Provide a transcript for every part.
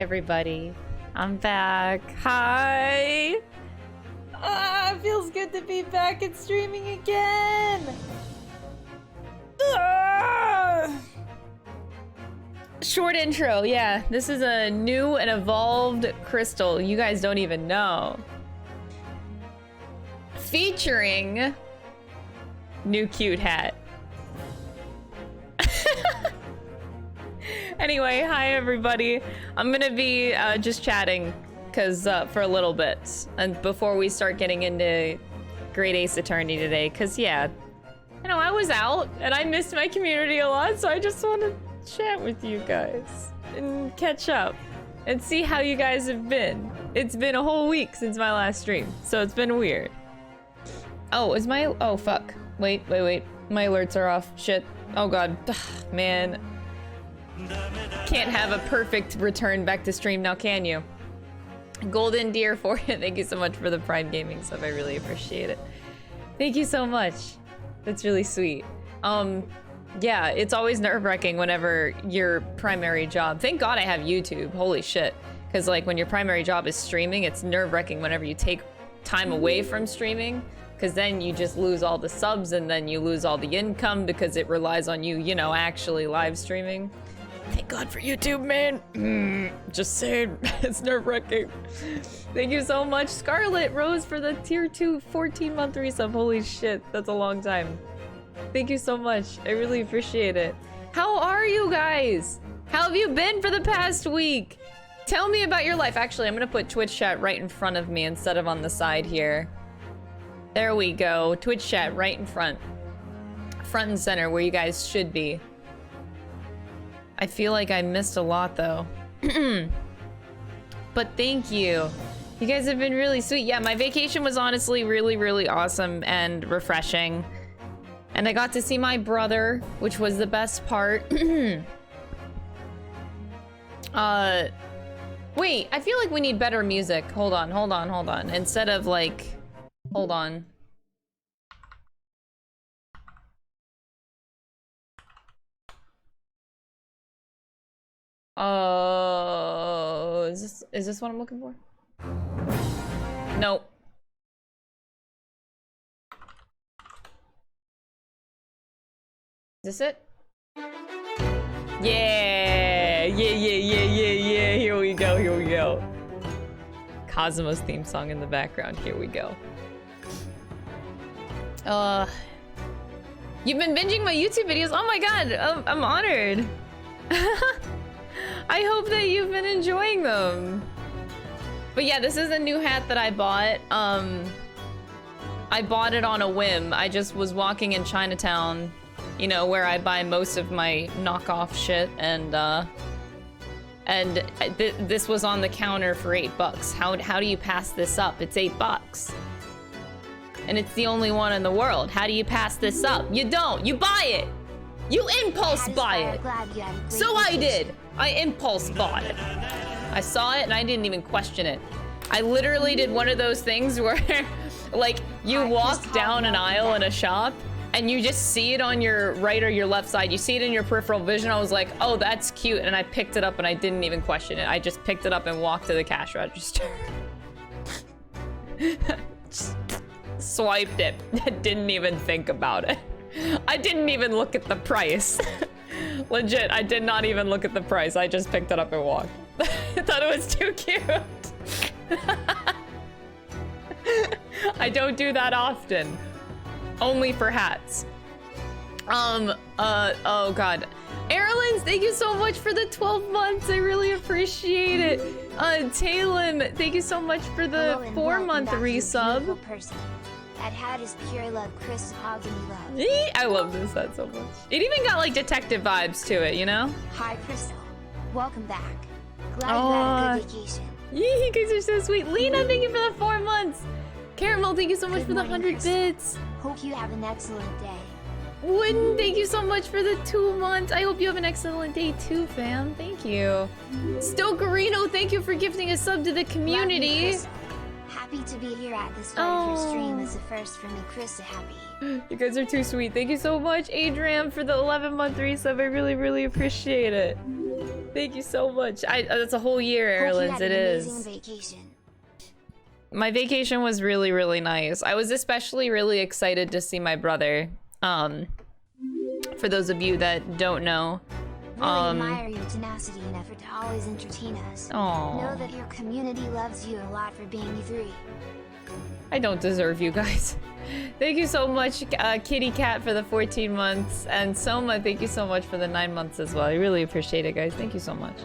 Everybody, I'm back. Hi! Feels good to be back and streaming again! Short intro, yeah. This is a new and evolved crystal. You guys don't even know. Featuring new cute hat. Anyway, hi everybody. I'm gonna be just chatting for a little bit, and before we start getting into Great Ace Attorney today, cause yeah, you know, I was out and I missed my community a lot, so I just want to chat with you guys and catch up and see how you guys have been. It's been a whole week since my last stream, so it's been weird. Oh, oh fuck. Wait. My alerts are off. Shit. Oh god. Ugh, man. Can't have a perfect return back to stream now, can you? Golden Deer for it. Thank you so much for the Prime Gaming sub. I really appreciate it. Thank you so much. That's really sweet. Yeah, it's always nerve-wracking whenever your primary job... Thank God I have YouTube. Holy shit. Because, like, when your primary job is streaming, it's nerve-wracking whenever you take time away from streaming. Because then you just lose all the subs and then you lose all the income because it relies on you, you know, actually live streaming. Thank God for YouTube, man. Just saying, it's nerve-wracking. Thank you so much, Scarlet Rose, for the tier 2 14-month resub. Holy shit, that's a long time. Thank you so much. I really appreciate it. How are you guys? How have you been for the past week? Tell me about your life. Actually, I'm gonna put Twitch chat right in front of me instead of on the side here. There we go. Twitch chat right in front. Front and center where you guys should be. I feel like I missed a lot though. But thank you. You guys have been really sweet. Yeah, my vacation was honestly really awesome and refreshing. And I got to see my brother, which was the best part. Wait, I feel like we need better music. Hold on. Instead of like, hold on. Is this what I'm looking for? Nope. Is this it? Yeah. Here we go. Cosmo's theme song in the background. Here we go. You've been binging my YouTube videos? Oh my god, I'm honored. I hope that you've been enjoying them. But yeah, this is a new hat that I bought. I bought it on a whim. I just was walking in Chinatown, you know, where I buy most of my knockoff shit, and this was on the counter for $8. How do you pass this up? It's $8. And it's the only one in the world. How do you pass this up? You don't. You buy it. You impulse buy it. So I did. I impulse bought it. I saw it and I didn't even question it. I literally did one of those things where, like, you walk down an aisle in a shop and you just see it on your right or your left side. You see it in your peripheral vision. I was like, oh, that's cute. And I picked it up and I didn't even question it. I just picked it up and walked to the cash register. Just swiped it. Didn't even think about it. I didn't even look at the price. Legit, I did not even look at the price. I just picked it up and walked. I thought it was too cute. I don't do that often. Only for hats. Oh god. Erlen, thank you so much for the 12 months. I really appreciate it. Talon, thank you so much for the 4-month resub. That hat is pure love, Chris. Mahogany love. I love this hat so much. It even got like detective vibes to it, you know? Hi, Crystal. Welcome back. Glad you had a good vacation. You guys are so sweet. Lena, thank you for the 4 months. Caramel, thank you so much for the 100 bits. Hope you have an excellent day. Wooden, thank you so much for the 2 months. I hope you have an excellent day too, fam. Thank you. Stokerino, thank you for gifting a sub to the community. Happy to be here at the start of your stream is a first for me, Chris. Happy. You guys are too sweet. Thank you so much, Adrian, for the 11-month resub. I really appreciate it. Thank you so much. That's a whole year, Hope you Erlens. had It an is. amazing vacation. My vacation was really, really nice. I was especially really excited to see my brother. For those of you that don't know. Really admire your tenacity and effort to always entertain us. Aww. Know that your community loves you a lot for being E3. I don't deserve you guys. Thank you so much, Kitty Cat, for the 14 months. And Soma, thank you so much for the 9 months as well. I really appreciate it, guys. Thank you so much.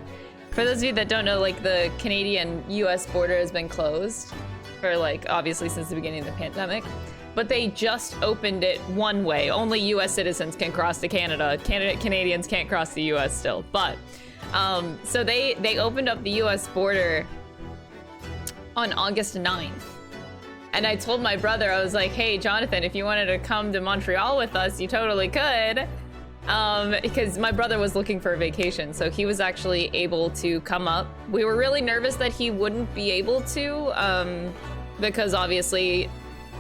For those of you that don't know, like, the Canadian-US border has been closed for, like, obviously since the beginning of the pandemic. But they just opened it one way. Only US citizens can cross to Canada. Canadians can't cross the US still. But, so they opened up the US border on August 9th. And I told my brother, I was like, hey, Jonathan, if you wanted to come to Montreal with us, you totally could. Because my brother was looking for a vacation, so he was actually able to come up. We were really nervous that he wouldn't be able to, because obviously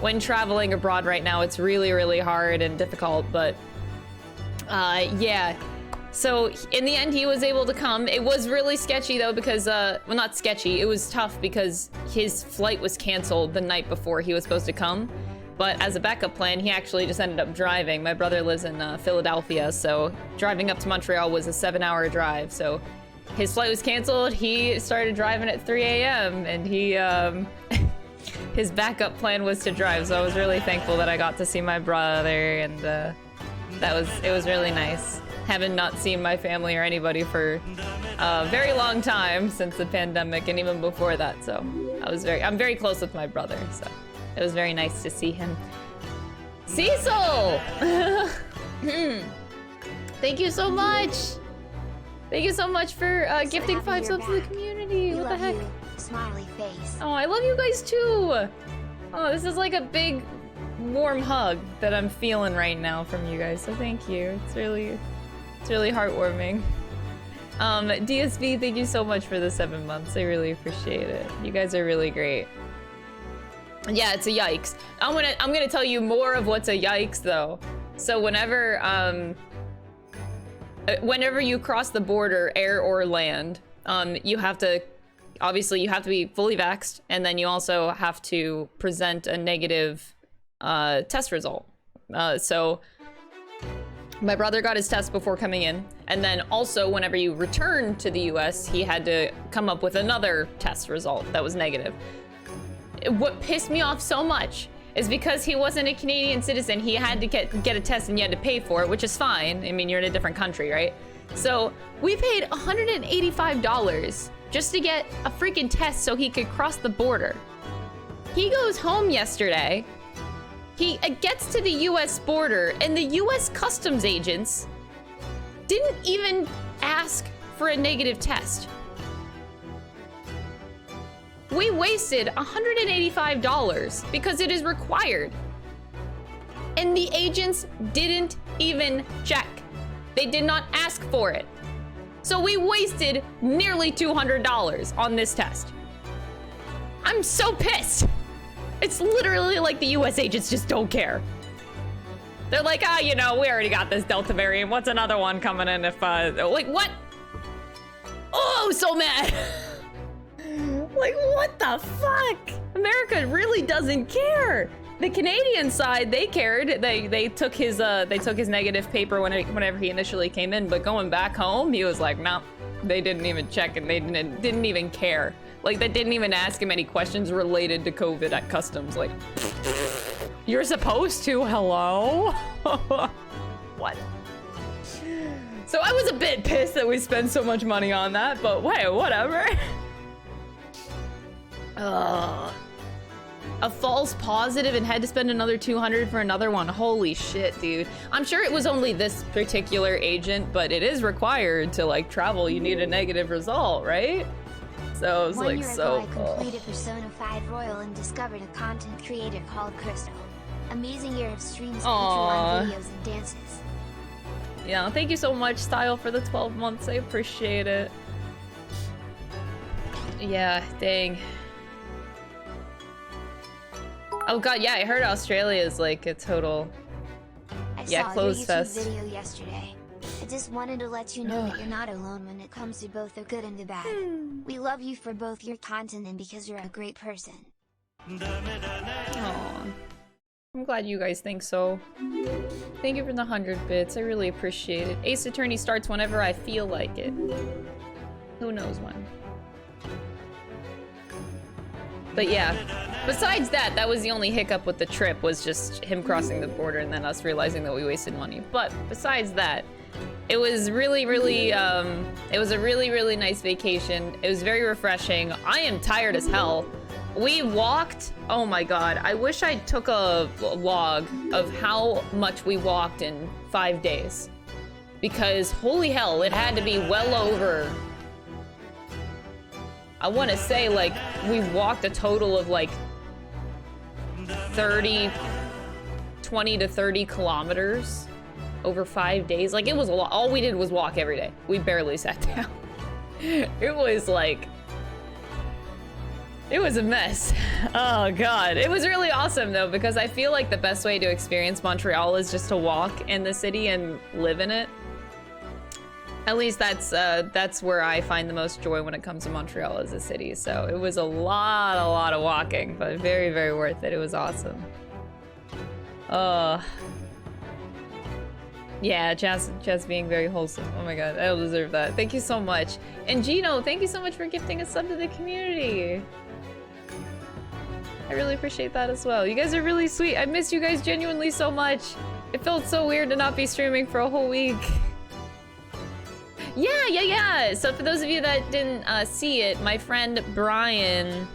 when traveling abroad right now, it's really, really hard and difficult, but yeah. So in the end, he was able to come. It was really sketchy though, because, well, not sketchy, it was tough because his flight was canceled the night before he was supposed to come. But as a backup plan, he actually just ended up driving. My brother lives in Philadelphia, so driving up to Montreal was a 7-hour drive. So his flight was canceled. He started driving at 3 a.m. and he, his backup plan was to drive. So I was really thankful that I got to see my brother, and it was really nice. Haven't not seen my family or anybody for a very long time since the pandemic, and even before that. So I'm very close with my brother, so it was very nice to see him. Cecil! Thank you so much! Thank you so much for gifting 5 subs to the community. What the heck? Smiley face. Oh, I love you guys too! Oh, this is like a big, warm hug that I'm feeling right now from you guys, so thank you. It's really heartwarming. DSV, thank you so much for the 7 months. I really appreciate it. You guys are really great. Yeah, it's a yikes. I'm gonna tell you more of what's a yikes though. So whenever you cross the border, air or land, you have to be fully vaxxed, and then you also have to present a negative test result. So my brother got his test before coming in, and then also whenever you return to the US, he had to come up with another test result that was negative. What pissed me off so much is because he wasn't a Canadian citizen, he had to get a test and you had to pay for it, which is fine. I mean, you're in a different country, right? So we paid $185 just to get a freaking test so he could cross the border. He goes home yesterday, he gets to the US border, and the US customs agents didn't even ask for a negative test. We wasted $185 because it is required. And the agents didn't even check. They did not ask for it. So we wasted nearly $200 on this test. I'm so pissed. It's literally like the US agents just don't care. They're like, you know, we already got this Delta variant. What's another one coming in if, like, what? Oh, so mad. Like, what the fuck? America really doesn't care. The Canadian side, they cared. They took his negative paper whenever he initially came in, but going back home, he was like, no, they didn't even check, and they didn't even care. Like, they didn't even ask him any questions related to COVID at customs. Like, you're supposed to, hello? What? So I was a bit pissed that we spent so much money on that, but wait, whatever. A false positive and had to spend another $200 for another one. Holy shit, dude. I'm sure it was only this particular agent, but it is required to, like, travel. You need a negative result, right? So it's like so. 1 year ago, I completed Persona 5 Royal and discovered a content creator called Crystal. Amazing year of streams, Patreon videos, and dances. Yeah, thank you so much, Style, for the 12 months. I appreciate it. Yeah, dang. Oh god, yeah, I heard Australia is like a total I saw closed your YouTube fest. video yesterday. I just wanted to let you know that you're not alone when it comes to both the good and the bad. We love you for both your content and because you're a great person. Aww. I'm glad you guys think so. Thank you for the 100 bits. I really appreciate it. Ace Attorney starts whenever I feel like it. Who knows when. But yeah, besides that, that was the only hiccup with the trip, was just him crossing the border and then us realizing that we wasted money. But besides that, it was really, it was a really, really nice vacation. It was very refreshing. I am tired as hell. We walked, oh my god, I wish I took a log of how much we walked in 5 days. Because holy hell, it had to be well over, I want to say, like, we walked a total of like 20 to 30 kilometers over 5 days. Like, it was a lot. All we did was walk every day. We barely sat down. It was like, it was a mess. Oh god. It was really awesome though, because I feel like the best way to experience Montreal is just to walk in the city and live in it. At least that's where I find the most joy when it comes to Montreal as a city. So it was a lot of walking, but very, very worth it. It was awesome. Yeah, Jazz being very wholesome. Oh my god, I don't deserve that. Thank you so much. And Gino, thank you so much for gifting a sub to the community. I really appreciate that as well. You guys are really sweet. I miss you guys genuinely so much. It felt so weird to not be streaming for a whole week. Yeah. So for those of you that didn't see it, my friend Brian,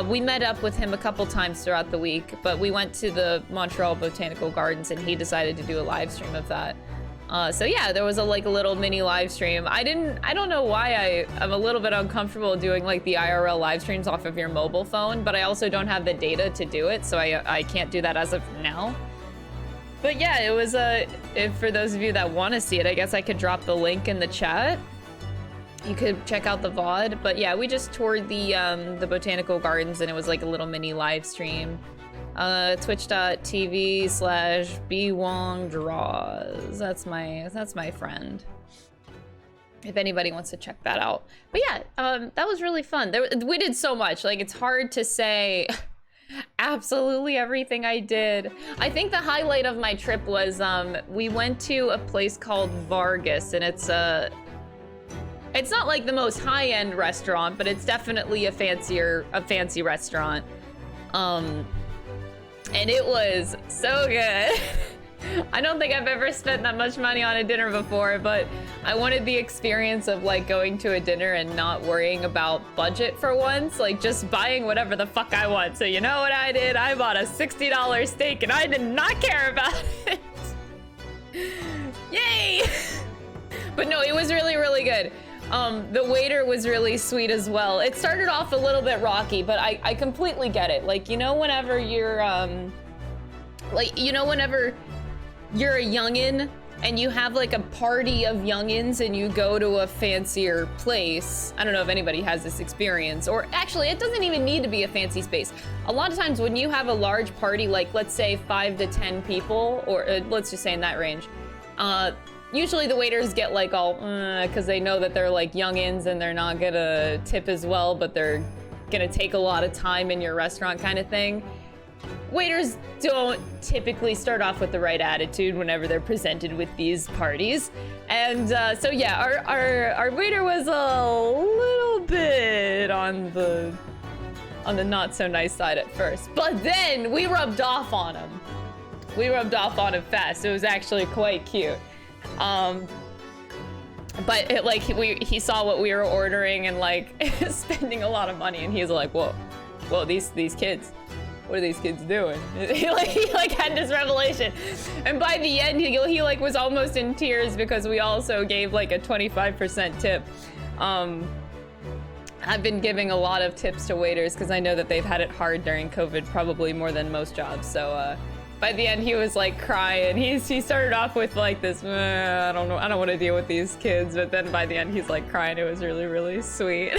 we met up with him a couple times throughout the week, but we went to the Montreal Botanical Gardens and he decided to do a live stream of that. So yeah, there was a little mini live stream. I don't know why I'm a little bit uncomfortable doing like the IRL live streams off of your mobile phone, but I also don't have the data to do it, so I can't do that as of now. But yeah, it was for those of you that want to see it, I guess I could drop the link in the chat. You could check out the VOD. But yeah, we just toured the Botanical Gardens and it was like a little mini live stream. Twitch.tv/bwongdraws. That's my friend. If anybody wants to check that out. But yeah, that was really fun. We did so much. Like, it's hard to say absolutely everything I did. I think the highlight of my trip was we went to a place called Vargas, and it's not like the most high-end restaurant, but it's definitely a fancy restaurant. And it was so good. I don't think I've ever spent that much money on a dinner before, but I wanted the experience of like going to a dinner and not worrying about budget for once, like just buying whatever the fuck I want. So you know what I did? I bought a $60 steak and I did not care about it. Yay! But no, it was really, really good. The waiter was really sweet as well. It started off a little bit rocky, but I completely get it. Like, you know, whenever you're, whenever you're a youngin' and you have like a party of youngins and you go to a fancier place. I don't know if anybody has this experience, or actually it doesn't even need to be a fancy space. A lot of times when you have a large party, like let's say 5 to 10 people, or let's just say in that range, usually the waiters get like all, because they know that they're like youngins and they're not gonna tip as well, but they're gonna take a lot of time in your restaurant kind of thing. Waiters don't typically start off with the right attitude whenever they're presented with these parties. And so yeah, our waiter was a little bit on the not so nice side at first. But then we rubbed off on him. We rubbed off on him fast. It was actually quite cute. But he saw what we were ordering and like spending a lot of money, and he's like, whoa, these kids. What are these kids doing? he had this revelation, and by the end he was almost in tears because we also gave like a 25% tip. I've been giving a lot of tips to waiters because I know that they've had it hard during COVID, probably more than most jobs. So by the end he was like crying. He started off with like this, I don't want to deal with these kids, but then by the end he's like crying. It was really, really sweet.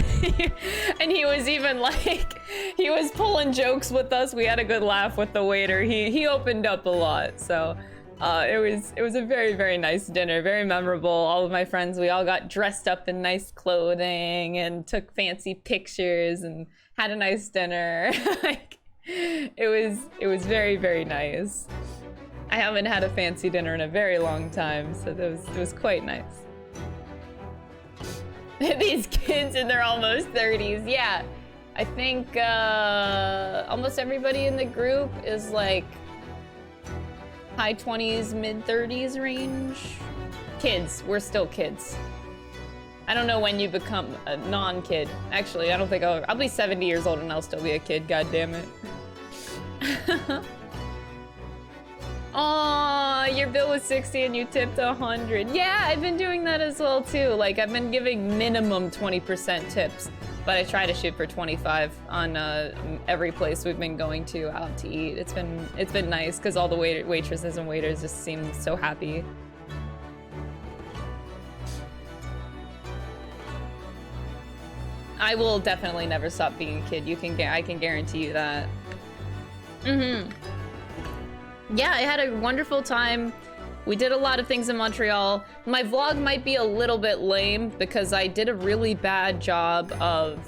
And he was even like, he was pulling jokes with us. We had a good laugh with the waiter. He opened up a lot. So It was a very, very nice dinner, very memorable. All of my friends, we all got dressed up in nice clothing and took fancy pictures and had a nice dinner. Like, it was very, very nice. I haven't had a fancy dinner in a very long time, so it was quite nice. These kids in their almost 30s, yeah. I think almost everybody in the group is like high 20s, mid 30s range. Kids, we're still kids. I don't know when you become a non-kid. Actually, I don't think I'll be 70 years old and I'll still be a kid, god damn it. Aw, your bill was 60 and you tipped 100. Yeah, I've been doing that as well too. Like, I've been giving minimum 20% tips, but I try to shoot for 25 on every place we've been going to out to eat. It's been nice because all the waitresses and waiters just seem so happy. I will definitely never stop being a kid. I can guarantee you that. Yeah, I had a wonderful time. We did a lot of things in Montreal. My vlog might be a little bit lame because I did a really bad job of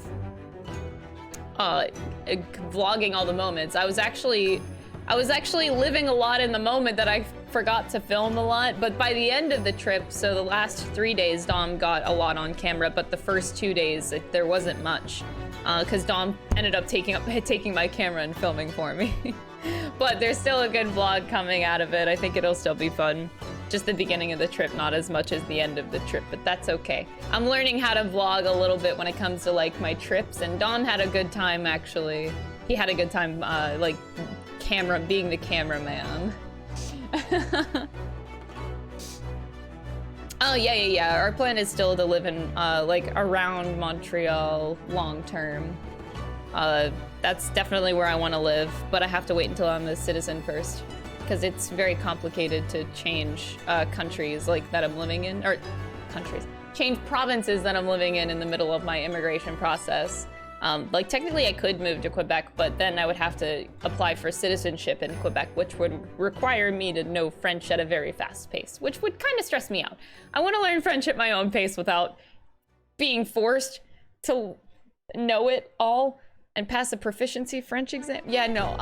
vlogging all the moments. I was actually living a lot in the moment that I forgot to film a lot, but by the end of the trip, so the last 3 days, Dom got a lot on camera, but the first 2 days, there wasn't much, because Dom ended up taking my camera and filming for me. But there's still a good vlog coming out of it. I think it'll still be fun. Just the beginning of the trip, not as much as the end of the trip, but that's okay. I'm learning how to vlog a little bit when it comes to like my trips, and Dom had a good time actually. He had a good time like being the cameraman. Oh yeah. Our plan is still to live in like around Montreal long term. That's definitely where I want to live, but I have to wait until I'm a citizen first, because it's very complicated to change countries like that I'm living in, or change provinces that I'm living in the middle of my immigration process. Like technically I could move to Quebec, but then I would have to apply for citizenship in Quebec, which would require me to know French at a very fast pace, which would kind of stress me out. I want to learn French at my own pace without being forced to know it all and pass a proficiency French exam. Yeah, no,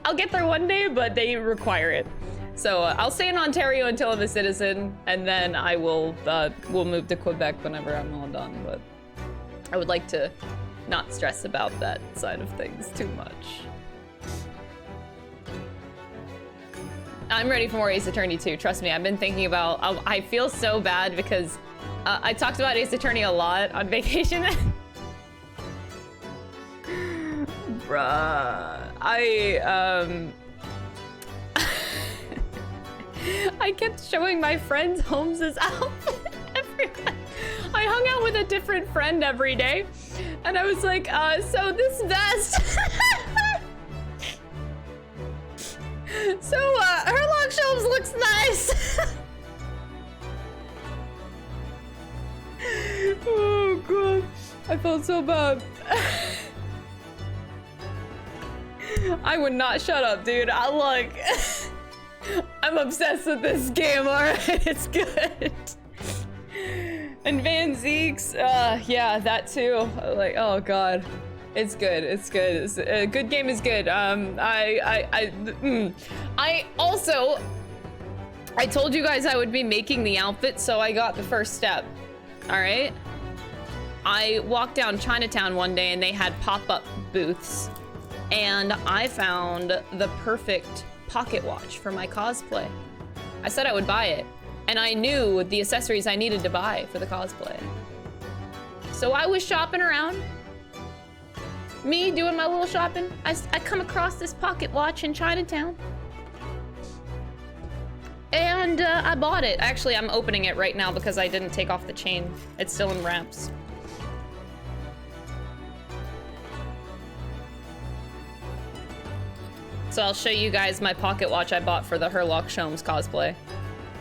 I'll get there one day, but they require it. So I'll stay in Ontario until I'm a citizen, and then I will we'll move to Quebec whenever I'm all done, but I would like to not stress about that side of things too much. I'm ready for more Ace Attorney 2, trust me. I've been thinking about, I feel so bad because I talked about Ace Attorney a lot on vacation. Bruh, I kept showing my friends Holmes's outfit everywhere. I hung out with a different friend every day, and I was like, so this vest. So, Herlock Shelves looks nice. Oh, God. I felt so bad. I would not shut up, dude. I'm obsessed with this game, alright? It's good. And Van Zeek's, yeah, that too. Like, oh god. It's good, it's good. A good game is good. I also, I told you guys I would be making the outfit, so I got the first step, alright? I walked down Chinatown one day and they had pop-up booths, and I found the perfect pocket watch for my cosplay. I said I would buy it, and I knew the accessories I needed to buy for the cosplay. So I was shopping around, me doing my little shopping. I come across this pocket watch in Chinatown, and I bought it. Actually, I'm opening it right now because I didn't take off the chain. It's still in wraps. So I'll show you guys my pocket watch I bought for the Herlock Sholmes cosplay.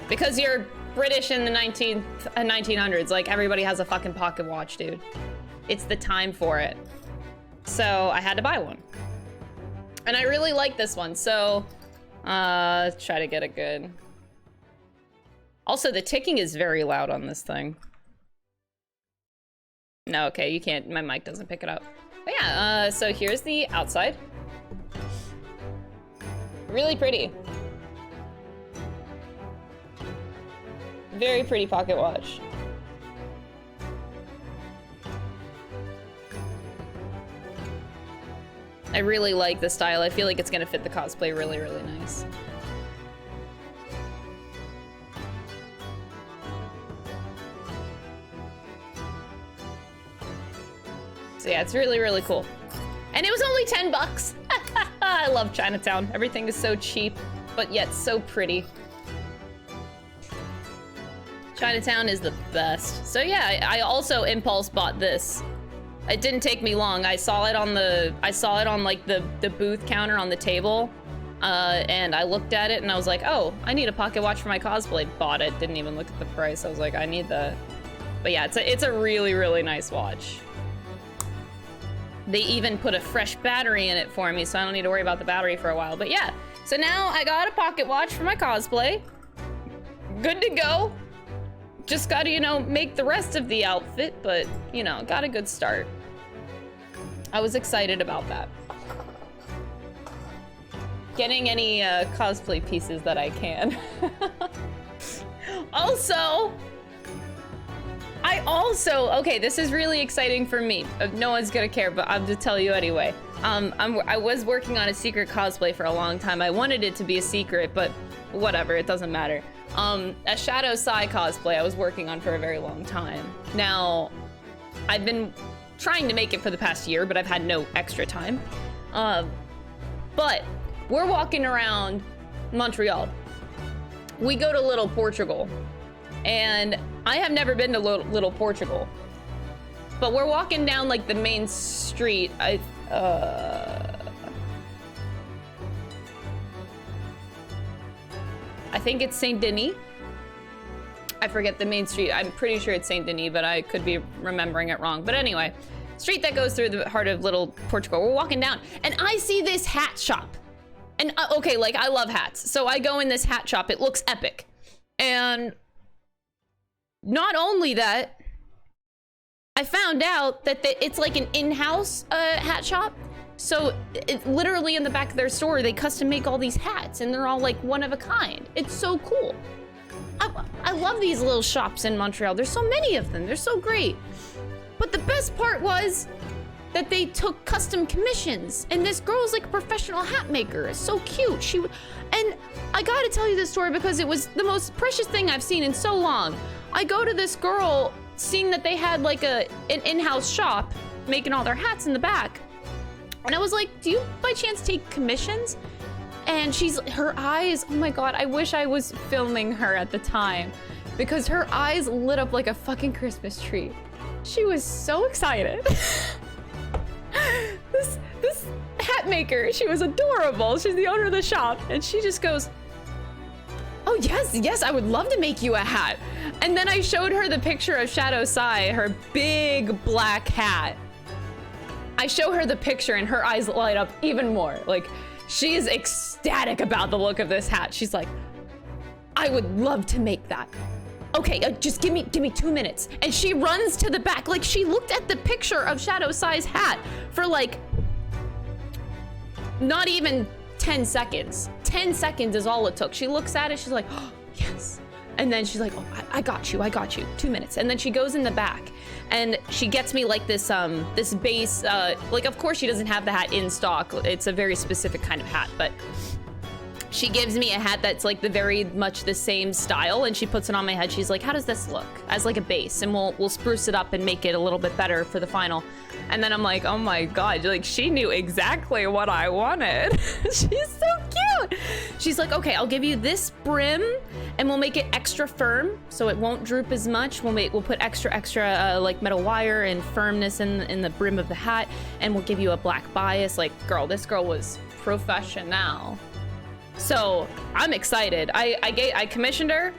Because you're British in the 1900s, like everybody has a fucking pocket watch, dude. It's the time for it. So I had to buy one. And I really like this one, so Try to get it good. Also, the ticking is very loud on this thing. No, okay, you can't. My mic doesn't pick it up. But yeah, so here's the outside. Really pretty. Very pretty pocket watch. I really like the style. I feel like it's gonna fit the cosplay really, really nice. So yeah, it's really, really cool. And it was only 10 bucks. I love Chinatown. Everything is so cheap, but yet so pretty. Chinatown is the best. So yeah, I also impulse bought this. It didn't take me long. I saw it on like the booth counter on the table. And I looked at it and I was like, oh, I need a pocket watch for my cosplay. Bought it, didn't even look at the price. I was like, I need that. But yeah, it's a really, really nice watch. They even put a fresh battery in it for me, so I don't need to worry about the battery for a while. But yeah, so now I got a pocket watch for my cosplay. Good to go. Just gotta, you know, make the rest of the outfit, but, you know, got a good start. I was excited about that. Getting any cosplay pieces that I can. Okay, this is really exciting for me. No one's gonna care, but I'll just tell you anyway. I was working on a secret cosplay for a long time. I wanted it to be a secret, but whatever, it doesn't matter. A Shadow Sai cosplay I was working on for a very long time. Now, I've been trying to make it for the past year, but I've had no extra time. But we're walking around Montreal. We go to Little Portugal, and I have never been to Little Portugal. But we're walking down like the main street. I think it's Saint Denis. I forget the main street. I'm pretty sure it's Saint Denis, but I could be remembering it wrong. But anyway, street that goes through the heart of Little Portugal. We're walking down, and I see this hat shop. And okay, like I love hats, so I go in this hat shop. It looks epic, and not only that, I found out that it's like an in-house hat shop. So literally in the back of their store, they custom make all these hats, and they're all like one of a kind. It's so cool. I love these little shops in Montreal. There's so many of them. They're so great. But the best part was that they took custom commissions, and this girl's like a professional hat maker. It's so cute. And I gotta tell you this story because it was the most precious thing I've seen in so long. I go to this girl, seeing that they had like an in-house shop making all their hats in the back. And I was like, do you by chance take commissions? And her eyes, oh my God, I wish I was filming her at the time because her eyes lit up like a fucking Christmas tree. She was so excited. This hat maker, she was adorable. She's the owner of the shop. And she just goes, oh yes, I would love to make you a hat. And then I showed her the picture of Shadow Sai, her big black hat. I show her the picture and her eyes light up even more. Like, she is ecstatic about the look of this hat. She's like, I would love to make that. Okay, just give me 2 minutes. And she runs to the back. Like, she looked at the picture of Shadow Sai's hat for like, not even 10 seconds. 10 seconds is all it took. She looks at it, she's like, oh, yes. And then she's like, oh, I got you, 2 minutes. And then she goes in the back and she gets me like this base, like of course she doesn't have the hat in stock. It's a very specific kind of hat, but she gives me a hat that's like very much the same style, and she puts it on my head. She's like, how does this look? As like a base, and we'll spruce it up and make it a little bit better for the final. And then I'm like, oh my God, like she knew exactly what I wanted. She's so cute. She's like, okay, I'll give you this brim and we'll make it extra firm so it won't droop as much. We'll put extra like metal wire and firmness in the brim of the hat, and we'll give you a black bias. Like, girl, this girl was professional. So I'm excited. I commissioned her.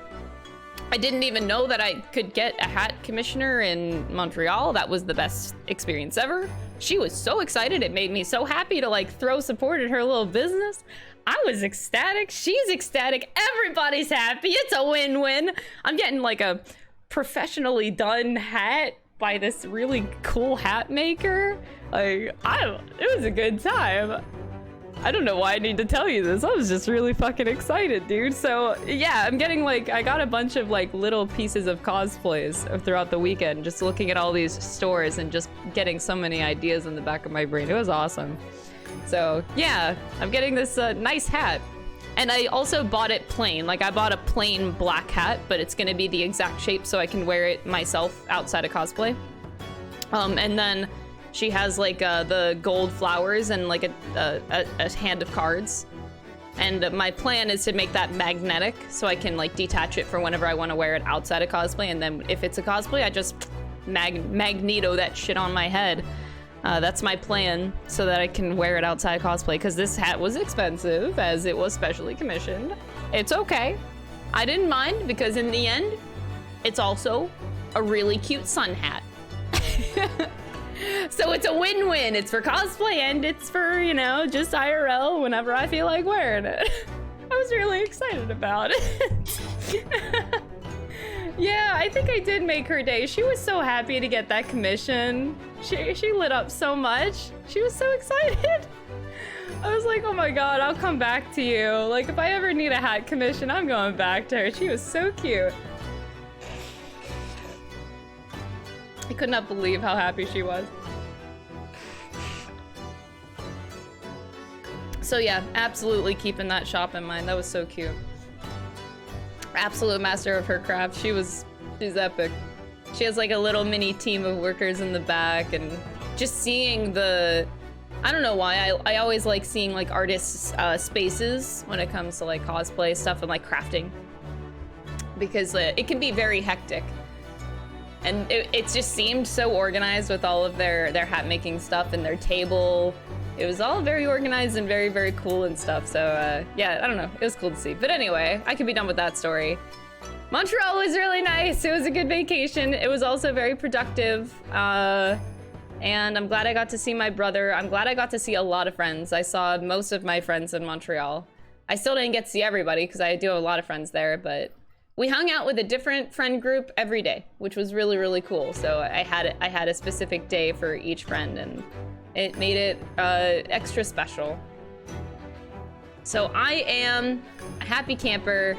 I didn't even know that I could get a hat commissioner in Montreal. That was the best experience ever. She was so excited. It made me so happy to like throw support at her little business. I was ecstatic. She's ecstatic. Everybody's happy. It's a win-win. I'm getting like a professionally done hat by this really cool hat maker. Like, it was a good time. I don't know why I need to tell you this. I was just really fucking excited, dude. So yeah, I'm getting like, I got a bunch of like little pieces of cosplays throughout the weekend, just looking at all these stores and just getting so many ideas in the back of my brain. It was awesome. So yeah, I'm getting this nice hat. And I also bought it plain. Like I bought a plain black hat, but it's gonna be the exact shape so I can wear it myself outside of cosplay. And then she has like the gold flowers and like a hand of cards. And my plan is to make that magnetic so I can like detach it for whenever I want to wear it outside of cosplay. And then if it's a cosplay, I just magneto that shit on my head. That's my plan so that I can wear it outside cosplay, because this hat was expensive as it was specially commissioned. It's okay. I didn't mind because in the end, it's also a really cute sun hat. So it's a win-win. It's for cosplay and it's for, you know, just IRL whenever I feel like wearing it. I was really excited about it. Yeah, I think I did make her day. She was so happy to get that commission. She lit up so much. She was so excited. I was like, oh my god, I'll come back to you. Like, if I ever need a hat commission, I'm going back to her. She was so cute. I could not believe how happy she was. So yeah, absolutely keeping that shop in mind. That was so cute. Absolute master of her craft. She's epic. She has like a little mini team of workers in the back, and just seeing the, I don't know why, I always like seeing like artists' spaces when it comes to like cosplay stuff and like crafting, because it can be very hectic. And it just seemed so organized with all of their hat making stuff and their table. It was all very organized and very, very cool and stuff. So yeah, I don't know. It was cool to see. But anyway, I could be done with that story. Montreal was really nice. It was a good vacation. It was also very productive. And I'm glad I got to see my brother. I'm glad I got to see a lot of friends. I saw most of my friends in Montreal. I still didn't get to see everybody because I do have a lot of friends there, but we hung out with a different friend group every day, which was really, really cool. So I had a specific day for each friend, and it made it extra special. So I am a happy camper,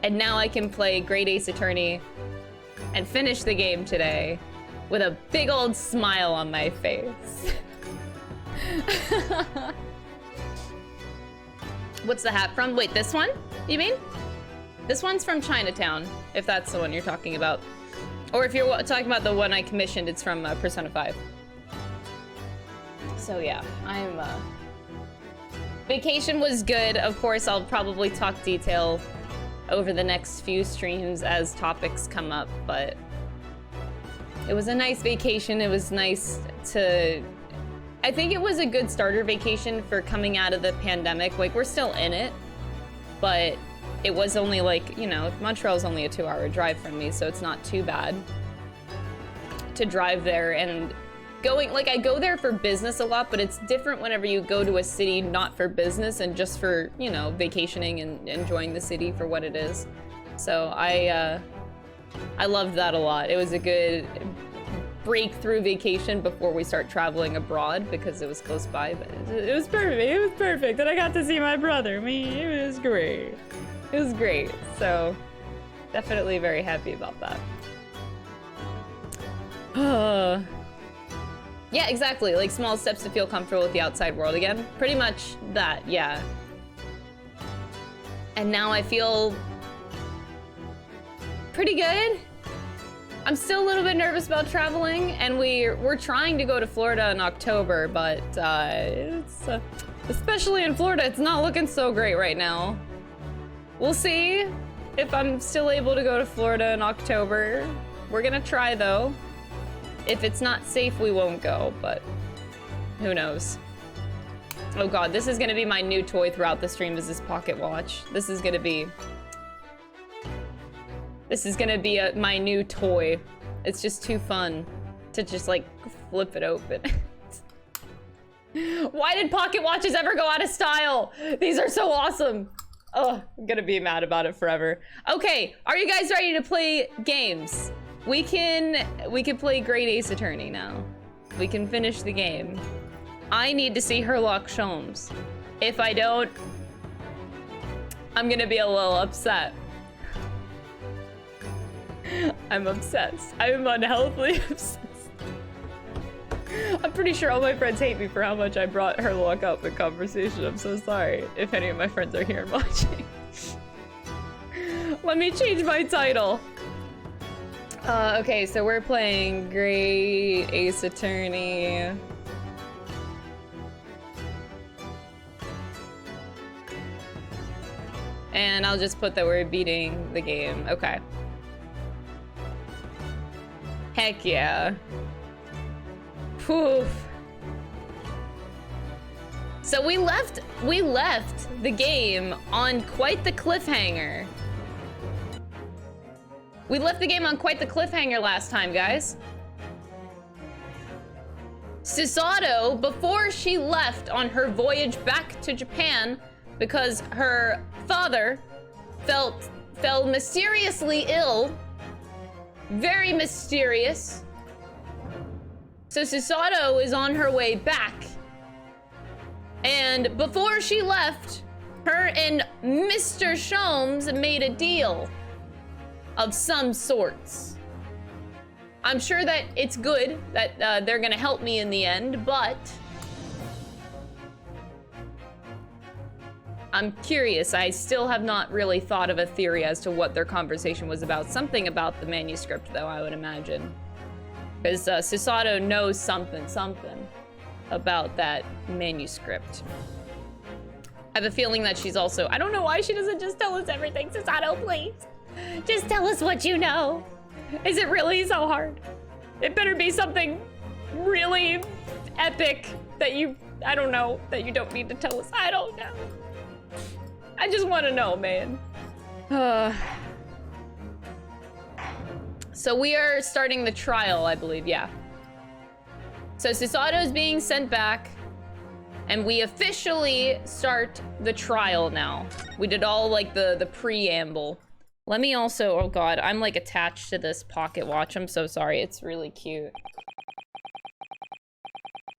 and now I can play Great Ace Attorney and finish the game today with a big old smile on my face. What's the hat from? Wait, this one? You mean? This one's from Chinatown, if that's the one you're talking about. Or if you're talking about the one I commissioned, it's from Persona 5. So yeah, vacation was good. Of course, I'll probably talk detail over the next few streams as topics come up, but it was a nice vacation. It was nice to, I think it was a good starter vacation for coming out of the pandemic. Like, we're still in it, but it was only like, you know, Montreal's only a 2-hour drive from me, so it's not too bad to drive there. And going, like, I go there for business a lot, but it's different whenever you go to a city not for business and just for, you know, vacationing and enjoying the city for what it is. So I loved that a lot. It was a good breakthrough vacation before we start traveling abroad because it was close by, but it was perfect. It was perfect. And I got to see my brother. It was great. It was great. So definitely very happy about that. Yeah, exactly. Like small steps to feel comfortable with the outside world again. Pretty much that, yeah. And now I feel pretty good. I'm still a little bit nervous about traveling, and we're trying to go to Florida in October, but it's especially in Florida, it's not looking so great right now. We'll see if I'm still able to go to Florida in October. We're gonna try though. If it's not safe, we won't go, but who knows? Oh god, this is gonna be my new toy throughout the stream, is this pocket watch. This is gonna be This is gonna be my new toy. It's just too fun to just like flip it open. Why did pocket watches ever go out of style? These are so awesome. Oh, I'm gonna be mad about it forever. Okay, are you guys ready to play games? We can play Great Ace Attorney now. We can finish the game. I need to see Sherlock Holmes. If I don't, I'm gonna be a little upset. I'm obsessed. I'm unhealthily obsessed. I'm pretty sure all my friends hate me for how much I brought Sherlock up in conversation. I'm so sorry if any of my friends are here and watching. Let me change my title. Okay, so we're playing Great Ace Attorney. And I'll just put that we're beating the game. Okay. Heck yeah. Poof. So we left the game on quite the cliffhanger. We left the game on quite the cliffhanger last time, guys. Susato, before she left on her voyage back to Japan, because her father fell mysteriously ill, very mysterious. So Susato is on her way back. And before she left, her and Mr. Sholmes made a deal of some sorts. I'm sure that it's good that they're gonna help me in the end, but I'm curious. I still have not really thought of a theory as to what their conversation was about. Something about the manuscript, though, I would imagine. Because Susato knows something about that manuscript. I have a feeling that she's also... I don't know why she doesn't just tell us everything. Susato, please. Just tell us what you know. Is it really so hard? It better be something really epic that you... I don't know, that you don't need to tell us. I don't know. I just want to know, man. So we are starting the trial, I believe, yeah. So Susato is being sent back, and we officially start the trial now. We did all like the preamble. Let me also, oh God, I'm like attached to this pocket watch. I'm so sorry, it's really cute.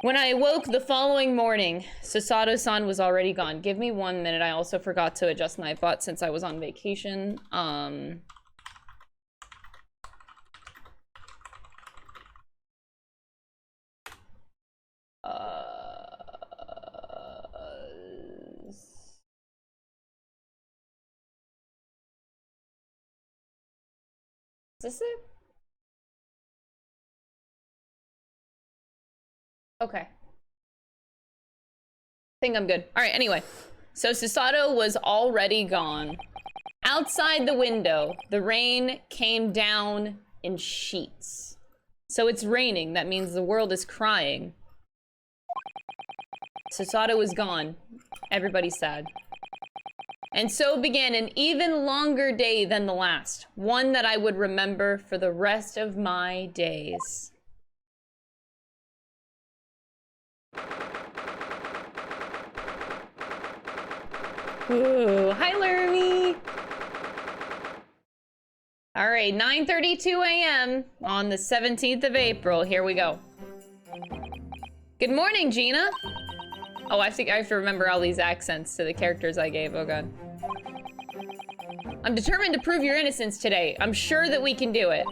When I awoke the following morning, Susato-san was already gone. Give me 1 minute. I also forgot to adjust my butt since I was on vacation. Is this it? Okay. Think I'm good. All right, anyway. So Susato was already gone. Outside the window, the rain came down in sheets. So it's raining. That means the world is crying. Susato was gone. Everybody's sad. And so began an even longer day than the last. One that I would remember for the rest of my days. Ooh, hi, Lermy. All right, 9:32 a.m. on the 17th of April. Here we go. Good morning, Gina. Oh, I think I have to remember all these accents to the characters I gave. Oh, God. I'm determined to prove your innocence today. I'm sure that we can do it.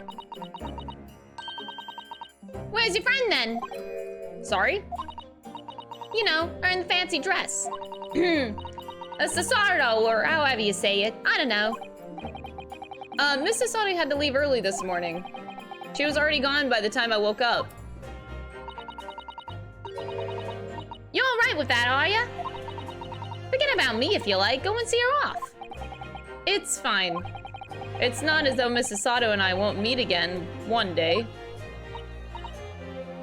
Where's your friend, then? Sorry? You know, her in the fancy dress. A Susato, or however you say it. I don't know. Miss Susato had to leave early this morning. She was already gone by the time I woke up. You all right with that, are ya? Forget about me if you like. Go and see her off. It's fine. It's not as though Miss Susato and I won't meet again one day.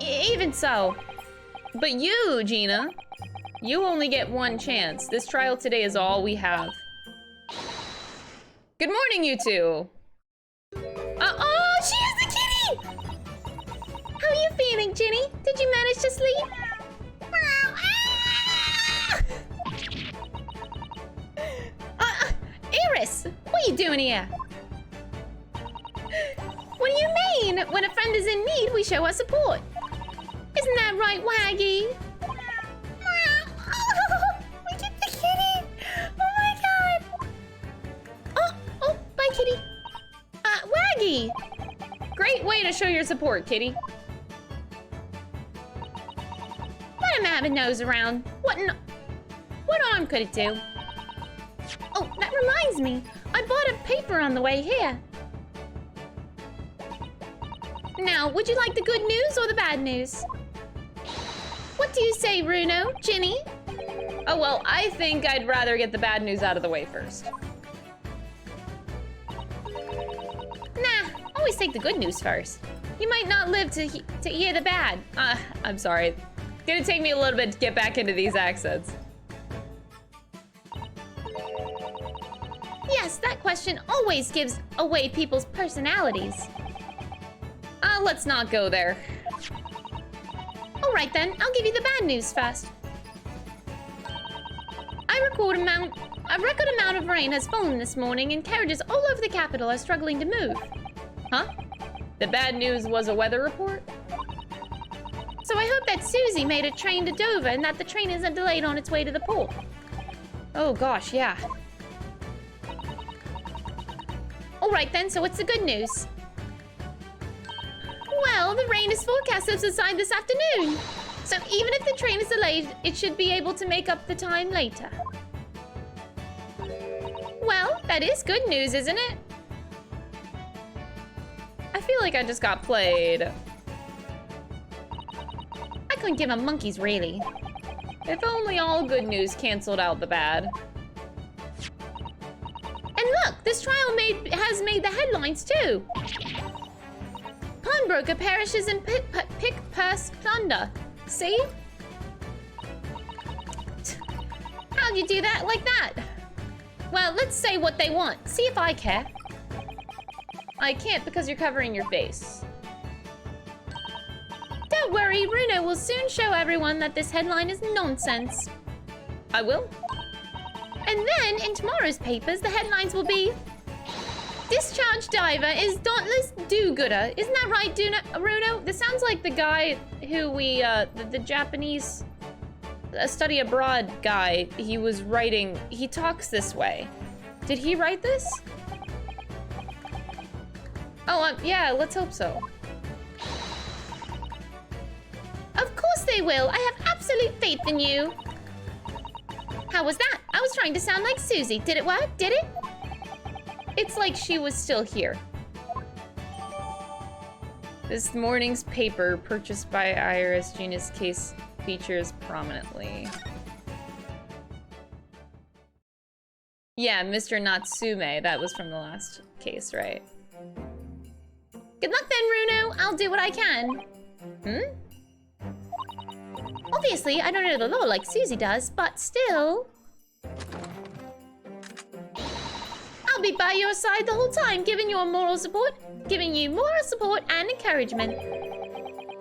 Even so. But you, Gina, you only get one chance. This trial today is all we have. Good morning, you two. Ginny? Did you manage to sleep? Iris, what are you doing here? What do you mean? When a friend is in need, we show our support. Isn't that right, Waggy? We get the kitty. Oh my god. Oh, bye, kitty. Waggy. Great way to show your support, kitty. Let him have a nose around. What harm could it do? Oh, that reminds me. I bought a paper on the way here. Now, would you like the good news or the bad news? What do you say, Bruno? Ginny? Oh, well, I think I'd rather get the bad news out of the way first. Nah, always take the good news first. You might not live to hear the bad. I'm sorry. It's gonna take me a little bit to get back into these accents. Yes, that question always gives away people's personalities. Let's not go there. All right then, I'll give you the bad news first. A record amount of rain has fallen this morning and carriages all over the capital are struggling to move. Huh? The bad news was a weather report? So I hope that Susie made a train to Dover and that the train isn't delayed on its way to the port. Oh gosh, yeah. All right then, so what's the good news? Well, the rain is forecast to subside this afternoon. So even if the train is delayed, it should be able to make up the time later. Well, that is good news, isn't it? I feel like I just got played. I couldn't give a monkey's really. If only all good news canceled out the bad. And look, this trial has made the headlines too. Pawnbroker perishes in pick-purse plunder. See? How'd you do that like that? Well, let's say what they want. See if I care. I can't because you're covering your face. Don't worry, Bruno will soon show everyone that this headline is nonsense. I will. And then, in tomorrow's papers, the headlines will be... Discharged diver is dauntless do-gooder. Isn't that right, Bruno? This sounds like the guy who we, the Japanese study abroad guy, he was writing, he talks this way. Did he write this? Oh, yeah, let's hope so. Of course they will. I have absolute faith in you. How was that? I was trying to sound like Susie. Did it work? Did it? It's like she was still here. This morning's paper, purchased by Iris, Gina's case features prominently. Yeah, Mr. Natsume. That was from the last case, right? Good luck then, Runo. I'll do what I can. Obviously, I don't know the law like Susie does, but still... I'll be by your side the whole time, giving you moral support and encouragement.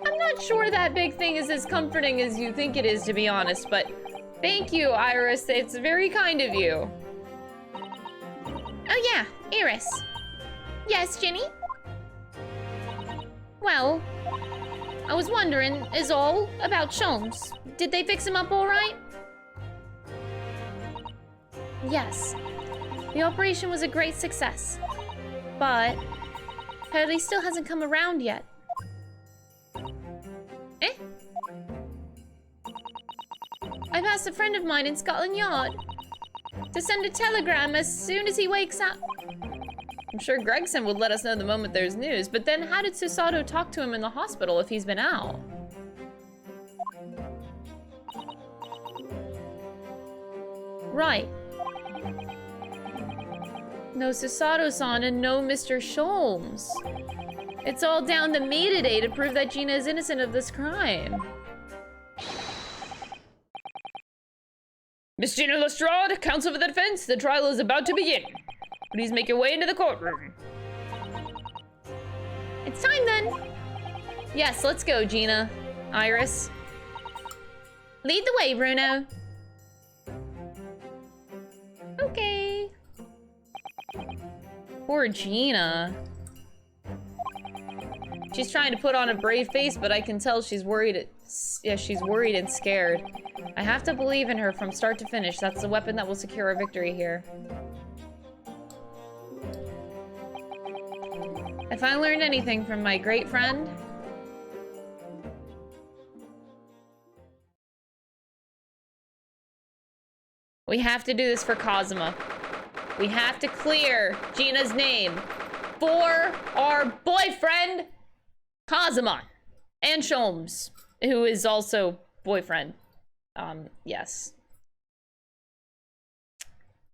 I'm not sure that big thing is as comforting as you think it is, to be honest, but thank you, Iris. It's very kind of you. Oh yeah, Iris. Yes, Ginny? Well, I was wondering, is all about Sholmes. Did they fix him up all right? Yes. The operation was a great success, but apparently still hasn't come around yet. Eh? I've asked a friend of mine in Scotland Yard to send a telegram as soon as he wakes up. I'm sure Gregson would let us know the moment there's news, but then how did Susato talk to him in the hospital if he's been out? Right. No Susato-san and no Mr. Sholmes. It's all down to me today to prove that Gina is innocent of this crime. Miss Gina Lestrade, counsel for the defense, the trial is about to begin. Please make your way into the courtroom. It's time then. Yes, let's go, Gina. Iris. Lead the way, Bruno. Okay. Poor Gina. She's trying to put on a brave face, but I can tell she's worried. Yeah, she's worried and scared. I have to believe in her from start to finish. That's the weapon that will secure our victory here. If I learned anything from my great friend, we have to do this for Cosima. We have to clear Gina's name for our boyfriend, Cosima. And Sholmes, who is also boyfriend. Yes.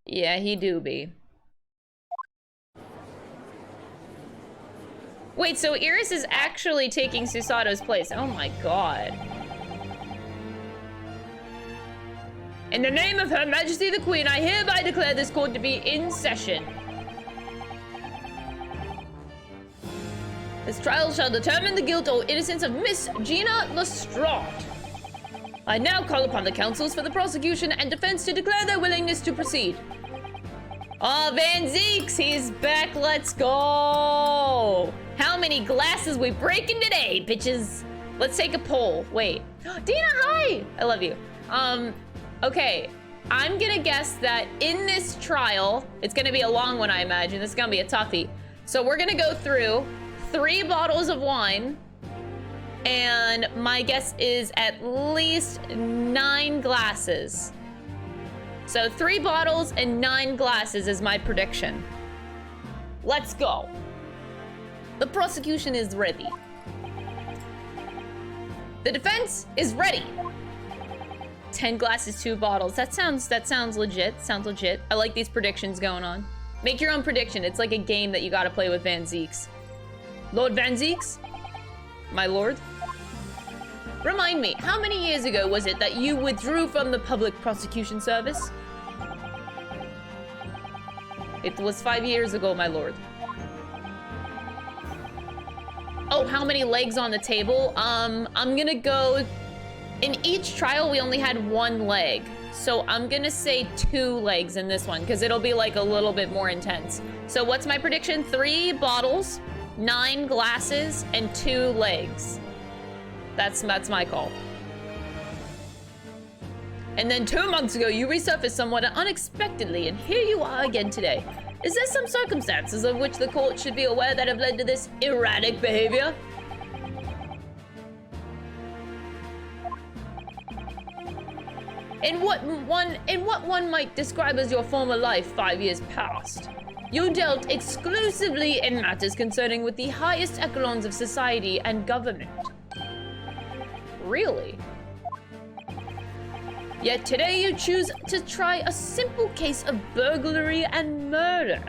Yeah, he do be. Wait, so Iris is actually taking Susato's place. Oh my god. In the name of Her Majesty the Queen, I hereby declare this court to be in session. This trial shall determine the guilt or innocence of Miss Gina Lestrade. I now call upon the counsels for the prosecution and defense to declare their willingness to proceed. Oh, Van Zeeks, he's back. Let's go. How many glasses we breaking today, bitches? Let's take a poll. Wait. Dina, hi. I love you. Okay. I'm gonna guess that in this trial, it's gonna be a long one, I imagine. This is gonna be a toughie. So we're gonna go through 3 bottles of wine, and my guess is at least 9 glasses. So 3 bottles and 9 glasses is my prediction. Let's go. The prosecution is ready. The defense is ready. 10 glasses, 2 bottles. That sounds legit. Sounds legit. I like these predictions going on. Make your own prediction. It's like a game that you gotta play with Van Zeeks. Lord Van Zeeks? My lord? Remind me, how many years ago was it that you withdrew from the public prosecution service? It was 5 years ago, my lord. Oh, how many legs on the table? I'm gonna go... In each trial, we only had 1 leg. So I'm gonna say 2 legs in this one, because it'll be like a little bit more intense. So what's my prediction? 3 bottles, 9 glasses, and 2 legs. That's my call. And then 2 months ago, you resurfaced somewhat unexpectedly, and here you are again today. Is there some circumstances of which the court should be aware that have led to this erratic behavior? In what one might describe as your former life 5 years past, you dealt exclusively in matters concerning with the highest echelons of society and government. Really? Yet today you choose to try a simple case of burglary and murder.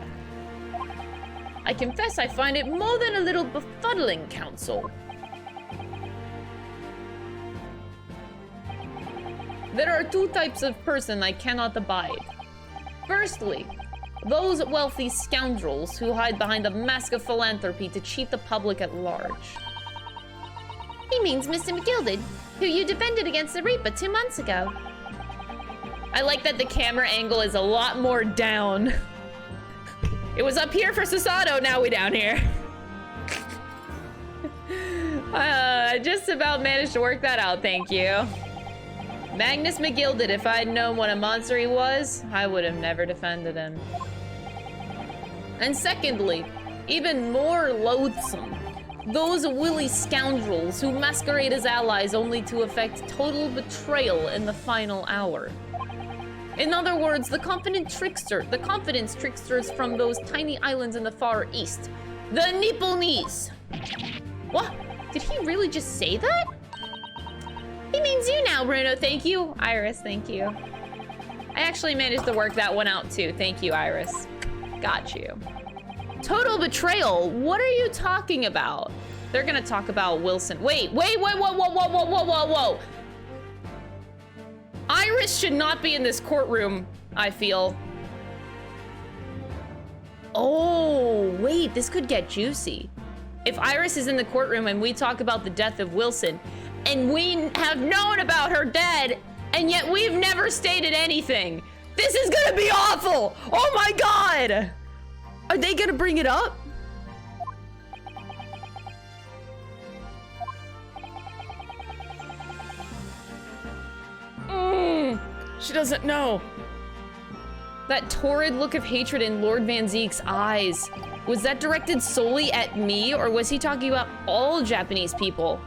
I confess I find it more than a little befuddling, counsel. There are 2 types of person I cannot abide. Firstly, those wealthy scoundrels who hide behind a mask of philanthropy to cheat the public at large. He means Mr. McGilded, who you defended against the Reaper 2 months ago. I like that the camera angle is a lot more down. It was up here for Susato, now we down here. I just about managed to work that out, thank you. Magnus McGilded, if I'd known what a monster he was, I would have never defended him. And secondly, even more loathsome, those willy scoundrels who masquerade as allies only to effect total betrayal in the final hour. In other words, the confidence tricksters from those tiny islands in the Far East. The Nipponese. What? Did he really just say that? He means you now, Bruno. Thank you. Iris, thank you. I actually managed to work that one out too. Thank you, Iris. Got you. Total betrayal. What are you talking about? They're gonna talk about Wilson. Wait, whoa. Iris should not be in this courtroom, I feel. Oh, wait, this could get juicy. If Iris is in the courtroom and we talk about the death of Wilson, and we have known about her dead, and yet we've never stated anything. This is gonna be awful! Oh my god! Are they gonna bring it up? She doesn't know. That torrid look of hatred in Lord Van Zeek's eyes. Was that directed solely at me, or was he talking about all Japanese people?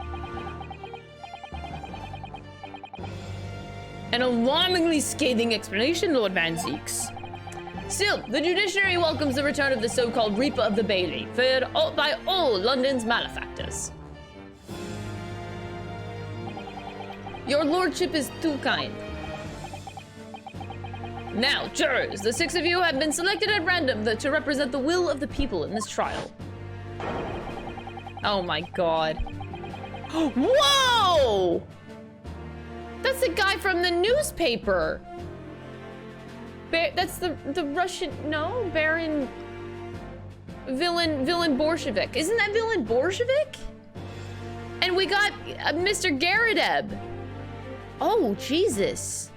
An alarmingly scathing explanation, Lord Van Zeek's. Still, the judiciary welcomes the return of the so-called Reaper of the Bailey, feared by all London's malefactors. Your lordship is too kind. Now, jurors, the 6 of you have been selected at random to represent the will of the people in this trial. Oh my god. Whoa! That's the guy from the newspaper. That's the Russian, no, Baron, villain Bolshevik. Isn't that villain Bolshevik? And we got Mr. Garadeb. Oh, Jesus.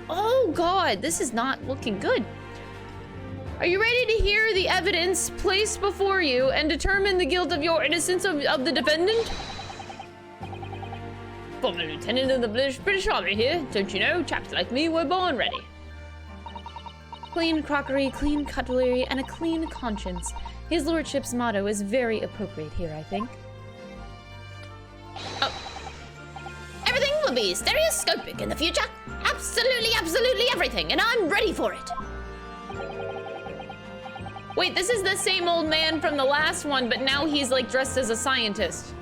Oh god, this is not looking good. Are you ready to hear the evidence placed before you and determine the guilt of your innocence of the defendant? Former lieutenant of the British Army here. Don't you know, chaps like me were born ready. Clean crockery, clean cutlery, and a clean conscience. His lordship's motto is very appropriate here, I think. Oh. Everything will be stereoscopic in the future. Absolutely, absolutely everything, and I'm ready for it. Wait, this is the same old man from the last one, but now he's like dressed as a scientist.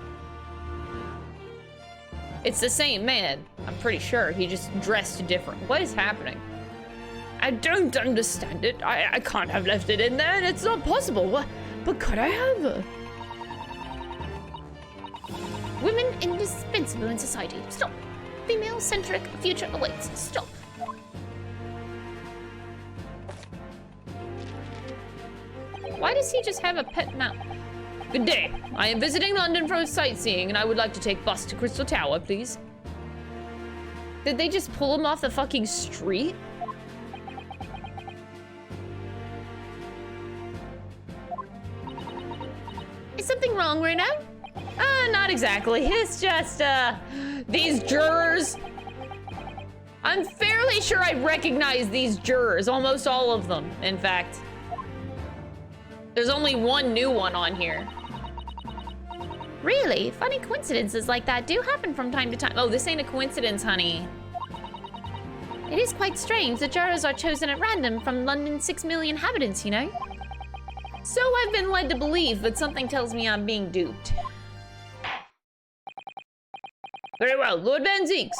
It's the same man, I'm pretty sure. He just dressed different. What is happening? I don't understand it. I can't have left it in there. It's not possible. What? But could I have? Women indispensable in society. Stop. Female-centric future awaits. Stop. Why does he just have a pet mouse? Good day. I am visiting London for sightseeing, and I would like to take bus to Crystal Tower, please. Did they just pull him off the fucking street? Is something wrong right now? Not exactly. It's just, these jurors. I'm fairly sure I recognize these jurors, almost all of them, in fact. There's only one new one on here. Really? Funny coincidences like that do happen from time to time. Oh, this ain't a coincidence, honey. It is quite strange that jurors are chosen at random from London's 6 million inhabitants, you know? So I've been led to believe, but something tells me I'm being duped. Very well, Lord Van Zeeks.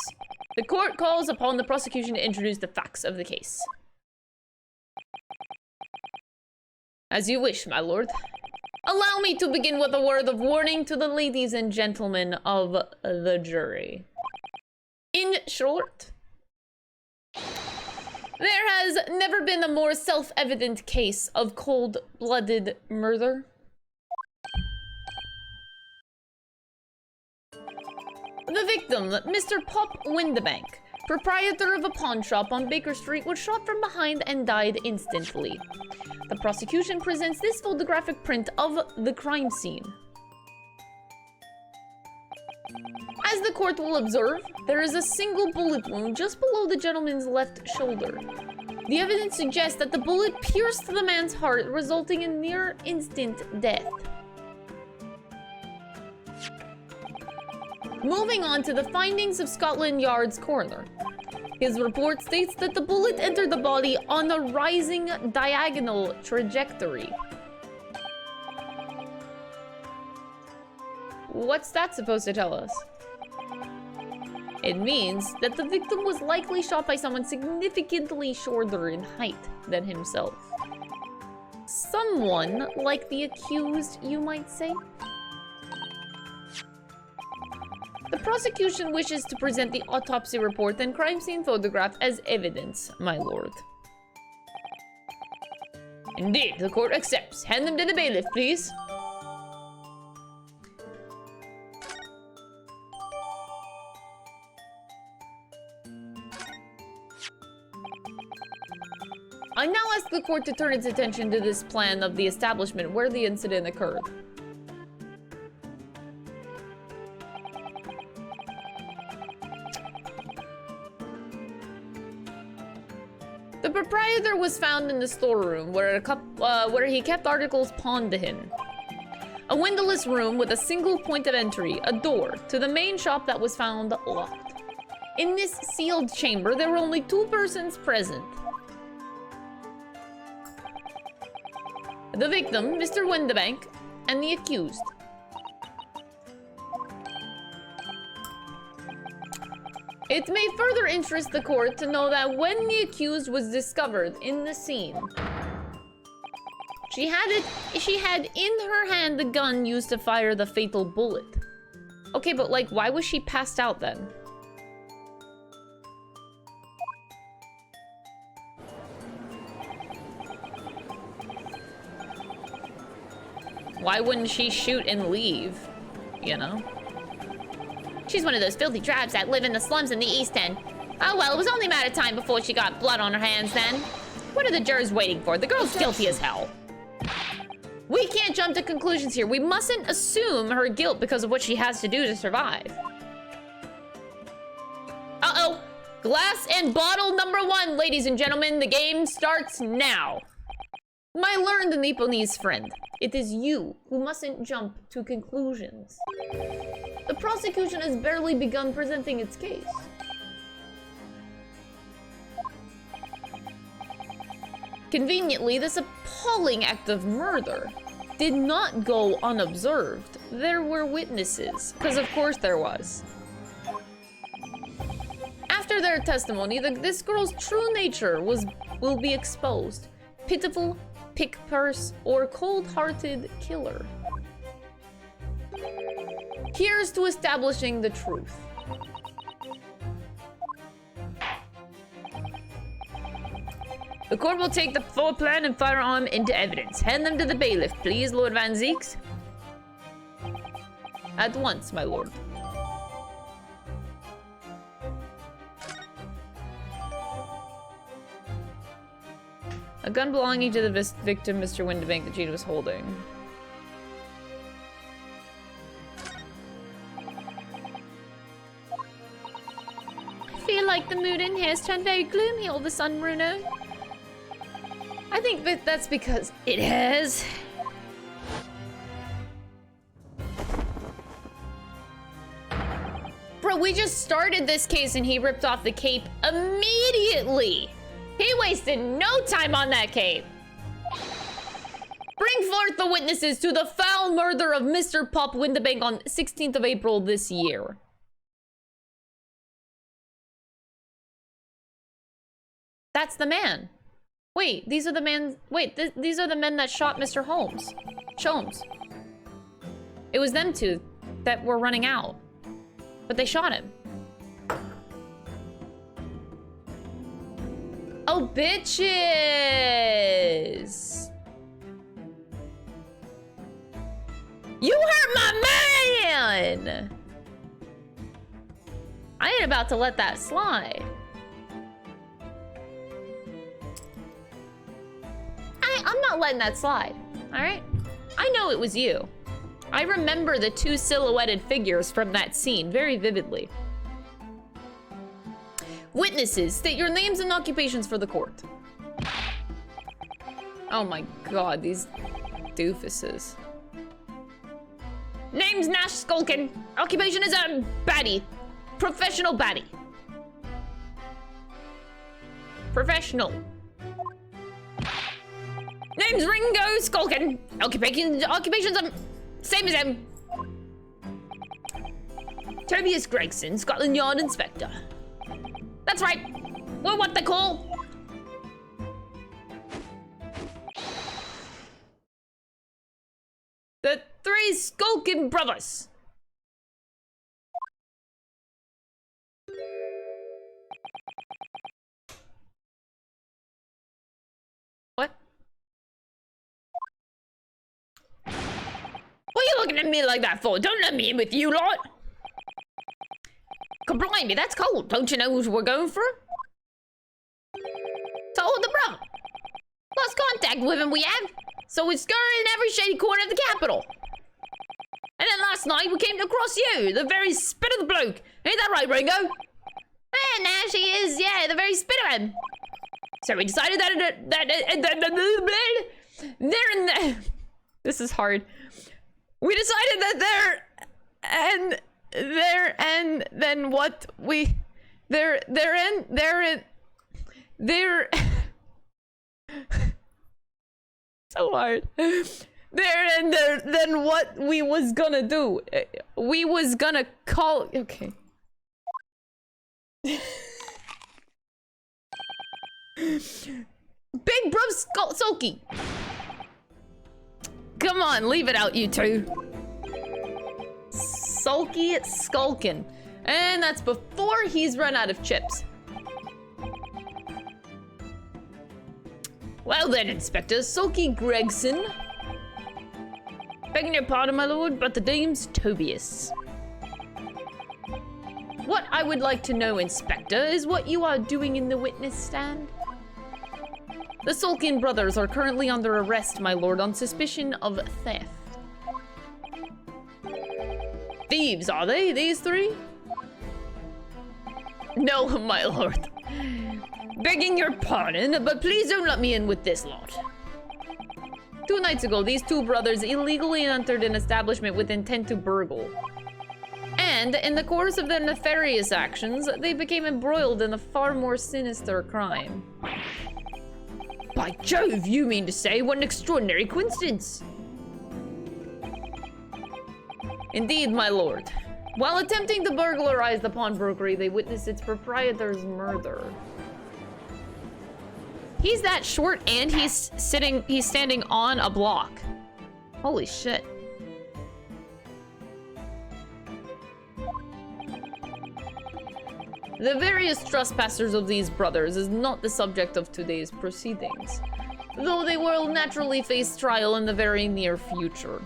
The court calls upon the prosecution to introduce the facts of the case. As you wish, my lord. Allow me to begin with a word of warning to the ladies and gentlemen of the jury. In short, there has never been a more self-evident case of cold-blooded murder. The victim, Mr. Pop Windebank, proprietor of a pawn shop on Baker Street, was shot from behind and died instantly. The prosecution presents this photographic print of the crime scene. As the court will observe, there is a single bullet wound just below the gentleman's left shoulder. The evidence suggests that the bullet pierced the man's heart, resulting in near instant death. Moving on to the findings of Scotland Yard's coroner. His report states that the bullet entered the body on a rising diagonal trajectory. What's that supposed to tell us? It means that the victim was likely shot by someone significantly shorter in height than himself. Someone like the accused, you might say? The prosecution wishes to present the autopsy report and crime scene photograph as evidence, my lord. Indeed, the court accepts. Hand them to the bailiff, please. I now ask the court to turn its attention to this plan of the establishment where the incident occurred. The proprietor was found in the storeroom where he kept articles pawned to him. A windowless room with a single point of entry, a door, to the main shop that was found locked. In this sealed chamber, there were only 2 persons present. The victim, Mr. Windibank, and the accused. It may further interest the court to know that when the accused was discovered in the scene, she had in her hand the gun used to fire the fatal bullet. Okay, but like, why was she passed out then? Why wouldn't she shoot and leave? You know? She's one of those filthy tribes that live in the slums in the East End. Oh well, it was only a matter of time before she got blood on her hands then. What are the jurors waiting for? The girl's guilty as hell. We can't jump to conclusions here. We mustn't assume her guilt because of what she has to do to survive. Uh-oh. Glass and bottle number 1, ladies and gentlemen. The game starts now. My learned Nipponese friend, it is you who mustn't jump to conclusions. The prosecution has barely begun presenting its case. Conveniently, this appalling act of murder did not go unobserved. There were witnesses, because of course there was. After their testimony, this girl's true nature will be exposed. Pitiful, pick-purse, or cold-hearted killer. Here's to establishing the truth. The court will take the full plan and firearm into evidence. Hand them to the bailiff, please, Lord Van Zeeks. At once, my lord. A gun belonging to the victim, Mr. Windibank, that Jade was holding. I feel like the mood in here has turned very gloomy all of a sudden, Bruno. I think that's because it has. Bro, we just started this case and he ripped off the cape immediately. He wasted no time on that cape. Bring forth the witnesses to the foul murder of Mr. Pop Windibank on 16th of April this year. That's the man. Wait, these are the men. Wait, these are the men that shot Mr. Sholmes. It was them two that were running out, but they shot him. Oh, bitches! You hurt my man! I ain't about to let that slide. I'm not letting that slide, all right? I know it was you. I remember the 2 silhouetted figures from that scene very vividly. Witnesses, state your names and occupations for the court. Oh my god, these doofuses. Name's Nash Skulkin. Occupation is a baddie. Professional baddie. Professional. Name's Ringo Skulkin. Occupation's same as him. Tobias Gregson, Scotland Yard Inspector. That's right. We're what they call. The 3 Skulkin brothers. What? What are you looking at me like that for? Don't let me in with you lot. Blimey, that's cold. Don't you know who we're going for? To hold the brother. contact with him, we have. So we scurried in every shady corner of the capital. And then last night we came across you, the very spit of the bloke. Ain't that right, Ringo? And now she is, yeah, the very spit of him. So we decided this is hard. We decided that then what we they're so hard. Then what we was gonna do? We was gonna call. Okay. Big bro sulky. Come on, leave it out, you two. Sulky skulkin'. And that's before he's run out of chips. Well then, Inspector Sulky Gregson. Begging your pardon, my lord, but the name's Tobias. What I would like to know, Inspector, is what you are doing in the witness stand. The Sulkin brothers are currently under arrest, my lord, on suspicion of theft. Thieves, are they, these three? No, my lord. Begging your pardon, but please don't let me in with this lot. 2 nights ago, these two brothers illegally entered an establishment with intent to burgle. And in the course of their nefarious actions, they became embroiled in a far more sinister crime. By Jove, you mean to say, what an extraordinary coincidence! Indeed, my lord. While attempting to burglarize the pawnbrokery, they witnessed its proprietor's murder. He's that short and he's standing on a block. Holy shit. The various trespassers of these brothers is not the subject of today's proceedings, though they will naturally face trial in the very near future.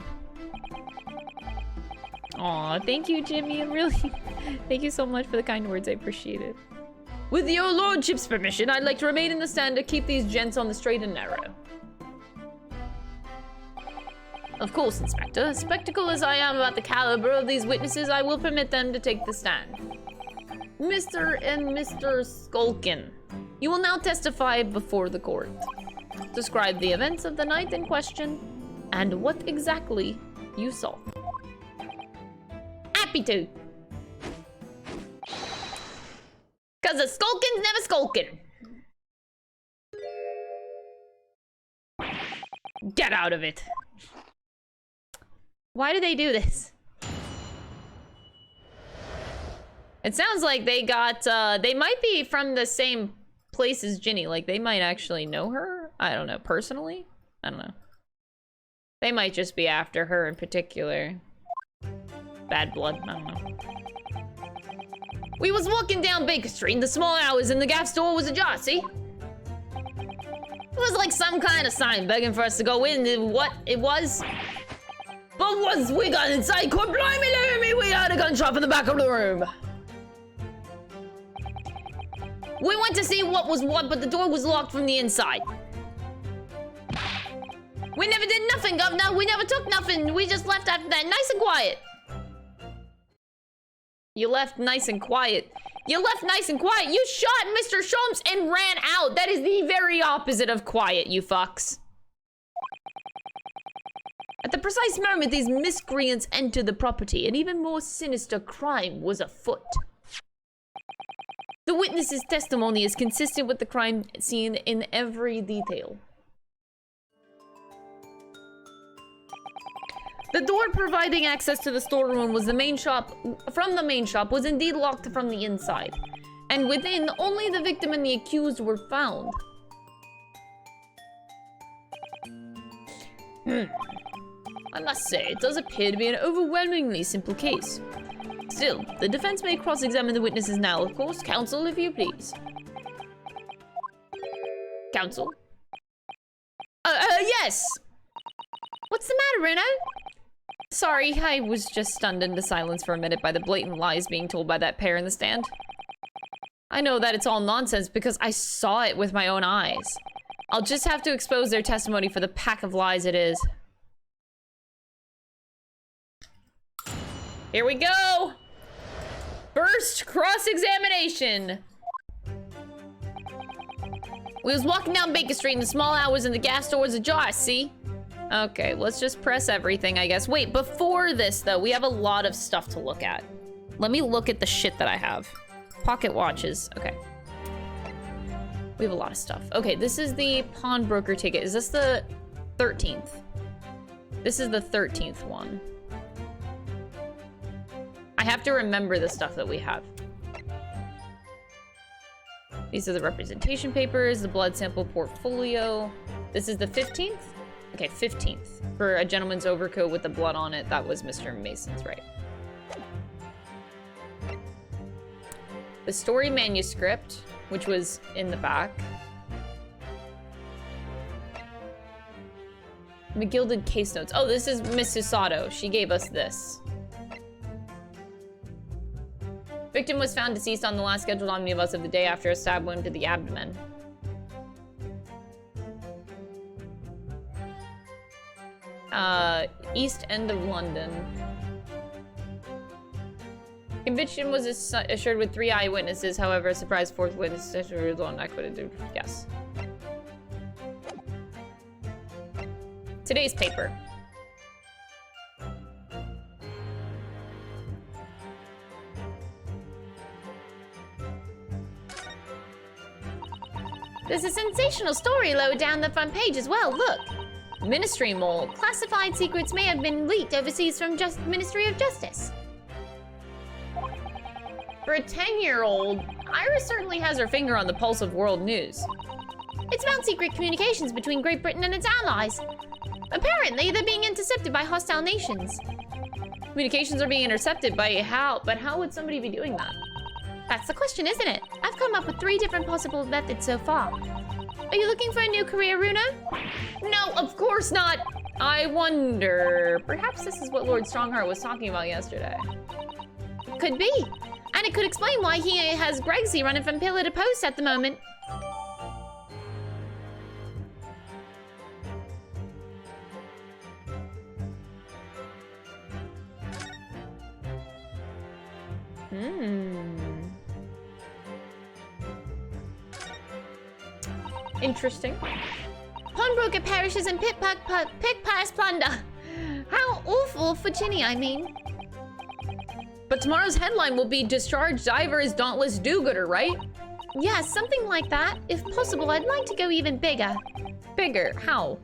Aw, thank you, Jimmy. Thank you so much for the kind words. I appreciate it. With your lordship's permission, I'd like to remain in the stand to keep these gents on the straight and narrow. Of course, Inspector. Spectacle as I am about the caliber of these witnesses, I will permit them to take the stand. Mr. and Mr. Skulkin, you will now testify before the court. Describe the events of the night in question and what exactly you saw. Happy to. Cause the Skulkin's never skulking. Get out of it. Why do they do this? It sounds like they got, they might be from the same place as Ginny. Like, they might actually know her. I don't know, personally? I don't know. They might just be after her in particular. Bad blood, I don't know. We was walking down Baker Street in the small hours and the gaff store was ajar, see? It was like some kind of sign begging for us to go in, and what it was? But once we got inside, God blimey, we had a gunshot in the back of the room. We went to see what was what, but the door was locked from the inside. We never did nothing, governor. We never took nothing. We just left after that, nice and quiet. You left nice and quiet. You left nice and quiet. You shot Mr. Sholmes and ran out. That is the very opposite of quiet, you fucks. At the precise moment these miscreants entered the property, an even more sinister crime was afoot. The witness's testimony is consistent with the crime scene in every detail. The door providing access to the storeroom was from the main shop was indeed locked from the inside. And within, only the victim and the accused were found. I must say, it does appear to be an overwhelmingly simple case. Still, the defense may cross-examine the witnesses now, of course. Counsel, if you please. Counsel? Yes! What's the matter, Reno? Sorry, I was just stunned into silence for a minute by the blatant lies being told by that pair in the stand. I know that it's all nonsense because I saw it with my own eyes. I'll just have to expose their testimony for the pack of lies it is. Here we go! First cross-examination! We was walking down Baker Street in the small hours and the gas door was ajar, see? Okay, let's just press everything, I guess. Wait, before this, though, we have a lot of stuff to look at. Let me look at the shit that I have. Pocket watches. Okay. We have a lot of stuff. Okay, this is the pawnbroker ticket. Is this the 13th? This is the 13th one. I have to remember the stuff that we have. These are the representation papers, the blood sample portfolio. This is the 15th? Okay, 15th. For a gentleman's overcoat with the blood on it. That was Mr. Mason's, right? The story manuscript, which was in the back. McGilded case notes. Oh, this is Miss Susato. She gave us this. Victim was found deceased on the last scheduled omnibus of the day after a stab wound to the abdomen. East End of London. Conviction was assured with 3 eyewitnesses. However, a surprise 4th witness is alone acquitted. Yes. Today's paper. There's a sensational story lower down the front page as well. Look. Ministry mole. Classified secrets may have been leaked overseas from Ministry of Justice. For a 10-year-old, Iris certainly has her finger on the pulse of world news. It's about secret communications between Great Britain and its allies. Apparently, they're being intercepted by hostile nations. Communications are being intercepted by how? But how would somebody be doing that? That's the question, isn't it? I've come up with 3 different possible methods so far. Are you looking for a new career, Runo? No, of course not. I wonder. Perhaps this is what Lord Strongheart was talking about yesterday. Could be. And it could explain why he has Gregsy running from pillar to post at the moment. Interesting. Pawnbroker perishes in pickpockets plunder. How awful for Ginny, I mean. But tomorrow's headline will be Discharged Diver is Dauntless Do-Gooder, right? Yeah, something like that. If possible, I'd like to go even bigger. Bigger? How?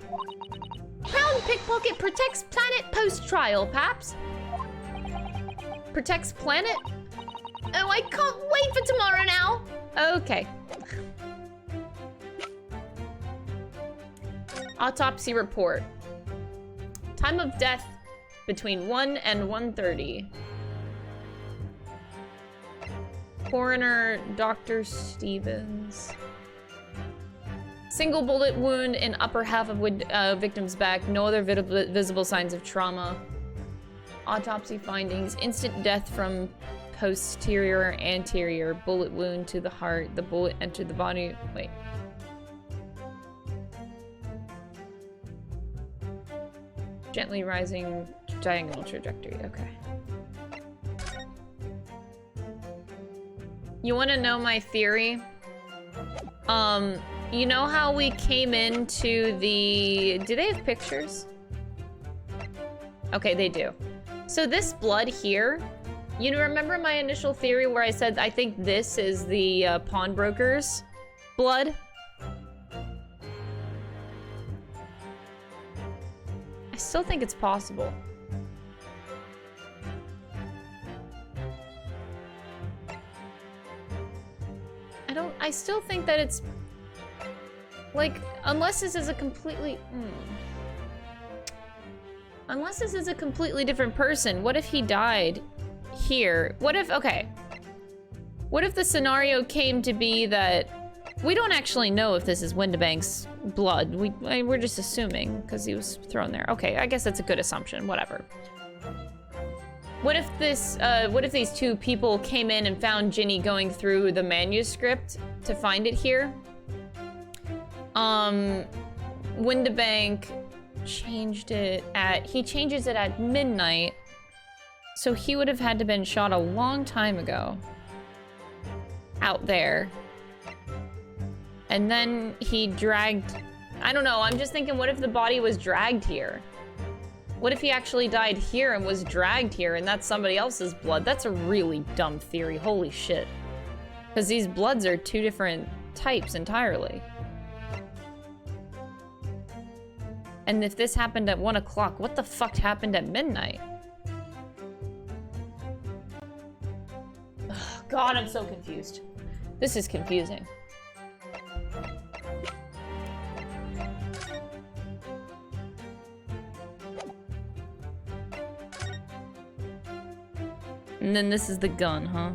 Crown pickpocket protects planet post-trial, Paps. Protects planet? Oh, I can't wait for tomorrow now. Okay. Autopsy report. Time of death between 1 and 1:30. Coroner Dr. Stevens. Single bullet wound in upper half of victim's back. No other visible signs of trauma. Autopsy findings. Instant death from posterior anterior. Bullet wound to the heart. The bullet entered the body. Wait. Gently rising diagonal trajectory. Okay. You want to know my theory? You know how we came into the... Do they have pictures? Okay, they do. So this blood here, you remember my initial theory where I said I think this is the pawnbroker's blood? I still think it's possible. I still think that it's... Like, unless this is a completely... Unless this is a completely different person. What if he died here? What if... Okay. What if the scenario came to be that... We don't actually know if this is Windibank's blood. We're just assuming, because he was thrown there. Okay, I guess that's a good assumption. Whatever. What if this, what if these 2 people came in and found Ginny going through the manuscript to find it here? Windibank changed it at... He changes it at midnight. So he would have had to been shot a long time ago. Out there. And then he dragged... I don't know, I'm just thinking, what if the body was dragged here? What if he actually died here and was dragged here and that's somebody else's blood? That's a really dumb theory, holy shit. Because these bloods are two different types entirely. And if this happened at 1 o'clock, what the fuck happened at midnight? Ugh, God, I'm so confused. This is confusing. And then this is the gun, huh?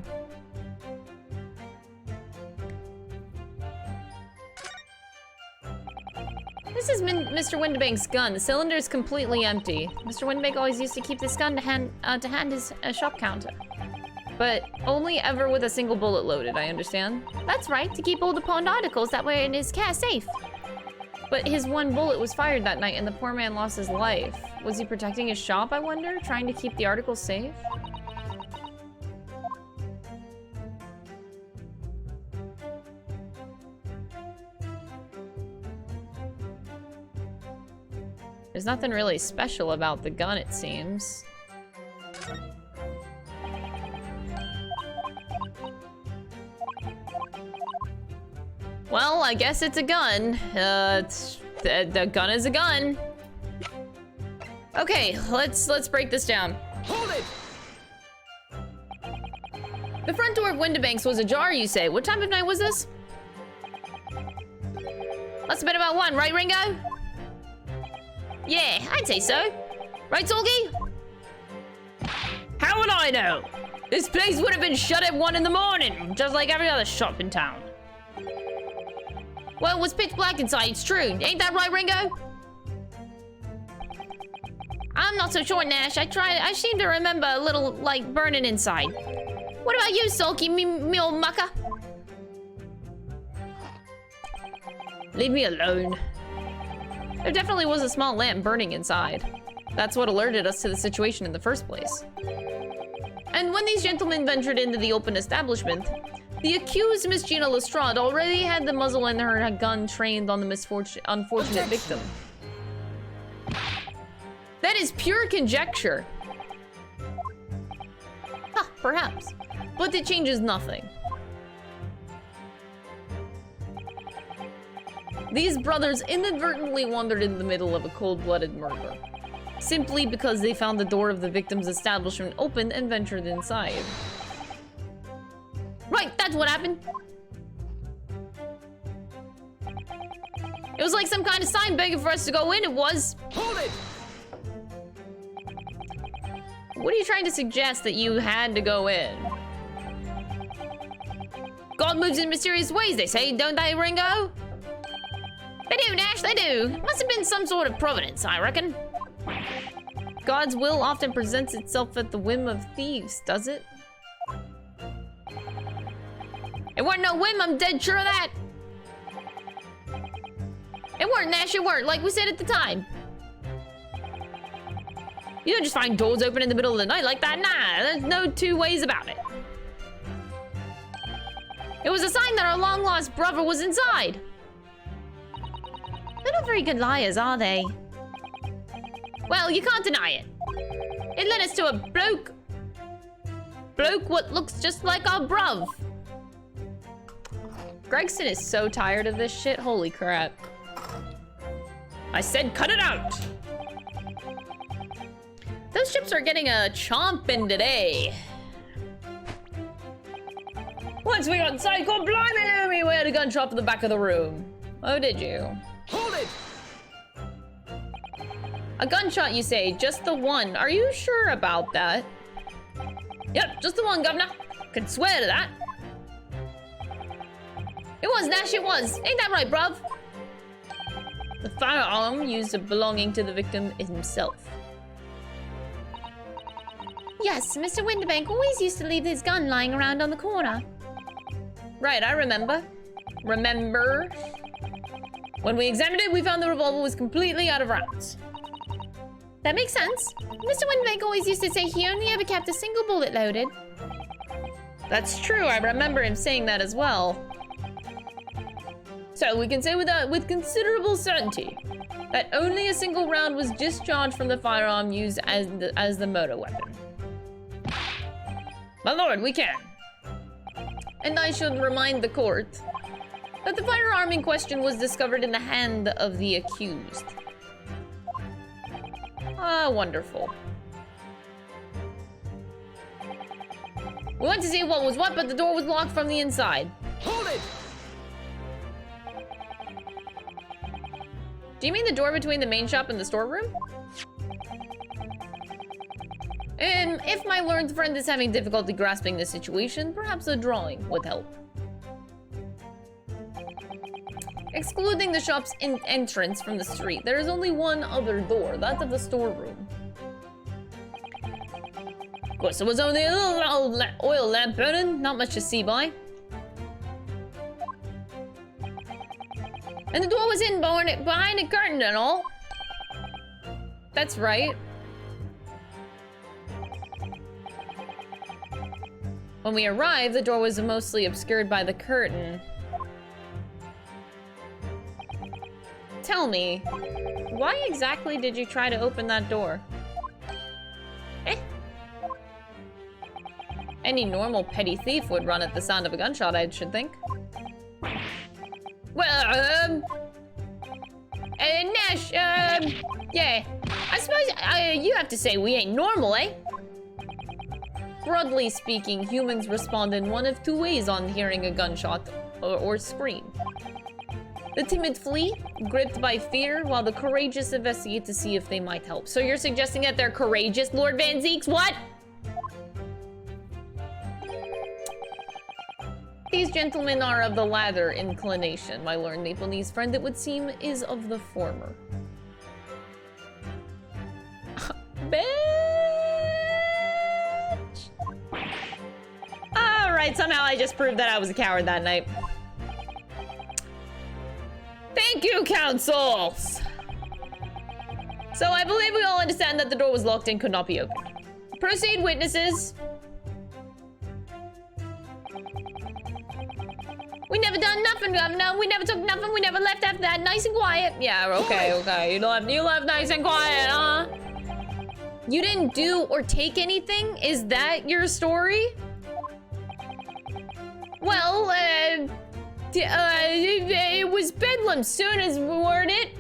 This is Mr. Windibank's gun. The cylinder is completely empty. Mr. Windibank always used to keep this gun to hand his shop counter. But only ever with a single bullet loaded, I understand. That's right, to keep all the pawned articles that were in his care safe. But his one bullet was fired that night and the poor man lost his life. Was he protecting his shop, I wonder? Trying to keep the articles safe? There's nothing really special about the gun, it seems. Well, I guess it's a gun. The gun is a gun. Okay, let's break this down. Hold it! The front door of Windibank's was ajar, you say. What time of night was this? Must have been about 1, right, Ringo? Yeah, I'd say so. Right, Torgy? How would I know? This place would have been shut at 1 in the morning, just like every other shop in town. Well, it was pitch black inside, it's true. Ain't that right, Ringo? I'm not so sure, Nash. I seem to remember a little, like, burning inside. What about you, Sulky, me old mucker? Leave me alone. There definitely was a small lamp burning inside. That's what alerted us to the situation in the first place. And when these gentlemen ventured into the open establishment, the accused Miss Gina Lestrade already had the muzzle in her gun trained on the unfortunate victim. That is pure conjecture. Huh, perhaps. But it changes nothing. These brothers inadvertently wandered in the middle of a cold-blooded murder, simply because they found the door of the victim's establishment open and ventured inside. Right, that's what happened. It was like some kind of sign begging for us to go in, it was. Hold it! What are you trying to suggest that you had to go in? God moves in mysterious ways, they say, don't they, Ringo? They do, Nash, they do. Must have been some sort of providence, I reckon. God's will often presents itself at the whim of thieves, does it? It weren't no whim, I'm dead sure of that. It weren't, Nash, it weren't, like we said at the time. You don't just find doors open in the middle of the night like that, nah, there's no two ways about it. It was a sign that our long-lost brother was inside. They're not very good liars, are they? Well, you can't deny it. It led us to a bloke what looks just like our bruv. Gregson is so tired of this shit, holy crap. I said cut it out! Those chips are getting a chomping today. Once we got inside, God blimey, Louie, we had a gunshot in the back of the room. Oh, did you? Hold it! A gunshot, you say? Just the one. Are you sure about that? Yep, just the one, Governor. Could swear to that. It was, Nash, it was. Ain't that right, bruv? The firearm used belonging to the victim himself. Yes, Mr. Windibank always used to leave his gun lying around on the corner. Right, I remember. Remember? When we examined it, we found the revolver was completely out of rounds. That makes sense. Mr. Windbank always used to say he only ever kept a single bullet loaded. That's true, I remember him saying that as well. So we can say with considerable certainty that only a single round was discharged from the firearm used as the murder weapon. My lord, we can. And I should remind the court that the firearm in question was discovered in the hand of the accused. Ah, wonderful. We went to see what was what, but the door was locked from the inside. Hold it! Do you mean the door between the main shop and the storeroom? And if my learned friend is having difficulty grasping the situation, perhaps a drawing would help. Excluding the shop's entrance from the street, there is only one other door, that of the storeroom. Of course, there was only a little oil lamp burning, not much to see by. And the door was hidden behind a curtain and all. That's right. When we arrived, the door was mostly obscured by the curtain. Tell me, why exactly did you try to open that door? Any normal petty thief would run at the sound of a gunshot, I should think. Well, Nash, yeah. I suppose you have to say we ain't normal, eh? Broadly speaking, humans respond in one of two ways on hearing a gunshot or scream. The timid flee, gripped by fear, while the courageous investigate to see if they might help. So you're suggesting that they're courageous, Lord Van Zeeks? What? These gentlemen are of the latter inclination. My learned Nepalese friend, it would seem, is of the former. Bitch! Alright, somehow I just proved that I was a coward that night. Thank you, counsels! So I believe we all understand that the door was locked and could not be opened. Proceed, witnesses. We never done nothing, Governor. We never took nothing. We never left after that. Nice and quiet. Yeah, okay. You left nice and quiet, huh? You didn't do or take anything? Is that your story? Well, it was bedlam soon as we word it.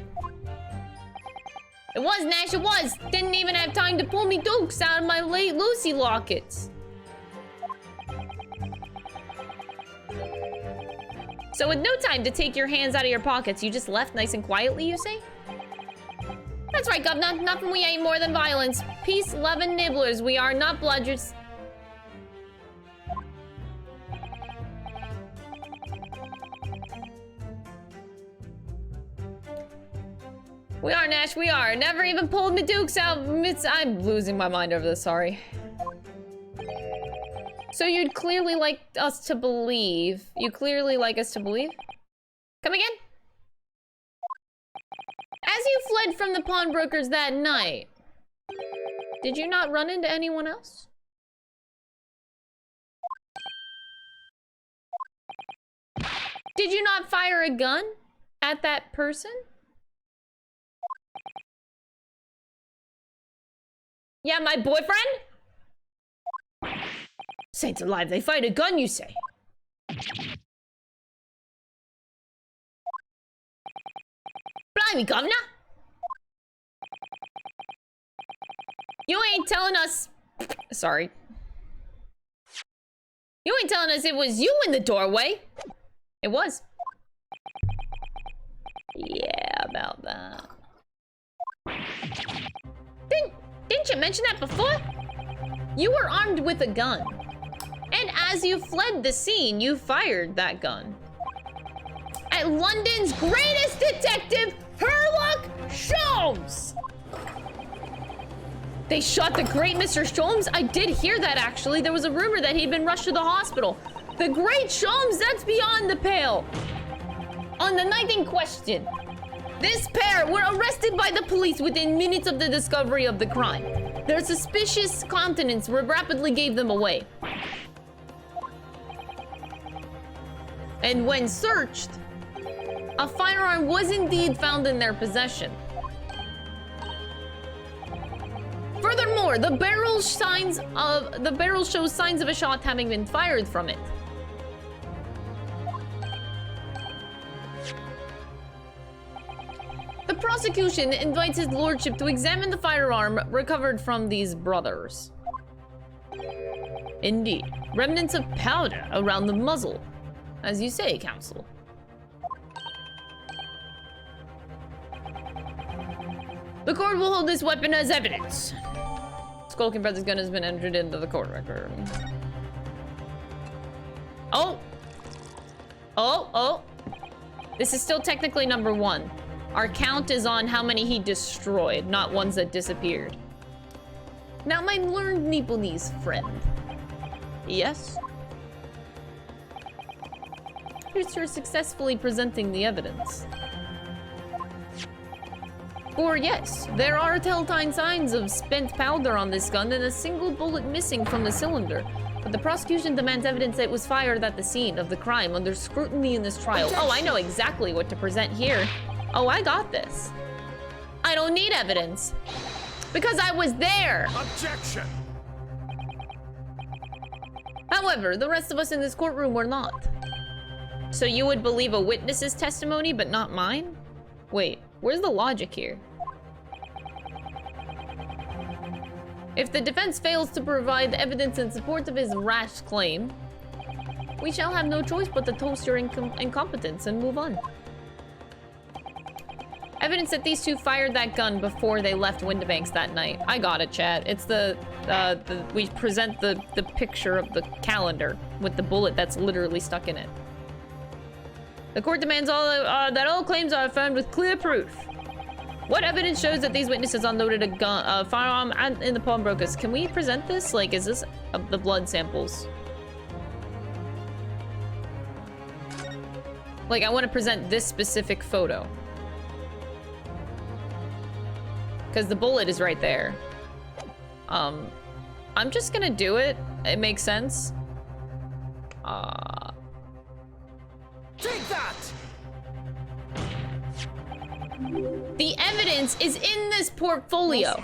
It was, Nash, it was. Didn't even have time to pull me dukes out of my late Lucy lockets. So with no time to take your hands out of your pockets, you just left nice and quietly, you say? That's right, Governor. Nothing we ain't more than violence. Peace-loving nibblers. We are not bludgers. We are, Nash, we are. Never even pulled me dukes out. I'm losing my mind over this, sorry. So you'd clearly like us to believe. You clearly like us to believe? Come again? As you fled from the pawnbrokers that night, did you not run into anyone else? Did you not fire a gun at that person? Yeah, my boyfriend? Saints alive, they fired a gun, you say? Blimey, Governor! You ain't telling us... Sorry. You ain't telling us it was you in the doorway. It was. Yeah, about that. Didn't you mention that before? You were armed with a gun. And as you fled the scene, you fired that gun. At London's greatest detective, Sherlock Sholmes! They shot the great Mr. Sholmes? I did hear that, actually. There was a rumor that he'd been rushed to the hospital. The great Sholmes, that's beyond the pale. On the night in question, This pair were arrested by the police within minutes of the discovery of the crime. Their suspicious countenance rapidly gave them away. And when searched, a firearm was indeed found in their possession. Furthermore, the barrel shows signs of a shot having been fired from it. The prosecution invites his lordship to examine the firearm recovered from these brothers. Indeed, remnants of powder around the muzzle. As you say, counsel. The court will hold this weapon as evidence. Skulking Brothers' gun has been entered into the court record. Oh! This is still technically number 1. Our count is on how many he destroyed, not ones that disappeared. Now, my learned Nipponese friend. Yes? Here's your successfully presenting the evidence. For yes, there are telltale signs of spent powder on this gun and a single bullet missing from the cylinder. But the prosecution demands evidence that it was fired at the scene of the crime under scrutiny in this trial. Oh, I know exactly what to present here. Oh, I got this. I don't need evidence. Because I was there. Objection. However, the rest of us in this courtroom were not. So you would believe a witness's testimony, but not mine? Wait, where's the logic here? If the defense fails to provide evidence in support of his rash claim, we shall have no choice but to toast your incompetence and move on. Evidence that these two fired that gun before they left Windibanks that night. I got it, chat. It's we present the picture of the calendar with the bullet that's literally stuck in it. The court demands that all claims are affirmed with clear proof. What evidence shows that these witnesses unloaded a firearm in the pawnbrokers? Can we present this? Like, is this the blood samples? Like, I want to present this specific photo. Because the bullet is right there. I'm just gonna do it. It makes sense. Take that! The evidence is in this portfolio.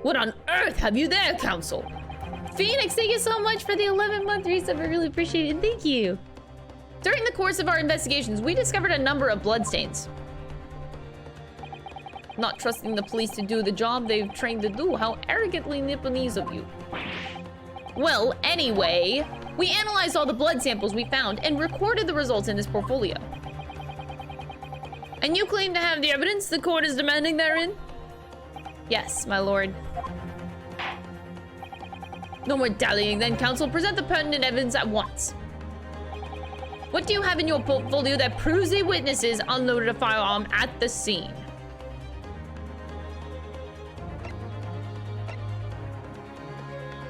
What on earth have you there, counsel? Phoenix, thank you so much for the 11-month resub. I really appreciate it. Thank you. During the course of our investigations, we discovered a number of bloodstains. Not trusting the police to do the job they've trained to do. How arrogantly Nipponese of you. Well, anyway, we analyzed all the blood samples we found and recorded the results in this portfolio. And you claim to have the evidence the court is demanding therein? Yes, my lord. No more dallying then, counsel. Present the pertinent evidence at once. What do you have in your portfolio that proves the witnesses unloaded a firearm at the scene?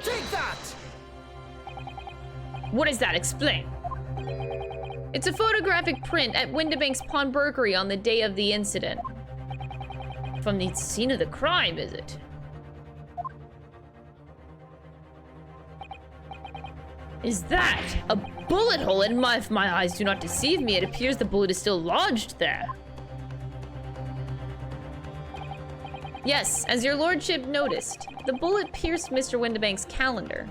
Take that! What is that? Explain. It's a photographic print at Windibank's pawnbrokery on the day of the incident. From the scene of the crime, is it? Is that a bullet hole? And if my eyes do not deceive me, it appears the bullet is still lodged there. Yes, as your lordship noticed, the bullet pierced Mr. Windibank's calendar.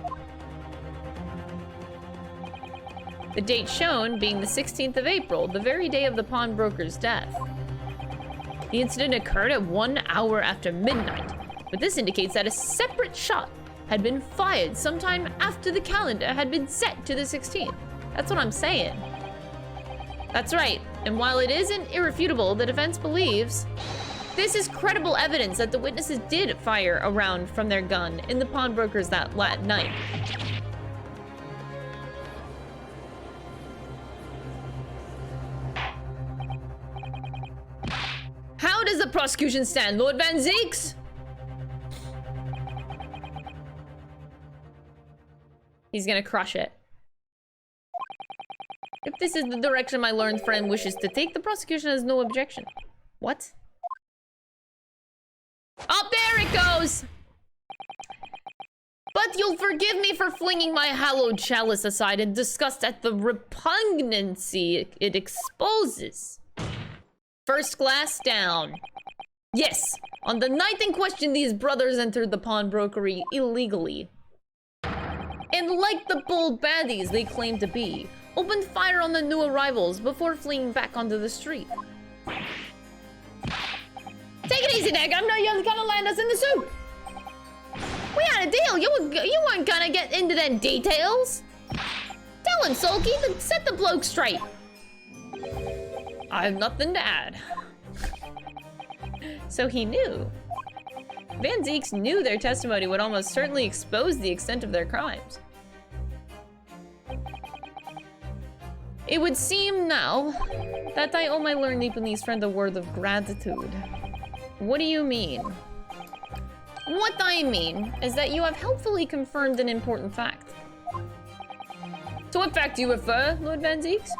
The date shown being the 16th of April, the very day of the pawnbroker's death. The incident occurred at 1 hour after midnight, but this indicates that a separate shot had been fired sometime after the calendar had been set to the 16th. That's what I'm saying. That's right, and while it isn't irrefutable, the defense believes this is credible evidence that the witnesses did fire a round from their gun in the pawnbrokers that night. How does the prosecution stand, Lord Van Zeeks? He's gonna crush it. If this is the direction my learned friend wishes to take, the prosecution has no objection. What? Oh, there it goes! But you'll forgive me for flinging my hallowed chalice aside in disgust at the repugnancy it exposes. First glass down. Yes, on the night in question, these brothers entered the pawnbrokery illegally. And like the bold baddies they claim to be, opened fire on the new arrivals before fleeing back onto the street. Take it easy, Nick. I'm not gonna land us in the soup. We had a deal. You weren't gonna get into them details. Tell him, Sulky. Set the bloke straight. I have nothing to add. So he knew. Van Zieks knew their testimony would almost certainly expose the extent of their crimes. It would seem now that I owe my learned Nipponese friend a word of gratitude. What do you mean? What I mean is that you have helpfully confirmed an important fact. To what fact do you refer, Lord Van Zieks?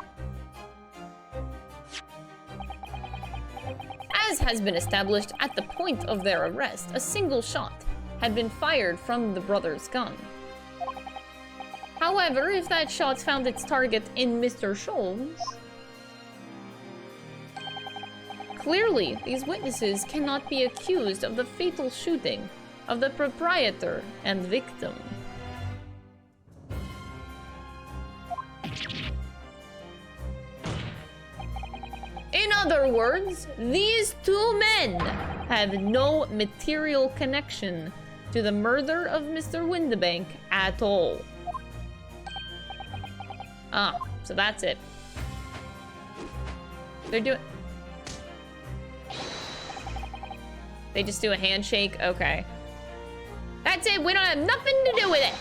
As has been established at the point of their arrest, a single shot had been fired from the brothers' gun. However, if that shot found its target in Mr. Sholmes, clearly these witnesses cannot be accused of the fatal shooting of the proprietor and victim. In other words, these two men have no material connection to the murder of Mr. Windibank at all. Ah, so that's it. They're doing... They just do a handshake? Okay. That's it, we don't have nothing to do with it.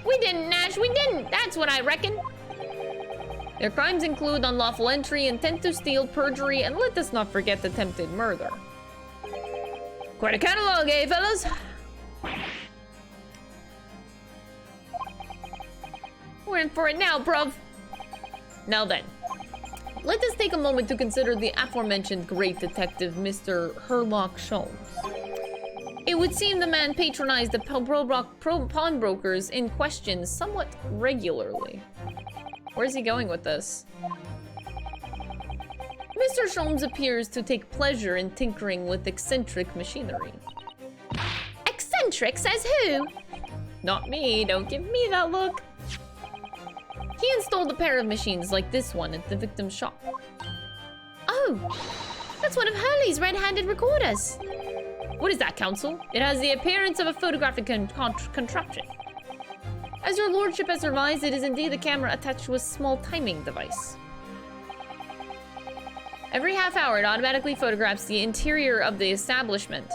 We didn't, Nash, we didn't. That's what I reckon. Their crimes include unlawful entry, intent to steal, perjury, and let us not forget attempted murder. Quite a catalog, eh, fellas? We're in for it now, bruv. Now then, let us take a moment to consider the aforementioned great detective, Mr. Herlock Sholmes. It would seem the man patronized the pawnbrokers in question somewhat regularly. Where's he going with this? Mr. Sholmes appears to take pleasure in tinkering with eccentric machinery. Eccentric, says who? Not me, don't give me that look. He installed a pair of machines like this one at the victim's shop. Oh, that's one of Hurley's red-handed recorders. What is that, Counsel? It has the appearance of a photographic contraption. As your lordship has surmised, it is indeed a camera attached to a small timing device. Every half hour, it automatically photographs the interior of the establishment.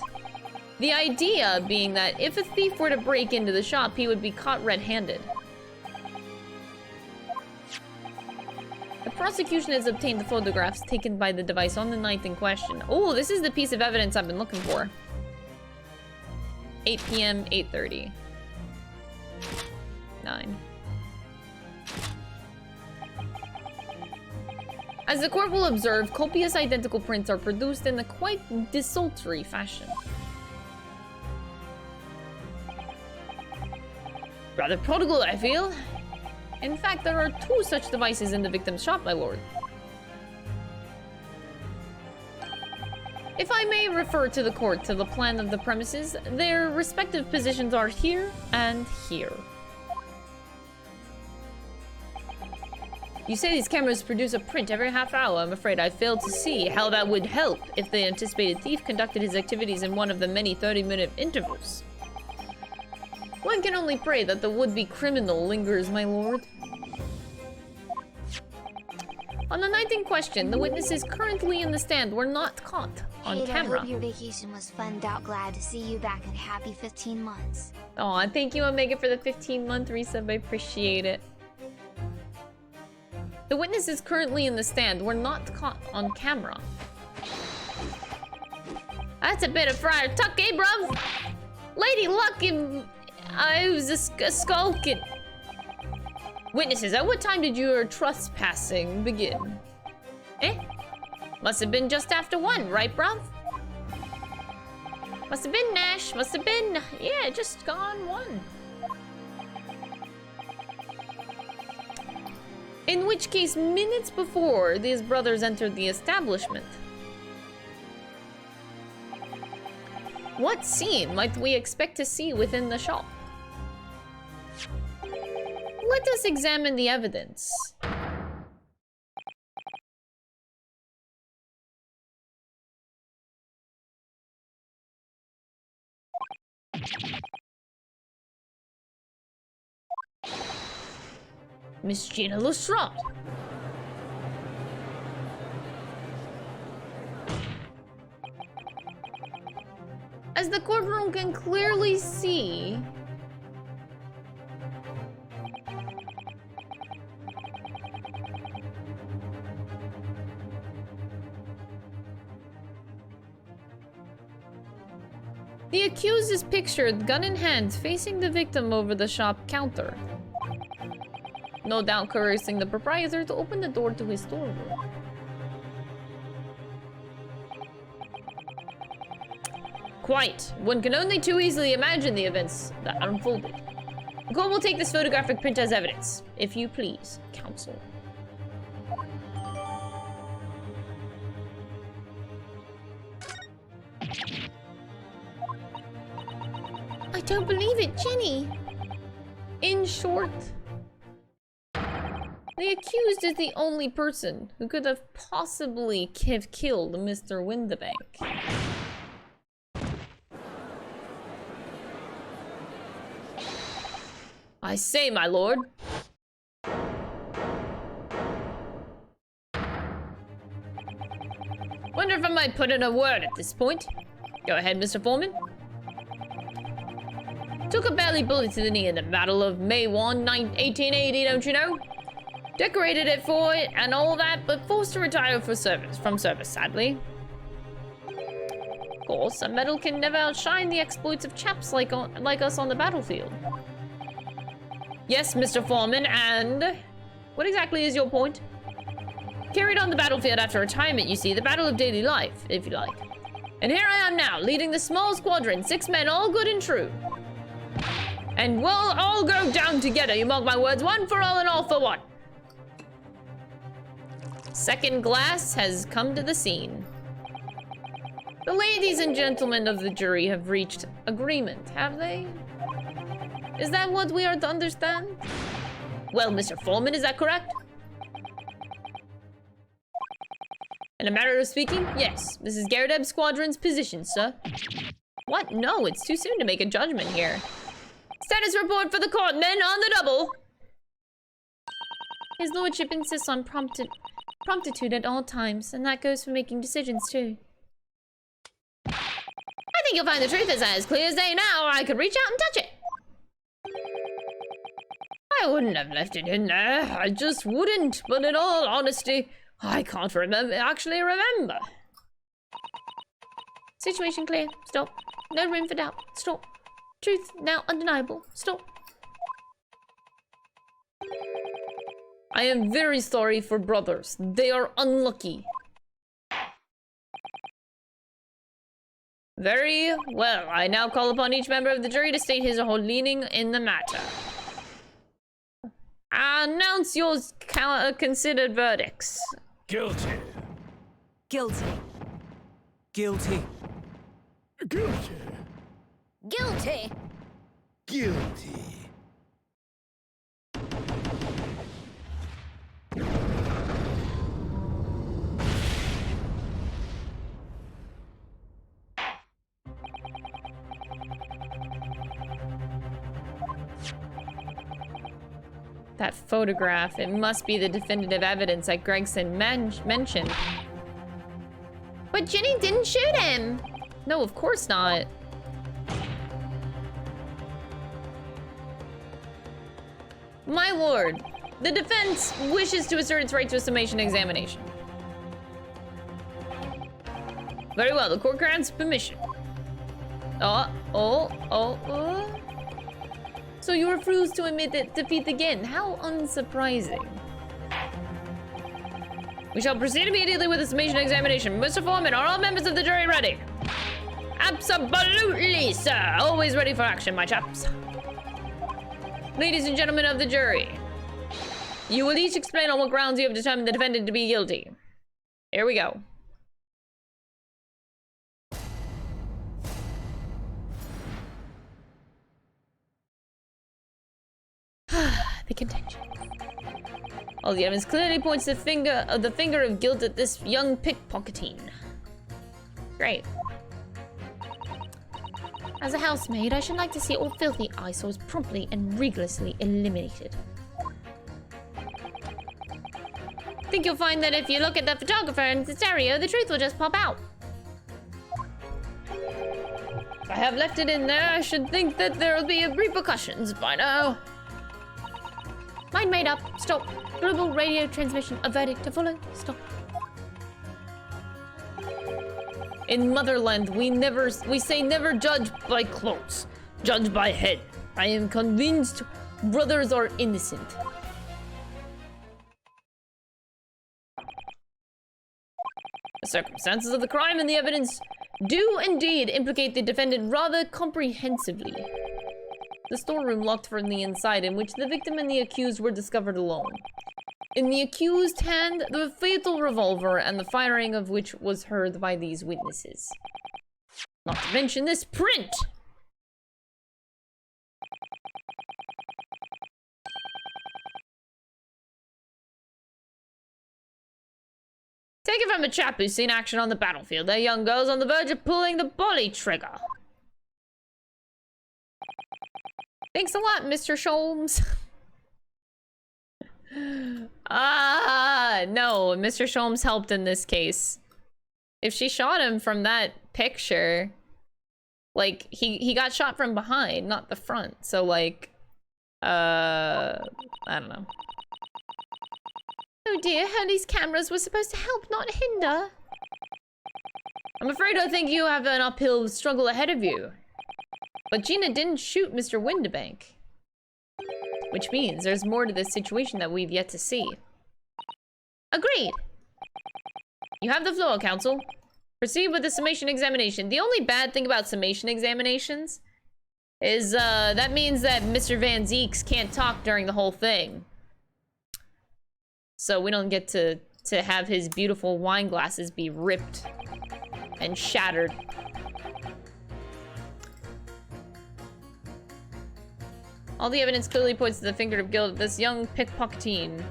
The idea being that if a thief were to break into the shop, he would be caught red-handed. The prosecution has obtained the photographs taken by the device on the night in question. Oh, this is the piece of evidence I've been looking for. 8 p.m., 8:30. 9. As the court will observe, copious identical prints are produced in a quite desultory fashion. Rather prodigal, I feel. In fact, there are 2 such devices in the victim's shop, my lord. If I may refer to the court to the plan of the premises, their respective positions are here and here. You say these cameras produce a print every half hour. I'm afraid I fail to see how that would help if the anticipated thief conducted his activities in one of the many 30-minute intervals. One can only pray that the would-be criminal lingers, my lord. On the night in question, the witnesses currently in the stand were not caught on camera. I hope your vacation was fun. Glad to see you back and happy 15 months. Aw, thank you, Omega, for the 15-month resub. I appreciate it. The witnesses currently in the stand were not caught on camera. That's a bit of Friar Tuck, eh, bruv? Lady Luck, I was a skulking. Witnesses, at what time did your trespassing begin? Eh? Must have been just after 1, right, bruv? Must have been Nash. Must have been... Yeah, just gone 1. In which case, minutes before these brothers entered the establishment. What scene might we expect to see within the shop? Let us examine the evidence. Miss Gina Lestrade. As the courtroom can clearly see, the accused is pictured, gun in hand, facing the victim over the shop counter. No doubt coercing the proprietor to open the door to his storeroom. Quite. One can only too easily imagine the events that unfolded. The court will take this photographic print as evidence, if you please, counsel. I don't believe it, Jenny. In short, the accused is the only person who could have possibly have killed Mr. Windibank. I say, my lord. Wonder if I might put in a word at this point. Go ahead, Mr. Foreman. Took a badly bullet to the knee in the Battle of May 1, 1880, don't you know? Decorated it for it and all that, but forced to retire from service, sadly. Of course, a medal can never outshine the exploits of chaps like us on the battlefield. Yes, Mr. Foreman, and... what exactly is your point? Carried on the battlefield after retirement, you see, the battle of daily life, if you like. And here I am now, leading the small squadron, 6 men, all good and true. And we'll all go down together, you mark my words, one for all and all for one. Second glass has come to the scene. The ladies and gentlemen of the jury have reached agreement, have they? Is that what we are to understand? Well, Mr. Foreman, is that correct? In a matter of speaking, yes. This is Garadeb's squadron's position, sir. What? No, it's too soon to make a judgment here. Status report for the court, men, on the double! His lordship insists on promptitude at all times, and that goes for making decisions, too. I think you'll find the truth is as clear as day now, or I could reach out and touch it. I wouldn't have left it in there. I just wouldn't, but in all honesty, I can't actually remember. Situation clear. Stop. No room for doubt. Stop. Truth now undeniable. Stop. I am very sorry for brothers. They are unlucky. Very well. I now call upon each member of the jury to state his or her leaning in the matter. Announce your considered verdicts. Guilty. Guilty. Guilty. Guilty. Guilty! Guilty. That photograph, it must be the definitive evidence that Gregson mentioned. But Ginny didn't shoot him! No, of course not. My lord, the defense wishes to assert its right to a summation examination. Very well, the court grants permission. So you refuse to admit defeat again? How unsurprising. We shall proceed immediately with the summation examination. Mr. Foreman, are all members of the jury ready? Absolutely, sir. Always ready for action, my chaps. Ladies and gentlemen of the jury, you will each explain on what grounds you have determined the defendant to be guilty. Here we go. The contention. All the evidence clearly points the finger of guilt at this young pickpocketing. Great. As a housemaid, I should like to see all filthy eyesores promptly and rigorously eliminated. I think you'll find that if you look at the photographer and the stereo, the truth will just pop out. If I have left it in there, I should think that there will be repercussions by now. Mind made up. Stop. Global radio transmission. A verdict to follow. Stop. In motherland, we say never judge by clothes. Judge by head. I am convinced brothers are innocent. The circumstances of the crime and the evidence do indeed implicate the defendant rather comprehensively. The storeroom locked from the inside, in which the victim and the accused were discovered alone. In the accused's hand, the fatal revolver, and the firing of which was heard by these witnesses. Not to mention this print! Take it from a chap who's seen action on the battlefield. That young girl's on the verge of pulling the bully trigger. Thanks a lot, Mr. Sholmes. No, Mr. Sholmes helped in this case. If she shot him from that picture, like, he got shot from behind, not the front. So, like, I don't know. Oh dear, these cameras were supposed to help, not hinder. I'm afraid I think you have an uphill struggle ahead of you. But Gina didn't shoot Mr. Windibank. Which means there's more to this situation that we've yet to see. Agreed. You have the floor, counsel. Proceed with the summation examination. The only bad thing about summation examinations is that means that Mr. Van Zeeks can't talk during the whole thing. So we don't get to have his beautiful wine glasses be ripped and shattered. All the evidence clearly points to the finger of guilt of this young pickpocketing.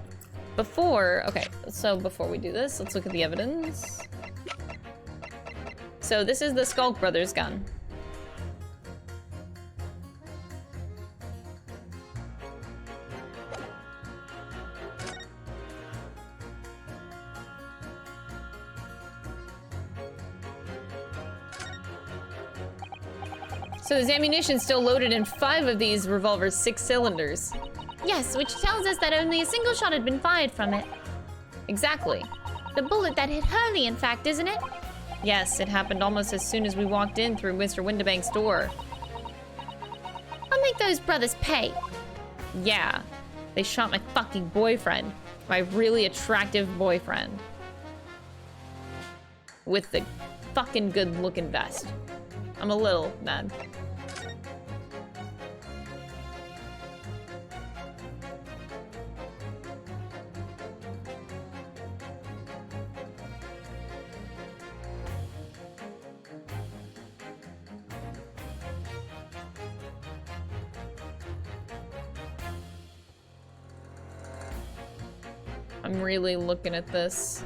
Okay, so before we do this, let's look at the evidence. So this is the Skulk Brothers gun. So there's ammunition still loaded in 5 of these revolvers' 6 cylinders. Yes, which tells us that only a single shot had been fired from it. Exactly. The bullet that hit Hurley, in fact, isn't it? Yes, it happened almost as soon as we walked in through Mr. Windibank's door. I'll make those brothers pay. Yeah, they shot my fucking boyfriend. My really attractive boyfriend. With the fucking good-looking vest. I'm a little mad. I'm really looking at this.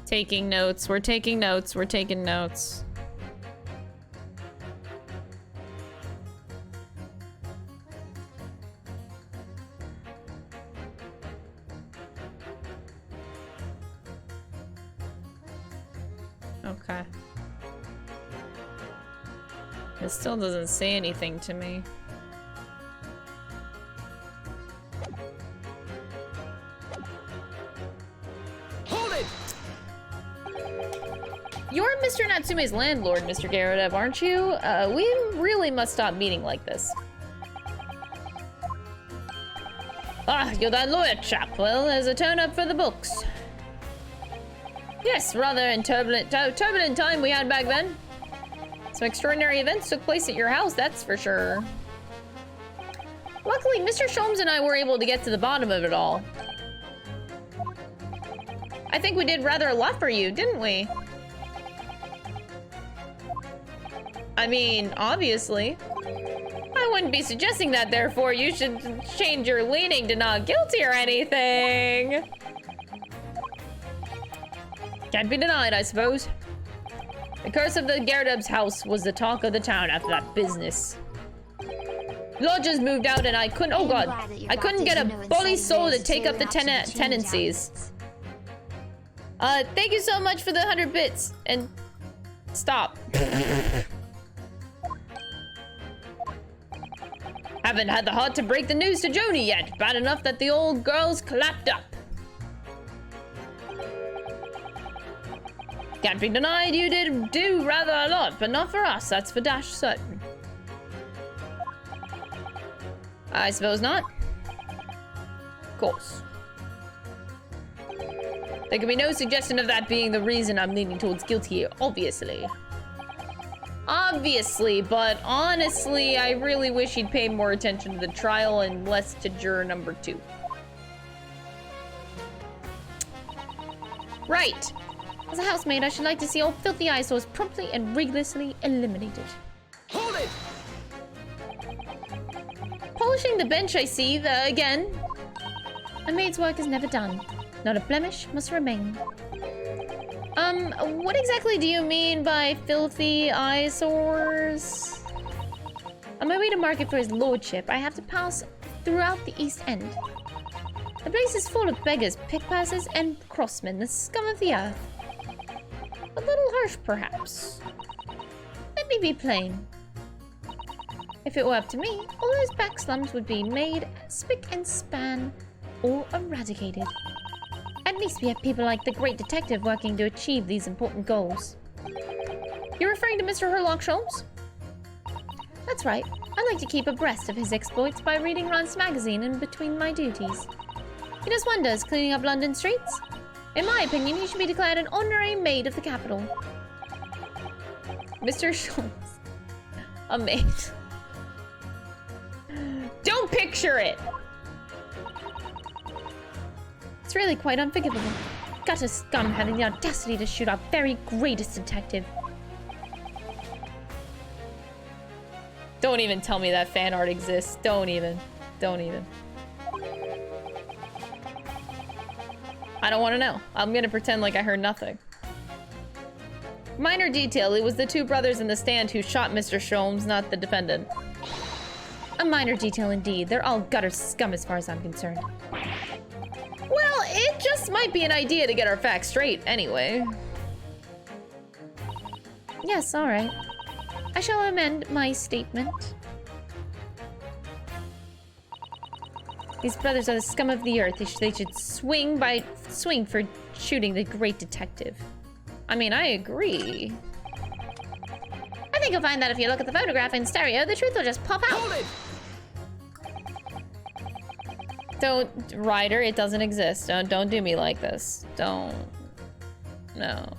Taking notes. We're taking notes. We're taking notes. Okay. It still doesn't say anything to me. You're Mr. Natsume's landlord, Mr. Garudev, aren't you? We really must stop meeting like this. Ah, you're that lawyer chap. Well, there's a turn-up for the books. Yes, rather in turbulent time we had back then. Some extraordinary events took place at your house, that's for sure. Luckily, Mr. Sholmes and I were able to get to the bottom of it all. I think we did rather a lot for you, didn't we? I mean, obviously. I wouldn't be suggesting that, therefore you should change your leaning to not guilty or anything. Can't be denied, I suppose. The curse of the Gerdub's house was the talk of the town after that business. Lodgers moved out and I couldn't- oh god. I couldn't get a bully soul to take up the tenancies. Thank you so much for the 100 bits. And stop. Haven't had the heart to break the news to Joni yet. Bad enough that the old girl's clapped up. Can't be denied you did do rather a lot, but not for us, that's for dash certain. I suppose not. Of course. There can be no suggestion of that being the reason I'm leaning towards guilty here, obviously. Obviously, but honestly, I really wish he'd pay more attention to the trial and less to juror number 2. Right. As a housemaid, I should like to see all filthy eyesores promptly and rigorously eliminated. Hold it! Polishing the bench, I see. Again. A maid's work is never done. Not a blemish must remain. What exactly do you mean by filthy eyesores? On my way to market for his lordship, I have to pass throughout the East End. The place is full of beggars, pickpassers, and crossmen, the scum of the earth. A little harsh, perhaps. Let me be plain. If it were up to me, all those back slums would be made spick and span or eradicated. At least we have people like the great detective working to achieve these important goals. You're referring to Mr. Herlock Sholmes? That's right. I like to keep abreast of his exploits by reading Ron's magazine in between my duties. He does wonders cleaning up London streets. In my opinion, he should be declared an honorary maid of the capital. Mr. Sholmes. A maid. Don't picture it! It's really quite unforgivable. Gutter scum having the audacity to shoot our very greatest detective. Don't even tell me that fan art exists. Don't even. Don't even. I don't want to know. I'm gonna pretend like I heard nothing. Minor detail, it was the 2 brothers in the stand who shot Mr. Sholmes, not the defendant. A minor detail indeed. They're all gutter scum as far as I'm concerned. Well, it just might be an idea to get our facts straight, anyway. Yes, alright. I shall amend my statement. These brothers are the scum of the earth. They should swing for shooting the great detective. I mean, I agree. I think you'll find that if you look at the photograph in stereo, the truth will just pop out. Hold it! Don't, Ryder, it doesn't exist. Don't do me like this. Don't. No.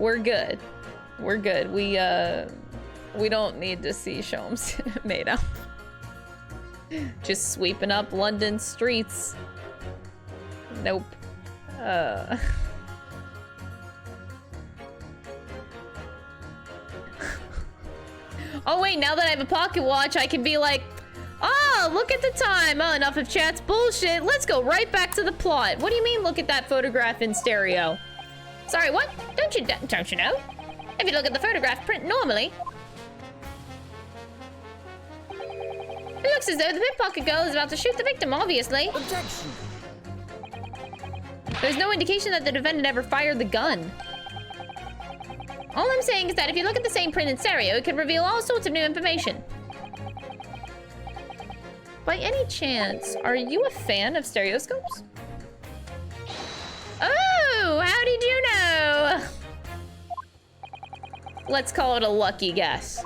We're good. We're good. We don't need to see Sholmes made up. Just sweeping up London streets. Nope. Oh wait, now that I have a pocket watch, I can be like, oh, look at the time. Oh, enough of chat's bullshit. Let's go right back to the plot. What do you mean, look at that photograph in stereo? Sorry, what? Don't you know? If you look at the photograph print normally, it looks as though the pickpocket girl is about to shoot the victim, obviously. Objection! There's no indication that the defendant ever fired the gun. All I'm saying is that if you look at the same print in stereo, it could reveal all sorts of new information. By any chance, are you a fan of stereoscopes? Oh, how did you know? Let's call it a lucky guess.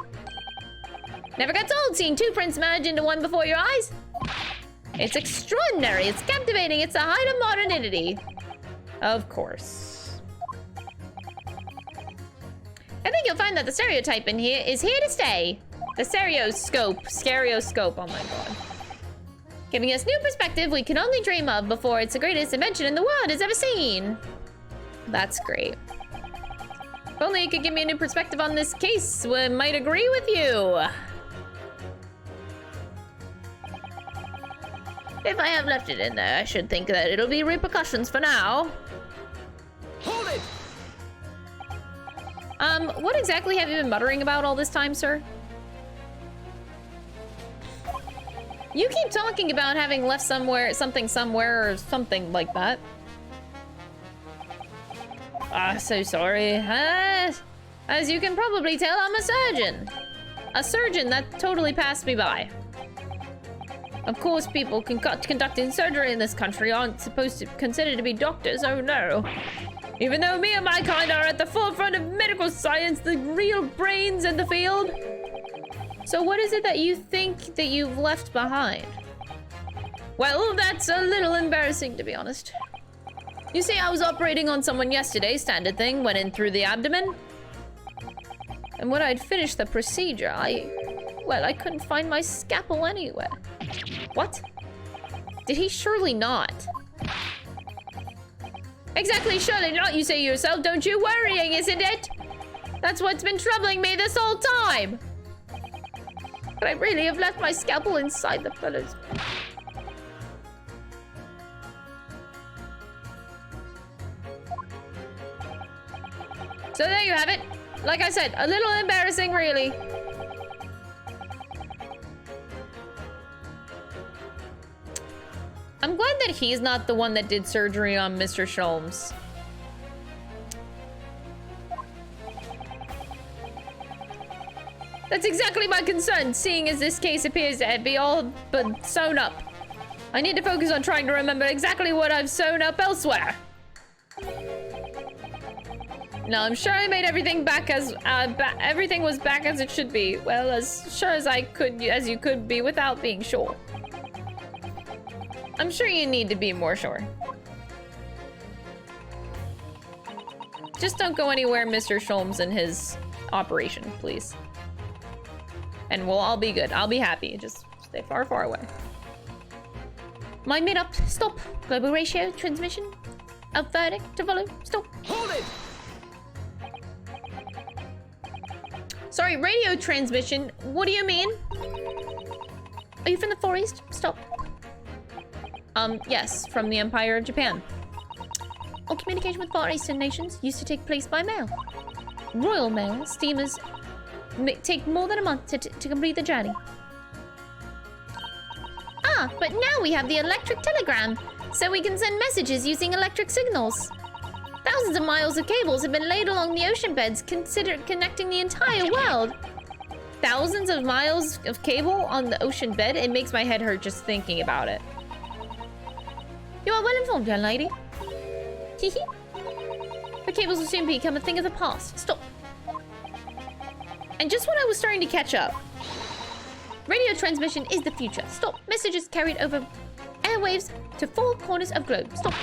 Never got told seeing 2 prints merge into one before your eyes? It's extraordinary. It's captivating. It's a height of modernity. Of course. I think you'll find that the stereotype in here is here to stay. The stereoscope. Stereoscope. Oh my god. Giving us new perspective we can only dream of before it's the greatest invention in the world has ever seen. That's great. If only you could give me a new perspective on this case, I might agree with you. If I have left it in there, I should think that it'll be repercussions for now. Hold it! What exactly have you been muttering about all this time, sir? You keep talking about having left something somewhere or something like that. So sorry. As you can probably tell, I'm a surgeon. A surgeon that totally passed me by. Of course, people conducting surgery in this country aren't supposed to consider to be doctors, oh no. Even though me and my kind are at the forefront of medical science, the real brains in the field. So what is it that you think that you've left behind? Well, that's a little embarrassing, to be honest. You see, I was operating on someone yesterday, standard thing, went in through the abdomen. And when I'd finished the procedure, I couldn't find my scalpel anywhere. What? Did he surely not? Exactly, surely not, you say yourself. Don't you worrying, isn't it? That's what's been troubling me this whole time. But I really have left my scalpel inside the fellow's... So there you have it. Like I said, a little embarrassing, really. I'm glad that he's not the one that did surgery on Mr. Sholmes. That's exactly my concern, seeing as this case appears to be all but sewn up. I need to focus on trying to remember exactly what I've sewn up elsewhere. No, I'm sure I made everything back as everything was back as it should be. Well, as sure as you could be without being sure. I'm sure you need to be more sure. Just don't go anywhere, Mr. Sholmes, in his operation, please. And we'll all be good. I'll be happy. Just stay far, far away. Mind made up. Stop. Global ratio. Transmission. A verdict to follow. Stop. Hold it! Sorry, radio transmission. What do you mean? Are you from the Far East? Stop. Yes, from the Empire of Japan. All communication with Far Eastern nations used to take place by mail. Royal Mail steamers take more than a month to complete the journey. Ah, but now we have the electric telegram, so we can send messages using electric signals. Thousands of miles of cables have been laid along the ocean beds, connecting the entire world. Thousands of miles of cable on the ocean bed? It makes my head hurt just thinking about it. You are well informed, young lady. Hehe. The cables will soon become a thing of the past. Stop. And just when I was starting to catch up, radio transmission is the future. Stop. Messages carried over airwaves to 4 corners of globe. Stop.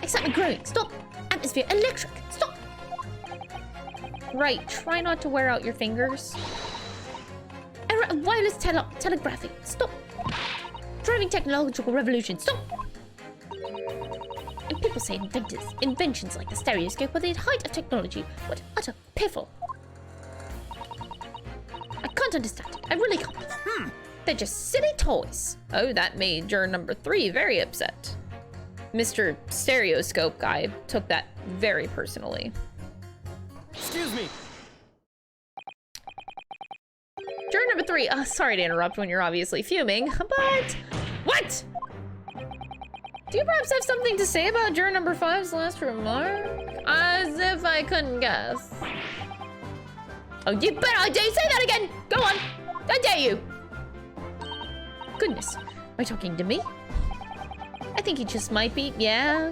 Excitement growing. Stop. Atmosphere electric. Stop. Right. Try not to wear out your fingers. Era of wireless telegraphy. Stop. Driving technological revolution. Stop. And people say inventions like the stereoscope are the height of technology. What utter piffle. I can't understand it. I really can't. They're just silly toys. Oh, that made juror number 3 very upset. Mr. Stereoscope guy took that very personally. Excuse me. Juror number 3. Sorry to interrupt when you're obviously fuming, but... What? Do you perhaps have something to say about juror number 5's last remark? As if I couldn't guess. Oh, you bet I do! Say that again! Go on! I dare you! Goodness. Are you talking to me? I think he just might be, yeah.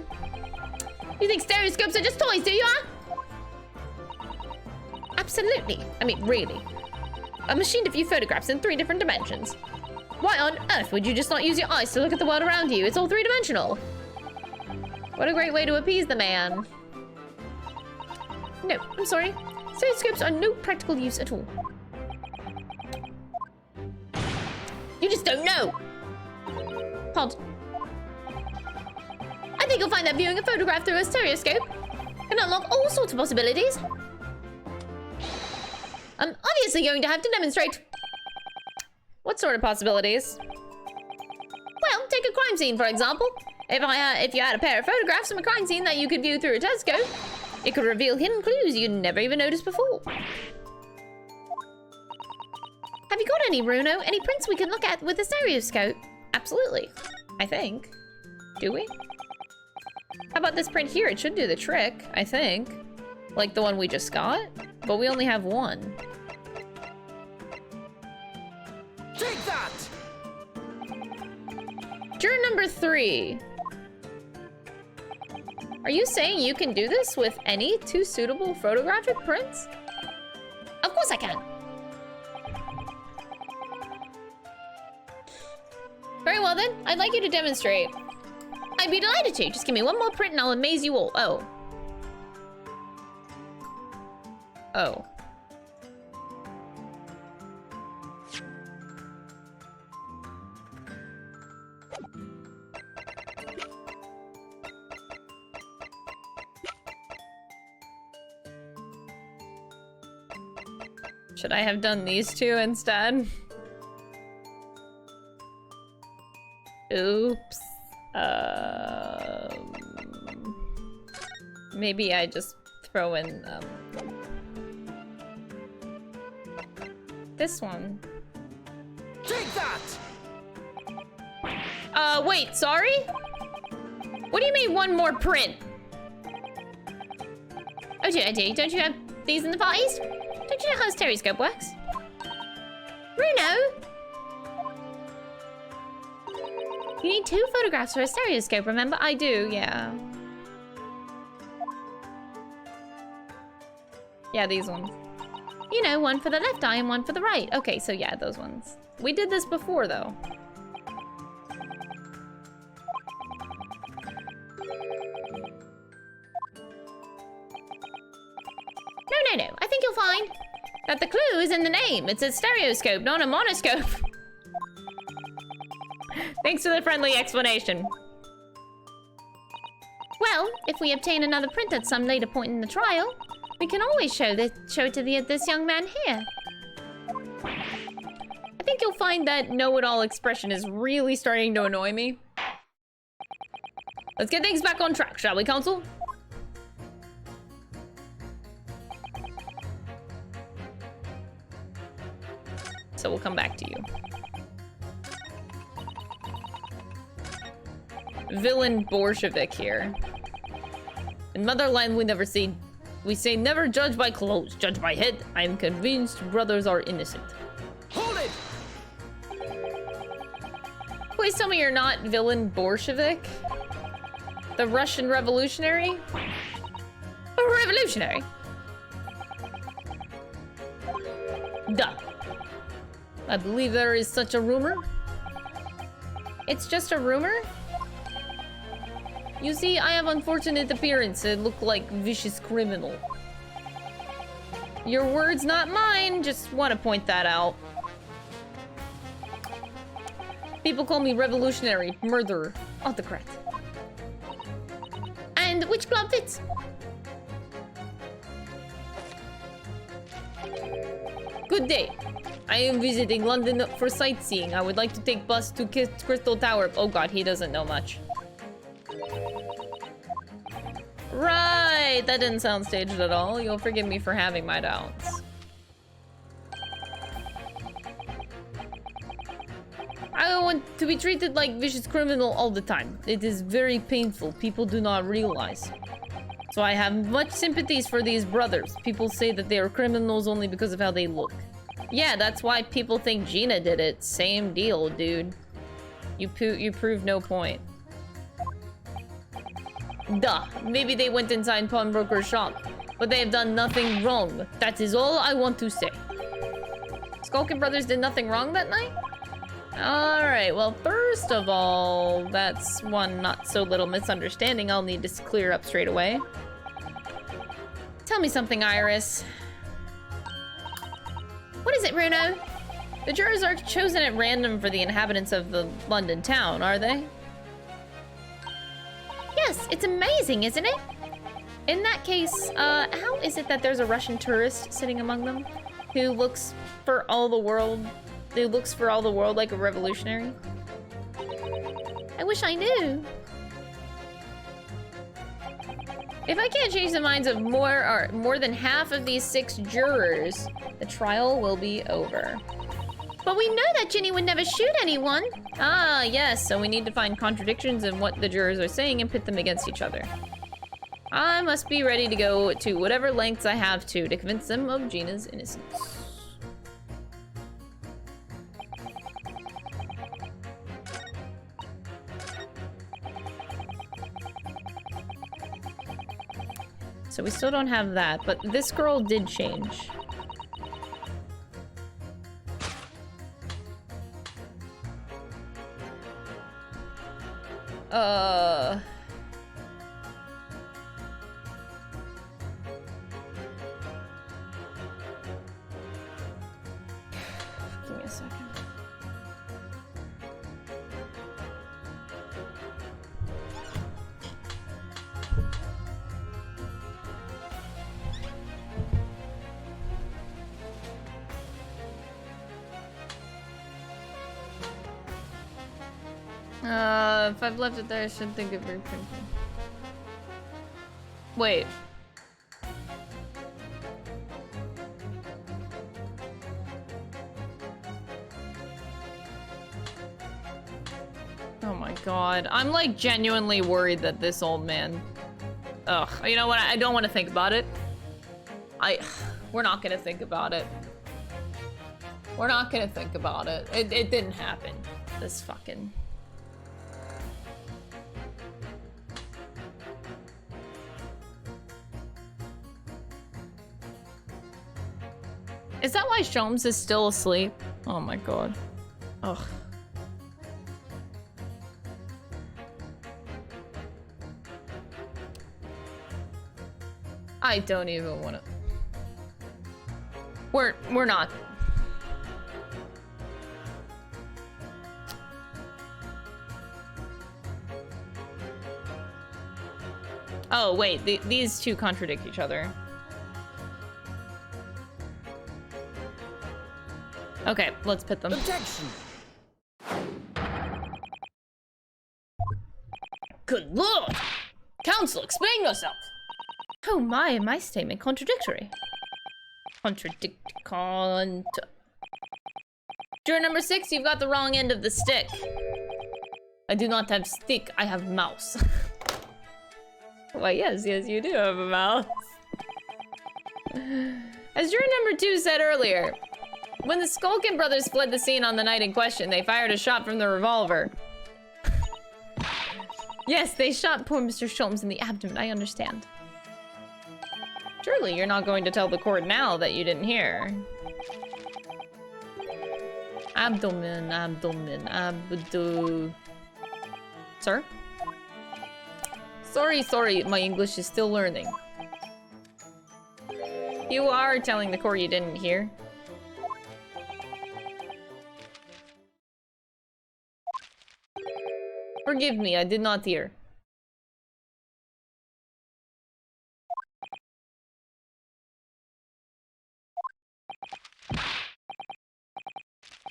You think stereoscopes are just toys, do you, huh? Absolutely. I mean, really. A machine to view photographs in 3 different dimensions. Why on earth would you just not use your eyes to look at the world around you? It's all three-dimensional. What a great way to appease the man. No, I'm sorry. Stereoscopes are no practical use at all. You just don't know. Pod. I think you'll find that viewing a photograph through a stereoscope can unlock all sorts of possibilities. I'm obviously going to have to demonstrate. What sort of possibilities? Well, take a crime scene, for example. If you had a pair of photographs from a crime scene that you could view through a telescope, it could reveal hidden clues you'd never even noticed before. Have you got any, Bruno? Any prints we can look at with a stereoscope? Absolutely. I think. Do we? How about this print here? It should do the trick, I think. Like the one we just got, but we only have one. Take that! Juror number 3. Are you saying you can do this with any 2 suitable photographic prints? Of course I can. Very well then, I'd like you to demonstrate. I'd be delighted to. Just give me one more print and I'll amaze you all. Oh. Oh. Should I have done these 2 instead? Oops. Maybe I just throw in this one. Take that! Wait, sorry? What do you mean one more print? Oh, don't you have these in the Far East? Don't you know how a stereoscope works? Bruno? You need 2 photographs for a stereoscope, remember? I do, yeah. Yeah, these ones. You know, one for the left eye and one for the right. Okay, so yeah, those ones. We did this before, though. No. I think you'll find that the clue is in the name. It's a stereoscope, not a monoscope. Thanks for the friendly explanation. Well, if we obtain another print at some later point in the trial, we can always show it to this young man here. I think you'll find that know-it-all expression is really starting to annoy me. Let's get things back on track, shall we, Counsel? So we'll come back to you. Villain Bolshevik here. In motherland we say never judge by clothes, judge by head. I am convinced brothers are innocent. Hold it! Please tell me you're not Villain Bolshevik? The Russian revolutionary? A revolutionary? Duh. I believe there is such a rumor. It's just a rumor? You see, I have unfortunate appearance and look like vicious criminal. Your words, not mine. Just want to point that out. People call me revolutionary, murderer, autocrat. And which glove fits? Good day. I am visiting London for sightseeing. I would like to take bus to Crystal Tower. Oh god, he doesn't know much. Right, that didn't sound staged at all. You'll forgive me for having my doubts. I don't want to be treated like vicious criminal all the time. It is very painful. People do not realize. So I have much sympathies for these brothers. People say that they are criminals only because of how they look. Yeah, that's why people think Gina did it. Same deal, dude. You prove no point. Duh. Maybe they went inside pawnbroker's shop, but they have done nothing wrong. That is all I want to say. Skulkin Brothers did nothing wrong that night? Alright, well, first of all, that's one not so little misunderstanding I'll need to clear up straight away. Tell me something, Iris. What is it, Bruno? The jurors are chosen at random for the inhabitants of the London town, are they? Yes, it's amazing, isn't it? In that case, how is it that there's a Russian tourist sitting among them who looks for all the world like a revolutionary? I wish I knew. If I can't change the minds of more than half of these 6 jurors, the trial will be over. But we know that Ginny would never shoot anyone. Ah, yes, so we need to find contradictions in what the jurors are saying and pit them against each other. I must be ready to go to whatever lengths I have to convince them of Gina's innocence. So we still don't have that, but this girl did change. Give me a second. If I've left it there, I should think of reprinting. Wait. Oh my god. I'm like genuinely worried that this old man... Ugh. You know what? I don't want to think about it. We're not gonna think about it. We're not gonna think about it. It didn't happen. This fucking... Is that why Sholmes is still asleep? Oh my god. Ugh. I don't even wanna... We're not. Oh wait, these two contradict each other. Okay, let's pit them. Objection! Good lord! Counsel, explain yourself! Oh my statement contradictory. Juror number 6, you've got the wrong end of the stick. I do not have stick, I have mouse. Why, yes, you do have a mouse. As juror number 2 said earlier, when the Skulkin brothers fled the scene on the night in question, they fired a shot from the revolver. Yes, they shot poor Mr. Sholmes in the abdomen, I understand. Surely you're not going to tell the court now that you didn't hear. Abdomen, abdo... Sir? Sorry, my English is still learning. You are telling the court you didn't hear. Forgive me, I did not hear.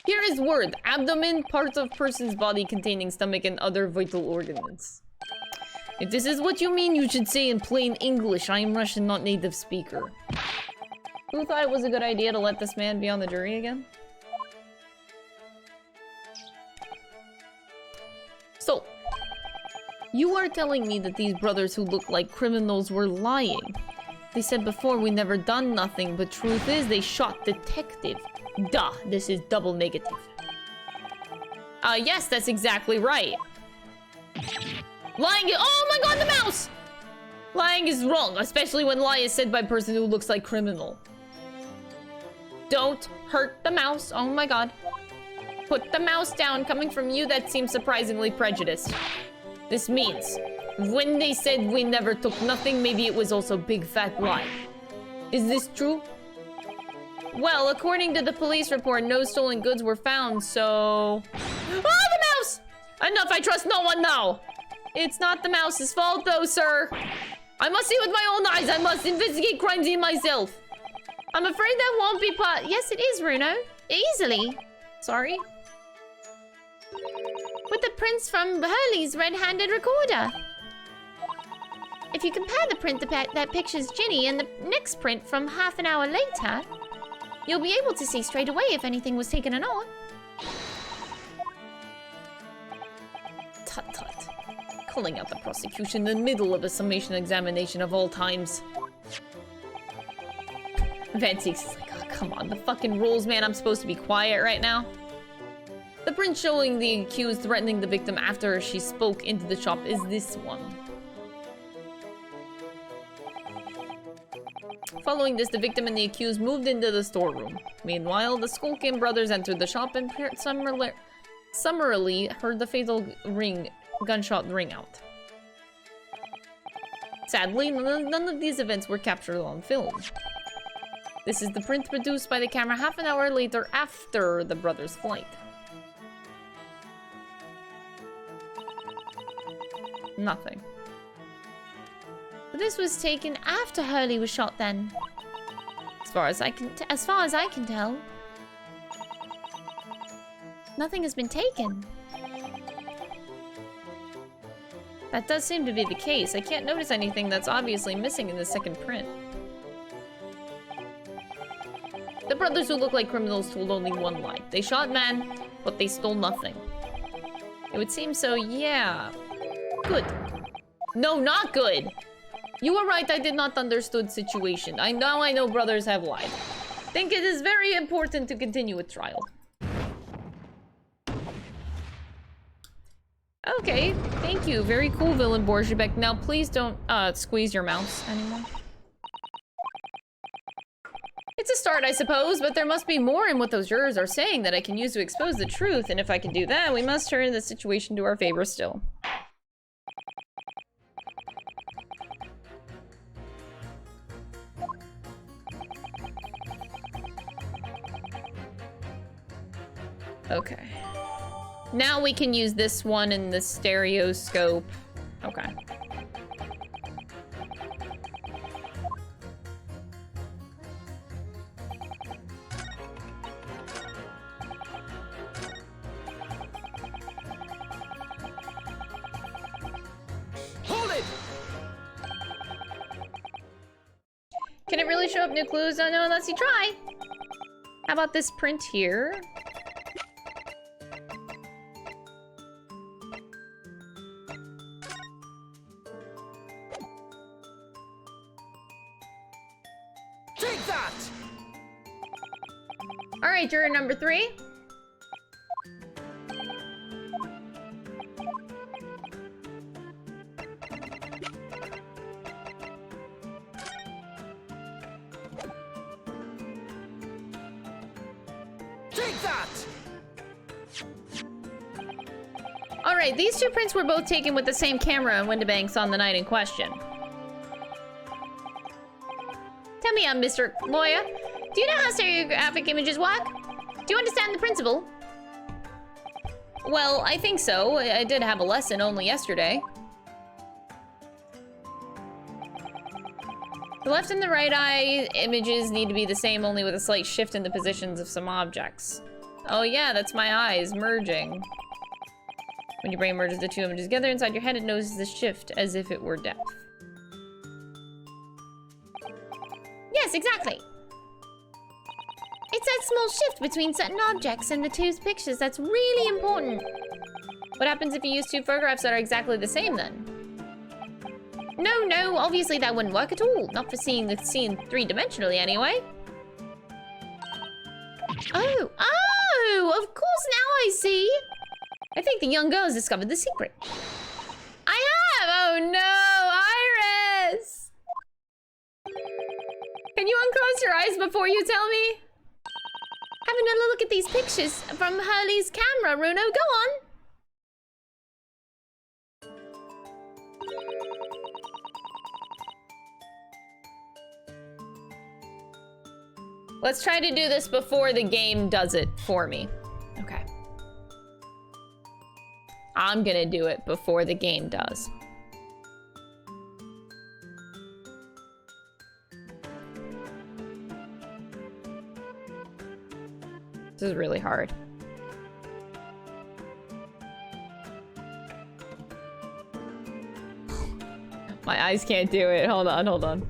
Here is word. Abdomen, parts of person's body containing stomach and other vital organs. If this is what you mean, you should say in plain English. I am Russian, not native speaker. Who thought it was a good idea to let this man be on the jury again? So, you are telling me that these brothers who look like criminals were lying. They said before we never done nothing, but truth is they shot detective. Duh, this is double negative. Yes, that's exactly right. Lying is- oh my god, the mouse! Lying is wrong, especially when lie is said by a person who looks like criminal. Don't hurt the mouse, oh my god. Put the mouse down. Coming from you, that seems surprisingly prejudiced. This means, when they said we never took nothing, maybe it was also big fat lie. Is this true? Well, according to the police report, no stolen goods were found, so... Oh, the mouse! Enough, I trust no one now! It's not the mouse's fault, though, sir. I must see with my own eyes. I must investigate crime scene myself. I'm afraid that won't be Yes, it is, Bruno. Easily. Sorry. With the prints from Hurley's red-handed recorder. If you compare the print that pictures Ginny and the next print from half an hour later, you'll be able to see straight away if anything was taken or not. Tut tut. Calling out the prosecution in the middle of a summation examination of all times. Van Seeks is like, oh, come on, the fucking rules, man. I'm supposed to be quiet right now. The print showing the accused threatening the victim after she spoke into the shop is this one. Following this, the victim and the accused moved into the storeroom. Meanwhile, the Skulkin brothers entered the shop and summarily heard the fatal gunshot ring out. Sadly, none of these events were captured on film. This is the print produced by the camera half an hour later after the brothers' flight. Nothing. But this was taken after Hurley was shot then. As far as I can tell. Nothing has been taken. That does seem to be the case. I can't notice anything that's obviously missing in the second print. The brothers who look like criminals told only one lie. They shot men, but they stole nothing. It would seem so, yeah. Good. No, not good. You were right, I did not understood situation. I know brothers have lied. Think it is very important to continue with trial. Okay, thank you. Very cool, Villain Borzhebek. Now please don't squeeze your mouse anymore. It's a start, I suppose, but there must be more in what those jurors are saying that I can use to expose the truth, and if I can do that, we must turn the situation to our favor still. Okay. Now we can use this one in the stereoscope. Okay. Hold it! Can it really show up new clues? Oh no, unless you try. How about this print here? Take that! All right, juror number 3. Take that! All right, these two prints were both taken with the same camera in Windibanks on the night in question. Tell me, Mr. Lawyer, do you know how stereographic images work? Do you understand the principle? Well, I think so. I did have a lesson only yesterday. The left and the right eye images need to be the same, only with a slight shift in the positions of some objects. Oh yeah, that's my eyes merging. When your brain merges the two images together inside your head, it notices the shift as if it were depth. Yes, exactly. It's that small shift between certain objects and the two pictures that's really important. What happens if you use two photographs that are exactly the same then? No, obviously that wouldn't work at all. Not for seeing the scene three-dimensionally anyway. Oh, of course now I see. I think the young girl has discovered the secret. I have! Oh no, Iris! Can you uncross your eyes before you tell me? having a look at these pictures from Hurley's camera, Runo. Go on. Let's try to do this before the game does it for me. Okay. I'm gonna do it before the game does. This is really hard. My eyes can't do it. Hold on, hold on.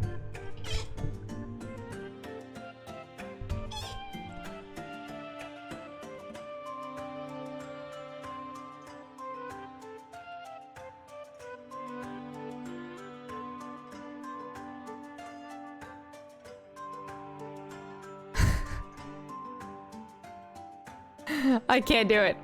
I can't do it.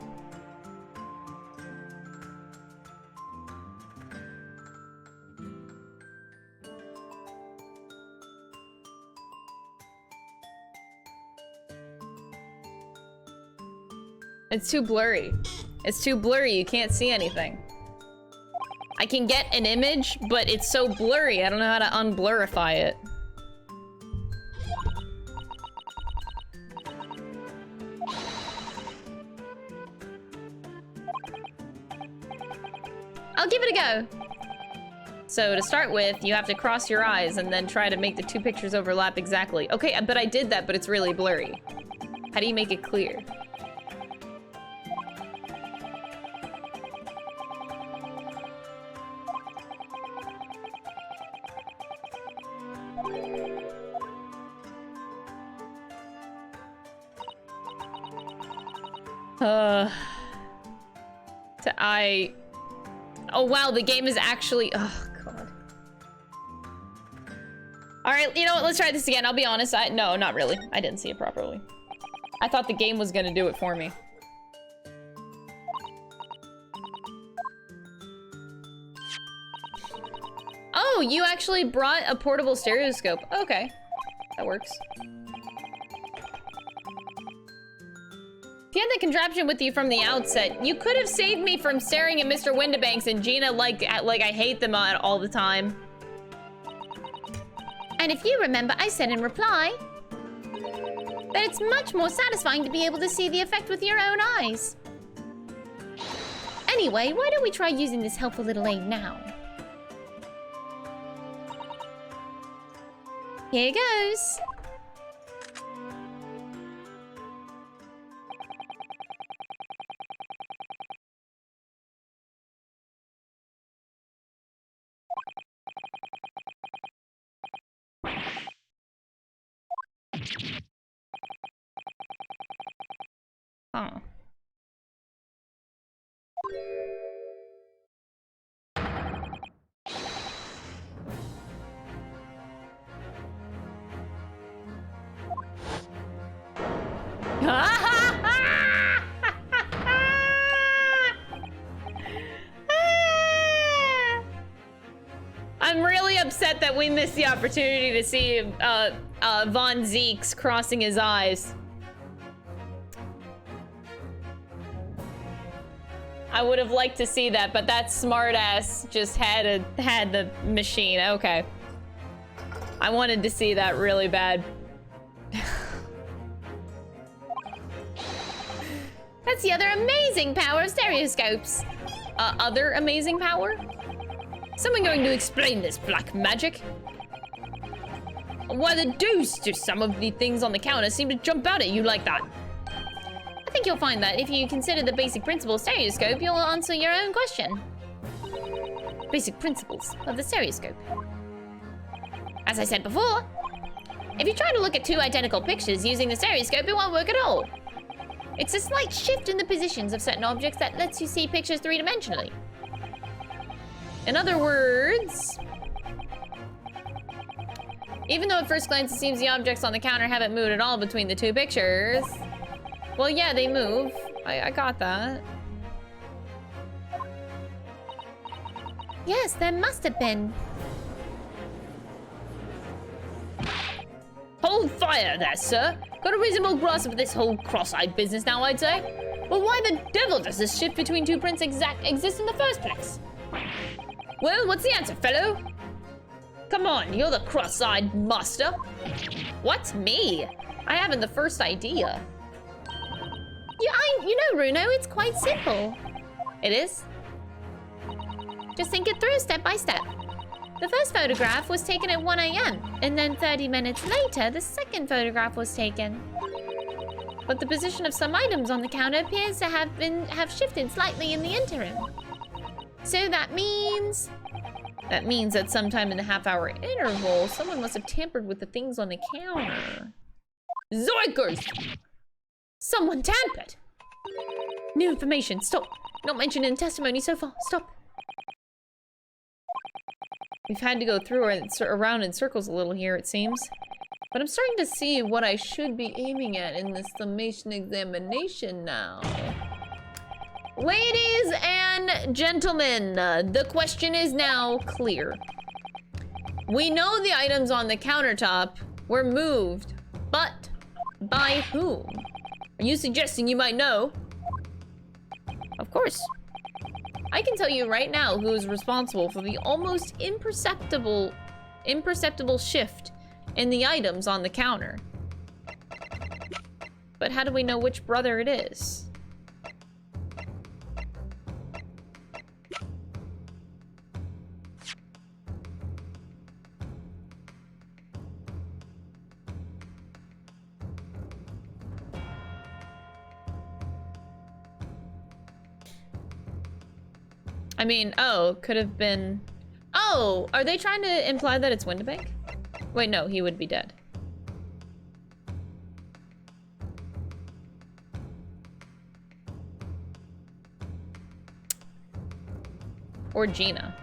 It's too blurry. It's too blurry, you can't see anything. I can get an image, but it's so blurry, I don't know how to unblurify it. I'll give it a go. So to start with, you have to cross your eyes and then try to make the two pictures overlap exactly. Okay, but I did that, but it's really blurry. How do you make it clear? Oh wow, the game is actually, oh god. All right, you know what, let's try this again. I'll be honest, no, not really. I didn't see it properly. I thought the game was gonna do it for me. Oh, you actually brought a portable stereoscope. Okay, that works. If you had the contraption with you from the outset, you could have saved me from staring at Mr. Windibanks and Gina like I hate them all the time. And if you remember, I said in reply that it's much more satisfying to be able to see the effect with your own eyes. Anyway, why don't we try using this helpful little aid now? Here goes. Huh. I'm really upset that we missed the opportunity to see Von Zeeks crossing his eyes. I would have liked to see that, but that smartass just had the machine. Okay. I wanted to see that really bad. That's the other amazing power of stereoscopes. Other amazing power? Someone going to explain this black magic? Why the deuce do some of the things on the counter seem to jump out at you like that? I think you'll find that if you consider the basic principle of stereoscope, you'll answer your own question. Basic principles of the stereoscope. As I said before, if you try to look at two identical pictures using the stereoscope, it won't work at all. It's a slight shift in the positions of certain objects that lets you see pictures three-dimensionally. In other words, even though at first glance it seems the objects on the counter haven't moved at all between the two pictures, well, yeah, they move. I got that. Yes, there must have been. Hold fire there, sir. Got a reasonable grasp of this whole cross-eyed business now, I'd say. But why the devil does this shift between two prints exist in the first place? Well, what's the answer, fellow? Come on, you're the cross-eyed master. What, me? I haven't the first idea. You know, Runo, it's quite simple. It is? Just think it through step by step. The first photograph was taken at 1 AM, and then 30 minutes later, the second photograph was taken. But the position of some items on the counter appears to have shifted slightly in the interim. So that means... That means that sometime in the half-hour interval, someone must have tampered with the things on the counter. Zoikers! Someone tampered! New information, stop! Not mentioned in testimony so far, stop! We've had to go through around in circles a little here, it seems. But I'm starting to see what I should be aiming at in this summation examination now. Ladies and gentlemen, the question is now clear. We know the items on the countertop were moved, but by whom? Are you suggesting you might know? Of course. I can tell you right now who is responsible for the almost imperceptible shift in the items on the counter. But how do we know which brother it is? I mean, oh, could have been... Oh, are they trying to imply that it's Windibank? Wait, no, he would be dead. Or Gina.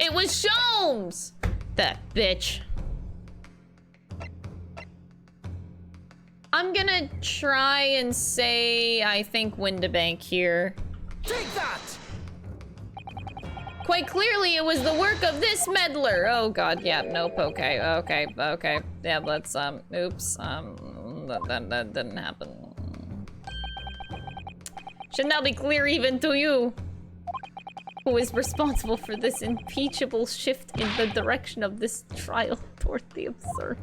It was Sholmes! That bitch. I'm gonna try and say I think Windibank here. Take that! Quite clearly it was the work of this meddler. Oh god, yeah, nope, okay. Yeah, let's, oops, that didn't happen. Should now be clear even to you. Who is responsible for this impeachable shift in the direction of this trial toward the absurd.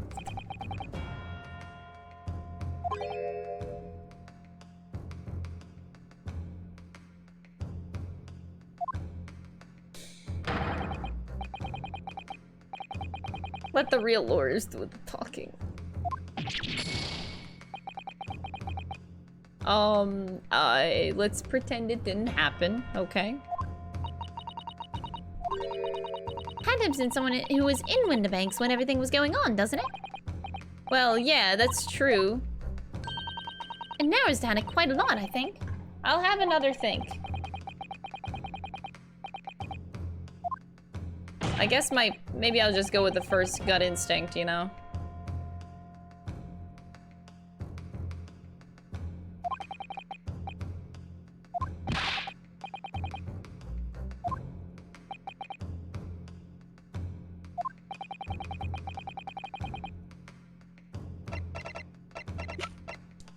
Let the real lawyers do the talking. Let's pretend it didn't happen, okay? Happens in someone who was in Windibanks when everything was going on, doesn't it? Well, yeah, that's true. It narrows down it quite a lot, I think. I'll have another think. I guess maybe I'll just go with the first gut instinct, you know?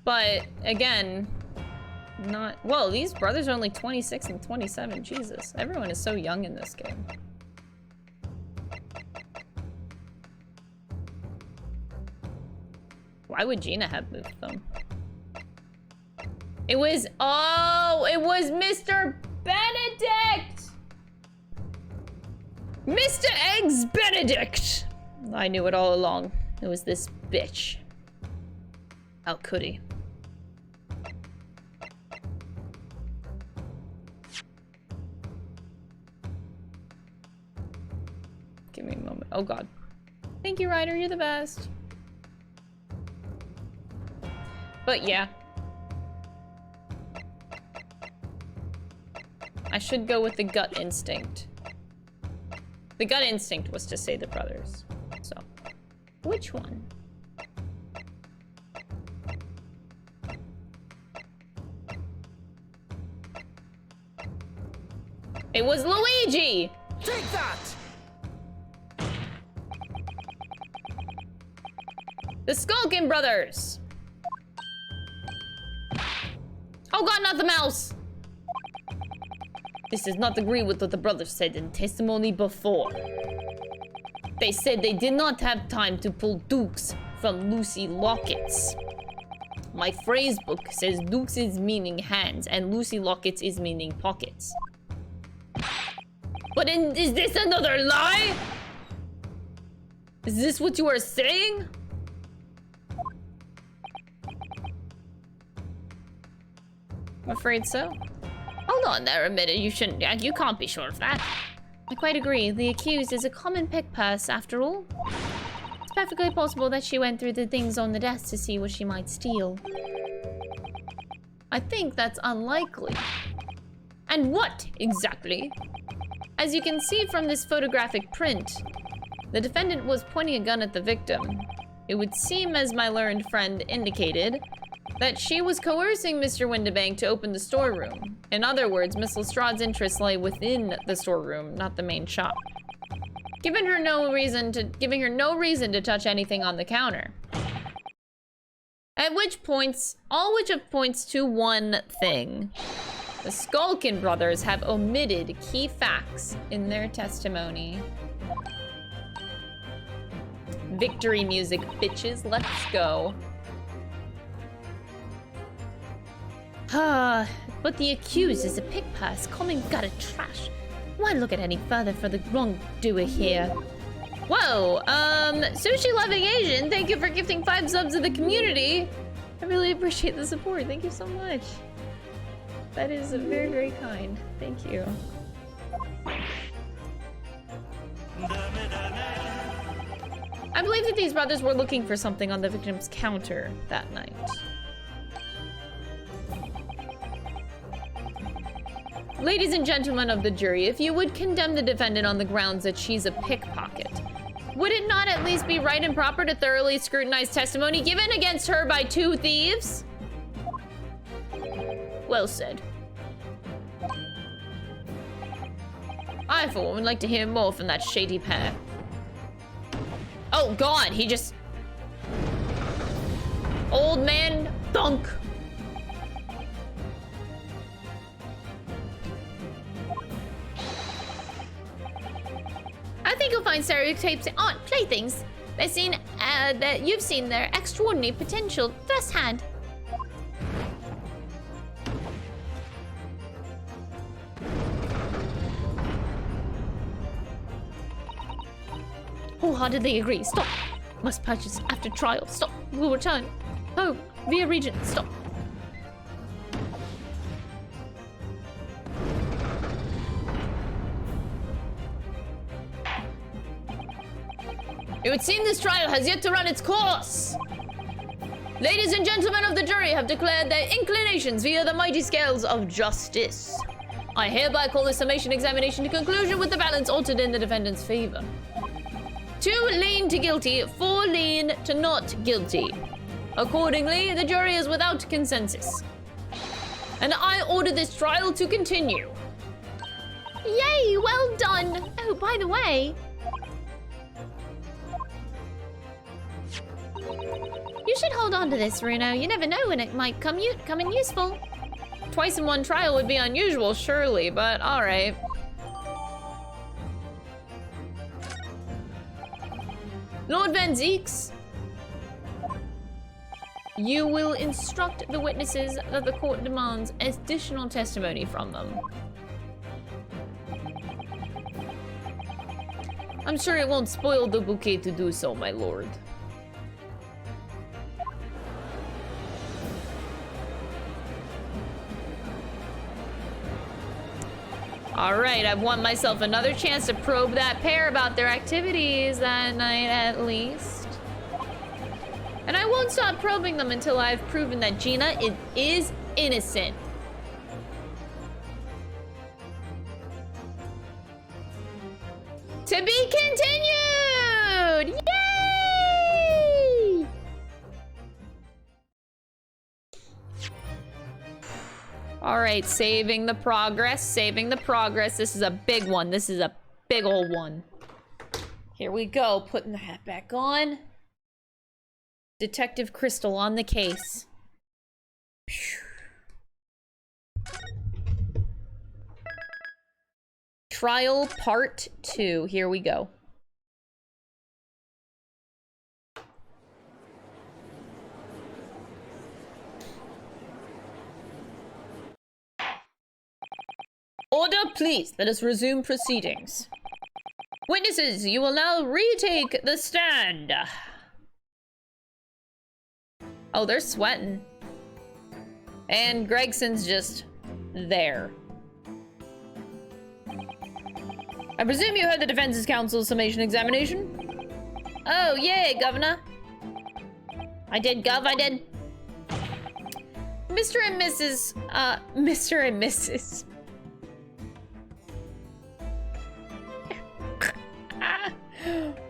But, again, not... Whoa, these brothers are only 26 and 27. Jesus, everyone is so young in this game. Why would Gina have moved them? It was... Oh, it was Mr. Benedict! Mr. Eggs Benedict! I knew it all along. It was this bitch. How could he? Give me a moment. Oh god. Thank you, Ryder. You're the best. But yeah. I should go with the gut instinct. The gut instinct was to say the brothers. So, which one? It was Luigi! Take that! The Skulkin brothers! Oh god, not the mouse! This does not agree with what the brothers said in testimony before. They said they did not have time to pull dukes from Lucy lockets. My phrase book says dukes is meaning hands and Lucy lockets is meaning pockets. But is this another lie? Is this what you are saying? I'm afraid so. Hold on there a minute, you can't be sure of that. I quite agree, the accused is a common pick purse after all. It's perfectly possible that she went through the things on the desk to see what she might steal. I think that's unlikely. And what, exactly? As you can see from this photographic print, the defendant was pointing a gun at the victim. It would seem, as my learned friend indicated, that she was coercing Mr. Windibank to open the storeroom. In other words, Miss Lestrade's interests lay within the storeroom, not the main shop. Giving her no reason to touch anything on the counter. All which points to one thing. The Skulkin brothers have omitted key facts in their testimony. Victory music, bitches, let's go. But the accused is a pick purse, common gutter trash. Why look at any further for the wrongdoer here? Whoa, sushi loving Asian, thank you for gifting 5 subs to the community. I really appreciate the support, thank you so much. That is very, very kind, thank you. I believe that these brothers were looking for something on the victim's counter that night. Ladies and gentlemen of the jury, if you would condemn the defendant on the grounds that she's a pickpocket, would it not at least be right and proper to thoroughly scrutinize testimony given against her by 2 thieves? Well said. I, for one, would like to hear more from that shady pair. Oh god, he just... Old man thunk. I think you'll find stereotypes aren't playthings. That you've seen their extraordinary potential firsthand. Wholeheartedly agree. Stop. Must purchase after trial. Stop. Will return. Oh, via Regent. Stop. It would seem this trial has yet to run its course. Ladies and gentlemen of the jury have declared their inclinations via the mighty scales of justice. I hereby call the summation examination to conclusion with the balance altered in the defendant's favor. 2 lean to guilty, 4 lean to not guilty. Accordingly, the jury is without consensus. And I order this trial to continue. Yay, well done. Oh, by the way, you should hold on to this, Runo. You never know when it might come in useful. Twice in one trial would be unusual, surely, but alright. Lord Van Zeeks, you will instruct the witnesses that the court demands additional testimony from them. I'm sure it won't spoil the bouquet to do so, my lord. Alright, I've won myself another chance to probe that pair about their activities that night, at least. And I won't stop probing them until I've proven that Gina is innocent. To be continued! Yay! All right, saving the progress, saving the progress. This is a big one. This is a big ol' one. Here we go, putting the hat back on. Detective Crystal on the case. Trial Part 2. Here we go. Order, please. Let us resume proceedings. Witnesses, you will now retake the stand. Oh, they're sweating. And Gregson's just there. I presume you heard the defense's counsel's summation examination? Oh, yay, Governor. I did, Gov, I did. Mr. and Mrs. Mr. and Mrs.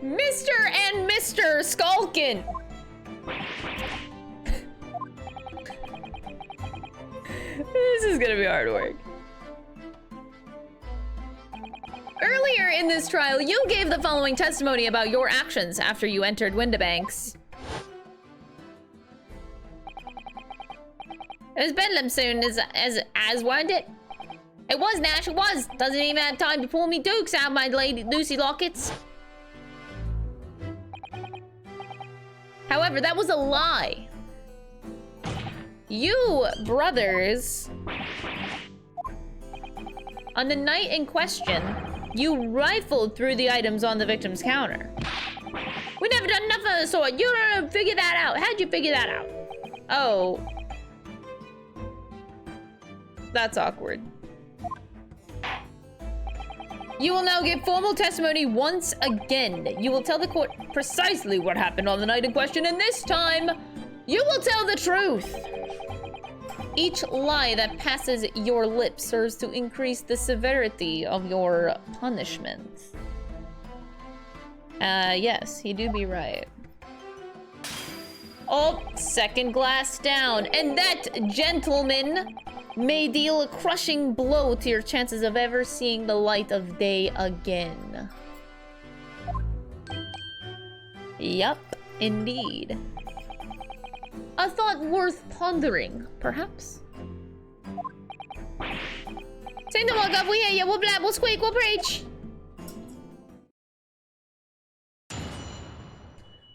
Mr. and Mr. Skulkin. This is gonna be hard work. Earlier in this trial, you gave the following testimony about your actions after you entered Windibanks. It was Bedlam soon, as weren't it? It was, Nash, it was. Doesn't even have time to pull me dukes out my lady Lucy lockets. However, that was a lie. You brothers, on the night in question, you rifled through the items on the victim's counter. We never done nothing of the sort. You don't figure that out. How'd you figure that out? Oh. That's awkward. You will now give formal testimony once again. You will tell the court precisely what happened on the night in question, and this time, you will tell the truth. Each lie that passes your lips serves to increase the severity of your punishment. Yes, he do be right. Oh, second glass down. And that, gentleman, may deal a crushing blow to your chances of ever seeing the light of day again. Yup, indeed. A thought worth pondering, perhaps? Say no more, Gov. We hear you. We'll blab, we'll squeak, we'll preach.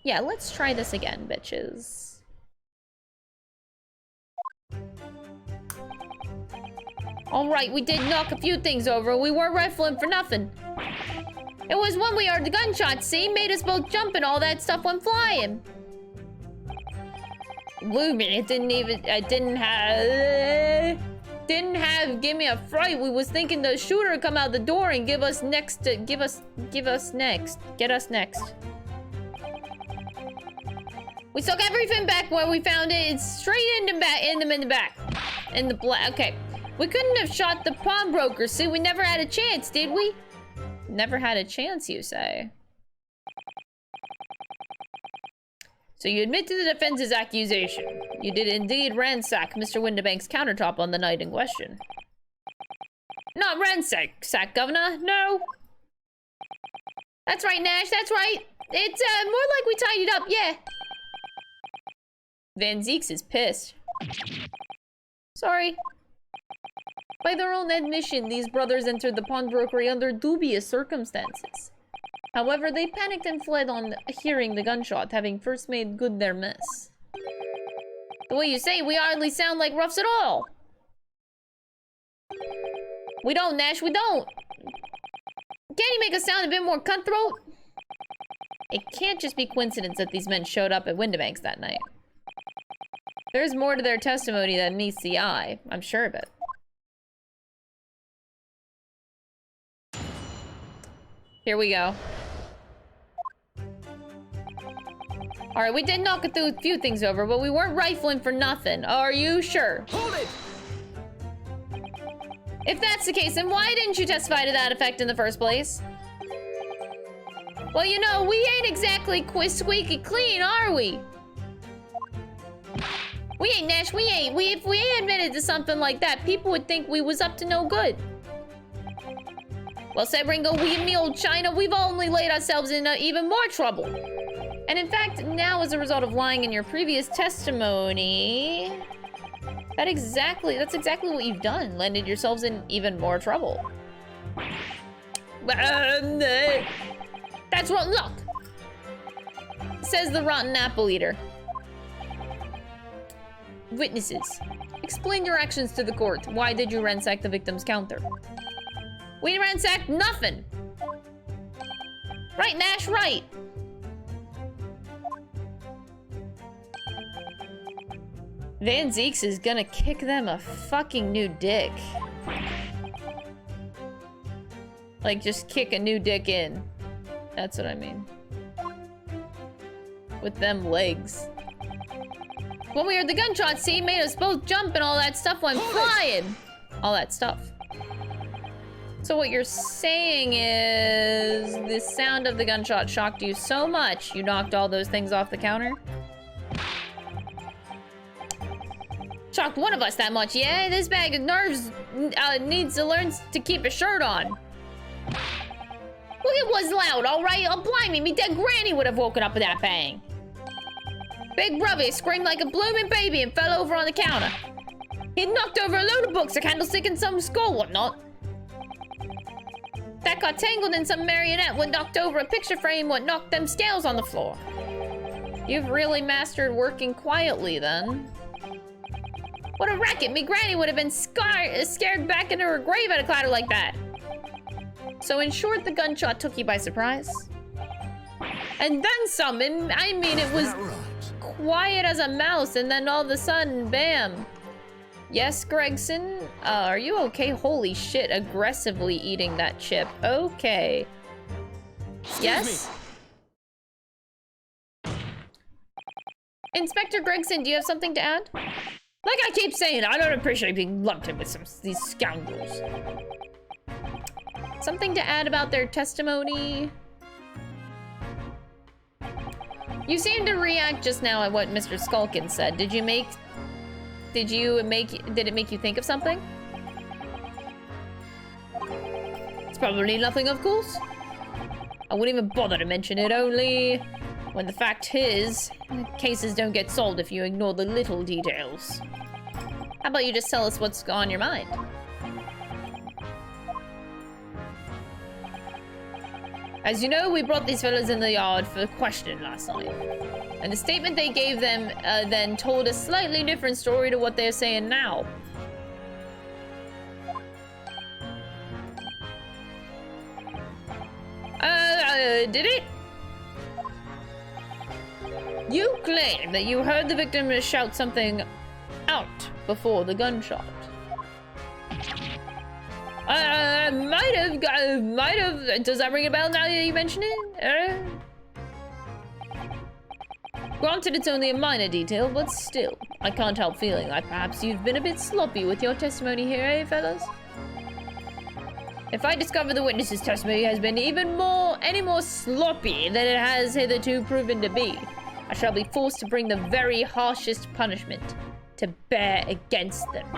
Yeah, let's try this again, bitches. Alright, we did knock a few things over. We weren't rifling for nothing. It was when we heard the gunshots, see? Made us both jump and all that stuff went flying. Gloomy, it didn't have give me a fright. We was thinking the shooter would come out the door and get us next. We stuck everything back where we found it. It's straight in the back, in the back. In the black, okay. We couldn't have shot the pawnbroker, see? We never had a chance, did we? Never had a chance, you say? So you admit to the defense's accusation. You did indeed ransack Mr. Windibank's countertop on the night in question. Not ransack, Governor, no. That's right, Nash, that's right. It's, more like we tidied up, yeah. Van Zeeks is pissed. Sorry. By their own admission, these brothers entered the pawnbrokery under dubious circumstances. However, they panicked and fled on hearing the gunshot, having first made good their mess. The way you say, we hardly sound like roughs at all. We don't, Nash, we don't. Can't you make us sound a bit more cutthroat? It can't just be coincidence that these men showed up at Windibanks that night. There's more to their testimony than meets the eye. I'm sure of it. Here we go. Alright, we did knock a few things over, but we weren't rifling for nothing. Are you sure? Hold it! If that's the case, then why didn't you testify to that effect in the first place? Well, you know, we ain't exactly squeaky clean, are we? We ain't, Nash, we ain't. If we admitted to something like that, people would think we was up to no good. Well said, Ringo. We and me, old China, we've only laid ourselves in even more trouble. And in fact, now as a result of lying in your previous testimony, that's exactly what you've done. Landed yourselves in even more trouble. That's rotten luck, says the rotten apple eater. Witnesses, explain your actions to the court. Why did you ransack the victim's counter? We ransacked nothing. Right, Nash, right. Van Zeeks is gonna kick them a fucking new dick. Like, just kick a new dick in. That's what I mean. With them legs. When we heard the gunshots, he made us both jump and all that stuff went flying. All that stuff. So what you're saying is the sound of the gunshot shocked you so much you knocked all those things off the counter? Shocked one of us that much, yeah? This bag of nerves needs to learn to keep a shirt on. Look, it was loud, all right? Oh, blimey, me dead granny would have woken up with that bang. Big brother screamed like a blooming baby and fell over on the counter. He knocked over a load of books, a candlestick, and some skull, whatnot. That got tangled in some marionette, what knocked over a picture frame, what knocked them scales on the floor. You've really mastered working quietly, then. What a racket! Me granny would have been scared back into her grave at a clatter like that. So in short, the gunshot took you by surprise. And then some, and I mean it was quiet as a mouse, and then all of a sudden, bam. Yes, Gregson? Are you okay? Holy shit, aggressively eating that chip. Okay. Yes? Inspector Gregson, do you have something to add? Like I keep saying, I don't appreciate being lumped in with these scoundrels. Something to add about their testimony? You seemed to react just now at what Mr. Skulkin said. Did it make you think of something? It's probably nothing, of course. I wouldn't even bother to mention it, only when the fact is, cases don't get solved if you ignore the little details. How about you just tell us what's on your mind? As you know, we brought these fellas in the yard for questioning last night. And the statement they gave them then told a slightly different story to what they're saying now. Did it? You claim that you heard the victim shout something out before the gunshot. Might have. Does that ring a bell now that you mention it? Granted, it's only a minor detail, but still, I can't help feeling like perhaps you've been a bit sloppy with your testimony here, eh, fellas? If I discover the witness's testimony has been any more sloppy than it has hitherto proven to be, I shall be forced to bring the very harshest punishment to bear against them.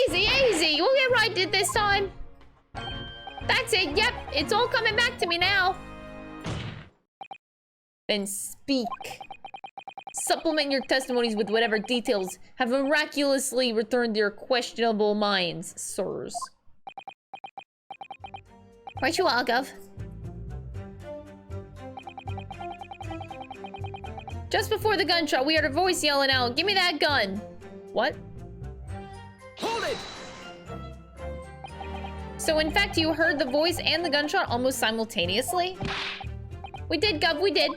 Easy, easy! We'll get right at this time. That's it, yep, it's all coming back to me now. Then speak. Supplement your testimonies with whatever details have miraculously returned to your questionable minds, sirs. Right you are, Gov. Just before the gunshot, we heard a voice yelling out, "Give me that gun!" What? Hold it! So in fact, you heard the voice and the gunshot almost simultaneously? We did, Gov, we did.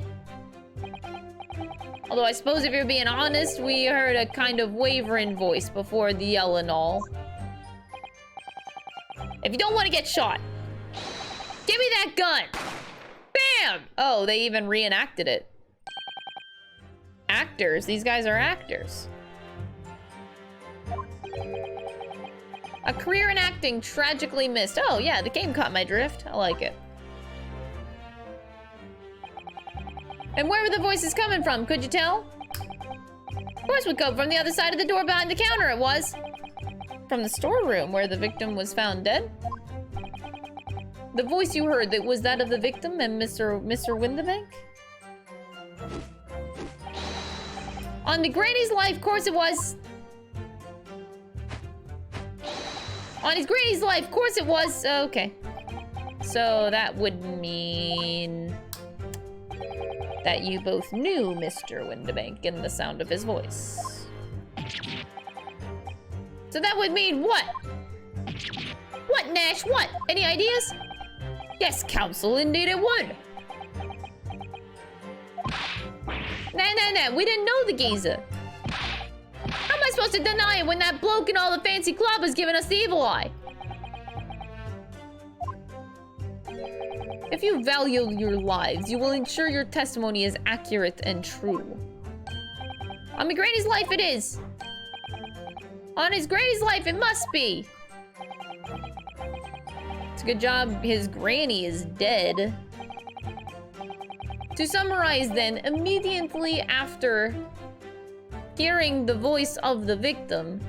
Although I suppose if you're being honest, we heard a kind of wavering voice before the yell and all. If you don't want to get shot, give me that gun! Bam! Oh, they even reenacted it. Actors. These guys are actors. A career in acting tragically missed. Oh, yeah, the game caught my drift. I like it. And where were the voices coming from? Could you tell? Of course we come from the other side of the door behind the counter, it was. From the storeroom where the victim was found dead? The voice you heard, that was that of the victim and Mr. Windibank? On McGrady's life, of course it was. On his Grady's life, of course it was. Okay. So that would mean that you both knew Mr. Windibank in the sound of his voice. So that would mean what? What, Nash? What? Any ideas? Yes, counsel, indeed it would. Nah, we didn't know the geezer. How am I supposed to deny it when that bloke in all the fancy club is giving us the evil eye? If you value your lives, you will ensure your testimony is accurate and true. On McGrady's life it is. On his Grady's life it must be. It's a good job his granny is dead. To summarize then, immediately after hearing the voice of the victim,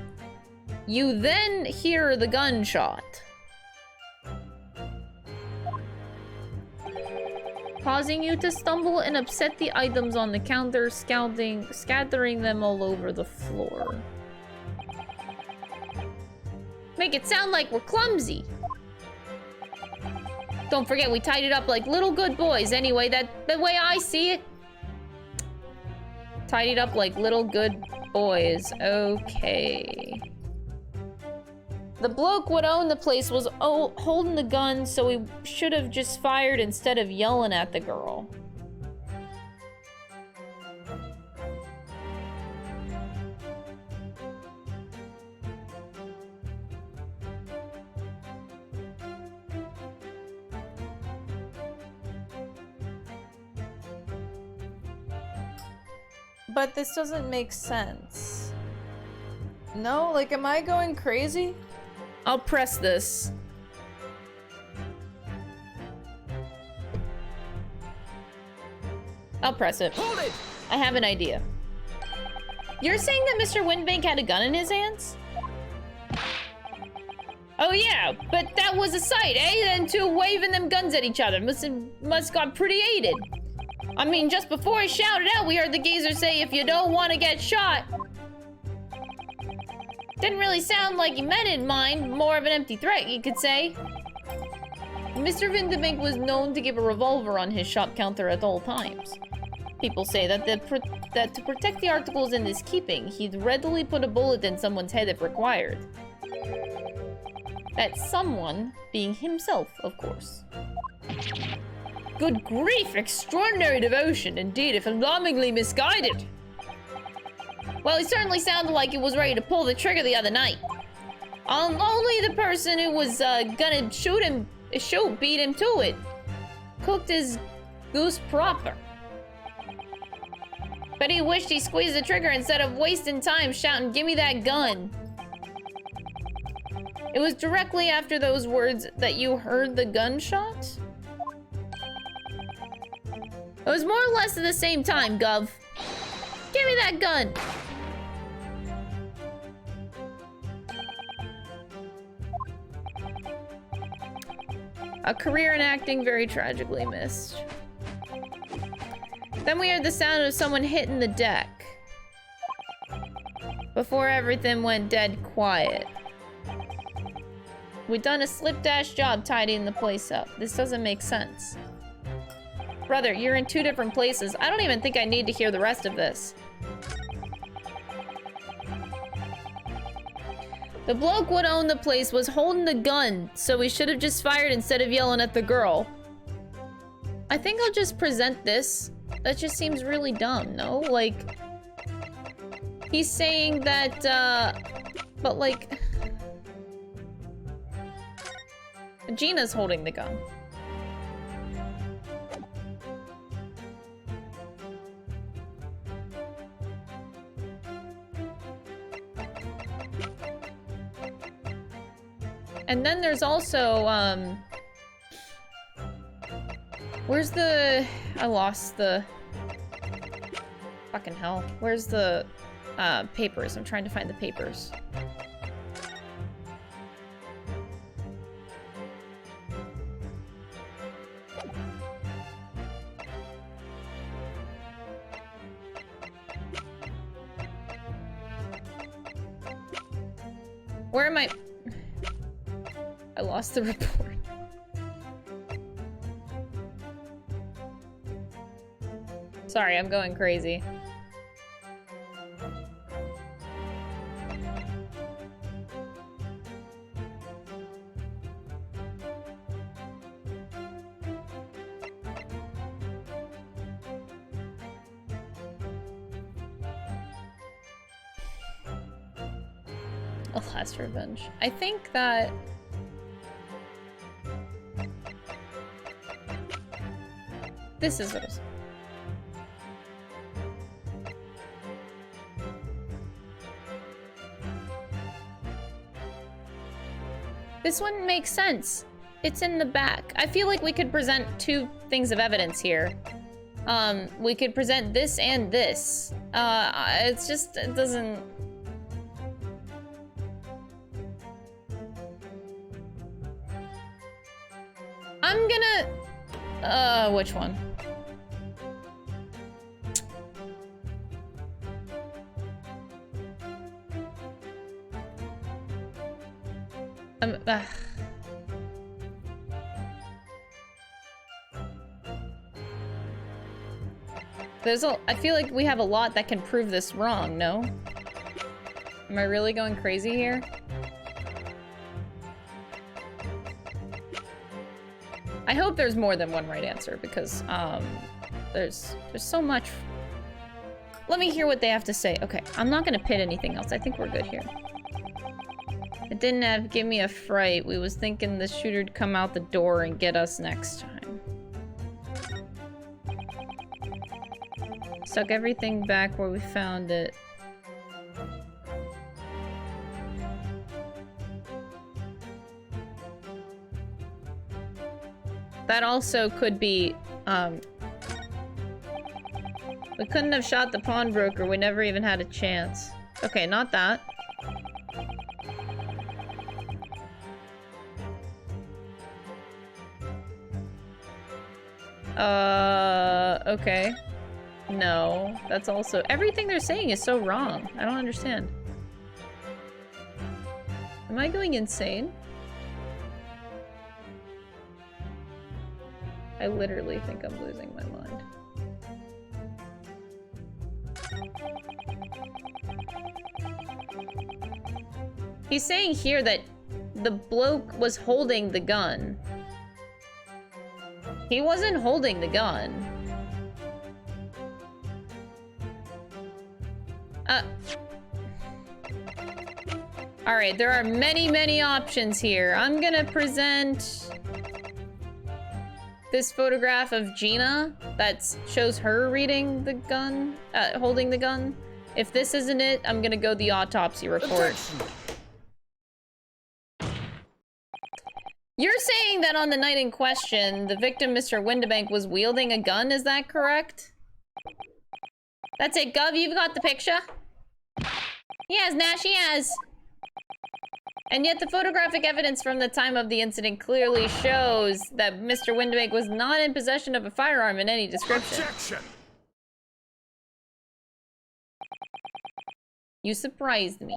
you then hear the gunshot, causing you to stumble and upset the items on the counter, scattering them all over the floor. Make it sound like we're clumsy. Don't forget, we tied it up like little good boys. Anyway, the way I see it. Tied it up like little good boys. Okay. The bloke would own the place was holding the gun, so he should have just fired instead of yelling at the girl. But this doesn't make sense. No? Like, am I going crazy? I'll press this. I'll press it. Hold it! I have an idea. You're saying that Mr. Windibank had a gun in his hands? Oh yeah, but that was a sight, eh? Them two waving them guns at each other. Must got pretty heated. I mean, just before he shouted out, we heard the geezer say, "If you don't want to get shot." Didn't really sound like he meant it in mind. More of an empty threat, you could say. Mr. Windibank was known to keep a revolver on his shop counter at all times. People say that to protect the articles in his keeping, he'd readily put a bullet in someone's head if required. That someone being himself, of course. Good grief, extraordinary devotion, indeed, if alarmingly misguided. Well, he certainly sounded like he was ready to pull the trigger the other night. Only the person who was gonna shoot beat him to it. Cooked his goose proper. But he wished he squeezed the trigger instead of wasting time shouting, "Gimme that gun." It was directly after those words that you heard the gunshot? It was more or less at the same time, Gov. Give me that gun! A career in acting very tragically missed. Then we heard the sound of someone hitting the deck. Before everything went dead quiet. We'd done a slipdash job tidying the place up. This doesn't make sense. Brother, you're in two different places. I don't even think I need to hear the rest of this. The bloke would own the place was holding the gun, so he should have just fired instead of yelling at the girl. I think I'll just present this. That just seems really dumb, no? Like, he's saying that, but like, Gina's holding the gun. And then there's also, where's the, I lost the, fucking hell. Where's the, papers? I'm trying to find the papers. Where am I? I lost the report. Sorry, I'm going crazy. A last revenge. I think that... This is what it's... This wouldn't make sense. It's in the back. I feel like we could present two things of evidence here. We could present this and this. It's just, it doesn't... I'm gonna... which one? I feel like we have a lot that can prove this wrong, no? Am I really going crazy here? I hope there's more than one right answer because, there's so much. Let me hear what they have to say. Okay, I'm not gonna pit anything else. I think we're good here. It didn't give me a fright. We was thinking the shooter'd come out the door and get us next time. Stuck everything back where we found it. That also could be, we couldn't have shot the pawnbroker. We never even had a chance. Okay, not that. Okay. No, that's also... Everything they're saying is so wrong. I don't understand. Am I going insane? I literally think I'm losing my mind. He's saying here that the bloke was holding the gun. He wasn't holding the gun. Alright, there are many, many options here. I'm gonna present this photograph of Gina that shows her reading the gun, holding the gun. If this isn't it, I'm gonna go the autopsy report. You're saying that on the night in question, the victim, Mr. Windibank, was wielding a gun, is that correct? That's it, Gov, you've got the picture? He has, Nash, he has. And yet the photographic evidence from the time of the incident clearly shows that Mr. Windibank was not in possession of a firearm in any description. Objection! You surprised me.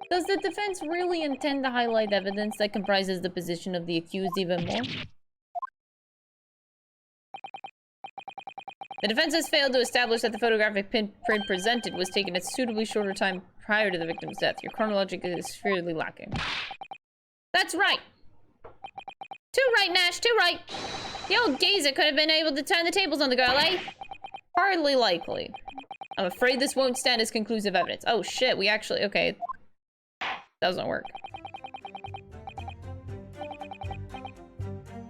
Does the defense really intend to highlight evidence that comprises the position of the accused even more? The defense has failed to establish that the photographic print presented was taken at a suitably shorter time prior to the victim's death. Your chronology is severely lacking. That's right. Too right, Nash, too right. The old geezer could have been able to turn the tables on the girl, eh? Hardly likely. I'm afraid this won't stand as conclusive evidence. Oh shit, we actually, okay. Doesn't work.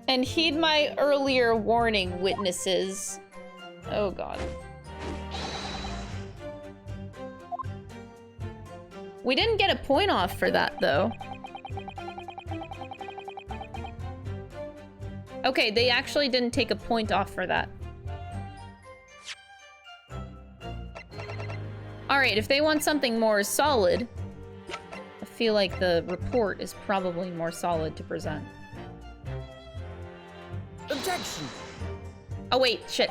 And heed my earlier warning, witnesses. Oh god. We didn't get a point off for that, though. Okay, they actually didn't take a point off for that. Alright, if they want something more solid, I feel like the report is probably more solid to present. Objection! Oh wait, shit.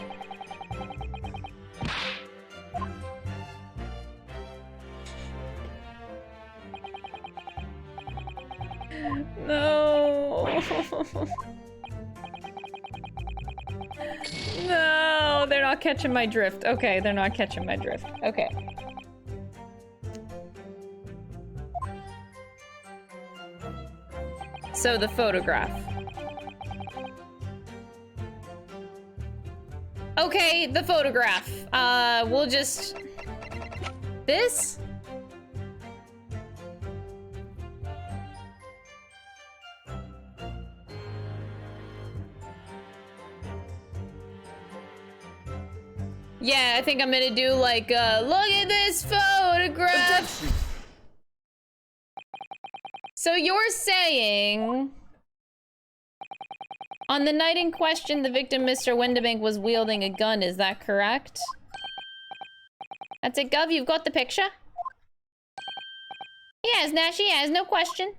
No. No, they're not catching my drift. Okay, they're not catching my drift. Okay. So the photograph. Okay, the photograph. We'll just... This? Yeah, I think I'm gonna do like, look at this photograph! So you're saying... On the night in question, the victim, Mr. Windebank, was wielding a gun, is that correct? That's it, Gov, you've got the picture? Yes, Nash, yes, no question.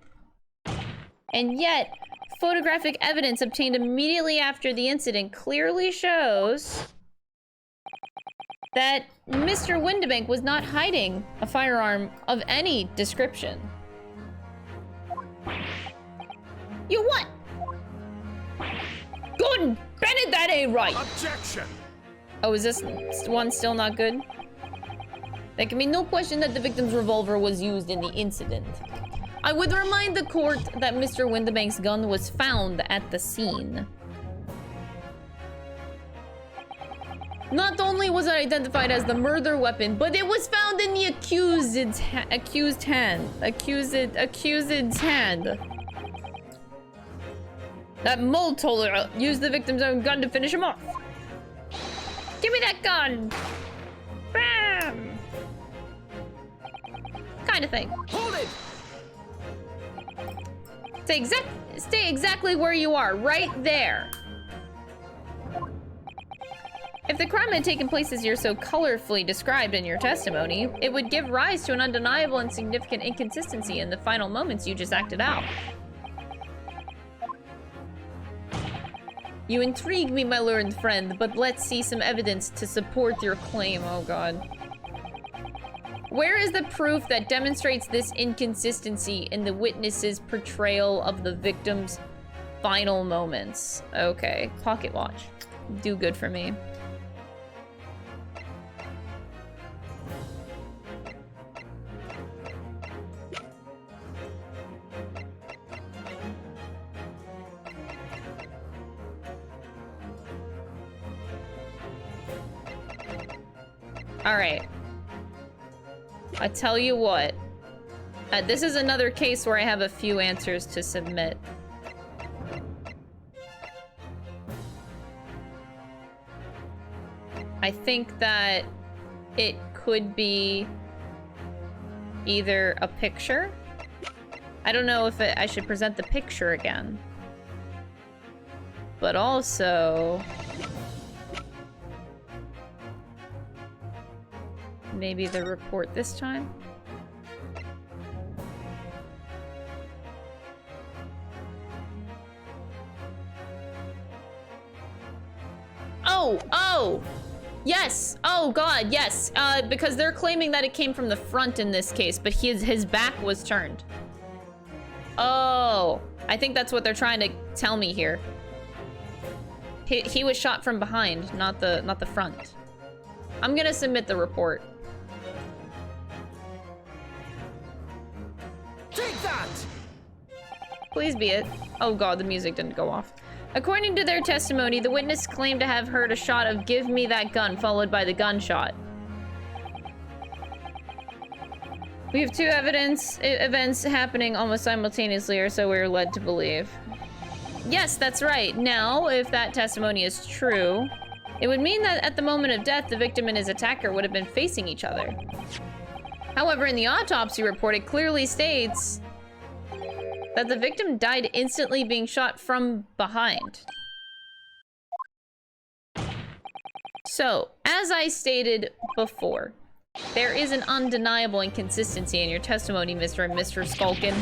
And yet, photographic evidence obtained immediately after the incident clearly shows that Mr. Windebank was not hiding a firearm of any description. You what? Gordon Bennett, that ain't right. Objection. Oh, is this one still not good? There can be no question that the victim's revolver was used in the incident. I would remind the court that Mr. Windebank's gun was found at the scene. Not only was it identified as the murder weapon, but it was found in the accused's hand. That Mole-toller used the victim's own gun to finish him off. Give me that gun! Bam! Kind of thing. Hold it! Stay exactly where you are, right there. If the crime had taken place as you're so colorfully described in your testimony, it would give rise to an undeniable and significant inconsistency in the final moments you just acted out. You intrigue me, my learned friend, but let's see some evidence to support your claim. Oh god. Where is the proof that demonstrates this inconsistency in the witness's portrayal of the victim's final moments? Okay, pocket watch. Do good for me. All right. I tell you what. This is another case where I have a few answers to submit. I think that it could be either a picture. I don't know if I should present the picture again. But also... maybe the report this time? Oh! Yes! Oh god, yes! Because they're claiming that it came from the front in this case, but his back was turned. Oh! I think that's what they're trying to tell me here. He was shot from behind, not the front. I'm gonna submit the report. Take that! Please be it. Oh god, the music didn't go off. According to their testimony, the witness claimed to have heard a shot of "Give me that gun," followed by the gunshot. We have two events happening almost simultaneously, or so we're led to believe. Yes, that's right. Now, if that testimony is true, it would mean that at the moment of death, the victim and his attacker would have been facing each other. However, in the autopsy report, it clearly states that the victim died instantly being shot from behind. So, as I stated before, there is an undeniable inconsistency in your testimony, Mr. and Mr. Skulkin.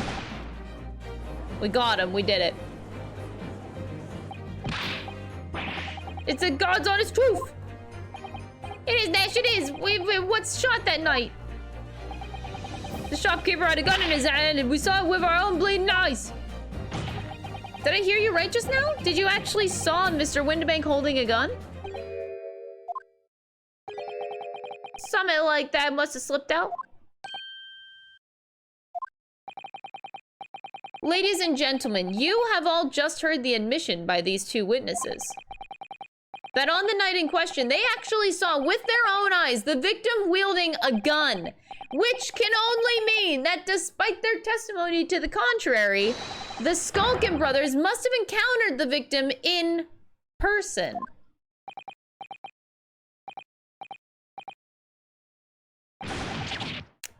We got him, we did it. It's a God's honest truth! It is, Nash, it is! We what's shot that night? The shopkeeper had a gun in his hand and we saw it with our own bleeding eyes. Did I hear you right just now? Did you actually saw Mr. Windibank holding a gun? Something like that must have slipped out. Ladies and gentlemen, you have all just heard the admission by these two witnesses that on the night in question, they actually saw with their own eyes the victim wielding a gun, which can only mean that despite their testimony to the contrary, the Skulkin brothers must have encountered the victim in person.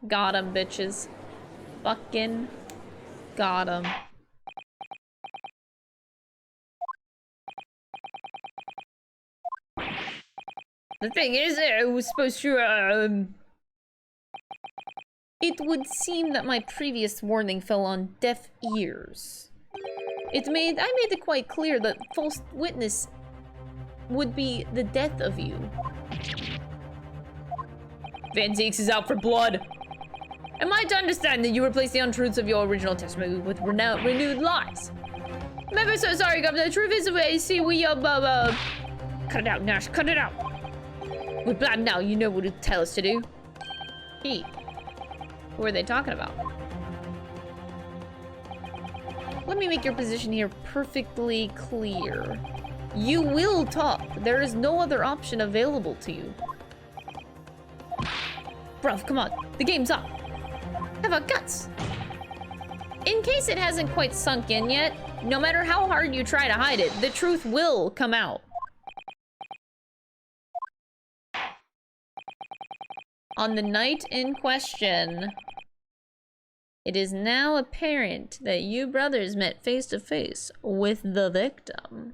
Got 'em, bitches. Fucking got 'em. The thing is, I was supposed to, It would seem that my previous warning fell on deaf ears. I made it quite clear that false witness would be the death of you. Van Zieks is out for blood. Am I to understand that you replaced the untruths of your original testimony with renewed lies? I'm ever so sorry, Governor. The truth is, I see we, cut it out, Nash. Cut it out. We're blind now. You know what to tell us to do. Who are they talking about? Let me make your position here perfectly clear. You will talk. There is no other option available to you. Bruv, come on. The game's up. Have a guts. In case it hasn't quite sunk in yet, no matter how hard you try to hide it, the truth will come out. On the night in question, it is now apparent that you brothers met face to face with the victim.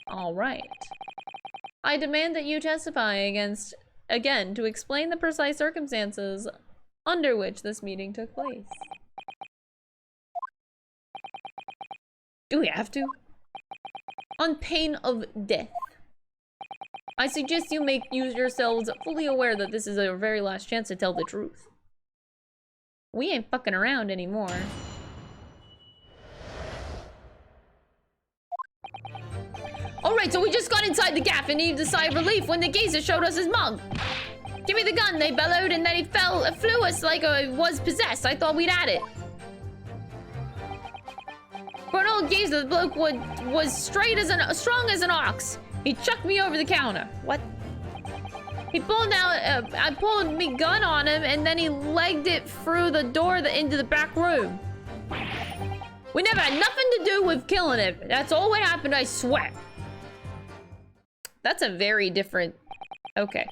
All right. I demand that you testify again to explain the precise circumstances under which this meeting took place. Do we have to? On pain of death. I suggest you make yourselves fully aware that this is our very last chance to tell the truth. We ain't fucking around anymore. Alright, so we just got inside the gaff and heaved a sigh of relief when the geezer showed us his mug. Give me the gun, they bellowed, and then he flew us like I was possessed. I thought we'd had it. For an old geezer, the bloke was strong as an ox. He chucked me over the counter. What? He pulled out, I pulled me gun on him, and then he legged it through the door into the back room. We never had nothing to do with killing him. That's all what happened, I swear. That's a very different... Okay.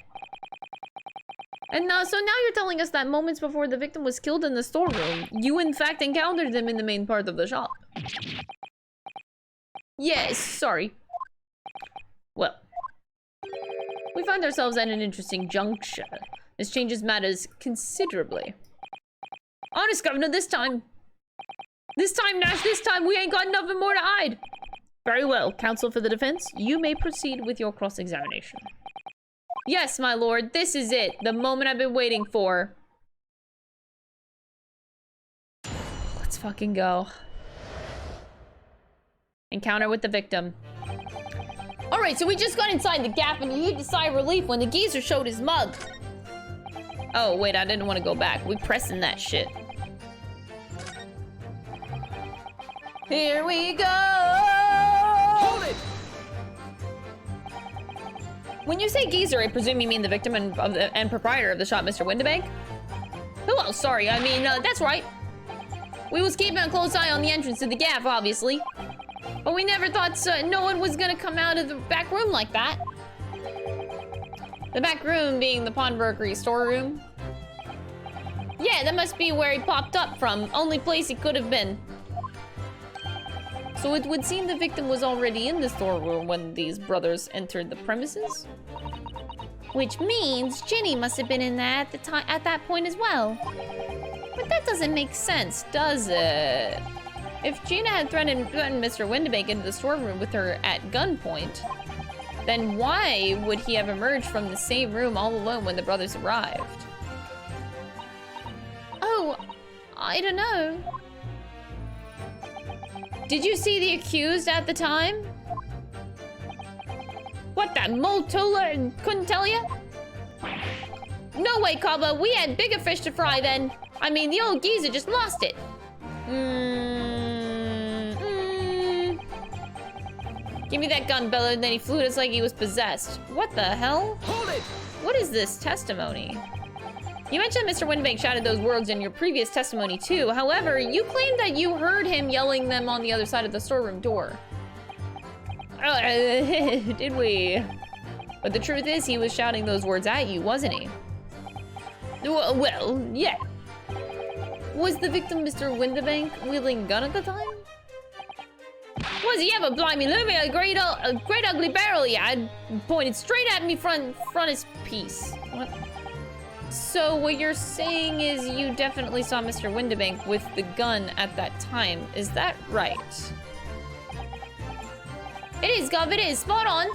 And so now you're telling us that moments before the victim was killed in the storeroom, you in fact encountered them in the main part of the shop. Yes, sorry. Well, we find ourselves at an interesting juncture. This changes matters considerably. Honest, Governor, this time, Nash, this time we ain't got nothing more to hide. Very well, counsel for the defense, you may proceed with your cross-examination. Yes, my lord, this is it. The moment I've been waiting for. Let's fucking go. Encounter with the victim. Alright, so we just got inside the gap and he heaved a sigh of relief when the geezer showed his mug. Oh, wait, I didn't want to go back. We pressing that shit. Here we go! Hold it! When you say geezer, I presume you mean the victim and proprietor of the shop, Mr. Windibank? Oh, sorry, I mean, that's right. We was keeping a close eye on the entrance to the gaff, obviously. But we never thought no one was gonna come out of the back room like that. The back room being the pawnbrokery storeroom. Yeah, that must be where he popped up from. Only place he could have been. So it would seem the victim was already in the storeroom when these brothers entered the premises. Which means Ginny must have been in there at that point as well. But that doesn't make sense, does it? If Gina had threatened Mr. Windibank into the storeroom with her at gunpoint, then why would he have emerged from the same room all alone when the brothers arrived? Oh, I don't know. Did you see the accused at the time? What, that Motola couldn't tell you? No way, Kaba. We had bigger fish to fry then. I mean, the old geezer just lost it. Give me that gun, Bella, and then he flew at us like he was possessed. What the hell? Hold it! What is this testimony? You mentioned Mr. Windbank shouted those words in your previous testimony too. However, you claimed that you heard him yelling them on the other side of the storeroom door. Did we? But the truth is, he was shouting those words at you, wasn't he? Well, yeah. Was the victim Mr. Windabank wielding a gun at the time? Was he ever, blimey, Louie, a great ugly barrel he had, pointed straight at me front his piece. What? So what you're saying is you definitely saw Mr. Windabank with the gun at that time. Is that right? It is, Gov, it is. Spot on.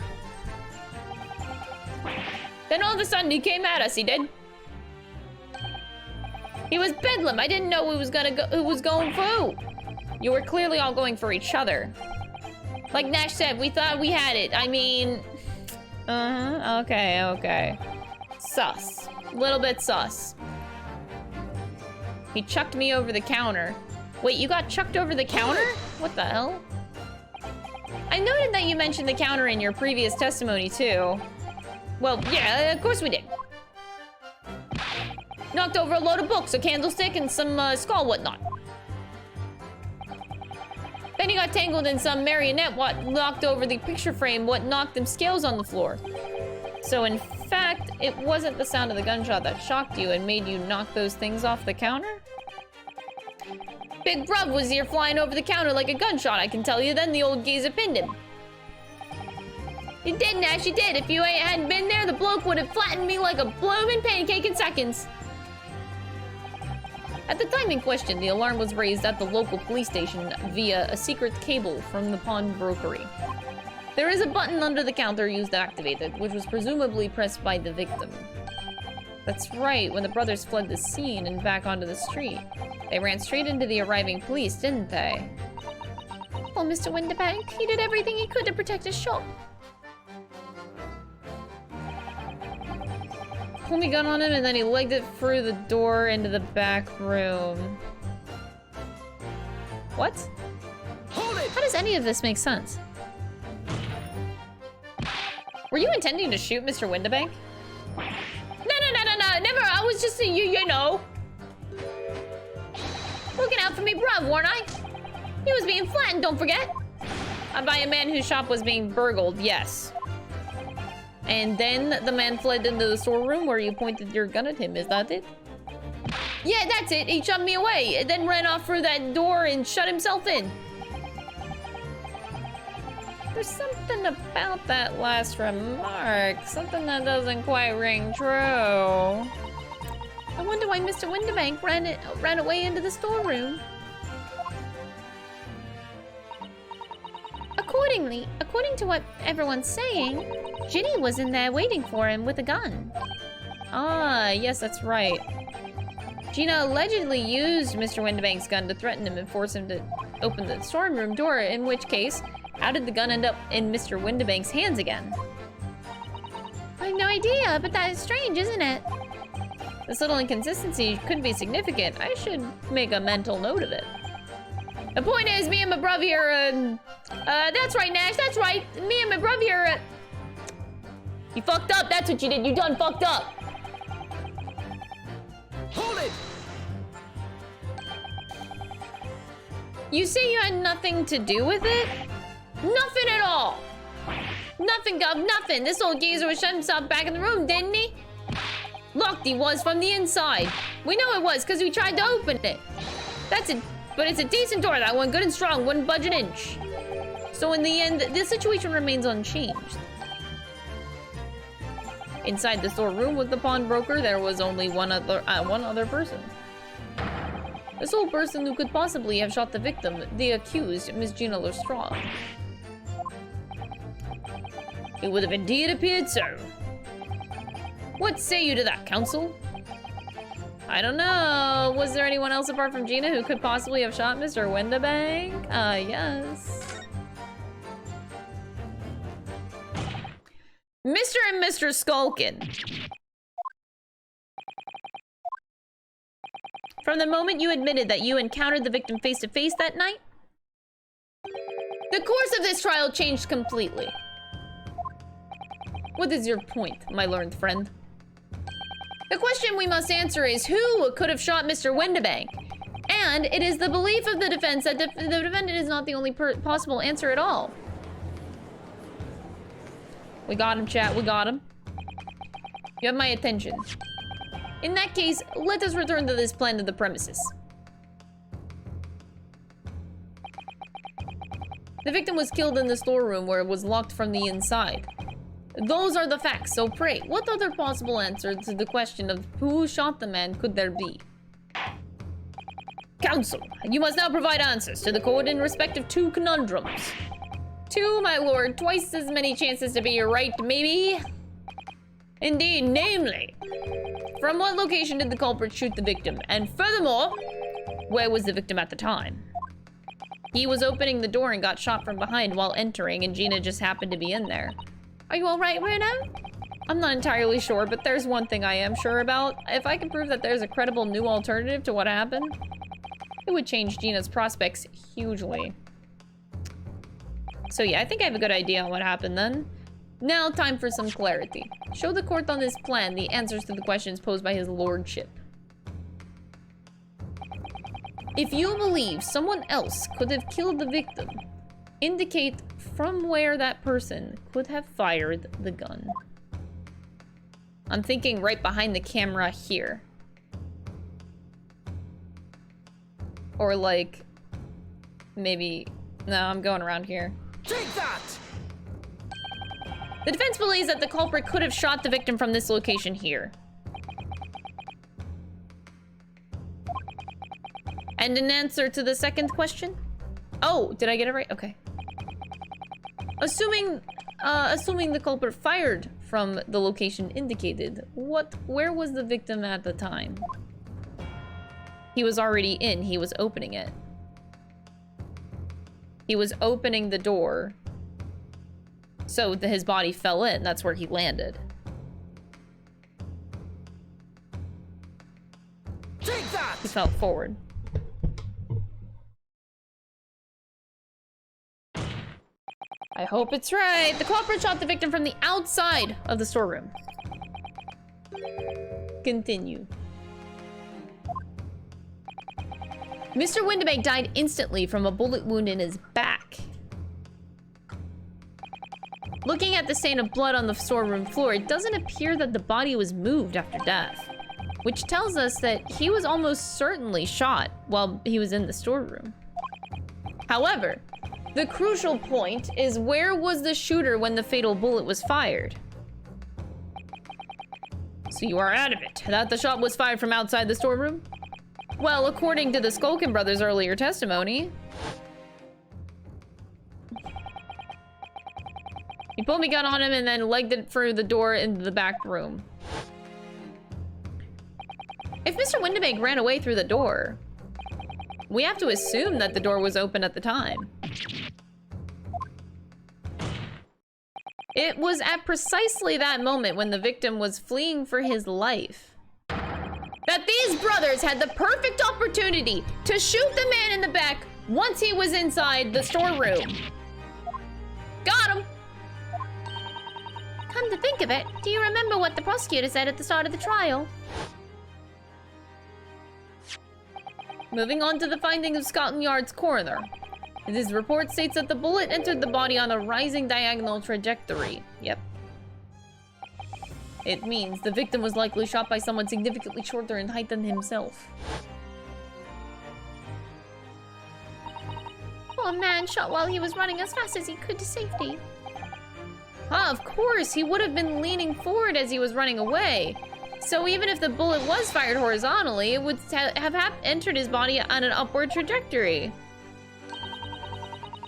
Then all of a sudden he came at us, he did. He was bedlam. I didn't know who was going for who. You were clearly all going for each other. Like Nash said, we thought we had it. I mean... Okay. Sus. Little bit sus. He chucked me over the counter. Wait, you got chucked over the counter? What the hell? I noted that you mentioned the counter in your previous testimony, too. Well, yeah, of course we did. Knocked over a load of books, a candlestick, and some skull whatnot. Then he got tangled in some marionette what knocked over the picture frame what knocked them scales on the floor. So in fact, it wasn't the sound of the gunshot that shocked you and made you knock those things off the counter? Big Bruv was here flying over the counter like a gunshot, I can tell you. Then the old geezer pinned him. He did, Nash, he did. If you hadn't been there, the bloke would have flattened me like a bloomin' pancake in seconds. At the time in question, the alarm was raised at the local police station via a secret cable from the pawnbrokery. There is a button under the counter used to activate it, which was presumably pressed by the victim. That's right, when the brothers fled the scene and back onto the street. They ran straight into the arriving police, didn't they? Well, Mr. Windabank, he did everything he could to protect his shop. Pulled me gun on him and then he legged it through the door into the back room. What? Hold it! How does any of this make sense? Were you intending to shoot Mr. Windabank? No, never. I was just you know. Looking out for me, bruv, weren't I? He was being flattened, don't forget. By a man whose shop was being burgled, yes. And then the man fled into the storeroom where you pointed your gun at him, is that it? Yeah, that's it. He shoved me away, and then ran off through that door and shut himself in. There's something about that last remark. Something that doesn't quite ring true. I wonder why Mr. Windabank ran away into the storeroom. According to what everyone's saying, Ginny was in there waiting for him with a gun. Ah, yes, that's right. Gina allegedly used Mr. Windabank's gun to threaten him and force him to open the storeroom door, in which case, how did the gun end up in Mr. Windabank's hands again? I have no idea, but that is strange, isn't it? This little inconsistency could be significant. I should make a mental note of it. The point is, me and my bruv here, that's right, Nash, that's right. Me and my bruv here, you fucked up, that's what you did. You done fucked up. Hold it! You say you had nothing to do with it? Nothing at all. Nothing, Gov, nothing. This old geezer was shut himself back in the room, didn't he? Locked he was from the inside. We know it was, because we tried to open it. That's it. But it's a decent door, that one, good and strong, wouldn't budge an inch. So in the end, the situation remains unchanged. Inside the storeroom with the pawnbroker, there was only one other person. The sole person who could possibly have shot the victim, the accused, Miss Gina Lestrade. It would have indeed appeared so. What say you to that, counsel? I don't know. Was there anyone else apart from Gina who could possibly have shot Mr. Windabank? Yes. Mr. and Mr. Skulkin. From the moment you admitted that you encountered the victim face to face that night, the course of this trial changed completely. What is your point, my learned friend? The question we must answer is who could have shot Mr. Windabank? And it is the belief of the defense that the defendant is not the only possible answer at all. We got him, chat. We got him. You have my attention. In that case, let us return to this plan of the premises. The victim was killed in the storeroom where it was locked from the inside. Those are the facts, so pray, what other possible answer to the question of who shot the man could there be? Counsel, you must now provide answers to the court in respect of 2 conundrums. 2, my lord, twice as many chances to be right, maybe? Indeed, namely, from what location did the culprit shoot the victim? And furthermore, where was the victim at the time? He was opening the door and got shot from behind while entering, and Gina just happened to be in there. Are you all right, Bruno? I'm not entirely sure, but there's one thing I am sure about. If I can prove that there's a credible new alternative to what happened, it would change Gina's prospects hugely. So yeah, I think I have a good idea on what happened then. Now, time for some clarity. Show the court on this plan the answers to the questions posed by his lordship. If you believe someone else could have killed the victim, indicate from where that person could have fired the gun. I'm thinking right behind the camera here. Or like, maybe, no, I'm going around here. Take that! The defense believes that the culprit could have shot the victim from this location here. And in answer to the second question? Oh, did I get it right? Okay. Assuming the culprit fired from the location indicated, where was the victim at the time? He was already in, he was opening it. He was opening the door. So his body fell in, that's where he landed. Take that! He fell forward. I hope it's right. The culprit shot the victim from the outside of the storeroom. Continue. Mr. Windabank died instantly from a bullet wound in his back. Looking at the stain of blood on the storeroom floor, it doesn't appear that the body was moved after death, which tells us that he was almost certainly shot while he was in the storeroom. However, the crucial point is, where was the shooter when the fatal bullet was fired? So you are adamant that the shot was fired from outside the storeroom? Well, according to the Skulkin brothers' earlier testimony, he pulled me gun on him and then legged it through the door into the back room. If Mr. Windabank ran away through the door, we have to assume that the door was open at the time. It was at precisely that moment, when the victim was fleeing for his life, that these brothers had the perfect opportunity to shoot the man in the back once he was inside the storeroom. Got him! Come to think of it, do you remember what the prosecutor said at the start of the trial? Moving on to the findings of Scotland Yard's coroner. His report states that the bullet entered the body on a rising diagonal trajectory. Yep. It means the victim was likely shot by someone significantly shorter in height than himself. Poor man shot while he was running as fast as he could to safety. Ah, of course, he would have been leaning forward as he was running away. So even if the bullet was fired horizontally, it would have entered his body on an upward trajectory.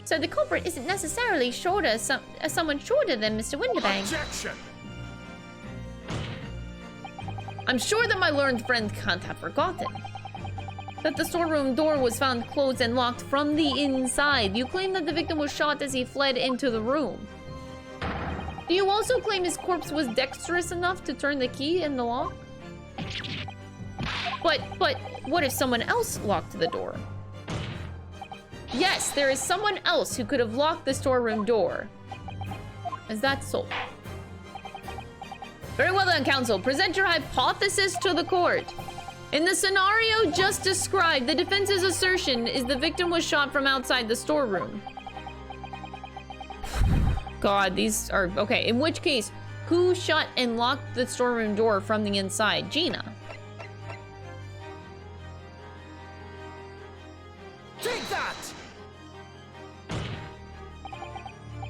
So the culprit isn't necessarily someone shorter than Mr. Windabank. Objection! I'm sure that my learned friend can't have forgotten that the storeroom door was found closed and locked from the inside. You claim that the victim was shot as he fled into the room. Do you also claim his corpse was dexterous enough to turn the key in the lock? But what if someone else locked the door? Yes, there is someone else who could have locked the storeroom door. Is that so? Very well then, counsel. Present your hypothesis to the court. In the scenario just described, the defense's assertion is the victim was shot from outside the storeroom. God, these are... Okay, in which case, who shot and locked the storeroom door from the inside? Gina. Take that!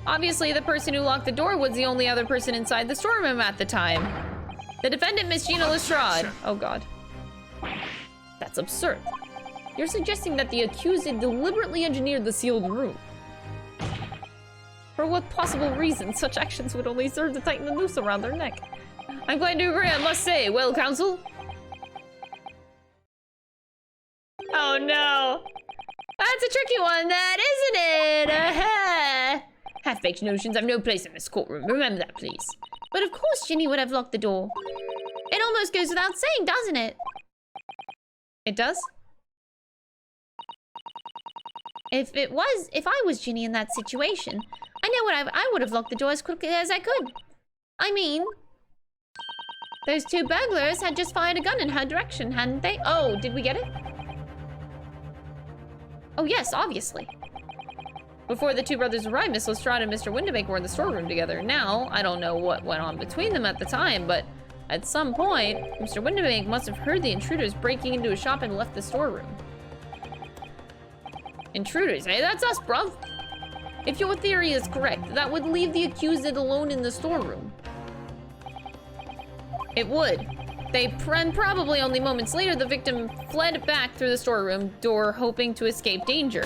Obviously, the person who locked the door was the only other person inside the storeroom at the time. The defendant, Miss Gina Lestrade. Oh, God. That's absurd. You're suggesting that the accused deliberately engineered the sealed room. For what possible reason such actions would only serve to tighten the noose around their neck? I'm going to agree, I must say. Well, counsel? Oh, no. That's a tricky one, that, isn't it? Half-baked notions have no place in this courtroom. Remember that, please. But of course Ginny would have locked the door. It almost goes without saying, doesn't it? It does? If I was Ginny in that situation, I know what I would have locked the door as quickly as I could. I mean, those two burglars had just fired a gun in her direction, hadn't they? Oh, did we get it? Oh yes, obviously. Before the two brothers arrived, Miss Lestrade and Mr. Windibank were in the storeroom together. Now, I don't know what went on between them at the time, but at some point, Mr. Windibank must have heard the intruders breaking into a shop and left the storeroom. Intruders, eh? That's us, bruv. If your theory is correct, that would leave the accused alone in the storeroom. It would. And probably only moments later, the victim fled back through the storeroom door, hoping to escape danger.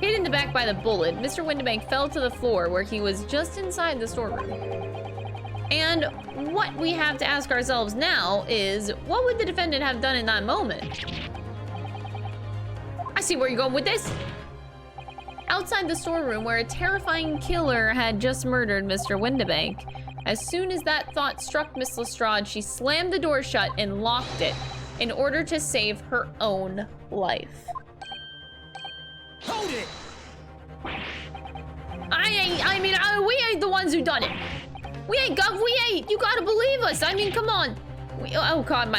Hit in the back by the bullet, Mr. Windibank fell to the floor where he was just inside the storeroom. And what we have to ask ourselves now is, what would the defendant have done in that moment? I see where you're going with this. Outside the storeroom where a terrifying killer had just murdered Mr. Windibank, as soon as that thought struck Miss Lestrade, she slammed the door shut and locked it in order to save her own life. Hold it! We ain't the ones who done it. We ain't, you gotta believe us. I mean, come on. Oh God,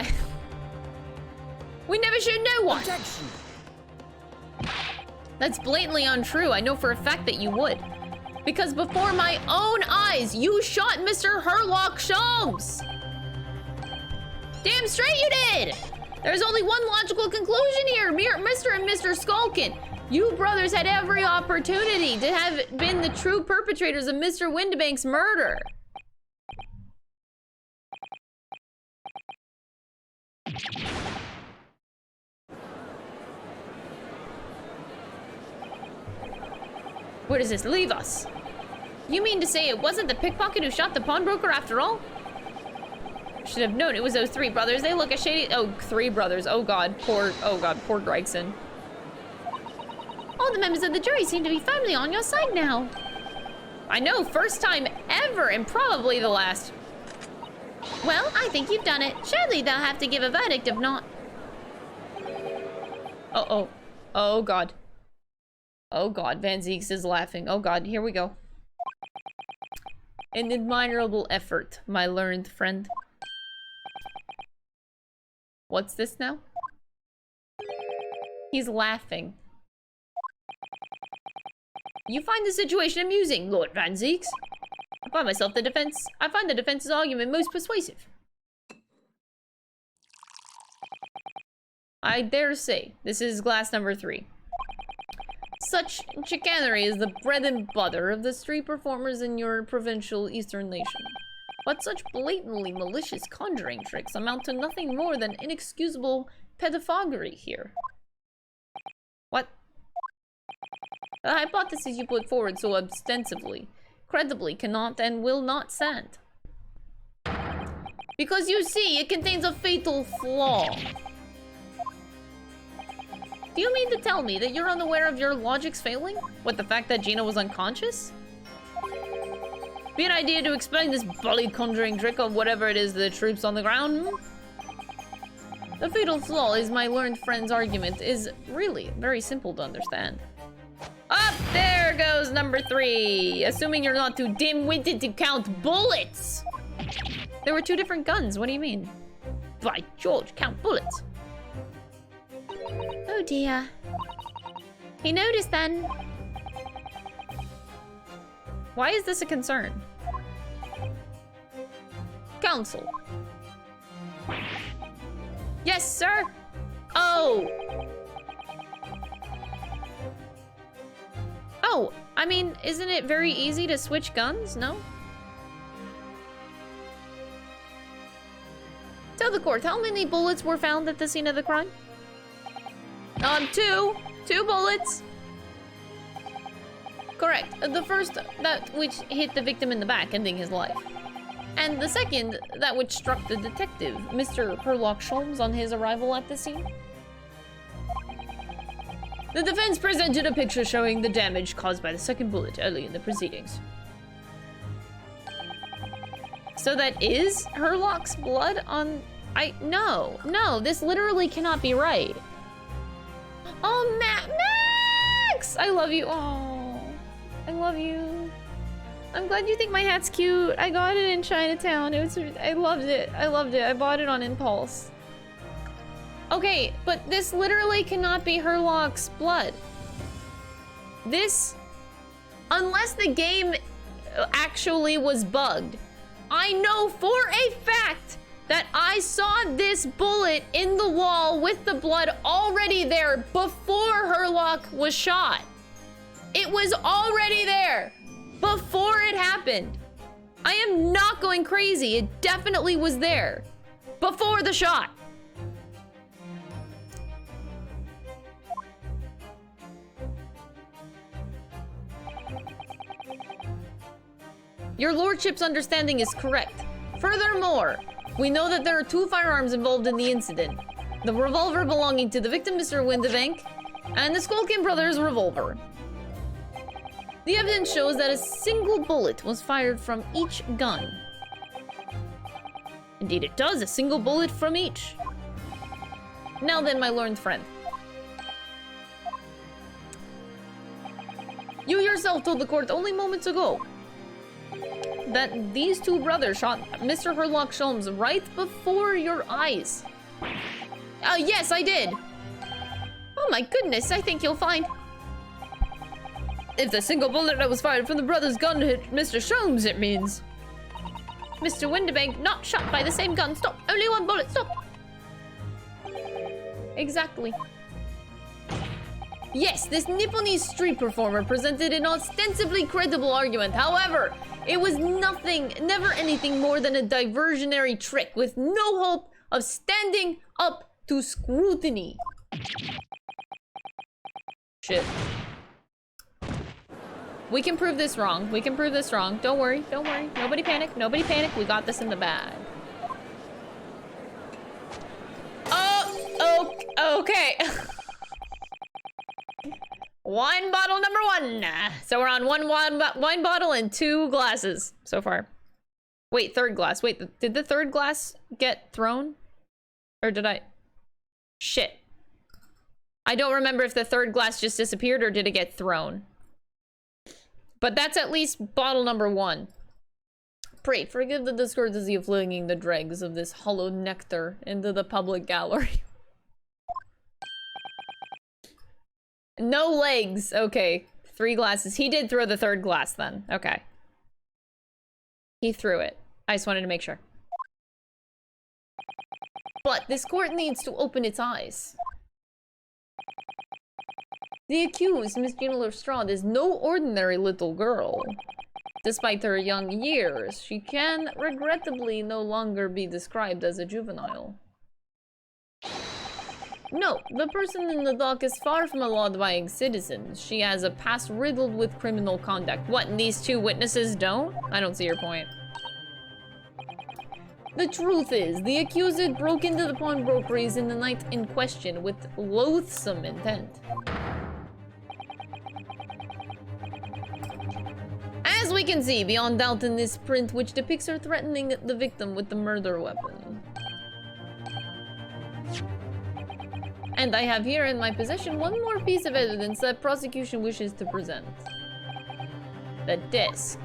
we never shoot no one. Objection. That's blatantly untrue. I know for a fact that you would. Because before my own eyes, you shot Mr. Herlock Sholmes. Damn straight you did. There's only one logical conclusion here, Mr. and Mr. Skulkin. You brothers had every opportunity to have been the true perpetrators of Mr. Windibank's murder. Where does this leave us? You mean to say it wasn't the pickpocket who shot the pawnbroker after all? Should have known it was those three brothers. They look a shady... Oh, three brothers. Oh God, poor Gregson. All the members of the jury seem to be firmly on your side now. I know, first time ever, and probably the last. Well, I think you've done it. Surely they'll have to give a verdict if not. Uh-oh. Oh God. Oh God, Van Zieks is laughing. Oh God, here we go. An admirable effort, my learned friend. What's this now? He's laughing. You find the situation amusing, Lord Van Zieks? I find the defense's argument most persuasive. I dare say, this is glass number 3. Such chicanery is the bread and butter of the street performers in your provincial eastern nation. But such blatantly malicious conjuring tricks amount to nothing more than inexcusable pedophagy here. What? The hypothesis you put forward so ostensibly credibly cannot and will not send. Because you see, it contains a fatal flaw. Do you mean to tell me that you're unaware of your logic's failing? What, the fact that Gina was unconscious? Be an idea to explain this bully conjuring trick of whatever it is the troops on the ground? The fatal flaw is my learned friend's argument is really very simple to understand. Up there goes number 3. Assuming you're not too dim-witted to count bullets. There were 2 different guns, what do you mean? By George, count bullets. Oh dear. He noticed then. Why is this a concern? Counsel. Yes, sir. Oh. Oh, I mean, isn't it very easy to switch guns? No? Tell the court, how many bullets were found at the scene of the crime? 2. 2 bullets. Correct. The first, that which hit the victim in the back, ending his life. And the second, that which struck the detective, Mr. Herlock Sholmes, on his arrival at the scene. The defense presented a picture showing the damage caused by the second bullet early in the proceedings. So that is Herlock's blood on... No, this literally cannot be right. Oh, Max! I love you. Oh, I love you. I'm glad you think my hat's cute. I got it in Chinatown. I loved it. I bought it on impulse. Okay, but this literally cannot be Herlock's blood. This... Unless the game actually was bugged. I know for a fact that I saw this bullet in the wall with the blood already there before Herlock was shot. It was already there before it happened. I am not going crazy. It definitely was there before the shot. Your lordship's understanding is correct. Furthermore, we know that there are 2 firearms involved in the incident. The revolver belonging to the victim, Mr. Windebank, and the Skulkin brothers' revolver. The evidence shows that a single bullet was fired from each gun. Indeed it does, a single bullet from each. Now then, my learned friend. You yourself told the court only moments ago that these 2 brothers shot Mr. Herlock Sholmes right before your eyes. Yes, I did. Oh my goodness, I think you'll find. If the single bullet that was fired from the brother's gun hit Mr. Sholmes, it means Mr. Windebank not shot by the same gun. Stop, only 1 bullet, stop. Exactly. Yes, this Nipponese street performer presented an ostensibly credible argument. However, it was nothing, never anything more than a diversionary trick with no hope of standing up to scrutiny. Shit. We can prove this wrong. We can prove this wrong. Don't worry, don't worry. Nobody panic, nobody panic. We got this in the bag. Oh, okay. Wine bottle number 1. So we're on 1 wine bottle and 2 glasses so far. Wait, 3rd glass. Wait, did the 3rd glass get thrown? Or did I? Shit. I don't remember if the 3rd glass just disappeared or did it get thrown. But that's at least bottle number 1. Pray, forgive the discourtesy of flinging the dregs of this hollow nectar into the public gallery. No legs. Okay. 3 glasses. He did throw the 3rd glass then. Okay. He threw it. I just wanted to make sure. But this court needs to open its eyes. The accused, Miss Gina Lestrade, is no ordinary little girl. Despite her young years, she can regrettably no longer be described as a juvenile. No, the person in the dock is far from a law-abiding citizen. She has a past riddled with criminal conduct. What, and these two witnesses don't? I don't see your point. The truth is, the accused broke into the pawnbrokeries in the night in question with loathsome intent. As we can see beyond doubt in this print, which depicts her threatening the victim with the murder weapon. And I have here in my possession one more piece of evidence that prosecution wishes to present. The disc.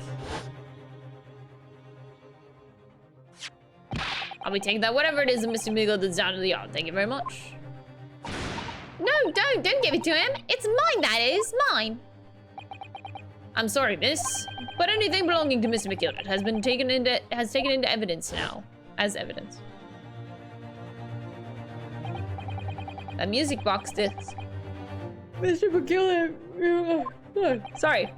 I'll be taking that, whatever it is that Mr. Meagle does down to the yard. Thank you very much. No, don't give it to him. It's mine, that is, mine. I'm sorry, miss, but anything belonging to Mr. McGildet has taken into evidence now, as evidence. That music box disc. Mr. McGillet. Sorry.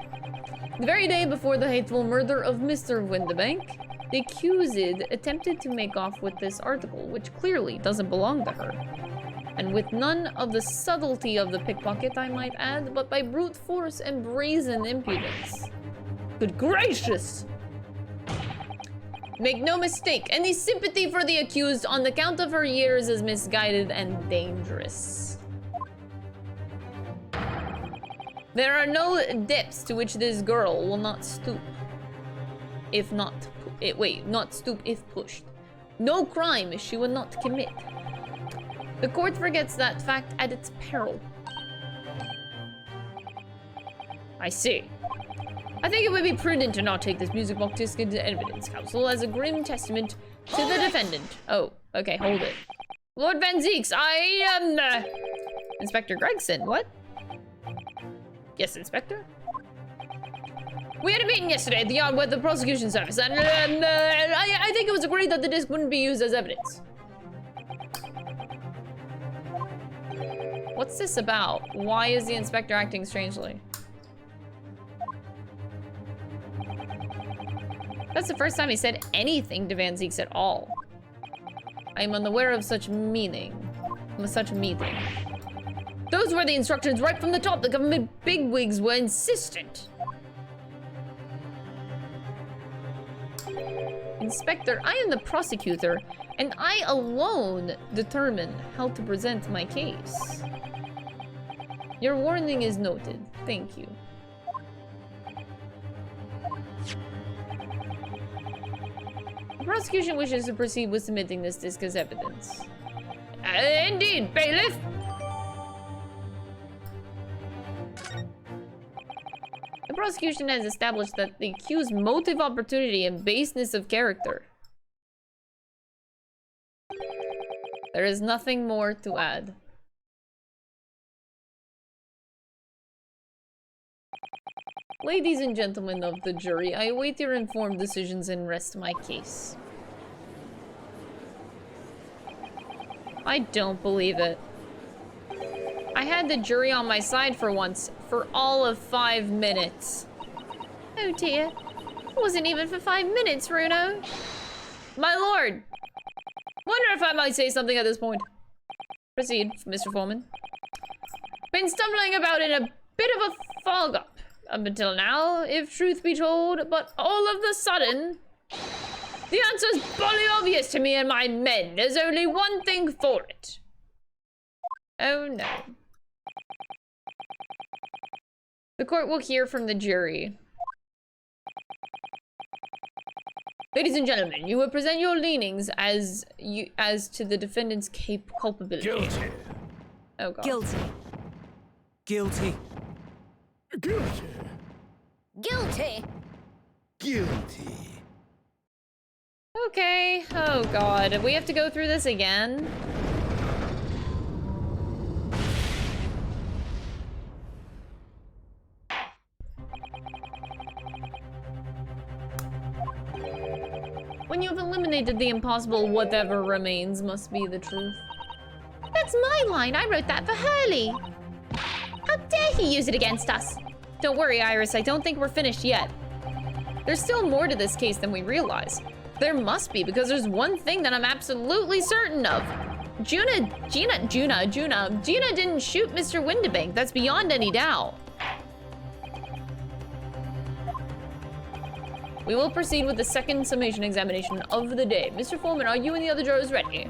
The very day before the hateful murder of Mr. Windebank, the accused attempted to make off with this article, which clearly doesn't belong to her. And with none of the subtlety of the pickpocket, I might add, but by brute force and brazen impudence. Good gracious! Make no mistake, any sympathy for the accused on account of her years is misguided and dangerous. There are no depths to which this girl will not stoop. Not stoop if pushed. No crime she will not commit. The court forgets that fact at its peril. I see. I think it would be prudent to not take this music box disc into evidence, counsel, as a grim testament to the defendant. Oh, okay, hold it. Lord Van Zeeks, I am, Inspector Gregson, what? Yes, Inspector? We had a meeting yesterday at the yard with the prosecution service, and I think it was agreed that the disc wouldn't be used as evidence. What's this about? Why is the inspector acting strangely? That's the first time he said anything to Van Zeeks at all. I am unaware of such meaning. Such meeting. Those were the instructions right from the top. The government bigwigs were insistent. Inspector, I am the prosecutor, and I alone determine how to present my case. Your warning is noted. Thank you. The prosecution wishes to proceed with submitting this disc as evidence. Indeed, bailiff! The prosecution has established that the accused's motive, opportunity, and baseness of character. There is nothing more to add. Ladies and gentlemen of the jury, I await your informed decisions and rest my case. I don't believe it. I had the jury on my side for once, for all of 5 minutes. Oh dear. It wasn't even for 5 minutes, Runo. My lord! Wonder if I might say something at this point. Proceed, Mr. Foreman. Been stumbling about in a bit of a fog up up until now, if truth be told, but all of the sudden, the answer's bloody obvious to me and my men. There's only one thing for it. Oh no. The court will hear from the jury. Ladies and gentlemen, you will present your leanings as to the defendant's culpability. Guilty. Oh god. Guilty. Guilty. Guilty. Guilty! Guilty. Okay. Oh god. We have to go through this again. When you've eliminated the impossible, whatever remains must be the truth. That's my line. I wrote that for Hurley. How dare he use it against us? Don't worry, Iris. I don't think we're finished yet. There's still more to this case than we realize. There must be, because there's one thing that I'm absolutely certain of. Gina didn't shoot Mr. Windibank. That's beyond any doubt. We will proceed with the second summation examination of the day. Mr. Foreman, are you and the other jurors ready?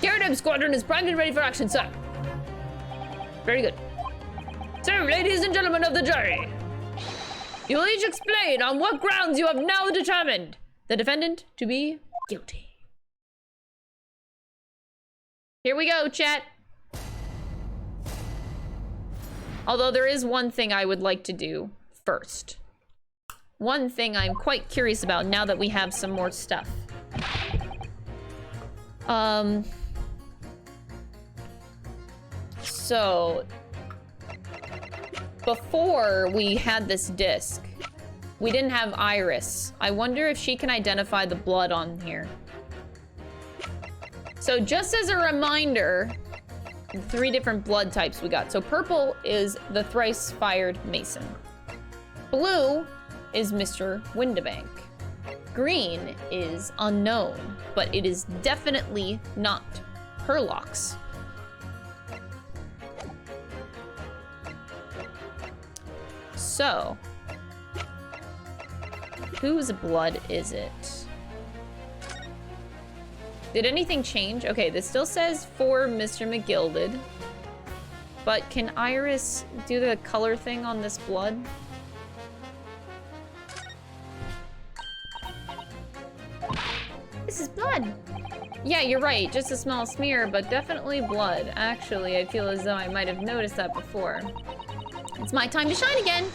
Garrett Squadron is primed and ready for action, sir. Very good. So, ladies and gentlemen of the jury, you will each explain on what grounds you have now determined the defendant to be guilty. Here we go, chat. Although there is one thing I would like to do first. One thing I'm quite curious about now that we have some more stuff. So, before we had this disc, we didn't have Iris. I wonder if she can identify the blood on here. So just as a reminder, the 3 different blood types we got. So purple is the thrice fired Mason. Blue is Mr. Windibank. Green is unknown, but it is definitely not Herlock's. So, whose blood is it? Did anything change? Okay, this still says for Mr. McGilded, but can Iris do the color thing on this blood? This is blood. Yeah, you're right. Just a small smear, but definitely blood. Actually, I feel as though I might have noticed that before. It's my time to shine again.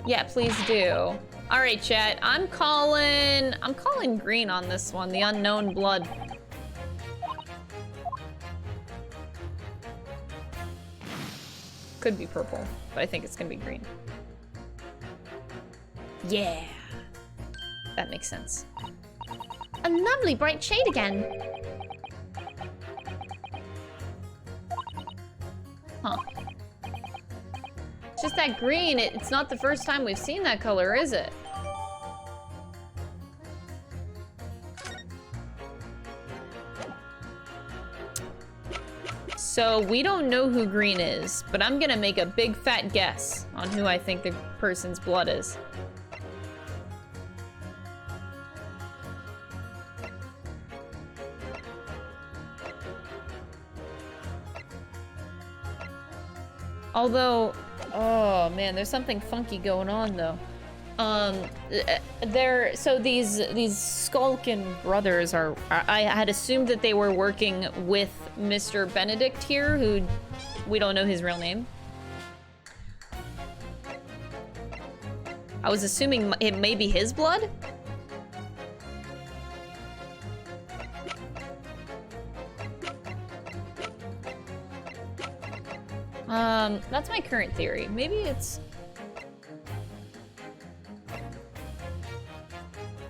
Yeah, please do. All right, chat. I'm calling green on this one. The unknown blood. Could be purple, but I think it's gonna be green. Yeah. That makes sense. A lovely bright shade again. Huh. It's just that green, it's not the first time we've seen that color, is it? So we don't know who green is, but I'm gonna make a big fat guess on who I think the person's blood is. Although, oh man, there's something funky going on though. So these Skulkin brothers are, I had assumed that they were working with Mr. Benedict here, who we don't know his real name. I was assuming it may be his blood. That's my current theory. Maybe it's...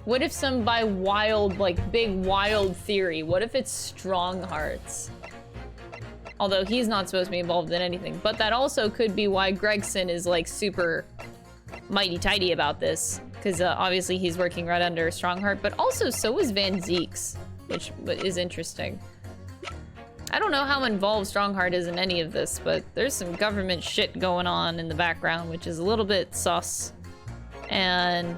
What if some by wild, like big wild theory, what if it's Stronghearts? Although he's not supposed to be involved in anything, but that also could be why Gregson is like super mighty tighty about this, because obviously he's working right under Strongheart, but also so is Van Zeeks, which is interesting. I don't know how involved Strongheart is in any of this, but there's some government shit going on in the background, which is a little bit sus. And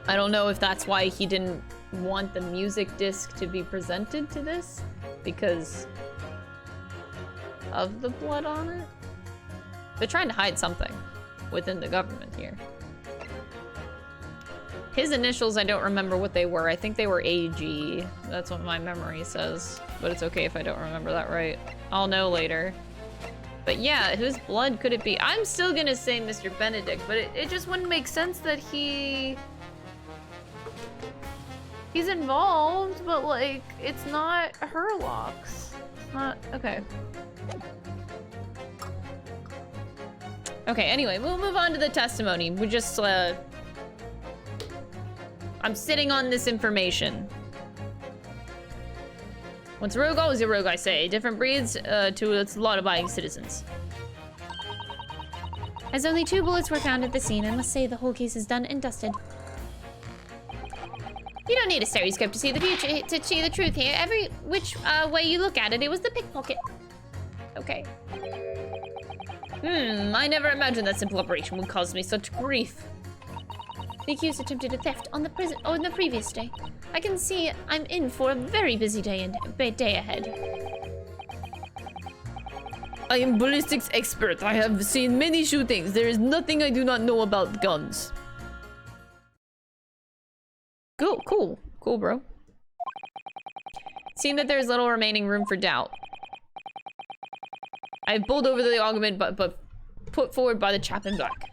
I don't know if that's why he didn't want the music disc to be presented to this, because of the blood on it. They're trying to hide something within the government here. His initials, I don't remember what they were. I think they were AG. That's what my memory says. But it's okay if I don't remember that right. I'll know later. But yeah, whose blood could it be? I'm still gonna say Mr. Benedict, but it just wouldn't make sense that he's involved, but like, it's not Herlock's. It's not, okay. Okay, anyway, we'll move on to the testimony. We just, I'm sitting on this information. Once a rogue, always a rogue, I say. Different breeds to its law-abiding citizens. As only 2 bullets were found at the scene, I must say the whole case is done and dusted. You don't need a stereoscope to see the future, to see the truth here. Every which way you look at it, it was the pickpocket. Okay. I never imagined that simple operation would cause me such grief. The accused attempted a theft on the previous day. I can see I'm in for a very busy day ahead. I am ballistics expert. I have seen many shootings. There is nothing I do not know about guns. Cool, bro. Seeing that there's little remaining room for doubt. I bowled over the argument, but put forward by the chap in black.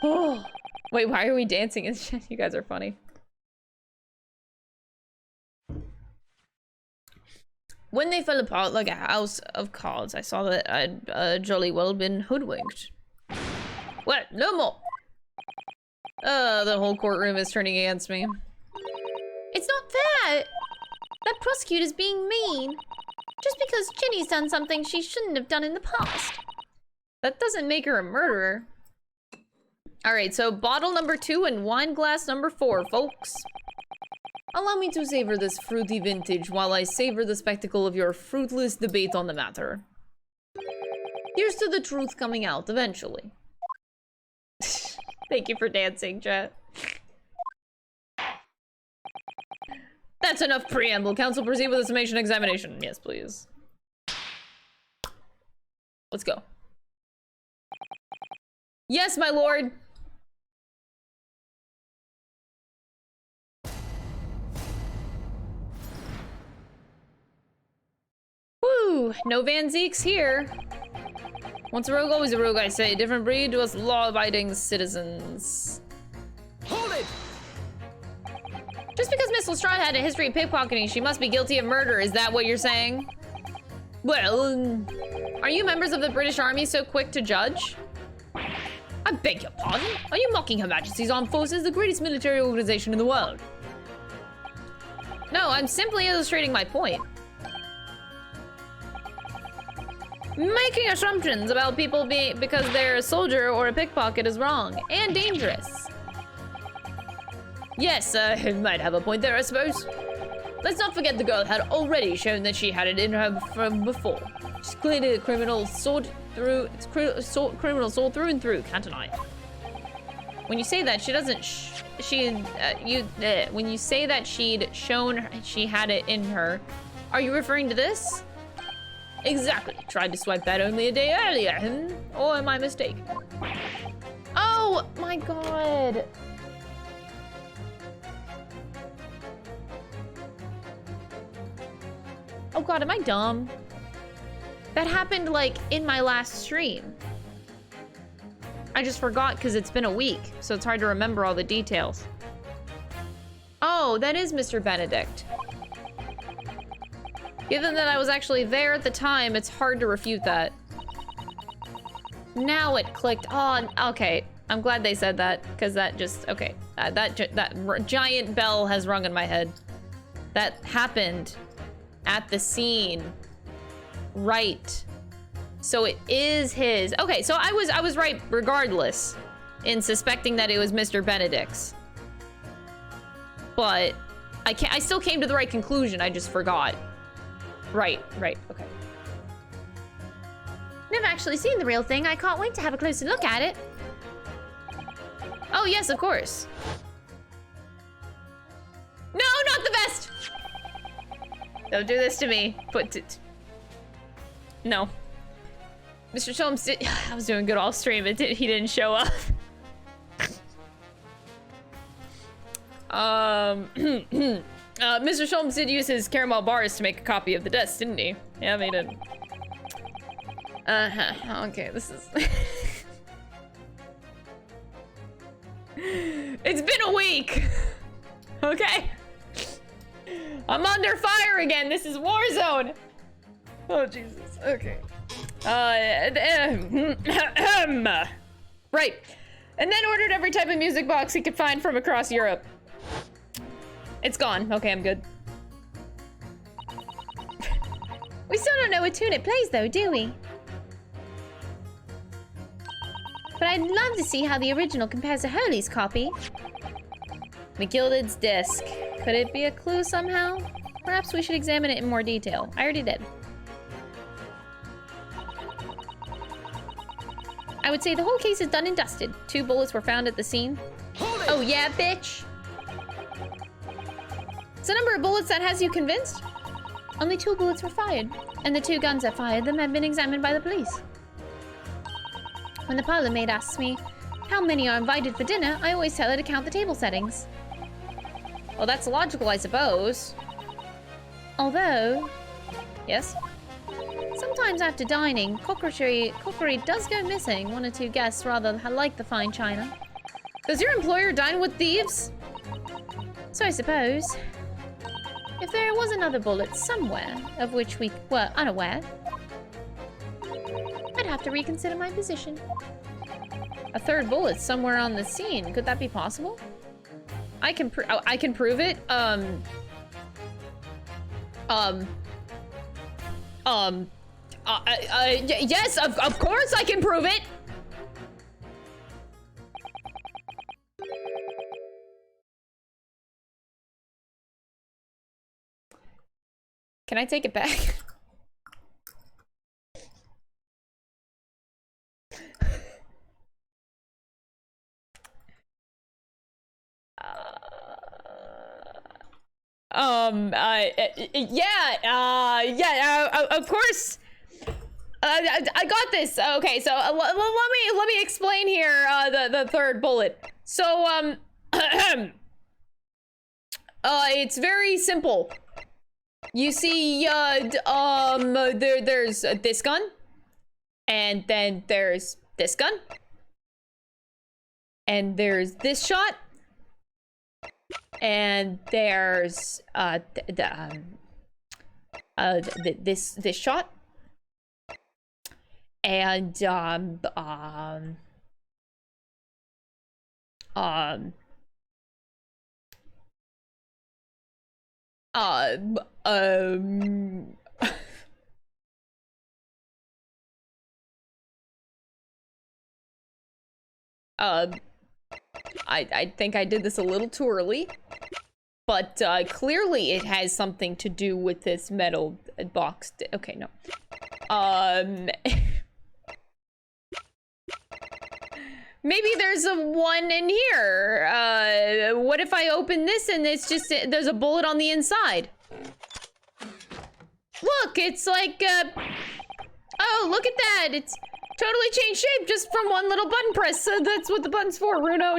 Oh, wait, why are we dancing and shit? You guys are funny. When they fell apart like a house of cards, I saw that I'd jolly well been hoodwinked. Well, no more. The whole courtroom is turning against me. It's not fair. That prosecutor's being mean. Just because Ginny's done something she shouldn't have done in the past. That doesn't make her a murderer. All right, so bottle number 2 and wine glass number 4, folks. Allow me to savor this fruity vintage while I savor the spectacle of your fruitless debate on the matter. Here's to the truth coming out eventually. Thank you for dancing, chat. That's enough preamble. Counsel, proceed with the summation examination. Yes, please. Let's go. Yes, my lord. Woo! No Van Zeeks here. Once a rogue, always a rogue, I say. Different breed to us law-abiding citizens. Hold it! Just because Miss Lestrade had a history of pickpocketing, she must be guilty of murder. Is that what you're saying? Well, are you members of the British Army so quick to judge? I beg your pardon? Are you mocking Her Majesty's Armed Forces, the greatest military organization in the world? No, I'm simply illustrating my point. Making assumptions about people because they're a soldier or a pickpocket is wrong and dangerous. Yes, you might have a point there, I suppose. Let's not forget the girl had already shown that she had it in her from before. She's clearly a criminal sword through and through, can't deny. When you say that, she doesn't. When you say that she'd shown she had it in her, are you referring to this? Exactly. Tried to swipe that only a day earlier, or am I mistaken? Oh my god. Oh god, am I dumb? That happened like in my last stream. I just forgot because it's been a week, so it's hard to remember all the details. Oh, that is Mr. Benedict. Given that I was actually there at the time, it's hard to refute that. Now it clicked. Oh, okay. I'm glad they said that, because that just, okay. That giant bell has rung in my head. That happened at the scene. Right. So it is his. Okay, so I was right regardless in suspecting that it was Mr. Benedict's. But I still came to the right conclusion, I just forgot. Right, okay. Never actually seen the real thing. I can't wait to have a closer look at it. Oh, yes, of course. No, not the vest! Don't do this to me. Put it. No. Mr. Sholmes did. I was doing good all stream, but he didn't show up. Mr. Sholmes did use his caramel bars to make a copy of the desk, didn't he? Yeah, he did. Okay, this is... It's been a week! Okay? I'm under fire again! This is Warzone! Oh, Jesus. Okay. Right. And then ordered every type of music box he could find from across Europe. It's gone. Okay, I'm good. We still don't know what tune it plays though, do we? But I'd love to see how the original compares to Hurley's copy. McGilded's disc. Could it be a clue somehow? Perhaps we should examine it in more detail. I already did. I would say the whole case is done and dusted. 2 bullets were found at the scene. Oh yeah, bitch! It's the number of bullets that has you convinced? Only 2 bullets were fired, and the 2 guns that fired them have been examined by the police. When the parlor maid asks me how many are invited for dinner, I always tell her to count the table settings. Well, that's logical, I suppose. Although... Yes? Sometimes after dining, cookery does go missing. 1 or 2 guests rather like the fine china. Does your employer dine with thieves? So I suppose. If there was another bullet somewhere, of which we were unaware, I'd have to reconsider my position. A 3rd bullet somewhere on the scene. Could that be possible? I can prove it. Yes, of course I can prove it. Can I take it back? Of course. I got this. Okay, so let me explain here. The 3rd bullet. So it's very simple. You see, there's this gun, and then there's this gun, and there's this shot, and there's this shot, and I think I did this a little too early, but clearly it has something to do with this metal box. Okay, no. Maybe there's a 1 in here. What if I open this and it's just, there's a bullet on the inside? Look, it's like, oh, look at that. It's totally changed shape just from 1 little button press. So that's what the button's for, Runo.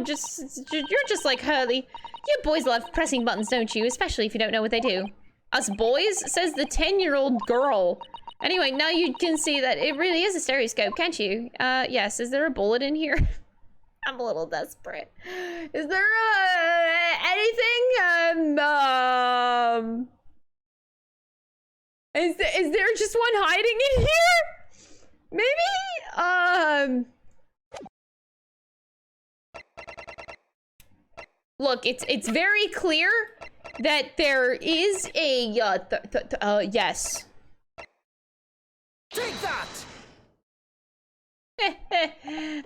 You're just like Hurley. You boys love pressing buttons, don't you? Especially if you don't know what they do. Us boys? Says the 10-year-old girl. Anyway, now you can see that it really is a stereoscope, can't you? Yes, is there a bullet in here? I'm a little desperate. Is there, anything? Is there just 1 hiding in here? Maybe? Look, it's very clear that there is a, yes. Take that!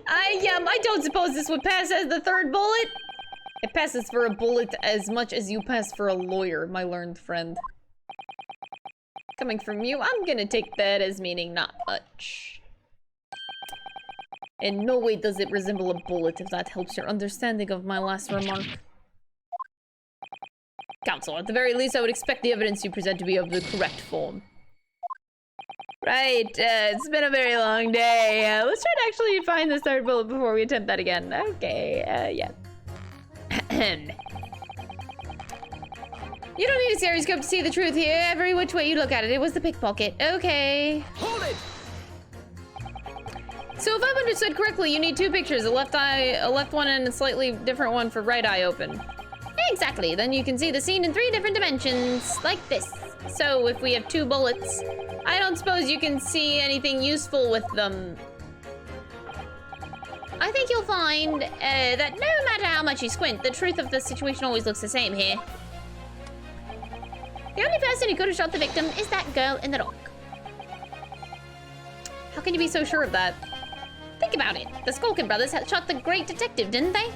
I don't suppose this would pass as the 3rd bullet. It passes for a bullet as much as you pass for a lawyer, my learned friend. Coming from you, I'm gonna take that as meaning not much. In no way does it resemble a bullet, if that helps your understanding of my last remark. Counsel, at the very least, I would expect the evidence you present to be of the correct form. Right, it's been a very long day. Let's try to actually find this 3rd bullet before we attempt that again. Okay, yeah. You don't need a stereoscope to see the truth here. Every which way you look at it, it was the pickpocket. Okay. Hold it! So if I've understood correctly, you need 2 pictures, a left one and a slightly different one for right eye open. Exactly, then you can see the scene in 3 different dimensions, like this. So if we have 2 bullets, I don't suppose you can see anything useful with them. I think you'll find that no matter how much you squint, the truth of the situation always looks the same here. The only person who could have shot the victim is that girl in the dock. How can you be so sure of that? Think about it. The Skulkin brothers had shot the great detective, didn't they?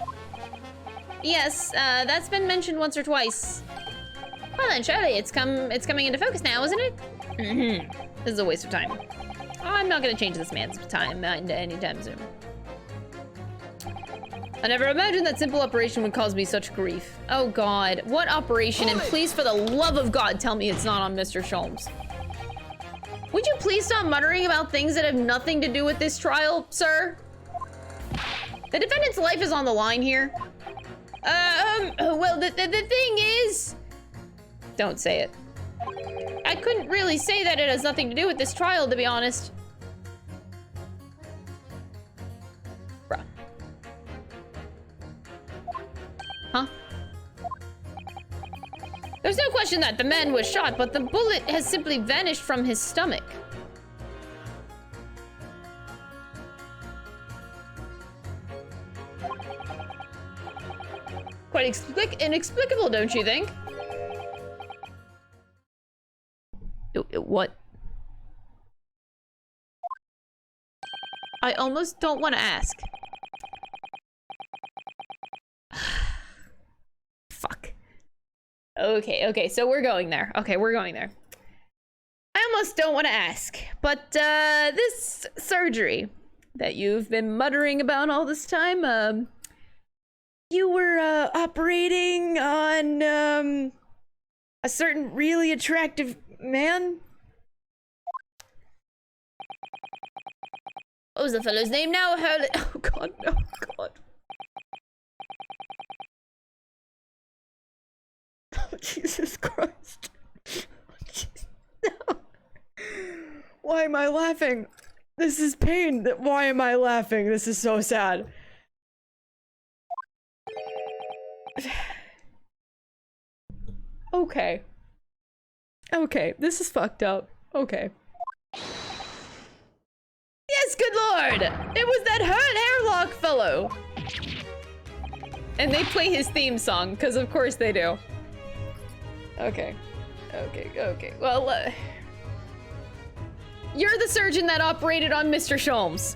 Yes, that's been mentioned once or twice. Well then, surely it's coming into focus now, isn't it? This is a waste of time. I'm not gonna change this man's time anytime soon. I never imagined that simple operation would cause me such grief. Oh God, what operation? And please, for the love of God, tell me it's not on Mr. Sholmes. Would you please stop muttering about things that have nothing to do with this trial, sir? The defendant's life is on the line here. Well, the thing is... Don't say it. I couldn't really say that it has nothing to do with this trial, to be honest. Bruh. Huh? There's no question that the man was shot, but the bullet has simply vanished from his stomach. Quite inexplicable, don't you think? What? I almost don't want to ask. Fuck. Okay, so we're going there. Okay, we're going there. I almost don't want to ask, but this surgery that you've been muttering about all this time, you were operating on a certain really attractive man? What was the fellow's name now? Oh God, no, God. Oh, Jesus Christ. No. Why am I laughing? This is pain. Why am I laughing? This is so sad. Okay. Okay, this is fucked up. Okay. Yes, good lord! It was that hurt hairlock fellow! And they play his theme song, because of course they do. Okay. Okay. Well, you're the surgeon that operated on Mr. Sholmes.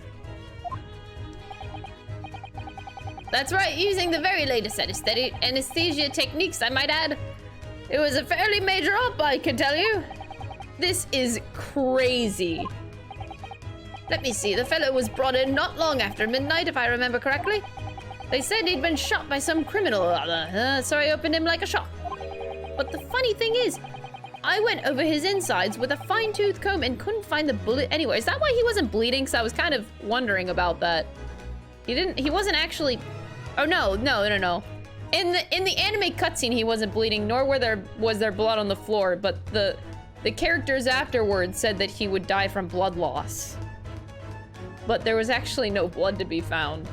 That's right, using the very latest anesthesia techniques, I might add. It was a fairly major op, I can tell you. This is crazy. Let me see, the fellow was brought in not long after midnight, if I remember correctly. They said he'd been shot by some criminal or other, so I opened him like a shop. But the funny thing is, I went over his insides with a fine-tooth comb and couldn't find the bullet anywhere. Is that why he wasn't bleeding? Because I was kind of wondering about that. He wasn't actually... Oh, no. In the anime cutscene, he wasn't bleeding, nor was there blood on the floor, but the characters afterwards said that he would die from blood loss. But there was actually no blood to be found.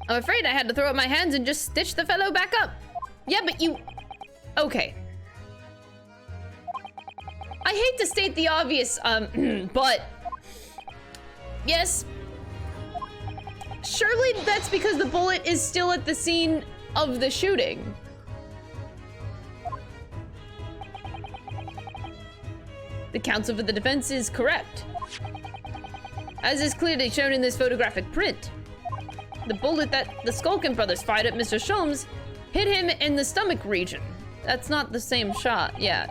I'm afraid I had to throw up my hands and just stitch the fellow back up. Yeah, but you... Okay. I hate to state the obvious, but... Yes. Surely that's because the bullet is still at the scene of the shooting. The counsel for the defense is correct. As is clearly shown in this photographic print. The bullet that the Skulkin brothers fired at Mr. Sholmes hit him in the stomach region. That's not the same shot, yeah.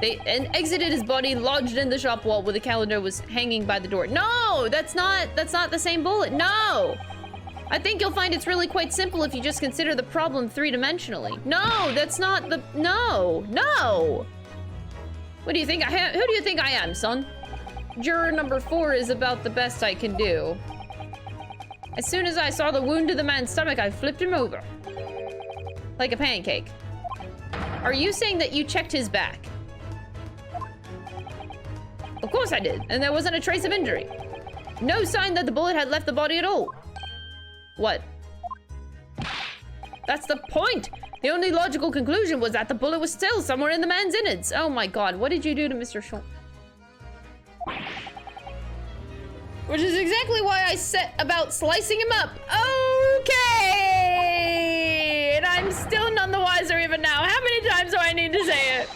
They exited his body, lodged in the shop wall where the calendar was hanging by the door. No, that's not the same bullet, no! I think you'll find it's really quite simple if you just consider the problem three-dimensionally. No, that's not the, no! What do you think who do you think I am, son? Juror number 4 is about the best I can do. As soon as I saw the wound to the man's stomach, I flipped him over. Like a pancake. Are you saying that you checked his back? Of course I did, and there wasn't a trace of injury. No sign that the bullet had left the body at all. What? That's the point! The only logical conclusion was that the bullet was still somewhere in the man's innards. Oh my god, what did you do to Mr. Sholmes? Which is exactly why I set about slicing him up. Okay! And I'm still none the wiser even now. How many times do I need to say it?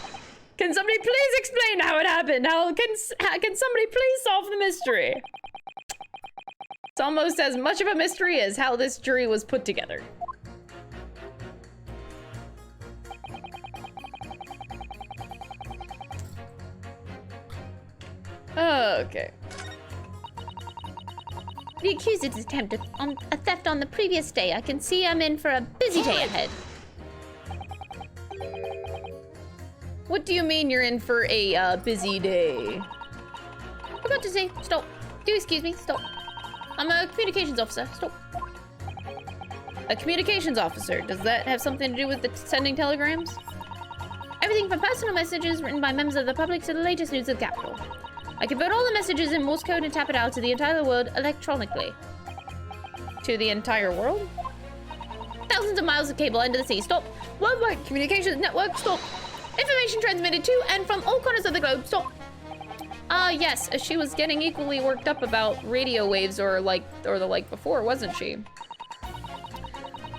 Can somebody please explain how it happened? Can somebody please solve the mystery? It's almost as much of a mystery as how this jury was put together. Okay. The accused's attempt on a theft on the previous day. I can see I'm in for a busy day ahead. What do you mean you're in for a busy day? Forgot to say, stop. Do excuse me, stop. I'm a communications officer, stop. A communications officer. Does that have something to do with the sending telegrams? Everything from personal messages written by members of the public to the latest news of the capital. I convert all the messages in Morse code and tap it out to the entire world electronically. To the entire world? Thousands of miles of cable under the sea, stop. Worldwide communications network, stop. Information transmitted to and from all corners of the globe, stop. Yes, she was getting equally worked up about radio waves or the like before, wasn't she?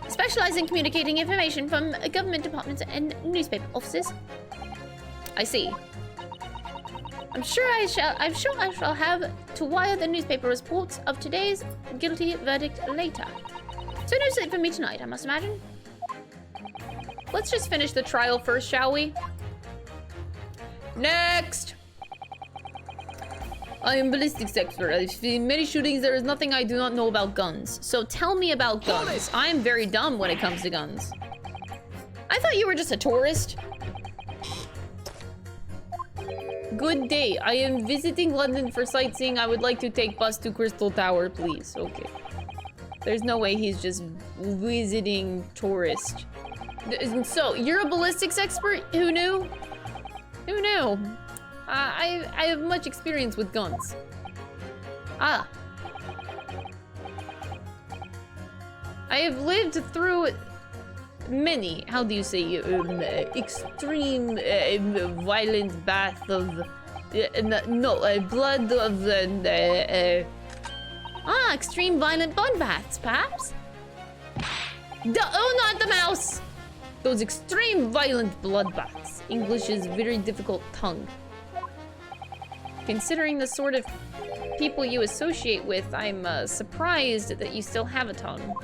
Specialize in communicating information from government departments and newspaper offices. I see. I'm sure I shall have to wire the newspaper reports of today's guilty verdict later. So no sleep for me tonight, I must imagine. Let's just finish the trial first, shall we? Next! I am ballistics expert. I've seen many shootings. There is nothing I do not know about guns. So tell me about guns. I am very dumb when it comes to guns. I thought you were just a tourist. Good day. I am visiting London for sightseeing. I would like to take bus to Crystal Tower, please. Okay. There's no way he's just visiting tourist. So, you're a ballistics expert? Who knew? Who knew? I have much experience with guns. Ah. I have lived through many, how do you say, extreme violent bath of, blood of, extreme violent bloodbaths, perhaps? Oh, not the mouse! Those extreme violent bloodbaths. English is very difficult tongue. Considering the sort of people you associate with, I'm surprised that you still have a tongue.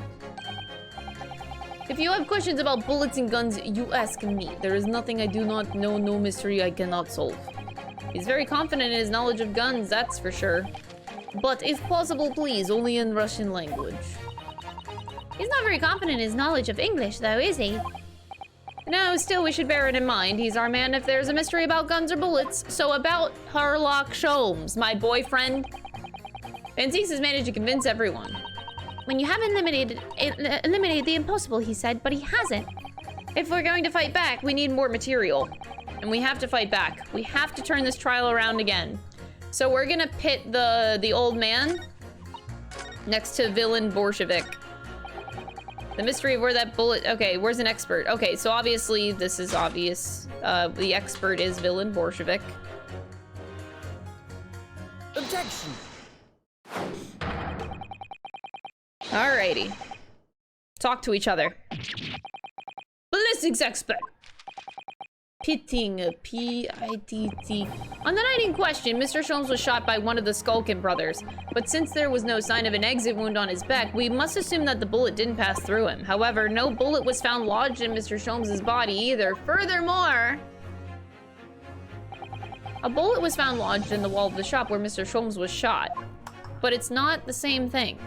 If you have questions about bullets and guns, you ask me. There is nothing I do not know, no mystery I cannot solve. He's very confident in his knowledge of guns, that's for sure. But if possible, please, only in Russian language. He's not very confident in his knowledge of English, though, is he? No, still, we should bear it in mind. He's our man if there's a mystery about guns or bullets. So about Harlock Sholmes, my boyfriend. Van Zieks has managed to convince everyone. When you have eliminated the impossible, he said, but he hasn't. If we're going to fight back, we need more material. And we have to fight back. We have to turn this trial around again. So we're gonna pit the old man next to villain Bolshevik. The mystery of where that bullet... Okay, where's an expert? Okay, so obviously, this is obvious. The expert is villain Bolshevik. Objection! Alrighty. Talk to each other. Ballistics expert! Pitting, P-I-T-T. On the night in question, Mr. Sholmes was shot by one of the Skulkin brothers. But since there was no sign of an exit wound on his back, we must assume that the bullet didn't pass through him. However, no bullet was found lodged in Mr. Sholmes' body either. Furthermore, a bullet was found lodged in the wall of the shop where Mr. Sholmes was shot. But it's not the same thing.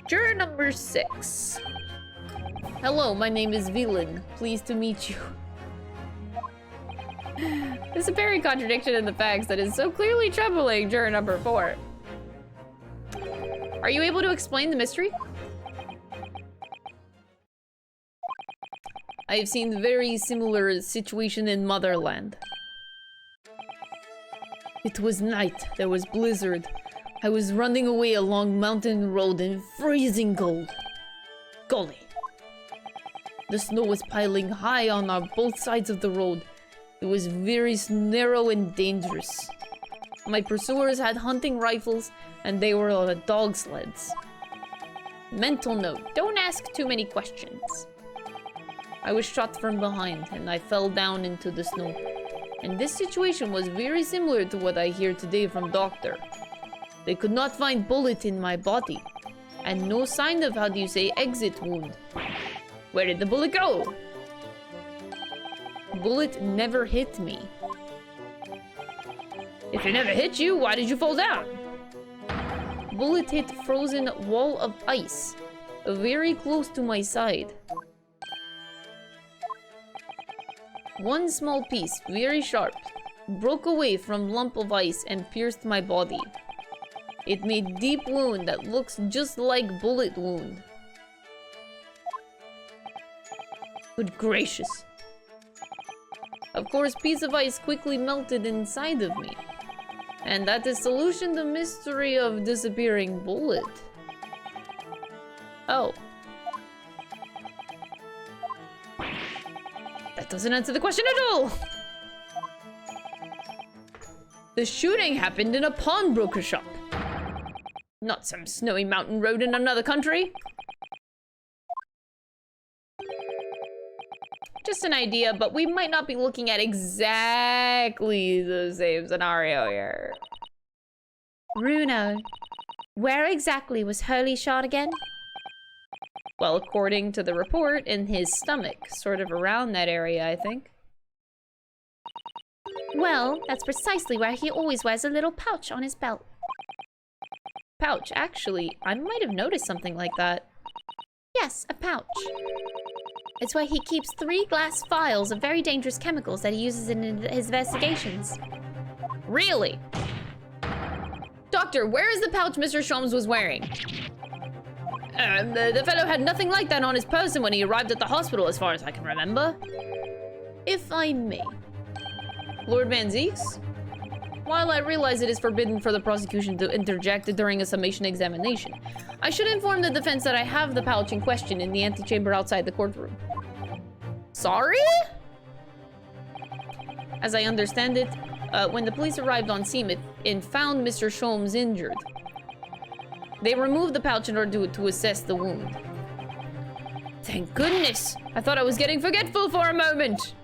Juror number 6. Hello, my name is Villain. Pleased to meet you. There's a very contradiction in the facts that is so clearly troubling, juror number 4. Are you able to explain the mystery? I have seen a very similar situation in Motherland. It was night, there was blizzard. I was running away along mountain road in freezing cold. Golly. The snow was piling high on both sides of the road. It was very narrow and dangerous. My pursuers had hunting rifles, and they were on dog sleds. Mental note, don't ask too many questions. I was shot from behind, and I fell down into the snow. And this situation was very similar to what I hear today from Doctor. They could not find bullet in my body. and no sign of, how do you say, exit wound. Where did the bullet go? Bullet never hit me. If it never hit you, why did you fall down? Bullet hit frozen wall of ice, very close to my side. One small piece, very sharp, broke away from lump of ice and pierced my body. It made deep wound that looks just like bullet wound. Good gracious. Of course, piece of ice quickly melted inside of me. And that is solution to mystery of disappearing bullet. Oh. That doesn't answer the question at all! The shooting happened in a pawnbroker shop. Not some snowy mountain road in another country. Just an idea, but we might not be looking at exactly the same scenario here. Bruno, where exactly was Hurley shot again? Well, according to the report, in his stomach. Sort of around that area, I think. Well, that's precisely where he always wears a little pouch on his belt. Pouch, actually, I might have noticed something like that. Yes, a pouch. It's where he keeps 3 glass vials of very dangerous chemicals that he uses in his investigations. Really? Doctor, where is the pouch Mr. Sholmes was wearing? The fellow had nothing like that on his person when he arrived at the hospital, as far as I can remember. If I may. Lord Van Zeeks? While I realize it is forbidden for the prosecution to interject during a summation examination, I should inform the defense that I have the pouch in question in the antechamber outside the courtroom. Sorry? As I understand it, when the police arrived on scene and found Mr. Sholmes injured, they removed the pouch in order to assess the wound. Thank goodness! I thought I was getting forgetful for a moment!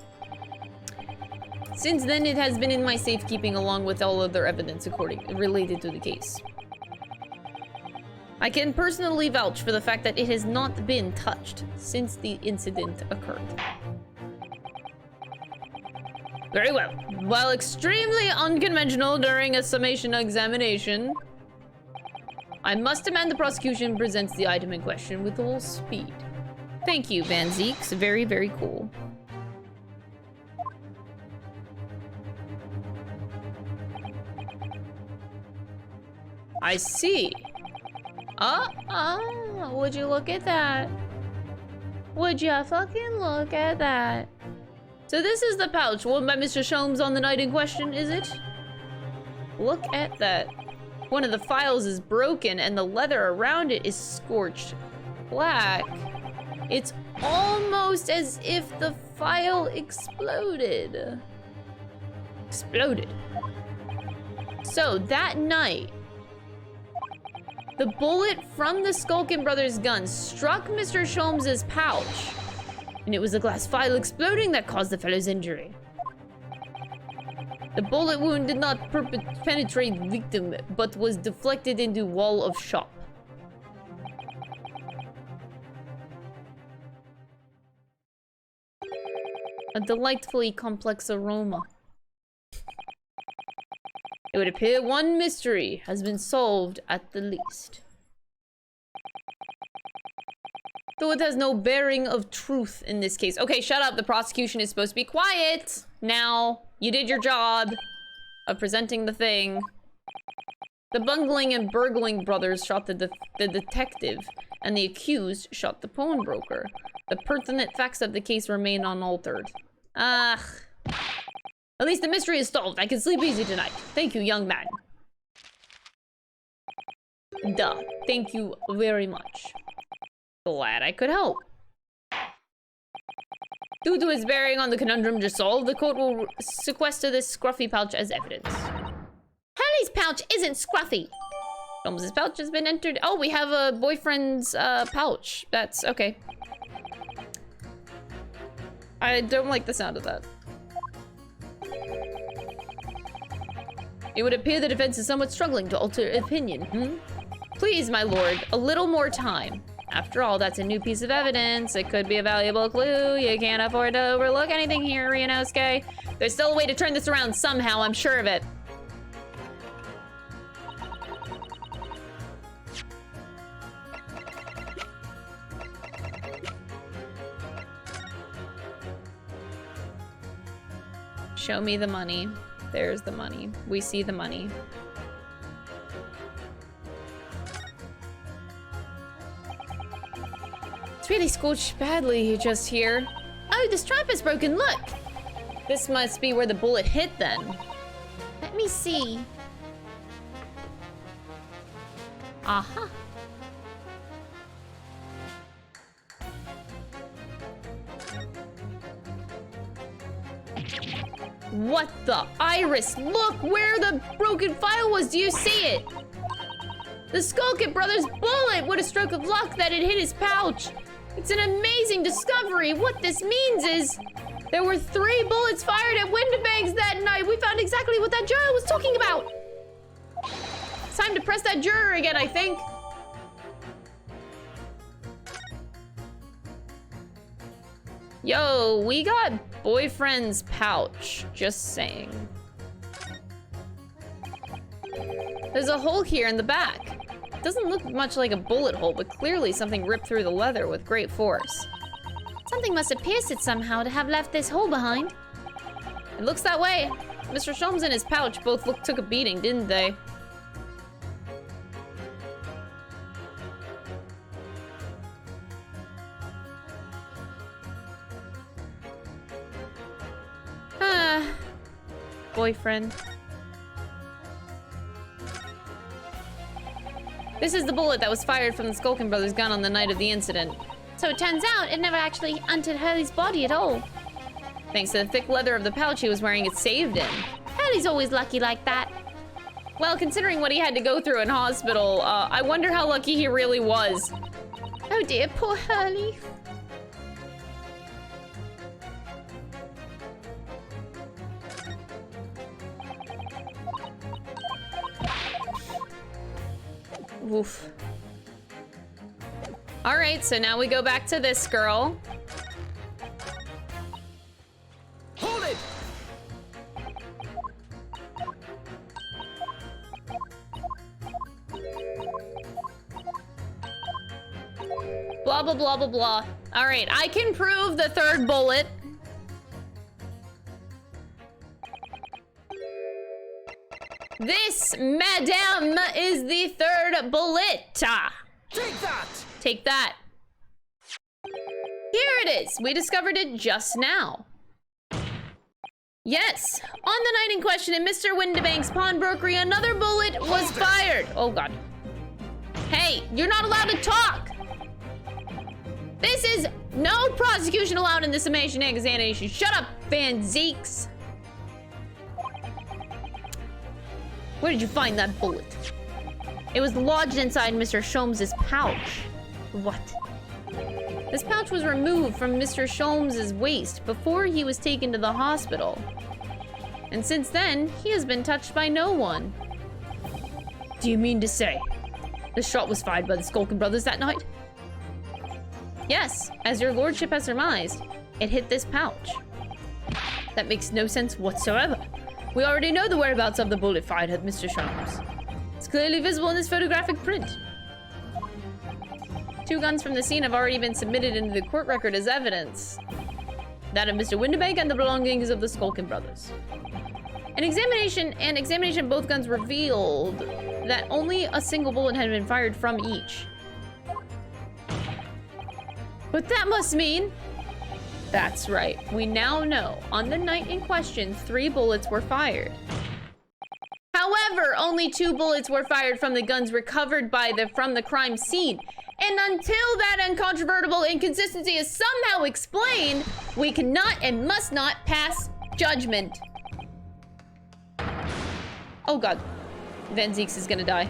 Since then, it has been in my safekeeping along with all other evidence related to the case. I can personally vouch for the fact that it has not been touched since the incident occurred. Very well. While extremely unconventional during a summation examination, I must demand the prosecution presents the item in question with all speed. Thank you, Van Zeeks. Very, very cool. I see. Would you look at that? Would you fucking look at that? So this is the pouch worn by Mr. Sholmes on the night in question, is it? Look at that. One of the files is broken and the leather around it is scorched black. It's almost as if the file exploded. Exploded. So that night, the bullet from the Skulkin Brothers' gun struck Mr. Sholmes' pouch, and it was the glass file exploding that caused the fellow's injury. The bullet wound did not penetrate the victim, but was deflected into wall of shop. A delightfully complex aroma. It would appear one mystery has been solved at the least. Though it has no bearing of truth in this case. Okay, shut up. The prosecution is supposed to be quiet. Now, you did your job of presenting the thing. The bungling and burgling brothers shot the detective, and the accused shot the pawnbroker. The pertinent facts of the case remain unaltered. Ugh. At least the mystery is solved. I can sleep easy tonight. Thank you, young man. Duh. Thank you very much. Glad I could help. Due to its bearing on the conundrum just solved, the court will sequester this scruffy pouch as evidence. Hurley's pouch isn't scruffy. Holmes's pouch has been entered. Oh, we have a boyfriend's pouch. That's okay. I don't like the sound of that. It would appear the defense is somewhat struggling to alter opinion, Please, my lord, a little more time. After all, that's a new piece of evidence. It could be a valuable clue. You can't afford to overlook anything here, Ryunosuke. There's still a way to turn this around somehow, I'm sure of it. Show me the money. There's the money. We see the money. It's really scorched badly just here. Oh, the stripe is broken, look! This must be where the bullet hit then. Let me see. Aha. What the? Iris, look where the broken file was. Do you see it? The Skulkin brothers' bullet! What a stroke of luck that it hit his pouch. It's an amazing discovery. What this means is there were 3 bullets fired at Windibanks that night. We found exactly what that juror was talking about. It's time to press that juror again, I think. Yo, we got boyfriend's pouch. Just saying. There's a hole here in the back. It doesn't look much like a bullet hole, but clearly something ripped through the leather with great force. Something must have pierced it somehow to have left this hole behind. It looks that way. Mr. Sholmes and his pouch both took a beating, didn't they? Boyfriend. This is the bullet that was fired from the Skulkin brothers' gun on the night of the incident. So it turns out it never actually entered Hurley's body at all. Thanks to the thick leather of the pouch he was wearing, it saved him. Hurley's always lucky like that. Well, considering what he had to go through in hospital, I wonder how lucky he really was. Oh dear, poor Hurley. Oof. All right, so now we go back to this girl. Hold it! Blah, blah, blah, blah, blah. All right, I can prove the 3rd bullet. This, madame, is the 3rd bullet. Take that! Take that. Here it is. We discovered it just now. Yes, on the night in question in Mr. Windibank's pawnbrokery, another bullet was fired. Oh, God. Hey, you're not allowed to talk. This is no prosecution allowed in this summation examination. Shut up, Van Zeeks. Where did you find that bullet? It was lodged inside Mr. Sholmes' pouch. What? This pouch was removed from Mr. Sholmes' waist before he was taken to the hospital. And since then, he has been touched by no one. Do you mean to say the shot was fired by the Skulkin brothers that night? Yes, as your lordship has surmised, it hit this pouch. That makes no sense whatsoever. We already know the whereabouts of the bullet fired at Mr. Sholmes. It's clearly visible in this photographic print. 2 guns from the scene have already been submitted into the court record as evidence. That of Mr. Windibank and the belongings of the Skulkin brothers. An examination of both guns revealed that only a single bullet had been fired from each. But that must mean... That's right. We now know on the night in question, 3 bullets were fired. However, only 2 bullets were fired from the guns recovered from the crime scene. And until that incontrovertible inconsistency is somehow explained, we cannot and must not pass judgment. Oh, God. Van Zeeks is gonna die.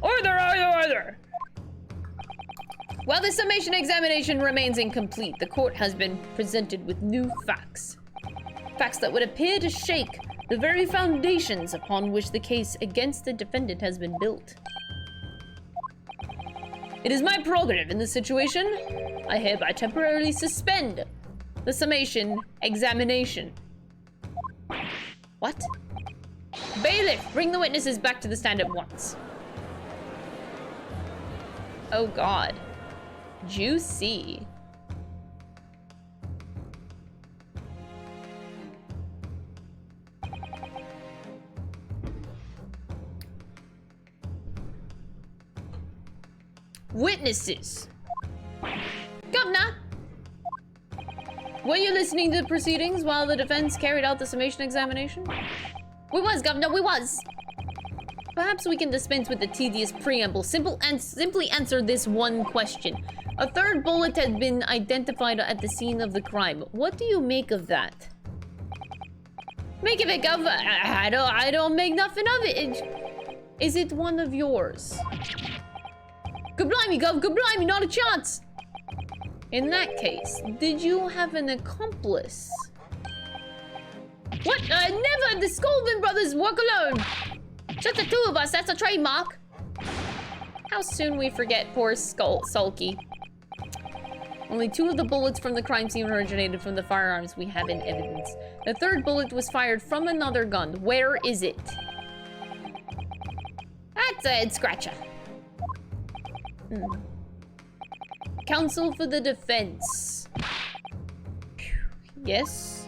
Order, order, order! While the summation examination remains incomplete, the court has been presented with new facts. Facts that would appear to shake The very foundations upon which the case against the defendant has been built. It is my prerogative in this situation. I hereby temporarily suspend the summation examination. What? Bailiff, bring the witnesses back to the stand at once. Oh God. Juicy. Witnesses. Governor! Were you listening to the proceedings while the defense carried out the summation examination? We was, Governor, we was. Perhaps we can dispense with the tedious preamble. Simply answer this one question. A third bullet had been identified at the scene of the crime. What do you make of that? Make of it, Gov. I don't make nothing of it. Is it one of yours? Good blimey, Gov. Good blimey, not a chance. In that case, did you have an accomplice? What? Never! The Scolvin brothers work alone! Just the two of us, that's a trademark. How soon we forget poor Sulky. Only 2 of the bullets from the crime scene originated from the firearms we have in evidence. The third bullet was fired from another gun. Where is it? That's a head scratcher. Counsel for the defense. Yes?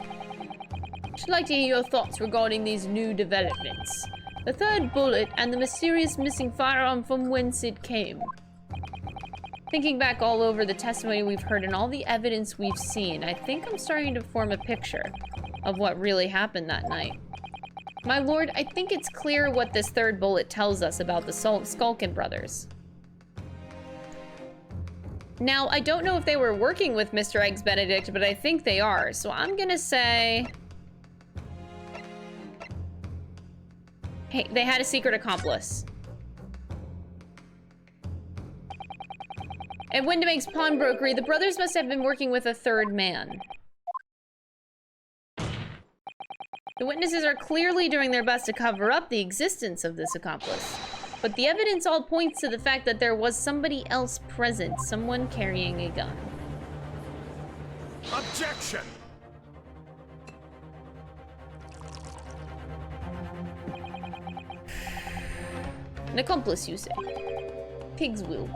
I'd like to hear your thoughts regarding these new developments. The third bullet and the mysterious missing firearm from whence it came. Thinking back all over the testimony we've heard and all the evidence we've seen, I think I'm starting to form a picture of what really happened that night. My lord, I think it's clear what this third bullet tells us about the Skulkin brothers. Now, I don't know if they were working with Mr. Eggs Benedict, but I think they are. So I'm gonna say... Hey, they had a secret accomplice. At Windimake's pawnbrokery, the brothers must have been working with a third man. The witnesses are clearly doing their best to cover up the existence of this accomplice. But the evidence all points to the fact that there was somebody else present, someone carrying a gun. Objection! An accomplice, you say? Pig's will.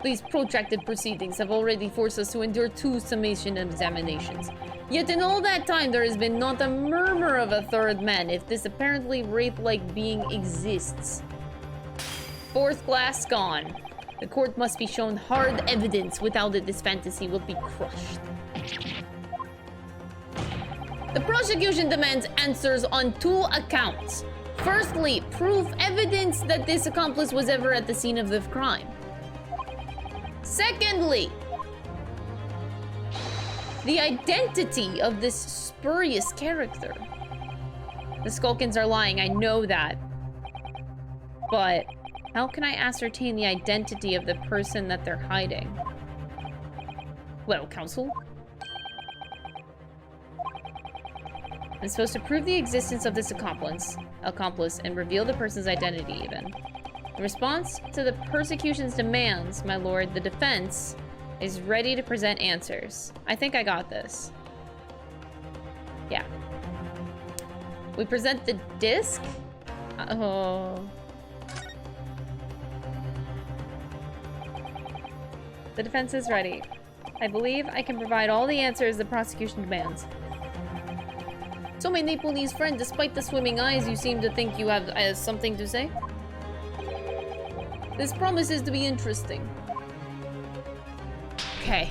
These protracted proceedings have already forced us to endure 2 summation examinations. Yet in all that time, there has been not a murmur of a third man, if this apparently wraith-like being exists. 4th glass gone. The court must be shown hard evidence. Without it, this fantasy will be crushed. The prosecution demands answers on 2 accounts. Firstly, proof evidence that this accomplice was ever at the scene of the crime. Secondly, the identity of this spurious character. The Skulkins are lying, I know that. But how can I ascertain the identity of the person that they're hiding? Well, counsel? I'm supposed to prove the existence of this accomplice and reveal the person's identity even. In response to the persecution's demands, my lord, the defense is ready to present answers. I think I got this. Yeah. We present the disc? Oh. The defense is ready. I believe I can provide all the answers the prosecution demands. So my Nepalese friend, despite the swimming eyes, you seem to think you have something to say? This promises to be interesting. Okay.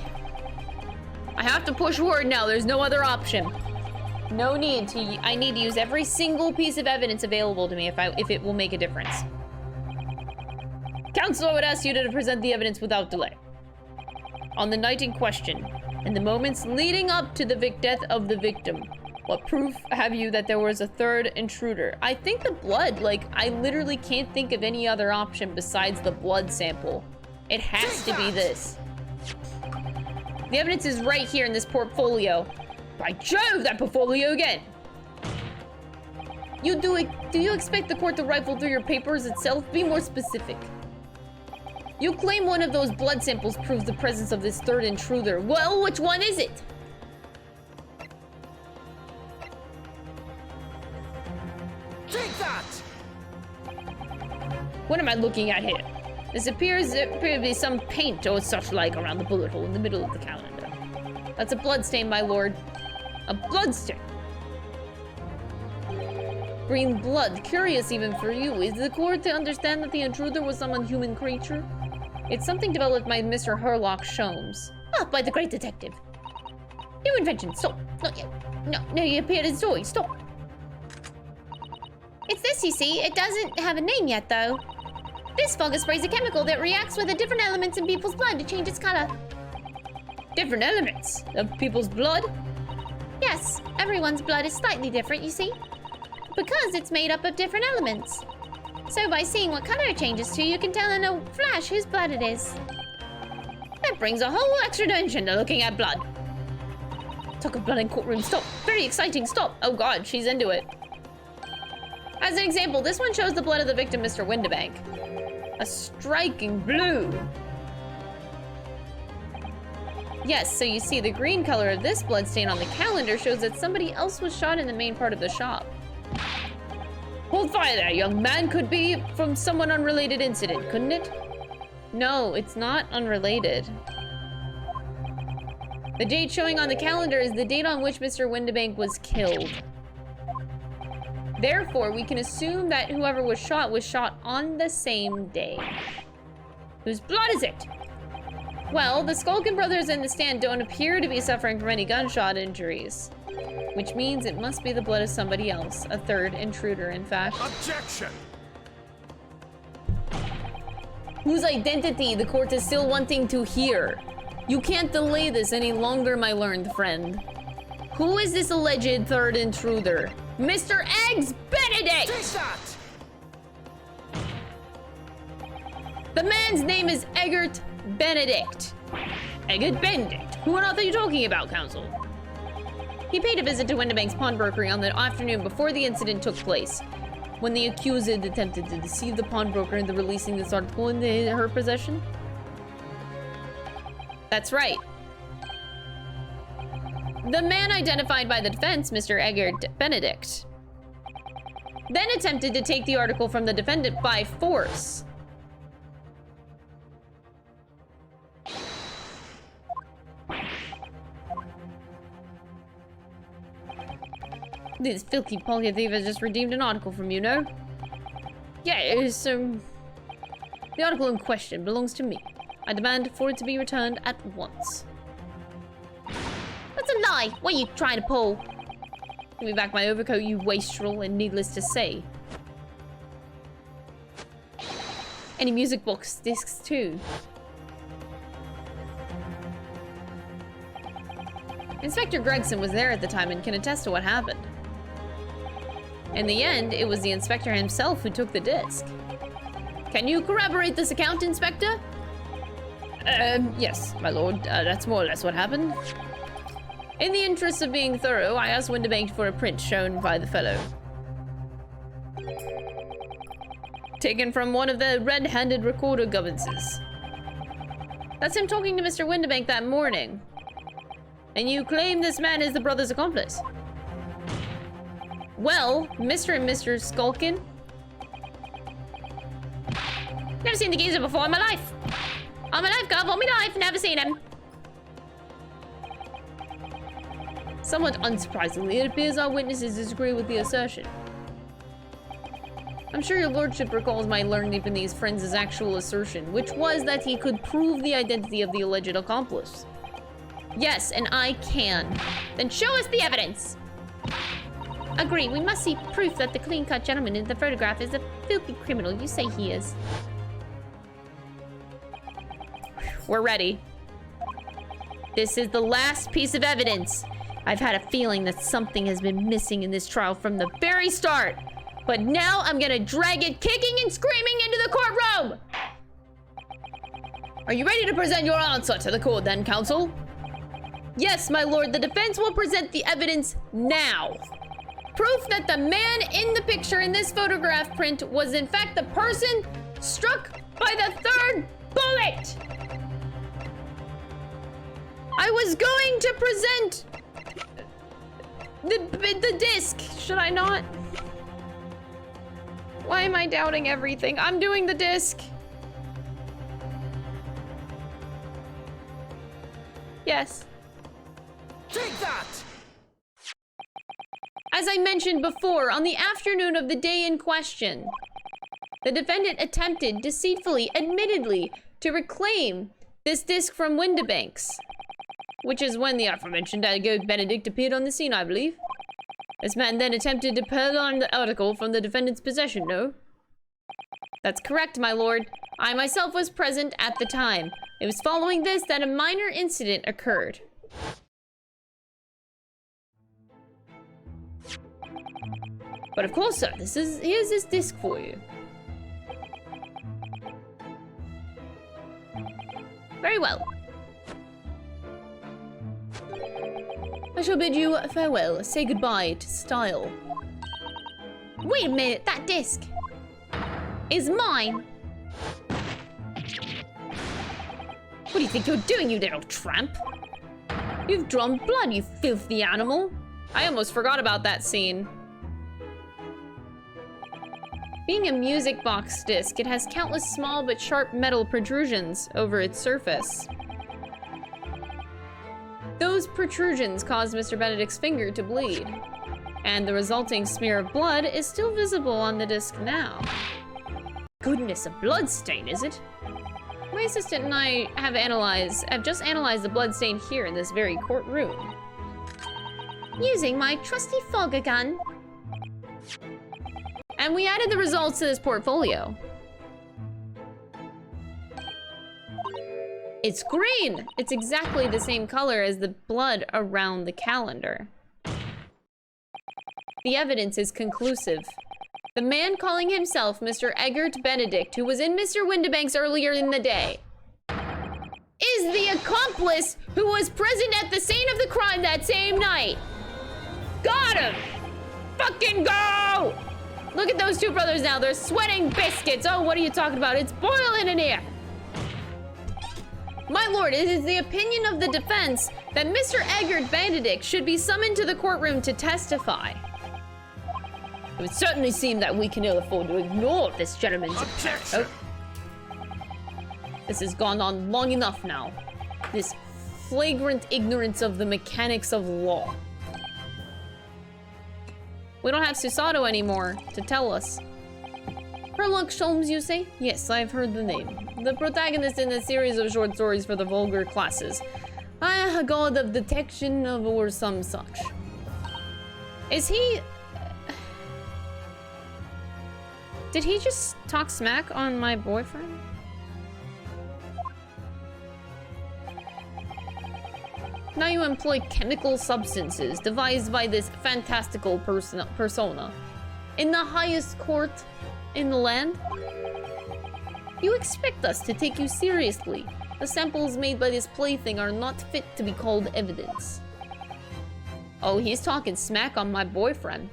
I have to push forward now. There's no other option. No need to. I need to use every single piece of evidence available to me if it will make a difference. Counsel, I would ask you to present the evidence without delay. On the night in question, and the moments leading up to the death of the victim, what proof have you that there was a third intruder? I think the blood, like, I literally can't think of any other option besides the blood sample. It has to be this. The evidence is right here in this portfolio. By Jove, that portfolio again! Do you expect the court to rifle through your papers itself? Be more specific. You claim one of those blood samples proves the presence of this third intruder. Well, which one is it? Take that! What am I looking at here? This appears to be some paint or such like around the bullet hole in the middle of the calendar. That's a bloodstain, my lord. A bloodstain. Green blood. Curious even for you. Is the court to understand that the intruder was some unhuman creature? It's something developed by Mr. Herlock Sholmes. Ah, by the great detective. New invention. Stop. Not yet. No, you appeared in story. Stop. It's this, you see. It doesn't have a name yet, though. This fungus sprays a chemical that reacts with the different elements in people's blood to change its color. Different elements of people's blood? Yes, everyone's blood is slightly different, you see. Because it's made up of different elements. So by seeing what color it changes to, you can tell in a flash whose blood it is. That brings a whole extra dimension to looking at blood. Talk of blood in courtroom. Stop. Very exciting. Stop. Oh god, she's into it. As an example, this one shows the blood of the victim, Mr. Windibank. A striking blue. Yes, so you see the green color of this bloodstain on the calendar shows that somebody else was shot in the main part of the shop. Hold fire there, young man. Could be from someone unrelated incident, couldn't it? No, it's not unrelated. The date showing on the calendar is the date on which Mr. Windibank was killed. Therefore, we can assume that whoever was shot on the same day. Whose blood is it? Well, the Skulkin brothers in the stand don't appear to be suffering from any gunshot injuries. Which means it must be the blood of somebody else. A third intruder, in fact. Objection! Whose identity the court is still wanting to hear. You can't delay this any longer, my learned friend. Who is this alleged third intruder? Mr. Eggs Benedict! Take that! The man's name is Eggert Benedict. Eggert Benedict? Who on earth are you talking about, counsel? He paid a visit to Windibank's pawnbrokery on the afternoon before the incident took place, when the accused attempted to deceive the pawnbroker into releasing this article into her possession. That's right. The man identified by the defense, Mr. Eggert Benedict, then attempted to take the article from the defendant by force. This filthy pocket thief has just redeemed an article from you, no? Yeah, it's, the article in question belongs to me. I demand for it to be returned at once. That's a lie. What are you trying to pull? Give me back my overcoat, you wastrel, and needless to say. Any music box discs, too. Inspector Gregson was there at the time and can attest to what happened. In the end, it was the inspector himself who took the disc. Can you corroborate this account, Inspector? Yes, my lord. That's more or less what happened. In the interest of being thorough, I asked Windibank for a print shown by the fellow. Taken from one of the red-handed recorder governesses. That's him talking to Mr. Windibank that morning. And you claim this man is the brother's accomplice? Well, Mr. and Mr. Skulkin. Never seen the geezer before in my life. All my life, God, all my life, never seen him. Somewhat unsurprisingly, it appears our witnesses disagree with the assertion. I'm sure your lordship recalls my learning from these friends' actual assertion, which was that he could prove the identity of the alleged accomplice. Yes, and I can. Then show us the evidence. Agree, we must see proof that the clean-cut gentleman in the photograph is a filthy criminal you say he is. We're ready. This is the last piece of evidence. I've had a feeling that something has been missing in this trial from the very start. But now I'm gonna drag it kicking and screaming into the courtroom! Are you ready to present your answer to the court then, counsel? Yes, my lord, the defense will present the evidence now. Proof that the man in the picture in this photograph print was in fact the person struck by the third bullet. I was going to present the disc. Should I not? Why am I doubting everything? I'm doing the disc. Yes. Take that! As I mentioned before, on the afternoon of the day in question, the defendant attempted deceitfully, admittedly, to reclaim this disc from Windibanks, which is when the aforementioned Edgar Benedict appeared on the scene, I believe. This man then attempted to purloin the article from the defendant's possession, no? That's correct, my lord. I myself was present at the time. It was following this that a minor incident occurred. But of course, sir, here's this disc for you. Very well. I shall bid you farewell. Say goodbye to style. Wait a minute, that disc is mine. What do you think you're doing, you little tramp? You've drawn blood, you filthy animal. I almost forgot about that scene. Being a music box disc, it has countless small but sharp metal protrusions over its surface. Those protrusions caused Mr. Benedict's finger to bleed, and the resulting smear of blood is still visible on the disc now. Goodness, a blood stain, is it? My assistant and I have just analyzed the blood stain here in this very courtroom. Using my trusty fogger gun. And we added the results to this portfolio. It's green! It's exactly the same color as the blood around the calendar. The evidence is conclusive. The man calling himself Mr. Eggert Benedict, who was in Mr. Windibanks earlier in the day, is the accomplice who was present at the scene of the crime that same night. Got him! Fucking go! Look at those two brothers now. They're sweating biscuits. Oh, what are you talking about? It's boiling in here. My lord, it is the opinion of the defense that Mr. Eggert Benedict should be summoned to the courtroom to testify. It would certainly seem that we can ill afford to ignore this gentleman's objection. Oh. This has gone on long enough now. This flagrant ignorance of the mechanics of law. We don't have Susato anymore to tell us. Sherlock Holmes, you say? Yes, I've heard the name. The protagonist in a series of short stories for the vulgar classes. A god of detection or some such. Is he... Did he just talk smack on my boyfriend? Now you employ chemical substances devised by this fantastical persona in the highest court in the land? You expect us to take you seriously. The samples made by this plaything are not fit to be called evidence. Oh, he's talking smack on my boyfriend.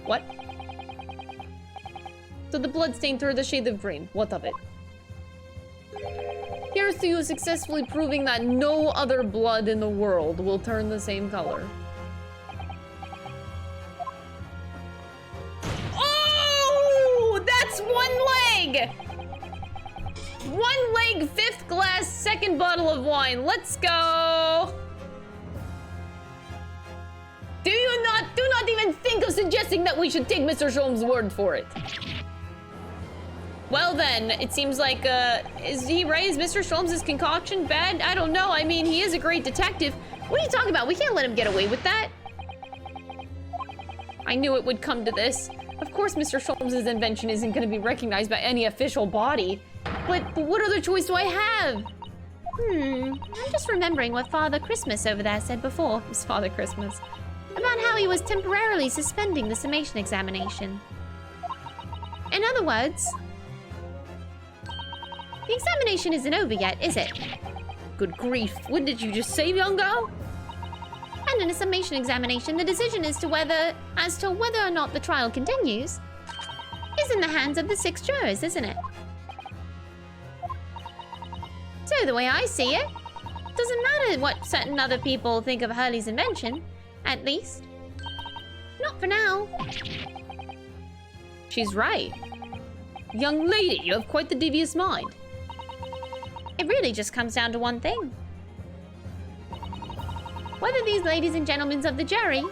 What? So the bloodstain turned a shade of green. What of it? Here's to you successfully proving that no other blood in the world will turn the same color. Oh! That's one leg! One leg, fifth glass, second bottle of wine. Let's go! Do not even think of suggesting that we should take Mr. Sholm's word for it. Well then, it seems like, is he right? Is Mr. Sholmes' concoction bad? I don't know. I mean, he is a great detective. What are you talking about? We can't let him get away with that. I knew it would come to this. Of course, Mr. Sholmes' invention isn't going to be recognized by any official body. But what other choice do I have? I'm just remembering what Father Christmas over there said before. It's Father Christmas. About how he was temporarily suspending the summation examination. In other words... The examination isn't over yet, is it? Good grief. What did you just say, young girl? And in a summation examination, the decision as to whether or not the trial continues is in the hands of the 6 jurors, isn't it? So the way I see it, doesn't matter what certain other people think of Hurley's invention, at least. Not for now. She's right. Young lady, you have quite the devious mind. It really just comes down to one thing. Whether these ladies and gentlemen of the jury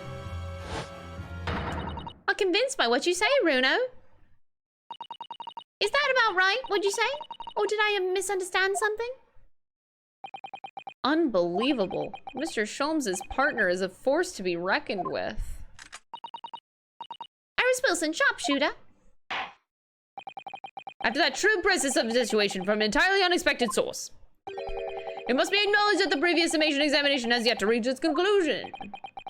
are convinced by what you say, Runo. Is that about right, would you say? Or did I misunderstand something? Unbelievable. Mr. Sholmes' partner is a force to be reckoned with. Iris Wilson, sharpshooter. After that shrewd process of the situation from an entirely unexpected source, it must be acknowledged that the previous summation examination has yet to reach its conclusion.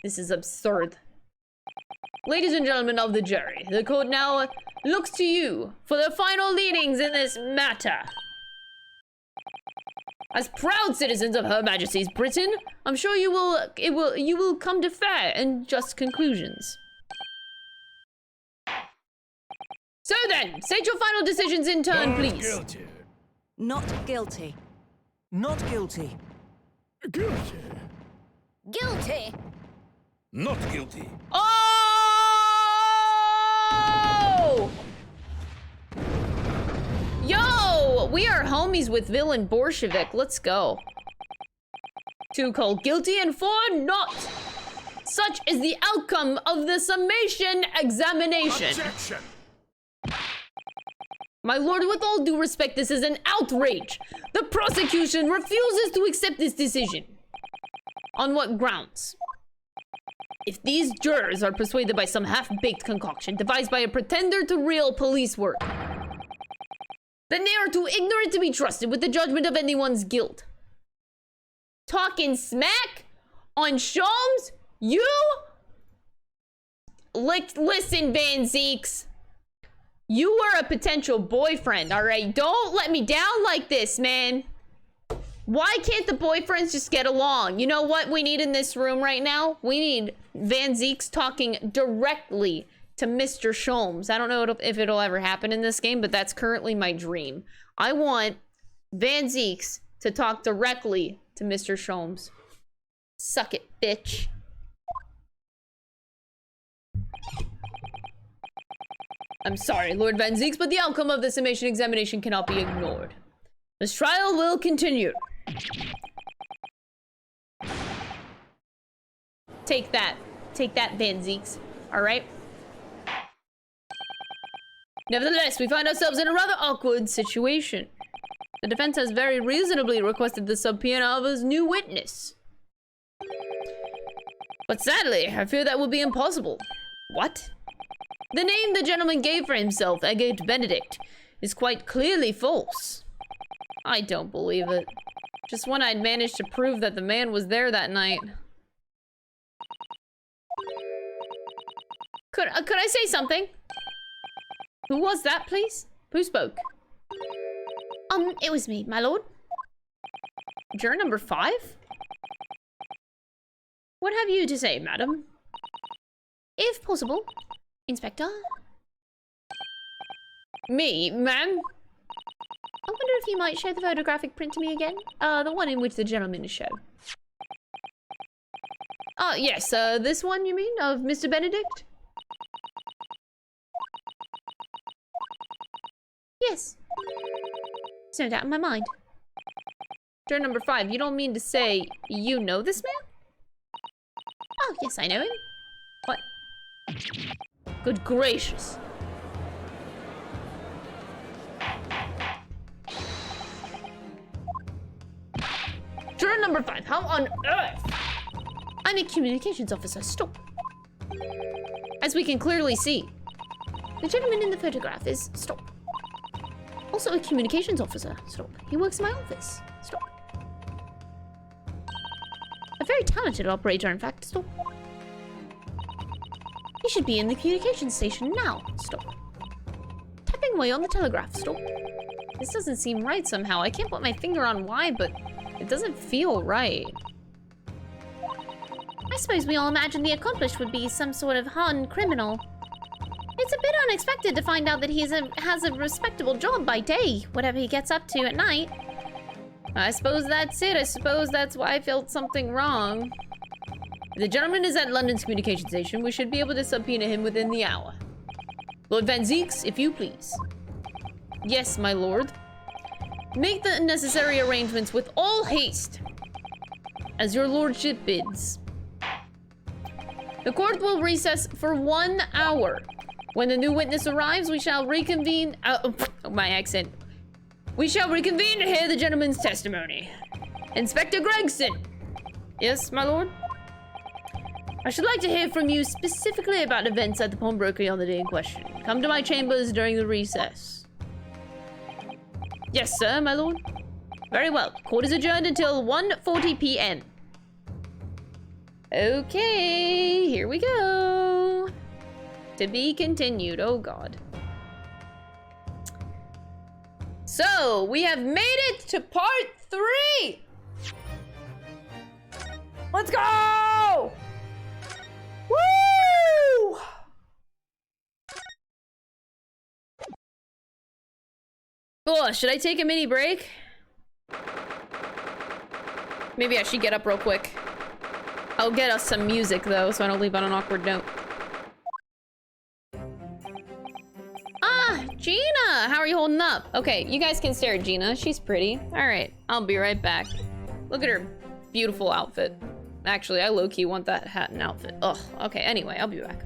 This is absurd. Ladies and gentlemen of the jury, the court now looks to you for the final leadings in this matter. As proud citizens of Her Majesty's Britain, I'm sure you will come to fair and just conclusions. So then, state your final decisions in turn, please. Guilty. Not guilty. Not guilty. Guilty. Guilty! Not guilty. Oh! Yo! We are homies with Villain Bolshevik. Let's go. 2 called guilty and 4 not. Such is the outcome of the summation examination. Objection. My lord, with all due respect, this is an outrage. The prosecution refuses to accept this decision. On what grounds? If these jurors are persuaded by some half-baked concoction devised by a pretender to real police work, then they are too ignorant to be trusted with the judgment of anyone's guilt. Talking smack on Sholmes? You? Listen, Van Zeeks. You were a potential boyfriend, all right? Don't let me down like this, man. Why can't the boyfriends just get along? You know what we need in this room right now? We need Van Zeeks talking directly to Mr. Sholmes. I don't know if it'll ever happen in this game, but that's currently my dream. I want Van Zeeks to talk directly to Mr. Sholmes. Suck it, bitch. I'm sorry, Lord Van Zeeks, but the outcome of the summation examination cannot be ignored. This trial will continue. Take that, Van Zeeks. All right? Nevertheless, we find ourselves in a rather awkward situation. The defense has very reasonably requested the subpoena of his new witness. But sadly, I fear that will be impossible. What? The name the gentleman gave for himself, Agate Benedict, is quite clearly false. I don't believe it. Just when I'd managed to prove that the man was there that night. Could I say something? Who was that, please? Who spoke? It was me, my lord. Juror number 5? What have you to say, madam? If possible, Inspector. Me, ma'am? I wonder if you might show the photographic print to me again? The one in which the gentleman is shown. Yes, this one, you mean, of Mr. Benedict? Yes. There's no doubt in my mind. Juror number 5, you don't mean to say you know this man? Oh, yes, I know him. What? Good gracious. Juror number 5, how on earth? I'm a communications officer. Stop. As we can clearly see. The gentleman in the photograph is... Stop. Also a communications officer. Stop. He works in my office. Stop. A very talented operator, in fact. Stop. He should be in the communications station now. Stop. Tapping away on the telegraph. Stop. This doesn't seem right somehow. I can't put my finger on why, but It doesn't feel right. I suppose we all imagined the accomplished would be some sort of hardened criminal. It's a bit unexpected to find out that he has a respectable job by day, whatever he gets up to at night. I suppose that's it. I suppose that's why I felt something wrong. If the gentleman is at London's communication station, we should be able to subpoena him within the hour. Lord Van Zeeks, if you please. Yes, my lord. Make the necessary arrangements with all haste, as your lordship bids. The court will recess for 1 hour. When the new witness arrives, we shall reconvene. My accent. We shall reconvene to hear the gentleman's testimony. Inspector Gregson. Yes, my lord? I should like to hear from you specifically about events at the pawnbrokery on the day in question. Come to my chambers during the recess. Yes, sir, my lord. Very well. Court is adjourned until 1:40 p.m. Okay, here we go. To be continued. Oh, God. So, we have made it to part 3! Let's go! Woo! Oh, should I take a mini break? Maybe I should get up real quick. I'll get us some music, though, so I don't leave on an awkward note. Ah, Gina! How are you holding up? Okay, you guys can stare at Gina. She's pretty. Alright, I'll be right back. Look at her beautiful outfit. Actually, I low-key want that hat and outfit. Ugh, okay, anyway, I'll be back.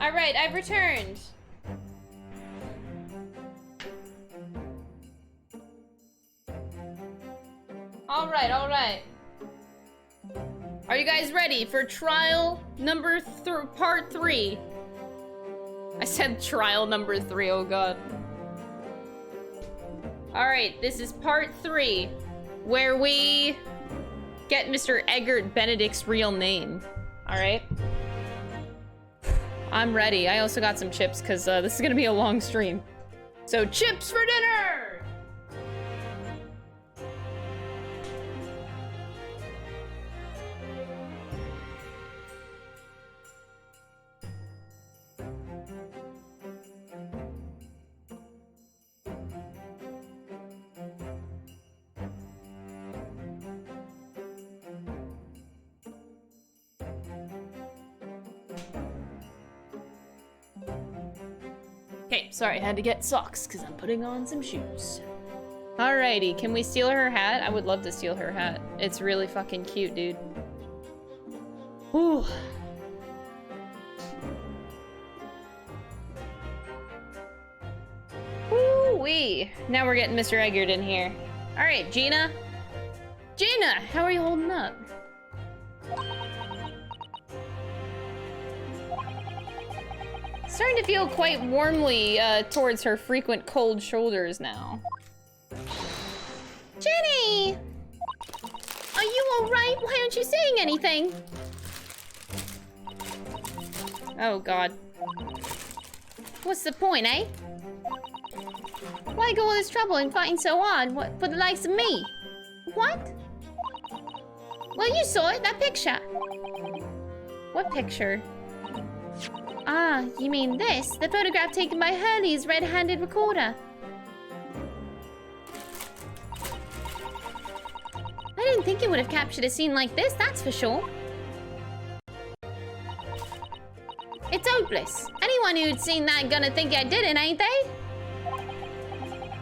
Alright, I've returned. Alright. Are you guys ready for trial number part 3? I said trial number 3, oh god. Alright, this is part 3, where we get Mr. Eggert Benedict's real name. Alright? I'm ready. I also got some chips, because this is gonna be a long stream. So, chips for dinner! Okay, sorry, I had to get socks because I'm putting on some shoes. Alrighty, can we steal her hat? I would love to steal her hat. It's really fucking cute, dude. Whew. Woo-wee. Now we're getting Mr. Eggert in here. Alright, Gina. Gina, how are you holding up? Starting to feel quite warmly towards her frequent cold shoulders now. Jenny! Are you alright? Why aren't you saying anything? Oh god. What's the point, eh? Why go all this trouble and fighting so hard for the likes of me? What? Well, you saw it, that picture. What picture? Ah, you mean this? The photograph taken by Hurley's red-handed recorder. I didn't think it would have captured a scene like this, that's for sure. It's hopeless. Anyone who'd seen that gonna think I did it, ain't they?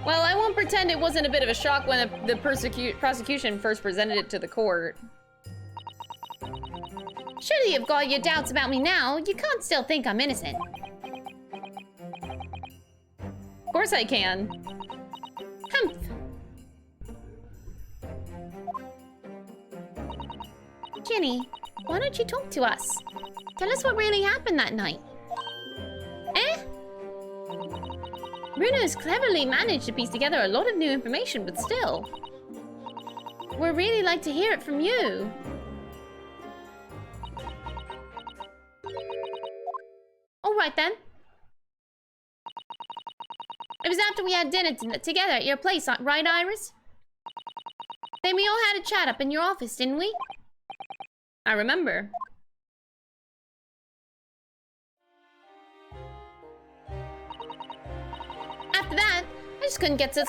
Well, I won't pretend it wasn't a bit of a shock when the prosecution first presented it to the court. Surely you've got your doubts about me now. You can't still think I'm innocent. Of course I can. Humph. Ginny, why don't you talk to us? Tell us what really happened that night. Eh? Bruno's cleverly managed to piece together a lot of new information, but still. We'd really like to hear it from you. Alright then. It was after we had dinner together at your place, right, Iris? Then we all had a chat up in your office, didn't we? I remember. After that, I just couldn't get to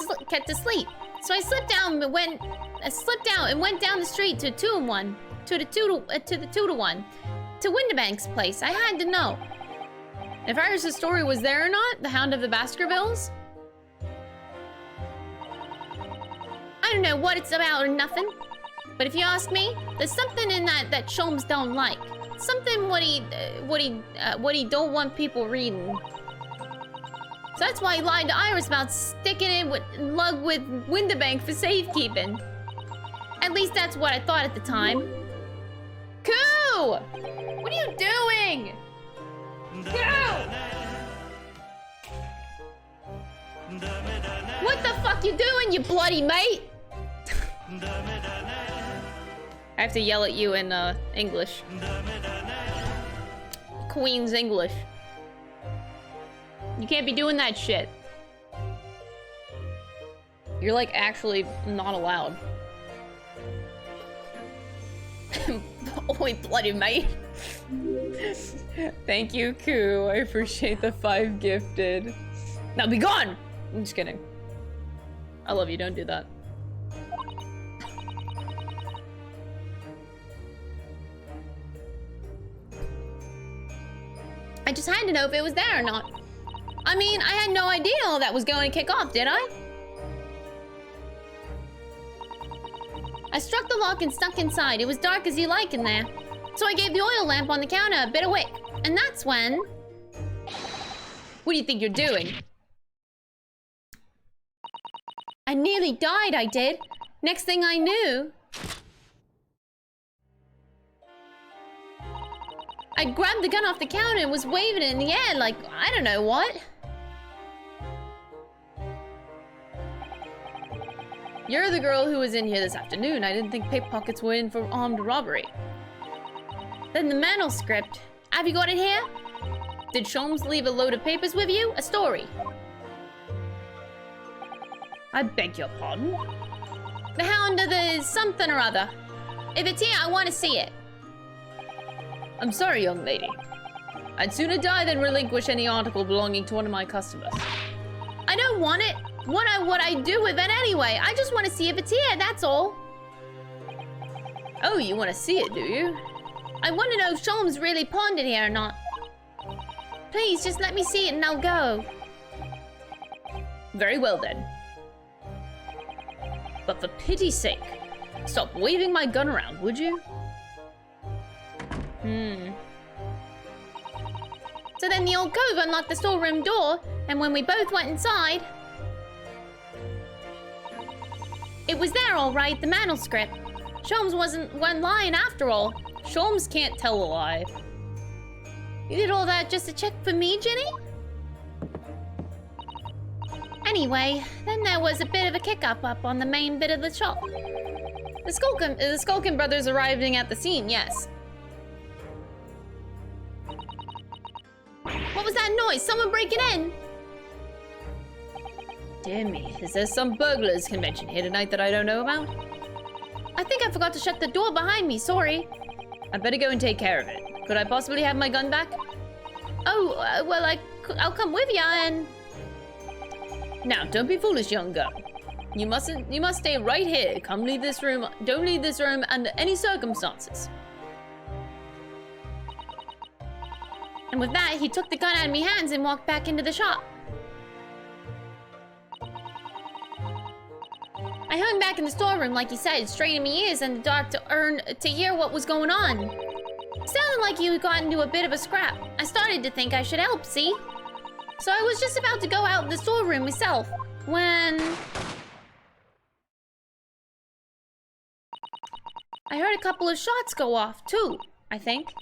sleep. So I slipped out and went down the street to 2-1, to the 2-1, to Winterbank's place. I had to know. If Iris' story was there or not, the Hound of the Baskervilles? I don't know what it's about or nothing. But if you ask me, there's something in that Sholmes don't like. Something what he don't want people reading. So that's why he lied to Iris about sticking it with lug with Winterbank for safekeeping. At least that's what I thought at the time. Coo! What are you doing? What the fuck you doing, you bloody mate? I have to yell at you in English. Queen's English. You can't be doing that shit. You're like actually not allowed. Oi, bloody mate. Thank you, Koo. I appreciate the 5 gifted. Now be gone! I'm just kidding. I love you, don't do that. I just had to know if it was there or not. I mean, I had no idea all that was going to kick off, did I? I struck the lock and stuck inside. It was dark as you like in there. So I gave the oil lamp on the counter a bit of wick. And that's when... What do you think you're doing? I nearly died, I did. Next thing I knew, I grabbed the gun off the counter and was waving it in the air like, I don't know what. You're the girl who was in here this afternoon. I didn't think pickpockets were in for armed robbery. Then the manuscript. Have you got it here? Did Sholmes leave a load of papers with you? A story? I beg your pardon? The Hound of the something or other. If it's here, I want to see it. I'm sorry, young lady. I'd sooner die than relinquish any article belonging to one of my customers. I don't want it. What I do with it anyway? I just want to see if it's here, that's all. Oh, you want to see it, do you? I want to know if Sholmes really pawned it here or not. Please, just let me see it and I'll go. Very well then. But for pity's sake, stop waving my gun around, would you? So then the old cove unlocked the storeroom door, and when we both went inside, it was there all right, the manuscript. Sholmes wasn't lying after all. Sholmes can't tell a lie. You did all that just to check for me, Ginny? Anyway, then there was a bit of a kick-up up on the main bit of the shop. The Skulkin brothers arriving at the scene, yes. What was that noise? Someone breaking in? Dear me, is there some burglars convention here tonight that I don't know about? I think I forgot to shut the door behind me, sorry. I'd better go and take care of it. Could I possibly have my gun back? Oh, well, I'll come with ya and... Now, don't be foolish, young girl. You must stay right here. Don't leave this room under any circumstances. And with that, he took the gun out of my hands and walked back into the shop. I hung back in the storeroom, like he said, straining my ears in the dark to hear what was going on. It sounded like you had gotten into a bit of a scrap. I started to think I should help, see? So I was just about to go out in the storeroom myself, when... I heard a couple of shots go off, too, I think.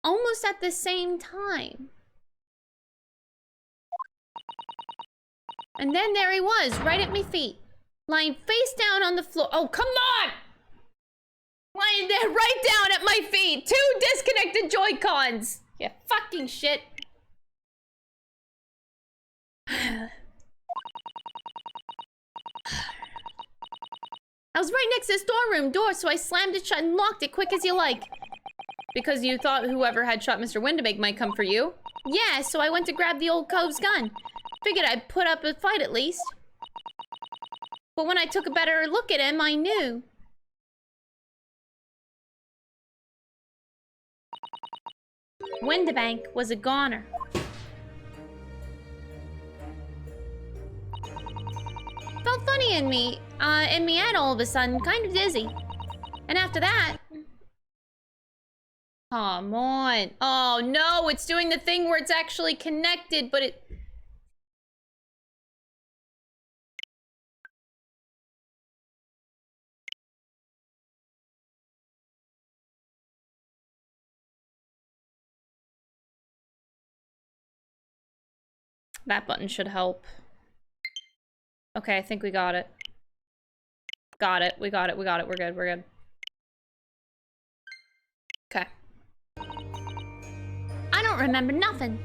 Almost at the same time. And then there he was, right at my feet. Lying face down on the floor. Oh, come on! Lying there right down at my feet. 2 disconnected Joy-Cons. Yeah, fucking shit. I was right next to the storeroom door, so I slammed it shut and locked it quick as you like. Because you thought whoever had shot Mr. Windebake might come for you? Yeah, so I went to grab the old cove's gun. Figured I'd put up a fight at least. But when I took a better look at him, I knew. Windebank was a goner. Felt funny in me head all of a sudden, kind of dizzy. And after that... Come on. Oh no, it's doing the thing where it's actually connected, but it... That button should help. Okay, I think we got it. Got it. We got it. We got it. We're good. We're good. Okay. I don't remember nothing.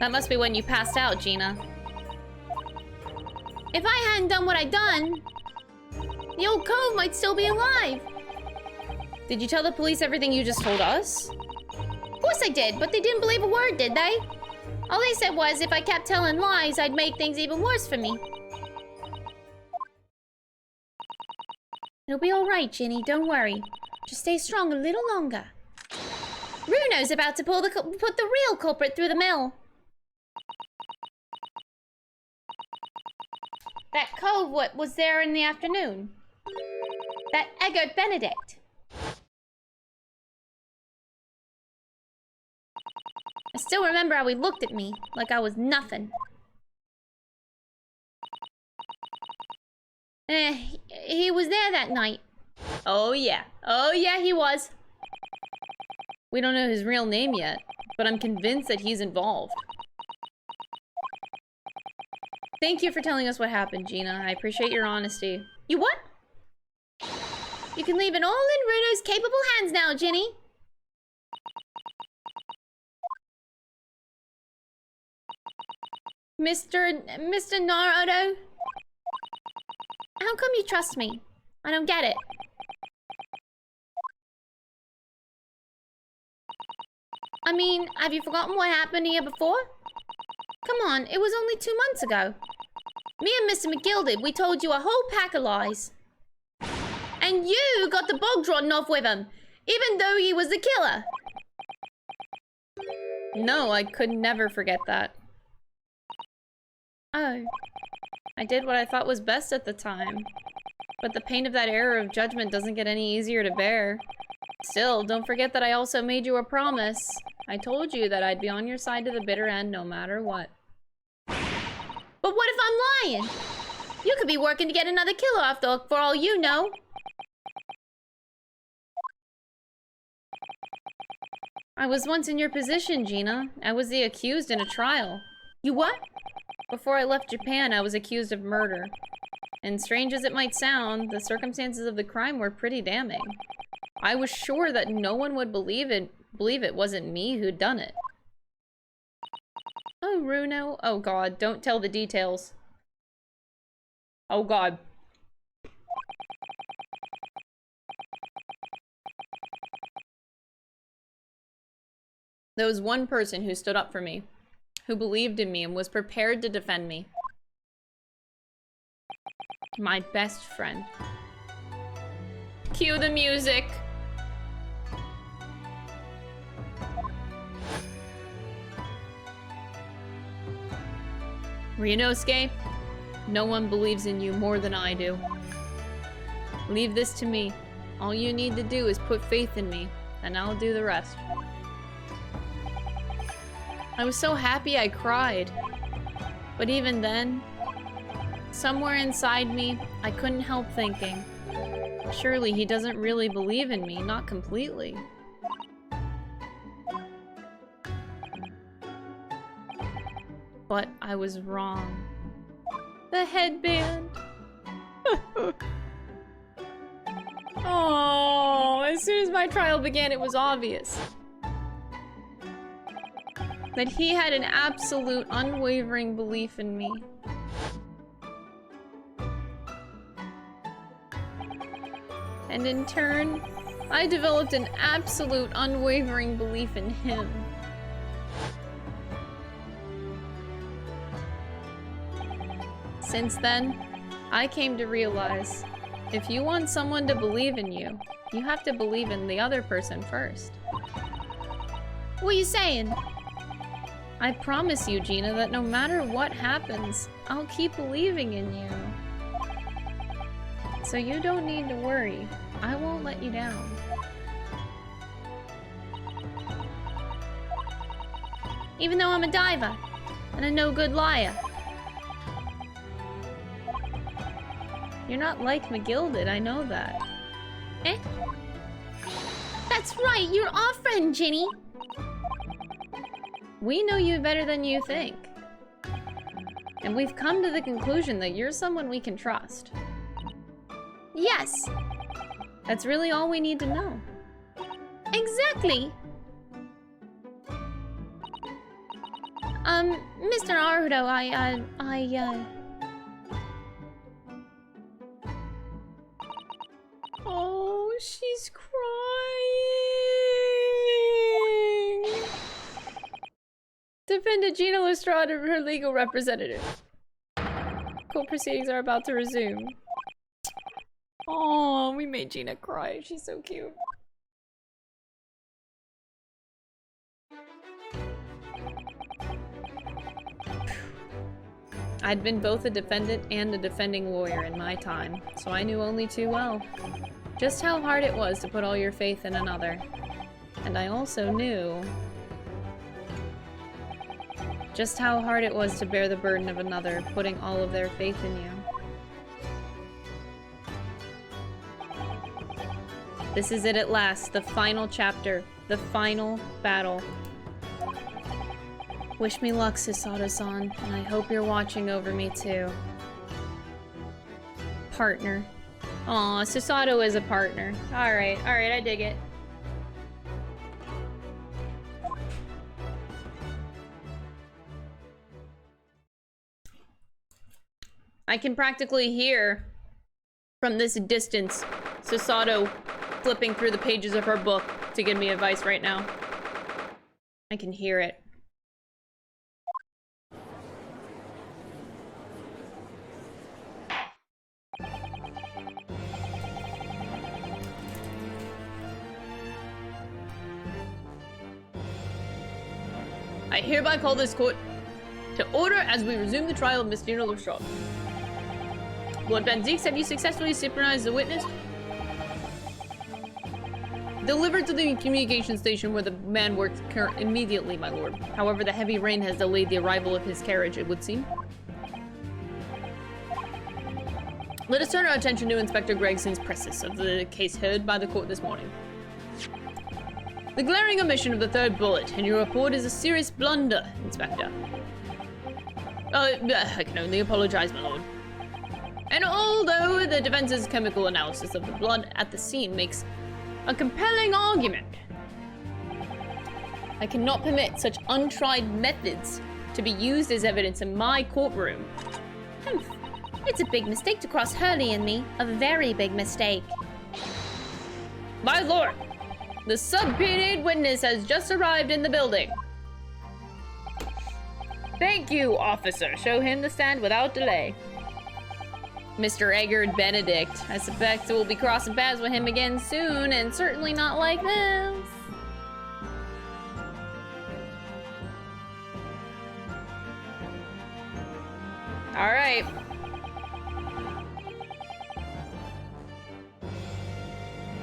That must be when you passed out, Gina. If I hadn't done what I'd done, the old cove might still be alive. Did you tell the police everything you just told us? Of course I did, but they didn't believe a word, did they? All they said was if I kept telling lies, I'd make things even worse for me. It'll be all right, Ginny, don't worry. Just stay strong a little longer. Bruno's about to put the real culprit through the mill. That cove what was there in the afternoon. That Eggert Benedict. I still remember how he looked at me, like I was nothing. He was there that night. Oh yeah. Oh yeah, he was. We don't know his real name yet, but I'm convinced that he's involved. Thank you for telling us what happened, Gina. I appreciate your honesty. You what? You can leave it all in Runo's capable hands now, Ginny. Mr. Naruto? How come you trust me? I don't get it. I mean, have you forgotten what happened here before? Come on, it was only 2 months ago. Me and Mr. McGilded, we told you a whole pack of lies. And you got the bog trodden off with him, even though he was the killer. No, I could never forget that. Oh. I did what I thought was best at the time. But the pain of that error of judgment doesn't get any easier to bear. Still, don't forget that I also made you a promise. I told you that I'd be on your side to the bitter end no matter what. But what if I'm lying? You could be working to get another killer off the hook for all you know. I was once in your position, Gina. I was the accused in a trial. You what? Before I left Japan, I was accused of murder. And strange as it might sound, the circumstances of the crime were pretty damning. I was sure that no one would believe it wasn't me who'd done it. Oh, Runo. Oh god, don't tell the details. Oh god. There was one person who stood up for me, who believed in me and was prepared to defend me. My best friend. Cue the music. Ryunosuke, no one believes in you more than I do. Leave this to me. All you need to do is put faith in me, and I'll do the rest. I was so happy I cried. But even then, somewhere inside me, I couldn't help thinking, surely he doesn't really believe in me, not completely. But I was wrong. The headband. Oh, as soon as my trial began, it was obvious that he had an absolute unwavering belief in me. And in turn, I developed an absolute unwavering belief in him. Since then, I came to realize, if you want someone to believe in you, you have to believe in the other person first. What are you saying? I promise you, Gina, that no matter what happens, I'll keep believing in you. So you don't need to worry. I won't let you down. Even though I'm a diver and a no-good liar. You're not like McGilded, I know that. Eh? That's right, you're our friend, Ginny. We know you better than you think. And we've come to the conclusion that you're someone we can trust. Yes. That's really all we need to know. Exactly. Mr. Naruto, Oh, she's crying. Defendant Gina Lestrade and her legal representative. Court proceedings are about to resume. Oh, we made Gina cry. She's so cute. I'd been both a defendant and a defending lawyer in my time, so I knew only too well just how hard it was to put all your faith in another. And I also knew Just how hard it was to bear the burden of another, putting all of their faith in you. This is it at last, the final chapter, the final battle. Wish me luck, Susato-san, and I hope you're watching over me too. Partner. Aw, Susato is a partner. Alright, I dig it. I can practically hear, from this distance, Susato flipping through the pages of her book to give me advice right now. I can hear it. I hereby call this court to order as we resume the trial of Miss Dina Lestrade. Lord Van Zeeks, have you successfully synchronized the witness? Delivered to the communication station where the man works immediately, my lord. However, the heavy rain has delayed the arrival of his carriage, it would seem. Let us turn our attention to Inspector Gregson's precis of the case heard by the court this morning. The glaring omission of the third bullet in your report is a serious blunder, Inspector. I can only apologize, my lord. And although the defense's chemical analysis of the blood at the scene makes a compelling argument, I cannot permit such untried methods to be used as evidence in my courtroom. It's a big mistake to cross Hurley and me. A very big mistake. My lord, the subpoenaed witness has just arrived in the building. Thank you, officer. Show him the stand without delay. Mr. Eggard Benedict. I suspect we'll be crossing paths with him again soon, and certainly not like this. All right.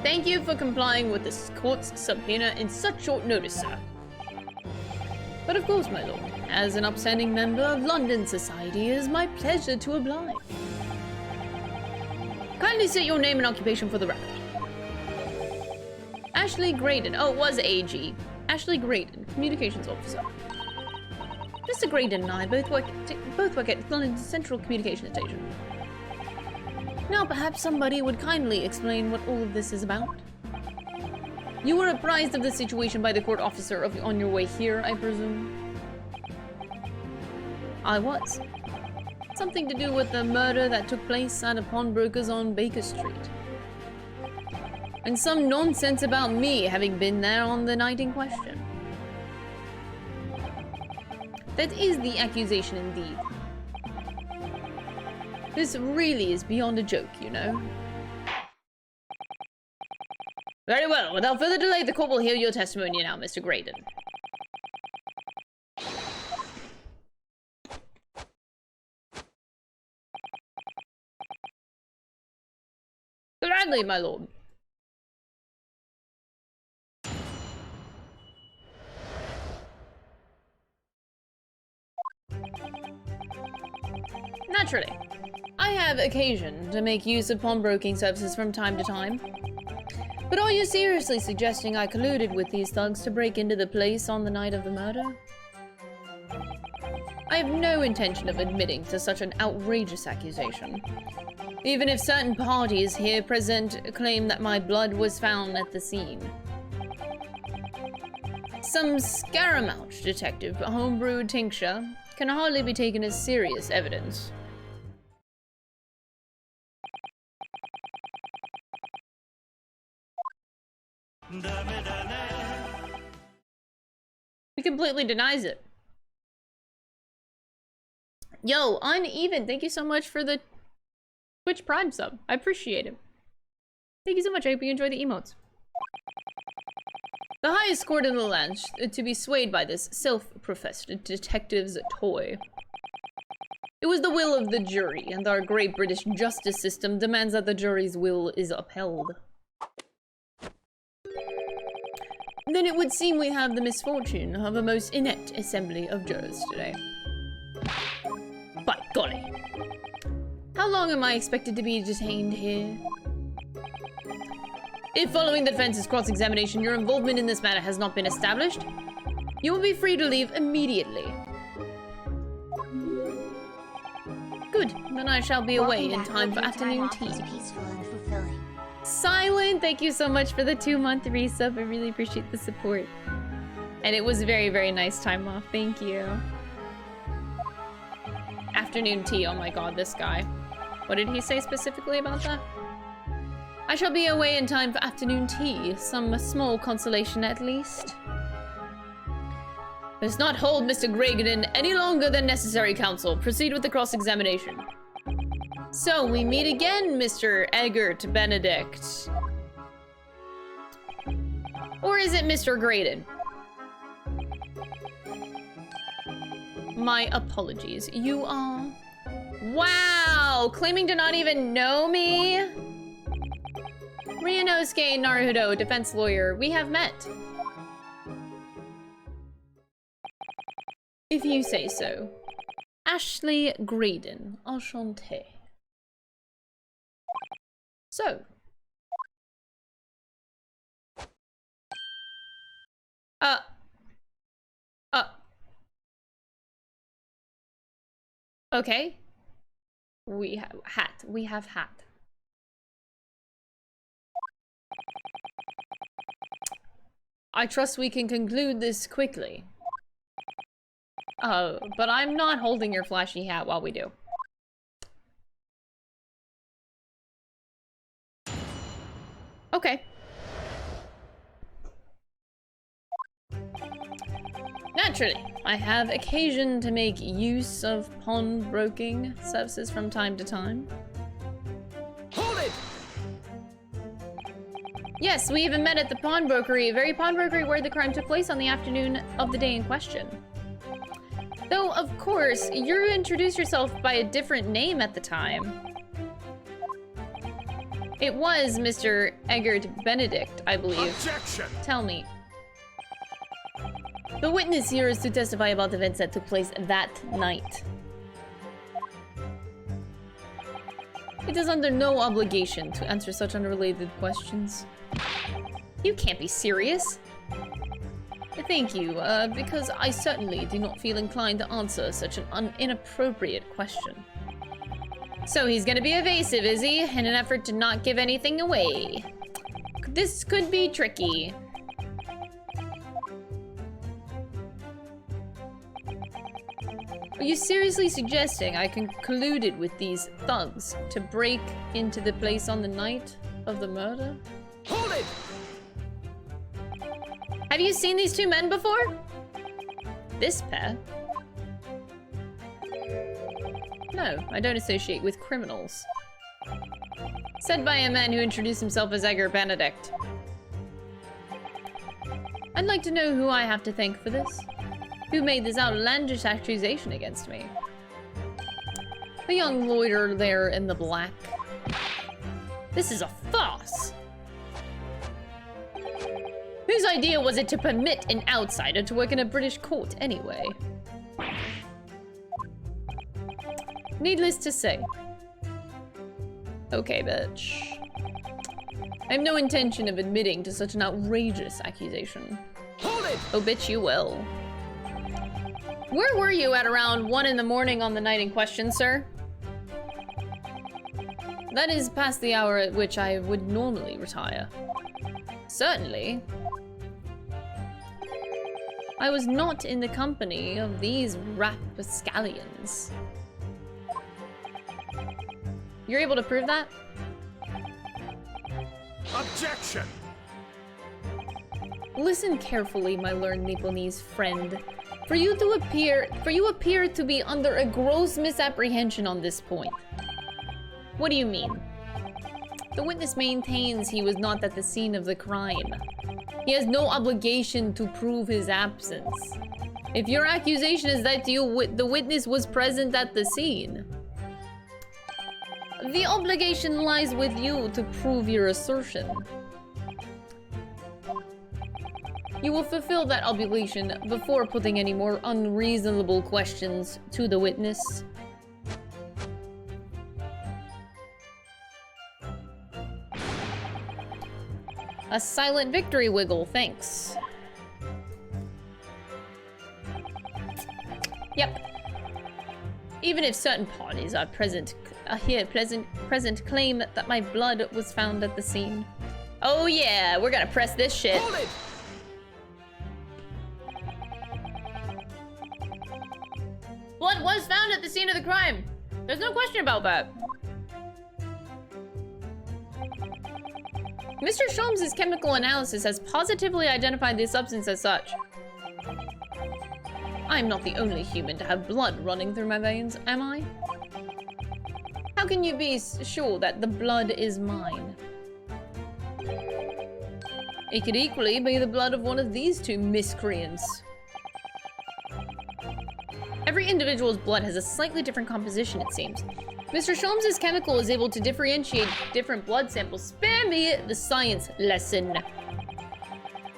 Thank you for complying with this court's subpoena in such short notice, sir. But of course, my lord, as an upstanding member of London society, it is my pleasure to oblige. Kindly state your name and occupation for the record. Ashley Graydon. Oh, it was AG. Ashley Graydon, communications officer. Mr. Graydon and I both work at London Central Communications Station. Now, perhaps somebody would kindly explain what all of this is about. You were apprised of the situation by the court officer on your way here, I presume? I was. Something to do with the murder that took place at a pawnbroker's on Baker Street. And some nonsense about me having been there on the night in question. That is the accusation indeed. This really is beyond a joke, you know. Very well, without further delay, the court will hear your testimony now, Mr. Graydon. Gladly, my lord. Naturally. I have occasion to make use of pawnbroking services from time to time. But are you seriously suggesting I colluded with these thugs to break into the place on the night of the murder? I have no intention of admitting to such an outrageous accusation. Even if certain parties here present claim that my blood was found at the scene. Some Scaramouche detective homebrewed tincture can hardly be taken as serious evidence. He completely denies it. Yo, Uneven, thank you so much for the Twitch Prime sub. I appreciate it. Thank you so much. I hope you enjoy the emotes. The highest court in the land to be swayed by this self-professed detective's toy. It was the will of the jury, and our great British justice system demands that the jury's will is upheld. Then it would seem we have the misfortune of a most inept assembly of jurors today. By golly. How long am I expected to be detained here? If following the defense's cross-examination, your involvement in this matter has not been established, you will be free to leave immediately. Good, then I shall be away in time for afternoon tea. Peaceful and fulfilling. Silent, thank you so much for the 2-month resub. I really appreciate the support. And it was a very, very nice time off. Thank you. Afternoon tea. Oh my god, this guy. What did he say specifically about that? I shall be away in time for afternoon tea. Some small consolation at least. Does not hold Mr. Gregan any longer than necessary, counsel. Proceed with the cross-examination. So, we meet again, Mr. Eggert Benedict. Or is it Mr. Graydon? My apologies. You are... Wow! Claiming to not even know me? Ryunosuke Naruto, defense lawyer. We have met. If you say so. Ashley Graydon. Enchanté. So. Okay. We have hat. We have hat. I trust we can conclude this quickly. But I'm not holding your flashy hat while we do. Okay. Naturally, I have occasion to make use of pawnbroking services from time to time. Hold it! Yes, we even met at the pawnbrokery, very pawnbrokery where the crime took place on the afternoon of the day in question. Though, of course, you introduced yourself by a different name at the time. It was Mr. Eggert Benedict, I believe. Objection! Tell me. The witness here is to testify about the events that took place that night. It is under no obligation to answer such unrelated questions. You can't be serious. Thank you, because I certainly do not feel inclined to answer such an inappropriate question. So he's gonna be evasive, is he? In an effort to not give anything away. This could be tricky. Are you seriously suggesting I concluded with these thugs to break into the place on the night of the murder? Hold it! Have you seen these two men before? This pair? No, I don't associate with criminals. Said by a man who introduced himself as Edgar Benedict. I'd like to know who I have to thank for this. Who made this outlandish accusation against me? The young lawyer there in the black. This is a farce! Whose idea was it to permit an outsider to work in a British court anyway? Needless to say. Okay, bitch. I have no intention of admitting to such an outrageous accusation. Hold it! Oh, bitch, you will. Where were you at around 1 in the morning on the night in question, sir? That is past the hour at which I would normally retire. Certainly. I was not in the company of these rapscallions. You're able to prove that? Objection! Listen carefully, my learned Nipponese friend. For you appear to be under a gross misapprehension on this point. What do you mean? The witness maintains he was not at the scene of the crime. He has no obligation to prove his absence. If your accusation is that the witness was present at the scene, the obligation lies with you to prove your assertion. You will fulfill that obligation before putting any more unreasonable questions to the witness. A silent victory wiggle, thanks. Yep. Even if certain parties are present claim that my blood was found at the scene. Oh yeah, we're gonna press this shit. Hold it! Blood was found at the scene of the crime. There's no question about that. Mr. Sholmes' chemical analysis has positively identified the substance as such. I'm not the only human to have blood running through my veins, am I? How can you be sure that the blood is mine? It could equally be the blood of one of these two miscreants. Every individual's blood has a slightly different composition, it seems. Mr. Sholmes' chemical is able to differentiate different blood samples. Spare me the science lesson.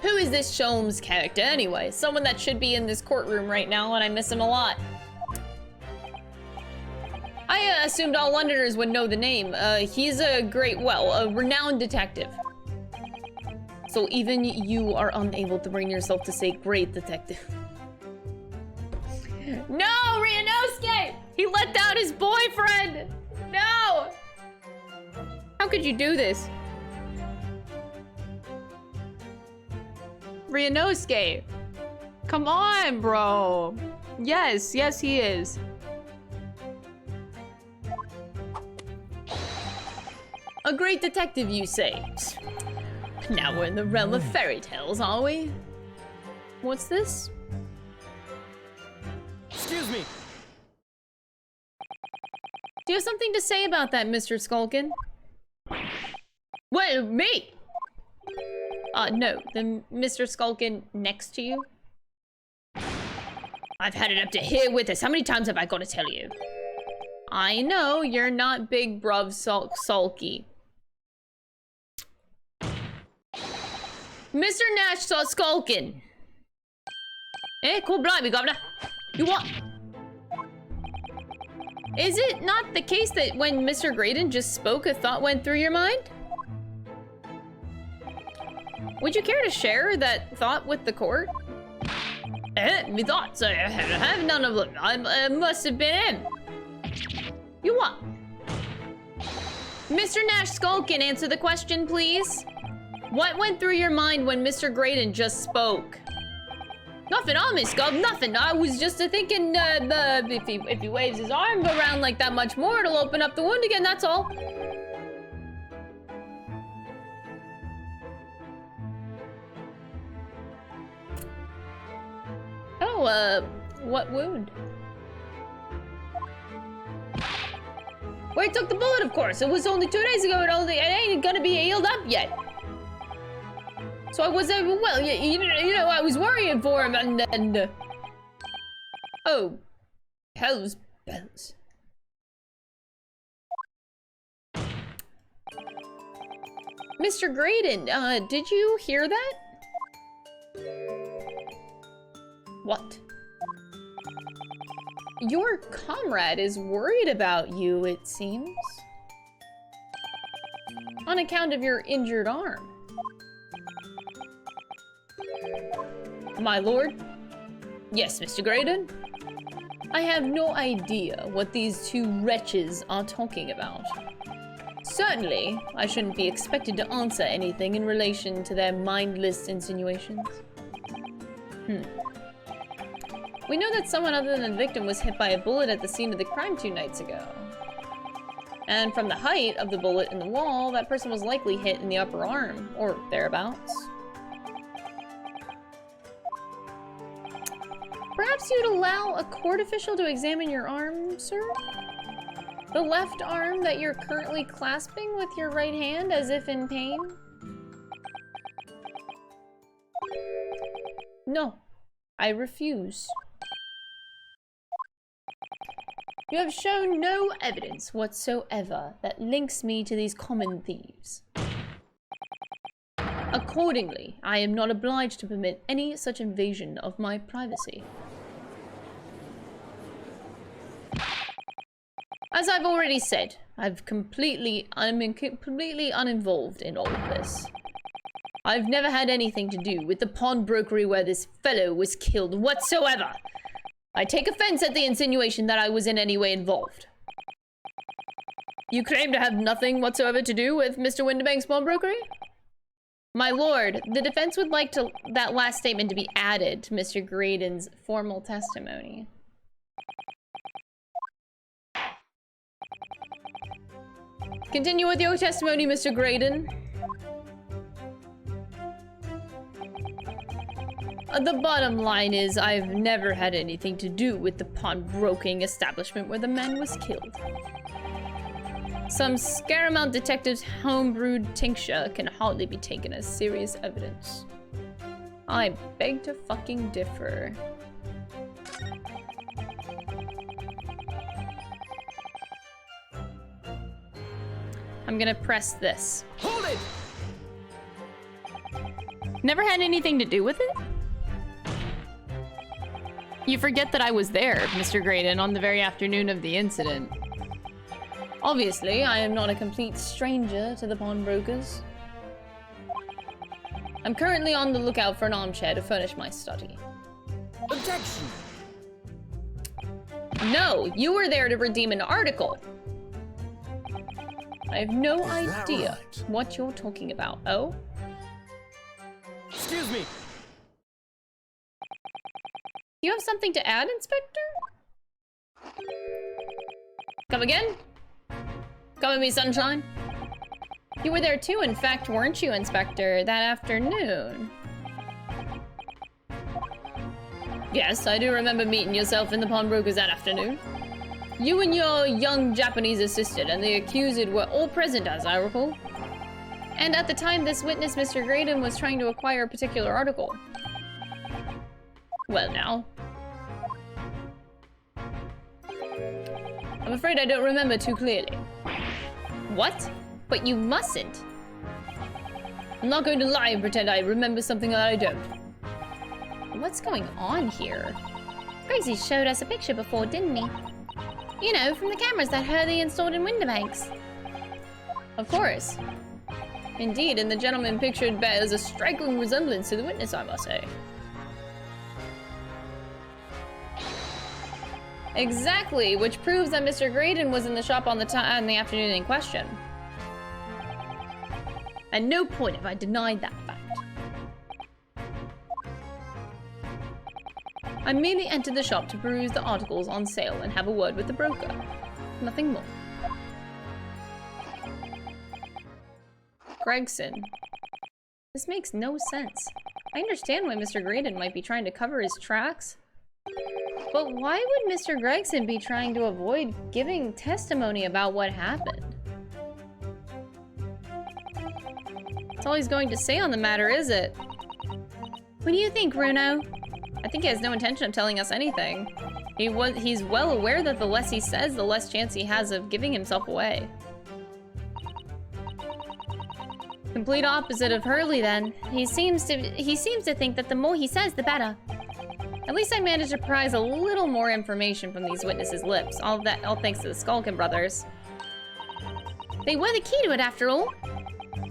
Who is this Sholmes character anyway? Someone that should be in this courtroom right now, and I miss him a lot. I assumed all Londoners would know the name. He's a renowned detective. So even you are unable to bring yourself to say great detective. No, Ryunosuke! He let down his boyfriend! No! How could you do this? Ryunosuke! Come on, bro! Yes, he is. A great detective, you say? Now we're in the realm of fairy tales, are we? What's this? Excuse me. Do you have something to say about that, Mr. Skulkin? Well, me! No, the Mr. Skulkin next to you. I've had it up to here with us. How many times have I got to tell you? I know, you're not big bruv sulky. Mr. Nash saw Skulkin. Eh, cool blimey, governor. You what? Is it not the case that when Mr. Graydon just spoke, a thought went through your mind? Would you care to share that thought with the court? Me thoughts? I have none of them. I must have been him. You what? Mr. Nash Skulkin, answer the question, please. What went through your mind when Mr. Graydon just spoke? Nothing on me, Scub, nothing. I was just thinking if he waves his arm around like that much more, it'll open up the wound again, that's all. Oh, what wound? Where he took the bullet, of course. It was only 2 days ago, it ain't gonna be healed up yet. So I was, well, you know, I was worrying for him, and then... oh, hell's bells. Mr. Graydon, did you hear that? What? Your comrade is worried about you, it seems. On account of your injured arm. My lord? Yes, Mr. Graydon? I have no idea what these two wretches are talking about. Certainly, I shouldn't be expected to answer anything in relation to their mindless insinuations. We know that someone other than the victim was hit by a bullet at the scene of the crime 2 nights ago. And from the height of the bullet in the wall, that person was likely hit in the upper arm, or thereabouts. Perhaps you'd allow a court official to examine your arm, sir? The left arm that you're currently clasping with your right hand as if in pain? No, I refuse. You have shown no evidence whatsoever that links me to these common thieves. Accordingly, I am not obliged to permit any such invasion of my privacy. As I've already said, I'm completely uninvolved in all of this. I've never had anything to do with the pawnbrokery where this fellow was killed whatsoever. I take offense at the insinuation that I was in any way involved. You claim to have nothing whatsoever to do with Mr. Windibank's pawnbrokery? My lord, the defense would like that last statement to be added to Mr. Graydon's formal testimony. Continue with your testimony, Mr. Graydon. The bottom line is, I've never had anything to do with the pawnbroking establishment where the man was killed. Some Scaramount detective's homebrewed tincture can hardly be taken as serious evidence. I beg to fucking differ. I'm gonna press this. Hold it! Never had anything to do with it? You forget that I was there, Mr. Graydon, on the very afternoon of the incident. Obviously, I am not a complete stranger to the pawnbrokers. I'm currently on the lookout for an armchair to furnish my study. Objection! No, you were there to redeem an article. I have no idea what you're talking about. Oh? Excuse me! You have something to add, Inspector? Come again? Come at me, sunshine. You were there too, in fact, weren't you, Inspector, that afternoon? Yes, I do remember meeting yourself in the pawnbrokers that afternoon. You and your young Japanese assistant and the accused were all present, as I recall. And at the time, this witness, Mr. Graydon, was trying to acquire a particular article. Well, now. I'm afraid I don't remember too clearly. What? But you mustn't. I'm not going to lie and pretend I remember something that I don't. What's going on here? Gracie showed us a picture before, didn't he? You know, from the cameras that Hurley installed in Windibanks. Of course. Indeed, and the gentleman pictured bears a striking resemblance to the witness, I must say. Exactly, which proves that Mr. Graydon was in the shop on the afternoon in question. At no point have I denied that fact. I merely entered the shop to peruse the articles on sale and have a word with the broker. Nothing more. Gregson. This makes no sense. I understand why Mr. Graydon might be trying to cover his tracks. But why would Mr. Gregson be trying to avoid giving testimony about what happened? That's all he's going to say on the matter, is it? What do you think, Bruno? I think he has no intention of telling us anything. He's well aware that the less he says, the less chance he has of giving himself away. Complete opposite of Hurley, then. He seems to think that the more he says, the better. At least I managed to prise a little more information from these witnesses' lips. All thanks to the Skulkin brothers. They were the key to it, after all.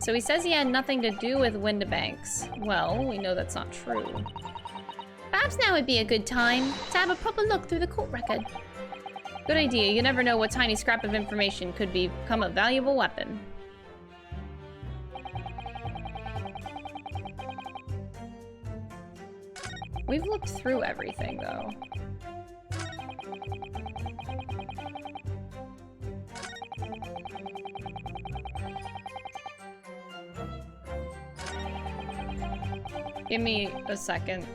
So he says he had nothing to do with Windibanks. Well, we know that's not true. Perhaps now would be a good time to have a proper look through the court record. Good idea. You never know what tiny scrap of information could become a valuable weapon. We've looked through everything, though. Give me a second.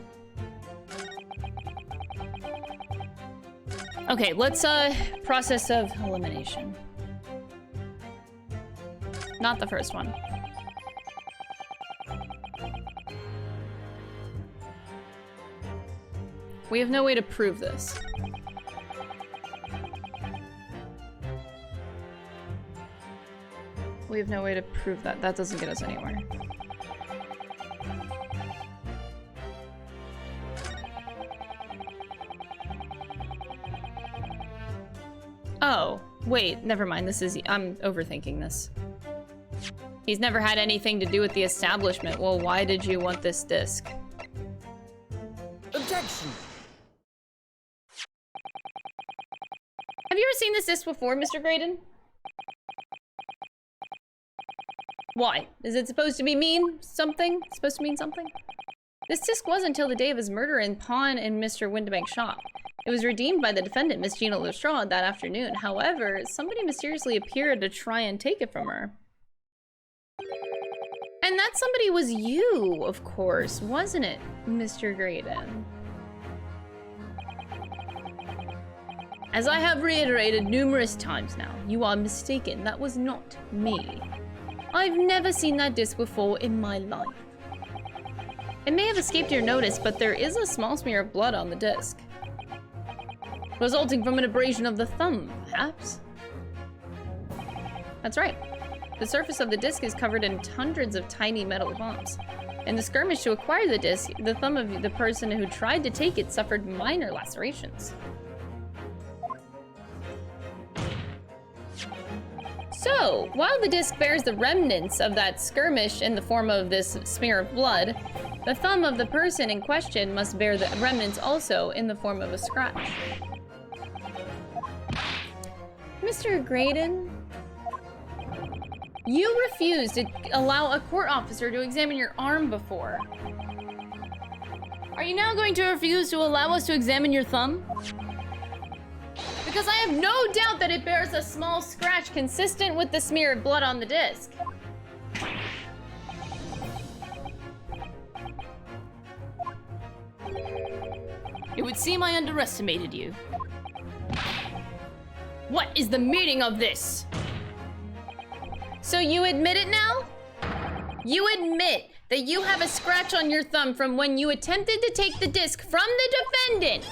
Okay, let's, process of elimination. Not the first one. We have no way to prove this. We have no way to prove that. That doesn't get us anywhere. Wait, never mind. I'm overthinking this. He's never had anything to do with the establishment. Well, why did you want this disc? Objection. Have you ever seen this disc before, Mr. Graydon? Why? Is it supposed to mean something? Supposed to mean something? This disc was until the day of his murder in pawn in Mr. Windibank's shop. It was redeemed by the defendant, Miss Gina Lestrade, that afternoon. However, somebody mysteriously appeared to try and take it from her. And that somebody was you, of course, wasn't it, Mr. Graydon? As I have reiterated numerous times now, you are mistaken. That was not me. I've never seen that disc before in my life. It may have escaped your notice, but there is a small smear of blood on the disc. Resulting from an abrasion of the thumb, perhaps? That's right. The surface of the disc is covered in hundreds of tiny metal bumps. In the skirmish to acquire the disc, the thumb of the person who tried to take it suffered minor lacerations. So, while the disc bears the remnants of that skirmish in the form of this smear of blood, the thumb of the person in question must bear the remnants also in the form of a scratch. Mr. Graydon, you refused to allow a court officer to examine your arm before. Are you now going to refuse to allow us to examine your thumb? Because I have no doubt that it bears a small scratch consistent with the smear of blood on the disc. It would seem I underestimated you. What is the meaning of this? So you admit it now? You admit that you have a scratch on your thumb from when you attempted to take the disc from the defendant.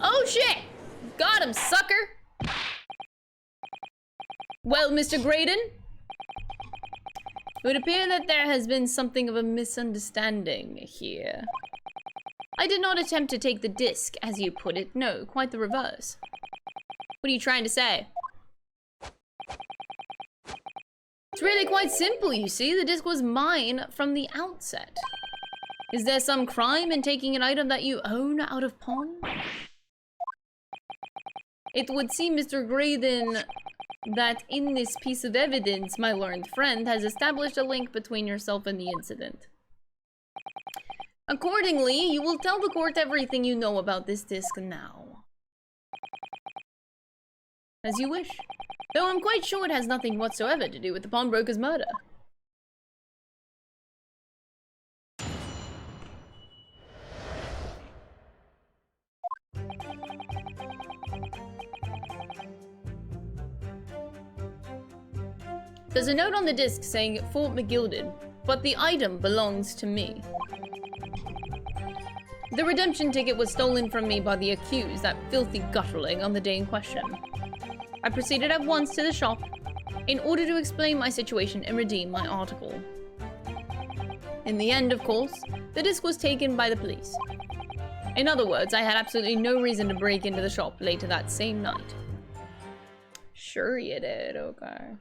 Oh shit! Got him, sucker! Well, Mr. Graydon, it would appear that there has been something of a misunderstanding here. I did not attempt to take the disc, as you put it. No, quite the reverse. What are you trying to say? It's really quite simple, you see. The disc was mine from the outset. Is there some crime in taking an item that you own out of pawn? It would seem, Mr. Graydon, that in this piece of evidence, my learned friend has established a link between yourself and the incident. Accordingly, you will tell the court everything you know about this disc now. As you wish. Though I'm quite sure it has nothing whatsoever to do with the pawnbroker's murder. There's a note on the disc saying Fort McGilded, but the item belongs to me. The redemption ticket was stolen from me by the accused, that filthy gutterling, on the day in question. I proceeded at once to the shop in order to explain my situation and redeem my article. In the end, of course, the disc was taken by the police. In other words, I had absolutely no reason to break into the shop later that same night. Sure you did, okay.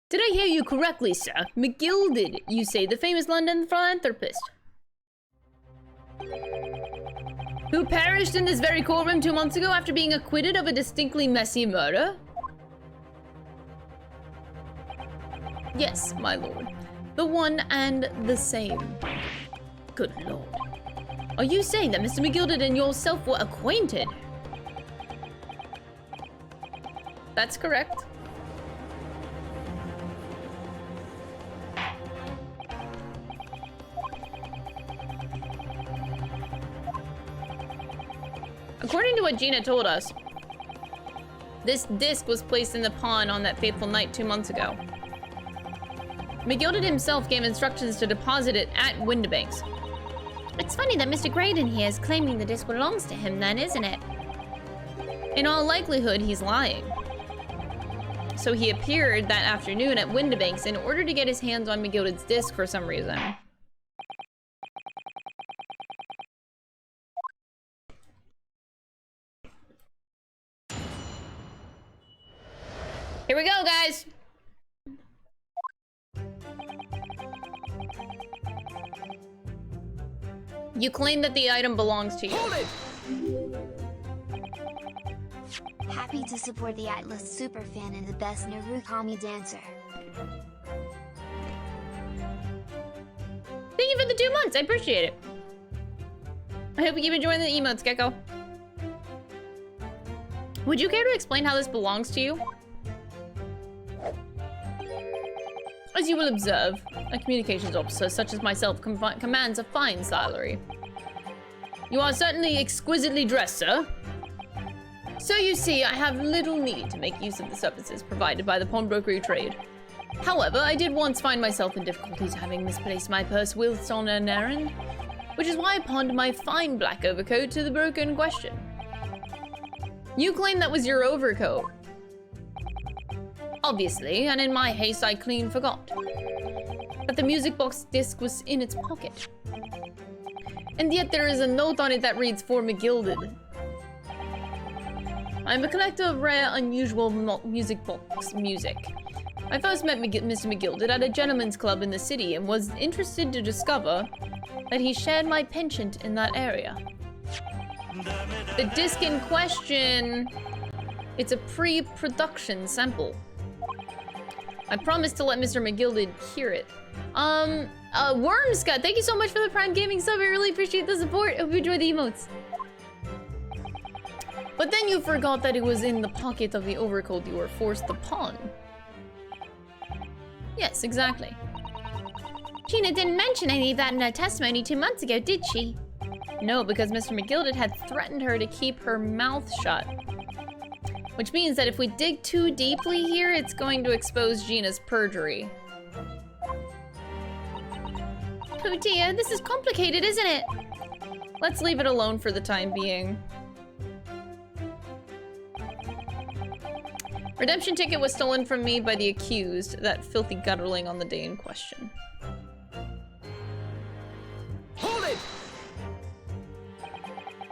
Did I hear you correctly, sir? McGilded, you say, the famous London philanthropist. Who perished in this very courtroom 2 months ago after being acquitted of a distinctly messy murder? Yes, my lord. The one and the same. Good lord. Are you saying that Mr. McGilded and yourself were acquainted? That's correct. According to what Gina told us, this disc was placed in the pawn on that fateful night 2 months ago. McGilded himself gave instructions to deposit it at Windibank's. It's funny that Mr. Graydon here is claiming the disc belongs to him then, isn't it? In all likelihood, he's lying. So he appeared that afternoon at Windibank's in order to get his hands on McGilded's disc for some reason. Here we go, guys. You claim that the item belongs to you. Hold it! Happy to support the Atlas superfan and the best Narukami dancer. Thank you for the 2 months. I appreciate it. I hope you keep enjoying the emotes, Gecko. Would you care to explain how this belongs to you? As you will observe, a communications officer such as myself commands a fine salary. You are certainly exquisitely dressed, sir. So you see, I have little need to make use of the services provided by the pawnbrokery trade. However, I did once find myself in difficulties having misplaced my purse whilst on an errand, which is why I pawned my fine black overcoat to the broker in question. You claim that was your overcoat. Obviously, and in my haste I clean forgot that the music box disc was in its pocket. And yet there is a note on it that reads, "For McGilded." I'm a collector of rare, unusual music box music. I first met Mr. McGilded at a gentleman's club in the city and was interested to discover that he shared my penchant in that area. The disc in question, it's a pre-production sample. I promised to let Mr. McGilded hear it. Wormscut, thank you so much for the Prime Gaming sub. I really appreciate the support. Hope you enjoy the emotes. But then you forgot that it was in the pocket of the overcoat you were forced to pawn. Yes, exactly. Gina didn't mention any of that in her testimony 2 months ago, did she? No, because Mr. McGilded had threatened her to keep her mouth shut. Which means that if we dig too deeply here, it's going to expose Gina's perjury. Oh dear, this is complicated, isn't it? Let's leave it alone for the time being. Redemption ticket was stolen from me by the accused, that filthy gutterling on the day in question. Hold it!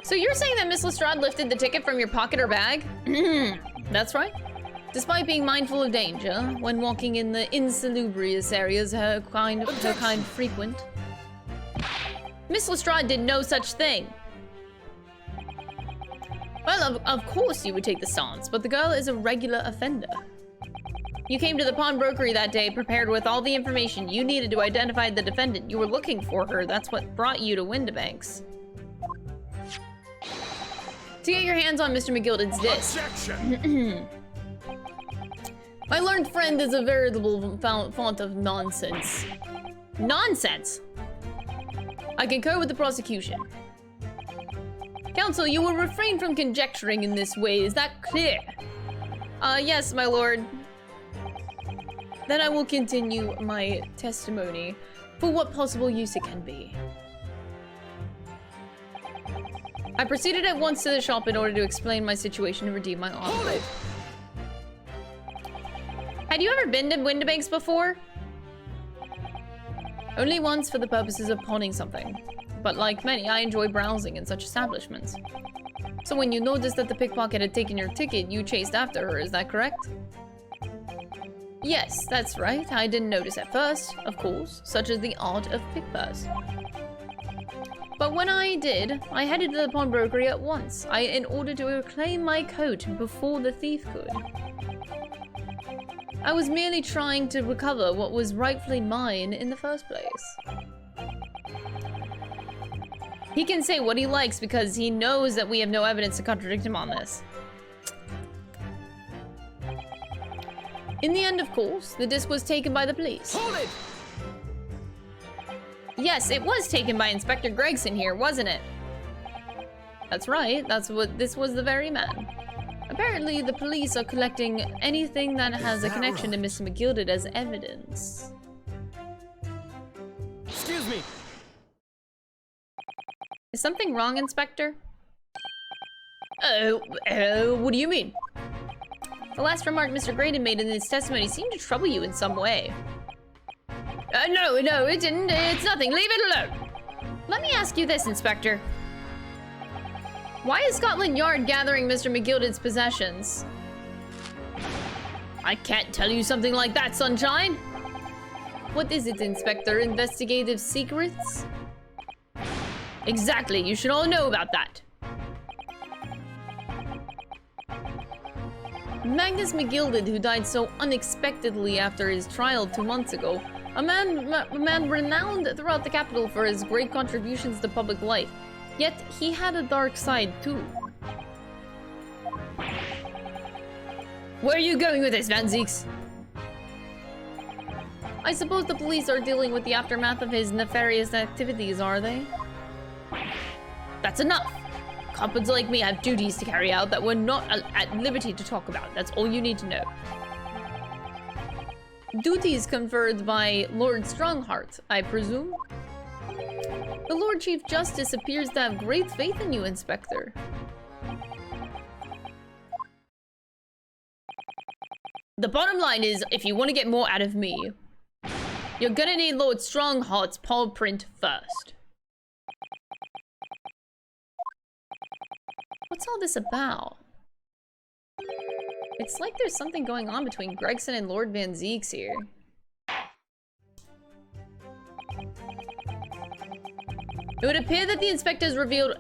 So you're saying that Miss Lestrade lifted the ticket from your pocket or bag? That's right. Despite being mindful of danger, when walking in the insalubrious areas her kind frequent, Miss Lestrade did no such thing. Well, of course you would take the stance, but the girl is a regular offender. You came to the pawnbrokery that day prepared with all the information you needed to identify the defendant. You were looking for her. That's what brought you to Windibanks. To get your hands on Mr. McGilded's disc. Objection! My learned friend is a veritable font of nonsense. Nonsense! I concur with the prosecution. Counsel, you will refrain from conjecturing in this way, is that clear? Yes, my lord. Then I will continue my testimony for what possible use it can be. I proceeded at once to the shop in order to explain my situation and redeem my envelope. Had you ever been to Windibanks before? Only once for the purposes of pawning something. But like many, I enjoy browsing in such establishments. So when you noticed that the pickpocket had taken your ticket, you chased after her, is that correct? Yes, that's right. I didn't notice at first, of course, such as the art of pickpurse. But when I did, I headed to the pawnbrokery at once, in order to reclaim my coat before the thief could. I was merely trying to recover what was rightfully mine in the first place. He can say what he likes because he knows that we have no evidence to contradict him on this. In the end, of course, the disc was taken by the police. Hold it! Yes, it was taken by Inspector Gregson here, wasn't it? That's right, this was the very man. Apparently, the police are collecting anything that has a connection to Mr. McGilded as evidence. Excuse me! Is something wrong, Inspector? What do you mean? The last remark Mr. Graydon made in his testimony seemed to trouble you in some way. No, it didn't. It's nothing. Leave it alone. Let me ask you this, Inspector. Why is Scotland Yard gathering Mr. McGilded's possessions? I can't tell you something like that, Sunshine. What is it, Inspector? Investigative secrets? Exactly, you should all know about that. Magnus McGilded, who died so unexpectedly after his trial 2 months ago, a man renowned throughout the capital for his great contributions to public life. Yet, he had a dark side, too. Where are you going with this, Van Zieks? I suppose the police are dealing with the aftermath of his nefarious activities, are they? That's enough! Coppers like me have duties to carry out that we're not at liberty to talk about. That's all you need to know. Duties conferred by Lord Strongheart, I presume? The Lord Chief Justice appears to have great faith in you, Inspector. The bottom line is, if you want to get more out of me, you're gonna need Lord Strongheart's paw print first. What's all this about? It's like there's something going on between Gregson and Lord Van Zieks here. It would appear that the inspector has revealed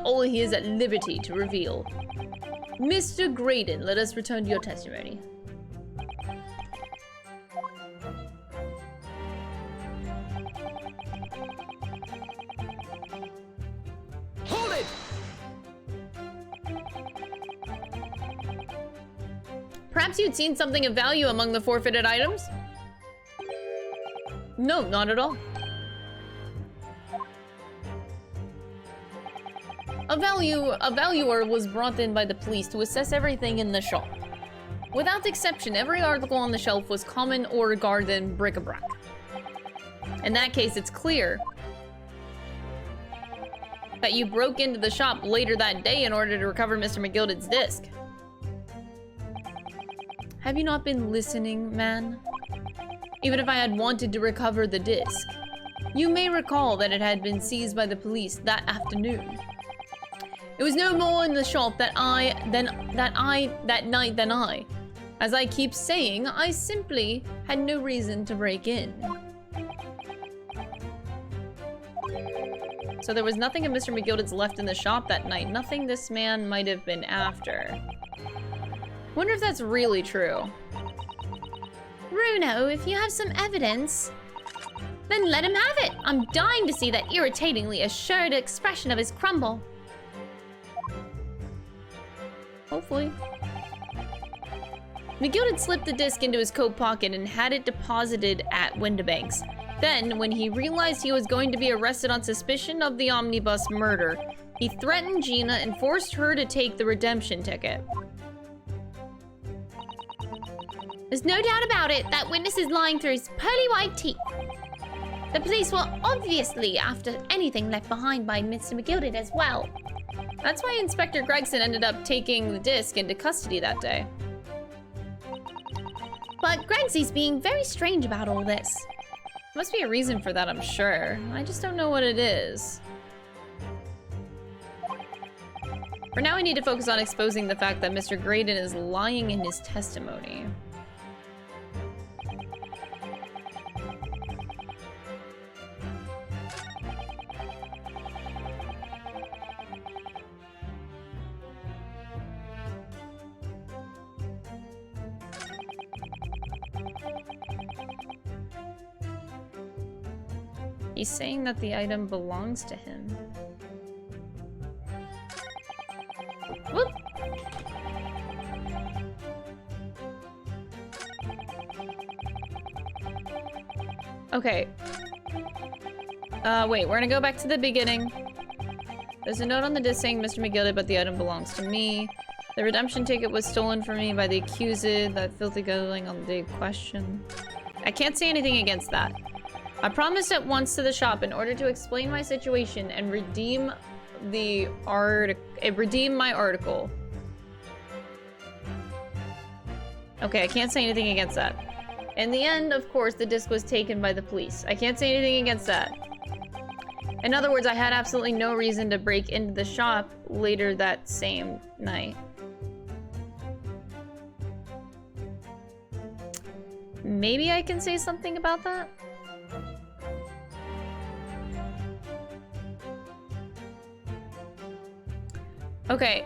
all he is at liberty to reveal. Mr. Graydon, let us return to your testimony. Hold it! Perhaps you'd seen something of value among the forfeited items? No, not at all. A valuer was brought in by the police to assess everything in the shop. Without exception, every article on the shelf was common or garden bric-a-brac. In that case, it's clear that you broke into the shop later that day in order to recover Mr. McGilded's disc. Have you not been listening, man? Even if I had wanted to recover the disc, you may recall that it had been seized by the police that afternoon. It was no more in the shop that night than I. As I keep saying, I simply had no reason to break in. So there was nothing of Mr. McGilded's left in the shop that night. Nothing this man might have been after. Wonder if that's really true. Bruno, if you have some evidence, then let him have it. I'm dying to see that irritatingly assured expression of his crumble. Hopefully. McGilded slipped the disc into his coat pocket and had it deposited at Windibank's. Then, when he realized he was going to be arrested on suspicion of the omnibus murder, he threatened Gina and forced her to take the redemption ticket. There's no doubt about it, that witness is lying through his pearly white teeth. The police were obviously after anything left behind by Mr. McGilded as well. That's why Inspector Gregson ended up taking the disc into custody that day. But Gregsy's being very strange about all this. Must be a reason for that, I'm sure. I just don't know what it is. For now, I need to focus on exposing the fact that Mr. Graydon is lying in his testimony. He's saying that the item belongs to him. Whoop! Okay. Wait, we're gonna go back to the beginning. There's a note on the disc saying Mr. McGilded, but the item belongs to me. The redemption ticket was stolen from me by the accused, that filthy going on the day of question. I can't say anything against that. I promised at once to the shop in order to explain my situation and redeem my article. Okay, I can't say anything against that. In the end, of course, the disc was taken by the police. I can't say anything against that. In other words, I had absolutely no reason to break into the shop later that same night. maybe I can say something about that? Okay,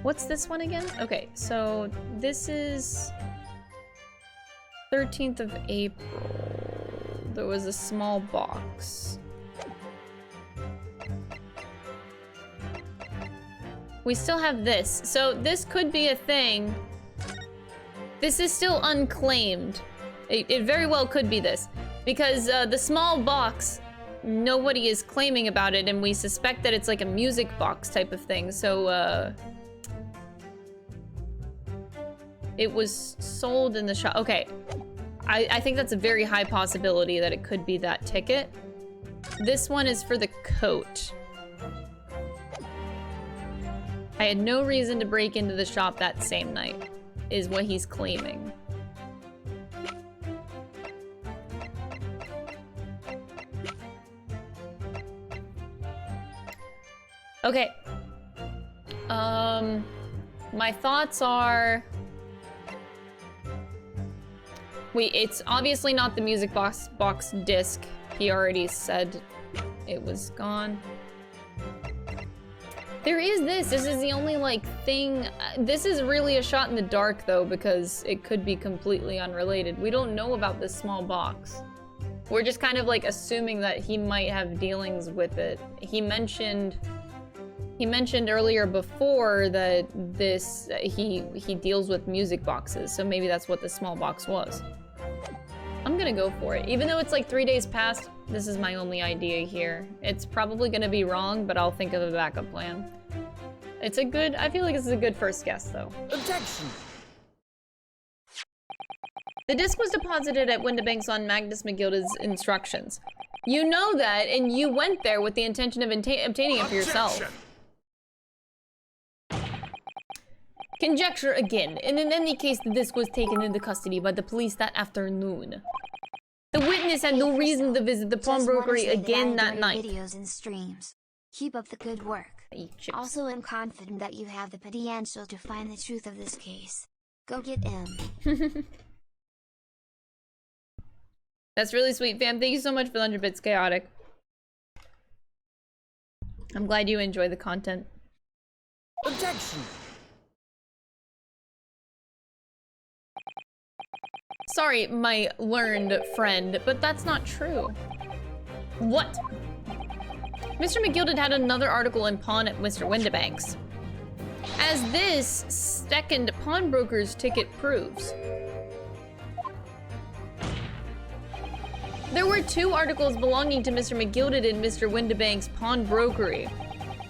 what's this one again? Okay, so this is 13th of April. There was a small box. We still have this. So this could be a thing. This is still unclaimed. It very well could be this. Because the small box, nobody is claiming about it, and we suspect that it's like a music box type of thing. So, it was sold in the shop. Okay. I think that's a very high possibility that it could be that ticket. This one is for the coat. I had no reason to break into the shop that same night, is what he's claiming. Okay. My thoughts are... Wait, it's obviously not the music box disc. He already said it was gone. There is this. This is the only, like, thing... This is really a shot in the dark, though, because it could be completely unrelated. We don't know about this small box. We're just kind of, like, assuming that he might have dealings with it. He mentioned earlier before that this... He deals with music boxes, so maybe that's what the small box was. I'm gonna go for it. Even though it's, like, 3 days past, this is my only idea here. It's probably gonna be wrong, but I'll think of a backup plan. It's a good... I feel like this is a good first guess, though. Objection! The disc was deposited at Windibanks on Magnus McGilda's instructions. You know that, and you went there with the intention of obtaining it for yourself. Conjecture again, and in any case, the disc was taken into custody by the police that afternoon. The witness had no reason to visit the pawnbrokery again that night. Videos and streams. Keep up the good work. Also, I'm confident that you have the potential to find the truth of this case. Go get him. That's really sweet, fam. Thank you so much for the 100 bits, Chaotic. I'm glad you enjoy the content. Objection! Sorry, my learned friend, but that's not true. What? Mr. McGilda had another article in pawn at Mr. Windibanks. As this second pawnbroker's ticket proves. There were 2 articles belonging to Mr. McGilded in Mr. Windibanks' pawnbrokery.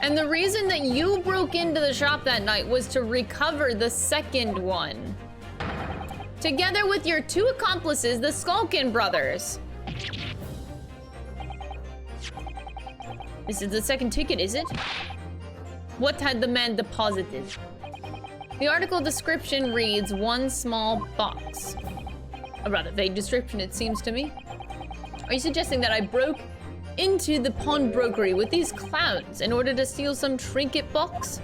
And the reason that you broke into the shop that night was to recover the second one. Together with your 2 accomplices, the Skulkin brothers. This is the second ticket, is it? What had the man deposited? The article description reads, 1 small box. A rather vague description, it seems to me. Are you suggesting that I broke into the pawnbrokery with these clowns in order to steal some trinket box?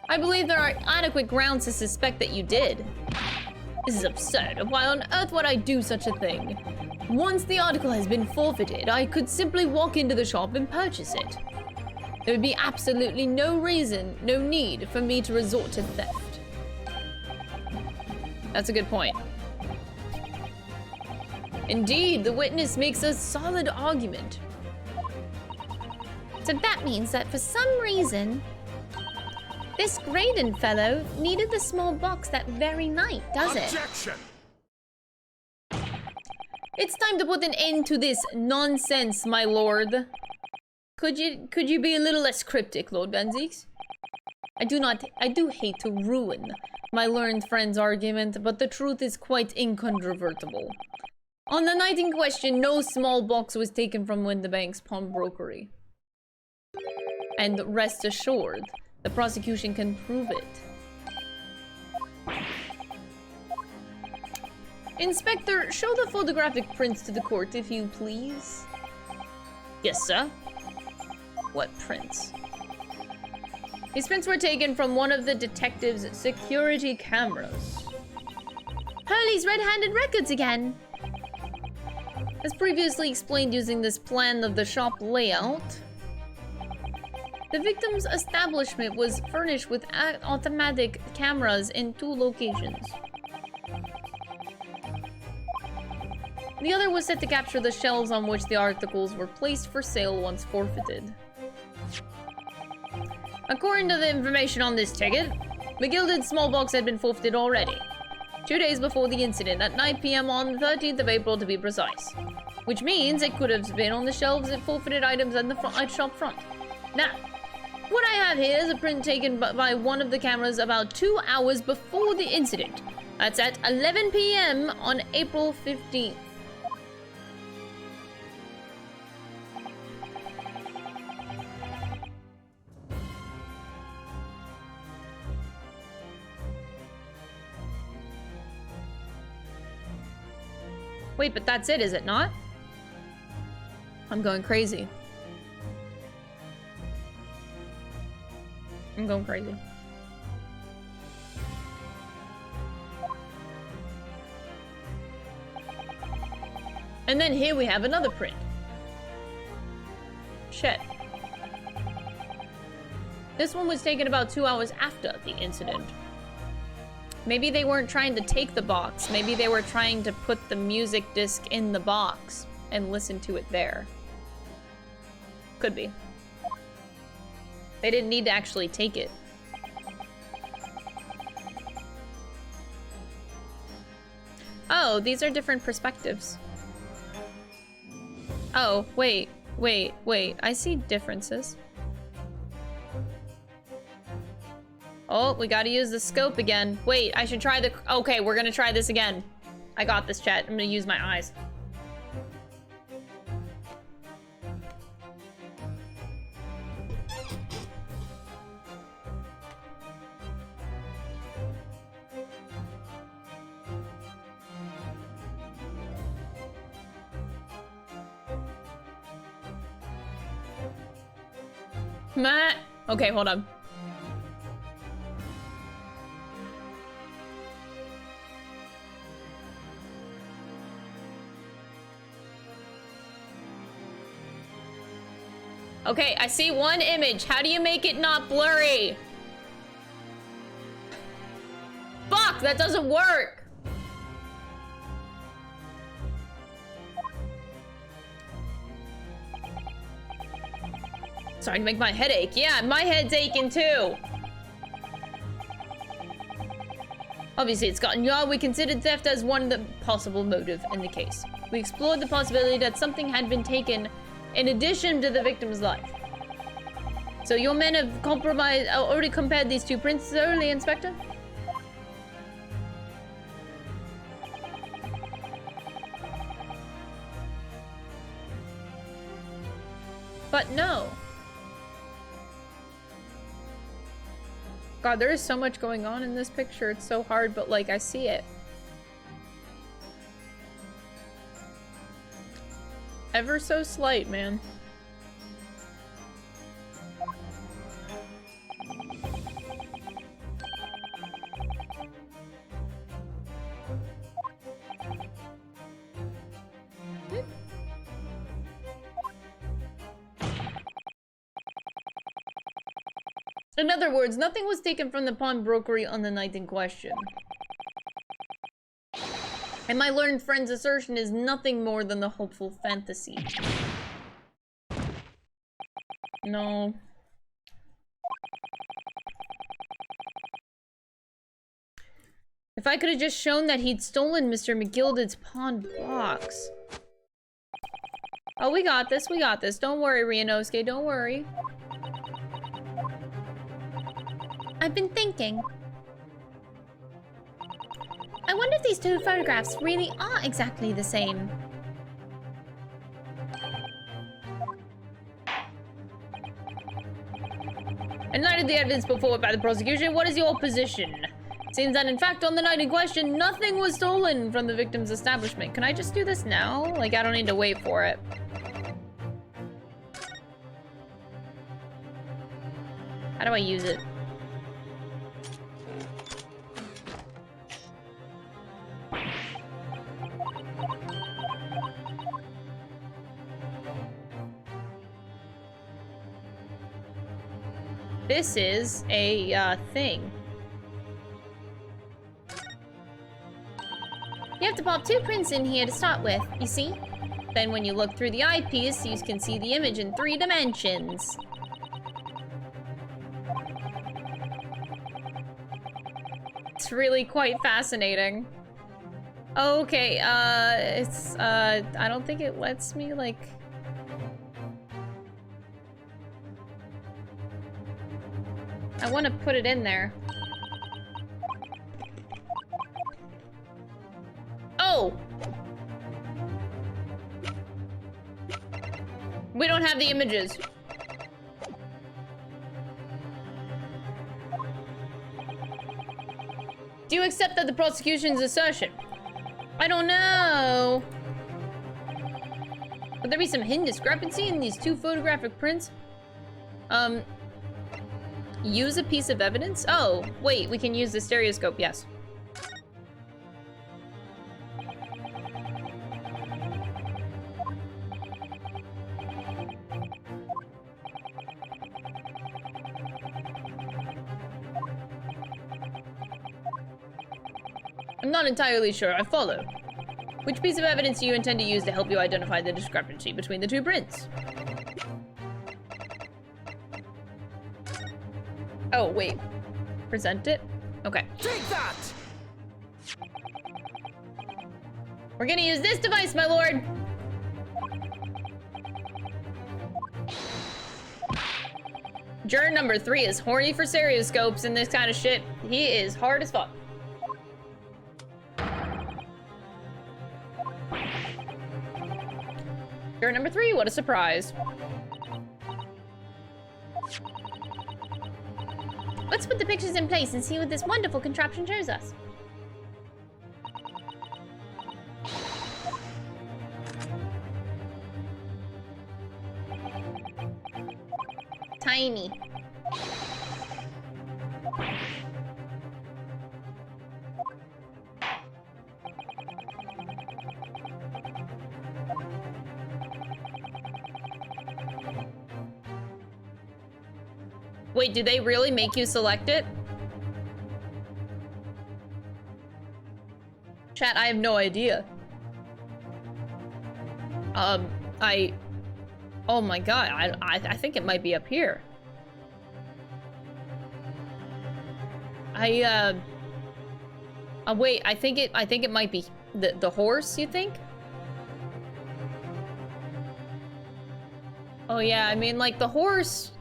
I believe there are adequate grounds to suspect that you did. This is absurd. Why on earth would I do such a thing? Once the article has been forfeited, I could simply walk into the shop and purchase it. There would be absolutely no reason, no need for me to resort to theft. That's a good point. Indeed, the witness makes a solid argument. So that means that for some reason, this Graydon fellow needed the small box that very night, does it? Objection! It's time to put an end to this nonsense, my lord. Could you be a little less cryptic, Lord Van Zieks? I do hate to ruin my learned friend's argument, but the truth is quite incontrovertible. On the night in question, no small box was taken from Windibanks' pawnbrokery. And rest assured, the prosecution can prove it. Inspector, show the photographic prints to the court, if you please. Yes, sir. What prints? These prints were taken from one of the detective's security cameras. Hurley's red-handed records again. As previously explained using this plan of the shop layout, the victim's establishment was furnished with automatic cameras in 2 locations. The other was set to capture the shelves on which the articles were placed for sale once forfeited. According to the information on this ticket, McGilded's small box had been forfeited already, 2 days before the incident, at 9 p.m. on the 13th of April to be precise. Which means it could have been on the shelves at forfeited items at the shop front. Now, what I have here is a print taken by one of the cameras about 2 hours before the incident. That's at 11 p.m. on April 15th. Wait, but that's it, is it not? I'm going crazy. I'm going crazy. And then here we have another print. Shit. This one was taken about 2 hours after the incident. Maybe they weren't trying to take the box. Maybe they were trying to put the music disc in the box and listen to it there. Could be. They didn't need to actually take it. Oh, these are different perspectives. Oh, wait. I see differences. Oh, we gotta use the scope again. Wait, I should try the... Okay, we're gonna try this again. I got this, chat. I'm gonna use my eyes. Matt. Okay, hold on. Okay, I see one image. How do you make it not blurry? Fuck, that doesn't work. Starting to make my head ache. Yeah, my head's aching too. Obviously, it's gotten yaw. We considered theft as one of the possible motive in the case. We explored the possibility that something had been taken in addition to the victim's life. So your men have already compared these 2 prints thoroughly, Inspector? But no. God, there is so much going on in this picture. It's so hard, but like, I see it. Ever so slight, man. In other words, nothing was taken from the pawnbrokery on the night in question. And my learned friend's assertion is nothing more than the hopeful fantasy. No. If I could have just shown that he'd stolen Mr. McGilded's pawn box. Oh, we got this, we got this. Don't worry, Ryanosuke, don't worry. I've been thinking. I wonder if these 2 photographs really are exactly the same. In light of the evidence put forward by the prosecution, what is your position? It seems that in fact on the night in question, nothing was stolen from the victim's establishment. Can I just do this now? Like, I don't need to wait for it. How do I use it? This is a thing. You have to pop 2 prints in here to start with, you see? Then when you look through the eyepiece, you can see the image in 3 dimensions. It's really quite fascinating. Okay, I don't think it lets me, like... I want to put it in there. Oh! We don't have the images. Do you accept that the prosecution's assertion? I don't know. Would there be some hidden discrepancy in these 2 photographic prints? Use a piece of evidence? Oh, wait, we can use the stereoscope, yes. I'm not entirely sure I follow. Which piece of evidence do you intend to use to help you identify the discrepancy between the 2 prints? Oh, wait. Present it? Okay. Take that! We're gonna use this device, my lord! Juror number 3 is horny for stereoscopes and this kind of shit. He is hard as fuck. Juror number 3, what a surprise. Let's put the pictures in place and see what this wonderful contraption shows us. Tiny. Wait, do they really make you select it? Chat, I have no idea. Oh my god, I think it might be up here. Wait, I think it might be the horse, you think? Oh yeah, I mean, like, the horse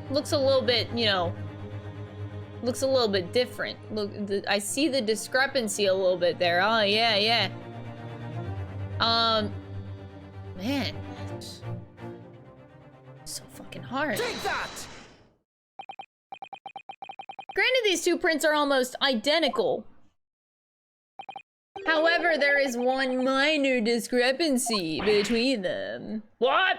looks a little bit, you know, looks a little bit different. Look, I see the discrepancy a little bit there. Oh, yeah, yeah. Man. So fucking hard. Take that! Granted, these 2 prints are almost identical. However, there is one minor discrepancy between them. What?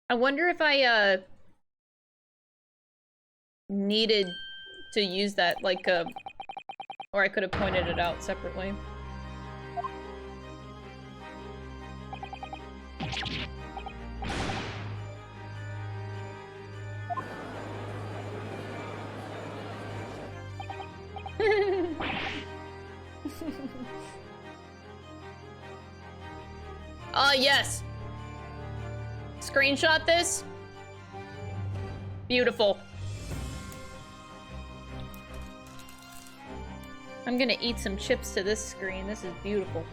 I wonder if I, needed to use that, like, or I could have pointed it out separately. Yes. Screenshot this. Beautiful. I'm gonna eat some chips to this screen. This is beautiful.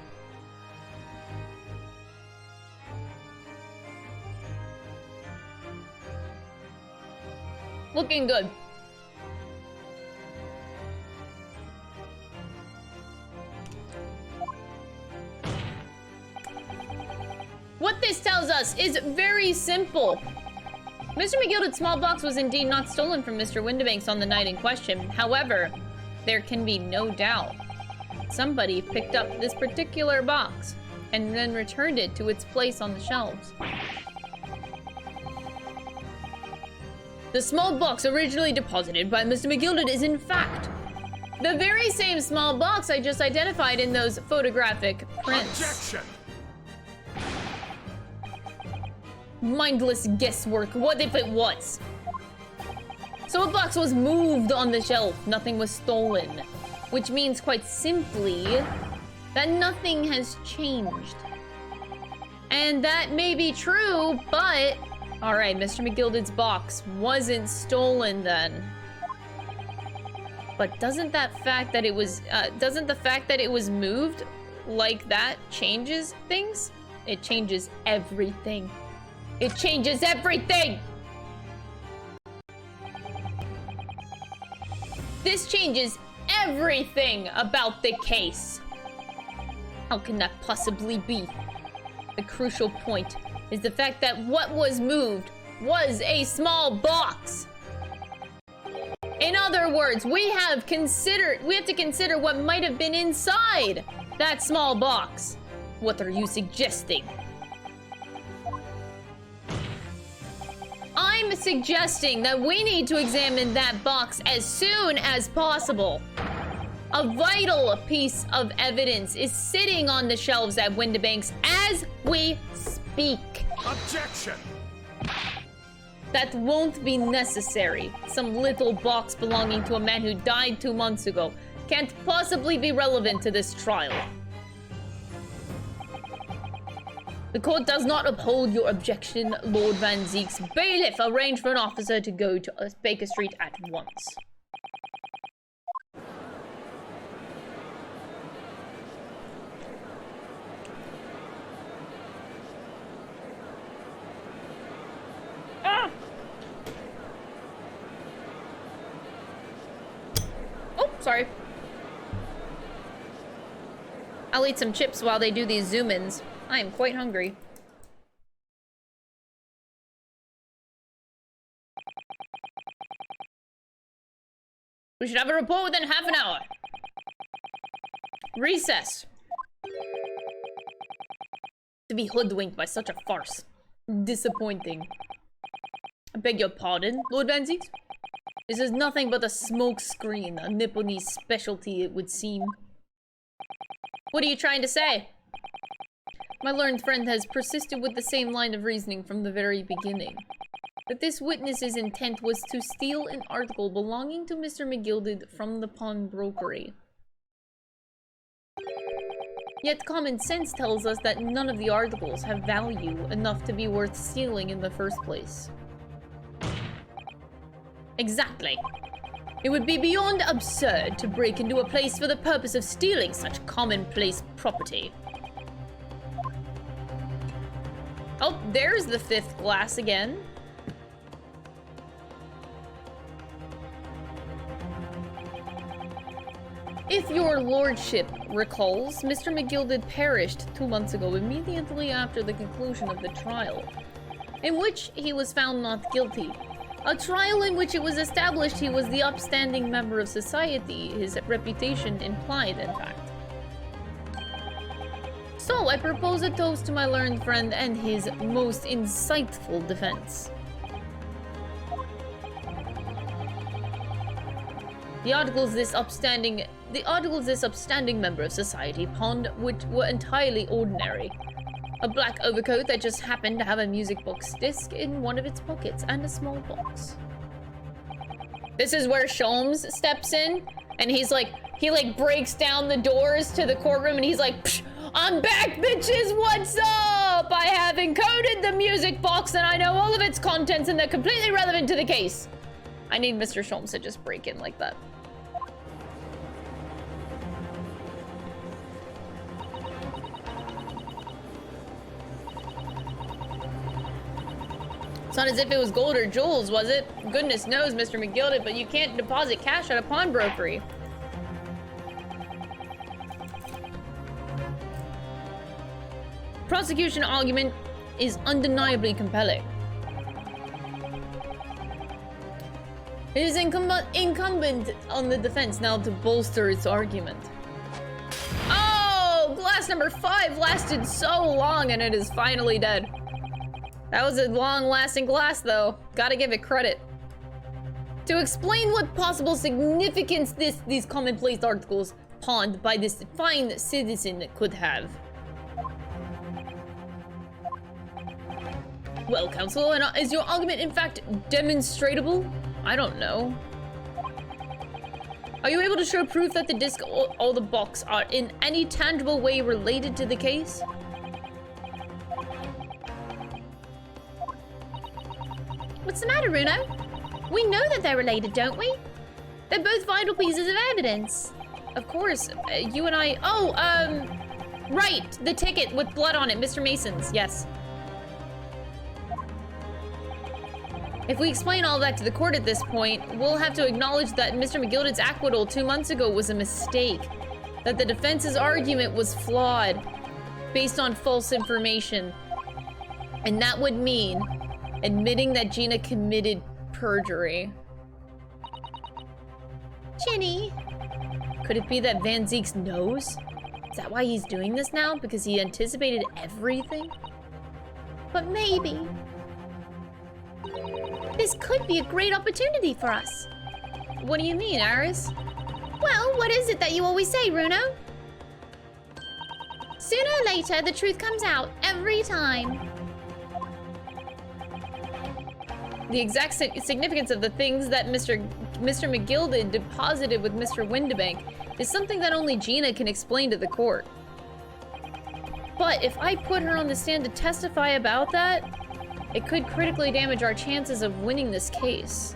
Looking good. What this tells us is very simple. Mr. McGilded Smallbox was indeed not stolen from Mr. Windibanks on the night in question. However, there can be no doubt. Somebody picked up this particular box and then returned it to its place on the shelves. The small box originally deposited by Mr. McGilded is in fact the very same small box I just identified in those photographic prints. Objection! Mindless guesswork. What if it was? So a box was moved on the shelf. Nothing was stolen. Which means quite simply that nothing has changed. And that may be true, but... Alright, Mr. McGilded's box wasn't stolen then. But doesn't the fact that it was moved like that changes things? It changes everything. It changes everything! This changes everything about the case. How can that possibly be? The crucial point is the fact that what was moved was a small box. In other words, we have to consider what might have been inside that small box. What are you suggesting? I'm suggesting that we need to examine that box as soon as possible. A vital piece of evidence is sitting on the shelves at Windibanks as we speak. Objection! That won't be necessary. Some little box belonging to a man who died 2 months ago can't possibly be relevant to this trial. The court does not uphold your objection, Lord Van Zeek's bailiff. Arrange for an officer to go to Baker Street at once. Ah! Oh, sorry. I'll eat some chips while they do these zoom-ins. I am quite hungry. We should have a report within half an hour. Recess. To be hoodwinked by such a farce. Disappointing. I beg your pardon, Lord Van Zeeks? This is nothing but a smoke screen, a Nipponese specialty, it would seem. What are you trying to say? My learned friend has persisted with the same line of reasoning from the very beginning. That this witness's intent was to steal an article belonging to Mr. McGilded from the pawnbrokery. Yet common sense tells us that none of the articles have value enough to be worth stealing in the first place. Exactly. It would be beyond absurd to break into a place for the purpose of stealing such commonplace property. Oh, there's the fifth glass again. If your lordship recalls, Mr. McGilded perished 2 months ago, immediately after the conclusion of the trial, in which he was found not guilty. A trial in which it was established he was the upstanding member of society, his reputation implied, in fact. So, I propose a toast to my learned friend and his most insightful defense. The articles this upstanding member of society pawned which were entirely ordinary. A black overcoat that just happened to have a music box disc in one of its pockets and a small box. This is where Sholmes steps in, and he breaks down the doors to the courtroom, and he's like, Psh, I'm back, bitches, what's up? I have encoded the music box, and I know all of its contents, and they're completely relevant to the case. I need Mr. Sholmes to just break in like that. It's not as if it was gold or jewels, was it? Goodness knows, Mr. McGilded, but you can't deposit cash at a pawnbrokery. Prosecution argument is undeniably compelling. It is incumbent on the defense now to bolster its argument. Oh, glass number 5 lasted so long and it is finally dead. That was a long-lasting glass, though. Gotta give it credit. To explain what possible significance these commonplace articles pawned by this fine citizen could have. Well, counsel, is your argument in fact demonstrable? I don't know. Are you able to show proof that the disc or the box are in any tangible way related to the case? What's the matter, Bruno? We know that they're related, don't we? They're both vital pieces of evidence. Of course, you and I... Oh, right, the ticket with blood on it, Mr. Mason's, yes. If we explain all that to the court at this point, we'll have to acknowledge that Mr. McGilded's acquittal 2 months ago was a mistake. That the defense's argument was flawed, based on false information. And that would mean admitting that Gina committed perjury. Ginny. Could it be that Van Zeeks knows? Is that why he's doing this now? Because he anticipated everything? But maybe. This could be a great opportunity for us. What do you mean, Iris? Well, what is it that you always say, Bruno? Sooner or later, the truth comes out every time. The exact significance of the things that Mr. McGilded deposited with Mr. Windibank is something that only Gina can explain to the court. But if I put her on the stand to testify about that, it could critically damage our chances of winning this case.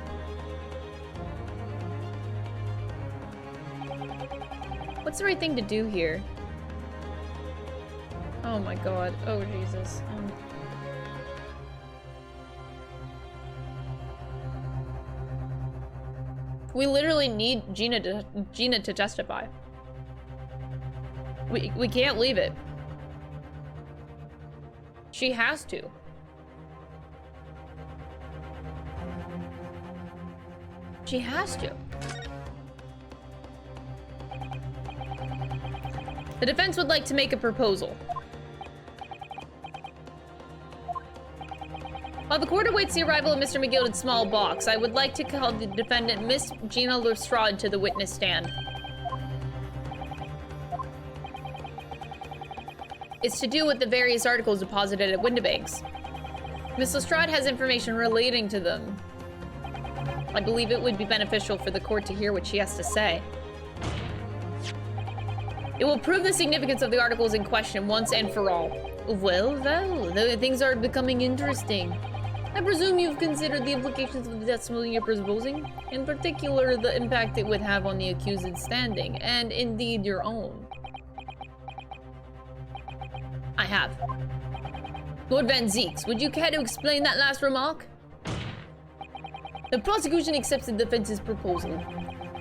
What's the right thing to do here? Oh my god. Oh Jesus. We literally need Gina to testify. We can't leave it. She has to. She has to. The defense would like to make a proposal. While the court awaits the arrival of Mr. McGilded's small box, I would like to call the defendant Miss Gina Lestrade to the witness stand. It's to do with the various articles deposited at Windibank's. Miss Lestrade has information relating to them. I believe it would be beneficial for the court to hear what she has to say. It will prove the significance of the articles in question once and for all. Well, things are becoming interesting. I presume you've considered the implications of the testimony you're proposing, in particular the impact it would have on the accused's standing, and indeed your own. I have. Lord Van Zeeks, would you care to explain that last remark? The prosecution accepts the defense's proposal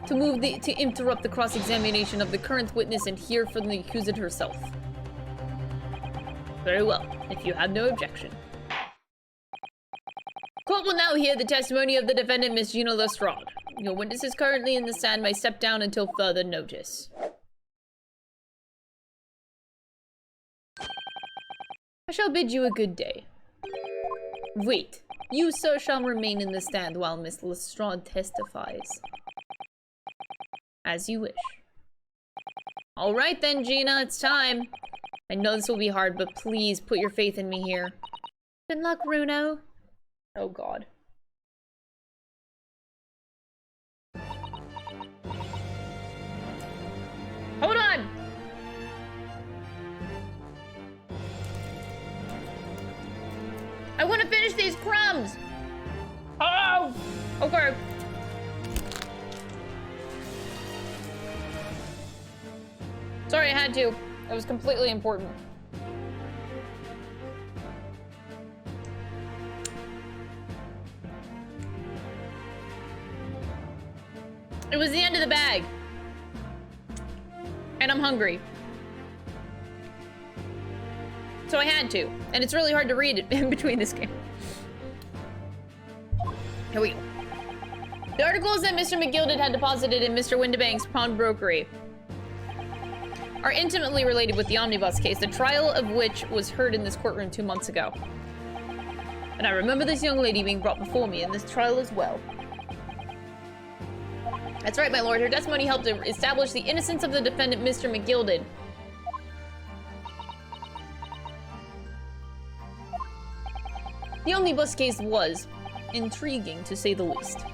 to interrupt the cross-examination of the current witness and hear from the accused herself. Very well, if you have no objection. Court will now hear the testimony of the defendant, Miss Gina Lestrade. Your witness is currently in the stand. May step down until further notice. I shall bid you a good day. Wait, you, sir, shall remain in the stand while Miss Lestrade testifies. As you wish. All right then, Gina, it's time. I know this will be hard, but please put your faith in me here. Good luck, Bruno. Oh god. Hold on! I want to finish these crumbs! Oh! Okay. Sorry, I had to. It was completely important. It was the end of the bag. And I'm hungry. So I had to. And it's really hard to read it in between this game. Here we go. The articles that Mr. McGilded had deposited in Mr. Windibank's pawnbrokery are intimately related with the omnibus case, the trial of which was heard in this courtroom 2 months ago. And I remember this young lady being brought before me in this trial as well. That's right, my lord. Her testimony helped to establish the innocence of the defendant, Mr. McGilded. The omnibus case was intriguing, to say the least.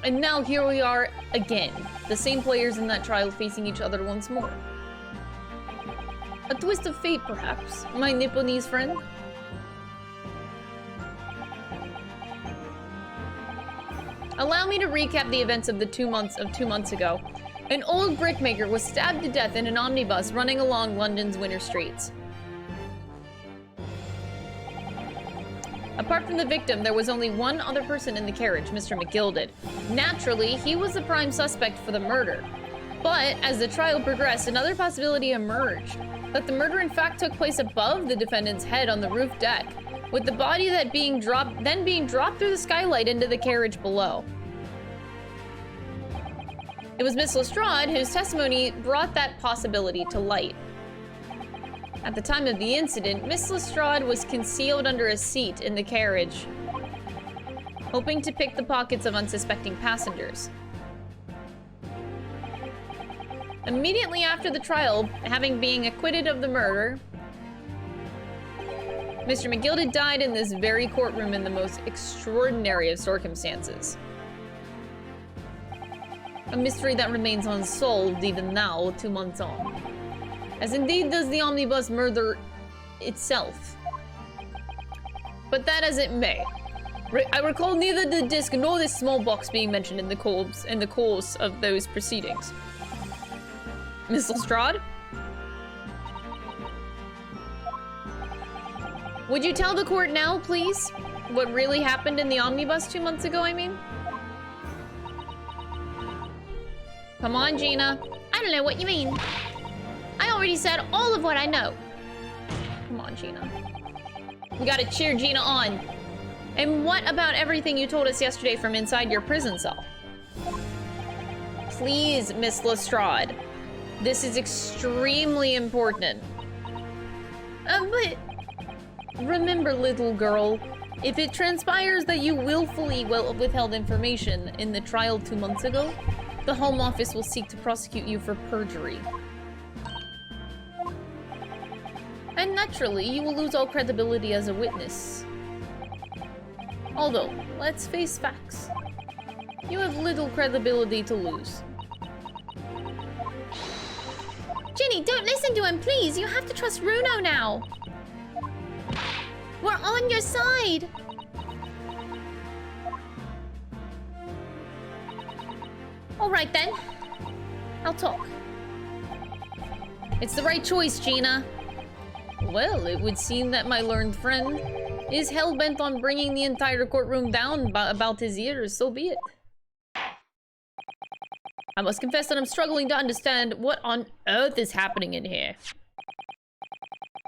And now here we are again, the same players in that trial facing each other once more. A twist of fate, perhaps, my Nipponese friend? Allow me to recap the events of 2 months ago. An old brickmaker was stabbed to death in an omnibus running along London's winter streets. Apart from the victim, there was only one other person in the carriage, Mr. McGilded. Naturally, he was the prime suspect for the murder. But as the trial progressed, another possibility emerged. That the murder in fact took place above the defendant's head on the roof deck, with the body being dropped through the skylight into the carriage below. It was Miss Lestrade whose testimony brought that possibility to light. At the time of the incident, Miss Lestrade was concealed under a seat in the carriage, hoping to pick the pockets of unsuspecting passengers. Immediately after the trial, having been acquitted of the murder, Mr. McGilded died in this very courtroom in the most extraordinary of circumstances. A mystery that remains unsolved even now, 2 months on. As indeed does the omnibus murder itself. But that as it may. I recall neither the disc nor this small box being mentioned in the course of those proceedings. Miss Lestrade? Would you tell the court now, please? What really happened in the omnibus 2 months ago, I mean? Come on, Gina. I don't know what you mean. I already said all of what I know. Come on, Gina. We gotta cheer Gina on. And what about everything you told us yesterday from inside your prison cell? Please, Miss Lestrade. This is extremely important. But... Remember, little girl, if it transpires that you willfully withheld information in the trial 2 months ago, the Home Office will seek to prosecute you for perjury. And naturally, you will lose all credibility as a witness. Although, let's face facts. You have little credibility to lose. Ginny, don't listen to him, please. You have to trust Runo now. We're on your side. All right, then. I'll talk. It's the right choice, Gina. Well, it would seem that my learned friend is hell-bent on bringing the entire courtroom down about his ears, so be it. I must confess that I'm struggling to understand what on earth is happening in here.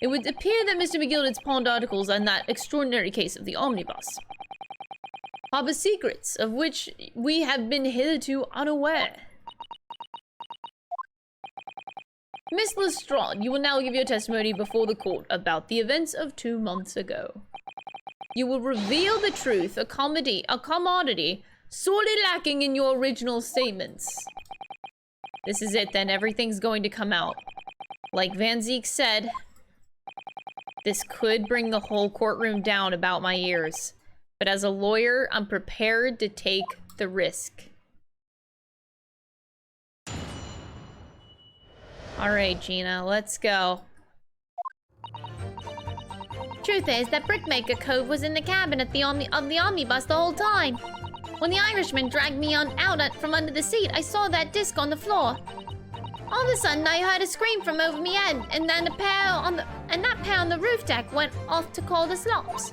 It would appear that Mr. McGilded's pawned articles on that extraordinary case of the omnibus harbor secrets of which we have been hitherto unaware. Miss Lestrade, you will now give your testimony before the court about the events of 2 months ago. You will reveal the truth, a commodity sorely lacking in your original statements. This is it then, everything's going to come out. Like Van Zeek said, this could bring the whole courtroom down about my ears. But as a lawyer, I'm prepared to take the risk. Alright, Gina, let's go. Truth is that Brickmaker Cove was in the cabin of the omnibus the whole time. When the Irishman dragged me out from under the seat, I saw that disc on the floor. All of a sudden, I heard a scream from over me head, and then that pair on the roof deck went off to call the slops.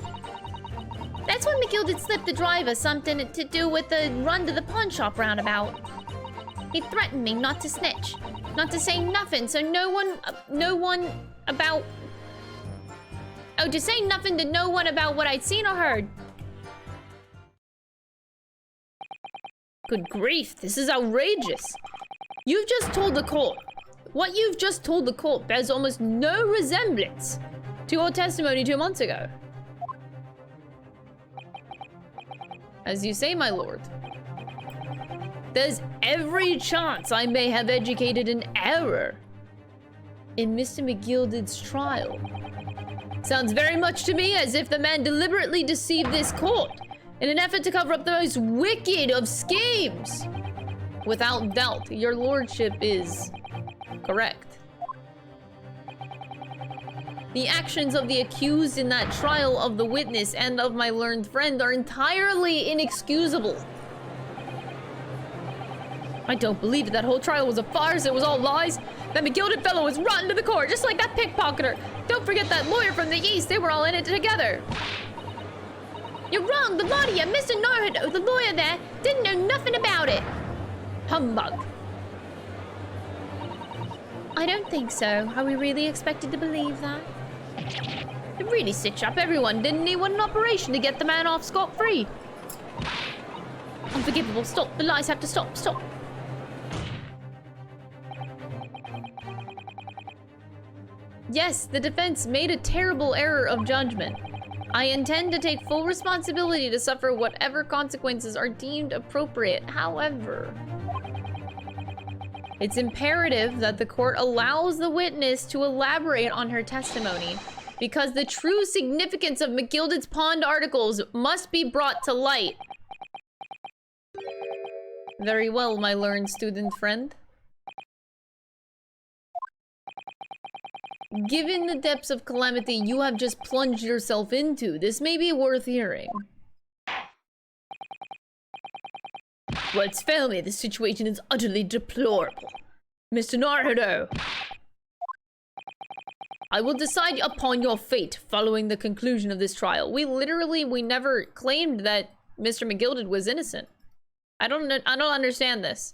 That's when McGilded slipped the driver something to do with the run to the pawn shop roundabout. He threatened me not to snitch, not to say nothing, so no one about... Oh, to say nothing to no one about what I'd seen or heard. Good grief, this is outrageous. You've just told the court. What you've just told the court bears almost no resemblance to your testimony 2 months ago. As you say, my lord. There's every chance I may have educated an error in Mr. McGilded's trial. Sounds very much to me as if the man deliberately deceived this court in an effort to cover up the most wicked of schemes. Without doubt, your lordship is correct. The actions of the accused in that trial of the witness and of my learned friend are entirely inexcusable. I don't believe that whole trial was a farce. It was all lies. That McGilded fellow was rotten to the core, just like that pickpocketer. Don't forget that lawyer from the east. They were all in it together. You're wrong, the lot of you. Mr. Nardo, the lawyer there, didn't know nothing about it. Humbug. I don't think so. Are we really expected to believe that? It really stitched up everyone, didn't he? What an operation to get the man off scot-free. Unforgivable. Stop. The lies have to stop. Stop. Yes, the defense made a terrible error of judgment. I intend to take full responsibility to suffer whatever consequences are deemed appropriate. However, it's imperative that the court allows the witness to elaborate on her testimony, because the true significance of McGilded's Pond articles must be brought to light. Very well, my learned student friend. Given the depths of calamity you have just plunged yourself into, this may be worth hearing. Let's fail me. The situation is utterly deplorable. Mr. Nardo, I will decide upon your fate following the conclusion of this trial. We never claimed that Mr. McGilded was innocent. I don't understand this.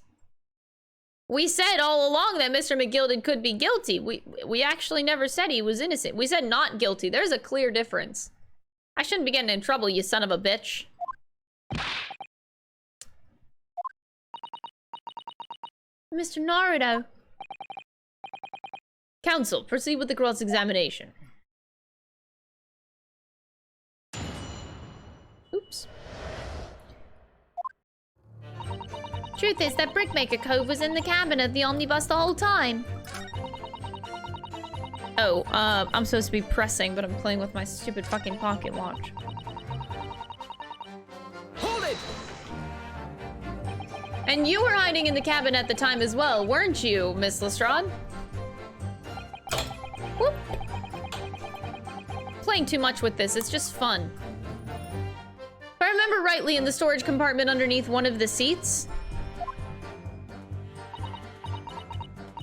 We said all along that Mr. McGilded could be guilty. We actually never said he was innocent. We said not guilty. There's a clear difference. I shouldn't be getting in trouble, you son of a bitch. Mr. Naruto. Counsel, proceed with the cross-examination. Oops. Truth is that Brickmaker Cove was in the cabin of the omnibus the whole time. Oh, I'm supposed to be pressing, but I'm playing with my stupid fucking pocket watch. Hold it! And you were hiding in the cabin at the time as well, weren't you, Miss Lestrade? Whoop. Playing too much with this, it's just fun. If I remember rightly, in the storage compartment underneath one of the seats.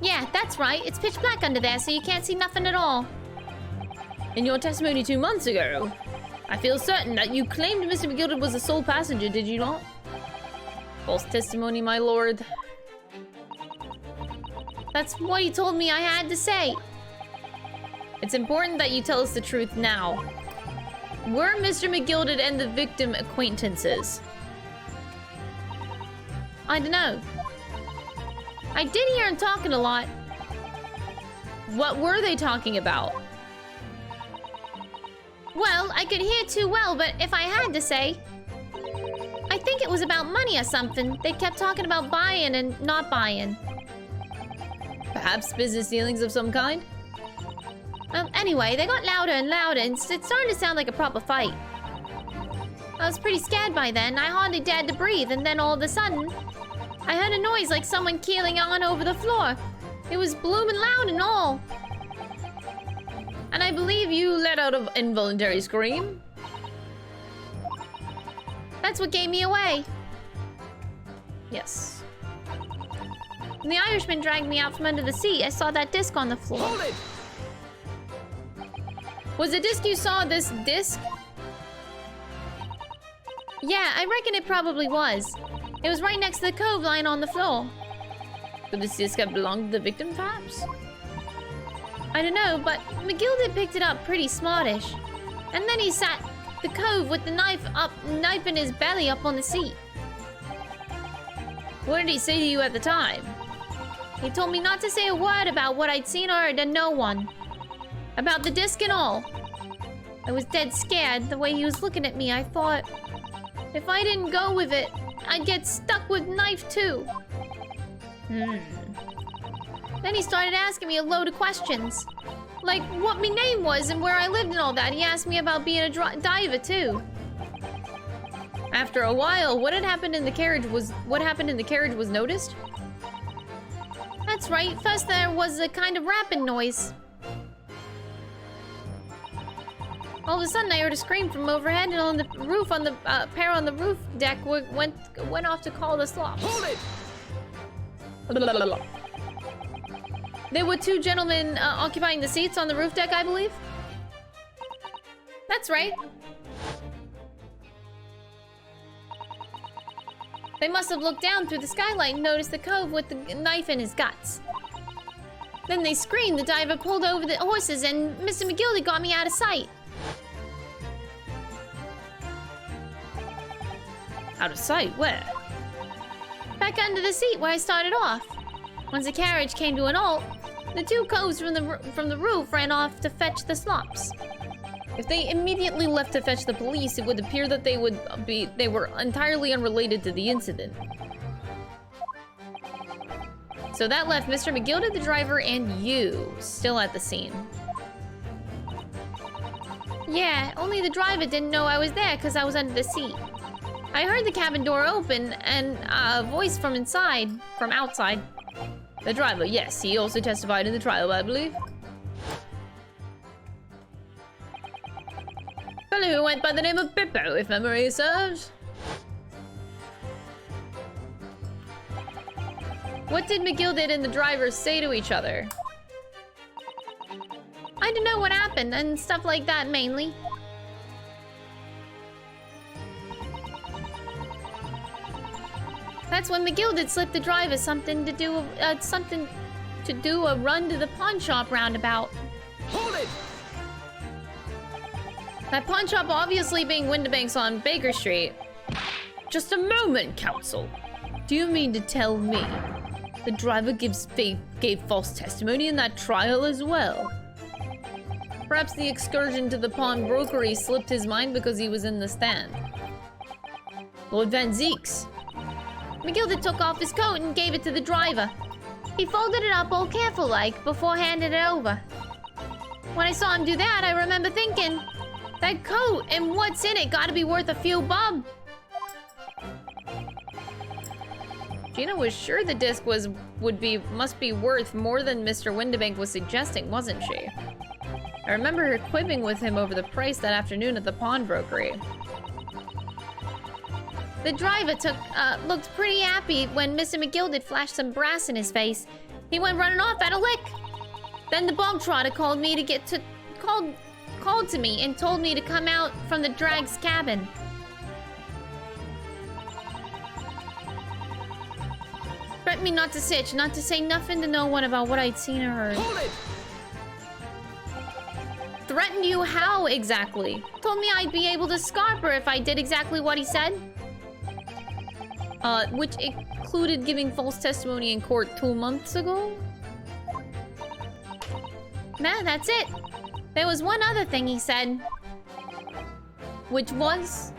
Yeah, that's right. It's pitch black under there, so you can't see nothing at all. In your testimony 2 months ago, I feel certain that you claimed Mr. McGilded was the sole passenger, did you not? False testimony, my lord. That's what he told me I had to say. It's important that you tell us the truth now. Were Mr. McGilded and the victim acquaintances? I don't know. I did hear him talking a lot. What were they talking about? Well, I could hear too well, but if I had to say, I think it was about money or something. They kept talking about buying and not buying. Perhaps business dealings of some kind? Anyway, they got louder and louder, and it started to sound like a proper fight. I was pretty scared by then. I hardly dared to breathe, and then all of a sudden, I heard a noise like someone keeling on over the floor. It was blooming loud and all. And I believe you let out an involuntary scream? That's what gave me away. Yes. When the Irishman dragged me out from under the seat, I saw that disc on the floor. Hold it! Was the disc you saw this disc? Yeah, I reckon it probably was. It was right next to the cove lying on the floor. Could this disc have belonged to the victim, perhaps? I don't know, but McGilded picked it up pretty smartish. And then he sat the cove with the knife in his belly up on the seat. What did he say to you at the time? He told me not to say a word about what I'd seen or heard to no one. About the disc and all. I was dead scared. The way he was looking at me, I thought, if I didn't go with it, I'd get stuck with knife too. Then he started asking me a load of questions. Like what my name was and where I lived and all that. He asked me about being a diver too. After a while, what happened in the carriage was noticed? That's right. First there was a kind of rapping noise. All of a sudden I heard a scream from overhead, and on the roof, on the pair on the roof deck went off to call the slops. Hold it! There were two gentlemen occupying the seats on the roof deck, I believe. That's right. They must have looked down through the skylight and noticed the cove with the knife in his guts. Then they screamed, the diver pulled over the horses, and Mr. McGildy got me out of sight. Out of sight? Where? Back under the seat where I started off. Once the carriage came to an halt, the two coves from the roof ran off to fetch the slops. If they immediately left to fetch the police, it would appear that they were entirely unrelated to the incident. So that left Mr. McGilda, the driver, and you still at the scene. Yeah, only the driver didn't know I was there because I was under the seat. I heard the cabin door open and a voice from outside. The driver, yes, he also testified in the trial, I believe. Fellow who went by the name of Bippo, if memory serves. What did McGilded and the driver say to each other? I don't know what happened and stuff like that mainly. That's when McGilded slipped the driver something to do a run to the pawn shop roundabout. Hold it! That pawn shop obviously being Windibanks on Baker Street. Just a moment, counsel. Do you mean to tell me the driver gave false testimony in that trial as well? Perhaps the excursion to the pawnbrokery slipped his mind because he was in the stand. Lord Van Zeeks. McGilded took off his coat and gave it to the driver. He folded it up all careful-like before handing it over. When I saw him do that, I remember thinking, that coat and what's in it gotta be worth a few bob. Gina was sure the disc must be worth more than Mr. Windibank was suggesting, wasn't she? I remember her quibbing with him over the price that afternoon at the pawnbrokery. The driver looked pretty happy when Mr. McGilded flashed some brass in his face. He went running off at a lick. Then the bog trotter called to me and told me to come out from the drag's cabin. Threatened me not to sitch, not to say nothing to no one about what I'd seen or heard. Hold it! Threatened you how exactly? Told me I'd be able to scarp her if I did exactly what he said. Which included giving false testimony in court 2 months ago? Nah, that's it. There was one other thing he said. Which was?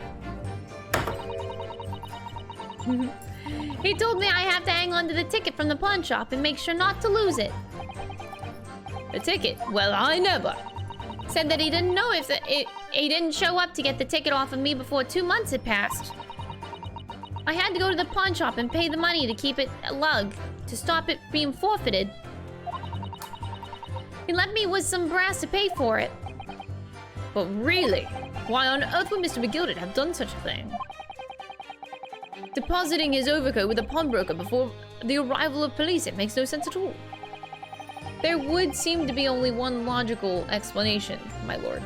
He told me I have to hang on to the ticket from the pawn shop and make sure not to lose it. The ticket? Well, I never. Said that he didn't know if he didn't show up to get the ticket off of me before 2 months had passed. I had to go to the pawn shop and pay the money to keep it lug, to stop it being forfeited. He left me with some brass to pay for it. But really? Why on earth would Mr. McGilded have done such a thing? Depositing his overcoat with a pawnbroker before the arrival of police, it makes no sense at all. There would seem to be only one logical explanation, my lord.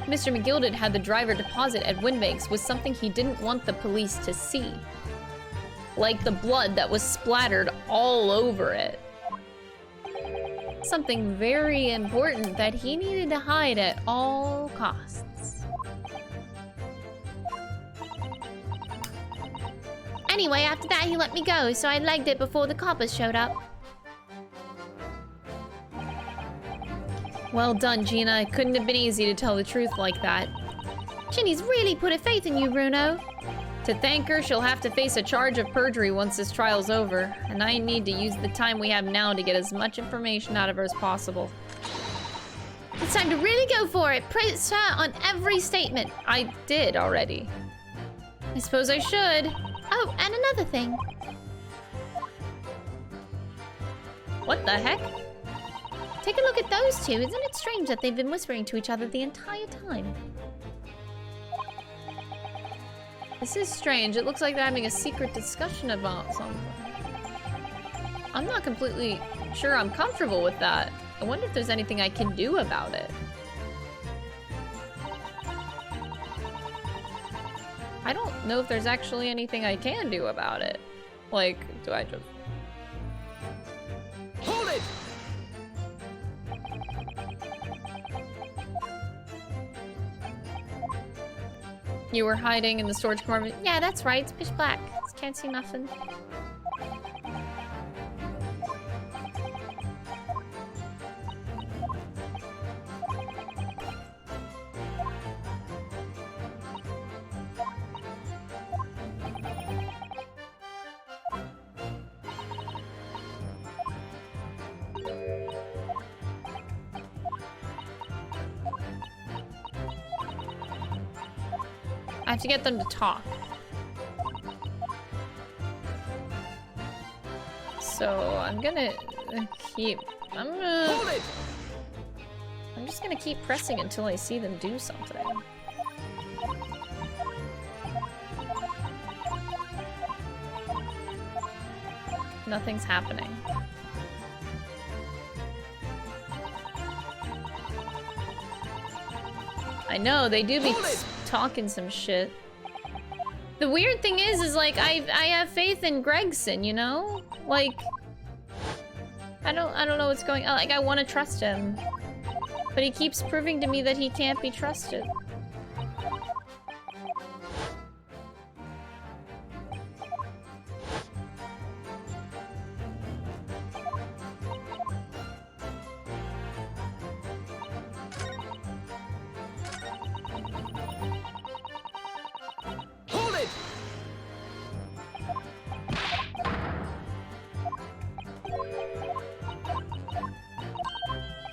Mr. McGilded had the driver deposit at Winbanks was something he didn't want the police to see. Like the blood that was splattered all over it. Something very important that he needed to hide at all costs. Anyway, after that he let me go, so I legged it before the coppers showed up. Well done, Gina. It couldn't have been easy to tell the truth like that. Ginny's really put her faith in you, Bruno. To thank her, she'll have to face a charge of perjury once this trial's over, and I need to use the time we have now to get as much information out of her as possible. It's time to really go for it. Press her on every statement. I did already. I suppose I should. Oh, and another thing. What the heck? Take a look at those two. Isn't it strange that they've been whispering to each other the entire time? This is strange. It looks like they're having a secret discussion about something. I'm not completely sure I'm comfortable with that. I wonder if there's anything I can do about it. I don't know if there's actually anything I can do about it. Like, do I just... Hold it! You were hiding in the storage compartment? Yeah, that's right. It's pitch black. Can't see nothing. I have to get them to talk. So I'm gonna keep... Hold it! I'm just gonna keep pressing until I see them do something. Nothing's happening. I know, they do be talking some shit. The weird thing is like, I have faith in Gregson, you know? Like, I don't know what's going on. Like, I want to trust him. But he keeps proving to me that he can't be trusted.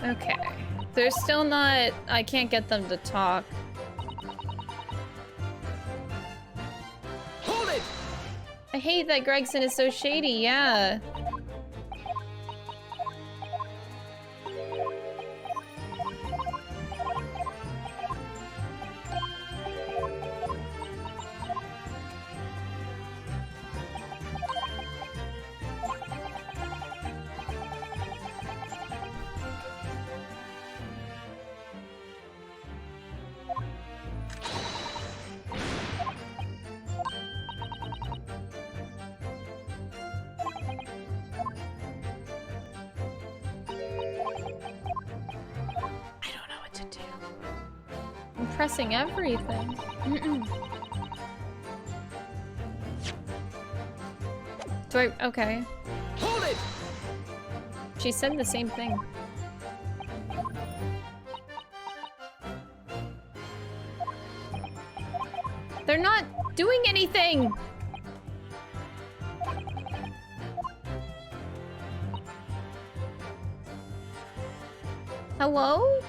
Okay. They're still not... I can't get them to talk. Hold it! I hate that Gregson is so shady, yeah. Pressing everything. Do I... Okay. Hold it! She said the same thing. They're not doing anything! Hello?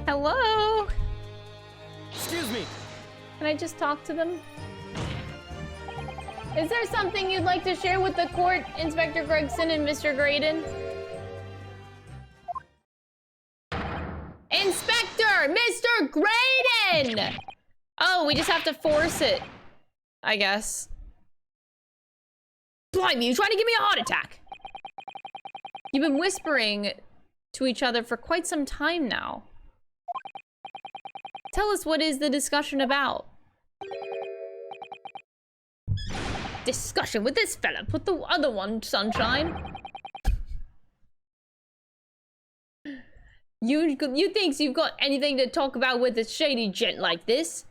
Hello? Excuse me. Can I just talk to them? Is there something you'd like to share with the court, Inspector Gregson and Mr. Graydon? Inspector! Mr. Graydon! Oh, we just have to force it. I guess. Blimey, you trying to give me a heart attack? You've been whispering to each other for quite some time now. Tell us, what is the discussion about? Discussion with this fella. Put the other one, sunshine. You thinks you've got anything to talk about with a shady gent like this?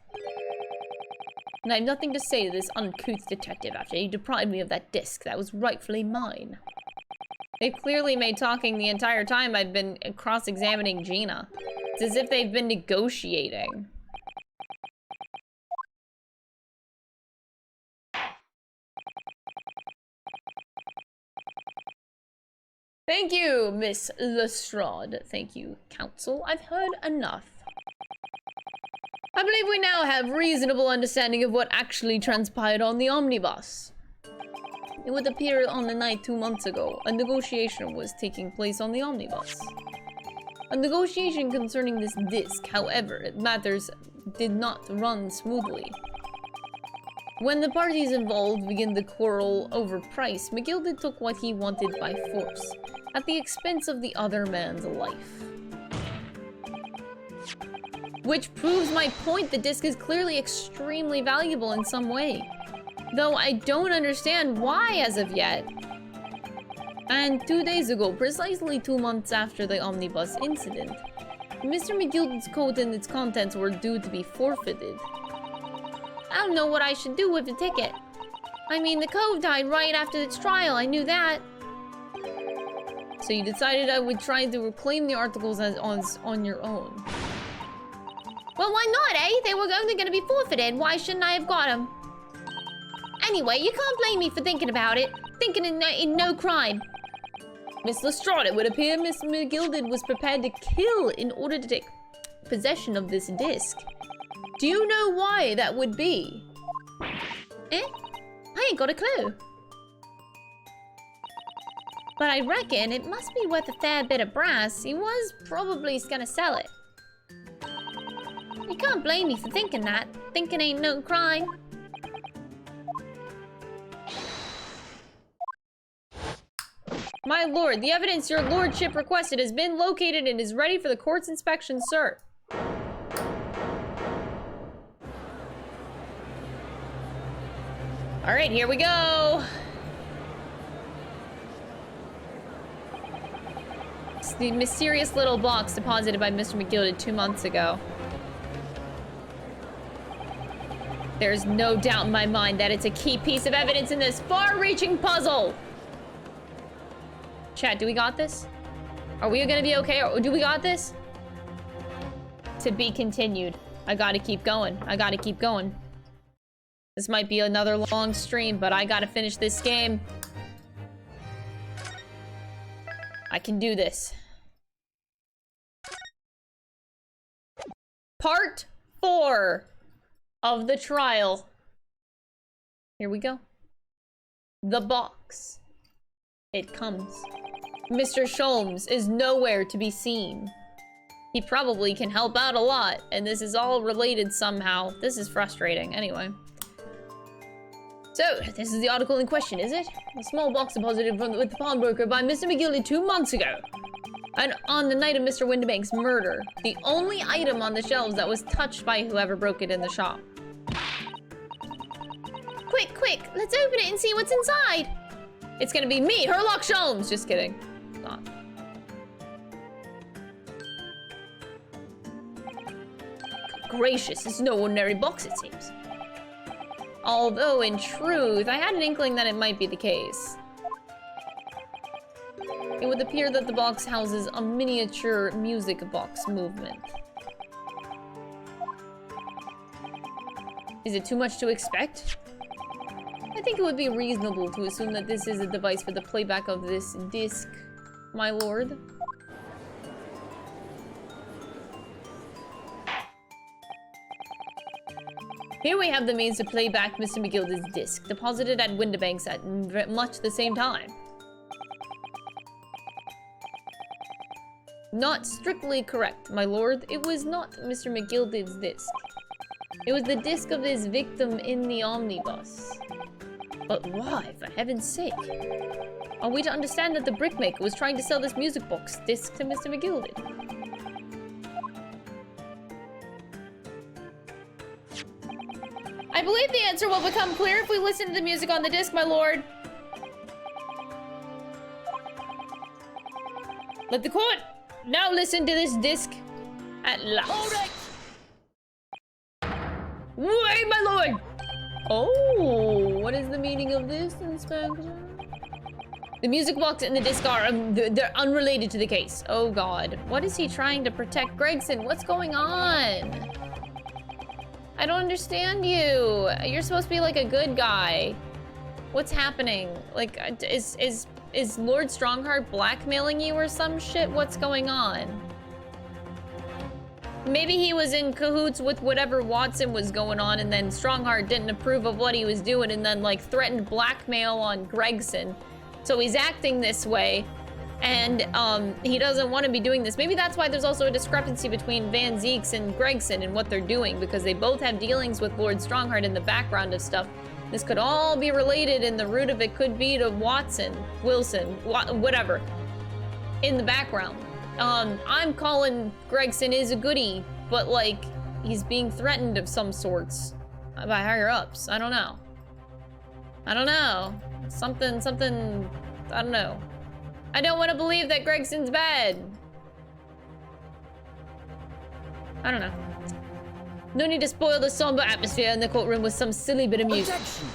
And I have nothing to say to this uncouth detective after he deprived me of that disc that was rightfully mine. They've clearly made talking the entire time I've been cross-examining Gina. It's as if they've been negotiating. Thank you, Miss Lestrade. Thank you, counsel. I've heard enough. I believe we now have reasonable understanding of what actually transpired on the omnibus. It would appear on the night 2 months ago, a negotiation was taking place on the omnibus. A negotiation concerning this disc, however, matters did not run smoothly. When the parties involved began to quarrel over price, McGilded took what he wanted by force, at the expense of the other man's life. Which proves my point, the disc is clearly extremely valuable in some way. Though I don't understand why as of yet. And 2 days ago, precisely 2 months after the omnibus incident, Mr. McGilded's coat and its contents were due to be forfeited. I don't know what I should do with the ticket. I mean, the cove died right after its trial, I knew that. So you decided I would try to reclaim the articles as on your own. Well, why not, eh? They were only gonna be forfeited. Why shouldn't I have got them? Anyway, you can't blame me for thinking about it. Thinking in no crime. Miss Lestrade, it would appear Miss McGilded was prepared to kill in order to take possession of this disc. Do you know why that would be? Eh? I ain't got a clue. But I reckon it must be worth a fair bit of brass. He was probably gonna sell it. You can't blame me for thinking that. Thinking ain't no crime. My lord, the evidence your lordship requested has been located and is ready for the court's inspection, sir. All right, here we go. It's the mysterious little box deposited by Mr. McGilded 2 months ago. There's no doubt in my mind that it's a key piece of evidence in this far-reaching puzzle. Chat, do we got this? Are we gonna be okay? Or do we got this? To be continued. I gotta keep going. I gotta keep going. This might be another long stream, but I gotta finish this game. I can do this. Part 4 of the trial. Here we go. The box. It comes. Mr. Sholmes is nowhere to be seen. He probably can help out a lot, and this is all related somehow. This is frustrating. Anyway. So, this is the article in question, is it? A small box deposited with the pawnbroker by Mr. McGilded 2 months ago. And on the night of Mr. Windibank's murder, the only item on the shelves that was touched by whoever broke it in the shop. Quick, quick, let's open it and see what's inside. It's gonna be me, Herlock Sholmes! Just kidding. Not. Gracious, it's no ordinary box, it seems. Although, in truth, I had an inkling that it might be the case. It would appear that the box houses a miniature music box movement. Is it too much to expect? I think it would be reasonable to assume that this is a device for the playback of this disc, my lord. Here we have the means to play back Mr. McGilded's disc, deposited at Windibank's at much the same time. Not strictly correct, my lord. It was not Mr. McGilded's disc. It was the disc of his victim in the omnibus. But why, for heaven's sake? Are we to understand that the brickmaker was trying to sell this music box disc to Mr. McGilded? I believe the answer will become clear if we listen to the music on the disc, my lord. Let the court Now listen to this disc. At last. Hold it! Wait, my lord! Oh, what is the meaning of this, Inspector? The music box and the disc are, they're unrelated to the case. Oh God, what is he trying to protect Gregson? What's going on? I don't understand you. You're supposed to be like a good guy. What's happening? Like, is Lord Strongheart blackmailing you or some shit? What's going on? Maybe he was in cahoots with whatever Watson was going on, and then Strongheart didn't approve of what he was doing and then like threatened blackmail on Gregson. So he's acting this way, and he doesn't want to be doing this. Maybe that's why there's also a discrepancy between Van Zeeks and Gregson and what they're doing, because they both have dealings with Lord Strongheart in the background of stuff. This could all be related, and the root of it could be to Wilson, whatever, in the background. I'm calling Gregson is a goodie, but like, he's being threatened of some sorts by higher ups. I don't know. Something, I don't know. I don't want to believe that Gregson's bad. I don't know. No need to spoil the somber atmosphere in the courtroom with some silly bit of music. Objection!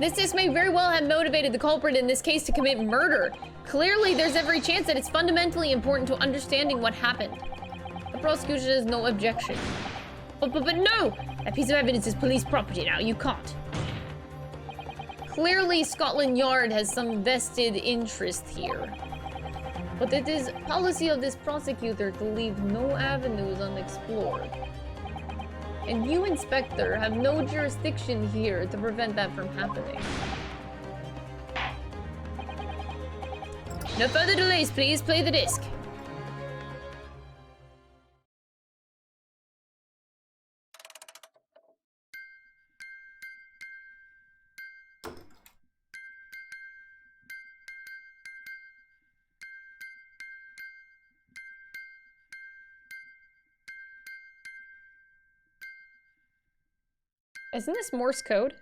This disc may very well have motivated the culprit in this case to commit murder. Clearly, there's every chance that it's fundamentally important to understanding what happened. The prosecution has no objection. But no! That piece of evidence is police property now. You can't. Clearly, Scotland Yard has some vested interest here. But it is policy of this prosecutor to leave no avenues unexplored. And you, Inspector, have no jurisdiction here to prevent that from happening. No further delays, please. Play the disc. Isn't this Morse code?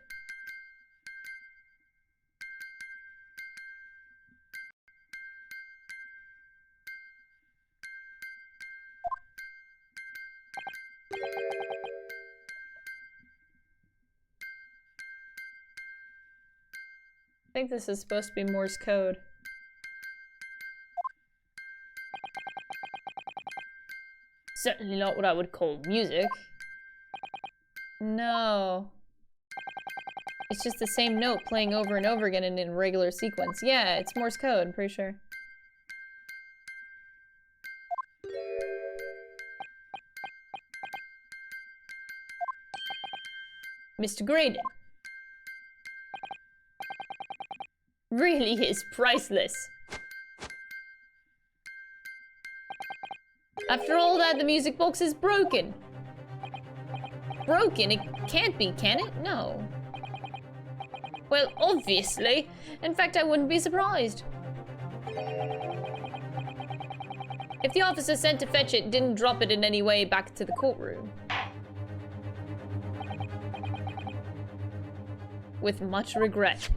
I think this is supposed to be Morse code. Certainly not what I would call music. No. It's just the same note playing over and over again in a regular sequence. Yeah, it's Morse code, I'm pretty sure. Mr. Graydon. Really is priceless. After all that, the music box is broken. Broken? It can't be, can it? No. Well, obviously. In fact, I wouldn't be surprised. If the officer sent to fetch it didn't drop it in any way back to the courtroom. With much regret.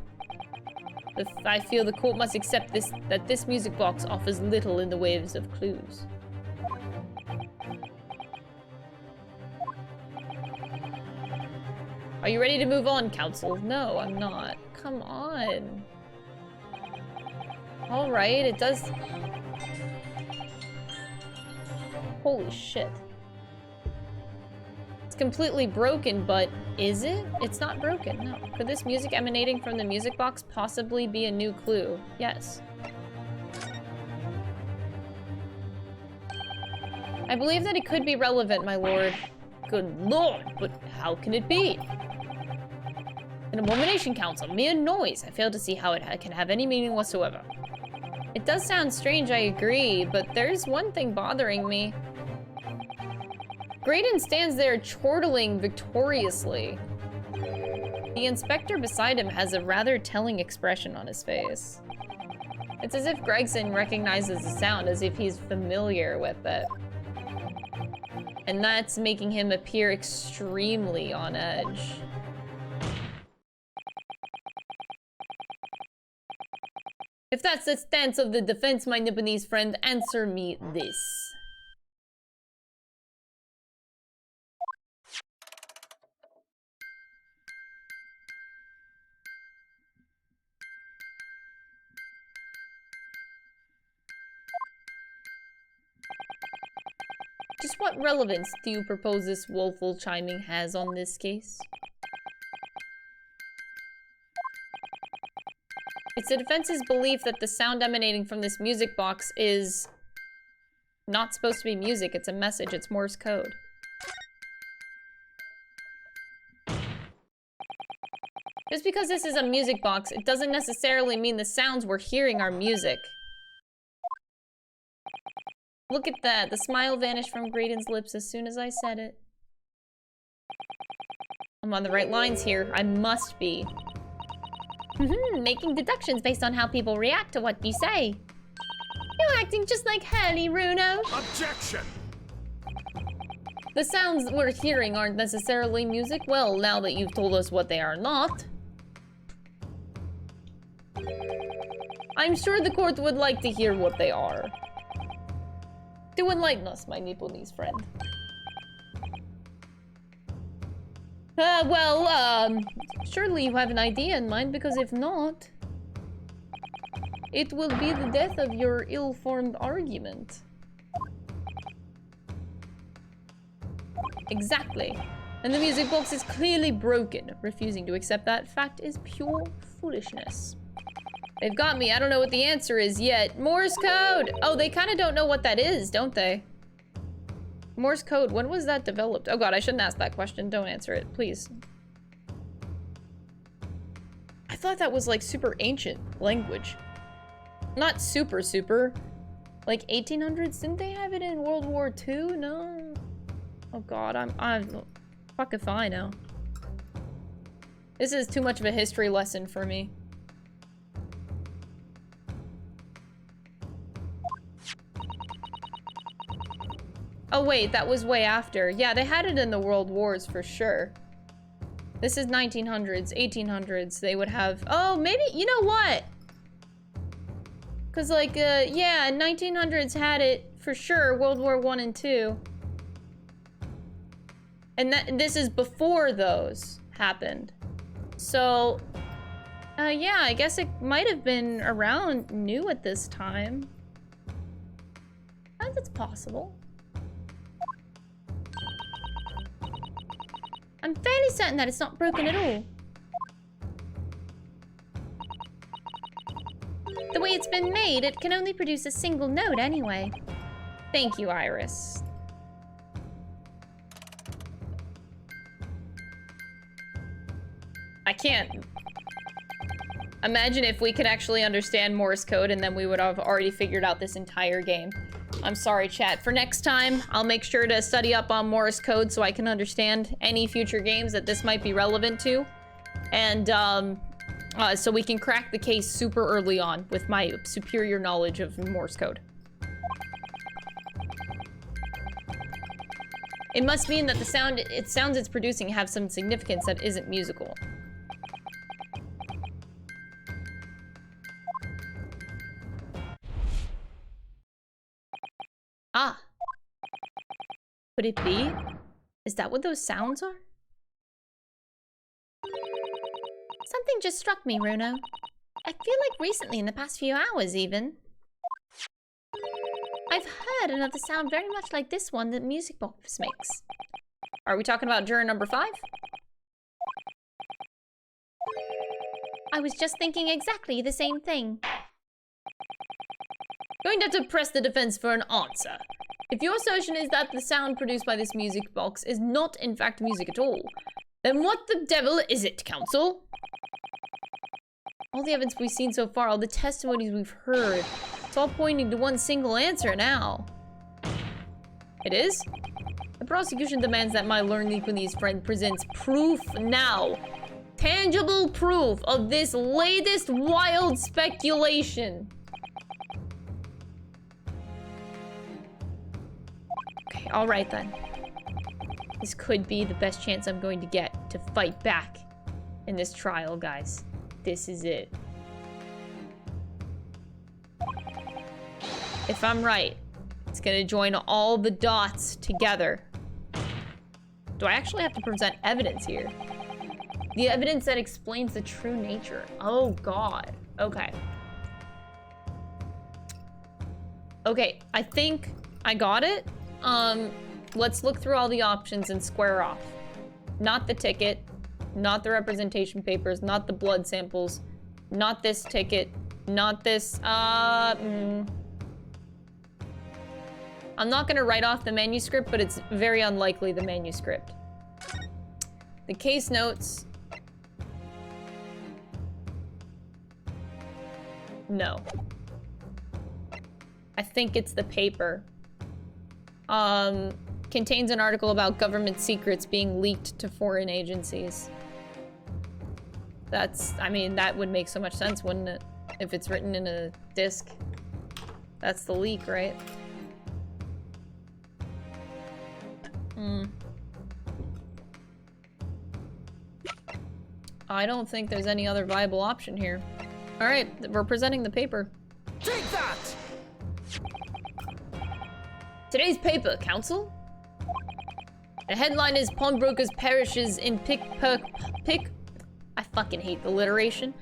I feel the court must accept that this music box offers little in the ways of clues. Are you ready to move on, counsel? No, I'm not. Come on. All right, it does... Holy shit. It's completely broken, but is it? It's not broken, no. Could this music emanating from the music box possibly be a new clue? Yes. I believe that it could be relevant, my lord. Good lord, but how can it be? An abomination, counsel. Mere noise. I fail to see how it can have any meaning whatsoever. It does sound strange, I agree, but there's one thing bothering me. Graydon stands there chortling victoriously. The inspector beside him has a rather telling expression on his face. It's as if Gregson recognizes the sound, as if he's familiar with it. And that's making him appear extremely on edge. If that's the stance of the defense, my Nipponese friend, answer me this. Just what relevance do you propose this woeful chiming has on this case? It's the defense's belief that the sound emanating from this music box is not supposed to be music, it's a message, it's Morse code. Just because this is a music box, it doesn't necessarily mean the sounds we're hearing are music. Look at that. The smile vanished from Graydon's lips as soon as I said it. I'm on the right lines here. I must be. Making deductions based on how people react to what you say. You're acting just like Hurley, Runo. Objection! The sounds we're hearing aren't necessarily music. Well, now that you've told us what they are not. I'm sure the court would like to hear what they are. Do enlighten us, my Nipponese friend. Surely you have an idea in mind, because if not, it will be the death of your ill-formed argument. Exactly. And the music box is clearly broken. Refusing to accept that fact is pure foolishness. They've got me. I don't know what the answer is yet. Morse code! Oh, they kind of don't know what that is, don't they? Morse code, when was that developed? Oh god, I shouldn't ask that question. Don't answer it, please. I thought that was like super ancient language. Not super. Like 1800s? Didn't they have it in World War II? No. Oh god, I'm fuck if I know. This is too much of a history lesson for me. Oh wait, that was way after. Yeah, they had it in the World Wars for sure. This is 1900s, 1800s. They would have... Oh, maybe... You know what? Because like, yeah, 1900s had it for sure. World War I and II. And this is before those happened. So... yeah, I guess it might have been around new at this time. That's possible. I'm fairly certain that it's not broken at all. The way it's been made, it can only produce a single note anyway. Thank you, Iris. I can't imagine if we could actually understand Morse code and then we would have already figured out this entire game. I'm sorry, chat. For next time, I'll make sure to study up on Morse code so I can understand any future games that this might be relevant to. And, so we can crack the case super early on with my superior knowledge of Morse code. It must mean that the sounds it's producing have some significance that isn't musical. Ah. Could it be? Is that what those sounds are? Something just struck me, Runo. I feel like recently, in the past few hours even, I've heard another sound very much like this one that Music Box makes. Are we talking about juror number 5? I was just thinking exactly the same thing. Going to have to press the defense for an answer. If your assertion is that the sound produced by this music box is not in fact music at all, then what the devil is it, counsel? All the evidence we've seen so far, all the testimonies we've heard, it's all pointing to one single answer now. It is? The prosecution demands that my learned Nipponese friend presents proof now. Tangible proof of this latest wild speculation. Okay, alright then. This could be the best chance I'm going to get to fight back in this trial, guys. This is it. If I'm right, it's gonna join all the dots together. Do I actually have to present evidence here? The evidence that explains the true nature. Oh God. Okay. Okay, I think I got it. Let's look through all the options and square off. Not the ticket, not the representation papers, not the blood samples, not this ticket, not this, I'm not gonna write off the manuscript, but it's very unlikely the manuscript. The case notes. No. I think it's the paper. Contains an article about government secrets being leaked to foreign agencies. That's, I mean, that would make so much sense, wouldn't it? If it's written in a disc. That's the leak, right? I don't think there's any other viable option here. Alright, we're presenting the paper. Take that! Today's paper, Council. The headline is Pawnbrokers Perishes in I fucking hate alliteration.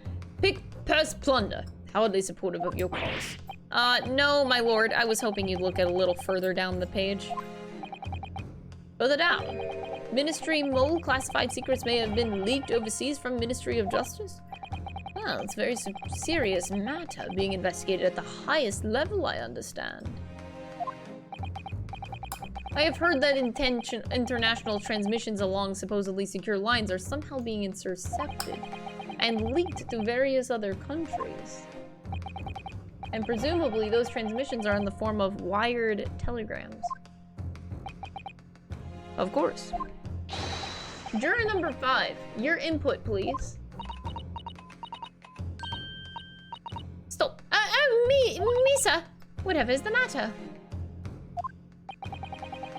Pick, purse, plunder. Hardly supportive of your cause. No, my lord. I was hoping you'd look at a little further down the page. Further down. Ministry mole classified secrets may have been leaked overseas from Ministry of Justice. Well, it's a very serious matter being investigated at the highest level, I understand. I have heard that international transmissions along supposedly secure lines are somehow being intercepted and leaked to various other countries. And presumably those transmissions are in the form of wired telegrams. Of course. Juror number 5, your input, please. Stop. Misa, whatever is the matter?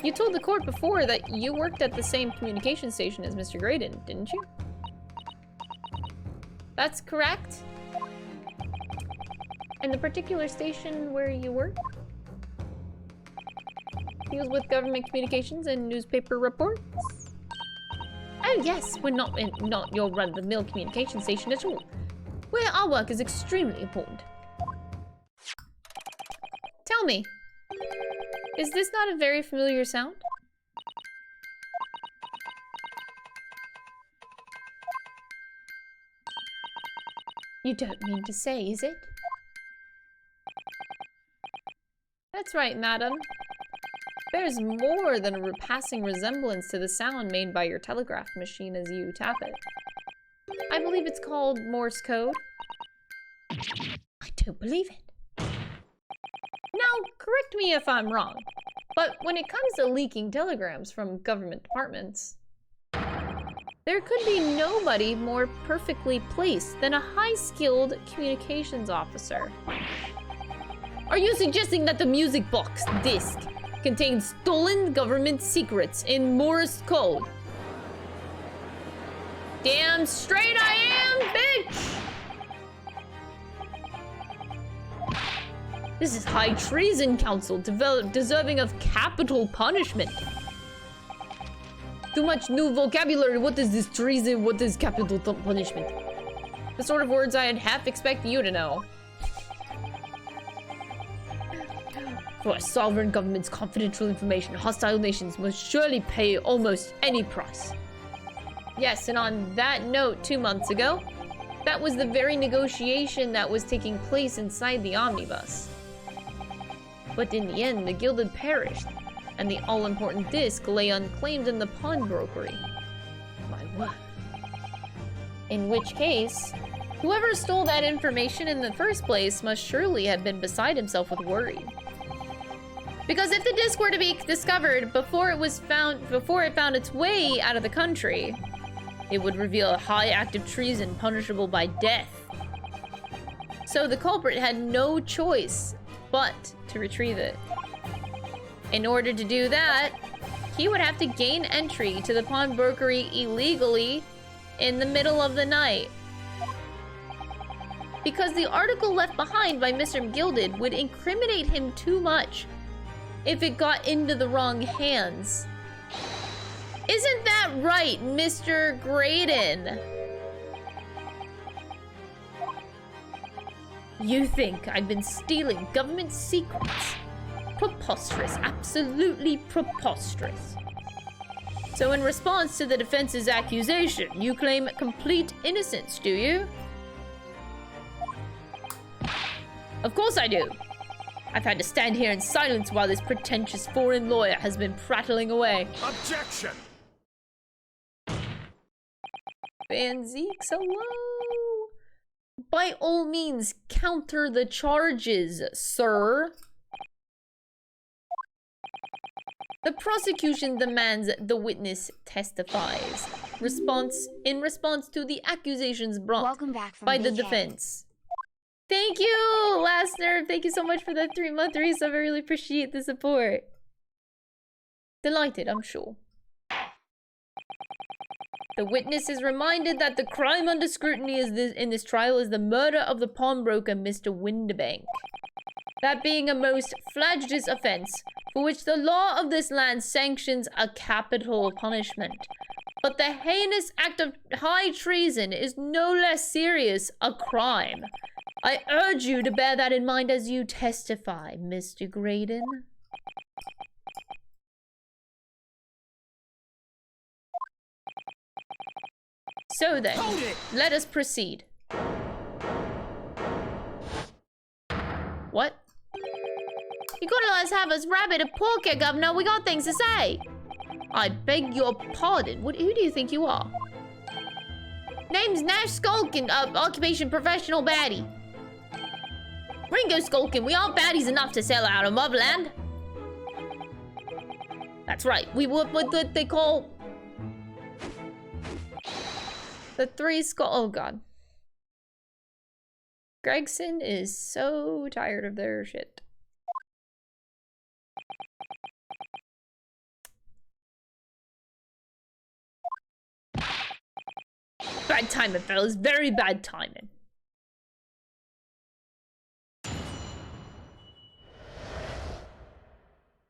You told the court before that you worked at the same communication station as Mr. Graydon, didn't you? That's correct. And the particular station where you work? He was with government communications and newspaper reports? Oh yes, we're not your run-of-the-mill communication station at all. Where our work is extremely important. Tell me, is this not a very familiar sound? You don't mean to say, is it? That's right, madam. Bears more than a passing resemblance to the sound made by your telegraph machine as you tap it. I believe it's called Morse code. I don't believe it. Now, correct me if I'm wrong, but when it comes to leaking telegrams from government departments, there could be nobody more perfectly placed than a high-skilled communications officer. Are you suggesting that the music box disc contains stolen government secrets in Morse code? Damn straight I am, bitch! This is high treason, Council, deserving of capital punishment. Too much new vocabulary. What is this treason? What is capital punishment? The sort of words I'd half expect you to know. For a sovereign government's confidential information, hostile nations must surely pay almost any price. Yes, and on that note, 2 months ago, that was the very negotiation that was taking place inside the omnibus. But in the end, the Gilded perished, and the all-important disc lay unclaimed in the pawnbrokery. My word. In which case, whoever stole that information in the first place must surely have been beside himself with worry. Because if the disc were to be discovered before it found its way out of the country, it would reveal a high act of treason punishable by death. So the culprit had no choice but to retrieve it. In order to do that, he would have to gain entry to the pawnbrokery illegally in the middle of the night. because the article left behind by Mr. Gilded would incriminate him too much if it got into the wrong hands. Isn't that right, Mr. Graydon? You think I've been stealing government secrets? Preposterous, absolutely preposterous. So in response to the defense's accusation, you claim complete innocence, do you? Of course I do. I've had to stand here in silence while this pretentious foreign lawyer has been prattling away. Objection! Van Zeeks, hello? By all means, counter the charges, sir. The prosecution demands the witness testifies. In response to the accusations brought Welcome back from by the vacation. defense. Thank you, Last Nerve. Thank you so much for that 3-month resub. I really appreciate the support. Delighted, I'm sure. The witness is reminded that the crime under scrutiny in this trial is the murder of the pawnbroker, Mr. Windibank. That being a most flagitious offense, for which the law of this land sanctions a capital punishment. But the heinous act of high treason is no less serious a crime. I urge you to bear that in mind as you testify, Mr. Graydon. So then, let us proceed. What? You couldn't let us have us rabbit a pork here, Governor. We got things to say. I beg your pardon. Who do you think you are? Name's Nash Skulkin, occupation professional baddie. Ringo Skulkin, we aren't baddies enough to sell out of motherland. That's right. We were what they call the three skull. Oh god. Gregson is so tired of their shit. Bad timing, fellas. Very bad timing.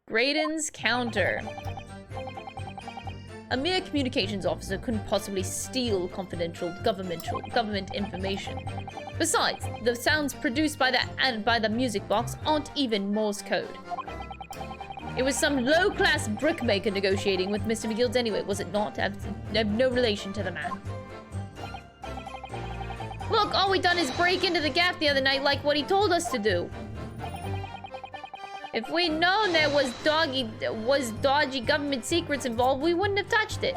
Graydon's counter. A mere communications officer couldn't possibly steal confidential government information. Besides, the sounds produced by the music box aren't even Morse code. It was some low-class brickmaker negotiating with Mr. McGills anyway, was it not? I have no relation to the man. Look, all we done is break into the gap the other night like what he told us to do. If we'd known there was dodgy government secrets involved, we wouldn't have touched it.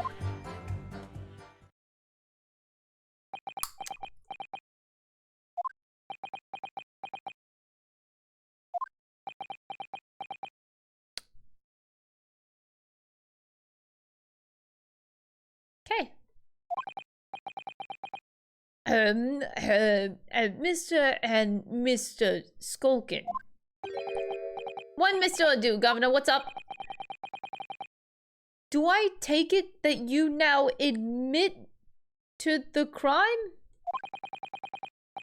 Okay. Mr. and Mr. Skulkin. One Mr. Ado, Governor, what's up? Do I take it that you now admit to the crime?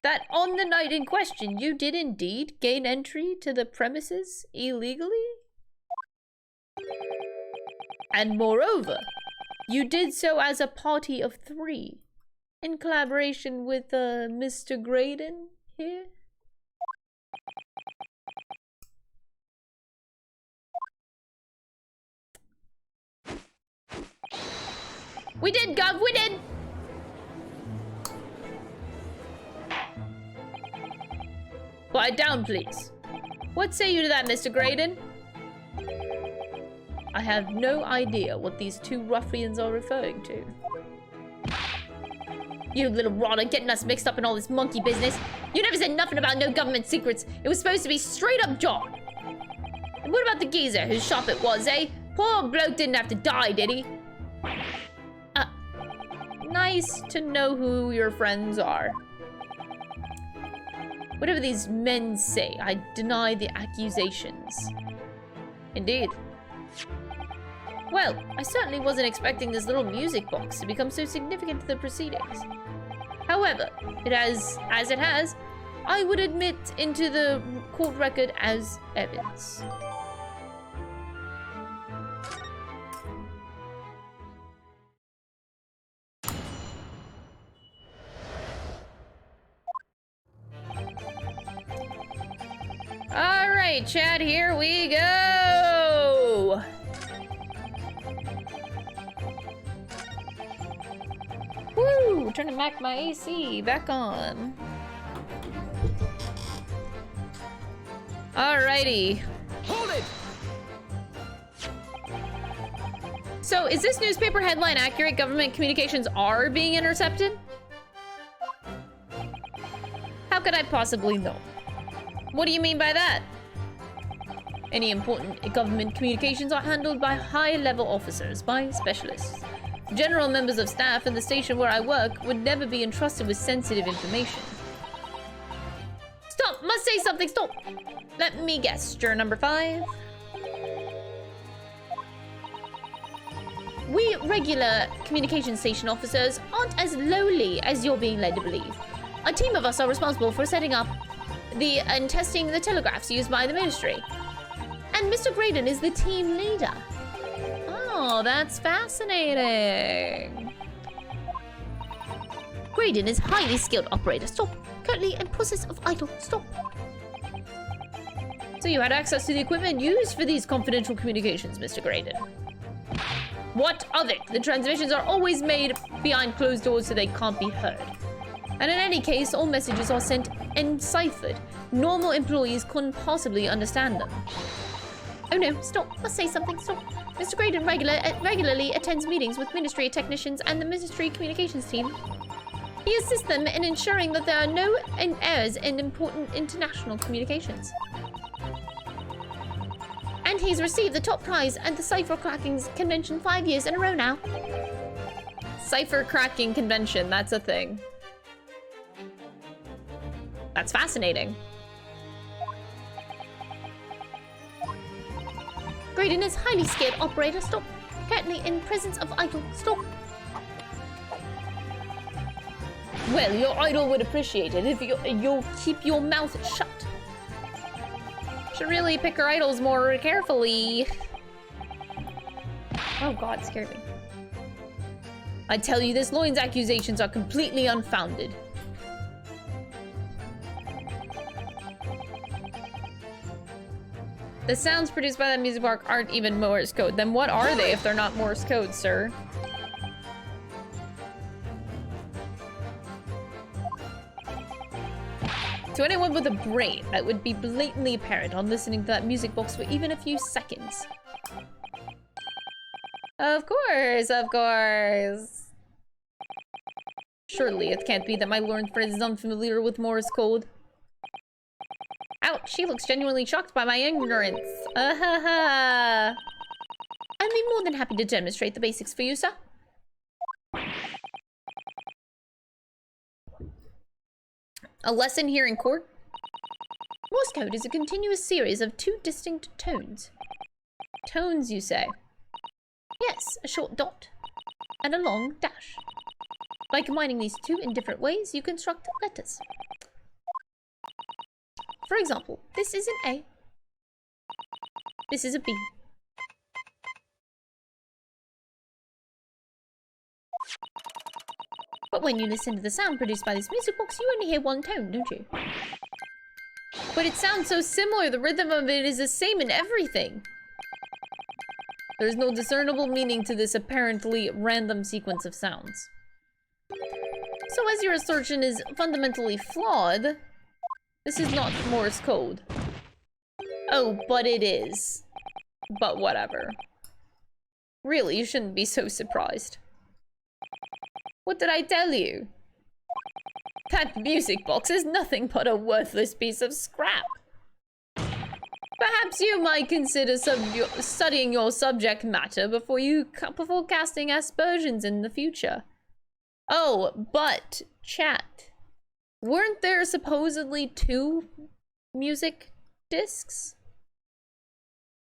That on the night in question, you did indeed gain entry to the premises illegally? And moreover, you did so as a party of 3, in collaboration with Mr. Graydon here? We did, Gov, we did! Quiet down, please. What say you to that, Mr. Graydon? I have no idea what these 2 ruffians are referring to. You little rotter, getting us mixed up in all this monkey business. You never said nothing about no government secrets. It was supposed to be straight up John. And what about the geezer whose shop it was, eh? Poor bloke didn't have to die, did he? Nice to know who your friends are. Whatever these men say, I deny the accusations. Indeed. Well, I certainly wasn't expecting this little music box to become so significant to the proceedings. However, it has, I would admit into the court record as evidence. All right, Chad, here we go. Woo! Trying to mac my AC back on. Alrighty. Hold it! So, is this newspaper headline accurate? Government communications are being intercepted? How could I possibly know? What do you mean by that? Any important government communications are handled by high-level officers, by specialists. General members of staff in the station where I work would never be entrusted with sensitive information. Stop! Must say something! Stop! Let me guess. Juror number 5. We regular communication station officers aren't as lowly as you're being led to believe. A team of us are responsible for setting up and testing the telegraphs used by the ministry. And Mr. Graydon is the team leader. Oh, that's fascinating. Graydon is highly skilled operator. Stop. Currently in process of idle. Stop. So you had access to the equipment used for these confidential communications, Mr. Graydon. What of it? The transmissions are always made behind closed doors so they can't be heard. And in any case, all messages are sent enciphered. Normal employees couldn't possibly understand them. Oh no, stop. Must say something. Stop. Mr. Graydon regularly attends meetings with ministry technicians and the ministry communications team. He assists them in ensuring that there are no errors in important international communications. And he's received the top prize at the Cipher Cracking Convention 5 years in a row now. Cipher Cracking Convention, that's a thing. That's fascinating. Graydon is highly skilled operator. Stop. Currently in presence of idol. Stop. Well, your idol would appreciate it if you'll keep your mouth shut. Should really pick her idols more carefully. Oh god, it scared me. I tell you, this Loin's accusations are completely unfounded. The sounds produced by that music park aren't even Morse code. Then what are they if they're not Morse code, sir? To anyone with a brain, that would be blatantly apparent on listening to that music box for even a few seconds. Of course, of course. Surely it can't be that my learned friend is unfamiliar with Morse code. Ouch, she looks genuinely shocked by my ignorance. I'd be more than happy to demonstrate the basics for you, sir. A lesson here in court? Morse code is a continuous series of 2 distinct tones. Tones, you say? Yes, a short dot and a long dash. By combining these 2 in different ways, you construct letters. For example, this is an A. This is a B. But when you listen to the sound produced by this music box, you only hear 1 tone, don't you? But it sounds so similar, the rhythm of it is the same in everything. There's no discernible meaning to this apparently random sequence of sounds. So as your assertion is fundamentally flawed, this is not Morse code. Oh, but it is. But whatever. Really, you shouldn't be so surprised. What did I tell you? That music box is nothing but a worthless piece of scrap. Perhaps you might consider studying your subject matter before casting aspersions in the future. Oh, but chat. Weren't there supposedly 2 music discs?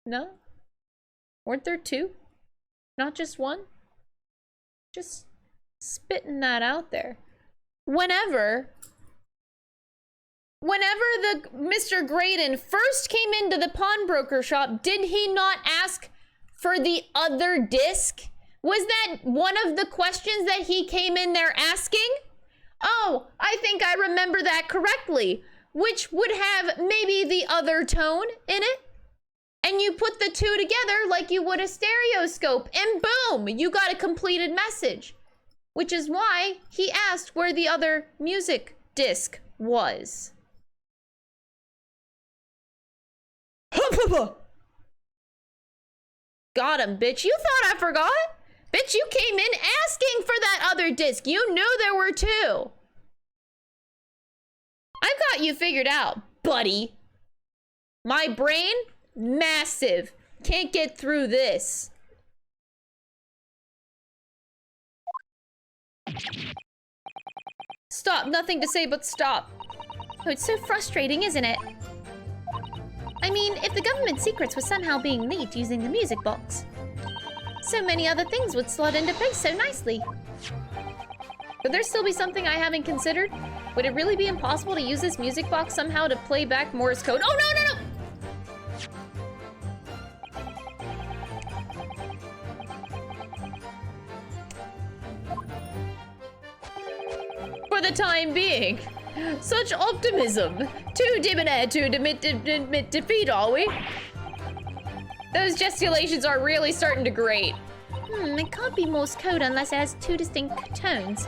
No? Weren't there 2? Not just 1? Just spitting that out there. Whenever whenever the Mr. Graydon first came into the pawnbroker shop, did he not ask for the other disc? Was that one of the questions that he came in there asking? Oh, I think I remember that correctly, which would have maybe the other tone in it. And you put the two together like you would a stereoscope, and boom, you got a completed message. Which is why he asked where the other music disc was. Got him, bitch. You thought I forgot? Bitch, you came in asking for that other disc. You knew there were two. I've got you figured out, buddy. My brain, massive. Can't get through this. Stop. Nothing to say but stop. Oh, it's so frustrating, isn't it? I mean, if the government secrets were somehow being leaked using the music box, so many other things would slot into place so nicely. Could there still be something I haven't considered? Would it really be impossible to use this music box somehow to play back Morse code? Oh, no, no, no! For the time being. Such optimism. Too debonair to admit defeat, are we? Those gesticulations are really starting to grate. It can't be Morse code unless it has two distinct tones.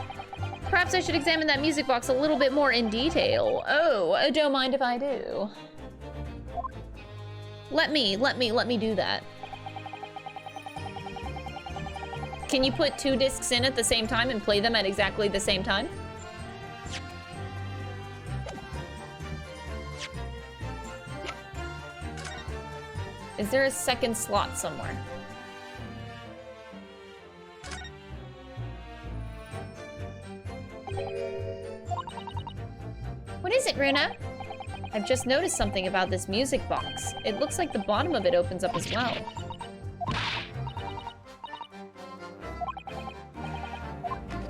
Perhaps I should examine that music box a little bit more in detail. Oh, don't mind if I do. Let me do that. Can you put two discs in at the same time and play them at exactly the same time? Is there a second slot somewhere? What is it, Runa? I've just noticed something about this music box. It looks like the bottom of it opens up as well.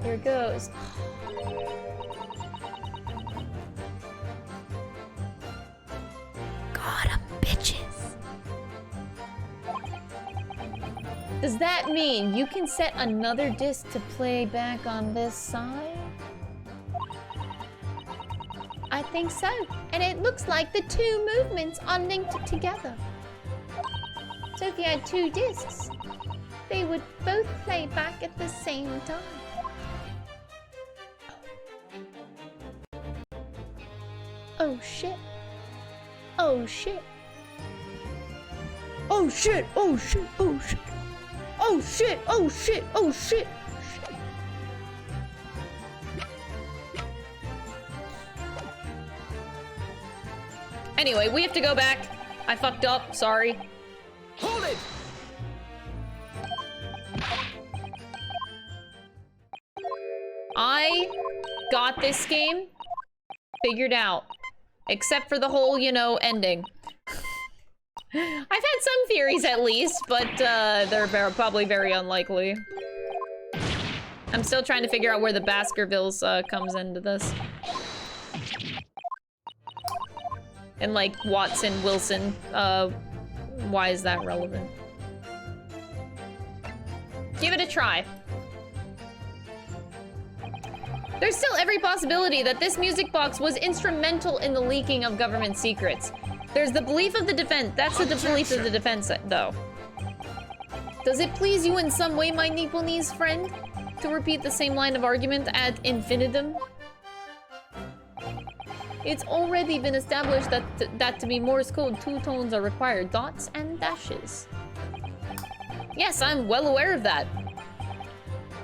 Here it goes. Got 'em, bitches. Does that mean you can set another disc to play back on this side? I think so. And it looks like the two movements are linked together. So if you had two discs, they would both play back at the same time. Oh shit. Oh shit. Oh shit, oh shit, oh shit. Oh shit, oh shit, oh shit. Anyway, we have to go back. I fucked up, sorry. Hold it! I got this game figured out. Except for the whole, you know, ending. I've had some theories at least, but they're probably very unlikely. I'm still trying to figure out where the Baskervilles comes into this. And like Watson, Wilson, why is that relevant? Give it a try. There's still every possibility that this music box was instrumental in the leaking of government secrets. There's the belief of the defense. That's the belief of the defense, though. Does it please you in some way, my Nepalese friend, to repeat the same line of argument ad infinitum? It's already been established that to be Morse code, two tones are required, dots and dashes. Yes, I'm well aware of that.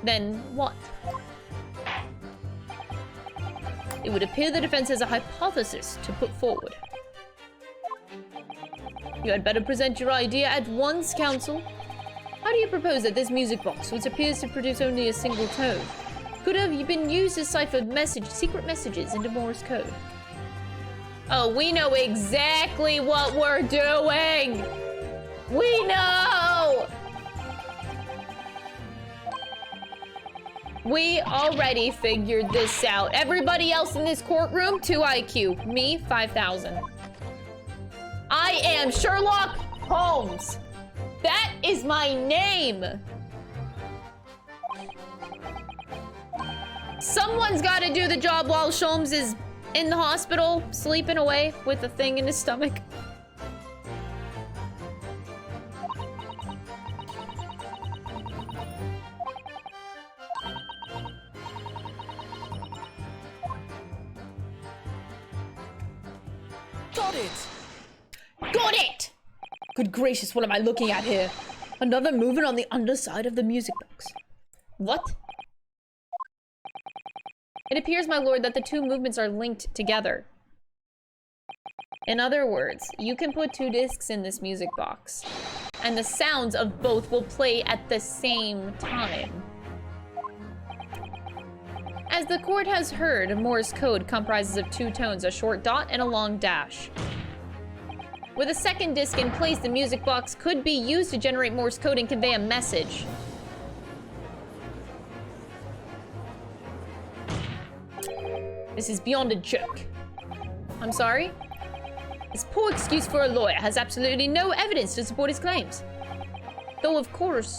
Then what? It would appear the defense has a hypothesis to put forward. You had better present your idea at once, counsel. How do you propose that this music box, which appears to produce only a single tone, could have been used to cipher secret messages into Morse code? Oh, we know exactly what we're doing! We know! We already figured this out. Everybody else in this courtroom, 2 IQ. Me, 5,000. I am Sherlock Holmes. That is my name. Someone's got to do the job while Sholmes is in the hospital, sleeping away with a thing in his stomach. Got it! Got it! Good gracious, what am I looking at here? Another movement on the underside of the music box. What? It appears, my lord, that the two movements are linked together. In other words, you can put 2 discs in this music box, and the sounds of both will play at the same time. As the court has heard, Morse code comprises of 2 tones, a short dot and a long dash. With a second disc in place, the music box could be used to generate Morse code and convey a message. This is beyond a joke. I'm sorry? This poor excuse for a lawyer has absolutely no evidence to support his claims. Though, of course,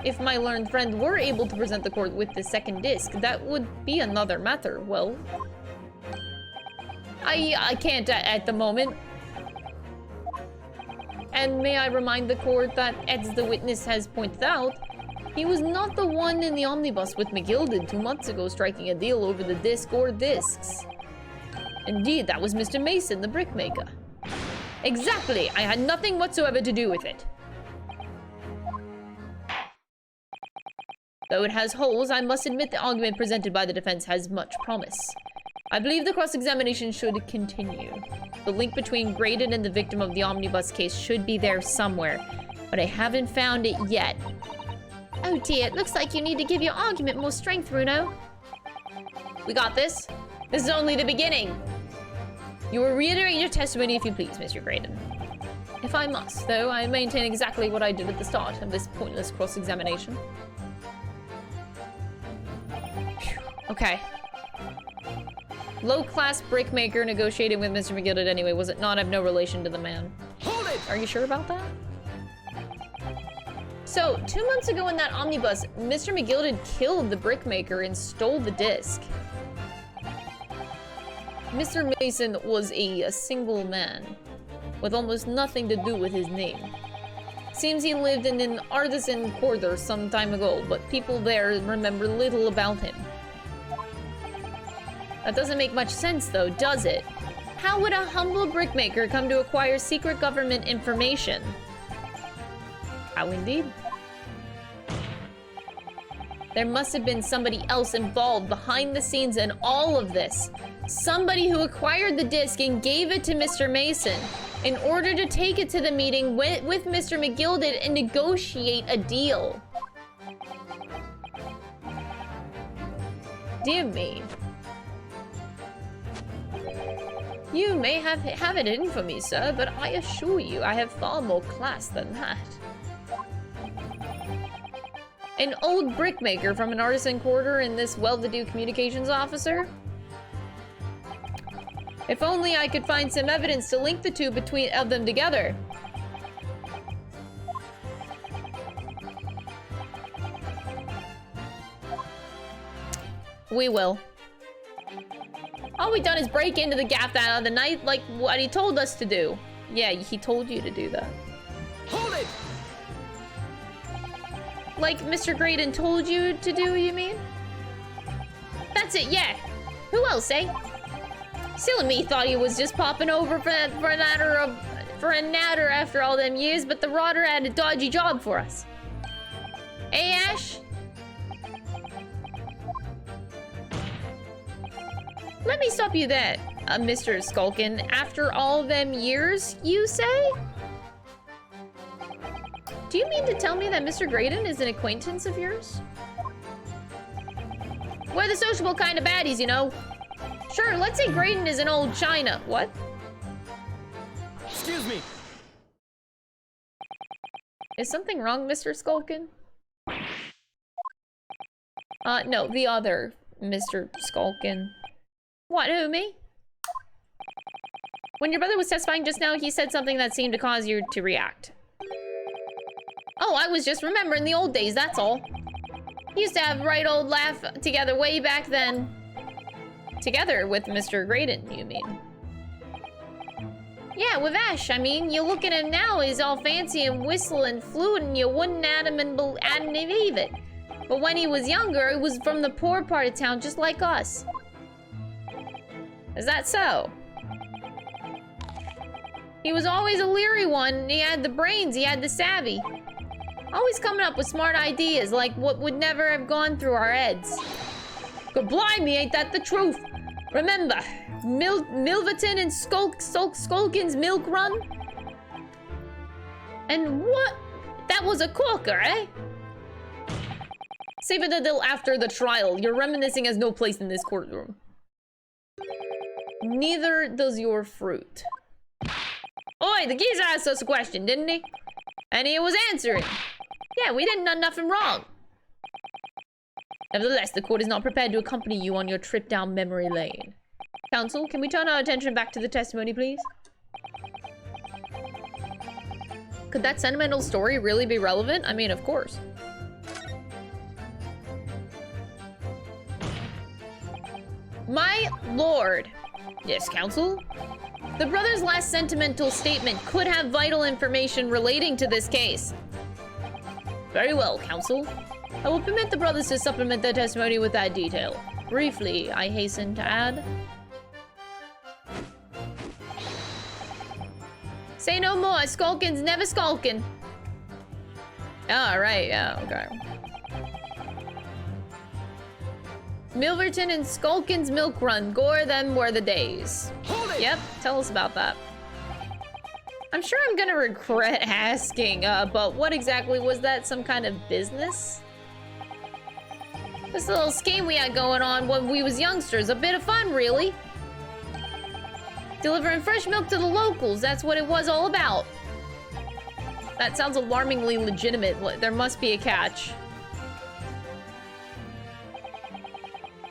if my learned friend were able to present the court with the second disc, that would be another matter. Well, I can't at the moment. And may I remind the court that, as the witness has pointed out, he was not the one in the omnibus with McGilded 2 months ago striking a deal over the disc or discs. Indeed, that was Mr. Mason, the brickmaker. Exactly, I had nothing whatsoever to do with it. Though it has holes, I must admit the argument presented by the defense has much promise. I believe the cross-examination should continue. The link between Graydon and the victim of the omnibus case should be there somewhere, but I haven't found it yet. Oh dear, it looks like you need to give your argument more strength, Bruno. We got this. This is only the beginning. You will reiterate your testimony if you please, Mr. Graydon. If I must, though, I maintain exactly what I did at the start of this pointless cross-examination. Okay. Low-class brickmaker negotiating with Mr. McGilded anyway. Was it not? I have no relation to the man. Hold it! Are you sure about that? So, 2 months ago in that omnibus, Mr. McGilded killed the brickmaker and stole the disc. Mr. Mason was a single man, with almost nothing to do with his name. Seems he lived in an artisan quarter some time ago, but people there remember little about him. That doesn't make much sense though, does it? How would a humble brickmaker come to acquire secret government information? How indeed? There must have been somebody else involved behind the scenes in all of this. Somebody who acquired the disc and gave it to Mr. Mason in order to take it to the meeting with Mr. McGilded and negotiate a deal. Dear me. You may have it in for me, sir, but I assure you I have far more class than that. An old brickmaker from an artisan quarter and this well-to-do communications officer? If only I could find some evidence to link the two of them together. We will. All we done is break into the gaff that other night, like what he told us to do. Yeah, he told you to do that. Hold it! Like Mr. Graydon told you to do, you mean? That's it, yeah. Who else, eh? Silly me thought he was just popping over for a natter after all them years, but the rotter had a dodgy job for us. Hey, Ash? Let me stop you there, Mr. Skulkin. After all them years, you say? Do you mean to tell me that Mr. Graydon is an acquaintance of yours? We're the sociable kind of baddies, you know. Sure, let's say Graydon is an old China. What? Excuse me. Is something wrong, Mr. Skulkin? No, the other Mr. Skulkin. What, who, me? When your brother was testifying just now, he said something that seemed to cause you to react. Oh, I was just remembering the old days, that's all. He used to have a right old laugh together way back then. Together with Mr. Graydon, you mean? Yeah, with Ash, I mean, you look at him now, he's all fancy and whistling, fluent, and you wouldn't add him and believe it. But when he was younger, he was from the poor part of town, just like us. Is that so? He was always a leery one, he had the brains, he had the savvy. Always coming up with smart ideas, like what would never have gone through our heads. Good blimey, ain't that the truth? Remember, Milverton and Skulkin's milk run? And what? That was a corker, eh? Save it until after the trial. Your reminiscing has no place in this courtroom. Neither does your fruit. Oi, the geezer asked us a question, didn't he? And he was answering. Yeah, we didn't do nothing wrong. Nevertheless, the court is not prepared to accompany you on your trip down memory lane. Counsel, can we turn our attention back to the testimony, please? Could that sentimental story really be relevant? I mean, of course. My lord. Yes, counsel? The brother's last sentimental statement could have vital information relating to this case. Very well, counsel. I will permit the brothers to supplement their testimony with that detail. Briefly, I hasten to add. Say no more, Skulkin's never skulkin'. Alright, yeah, okay. Milverton and Skulkin's milk run, gore them were the days. Yep, tell us about that. I'm sure I'm gonna regret asking, but what exactly was that? Some kind of business? This little scheme we had going on when we was youngsters, a bit of fun, really. Delivering fresh milk to the locals, that's what it was all about. That sounds alarmingly legitimate. There must be a catch.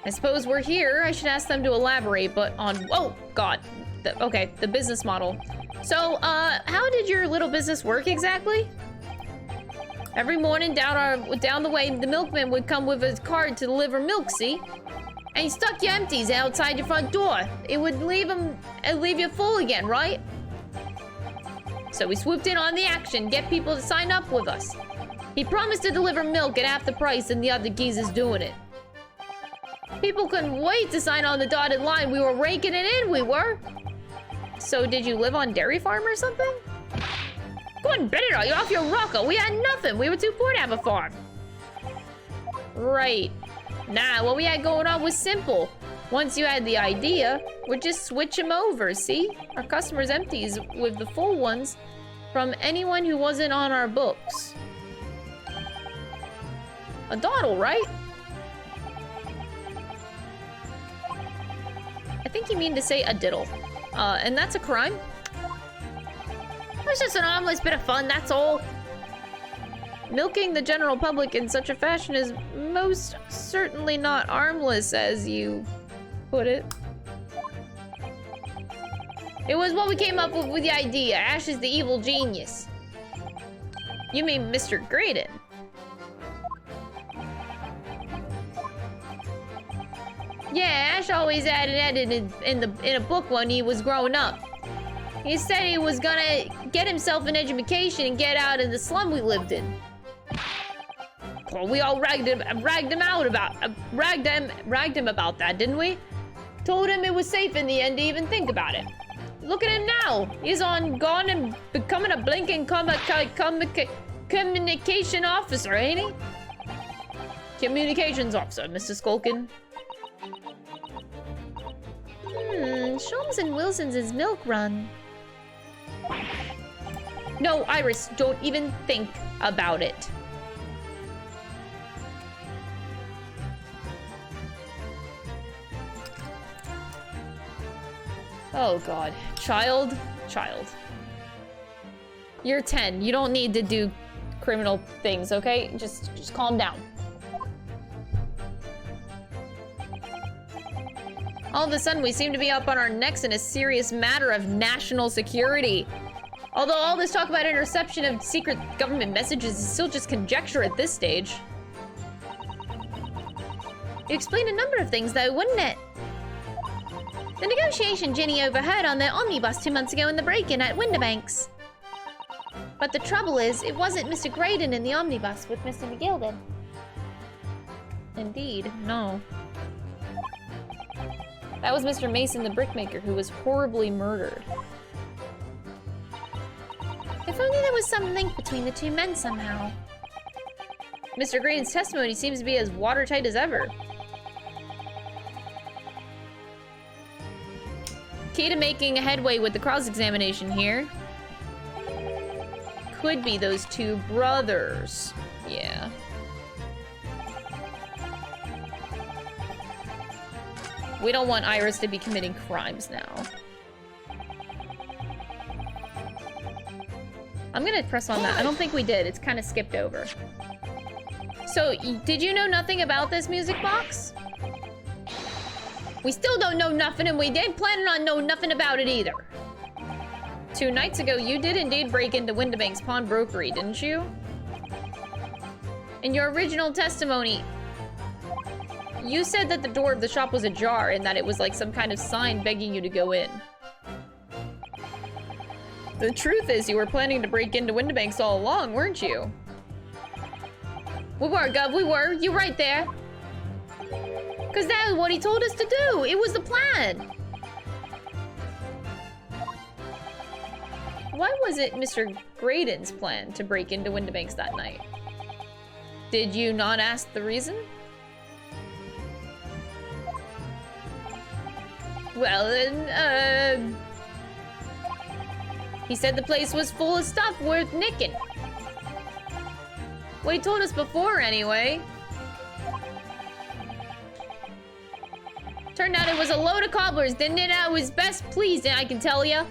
I suppose we're here. I should ask them to elaborate, but on... Oh, God. Okay, the business model. So, how did your little business work exactly? Every morning down the way, the milkman would come with his cart to deliver milk, see? And he stuck your empties outside your front door. It would leave you full again, right? So we swooped in on the action, get people to sign up with us. He promised to deliver milk at half the price and the other geezers doing it. People couldn't wait to sign on the dotted line. We were raking it in, we were. So did you live on dairy farm or something? Go on, bet it all. You're off your rocker. We had nothing. We were too poor to have a farm. Right. Nah, what we had going on was simple. Once you had the idea, we'd just switch them over, see? Our customers' empties with the full ones from anyone who wasn't on our books. A dawdle, right? I think you mean to say a diddle. And that's a crime? It's just an harmless bit of fun, that's all. Milking the general public in such a fashion is most certainly not harmless, as you put it. It was what we came up with the idea. Ash is the evil genius. You mean Mr. Graydon? Yeah, Ash always had it edited in a book when he was growing up. He said he was gonna get himself an education and get out of the slum we lived in. Well, we all ragged him about that, didn't we? Told him it was safe in the end to even think about it. Look at him now. He's gone and becoming a blinking communication officer, ain't he? Communications officer, Mr. Skulkin. Sholmes and Wilson's milk run. No, Iris, don't even think about it. Oh God, child. You're 10. You don't need to do criminal things, okay? Just calm down. All of a sudden, we seem to be up on our necks in a serious matter of national security. Although all this talk about interception of secret government messages is still just conjecture at this stage. You explained a number of things, though, wouldn't it? The negotiation Ginny overheard on the omnibus 2 months ago in the break-in at Winterbanks. But the trouble is, it wasn't Mr. Graydon in the omnibus with Mr. McGilden. Indeed, no. That was Mr. Mason the brickmaker who was horribly murdered. If only there was some link between the two men somehow. Mr. Graydon's testimony seems to be as watertight as ever. Key to making a headway with the cross-examination here could be those two brothers. Yeah. We don't want Iris to be committing crimes now. I'm gonna press on that. I don't think we did. It's kind of skipped over. So, did you know nothing about this music box? We still don't know nothing, and we didn't plan on knowing nothing about it either. 2 nights ago, you did indeed break into Winterbank's pawnbrokery, didn't you? In your original testimony, you said that the door of the shop was ajar and that it was like some kind of sign begging you to go in. The truth is, you were planning to break into Winterbanks all along, weren't you? We were, Gov, we were. You right there. Because that was what he told us to do. It was the plan. Why was it Mr. Graydon's plan to break into Winterbanks that night? Did you not ask the reason? Well, then, he said the place was full of stuff worth nicking. Well, he told us before, anyway. Turned out it was a load of cobblers, didn't it? I was best pleased, I can tell ya.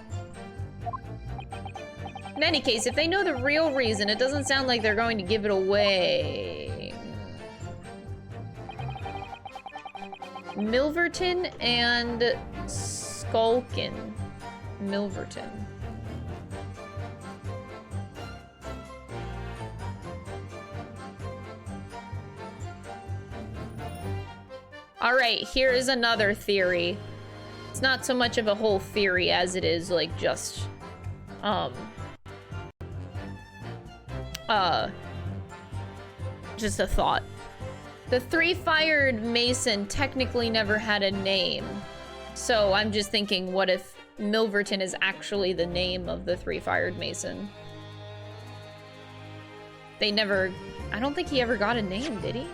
In any case, if they know the real reason, it doesn't sound like they're going to give it away. Milverton and Skulkin. Milverton. All right, here is another theory. It's not so much of a whole theory as it is like just a thought. The three-fired mason technically never had a name. So I'm just thinking, what if Milverton is actually the name of the three-fired mason? They never... I don't think he ever got a name, did he?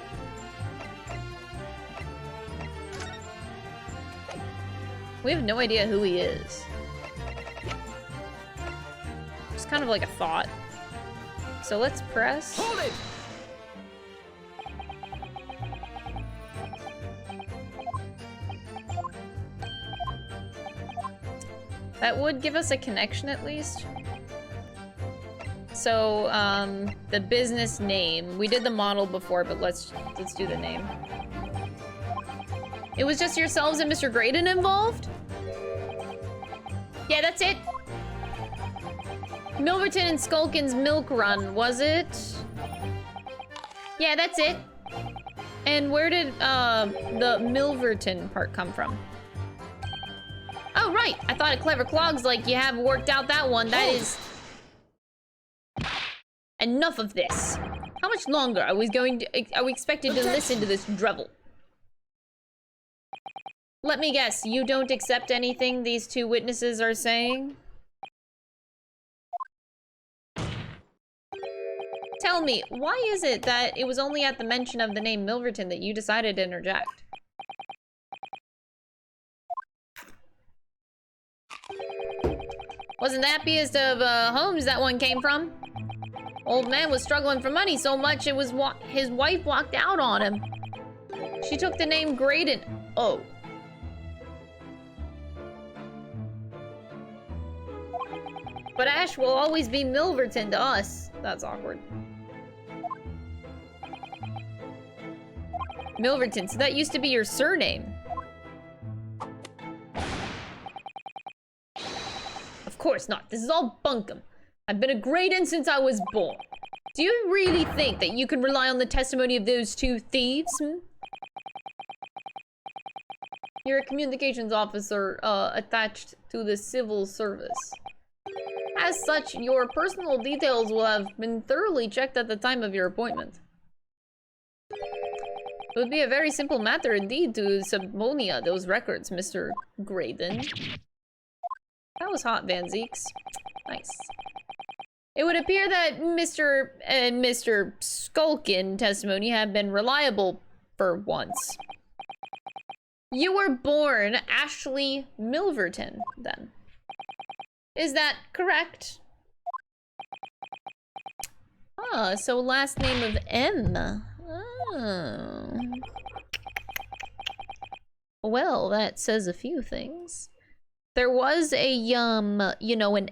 We have no idea who he is. Just kind of like a thought. So let's press. Hold it! That would give us a connection at least. So, the business name. We did the model before, but let's do the name. It was just yourselves and Mr. Graydon involved? Yeah, that's it. Milverton and Skulkin's Milk Run, was it? Yeah, that's it. And where did the Milverton part come from? Oh, right. I thought a clever clogs like you have worked out that one. That is... Enough of this. How much longer are we expected to listen to this drivel? Let me guess, you don't accept anything these two witnesses are saying? Tell me, why is it that it was only at the mention of the name Milverton that you decided to interject? Wasn't the happiest of homes that one came from. Old man was struggling for money so much it was his wife walked out on him. She took the name Graydon. Oh. But Ash will always be Milverton to us. That's awkward. Milverton, so that used to be your surname. course not. This is all bunkum. I've been a Graydon since I was born. Do you really think that you can rely on the testimony of those two thieves? You're a communications officer attached to the civil service. As such, your personal details will have been thoroughly checked at the time of your appointment. It would be a very simple matter indeed to subpoena those records, Mr. Graydon. That was hot, Van Zeeks. Nice. It would appear that Mr. Skulkin testimony have been reliable for once. You were born Ashley Milverton, then. Is that correct? Ah, so last name of M. Oh. Well, that says a few things. There was a, you know, an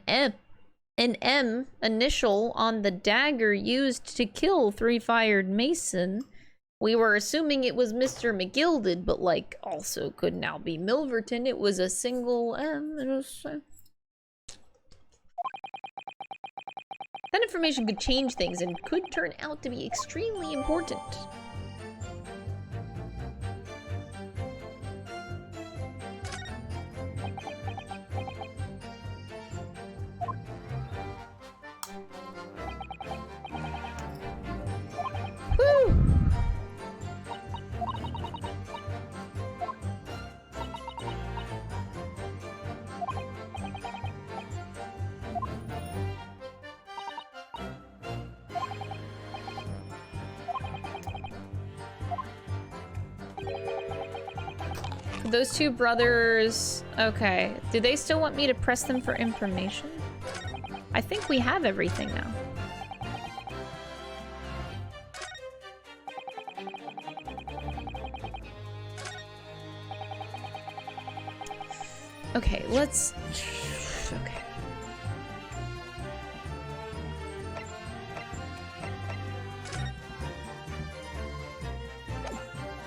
M initial on the dagger used to kill Three-Fired Mason. We were assuming it was Mr. McGilded, but, like, also could now be Milverton. It was a single M. It was, that information could change things and could turn out to be extremely important. Whew. Those two brothers, okay. Do they still want me to press them for information? I think we have everything now. Okay, let's... Okay.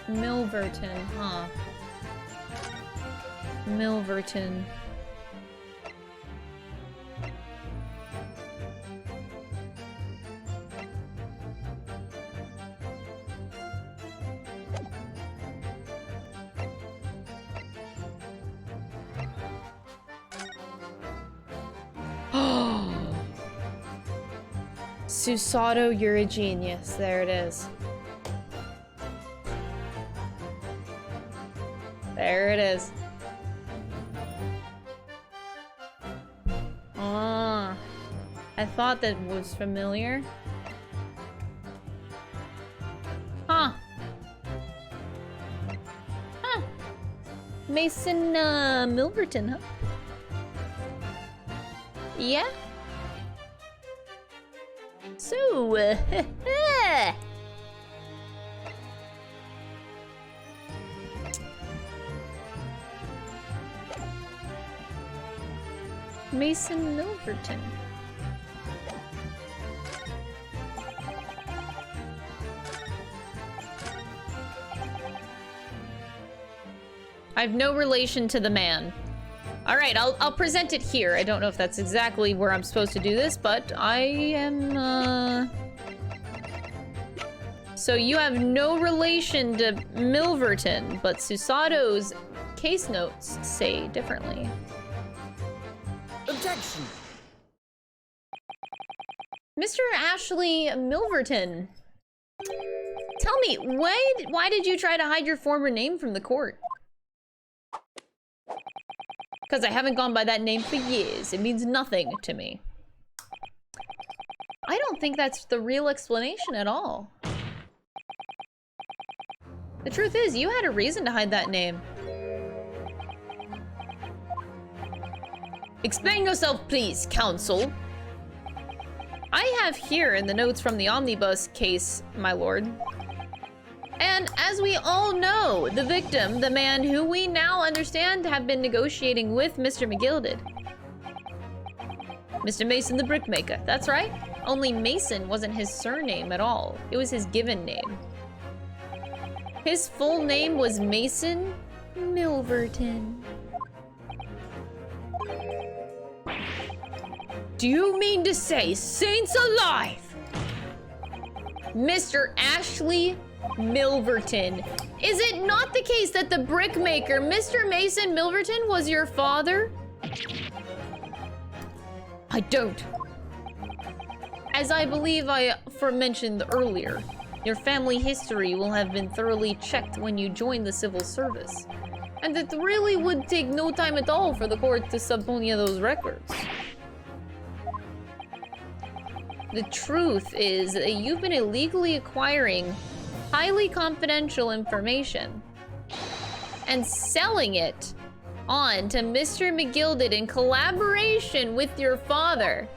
Milverton, huh? Milverton. Susato, you're a genius. There it is. There it is. Ah, I thought that was familiar. Huh. Huh. Mason, Milverton, huh? Yeah? So, Mason Milverton. I have no relation to the man. All right, I'll present it here. I don't know if that's exactly where I'm supposed to do this, but I am, So you have no relation to Milverton, but Susato's case notes say differently. Objection! Mr. Ashley Milverton, tell me, why did you try to hide your former name from the court? Because I haven't gone by that name for years. It means nothing to me. I don't think that's the real explanation at all. The truth is, you had a reason to hide that name. Explain yourself, please, counsel. I have here in the notes from the omnibus case, my lord. And as we all know, the victim, the man who we now understand have been negotiating with Mr. McGilded. Mr. Mason the brickmaker, that's right. Only Mason wasn't his surname at all. It was his given name. His full name was Mason Milverton. Do you mean to say, saints alive, Mr. Ashley Milverton, is it not the case that the brickmaker, Mr. Mason Milverton, was your father? I don't. As I believe I mentioned earlier, your family history will have been thoroughly checked when you join the civil service. And it really would take no time at all for the court to subpoena those records. The truth is that you've been illegally acquiring highly confidential information and selling it on to Mr. McGilded in collaboration with your father.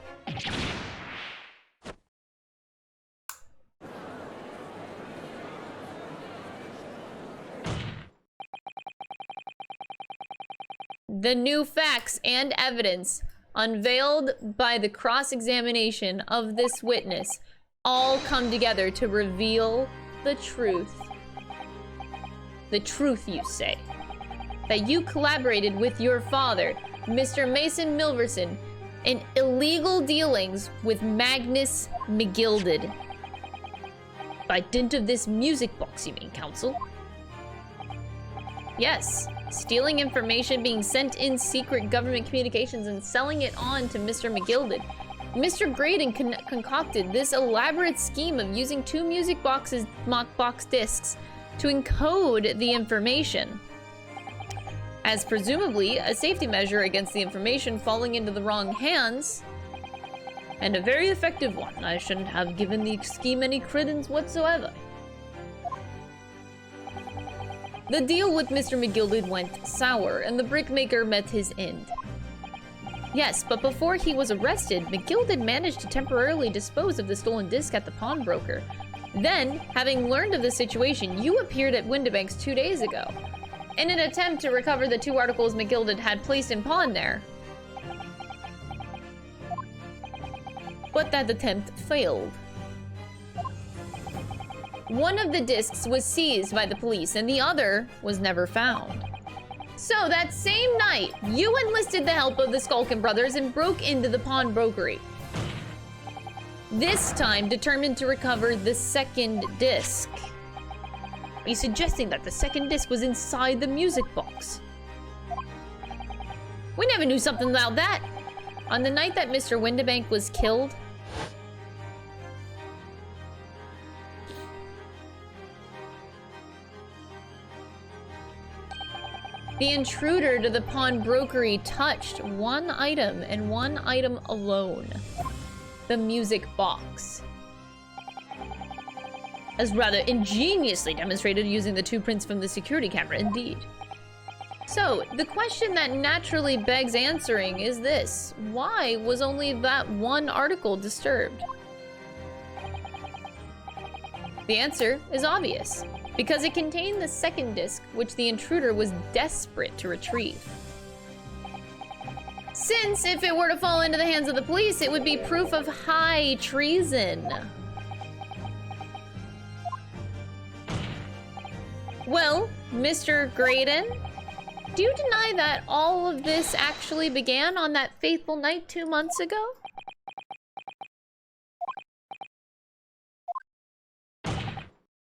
The new facts and evidence unveiled by the cross-examination of this witness all come together to reveal the truth. The truth, you say. That you collaborated with your father, Mr. Mason Milverton, in illegal dealings with Magnus McGilded. By dint of this music box, you mean, counsel? Yes. Stealing information, being sent in secret government communications, and selling it on to Mr. McGilded. Mr. Graydon concocted this elaborate scheme of using 2 music boxes, mock box discs, to encode the information. As presumably a safety measure against the information falling into the wrong hands. And a very effective one. I shouldn't have given the scheme any credence whatsoever. The deal with Mr. McGilded went sour, and the brickmaker met his end. Yes, but before he was arrested, McGilded managed to temporarily dispose of the stolen disc at the pawnbroker. Then, having learned of the situation, you appeared at Windibank's 2 days ago, in an attempt to recover the 2 articles McGilded had placed in pawn there. But that attempt failed. One of the discs was seized by the police, and the other was never found. So that same night, you enlisted the help of the Skulkin brothers and broke into the pawnbrokery. This time determined to recover the second disc. Are you suggesting that the second disc was inside the music box? We never knew something about that. On the night that Mr. Windibank was killed, the intruder to the pawnbrokery touched one item and one item alone. The music box. As rather ingeniously demonstrated using the 2 prints from the security camera, indeed. So, the question that naturally begs answering is this. Why was only that one article disturbed? The answer is obvious. Because it contained the second disc, which the intruder was desperate to retrieve. Since, if it were to fall into the hands of the police, it would be proof of high treason. Well, Mr. Graydon, do you deny that all of this actually began on that fateful night 2 months ago?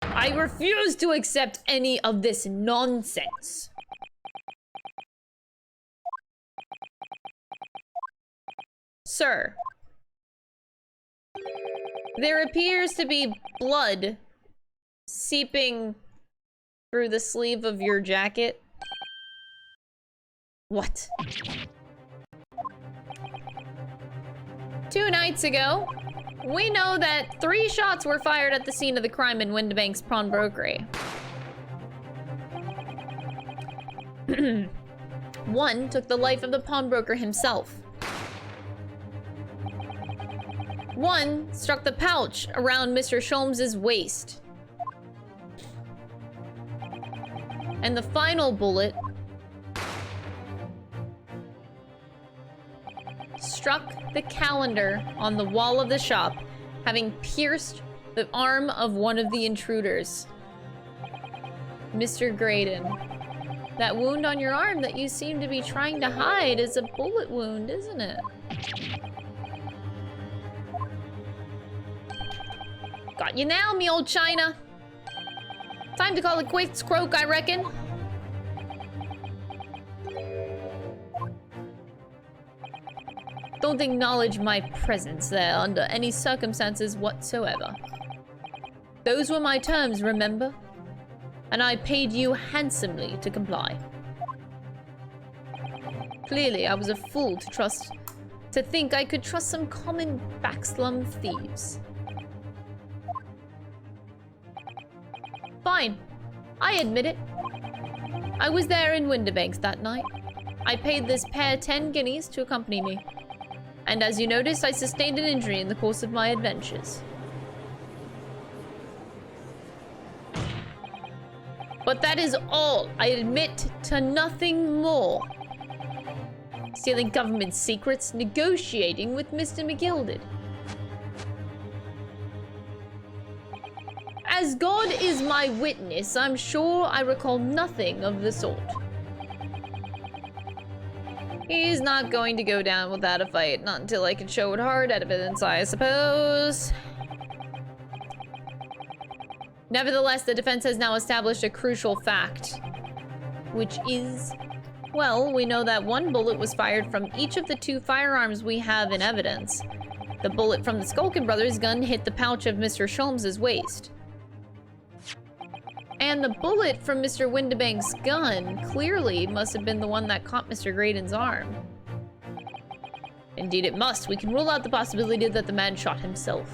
I refuse to accept any of this nonsense. Sir, there appears to be blood seeping through the sleeve of your jacket. What? 2 nights ago, we know that 3 shots were fired at the scene of the crime in Windibank's pawnbrokery. 1 took the life of the pawnbroker himself. 1 struck the pouch around Mr. Sholmes's waist. And the final bullet struck the calendar on the wall of the shop, having pierced the arm of one of the intruders. Mr. Graydon, that wound on your arm that you seem to be trying to hide is a bullet wound, isn't it? Got you now, me old China. Time to call it quits, Croak, I reckon. Don't acknowledge my presence there under any circumstances whatsoever. Those were my terms, remember? And I paid you handsomely to comply. Clearly, I was a fool to think I could trust some common backslum thieves. Fine. I admit it. I was there in Windibanks that night. I paid this pair 10 guineas to accompany me. And as you noticed, I sustained an injury in the course of my adventures. But that is all. I admit to nothing more. Stealing government secrets, negotiating with Mr. McGilded. As God is my witness, I'm sure I recall nothing of the sort. He's not going to go down without a fight, not until I can show it hard evidence, I suppose. Nevertheless, the defense has now established a crucial fact, which is, well, we know that one bullet was fired from each of the 2 firearms we have in evidence. The bullet from the Skulkin brothers' gun hit the pouch of Mr. Sholmes's waist. And the bullet from Mr. Windibank's gun clearly must have been the one that caught Mr. Graydon's arm. Indeed it must. We can rule out the possibility that the man shot himself.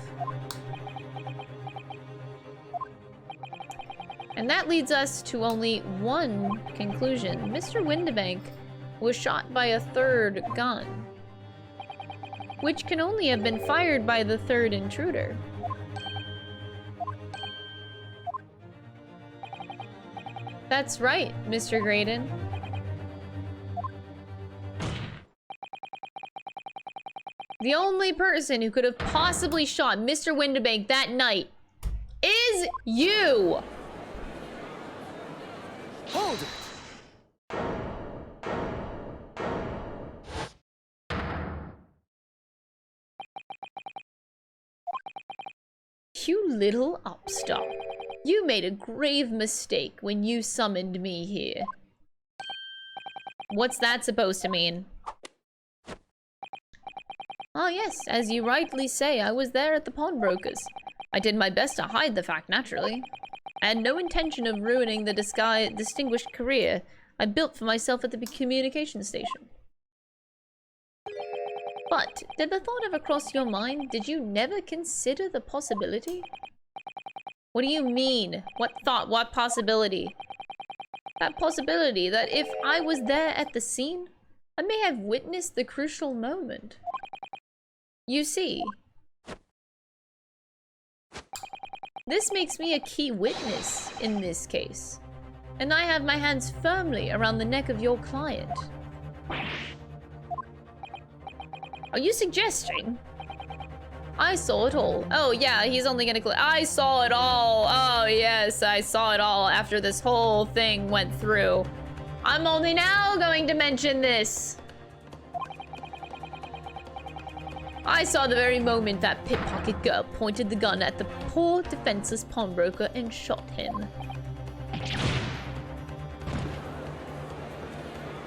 And that leads us to only one conclusion. Mr. Windibank was shot by a 3rd gun, which can only have been fired by the 3rd intruder. That's right, Mr. Graydon. The only person who could have possibly shot Mr. Windibank that night is you! Hold it! You little upstart. You made a grave mistake when you summoned me here. What's that supposed to mean? Oh yes, as you rightly say, I was there at the pawnbroker's. I did my best to hide the fact, naturally. I had no intention of ruining the distinguished career I built for myself at the communication station. But, did the thought ever cross your mind? Did you never consider the possibility? What do you mean? What thought? What possibility? That possibility that if I was there at the scene, I may have witnessed the crucial moment. You see, this makes me a key witness in this case, and I have my hands firmly around the neck of your client. Are you suggesting? I saw it all. Oh yeah, he's only gonna I saw it all. Oh yes, I saw it all after this whole thing went through. I'm only now going to mention this. I saw the very moment that pickpocket girl pointed the gun at the poor defenseless pawnbroker and shot him.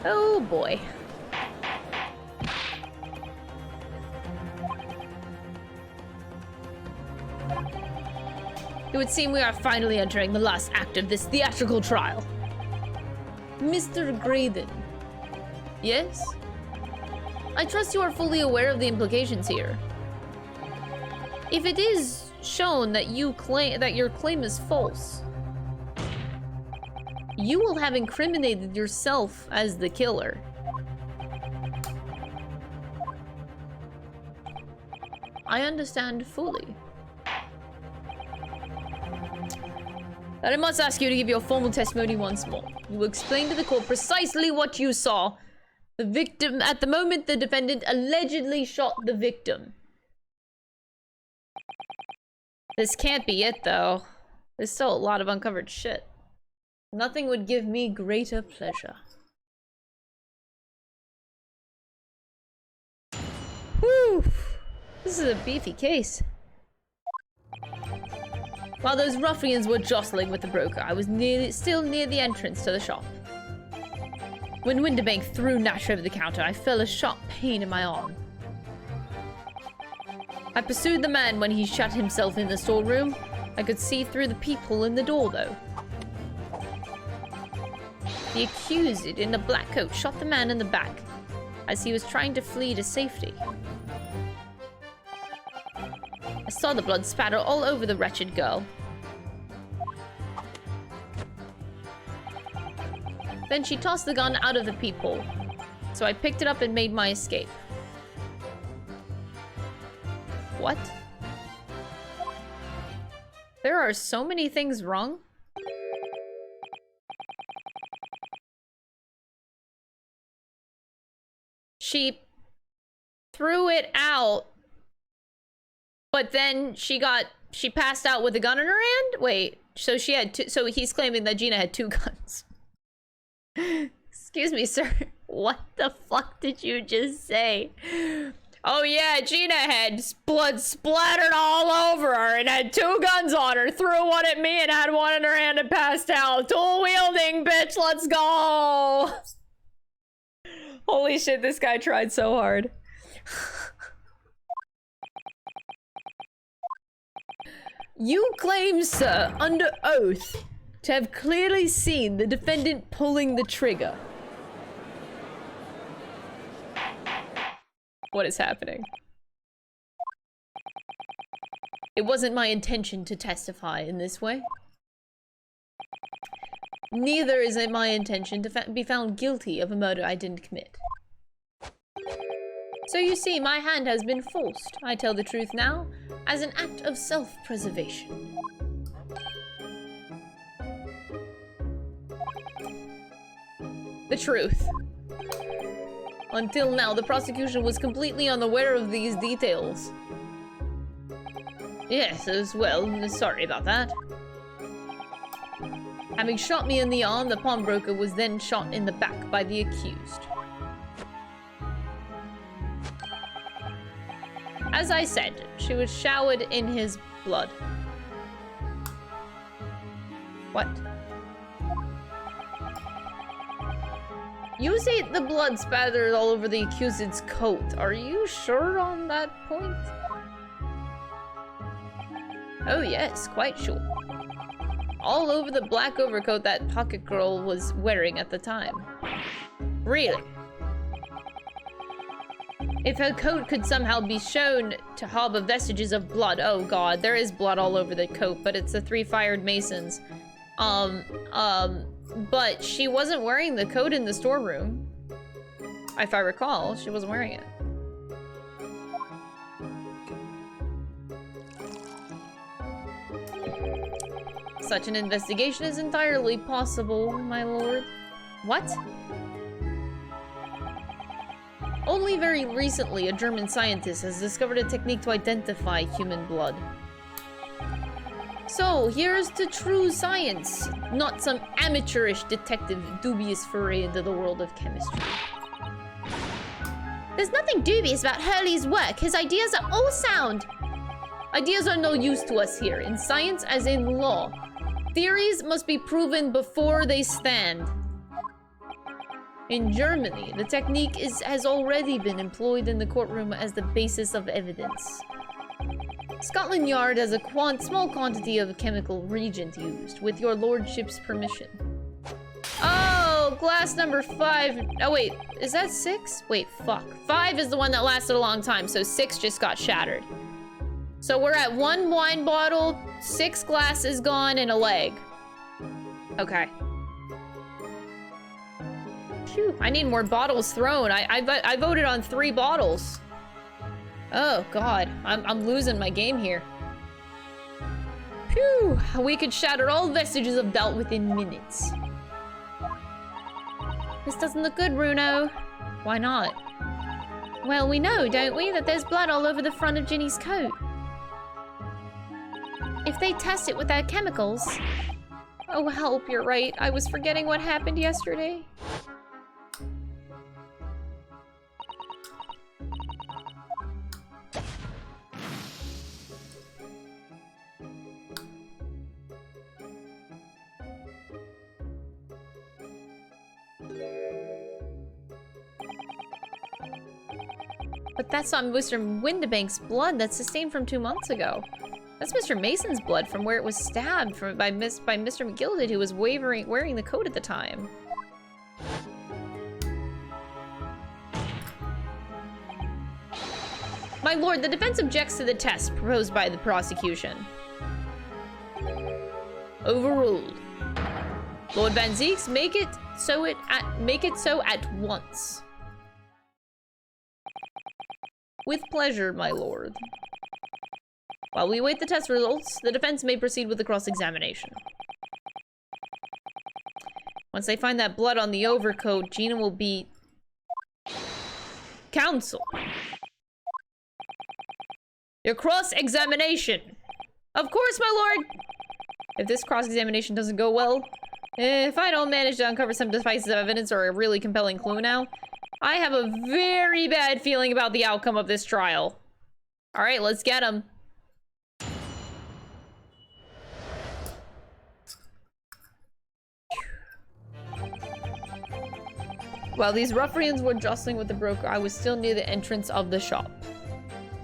Oh boy. It would seem we are finally entering the last act of this theatrical trial. Mr. Graydon. Yes? I trust you are fully aware of the implications here. If it is shown that your claim is false, you will have incriminated yourself as the killer. I understand fully. But I must ask you to give your formal testimony once more. You will explain to the court precisely what you saw. The victim, at the moment the defendant allegedly shot the victim. This can't be it, though. There's still a lot of uncovered shit. Nothing would give me greater pleasure. Whew. This is a beefy case. While those ruffians were jostling with the broker, I was still near the entrance to the shop. When Winterbank threw Nash over the counter, I felt a sharp pain in my arm. I pursued the man when he shut himself in the storeroom. I could see through the peephole in the door, though. The accused in the black coat shot the man in the back as he was trying to flee to safety. I saw the blood spatter all over the wretched girl. Then she tossed the gun out of the peephole, so I picked it up and made my escape. What? There are so many things wrong. She threw it out, but then she passed out with a gun in her hand? Wait, so she had two, so he's claiming that Gina had two guns. Excuse me, sir. What the fuck did you just say? Oh yeah, Gina had blood splattered all over her and had two guns on her. Threw one at me and had one in her hand and passed out. Dual wielding, bitch, let's go! Holy shit, this guy tried so hard. You claim, sir, under oath, to have clearly seen the defendant pulling the trigger. What is happening? It wasn't my intention to testify in this way. Neither is it my intention to be found guilty of a murder I didn't commit. So you see, my hand has been forced, I tell the truth now, as an act of self-preservation. The truth. Until now, the prosecution was completely unaware of these details. Yes, as well, sorry about that. Having shot me in the arm, the pawnbroker was then shot in the back by the accused. As I said, she was showered in his blood. What? You say the blood spattered all over the accused's coat. Are you sure on that point? Oh yes, quite sure. All over the black overcoat that pocket girl was wearing at the time. Really? If her coat could somehow be shown to harbor vestiges of blood, oh god, there is blood all over the coat, but it's the 3 fired masons. But she wasn't wearing the coat in the storeroom. If I recall, she wasn't wearing it. Such an investigation is entirely possible, my lord. What? Only very recently, a German scientist has discovered a technique to identify human blood. So, here's to true science, not some amateurish detective dubious foray into the world of chemistry. There's nothing dubious about Hurley's work. His ideas are all sound. Ideas are no use to us here, in science as in law. Theories must be proven before they stand. In Germany, the technique has already been employed in the courtroom as the basis of evidence. Scotland Yard has a small quantity of chemical reagent used, with your lordship's permission. Oh, glass number 5. Oh wait, is that 6? Wait, fuck. 5 is the one that lasted a long time, so 6 just got shattered. So we're at 1 wine bottle, 6 glasses gone, and a leg. Okay. Phew, I need more bottles thrown. I voted on 3 bottles. Oh god, I'm losing my game here. Phew, we could shatter all vestiges of doubt within minutes. This doesn't look good, Bruno. Why not? Well, we know, don't we, that there's blood all over the front of Ginny's coat. If they test it with their chemicals... Oh help, you're right. I was forgetting what happened yesterday. That's not Mr. Windibank's blood. That's the stain from 2 months ago. That's Mr. Mason's blood from where it was stabbed by Mr. McGilded, who was wearing the coat at the time. My lord, the defense objects to the test proposed by the prosecution. Overruled. Lord Van Zeeks, make it so at once. With pleasure, my lord. While we await the test results, the defense may proceed with the cross-examination. Once they find that blood on the overcoat, Gina will be... Counsel. Your cross-examination. Of course, my lord. If this cross-examination doesn't go well, if I don't manage to uncover some decisive evidence or a really compelling clue now, I have a very bad feeling about the outcome of this trial. All right, let's get him. While these ruffians were jostling with the broker, I was still near the entrance of the shop.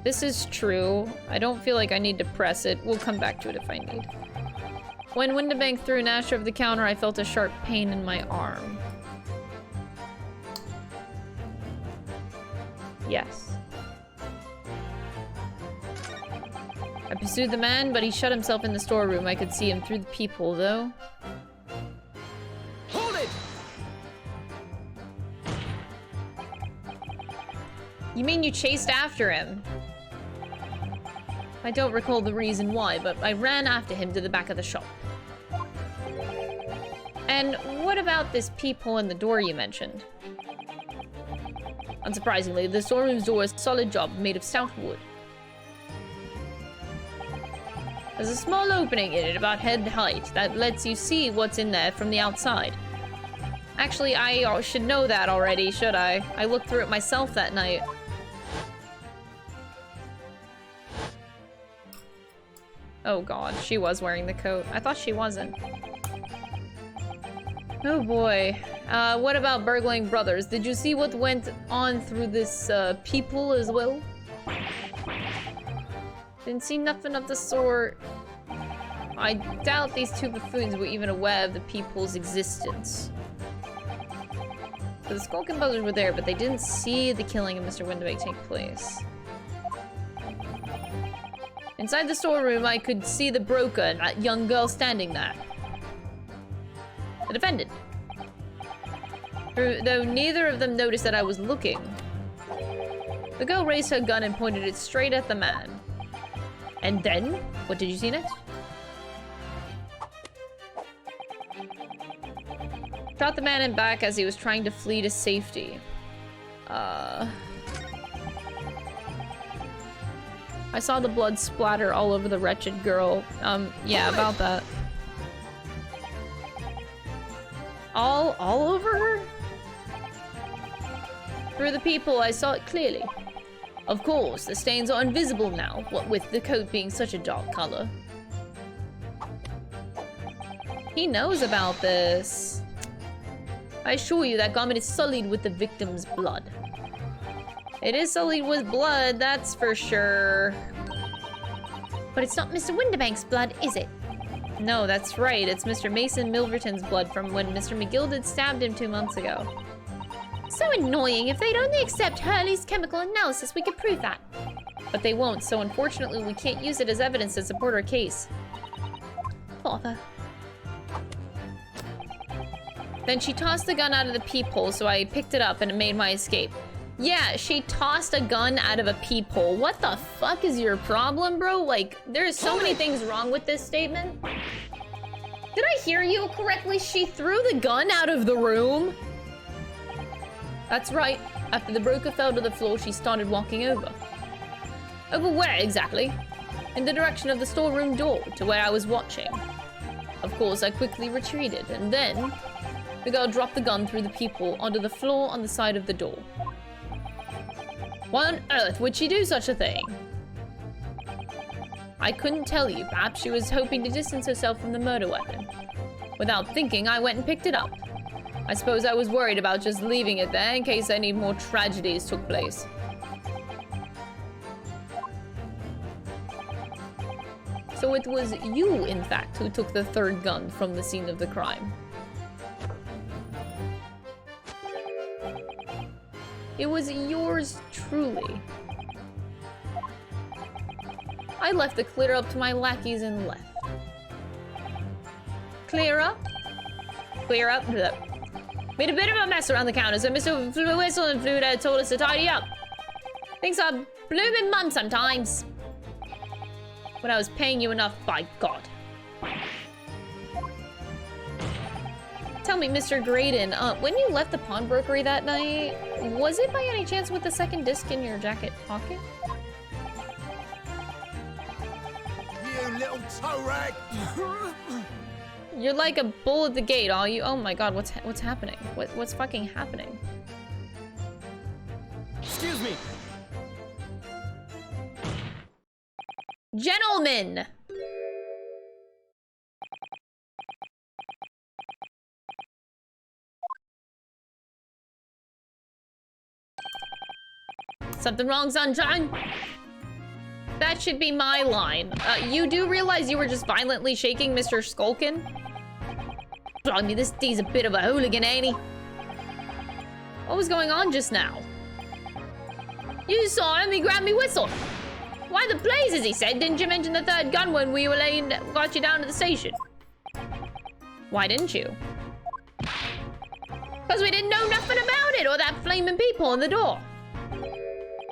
This is true. I don't feel like I need to press it. We'll come back to it if I need. When Windibank threw an ash over the counter, I felt a sharp pain in my arm. Yes. I pursued the man, but he shut himself in the storeroom. I could see him through the peephole, though. Hold it! You mean you chased after him? I don't recall the reason why, but I ran after him to the back of the shop. And what about this peephole in the door you mentioned? Unsurprisingly, the storeroom's door is a solid job made of stout wood. There's a small opening in it about head height that lets you see what's in there from the outside. Actually, I should know that already, should I? I looked through it myself that night. Oh god, she was wearing the coat. I thought she wasn't. Oh boy. What about burgling brothers? Did you see what went on through this peephole as well? Didn't see nothing of the sort. I doubt these two buffoons were even aware of the peephole's existence. So the Skulking brothers were there, but they didn't see the killing of Mr. Windibank take place. Inside the storeroom, I could see the broker and that young girl standing there. The defendant. Though neither of them noticed that I was looking. The girl raised her gun and pointed it straight at the man. And then, what did you see next? Shot the man in back as he was trying to flee to safety. I saw the blood splatter all over the wretched girl. Yeah, about that. All over her? Through the peephole, I saw it clearly. Of course, the stains are invisible now, what with the coat being such a dark color. He knows about this. I assure you that garment is sullied with the victim's blood. It is sullied with blood, that's for sure. But it's not Mr. Windibank's blood, is it? No, that's right. It's Mr. Mason Milverton's blood from when Mr. McGilded stabbed him 2 months ago. So annoying. If they'd only accept Hurley's chemical analysis, we could prove that. But they won't, so unfortunately we can't use it as evidence to support our case. Bother. Then she tossed the gun out of the peephole, so I picked it up and made my escape. Yeah, she tossed a gun out of a peephole. What the fuck is your problem, bro? Like, there's so many things wrong with this statement. Did I hear you correctly? She threw the gun out of the room? That's right. After the broker fell to the floor, she started walking over. Over where exactly? In the direction of the storeroom door, to where I was watching. Of course, I quickly retreated, and then the girl dropped the gun through the peephole onto the floor on the side of the door. Why on earth would she do such a thing? I couldn't tell you. Perhaps she was hoping to distance herself from the murder weapon. Without thinking, I went and picked it up. I suppose I was worried about just leaving it there in case any more tragedies took place. So it was you, in fact, who took the third gun from the scene of the crime. It was yours truly. I left the clear up to my lackeys and left. Clear up? Clear up? Bleh. Made a bit of a mess around the counter, so Mr. Whistle and Fluda told us to tidy up. Things are blooming mum sometimes. When I was paying you enough, by God. Tell me, Mr. Graydon, when you left the pawnbrokery that night, was it by any chance with the second disc in your jacket pocket? You little toe rag! You're like a bull at the gate, are you? Oh my God, what's happening? What's fucking happening? Excuse me! Gentlemen! Something wrong, sunshine? That should be my line. You do realize you were just violently shaking Mr. Skulkin? Blimey, this D's a bit of a hooligan, ain't he? What was going on just now? You saw him, he grabbed me whistle. Why the blazes, he said. Didn't you mention the third gun when we were got you down to the station? Why didn't you? Because we didn't know nothing about it, or that flaming peephole in the door.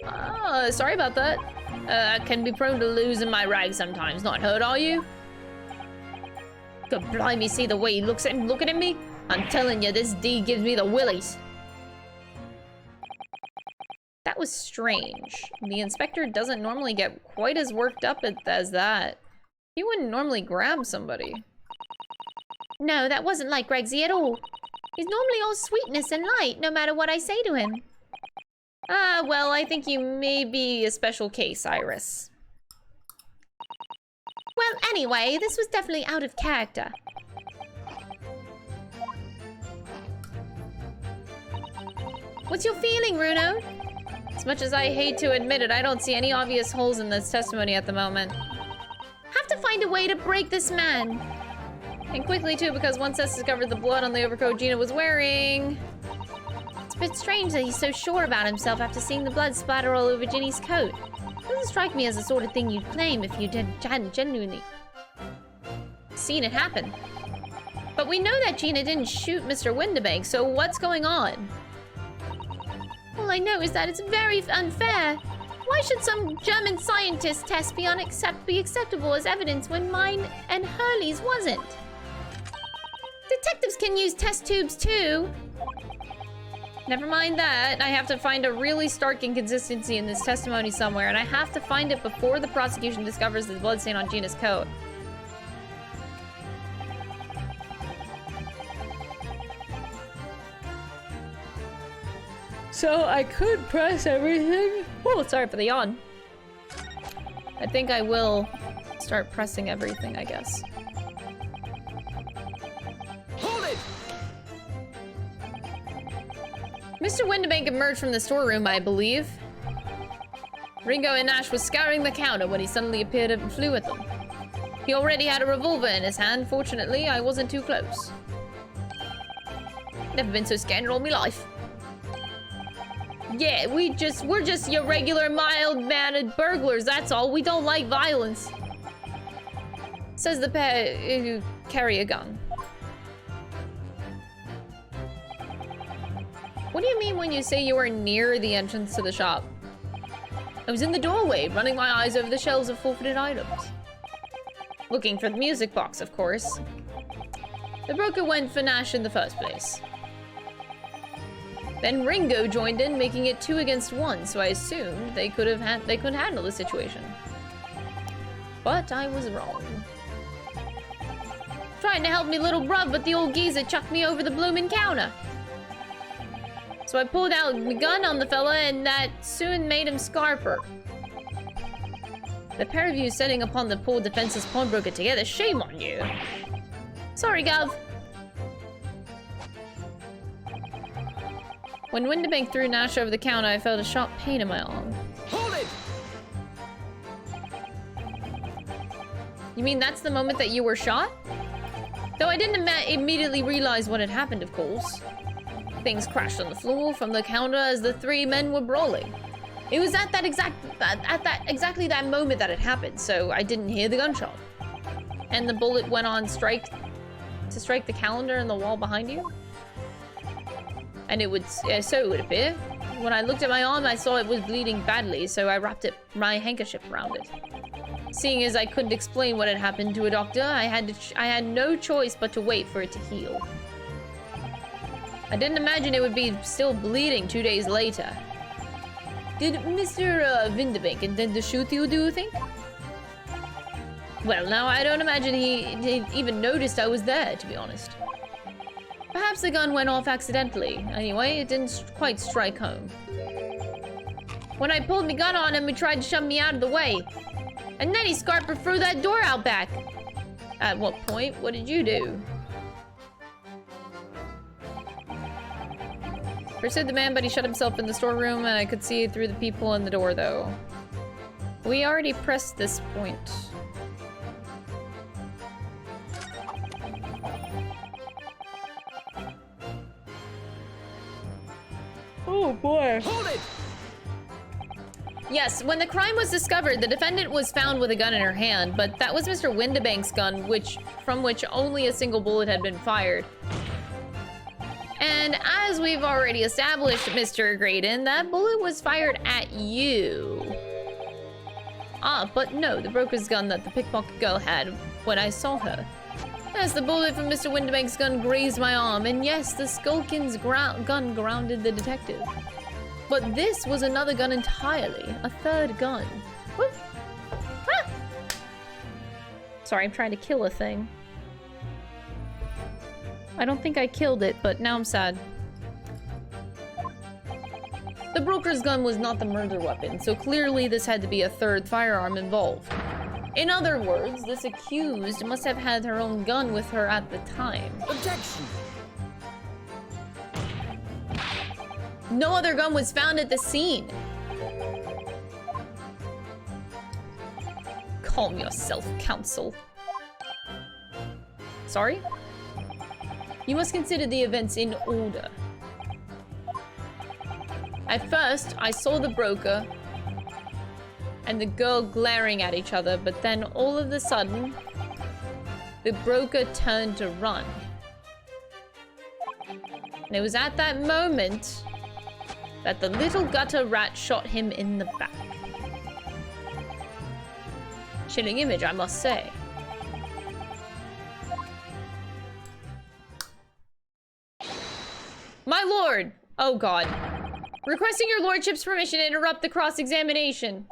Oh, sorry about that. I can be prone to losing my rag sometimes. Not hurt, are you? God blimey, see the way he looking at me? I'm telling you, this D gives me the willies. That was strange. The inspector doesn't normally get quite as worked up as that. He wouldn't normally grab somebody. No, that wasn't like Gregsy at all. He's normally all sweetness and light, no matter what I say to him. Ah, well, I think you may be a special case, Iris. Well, anyway, this was definitely out of character. What's your feeling, Runo? As much as I hate to admit it, I don't see any obvious holes in this testimony at the moment. Have to find a way to break this man. And quickly, too, because once Tess discovered the blood on the overcoat Gina was wearing... It's a bit strange that he's so sure about himself after seeing the blood splatter all over Ginny's coat. Doesn't strike me as the sort of thing you'd claim if you hadn't genuinely seen it happen. But we know that Gina didn't shoot Mr. Windibank, so what's going on? All I know is that it's very unfair. Why should some German scientist test be acceptable as evidence when mine and Hurley's wasn't? Detectives can use test tubes too. Never mind that. I have to find a really stark inconsistency in this testimony somewhere, and I have to find it before the prosecution discovers the bloodstain on Gina's coat. So I could press everything? Oh, sorry for the yawn. I think I will start pressing everything, I guess. Hold it! Mr. Windibank emerged from the storeroom, I believe. Ringo and Nash was scouring the counter when he suddenly appeared and flew at them. He already had a revolver in his hand. Fortunately, I wasn't too close. Never been so scared in all my life. Yeah, we're just your regular mild-mannered burglars, that's all. We don't like violence. Says the pair who carry a gun. What do you mean when you say you were near the entrance to the shop? I was in the doorway, running my eyes over the shelves of forfeited items. Looking for the music box, of course. The broker went for Nash in the first place. Then Ringo joined in, making it 2 against 1, so I assumed they couldn't handle the situation. But I was wrong. Trying to help me little bruv, but the old geezer chucked me over the bloomin' counter. So I pulled out my gun on the fella, and that soon made him scarper. The pair of you setting upon the poor defenseless pawnbroker together, shame on you. Sorry, Gov. When Windibank threw Nash over the counter, I felt a sharp pain in my arm. Hold it! You mean that's the moment that you were shot? Though I didn't immediately realize what had happened, of course. Things crashed on the floor from the counter as the three men were brawling. It was at exactly that moment that it happened, so I didn't hear the gunshot. And the bullet went on to strike the calendar and the wall behind you? And it would, so it would appear. When I looked at my arm, I saw it was bleeding badly, so I wrapped my handkerchief around it. Seeing as I couldn't explain what had happened to a doctor, I had no choice but to wait for it to heal. I didn't imagine it would be still bleeding 2 days later. Did Mr. Vindebank intend to shoot you, do you think? Well, now I don't imagine he even noticed I was there, to be honest. Perhaps the gun went off accidentally. Anyway, it didn't quite strike home. When I pulled my gun on him, he tried to shove me out of the way. And then he scarpered through that door out back. At what point? What did you do? Pursued the man, but he shut himself in the storeroom, and I could see through the people in the door, though. We already pressed this point. Oh boy. Hold it! Yes, when the crime was discovered, the defendant was found with a gun in her hand, but that was Mr. Windebank's gun, from which only a single bullet had been fired. And as we've already established, Mr. Graydon, that bullet was fired at you. Ah, but no, the broker's gun that the pickpocket girl had when I saw her. Yes, the bullet from Mr. Windebank's gun grazed my arm, and yes, the Skulkin's gun grounded the detective. But this was another gun entirely, a third gun. Whoop. Ah! Sorry, I'm trying to kill a thing. I don't think I killed it, but now I'm sad. The broker's gun was not the murder weapon, so clearly this had to be a third firearm involved. In other words, this accused must have had her own gun with her at the time. Objection! No other gun was found at the scene. Calm yourself, counsel. Sorry? You must consider the events in order. At first, I saw the broker and the girl glaring at each other, but then all of a sudden, the broker turned to run. And it was at that moment that the little gutter rat shot him in the back. Chilling image, I must say. My lord! Oh god. Requesting your lordship's permission to interrupt the cross-examination.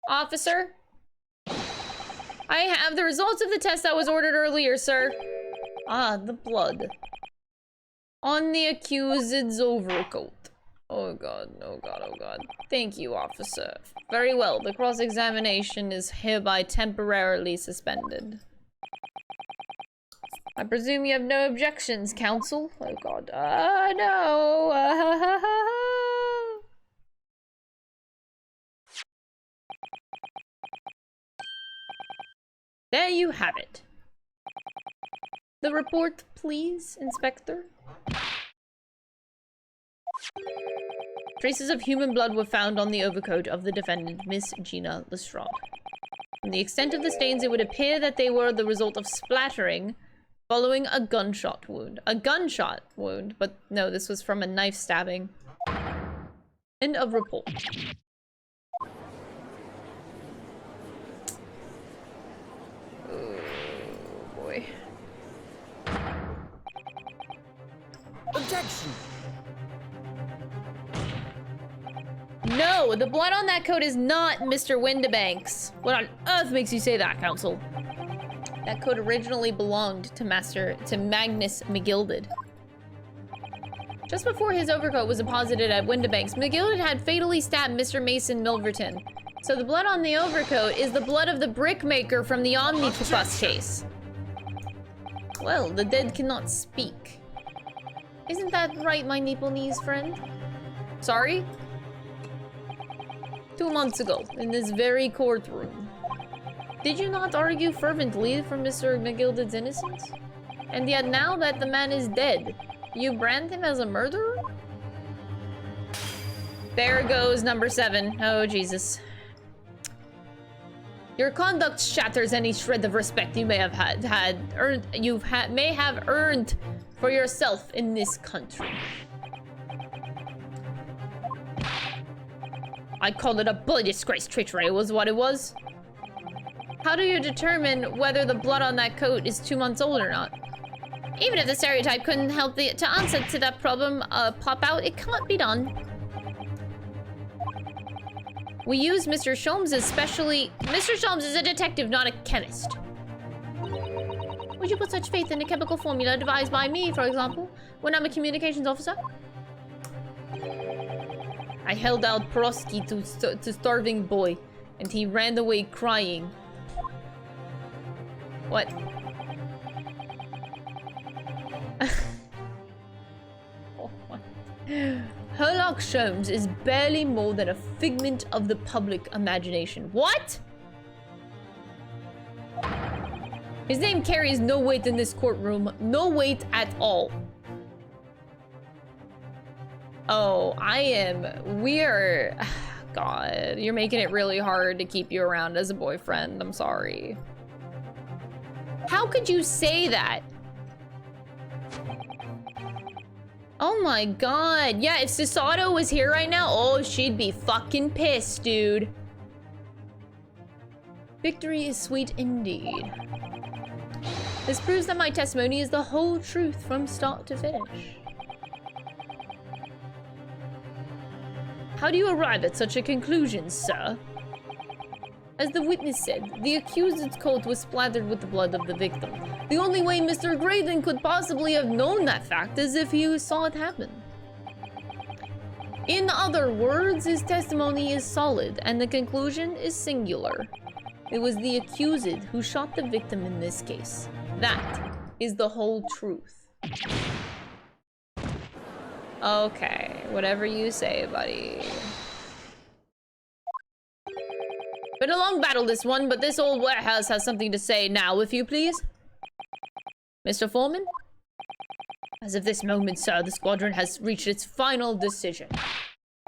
Officer? I have the results of the test that was ordered earlier, sir. Ah, the blood. On the accused's overcoat. Oh god, oh god, oh god. Thank you, officer. Very well, the cross-examination is hereby temporarily suspended. I presume you have no objections, counsel? Oh god. No. There you have it. The report, please, Inspector. Traces of human blood were found on the overcoat of the defendant, Miss Gina Lestrade. From the extent of the stains, it would appear that they were the result of splattering following a gunshot wound. A gunshot wound, but no, this was from a knife stabbing. End of report. Oh boy. Objection! No, the blood on that coat is not Mr. Windebank's. What on earth makes you say that, counsel? That coat originally belonged to Magnus McGilded. Just before his overcoat was deposited at Windebank's, McGilded had fatally stabbed Mr. Mason Milverton. So the blood on the overcoat is the blood of the brickmaker from the Omnibus case. Well, the dead cannot speak. Isn't that right, my Nepalese friend? Sorry? 2 months ago, in this very courtroom, Did you not argue fervently for Mr. McGilded's innocence? And yet now that the man is dead, you brand him as a murderer? There goes number 7. Oh, Jesus. Your conduct shatters any shred of respect you may have earned for yourself in this country. I call it a bloody disgrace. Treachery was what it was. How do you determine whether the blood on that coat is 2 months old or not? Even if the stereotype couldn't help to answer to that problem pop out, it can't be done. We use Mr. Sholmes especially. Mr. Sholmes is a detective, not a chemist. Would you put such faith in a chemical formula devised by me, for example, when I'm a communications officer? I held out Prosky to starving boy, and he ran away crying. What? Oh my. Sherlock Sholmes is barely more than a figment of the public imagination. What? His name carries no weight in this courtroom. No weight at all. Oh, we're... God, you're making it really hard to keep you around as a boyfriend. I'm sorry. How could you say that? Oh my god. Yeah, if Susato was here right now, oh, she'd be fucking pissed, dude. Victory is sweet indeed. This proves that my testimony is the whole truth from start to finish. How do you arrive at such a conclusion, sir? As the witness said, the accused's coat was splattered with the blood of the victim. The only way Mr. Graydon could possibly have known that fact is if he saw it happen. In other words, his testimony is solid, and the conclusion is singular. It was the accused who shot the victim in this case. That is the whole truth. Okay, whatever you say, buddy. Been a long battle, this one, but this old warehouse has something to say now, if you please. Mr. Foreman? As of this moment, sir, the squadron has reached its final decision.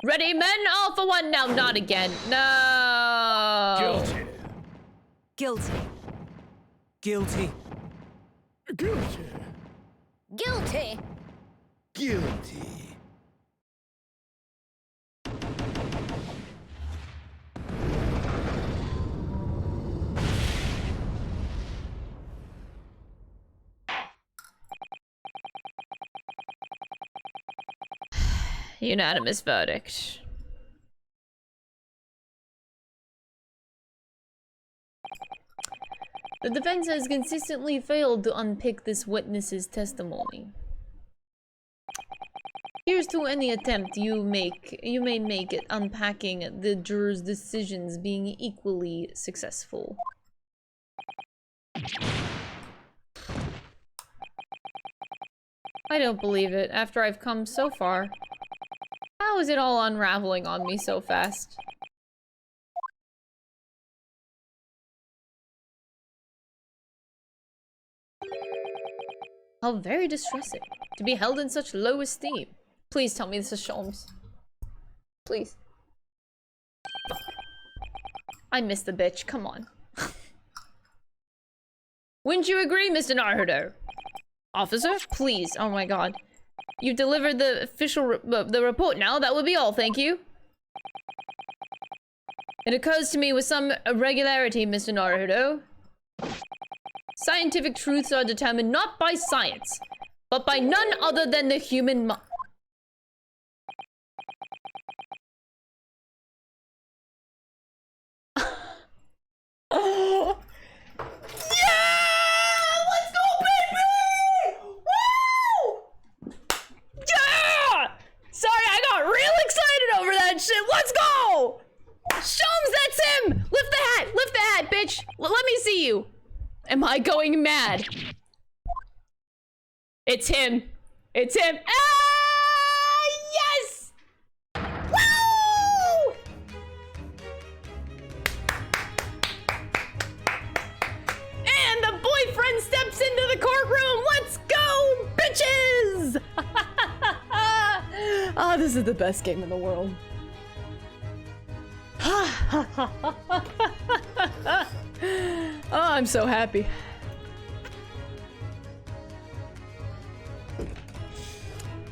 Ready, men? All for one now, not again. No. Guilty. Guilty. Guilty. Guilty. Guilty. Unanimous verdict. The defense has consistently failed to unpick this witness's testimony. Here's to any attempt you may make at unpacking the jurors' decisions being equally successful. I don't believe it, after I've come so far. How is it all unraveling on me so fast? How very distressing to be held in such low esteem. Please tell me this is Sholmes. Please. I miss the bitch, come on. Wouldn't you agree, Mr. Naruto? Officer, please. Oh my god. You've delivered the official the report now. That would be all, thank you. It occurs to me with some irregularity, Mr. Naruto. Scientific truths are determined not by science, but by none other than the human mind. Oh! Yeah! Let's go, baby! Woo! Yeah! Sorry, I got real excited over that shit. Let's go! Sholmes, that's him! Lift the hat! Lift the hat, bitch! Let me see you. Am I going mad? It's him. It's him. Ah! Yes! Woo! Ah, this is the best game in the world. Oh, I'm so happy.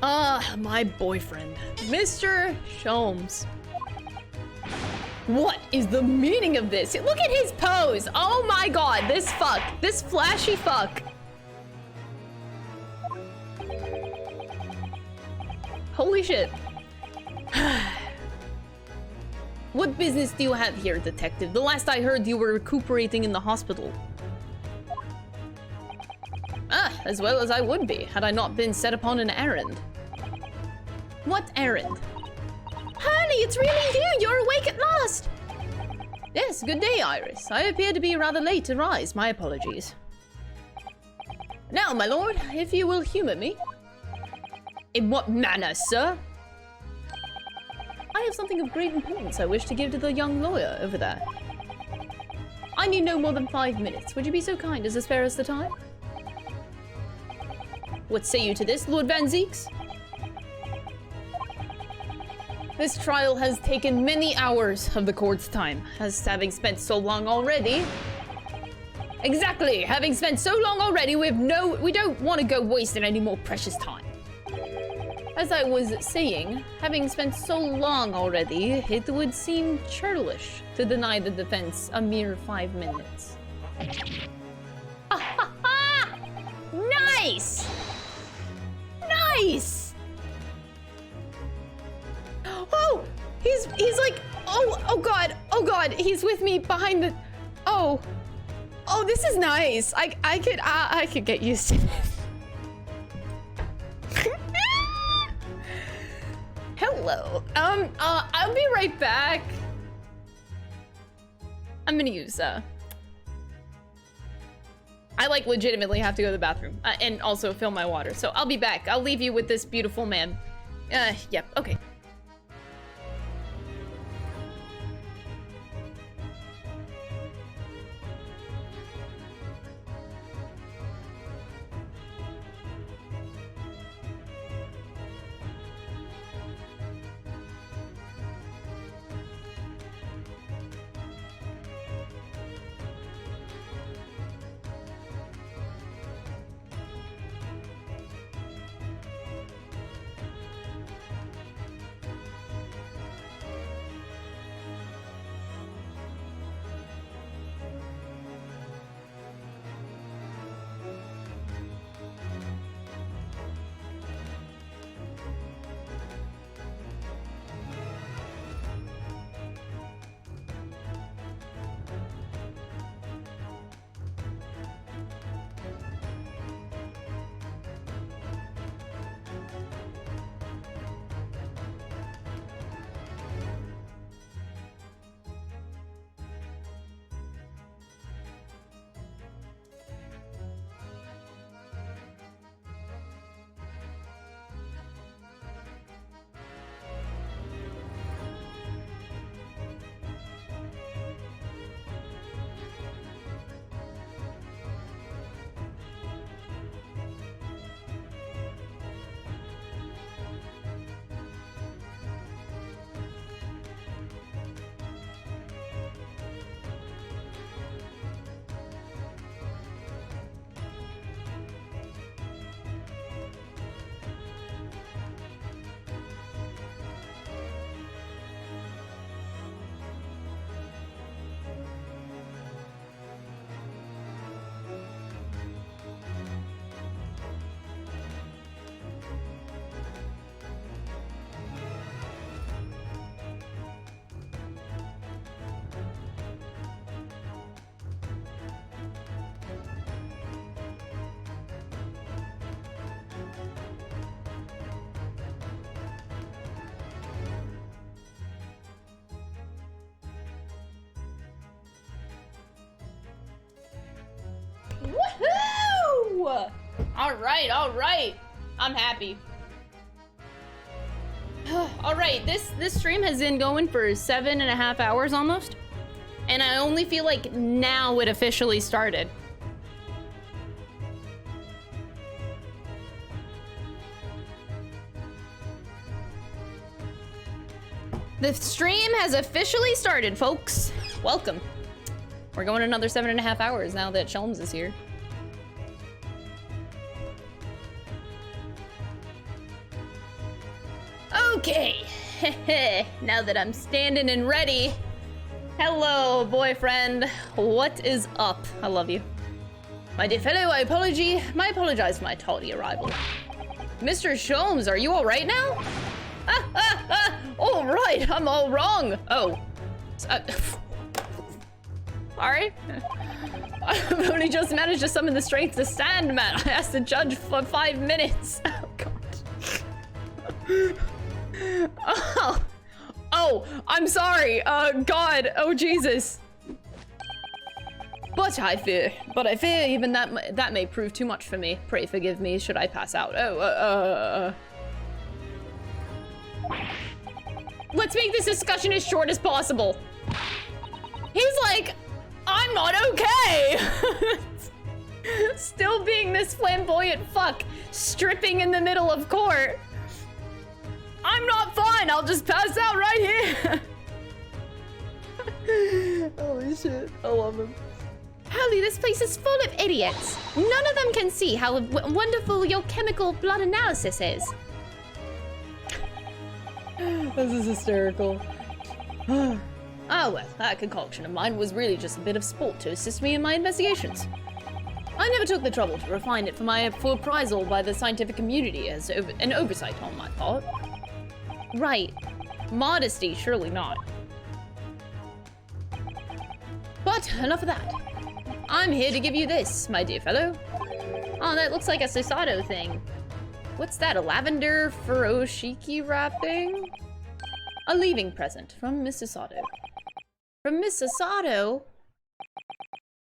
Ah, my boyfriend, Mr. Sholmes. What is the meaning of this? Look at his pose. Oh my god, this fuck. This flashy fuck. Holy shit. What business do you have here, detective? The last I heard, you were recuperating in the hospital. Ah, as well as I would be, had I not been set upon an errand. What errand? Honey, it's really you! You're awake at last! Yes, good day, Iris. I appear to be rather late to rise. My apologies. Now, my lord, if you will humor me. In what manner, sir? I have something of great importance I wish to give to the young lawyer over there. I need no more than 5 minutes. Would you be so kind as to spare us the time? What say you to this, Lord Van Zeeks? This trial has taken many hours of the court's time, as having spent so long already. Exactly, having spent so long already, we don't want to go wasting any more precious time. As I was saying, having spent so long already, it would seem churlish to deny the defense a mere 5 minutes. Nice! Nice! Oh, he's like, oh god, he's with me behind the, oh, this is nice. I could get used to this. Hello. I'll be right back. I'm gonna use, I like legitimately have to go to the bathroom and also fill my water. So I'll be back. I'll leave you with this beautiful man. Yep, okay. Woohoo! All right. I'm happy. All right, this stream has been going for 7.5 hours almost, and I only feel like now it officially started. The stream has officially started, folks. Welcome. We're going another 7.5 hours now that Shelms is here. Okay. Now that I'm standing and ready. Hello, boyfriend. What is up? I love you. My dear fellow, I apologize for my tardy arrival. Mr. Sholmes, are you all right now? All right, I'm all wrong. Oh. Sorry. I've only just managed to summon the strength to stand, man. I asked the judge for 5 minutes. Oh, God. Oh, I'm sorry. God. Oh, Jesus. But I fear even that may prove too much for me. Pray forgive me should I pass out. Let's make this discussion as short as possible. He's like, I'm not okay. Still being this flamboyant fuck, stripping in the middle of court. I'm not fine, I'll just pass out right here. Holy shit, I love him. Holy, this place is full of idiots. None of them can see how wonderful your chemical blood analysis is. This is hysterical. Oh well, that concoction of mine was really just a bit of sport to assist me in my investigations. I never took the trouble to refine it for appraisal by the scientific community as an oversight on my part. Right. Modesty, surely not. But enough of that. I'm here to give you this, my dear fellow. Oh, that looks like a Susato thing. What's that, a lavender furoshiki wrapping? A leaving present from Miss Susato. From Miss Susato?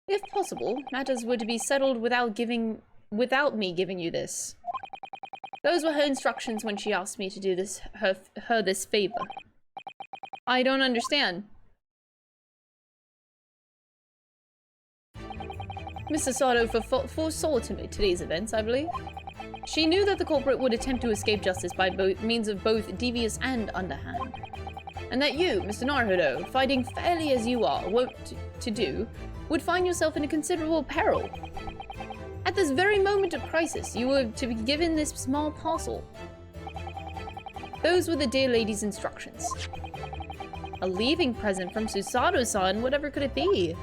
If possible, matters were to be settled without me giving you this. Those were her instructions when she asked me to do her this favor. I don't understand. Miss Susato foresaw today's events, I believe. She knew that the culprit would attempt to escape justice by means of both devious and underhand. And that you, Mr. Naruhodo, fighting fairly as you are wont to do, would find yourself in a considerable peril. At this very moment of crisis, you were to be given this small parcel. Those were the dear lady's instructions. A leaving present from Susato-san, whatever could it be?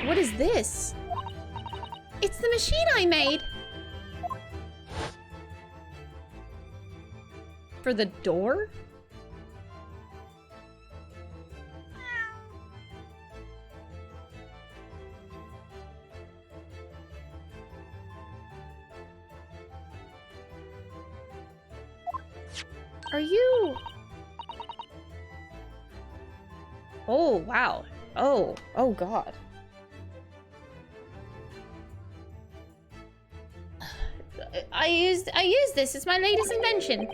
What is this? It's the machine I made. For the door? Are you... Oh, wow. Oh God. I used this. It's my latest invention.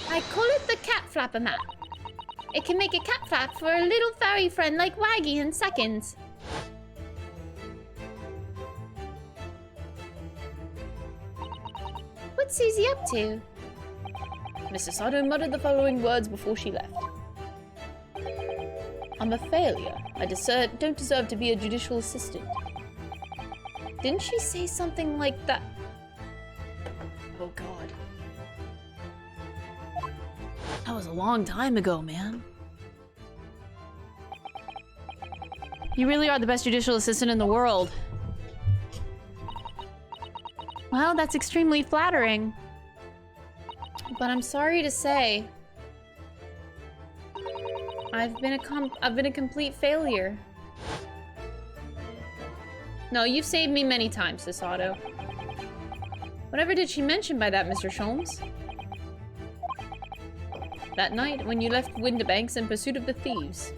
I call it the cat flapper mat. It can make a cat flap for a little furry friend like Waggy in seconds. What's Susie up to? Mrs. Sato muttered the following words before she left. I'm a failure. I don't deserve to be a judicial assistant. Didn't she say something like that? Oh God. That was a long time ago, man. You really are the best judicial assistant in the world. Well, that's extremely flattering. But I'm sorry to say, I've been a complete failure. No, you've saved me many times, Susato. Whatever did she mention by that, Mr. Sholmes? That night, when you left Windibanks in pursuit of the thieves.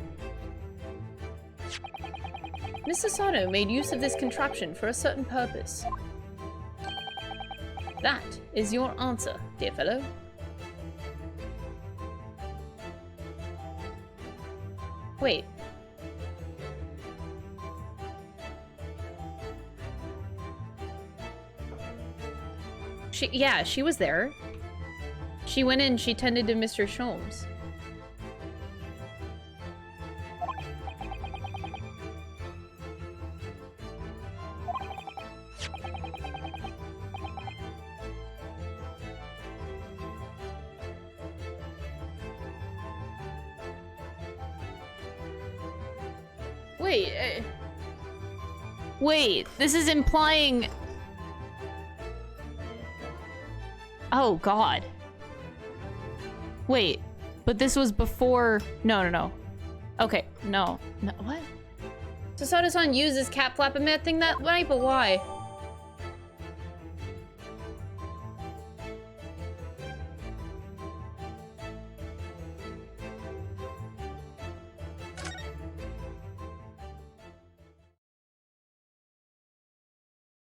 Miss Susato made use of this contraption for a certain purpose. That is your answer, dear fellow. Wait. Yeah, she was there. She went in, she tended to Mr. Sholmes. Wait, this is implying... Oh, God. Wait, but this was before... No. Okay, no. What? So Sada-san uses cat flap-a-mat thing that night, but why?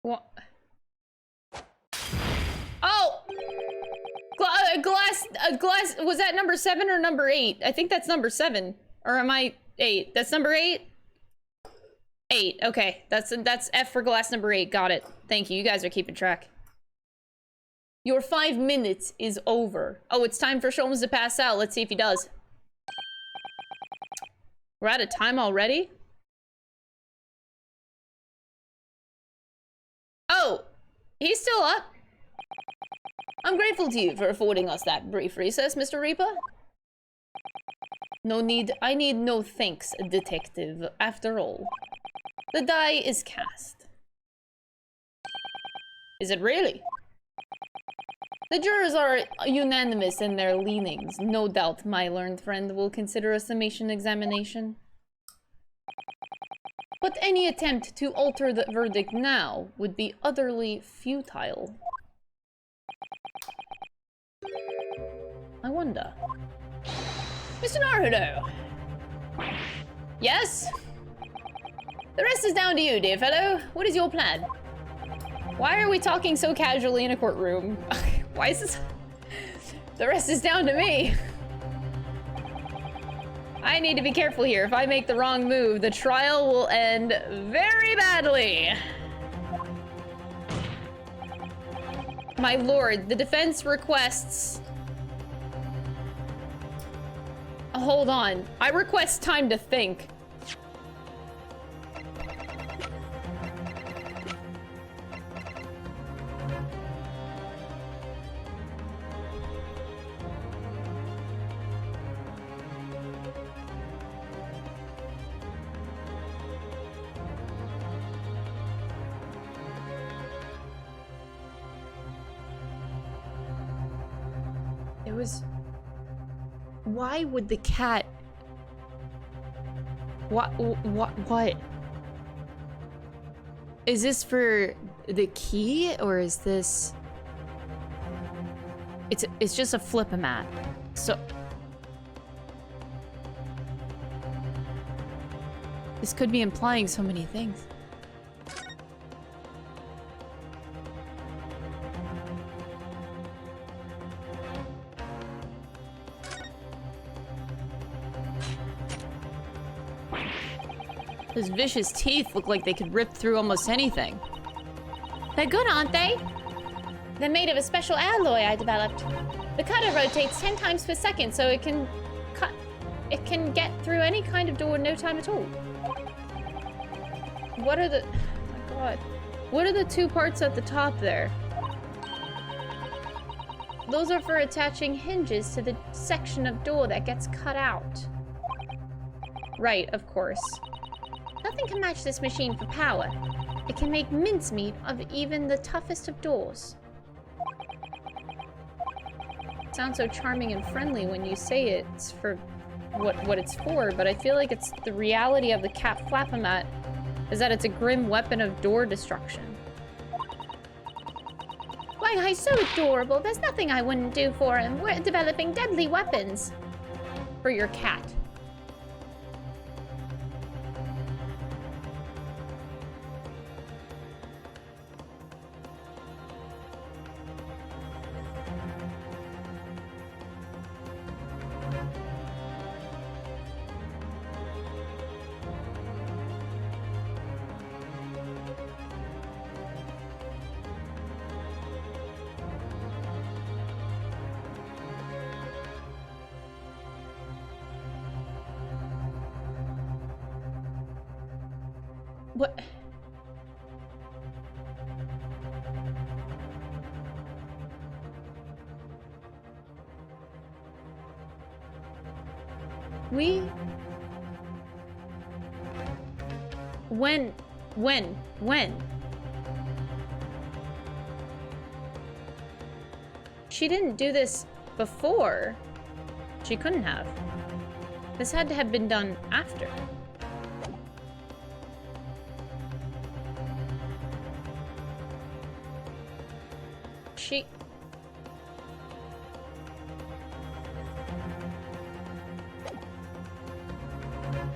What? Oh! Glass, was that number 7 or number 8? I think that's number 7. Or am I 8? That's number 8? 8, okay. That's F for glass number 8. Got it. Thank you. You guys are keeping track. Your 5 minutes is over. Oh, it's time for Sholmes to pass out. Let's see if he does. We're out of time already? Oh! He's still up. I'm grateful to you for affording us that brief recess, Mr. Reaper. No need, I need no thanks, detective. After all, the die is cast. Is it really? The jurors are unanimous in their leanings. No doubt my learned friend will consider a summation examination. But any attempt to alter the verdict now would be utterly futile. I wonder. Mr. Naruto! Yes? The rest is down to you, dear fellow. What is your plan? Why are we talking so casually in a courtroom? Why is this... The rest is down to me. I need to be careful here. If I make the wrong move, the trial will end very badly. My lord, the defense requests... Hold on. I request time to think. It was... Why would the cat... What? Is this for the key, or is this... It's just a flip-a-mat. So... This could be implying so many things. Those vicious teeth look like they could rip through almost anything. They're good, aren't they? They're made of a special alloy I developed. The cutter rotates 10 times per second, so it can cut... It can get through any kind of door in no time at all. What are the... Oh my god. What are the 2 parts at the top there? Those are for attaching hinges to the section of door that gets cut out. Right, of course. Nothing can match this machine for power. It can make mincemeat of even the toughest of doors. It sounds so charming and friendly when you say it's for what it's for, but I feel like it's the reality of the cat flap-a-mat is that it's a grim weapon of door destruction. Why, he's so adorable. There's nothing I wouldn't do for him. We're developing deadly weapons. For your cat. What? When? She didn't do this before. She couldn't have. This had to have been done after.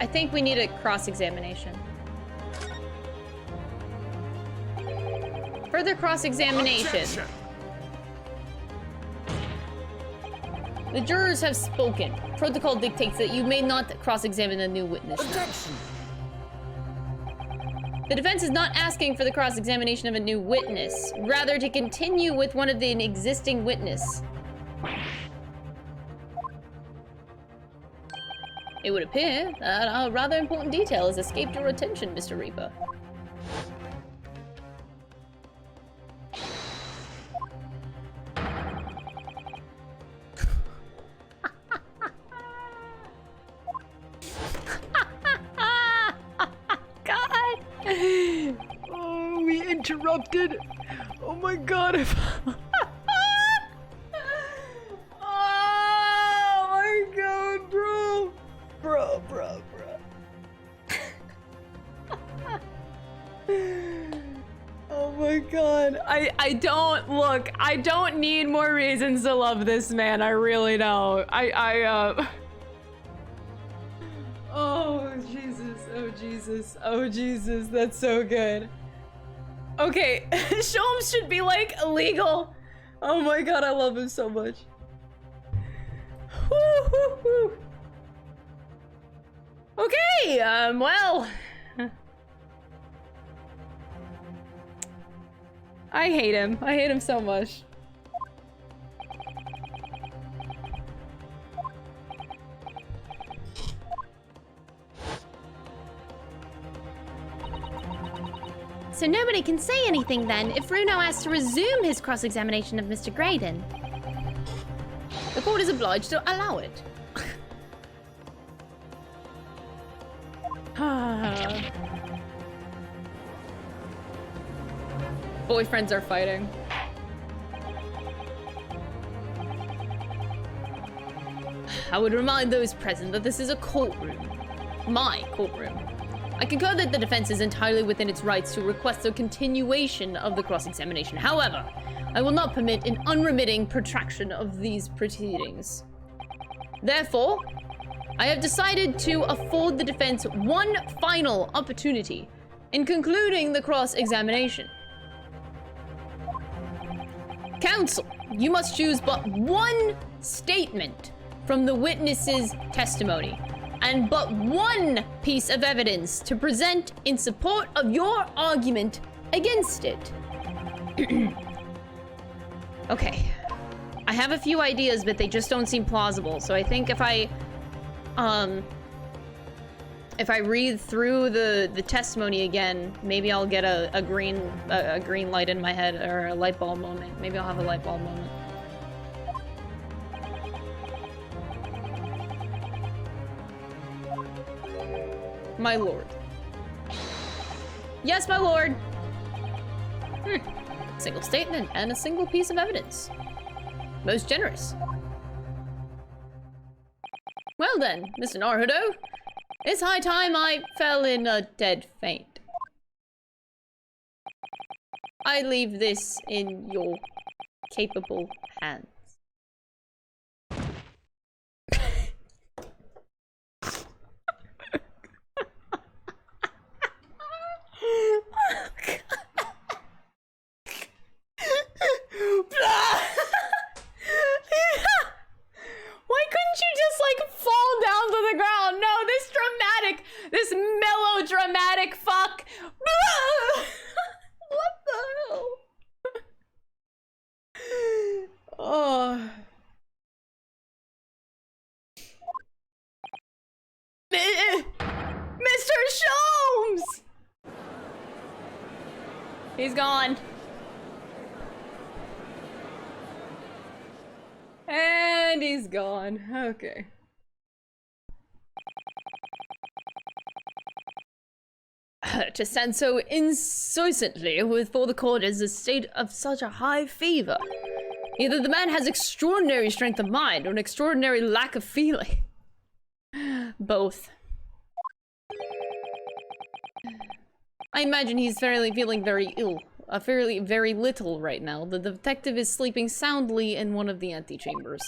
I think we need a cross-examination. Further cross-examination. The jurors have spoken. Protocol dictates that you may not cross-examine a new witness. Objection. The defense is not asking for the cross-examination of a new witness, rather to continue with one of the existing witness. It would appear that a rather important detail has escaped your attention, Mr. Reaper. God! Oh, we interrupted. Oh my God! Oh my God, bro! Bro. Oh my God. I don't need more reasons to love this man. I really don't. Oh Jesus. That's so good. Okay, Sholmes should be like illegal. Oh my God, I love him so much. Woo. Okay, well. I hate him. I hate him so much. So nobody can say anything then if Bruno asks to resume his cross-examination of Mr. Graydon. The court is obliged to allow it. Boyfriends are fighting. I would remind those present that this is a courtroom. My courtroom. I concur that the defense is entirely within its rights to request a continuation of the cross-examination. However, I will not permit an unremitting protraction of these proceedings. Therefore, I have decided to afford the defense one final opportunity in concluding the cross-examination. Counsel, you must choose but one statement from the witness's testimony and but one piece of evidence to present in support of your argument against it. Okay. I have a few ideas, but they just don't seem plausible. So I think if I read through the testimony again, maybe I'll get a green light in my head, or a light bulb moment. Maybe I'll have a light bulb moment. My lord. Yes, my lord. Single statement and a single piece of evidence. Most generous. Well then, Mr. Naruto, it's high time I fell in a dead faint. I leave this in your capable hands. Why couldn't you just like fall down to the ground? No, this melodramatic fuck. What the hell? Oh. He's gone. And he's gone. Okay. To stand so incessantly before the court is a state of such a high fever. Either the man has extraordinary strength of mind or an extraordinary lack of feeling. Both. I imagine he's feeling very ill. Very little right now. The detective is sleeping soundly in one of the antechambers.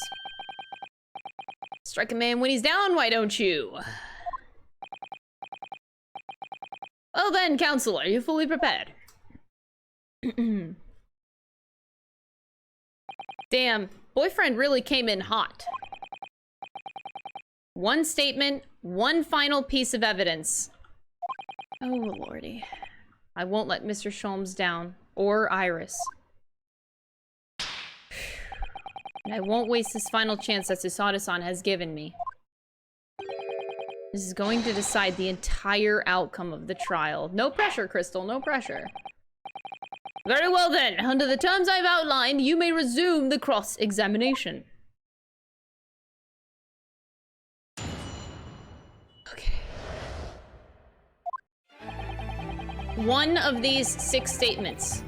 Strike a man when he's down, why don't you? Well then, counselor, you're fully prepared. Damn, boyfriend really came in hot. One statement, one final piece of evidence. Oh, lordy. I won't let Mr. Sholmes down, or Iris. And I won't waste this final chance that Susada-san has given me. This is going to decide the entire outcome of the trial. No pressure, Crystal, no pressure. Very well then, under the terms I've outlined, you may resume the cross-examination. Okay. One of these 6 statements.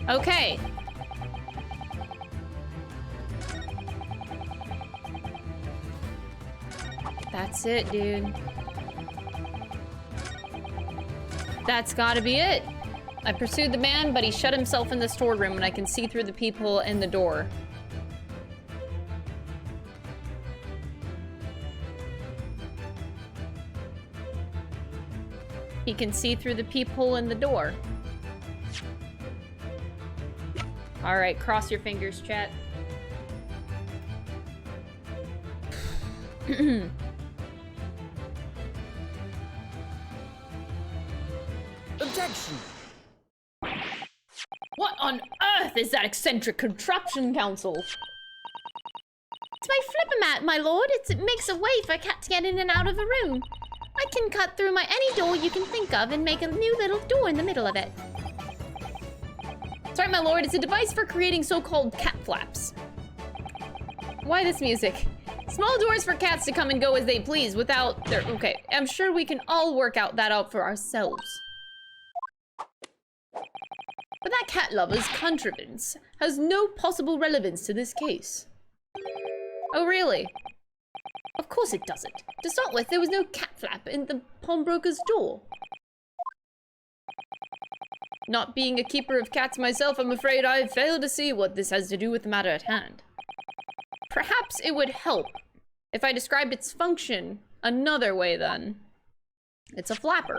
Okay. That's it, dude. That's gotta be it. I pursued the man, but he shut himself in the storeroom and I can see through the people in the door. He can see through the peephole in the door. Alright, cross your fingers, chat. Objection! What on earth is that eccentric contraption, counsel? It's my flipper-mat, my lord. It makes a way for a cat to get in and out of a room. I can cut through any door you can think of and make a new little door in the middle of it. Sorry, my lord, it's a device for creating so-called cat flaps. Why this music? Small doors for cats to come and go as they please without their... Okay, I'm sure we can all work that out for ourselves. But that cat lover's contrivance has no possible relevance to this case. Oh, really? Of course it doesn't. To start with, there was no cat flap in the pawnbroker's door. Not being a keeper of cats myself, I'm afraid I fail to see what this has to do with the matter at hand. Perhaps it would help if I described its function another way then. It's a flapper.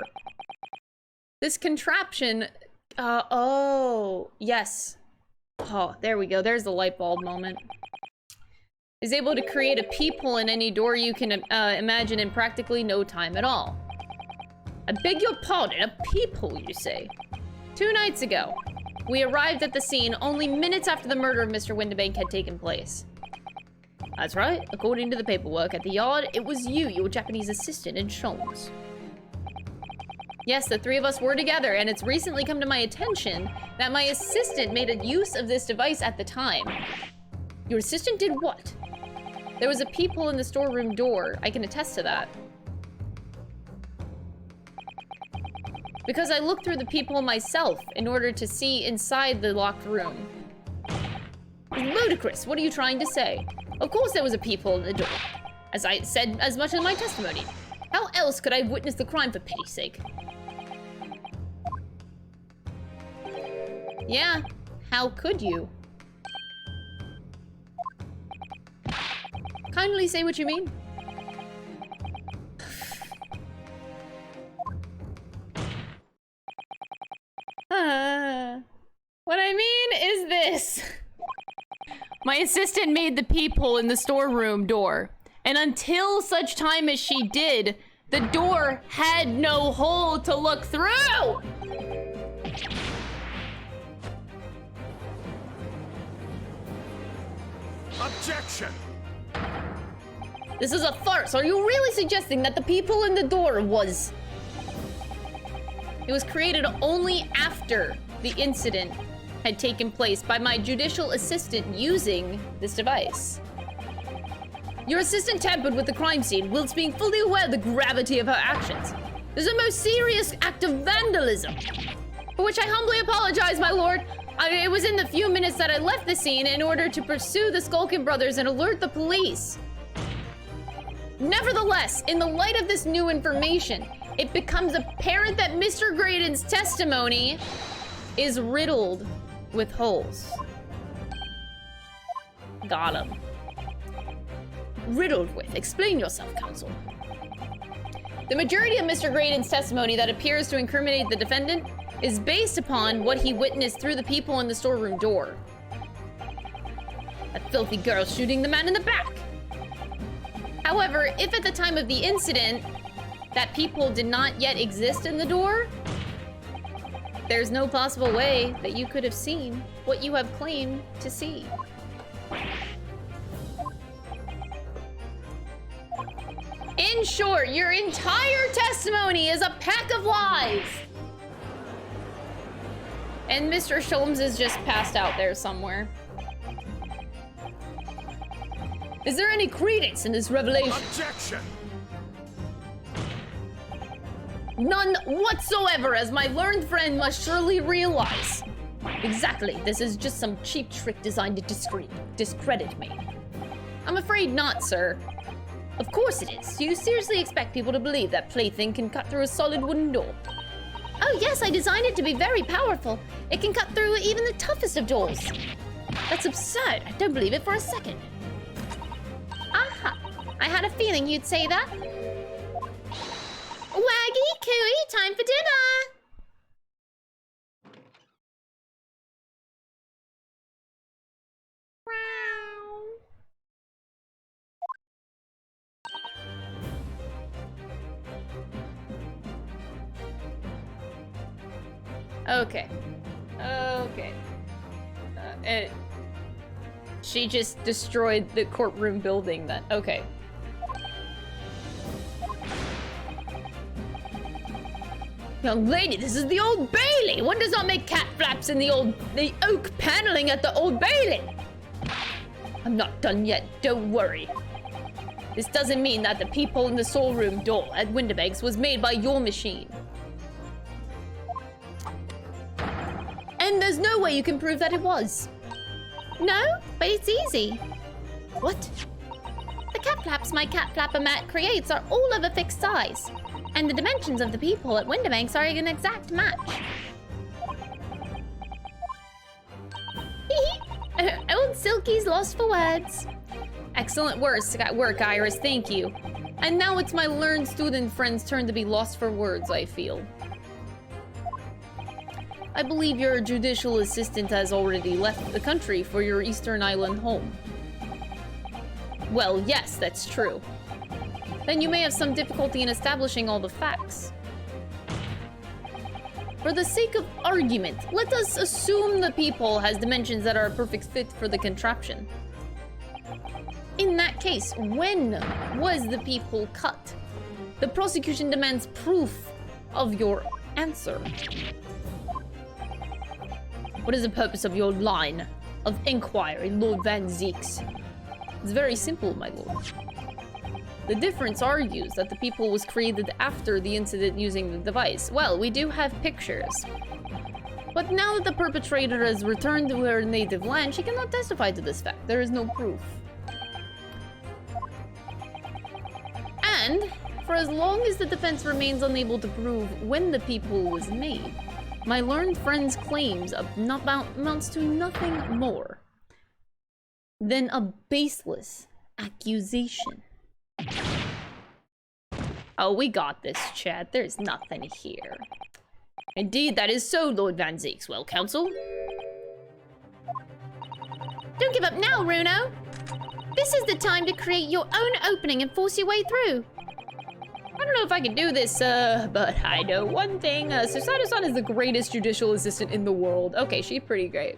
This contraption, oh, yes. Oh, there we go, there's the light bulb moment. Is able to create a peephole in any door you can imagine in practically no time at all. I beg your pardon, a peephole, you say? 2 nights ago, we arrived at the scene only minutes after the murder of Mr. Windibank had taken place. That's right, according to the paperwork at the yard, it was you, your Japanese assistant, and Sholmes. Yes, the 3 of us were together, and it's recently come to my attention that my assistant made a use of this device at the time. Your assistant did what? There was a peephole in the storeroom door. I can attest to that. Because I looked through the peephole myself in order to see inside the locked room. Ludicrous, what are you trying to say? Of course there was a peephole in the door. As I said as much in my testimony. How else could I have witnessed the crime, for pity's sake? Yeah, how could you? Kindly say what you mean. What I mean is this. My assistant made the peephole in the storeroom door, and until such time as she did, the door had no hole to look through! Objection! This is a farce. Are you really suggesting that the people in the door was... It was created only after the incident had taken place by my judicial assistant using this device. Your assistant tampered with the crime scene whilst being fully aware of the gravity of her actions. This is a most serious act of vandalism, for which I humbly apologize, my lord. It was in the few minutes that I left the scene in order to pursue the Skulkin brothers and alert the police. Nevertheless, in the light of this new information, it becomes apparent that Mr. Graydon's testimony is riddled with holes. Got him. Riddled with. Explain yourself, counsel. The majority of Mr. Graydon's testimony that appears to incriminate the defendant is based upon what he witnessed through the people in the storeroom door. That filthy girl shooting the man in the back. However, if at the time of the incident, that people did not yet exist in the door, there's no possible way that you could have seen what you have claimed to see. In short, your entire testimony is a pack of lies. And Mr. Sholmes is just passed out there somewhere. Is there any credence in this revelation? Objection! None whatsoever, as my learned friend must surely realize. Exactly, this is just some cheap trick designed to discredit me. I'm afraid not, sir. Of course it is. You seriously expect people to believe that plaything can cut through a solid wooden door? Oh yes, I designed it to be very powerful. It can cut through even the toughest of doors. That's absurd. I don't believe it for a second. Aha! I had a feeling you'd say that. Waggy, cooey, time for dinner! Okay. Okay. She just destroyed the courtroom building then. Okay. Young lady, this is the Old Bailey! One does not make cat flaps in the oak paneling at the Old Bailey! I'm not done yet, don't worry. This doesn't mean that the people in the soul room door at Windibanks was made by your machine. And there's no way you can prove that it was. No, but it's easy. What? The cat flaps my cat flapper mat creates are all of a fixed size. And the dimensions of the people at Windibanks are an exact match. Old Silky's lost for words. Excellent work, Iris, thank you. And now it's my learned student friend's turn to be lost for words, I feel. I believe your judicial assistant has already left the country for your Eastern Island home. Well, yes, that's true. Then you may have some difficulty in establishing all the facts. For the sake of argument, let us assume the people has dimensions that are a perfect fit for the contraption. In that case, when was the people cut? The prosecution demands proof of your answer. What is the purpose of your line of inquiry, Lord Van Zeeks? It's very simple, my lord. The difference argues that the people was created after the incident using the device. Well, we do have pictures. But now that the perpetrator has returned to her native land, she cannot testify to this fact. There is no proof. And for as long as the defense remains unable to prove when the people was made, my learned friend's claims amounts to nothing more than a baseless accusation. Oh, we got this, Chad. There's nothing here. Indeed, that is so, Lord Van Zeeks. Well, counsel? Don't give up now, Runo. This is the time to create your own opening and force your way through. I don't know if I can do this, but I know one thing. Susato-san is the greatest judicial assistant in the world. Okay, she's pretty great.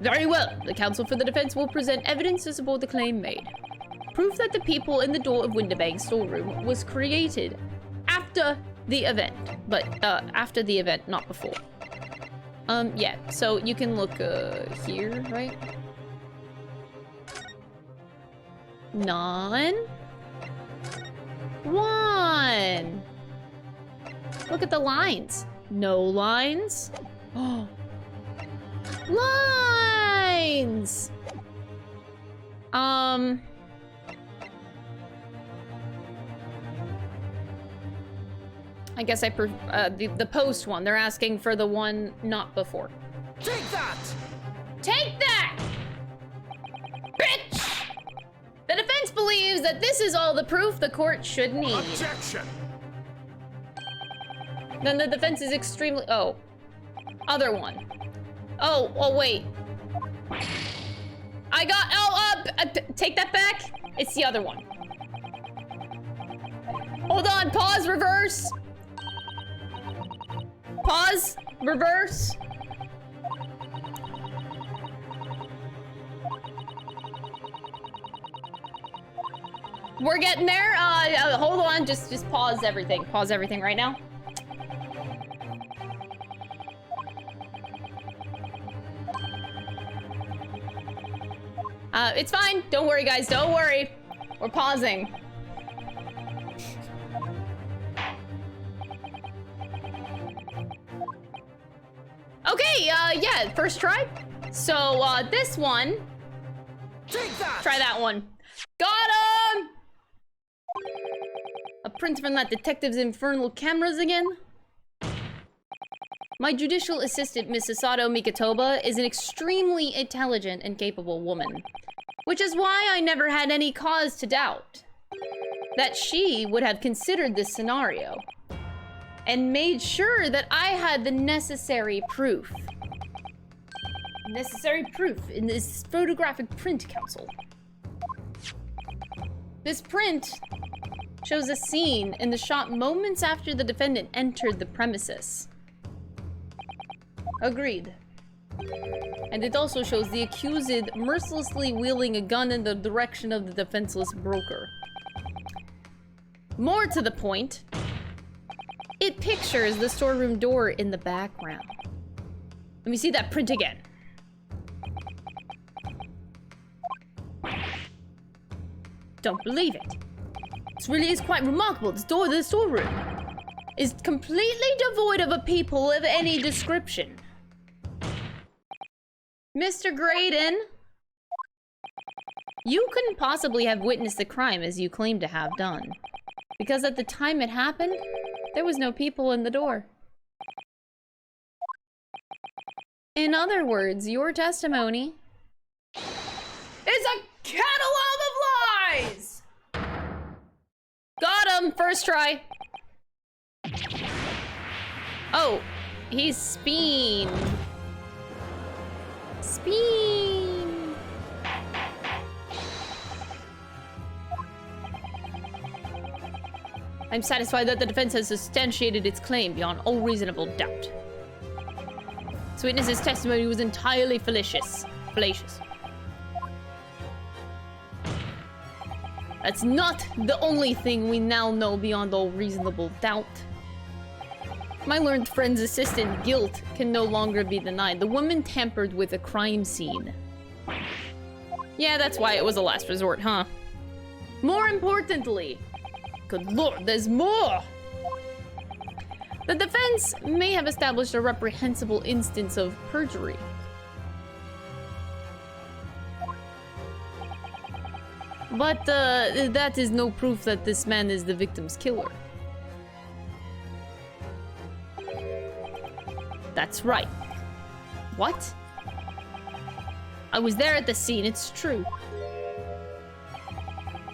Very well. The counsel for the defense will present evidence to support the claim made. Proof that the people in the door of Winterbank's storeroom was created after the event. But, after the event, not before. Yeah, so you can look, here, right? None. One. Look at the lines. No lines. Oh. Lines! I guess the post one. They're asking for the one not before. Take that! Take that! Bitch! The defense believes that this is all the proof the court should need. Objection! Then the defense is extremely... Oh. Other one. Oh, wait. I got... take that back. It's the other one. Hold on, pause, reverse. Pause, reverse. We're getting there. Hold on, just pause everything. Pause everything right now. It's fine. Don't worry, guys. Don't worry. We're pausing. Okay, yeah, first try. So, this one. Take that! Try that one. Got him! A print from that detective's infernal cameras again? My judicial assistant, Miss Sasato Mikitoba, is an extremely intelligent and capable woman. Which is why I never had any cause to doubt that she would have considered this scenario and made sure that I had the necessary proof. Necessary proof in this photographic print, counsel. This print shows a scene in the shot moments after the defendant entered the premises. Agreed. And it also shows the accused mercilessly wheeling a gun in the direction of the defenseless broker. More to the point, it pictures the storeroom door in the background. Let me see that print again. Don't believe it. This really is quite remarkable. This door to the storeroom is completely devoid of a people of any description. Mr. Graydon, you couldn't possibly have witnessed the crime as you claim to have done. Because at the time it happened, there was no people in the door. In other words, your testimony is a catalog of lies! Got him! First try. Oh, he's Speen. Speen. I'm satisfied that the defense has substantiated its claim beyond all reasonable doubt. This witness's testimony was entirely fallacious. That's not the only thing we now know beyond all reasonable doubt. My learned friend's assistant guilt can no longer be denied. The woman tampered with a crime scene. Yeah, that's why it was a last resort, huh? More importantly, good lord, there's more! The defense may have established a reprehensible instance of perjury. But, that is no proof that this man is the victim's killer. That's right. What? I was there at the scene, it's true.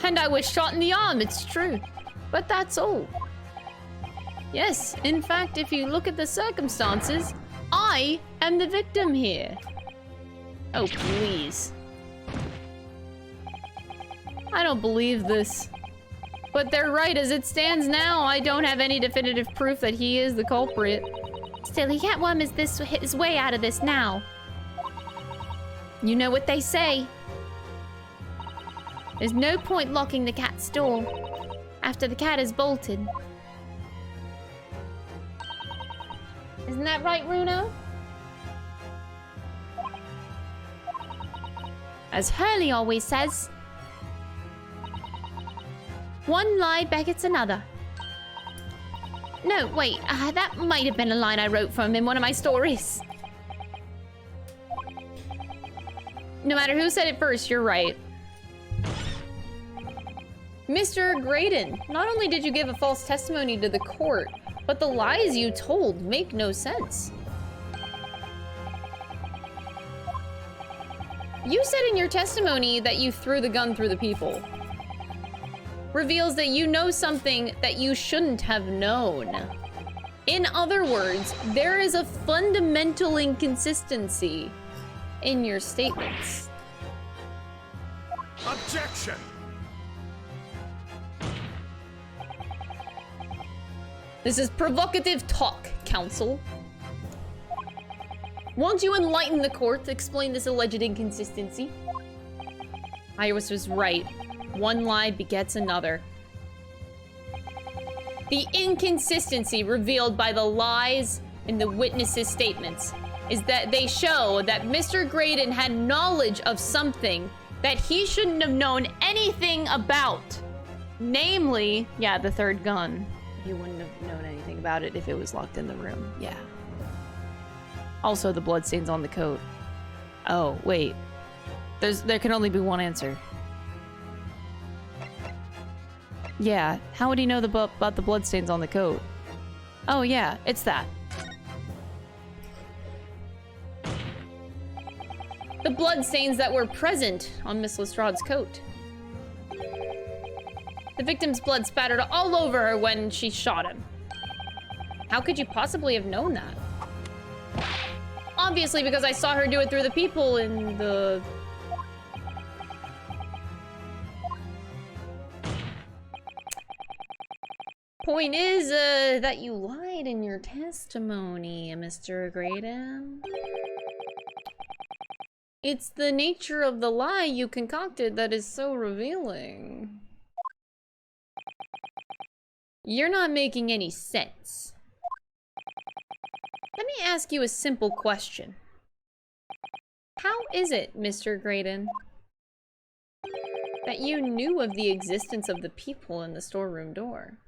And I was shot in the arm, it's true. But that's all. Yes, in fact, if you look at the circumstances, I am the victim here. Oh, please. I don't believe this. But they're right, as it stands now, I don't have any definitive proof that he is the culprit. Still, he can't worm his way out of this now. You know what they say. There's no point locking the cat's door after the cat is bolted. Isn't that right, Runo? As Hurley always says, one lie begets another. No, wait, that might have been a line I wrote from in one of my stories. No matter who said it first, you're right. Mr. Graydon, not only did you give a false testimony to the court, but the lies you told make no sense. You said in your testimony that you threw the gun through the people. Reveals that you know something that you shouldn't have known. In other words, there is a fundamental inconsistency in your statements. Objection! This is provocative talk, counsel. Won't you enlighten the court to explain this alleged inconsistency? Iris was right. One lie begets another. The inconsistency revealed by the lies in the witnesses' statements is that they show that Mr. Graydon had knowledge of something that he shouldn't have known anything about. Namely, yeah, the third gun. He wouldn't have known anything about it if it was locked in the room. Yeah. Also, the bloodstains on the coat. Oh, wait. There can only be one answer. Yeah, how would he know about the bloodstains on the coat? Oh yeah, it's that. The bloodstains that were present on Miss Lestrade's coat. The victim's blood spattered all over her when she shot him. How could you possibly have known that? Obviously, because I saw her do it through the people in the... Point is, that you lied in your testimony, Mr. Graydon. It's the nature of the lie you concocted that is so revealing. You're not making any sense. Let me ask you a simple question. How is it, Mr. Graydon, that you knew of the existence of the people in the storeroom door?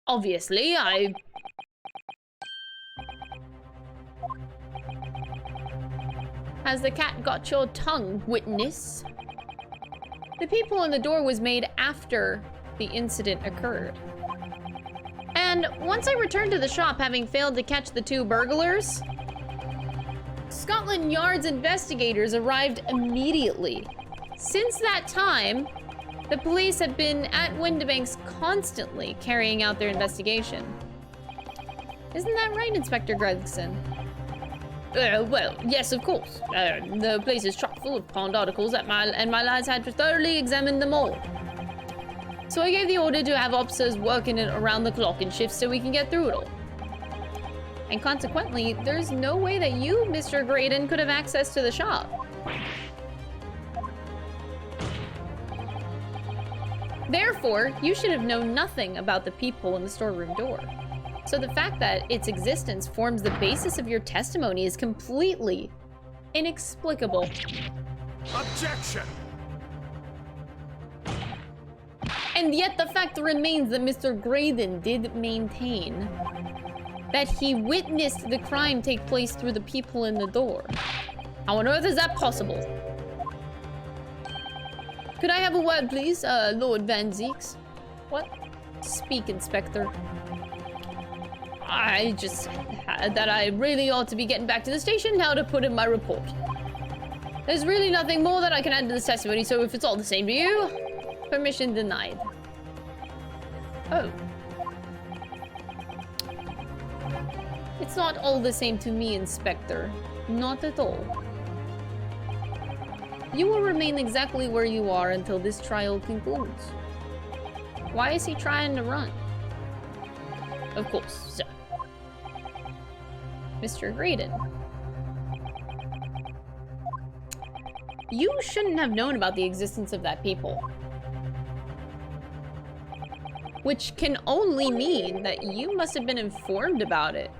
Obviously, Has the cat got your tongue, witness? The people in the door was made after the incident occurred. And once I returned to the shop, having failed to catch the two burglars, Scotland Yard's investigators arrived immediately. Since that time, the police have been at Windibanks constantly carrying out their investigation. Isn't that right, Inspector Gregson? Well, yes, of course. The place is chock full of pawned articles and my lads had thoroughly examined them all. So I gave the order to have officers working it around the clock in shifts so we can get through it all. And consequently, there's no way that you, Mr. Graydon, could have access to the shop. Therefore, you should have known nothing about the people in the storeroom door. So the fact that its existence forms the basis of your testimony is completely inexplicable. Objection! And yet the fact remains that Mr. Graydon did maintain that he witnessed the crime take place through the people in the door. How on earth is that possible? Could I have a word, please, Lord Van Zeeks? What? Speak, Inspector. I just had that I really ought to be getting back to the station now to put in my report. There's really nothing more that I can add to this testimony, so if it's all the same to you, permission denied. Oh. It's not all the same to me, Inspector. Not at all. You will remain exactly where you are until this trial concludes. Why is he trying to run? Of course, sir. Mr. Graydon, You shouldn't have known about the existence of that people. Which can only mean that you must have been informed about it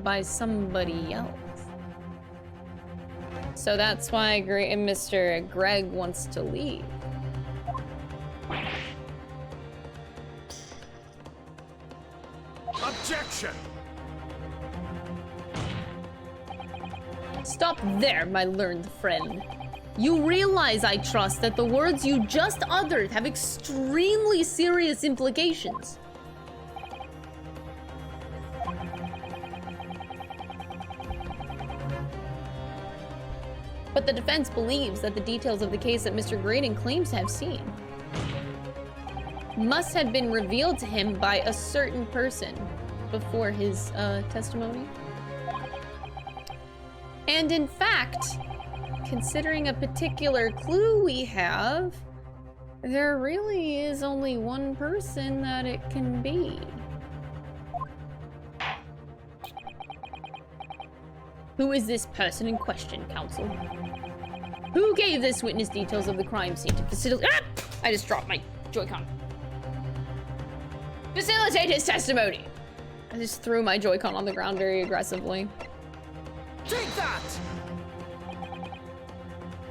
by somebody else. So that's why Mr. Greg wants to leave. Objection! Stop there, my learned friend. You realize, I trust, that the words you just uttered have extremely serious implications. But the defense believes that the details of the case that Mr. Graydon claims to have seen must have been revealed to him by a certain person before his testimony. And in fact, considering a particular clue we have, there really is only one person that it can be. Who is this person in question, counsel? Who gave this witness details of the crime scene to facilitate— Ah! I just dropped my Joy-Con. Facilitate his testimony! I just threw my Joy-Con on the ground very aggressively. Take that!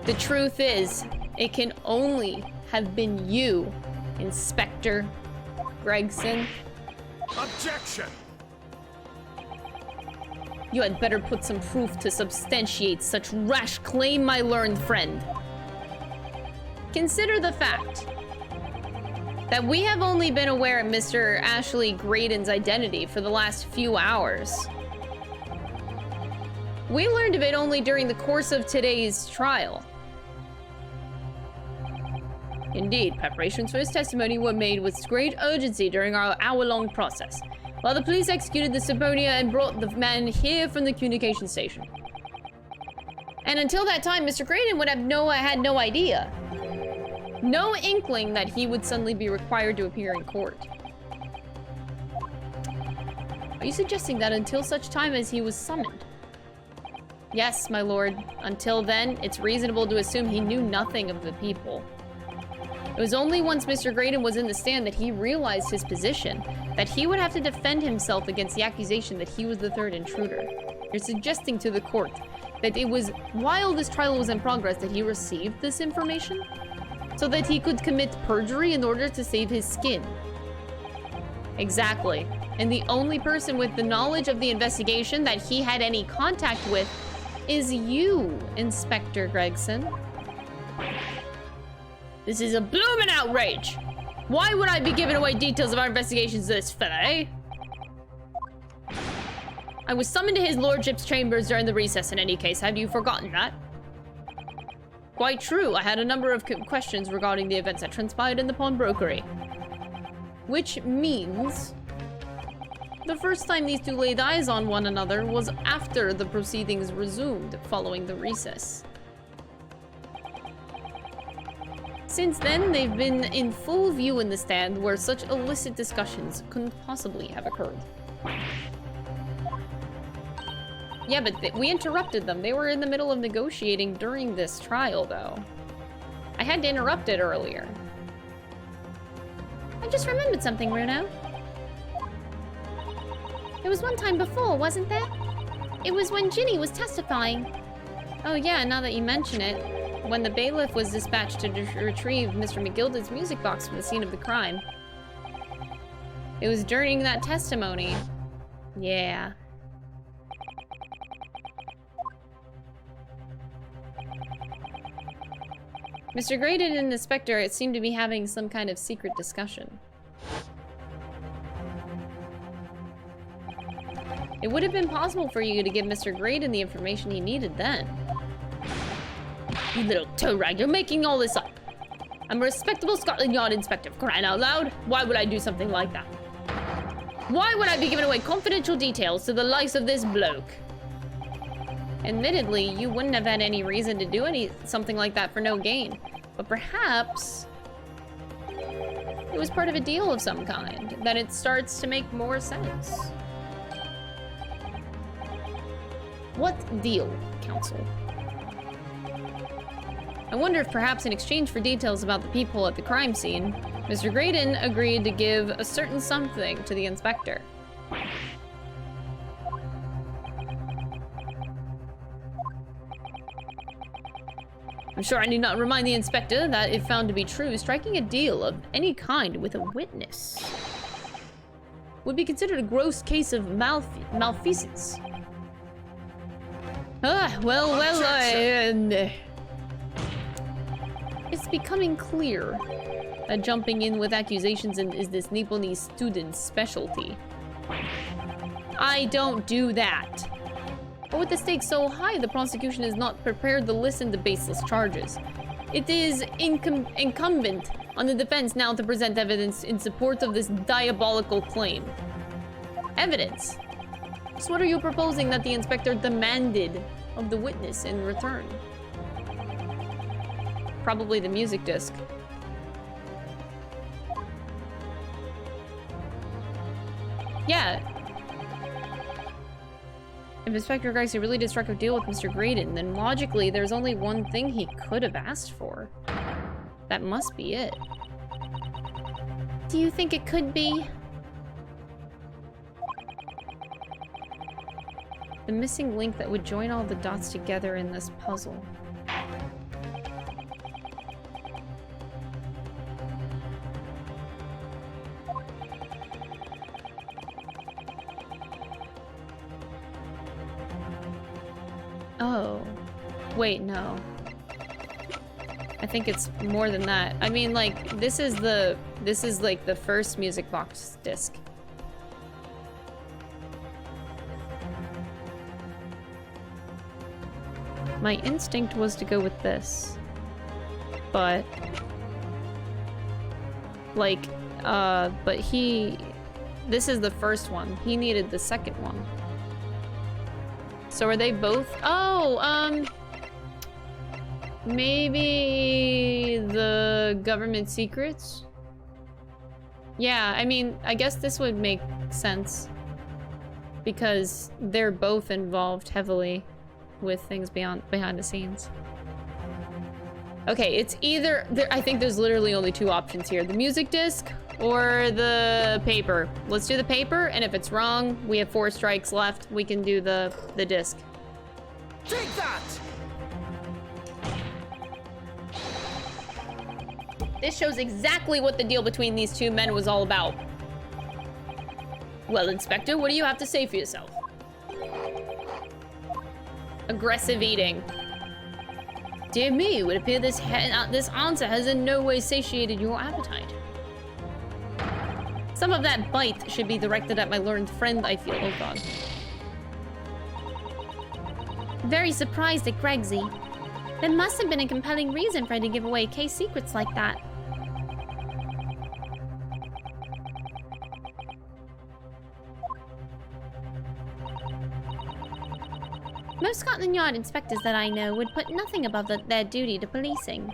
The truth is, it can only have been you, Inspector Gregson. Objection! You had better put some proof to substantiate such rash claim, my learned friend. Consider the fact that we have only been aware of Mr. Ashley Graydon's identity for the last few hours. We learned of it only during the course of today's trial. Indeed, preparations for his testimony were made with great urgency during our hour-long process, while the police executed the subpoena and brought the man here from the communication station. And until that time, Mr. Graydon would have had no idea. No inkling that he would suddenly be required to appear in court. Are you suggesting that until such time as he was summoned? Yes, my lord. Until then, it's reasonable to assume he knew nothing of the people. It was only once Mr. Graydon was in the stand that he realized his position, that he would have to defend himself against the accusation that he was the third intruder. You're suggesting to the court that it was while this trial was in progress that he received this information? So that he could commit perjury in order to save his skin? Exactly. And the only person with the knowledge of the investigation that he had any contact with is you, Inspector Gregson. This is a bloomin' outrage! Why would I be giving away details of our investigations to this fella, eh? I was summoned to his lordship's chambers during the recess in any case. Have you forgotten that? Quite true. I had a number of questions regarding the events that transpired in the pawnbrokery. Which means the first time these two laid eyes on one another was after the proceedings resumed following the recess. Since then, they've been in full view in the stand where such illicit discussions couldn't possibly have occurred. Yeah, but we interrupted them. They were in the middle of negotiating during this trial, though. I had to interrupt it earlier. I just remembered something, Bruno. There was one time before, wasn't there? It was when Ginny was testifying. Oh yeah, now that you mention it. When the bailiff was dispatched to retrieve Mr. McGilda's music box from the scene of the crime. It was during that testimony. Yeah. Mr. Graydon and the Inspector seem to be having some kind of secret discussion. It would have been possible for you to give Mr. Graydon the information he needed then. You little toe rag, you're making all this up. I'm a respectable Scotland Yard inspector, for crying out loud. Why would I do something like that? Why would I be giving away confidential details to the likes of this bloke? Admittedly, you wouldn't have had any reason to do something like that for no gain. But perhaps it was part of a deal of some kind, that it starts to make more sense. What deal, counsel? I wonder if perhaps in exchange for details about the people at the crime scene, Mr. Graydon agreed to give a certain something to the inspector. I'm sure I need not remind the inspector that, if found to be true, striking a deal of any kind with a witness would be considered a gross case of malfeasance. It's becoming clear that jumping in with accusations is this Nipponese student's specialty. I don't do that. But with the stakes so high, the prosecution is not prepared to listen to baseless charges. It is incumbent on the defense now to present evidence in support of this diabolical claim. Evidence? So what are you proposing that the inspector demanded of the witness in return? Probably the music disc. Yeah. If Inspector Gracie really did strike a deal with Mr. Graydon, then logically there's only one thing he could have asked for. That must be it. Do you think it could be? The missing link that would join all the dots together in this puzzle. Oh. Wait, no. I think it's more than that. I mean, like, this is like the first music box disc. My instinct was to go with this. But like, this is the first one. He needed the second one. So are they both? Oh, maybe the government secrets? Yeah, I mean, I guess this would make sense because they're both involved heavily with things behind the scenes. Okay, it's either, I think there's literally only two options here. The music disc or the paper. Let's do the paper, and if it's wrong, we have 4 strikes left. We can do the disc. Take that! This shows exactly what the deal between these two men was all about. Well, Inspector, what do you have to say for yourself? Aggressive eating. Dear me, it would appear this answer has in no way satiated your appetite. Some of that bite should be directed at my learned friend, I feel. Oh, God. Very surprised at Gregsy. There must have been a compelling reason for her to give away case secrets like that. Most Scotland Yard inspectors that I know would put nothing above their duty to policing.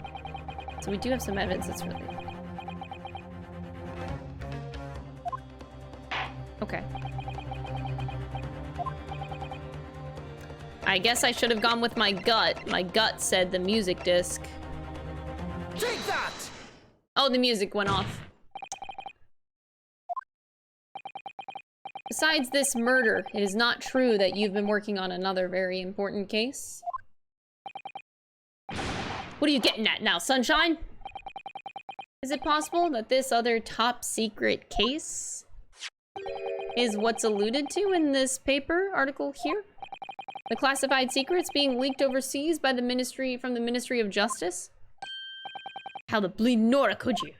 So we do have some evidence that's really... Okay. I guess I should have gone with my gut. My gut said the music disc. Take that! Oh, the music went off. Besides this murder, it is not true that you've been working on another very important case. What are you getting at now, Sunshine? Is it possible that this other top secret case is what's alluded to in this paper article here? The classified secrets being leaked overseas by the Ministry, from the Ministry of Justice? How the bleeding Nora could you?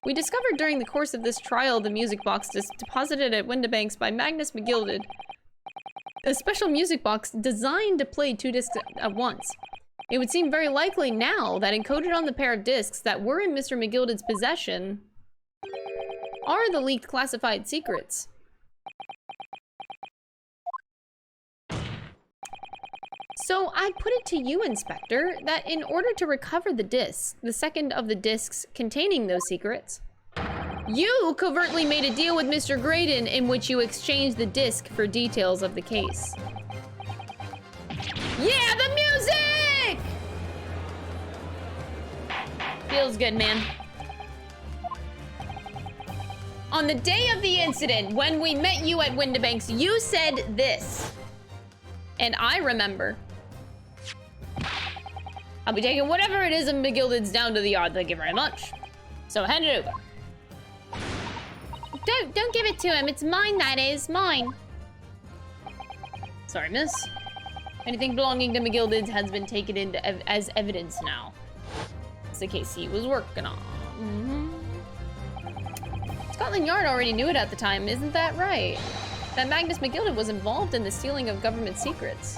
We discovered during the course of this trial the music box deposited at Windibanks by Magnus McGilded. A special music box designed to play 2 discs at once. It would seem very likely now that encoded on the pair of discs that were in Mr. McGilded's possession are the leaked classified secrets. So I put it to you, Inspector, that in order to recover the discs, the second of the discs containing those secrets, you covertly made a deal with Mr. Graydon in which you exchanged the disc for details of the case. Yeah, the music! Feels good, man. On the day of the incident, when we met you at Windibanks, you said this. And I remember. I'll be taking whatever it is in McGilded's down to the yard. Thank you very much. So hand it over. Don't give it to him. It's mine, that is. Mine. Sorry, miss. Anything belonging to McGilded's has been taken into as evidence now. It's the case he was working on. Scotland Yard already knew it at the time, isn't that right? That Magnus McGilded was involved in the stealing of government secrets.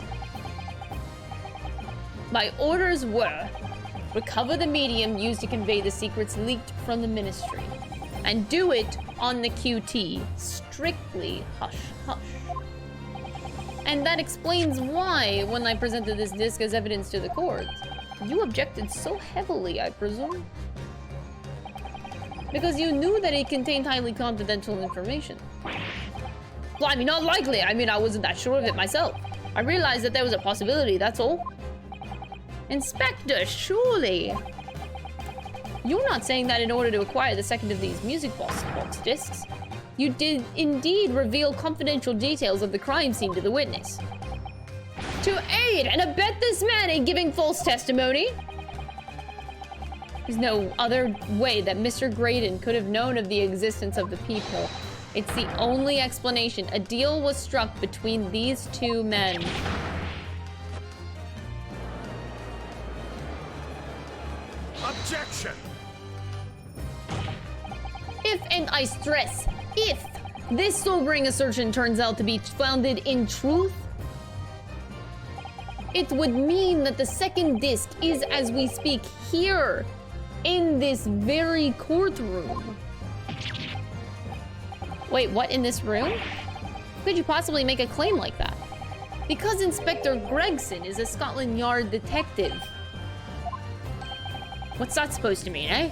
My orders were, recover the medium used to convey the secrets leaked from the ministry, and do it on the QT, strictly hush-hush. And that explains why, when I presented this disc as evidence to the court, you objected so heavily, I presume? Because you knew that it contained highly confidential information. Well, I mean, not likely. I mean, I wasn't that sure of it myself. I realized that there was a possibility, that's all. Inspector, surely. You're not saying that in order to acquire the second of these music box discs, you did indeed reveal confidential details of the crime scene to the witness. To aid and abet this man in giving false testimony? There's no other way that Mr. Graydon could have known of the existence of the people. It's the only explanation. A deal was struck between these two men. Objection! If, and I stress, if this sobering assertion turns out to be founded in truth, it would mean that the second disc is, as we speak, here, in this very courtroom. Wait, what, in this room? How could you possibly make a claim like that? Because Inspector Gregson is a Scotland Yard detective. What's that supposed to mean, eh?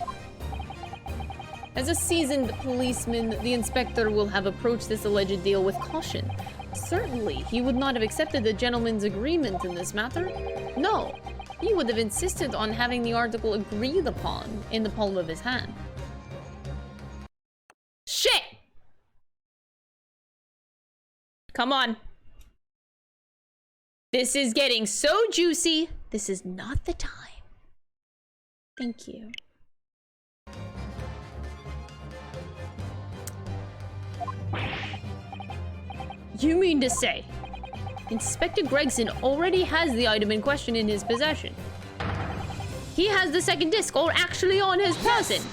As a seasoned policeman, the inspector will have approached this alleged deal with caution. Certainly, he would not have accepted the gentleman's agreement in this matter. No, he would have insisted on having the article agreed upon in the palm of his hand. Shit! Come on. This is getting so juicy. This is not the time. Thank you. You mean to say, Inspector Gregson already has the item in question in his possession? He has the second disc, or actually on his person.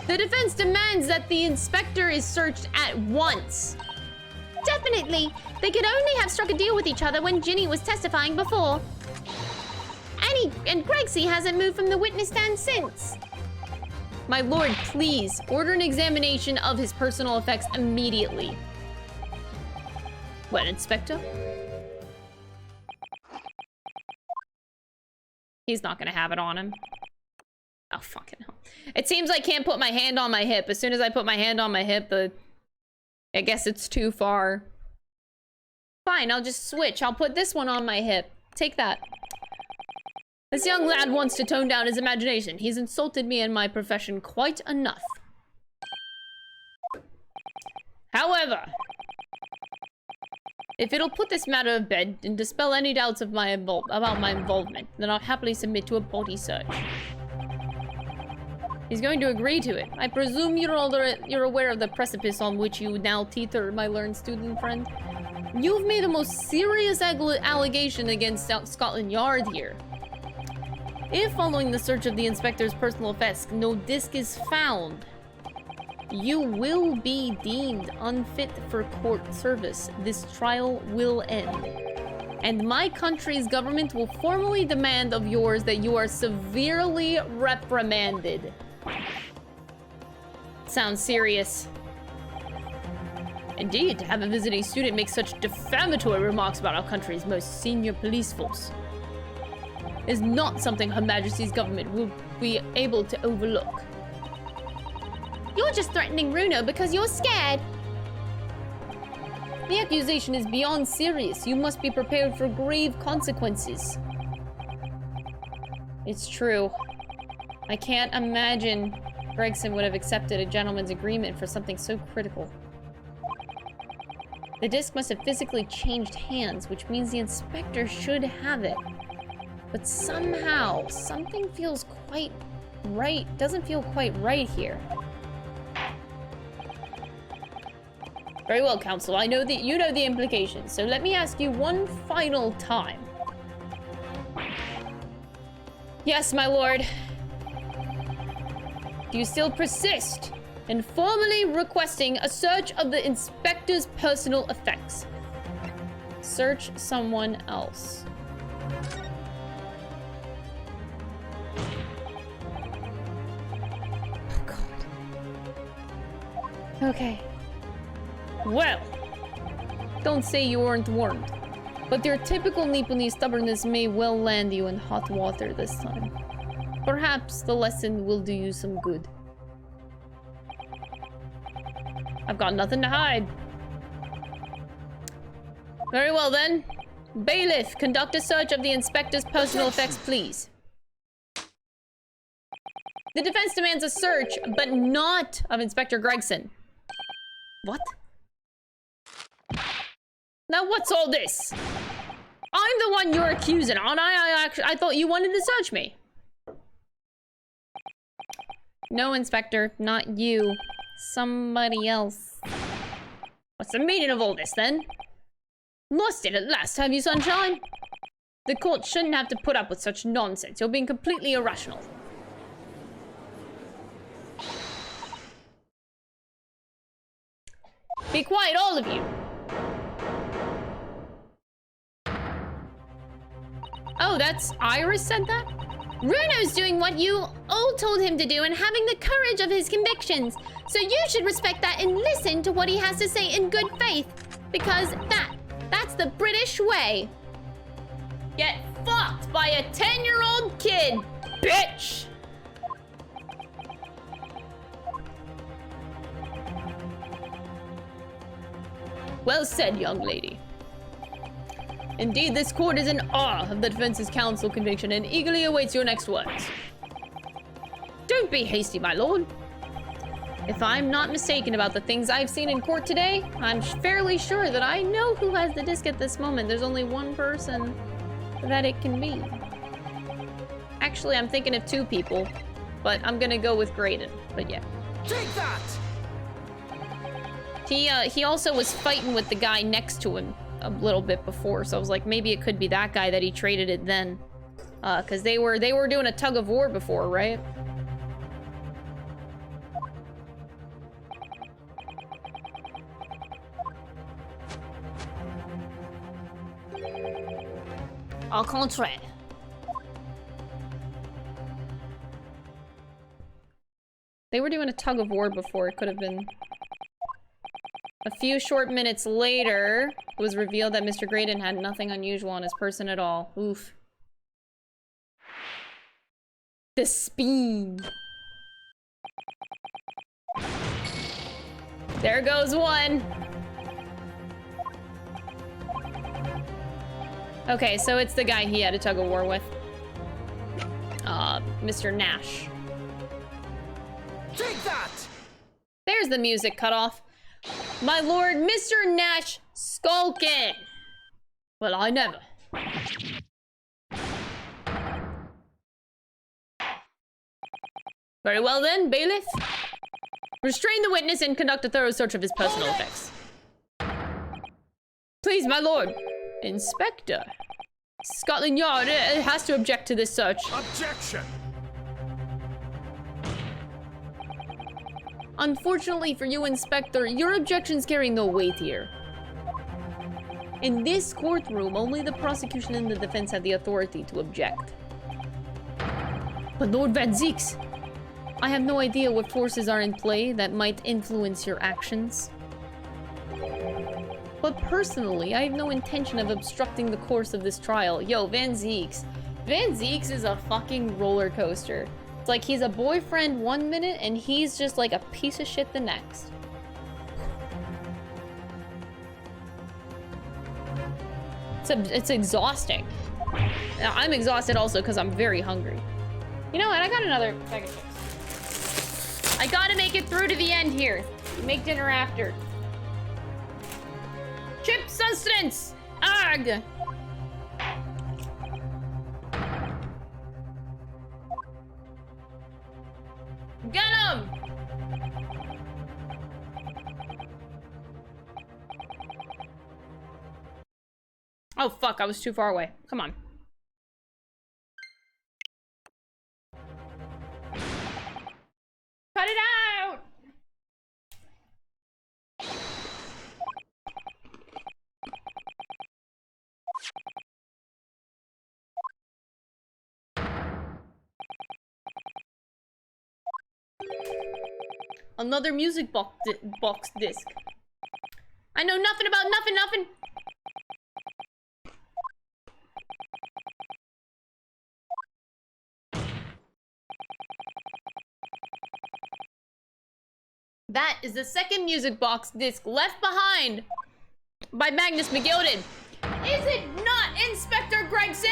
The defense demands that the inspector is searched at once. Definitely. They could only have struck a deal with each other when Ginny was testifying before. And Gregsy hasn't moved from the witness stand since. My lord, please, order an examination of his personal effects immediately. What, Inspector? He's not gonna have it on him. Oh, fucking hell. It seems I can't put my hand on my hip. As soon as I put my hand on my hip, I guess it's too far. Fine, I'll just switch. I'll put this one on my hip. Take that. This young lad wants to tone down his imagination. He's insulted me and my profession quite enough. However, if it'll put this matter to bed and dispel any doubts of about my involvement, then I'll happily submit to a body search. He's going to agree to it. I presume you're aware of the precipice on which you now teeter, my learned student friend. You've made the most serious allegation against Scotland Yard here. If, following the search of the inspector's personal effects, no disc is found, you will be deemed unfit for court service. This trial will end. And my country's government will formally demand of yours that you are severely reprimanded. Sounds serious. Indeed, to have a visiting student make such defamatory remarks about our country's most senior police force is not something Her Majesty's government will be able to overlook. You're just threatening Runo because you're scared. The accusation is beyond serious. You must be prepared for grave consequences. It's true. I can't imagine Gregson would have accepted a gentleman's agreement for something so critical. The disc must have physically changed hands, which means the inspector should have it. But somehow, something feels quite right, doesn't feel quite right here. Very well, Counsel. I know that you know the implications, so let me ask you one final time. Yes, my lord. Do you still persist in formally requesting a search of the inspector's personal effects? Search someone else. Oh, God. Okay. Well, don't say you weren't warned, but your typical Nipponi stubbornness may well land you in hot water this time. Perhaps the lesson will do you some good. I've got nothing to hide. Very well then. Bailiff, conduct a search of the inspector's personal effects, please. The defense demands a search, but not of Inspector Gregson. What? Now what's all this? I'm the one you're accusing, aren't I? I thought you wanted to search me. No, Inspector, not you. Somebody else. What's the meaning of all this, then? Lost it at last, have you, Sunshine? The court shouldn't have to put up with such nonsense. You're being completely irrational. Be quiet, all of you. Oh, that's Iris said that? Runo's doing what you all told him to do and having the courage of his convictions. So you should respect that and listen to what he has to say in good faith. Because that's the British way. Get fucked by a 10-year-old kid, bitch! Well said, young lady. Indeed, this court is in awe of the defense's counsel conviction and eagerly awaits your next words. Don't be hasty, my lord. If I'm not mistaken about the things I've seen in court today, I'm fairly sure that I know who has the disc at this moment. There's only one person that it can be. Actually, I'm thinking of two people, but I'm gonna go with Graydon, but yeah. Take that! He also was fighting with the guy next to him a little bit before, so I was like, maybe it could be that guy that he traded it then. Cause they were doing a tug of war before, right? Au contraire. They were doing a tug of war before. It could have been. A few short minutes later, it was revealed that Mr. Graydon had nothing unusual on his person at all. Oof. The speed. There goes one. Okay, so it's the guy he had a tug of war with. Mr. Nash. Take that! There's the music cut off. My lord, Mr. Nash skulking. Well, I never. Very well then, bailiff. Restrain the witness and conduct a thorough search of his personal effects. Please, my lord. Inspector. Scotland Yard has to object to this search. Objection! Unfortunately for you, Inspector, your objections carry no weight here. In this courtroom, only the prosecution and the defense have the authority to object. But Lord Van Zieks, I have no idea what forces are in play that might influence your actions. But personally, I have no intention of obstructing the course of this trial. Yo, Van Zieks. Van Zieks is a fucking roller coaster. It's like he's a boyfriend one minute and he's just like a piece of shit the next. It's exhausting. I'm exhausted also because I'm very hungry. You know what? I got another bag of chips. I gotta make it through to the end here. Make dinner after. Chip sustenance! Arg! Get him! Oh fuck, I was too far away. Come on. Cut it out! Another music box disc. I know nothing about nothing. That is the second music box disc left behind by Magnus McGilden. Is it not, Inspector Gregson?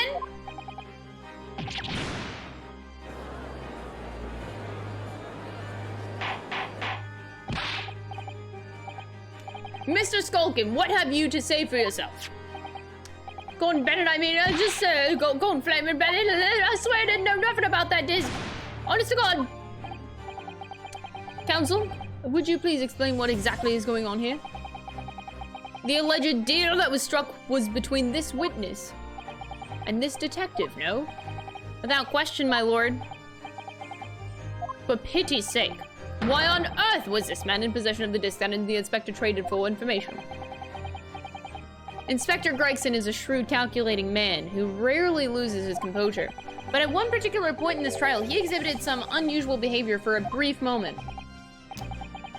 Mr. Skulkin, what have you to say for yourself? Gordon Bennett, I mean, Gordon Flaming Bennett, I swear I didn't know nothing about that disc. Honest to God. Counsel, would you please explain what exactly is going on here? The alleged deal that was struck was between this witness and this detective, no? Without question, my lord. For pity's sake, why on earth was this man in possession of the disc that the inspector traded for information? Inspector Gregson is a shrewd, calculating man who rarely loses his composure. But at one particular point in this trial, he exhibited some unusual behavior for a brief moment.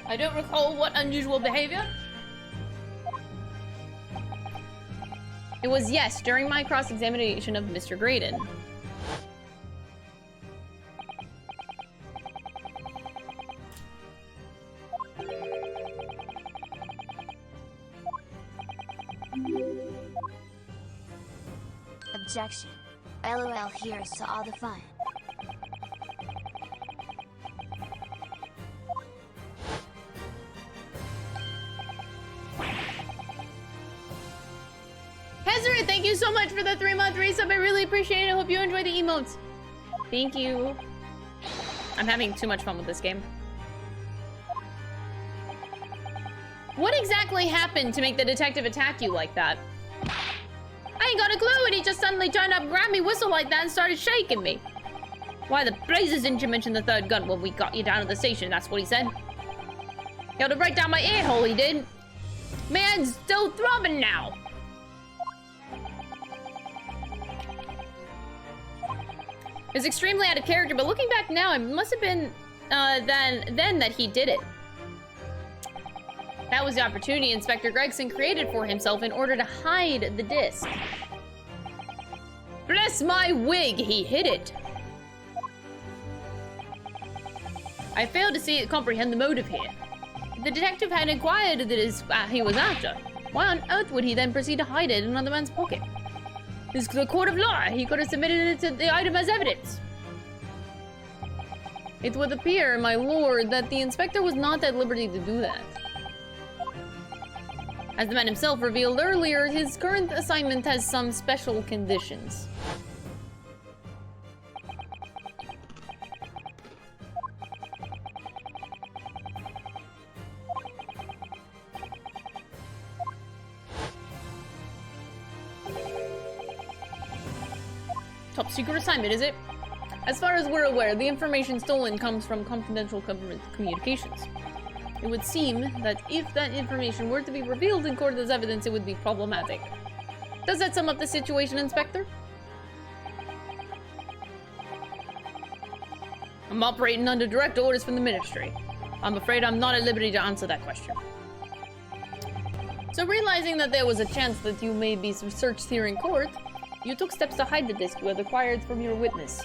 I don't recall what unusual behavior. It was, yes, during my cross-examination of Mr. Graydon. Objection. LOL, here's to all the fun. Hezra, thank you so much for the 3-month resub. I really appreciate it. I hope you enjoy the emotes. Thank you. I'm having too much fun with this game. What exactly happened to make the detective attack you like that? I ain't got a clue, and he just suddenly turned up, grabbed me whistle like that, and started shaking me. Why the blazes didn't you mention the third gun when we got you down at the station? That's what he said. He held it right down my ear hole, he did. Man's still throbbing now. It's extremely out of character, but looking back now, it must have been then that he did it. That was the opportunity Inspector Gregson created for himself in order to hide the disc. Bless my wig, he hid it. I failed to comprehend the motive here. If the detective had inquired that he was after, why on earth would he then proceed to hide it in another man's pocket? This is the court of law. He could have submitted it to the item as evidence. It would appear, my lord, that the inspector was not at liberty to do that. As the man himself revealed earlier, his current assignment has some special conditions. Top secret assignment, is it? As far as we're aware, the information stolen comes from confidential government communications. It would seem that if that information were to be revealed in court as evidence, it would be problematic. Does that sum up the situation, Inspector? I'm operating under direct orders from the Ministry. I'm afraid I'm not at liberty to answer that question. So realizing that there was a chance that you may be searched here in court, you took steps to hide the disc where acquired from your witness.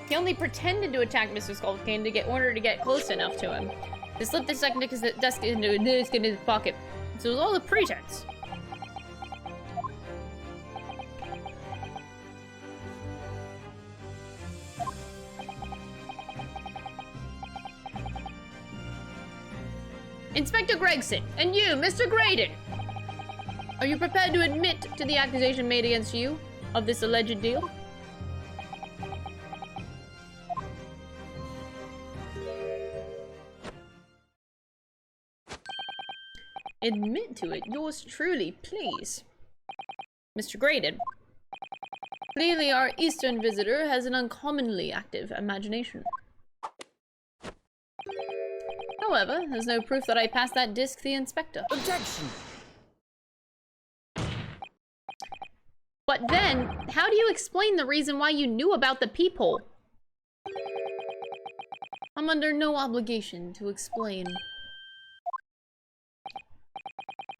He only pretended to attack Mr. Skullcane to get order to get close enough to him. He slipped his second desk into a disc in his pocket. So it was all a pretense. Inspector Gregson, and you, Mr. Graydon. Are you prepared to admit to the accusation made against you of this alleged deal? Admit to it, yours truly, please. Mr. Graydon. Clearly our Eastern visitor has an uncommonly active imagination. However, there's no proof that I passed that disc to the inspector. Objection! But then, how do you explain the reason why you knew about the peephole? I'm under no obligation to explain.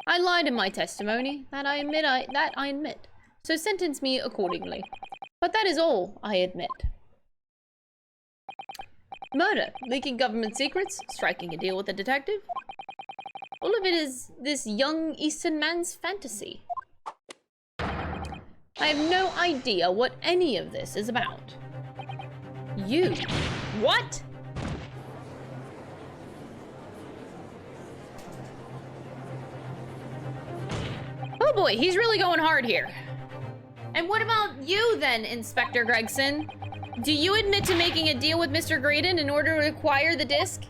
I lied in my testimony, that I admit. So sentence me accordingly. But that is all I admit. Murder, leaking government secrets, striking a deal with a detective. All of it is this young Eastern man's fantasy. I have no idea what any of this is about. You. What? Oh boy, he's really going hard here. And what about you then, Inspector Gregson? Do you admit to making a deal with Mr. Graydon in order to acquire the disc?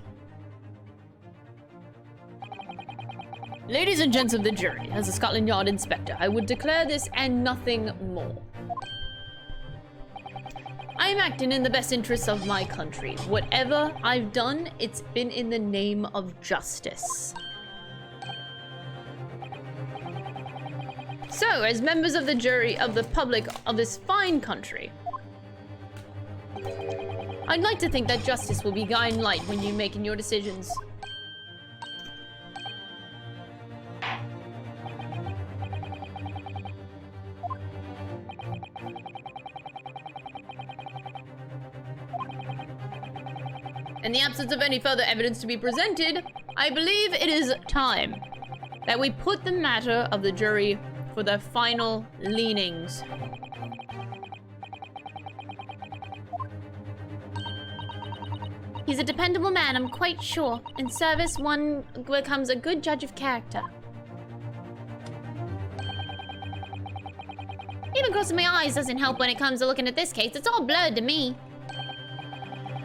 Ladies and gents of the jury, as a Scotland Yard inspector, I would declare this and nothing more. I am acting in the best interests of my country. Whatever I've done, it's been in the name of justice. So, as members of the jury, of the public of this fine country, I'd like to think that justice will be guiding light when you're making your decisions. In the absence of any further evidence to be presented, I believe it is time that we put the matter of the jury for their final leanings. He's a dependable man, I'm quite sure. In service, one becomes a good judge of character. Even crossing my eyes doesn't help when it comes to looking at this case. It's all blurred to me.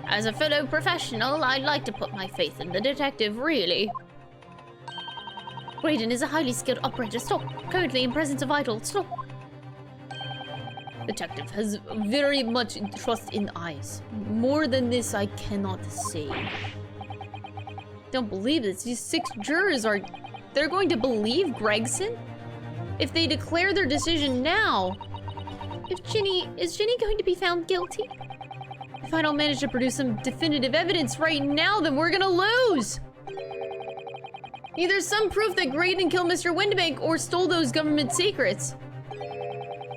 As a fellow professional, I'd like to put my faith in the detective, really. Graydon is a highly skilled operator. Stop. Currently in presence of idol. Stop. Detective has very much trust in eyes. More than this, I cannot say. Don't believe this. These 6 jurors are... They're going to believe Gregson? If they declare their decision now... Is Ginny going to be found guilty? If I don't manage to produce some definitive evidence right now, then we're gonna lose! Either some proof that Graydon killed Mr. Windibank or stole those government secrets.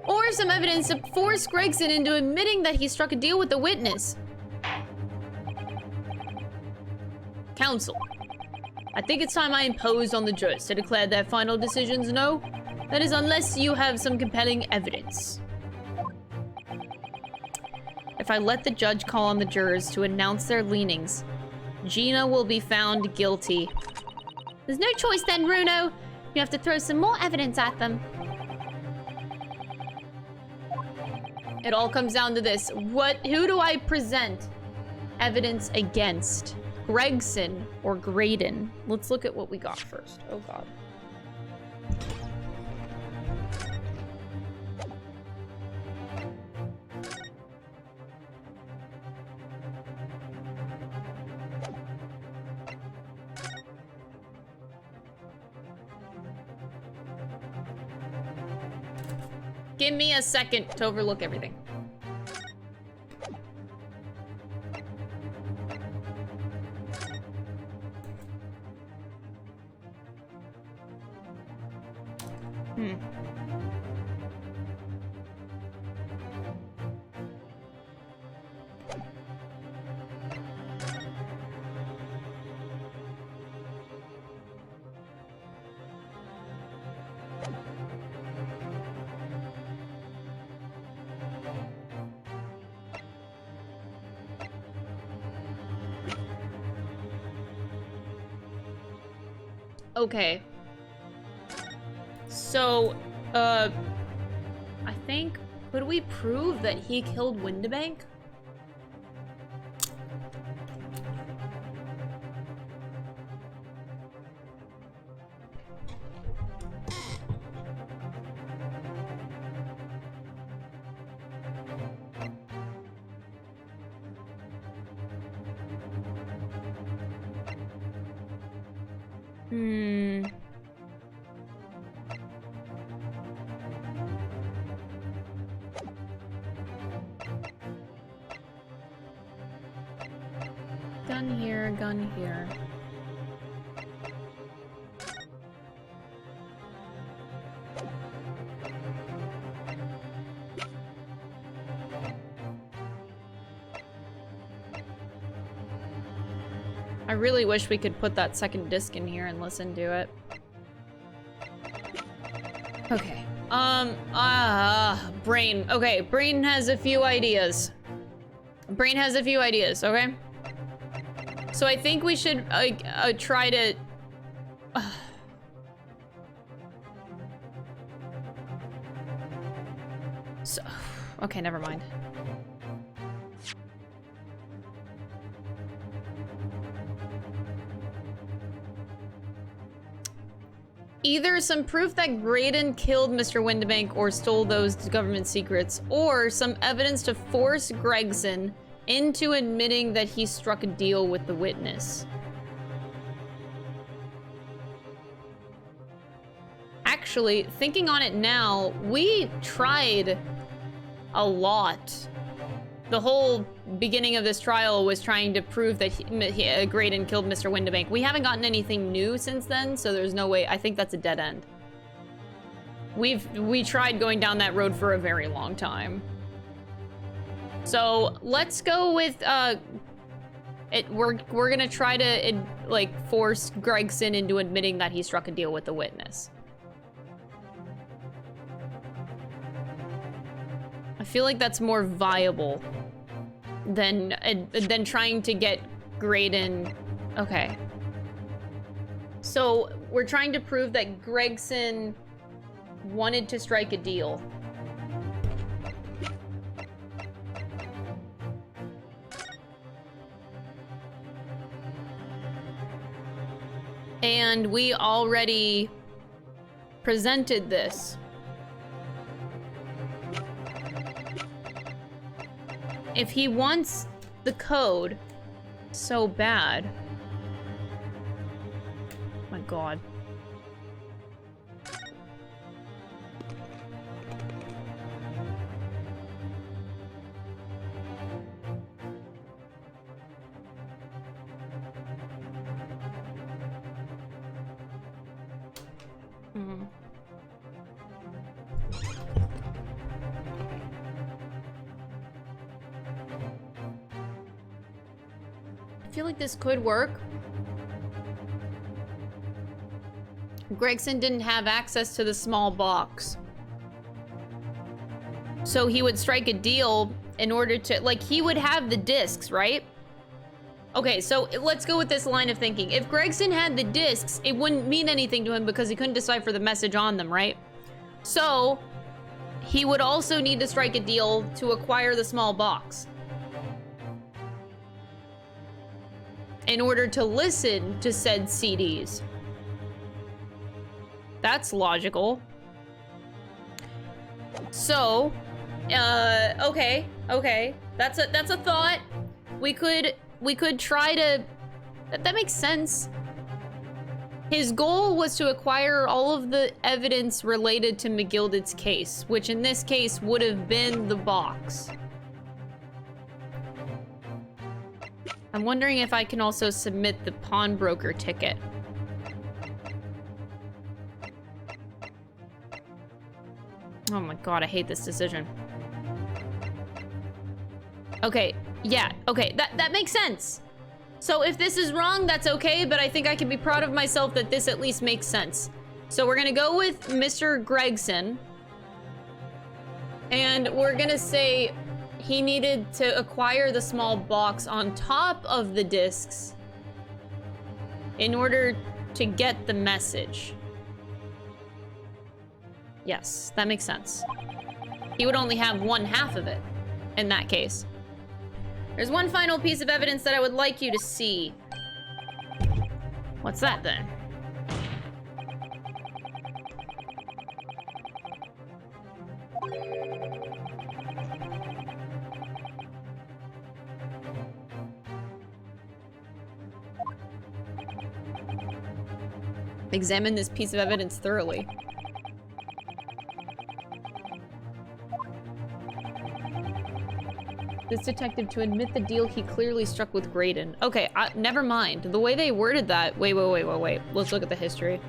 Or some evidence to force Gregson into admitting that he struck a deal with the witness. Counsel, I think it's time I imposed on the jurors to declare their final decisions no. That is, unless you have some compelling evidence. If I let the judge call on the jurors to announce their leanings, Gina will be found guilty. There's no choice then, Bruno. You have to throw some more evidence at them. It all comes down to this. Who do I present evidence against? Gregson or Graydon? Let's look at what we got first. Oh god. Give me a second to overlook everything. Okay. So, I think, could we prove that he killed Windibank? Gun here, gun here. I really wish we could put that second disc in here and listen to it. Okay. Brain. Okay, Brain has a few ideas. Brain has a few ideas, okay? So I think we should try to... So, okay, never mind. Either some proof that Graydon killed Mr. Windibank or stole those government secrets, or some evidence to force Gregson into admitting that he struck a deal with the witness. Actually, thinking on it now, we tried a lot. The whole beginning of this trial was trying to prove that Graydon killed Mr. Windibank. We haven't gotten anything new since then, so there's no way. I think that's a dead end. We tried going down that road for a very long time. So let's go with we're gonna try to like force Gregson into admitting that he struck a deal with the witness. I feel like that's more viable than trying to get Graydon. Okay. So we're trying to prove that Gregson wanted to strike a deal. And we already presented this. If he wants the code so bad. My God. I feel like this could work. Gregson didn't have access to the small box. So he would strike a deal in order to, like, he would have the discs, right? Okay, so let's go with this line of thinking. If Gregson had the discs, it wouldn't mean anything to him because he couldn't decipher the message on them, right? So he would also need to strike a deal to acquire the small box in order to listen to said CDs. That's logical. So, okay. That's a thought. We could try to... That makes sense. His goal was to acquire all of the evidence related to McGilded's case, which in this case would have been the box. I'm wondering if I can also submit the pawnbroker ticket. Oh my God, I hate this decision. Okay, yeah, okay, that makes sense. So if this is wrong, that's okay, but I think I can be proud of myself that this at least makes sense. So we're gonna go with Mr. Gregson. And we're gonna say he needed to acquire the small box on top of the discs in order to get the message. Yes, that makes sense. He would only have one half of it in that case. There's one final piece of evidence that I would like you to see. What's that then? Examine this piece of evidence thoroughly. This detective to admit the deal he clearly struck with Graydon. Okay, never mind. The way they worded that... Wait. Let's look at the history.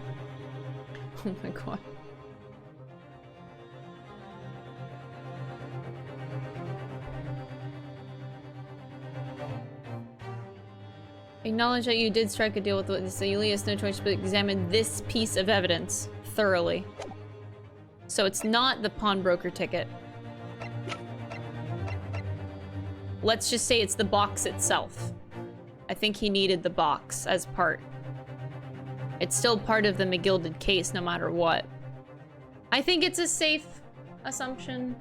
Oh my god. Acknowledge that you did strike a deal with witness, so you leave us no choice but examine this piece of evidence thoroughly. So it's not the pawnbroker ticket. Let's just say it's the box itself. I think he needed the box as part. It's still part of the McGilded case no matter what. I think it's a safe assumption.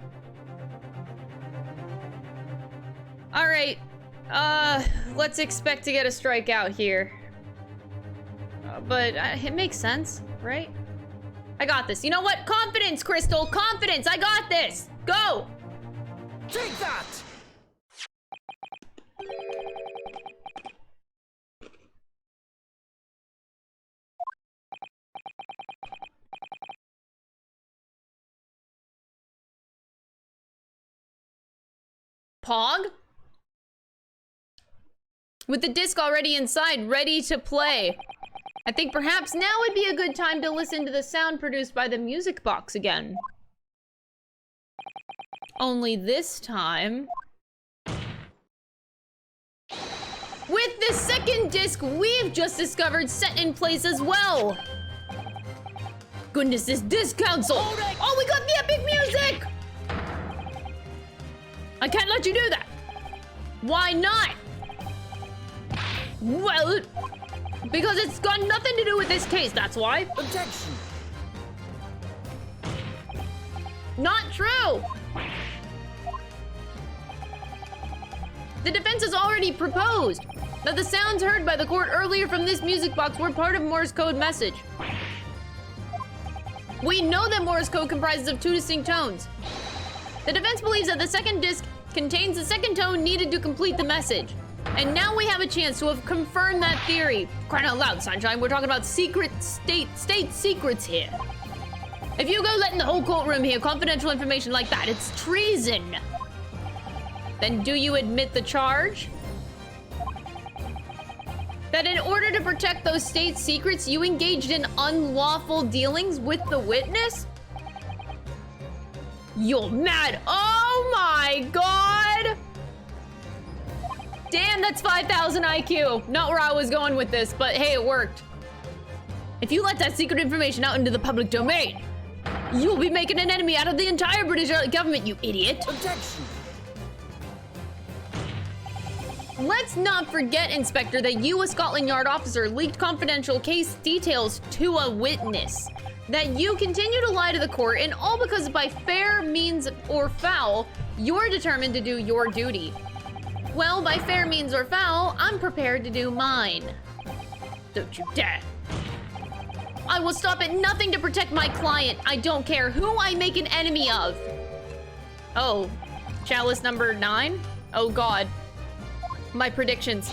All right. Let's expect to get a strikeout here. But it makes sense, right? I got this. You know what? Confidence, Crystal. Confidence. I got this. Go. Take that! Pog? With the disc already inside, ready to play. I think perhaps now would be a good time to listen to the sound produced by the music box again. Only this time... with the second disc we've just discovered set in place as well. Goodness, this disc console. Oh, we got the epic music! I can't let you do that. Why not? Well, because it's got nothing to do with this case, that's why. Objection! Not true! The defense has already proposed that the sounds heard by the court earlier from this music box were part of Morse code message. We know that Morse code comprises of 2 distinct tones. The defense believes that the second disc contains the second tone needed to complete the message. And now we have a chance to have confirmed that theory. Crying out loud, Sunshine, we're talking about state secrets here. If you go letting the whole courtroom hear confidential information like that, it's treason. Then do you admit the charge? That in order to protect those state secrets, you engaged in unlawful dealings with the witness? You're mad. Oh my god! Damn, that's 5,000 IQ. Not where I was going with this, but hey, it worked. If you let that secret information out into the public domain, you'll be making an enemy out of the entire British government, you idiot. Objection! Let's not forget, Inspector, that you, a Scotland Yard officer, leaked confidential case details to a witness. That you continue to lie to the court, and all because by fair means or foul, you're determined to do your duty. Well, by fair means or foul, I'm prepared to do mine. Don't you dare. I will stop at nothing to protect my client. I don't care who I make an enemy of. Oh, chalice number 9? Oh God. My predictions.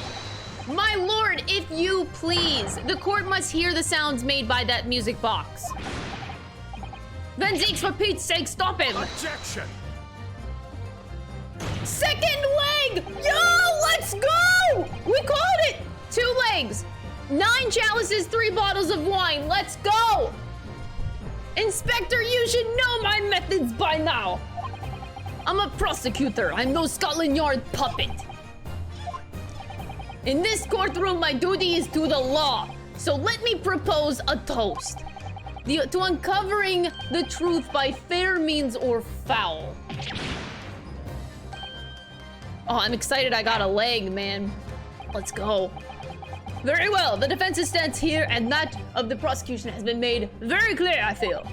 My lord, if you please, the court must hear the sounds made by that music box. Van Zeeks, for Pete's sake, stop him! Objection! Second leg! Yo, let's go! We called it! 2 legs, 9 chalices, 3 bottles of wine. Let's go! Inspector, you should know my methods by now. I'm a prosecutor. I'm no Scotland Yard puppet. In this courtroom, my duty is to the law. So let me propose a toast. To uncovering the truth by fair means or foul. Oh, I'm excited I got a leg, man. Let's go. Very well. The defense's stance here and that of the prosecution has been made very clear, I feel.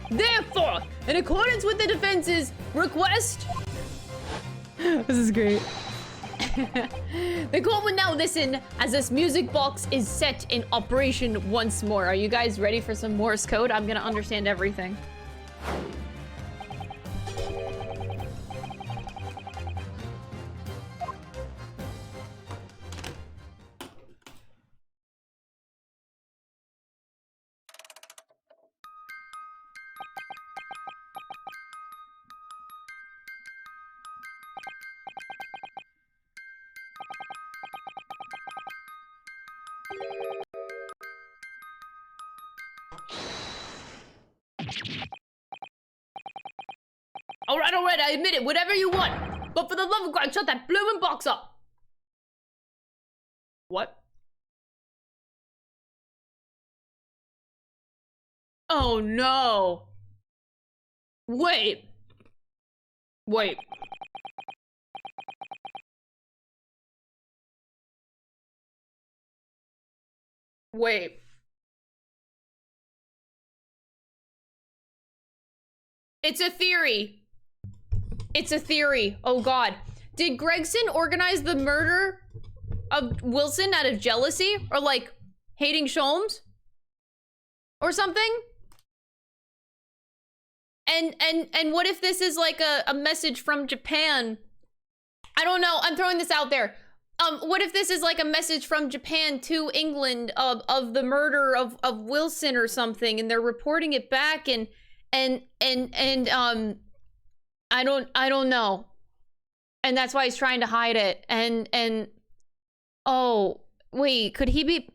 Therefore, in accordance with the defense's request... This is great. The court will now listen as this music box is set in operation once more. Are you guys ready for some Morse code? I'm gonna understand everything. All right, I admit it, whatever you want. But for the love of God, shut that blooming box up. What? Oh no. Wait. Wait. Wait. It's a theory. It's a theory. Oh God. Did Gregson organize the murder of Wilson out of jealousy? Or like hating Sholmes? Or something? And what if this is like a message from Japan? I don't know. I'm throwing this out there. What if this is like a message from Japan to England of the murder of Wilson or something, and they're reporting it back, and I don't know. And that's why he's trying to hide it. And oh, wait, could he be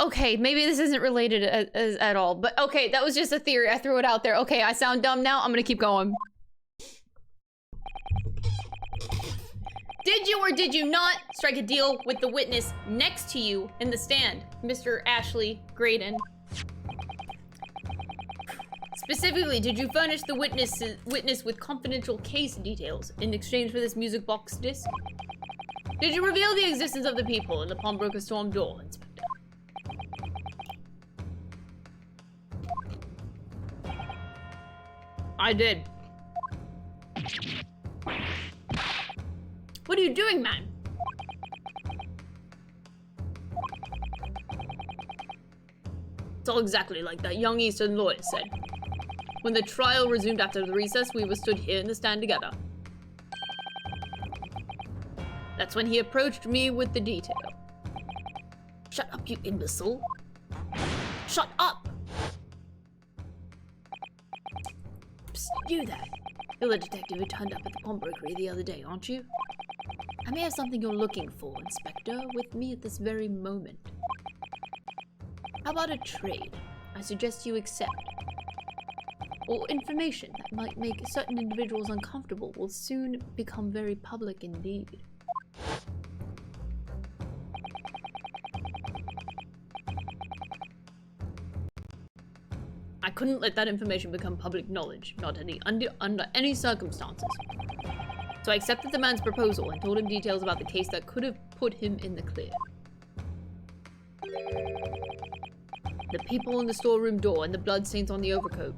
okay, maybe this isn't related at all, but okay, that was just a theory. I threw it out there. Okay, I sound dumb now. I'm gonna keep going. Did you or did you not strike a deal with the witness next to you in the stand, Mr. Ashley Graydon? Specifically, did you furnish the witness with confidential case details in exchange for this music box disc? Did you reveal the existence of the people in the pawnbroker storm door, Inspector? I did. What are you doing, man? It's all exactly like that young Eastern lawyer said. When the trial resumed after the recess, we were stood here in the stand together. That's when he approached me with the detail. Shut up, you imbecile. Shut up! Psst, you there. You're the detective who turned up at the pawnbrokery the other day, aren't you? I may have something you're looking for, Inspector, with me at this very moment. How about a trade? I suggest you accept. Or information that might make certain individuals uncomfortable will soon become very public indeed. I couldn't let that information become public knowledge, not under any circumstances. So I accepted the man's proposal and told him details about the case that could have put him in the clear. The people in the storeroom door and the bloodstains on the overcoat.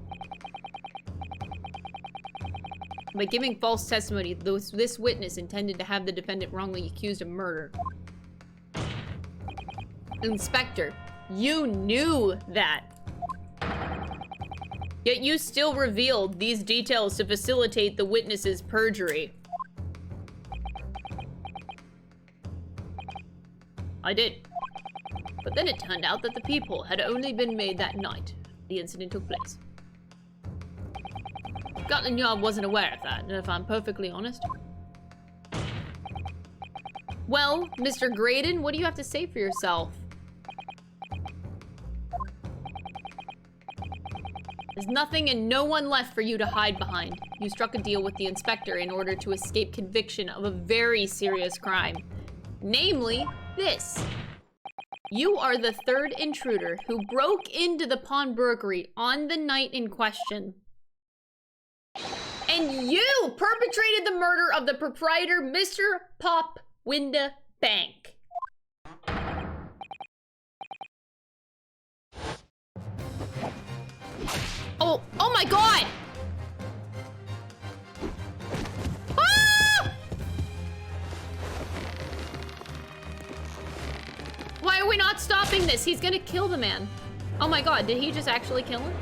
By giving false testimony, this witness intended to have the defendant wrongly accused of murder. Inspector, you knew that. Yet you still revealed these details to facilitate the witness's perjury. I did. But then it turned out that the people had only been made that night the incident took place. Scotland Yard wasn't aware of that, and if I'm perfectly honest. Well, Mr. Graydon, what do you have to say for yourself? There's nothing and no one left for you to hide behind. You struck a deal with the inspector in order to escape conviction of a very serious crime. Namely, this. You are the third intruder who broke into the pawnbrokery on the night in question. And you perpetrated the murder of the proprietor, Mr. Pop Winda Bank. Oh, oh my god! Ah! Why are we not stopping this? He's gonna kill the man. Oh my god, did he just actually kill him?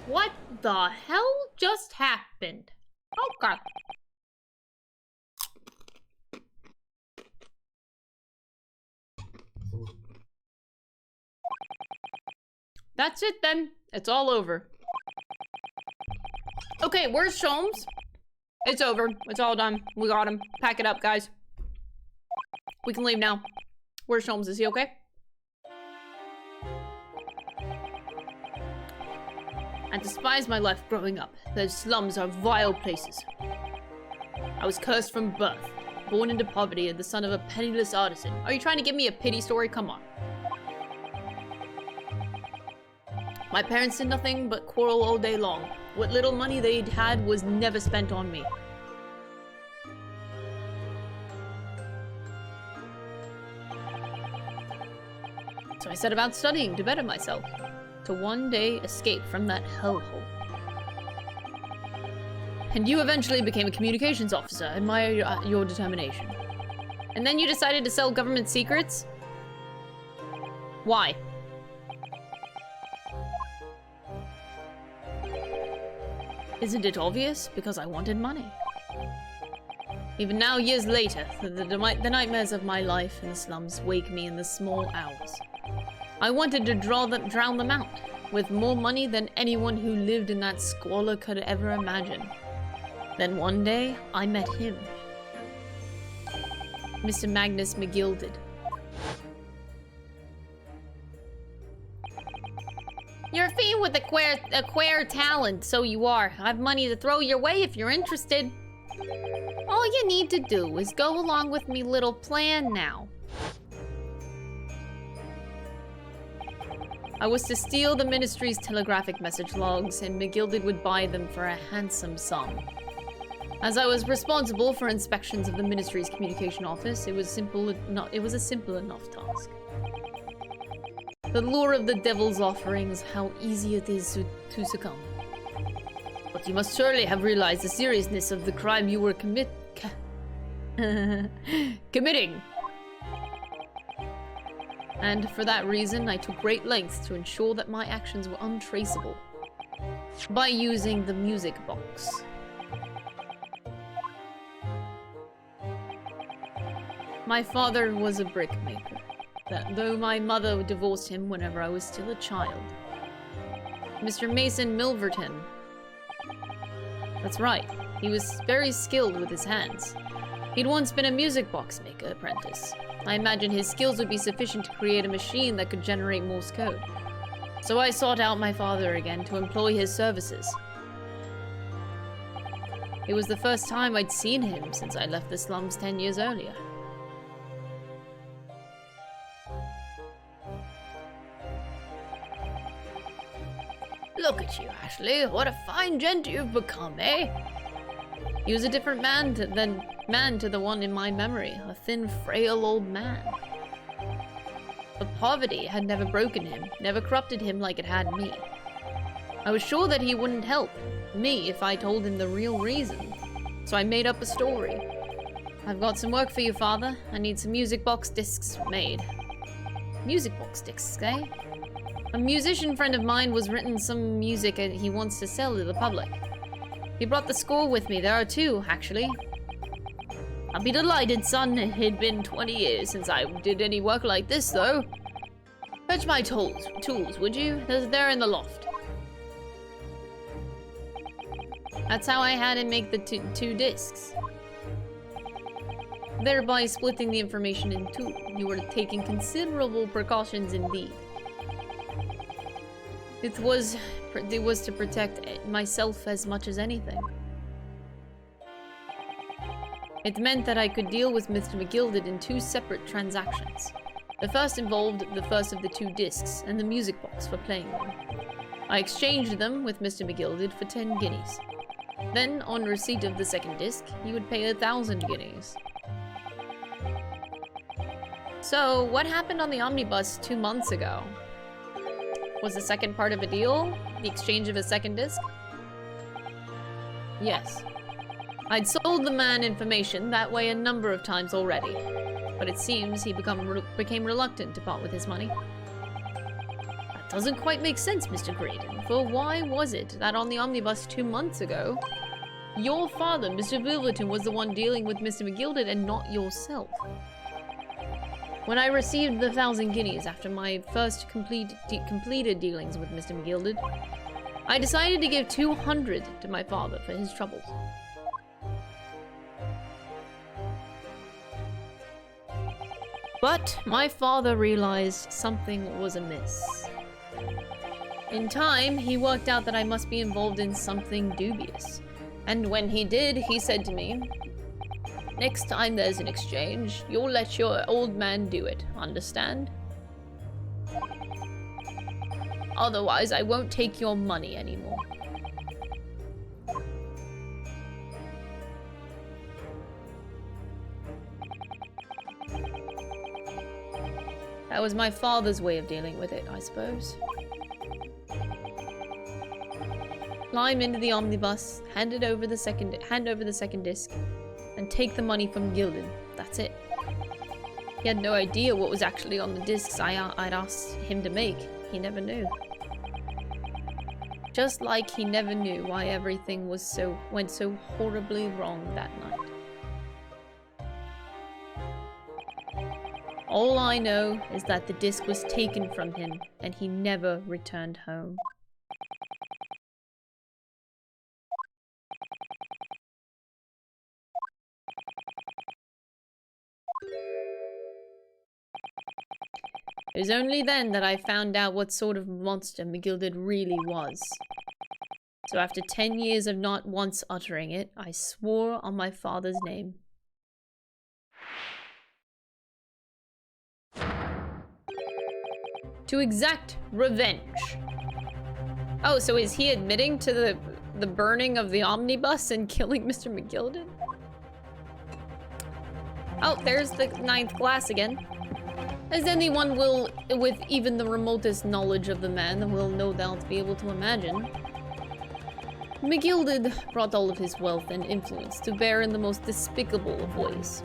What the hell just happened? Oh god. That's it then. It's all over. Okay, where's Sholmes? It's over. It's all done. We got him. Pack it up, guys. We can leave now. Where's Sholmes? Is he okay? I despise my life growing up. Those slums are vile places. I was cursed from birth. Born into poverty and the son of a penniless artisan. Are you trying to give me a pity story? Come on. My parents did nothing but quarrel all day long. What little money they'd had was never spent on me. So I set about studying to better myself, to one day escape from that hellhole. And you eventually became a communications officer. Admire your determination. And then you decided to sell government secrets? Why? Isn't it obvious? Because I wanted money. Even now, years later, the nightmares of my life in the slums wake me in the small hours. I wanted to drown them out, with more money than anyone who lived in that squalor could ever imagine. Then one day, I met him. Mr. Magnus McGilded. You're a fiend with a queer talent, so you are. I have money to throw your way if you're interested. All you need to do is go along with me little plan now. I was to steal the ministry's telegraphic message logs, and McGilded would buy them for a handsome sum. As I was responsible for inspections of the ministry's communication office, it was a simple enough task. The lure of the devil's offerings, how easy it is to succumb. But you must surely have realized the seriousness of the crime you were committing. And for that reason, I took great lengths to ensure that my actions were untraceable. By using the music box. My father was a brickmaker. Though my mother divorced him whenever I was still a child. Mr. Mason Milverton. That's right. He was very skilled with his hands. He'd once been a music box maker apprentice. I imagine his skills would be sufficient to create a machine that could generate Morse code. So I sought out my father again to employ his services. It was the first time I'd seen him since I left the slums 10 years earlier. Look at you, Ashley. What a fine gent you've become, eh? He was a different man to the one in my memory. A thin, frail old man. But poverty had never broken him, never corrupted him like it had me. I was sure that he wouldn't help me if I told him the real reason. So I made up a story. I've got some work for you, Father. I need some music box discs made. Music box discs, eh? A musician friend of mine was written some music he wants to sell to the public. He brought the score with me. There are two, actually. I'll be delighted, son. It'd been 20 years since I did any work like this, though. Fetch my tools, would you? They're in the loft. That's how I had him make the two discs. Thereby splitting the information in two. You were taking considerable precautions indeed. It was to protect myself as much as anything. It meant that I could deal with Mr. McGilded in two separate transactions. The first involved the first of the two discs and the music box for playing them. I exchanged them with Mr. McGilded for 10 guineas. Then, on receipt of the second disc, he would pay 1,000 guineas. So, what happened on the omnibus 2 months ago? Was the second part of a deal? The exchange of a second disc? Yes. I'd sold the man information that way a number of times already, but it seems he became reluctant to part with his money. That doesn't quite make sense, Mr. Graydon, for why was it that on the omnibus 2 months ago, your father, Mr. Wilverton, was the one dealing with Mr. McGilded and not yourself? When I received the 1,000 guineas after my first completed dealings with Mr. McGilded, I decided to give 200 to my father for his troubles. But my father realized something was amiss. In time, he worked out that I must be involved in something dubious. And when he did, he said to me, "Next time there's an exchange, you'll let your old man do it, understand? Otherwise, I won't take your money anymore." That was my father's way of dealing with it, I suppose. Climb into the omnibus, hand over the second disc, and take the money from Gilded. That's it. He had no idea what was actually on the discs I'd asked him to make. He never knew. Just like he never knew why everything went so horribly wrong that night. All I know is that the disc was taken from him and he never returned home. It was only then that I found out what sort of monster McGilded really was. So after 10 years of not once uttering it, I swore on my father's name. To exact revenge. Oh, so is he admitting to the burning of the omnibus and killing Mr. McGilded? Oh, there's the 9th glass again. As anyone will, with even the remotest knowledge of the man, will no doubt be able to imagine, McGilded brought all of his wealth and influence to bear in the most despicable of ways.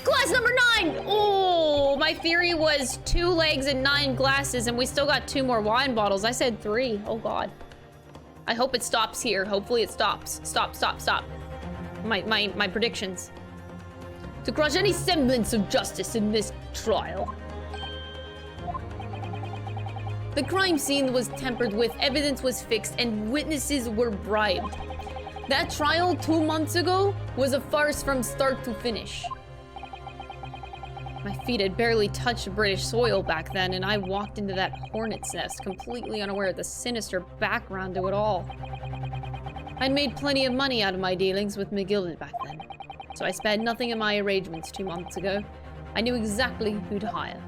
Glass number 9! Oh, my theory was 2 legs and 9 glasses, and we still got 2 more wine bottles. I said 3. Oh, God. I hope it stops here. Hopefully it stops. Stop. My predictions. To crush any semblance of justice in this trial. The crime scene was tampered with, evidence was fixed, and witnesses were bribed. That trial 2 months ago was a farce from start to finish. My feet had barely touched British soil back then, and I walked into that hornet's nest completely unaware of the sinister background to it all. I'd made plenty of money out of my dealings with McGilded back then, so I spared nothing in my arrangements 2 months ago. I knew exactly who to hire.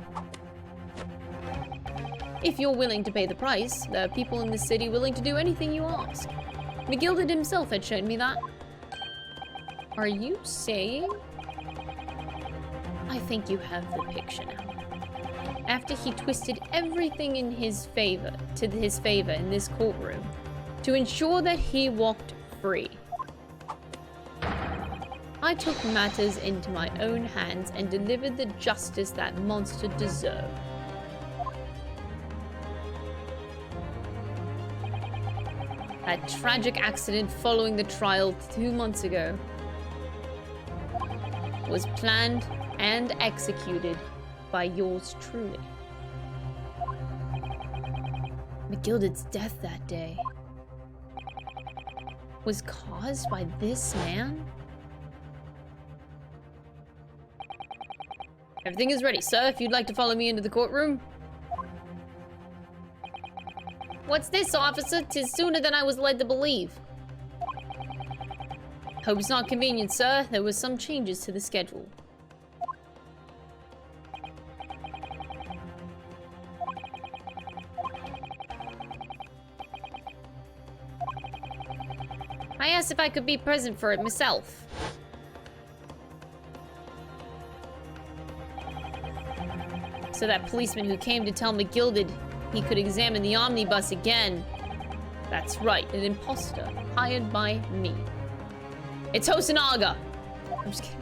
If you're willing to pay the price, there are people in this city willing to do anything you ask. McGilded himself had shown me that. Are you saying? I think you have the picture now. After he twisted everything in his favor in this courtroom to ensure that he walked free, I took matters into my own hands and delivered the justice that monster deserved. That tragic accident following the trial 2 months ago was planned and executed by yours truly. McGilded's death that day was caused by this man? Everything is ready, sir, if you'd like to follow me into the courtroom. What's this, officer? 'Tis sooner than I was led to believe. Hope it's not convenient, sir. There was some changes to the schedule. I asked if I could be present for it myself. So that policeman who came to tell McGilded he could examine the omnibus again. That's right, an imposter hired by me. It's Hosonaga! I'm just kidding.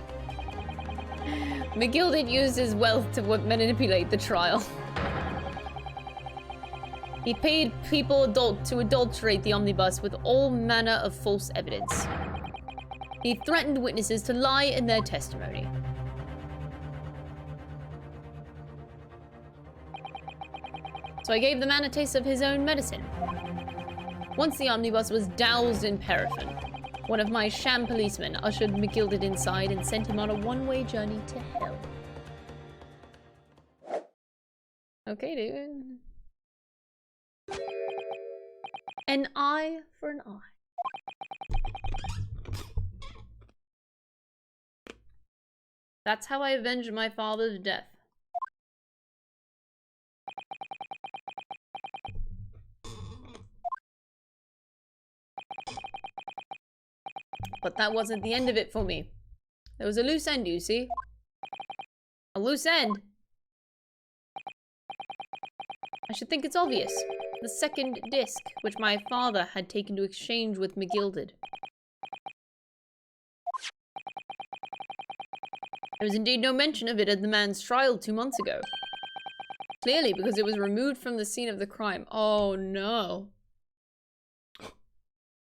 McGilded used his wealth to manipulate the trial. He paid people to adulterate the omnibus with all manner of false evidence. He threatened witnesses to lie in their testimony. So I gave the man a taste of his own medicine. Once the omnibus was doused in paraffin, one of my sham policemen ushered McGilded inside and sent him on a one-way journey to hell. Okay, dude. An eye for an eye. That's how I avenged my father's death. But that wasn't the end of it for me. There was a loose end, you see. A loose end. I should think it's obvious. The second disc, which my father had taken to exchange with McGilded. There was indeed no mention of it at the man's trial 2 months ago. Clearly, because it was removed from the scene of the crime. Oh no.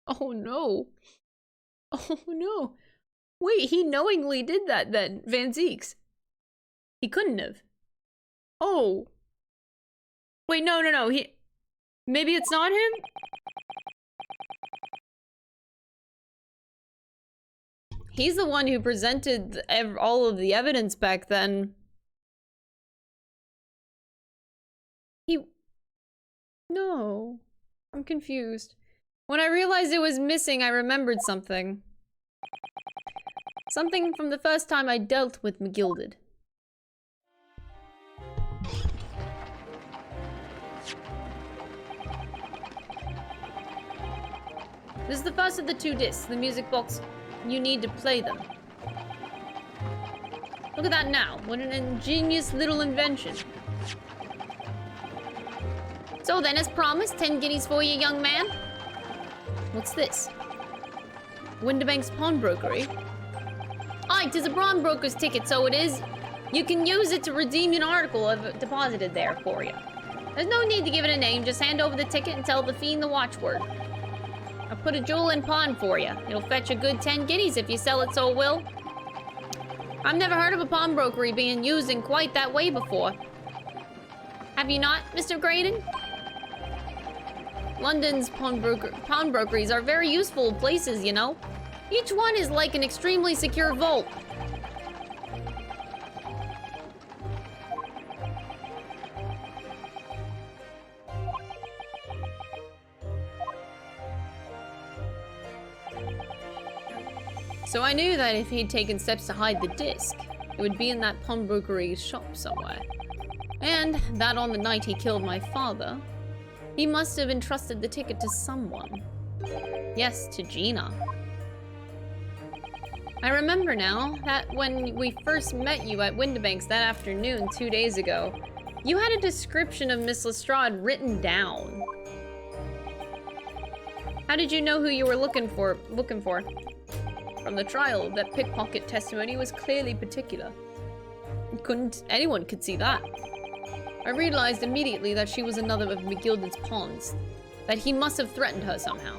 Oh no. Oh no. Wait, he knowingly did that then, Van Zeeks. He couldn't have. Oh. Wait, no. Maybe it's not him? He's the one who presented all of the evidence back then. No. I'm confused. When I realized it was missing, I remembered something. Something from the first time I dealt with McGilded. This is the first of the 2 discs, the music box. You need to play them. Look at that now. What an ingenious little invention. So then, as promised, 10 guineas for you, young man. What's this? Winterbank's pawnbrokery? Aye, 'tis a pawnbroker's ticket, so it is. You can use it to redeem an article I've deposited there for you. There's no need to give it a name, just hand over the ticket and tell the fiend the watchword. I'll put a jewel in pawn for you. It'll fetch a good 10 guineas if you sell it, so it will. I've never heard of a pawnbrokery being used in quite that way before. Have you not, Mr. Graydon? London's pawnbrokeries are very useful places, you know. Each one is like an extremely secure vault. So I knew that if he'd taken steps to hide the disc, it would be in that pawnbrokery shop somewhere. And that on the night he killed my father, he must have entrusted the ticket to someone. Yes, to Gina. I remember now that when we first met you at Winterbank's that afternoon 2 days ago, you had a description of Miss Lestrade written down. How did you know who you were looking for? From the trial, that pickpocket testimony was clearly particular. Anyone could see that. I realized immediately that she was another of McGilded's pawns, that he must have threatened her somehow.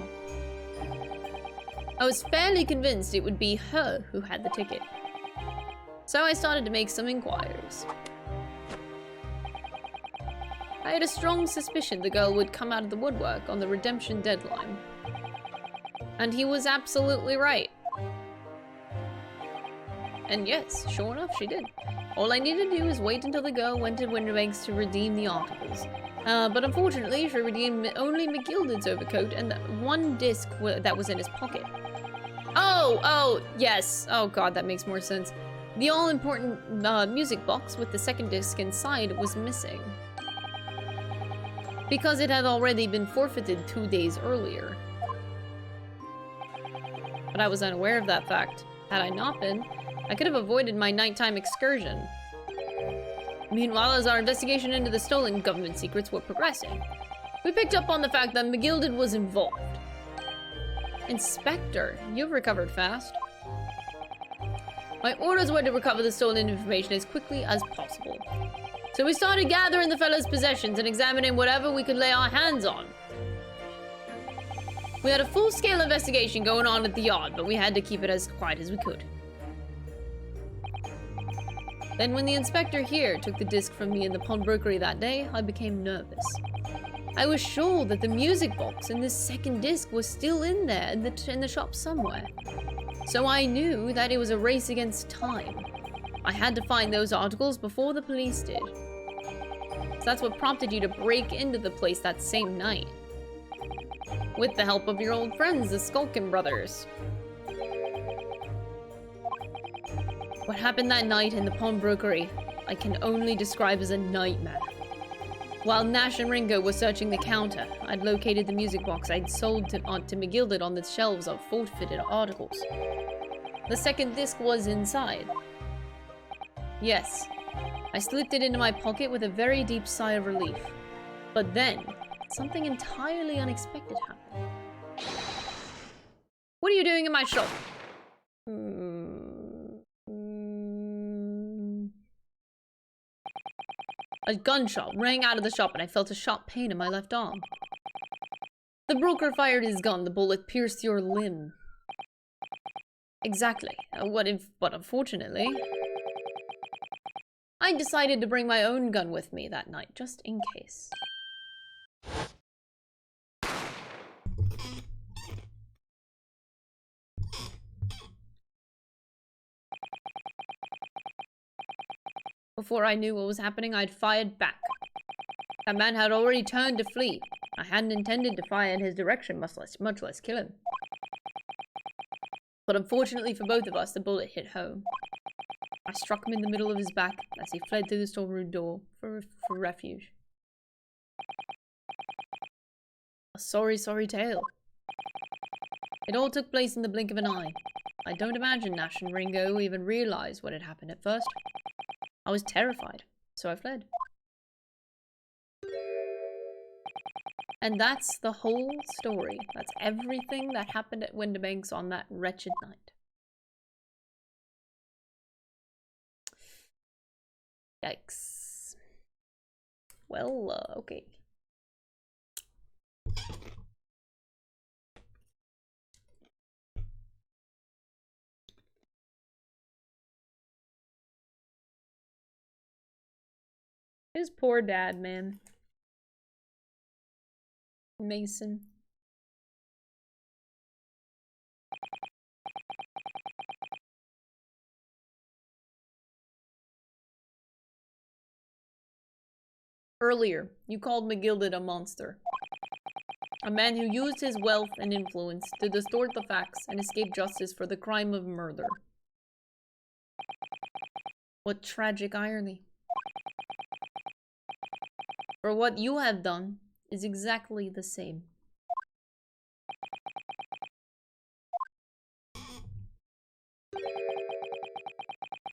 I was fairly convinced it would be her who had the ticket. So I started to make some inquiries. I had a strong suspicion the girl would come out of the woodwork on the redemption deadline. And he was absolutely right. And yes, sure enough, she did. All I needed to do was wait until the girl went to Winterbank's to redeem the articles. But unfortunately, she redeemed only McGilded's overcoat and the one disc that was in his pocket. Oh, yes. Oh god, that makes more sense. The all-important music box with the second disc inside was missing. Because it had already been forfeited 2 days earlier. But I was unaware of that fact. Had I not been, I could have avoided my nighttime excursion. Meanwhile, as our investigation into the stolen government secrets were progressing, we picked up on the fact that McGilded was involved. Inspector, you've recovered fast. My orders were to recover the stolen information as quickly as possible. So we started gathering the fellow's possessions and examining whatever we could lay our hands on. We had a full-scale investigation going on at the yard, but we had to keep it as quiet as we could. Then when the inspector here took the disc from me in the pawnbrokery that day, I became nervous. I was sure that the music box and this second disc was still in there in the shop somewhere. So I knew that it was a race against time. I had to find those articles before the police did. So that's what prompted you to break into the place that same night. With the help of your old friends, the Skulkin brothers. What happened that night in the pawnbrokery, I can only describe as a nightmare. While Nash and Ringo were searching the counter, I'd located the music box I'd sold to McGilded on the shelves of forfeited articles. The second disc was inside. Yes, I slipped it into my pocket with a very deep sigh of relief. But then, something entirely unexpected happened. What are you doing in my shop? A gunshot rang out of the shop and I felt a sharp pain in my left arm. The broker fired his gun. The bullet pierced your limb. Exactly. But unfortunately, I decided to bring my own gun with me that night, just in case. Before I knew what was happening, I'd fired back. That man had already turned to flee. I hadn't intended to fire in his direction, much less kill him. But unfortunately for both of us, the bullet hit home. I struck him in the middle of his back as he fled through the storeroom door for refuge. A sorry, sorry tale. It all took place in the blink of an eye. I don't imagine Nash and Ringo even realized what had happened at first. I was terrified, so I fled. And that's the whole story. That's everything that happened at Windibanks on that wretched night. Yikes. Well, okay. His poor dad, man. Mason. Earlier, you called McGilded a monster. A man who used his wealth and influence to distort the facts and escape justice for the crime of murder. What tragic irony. For what you have done is exactly the same.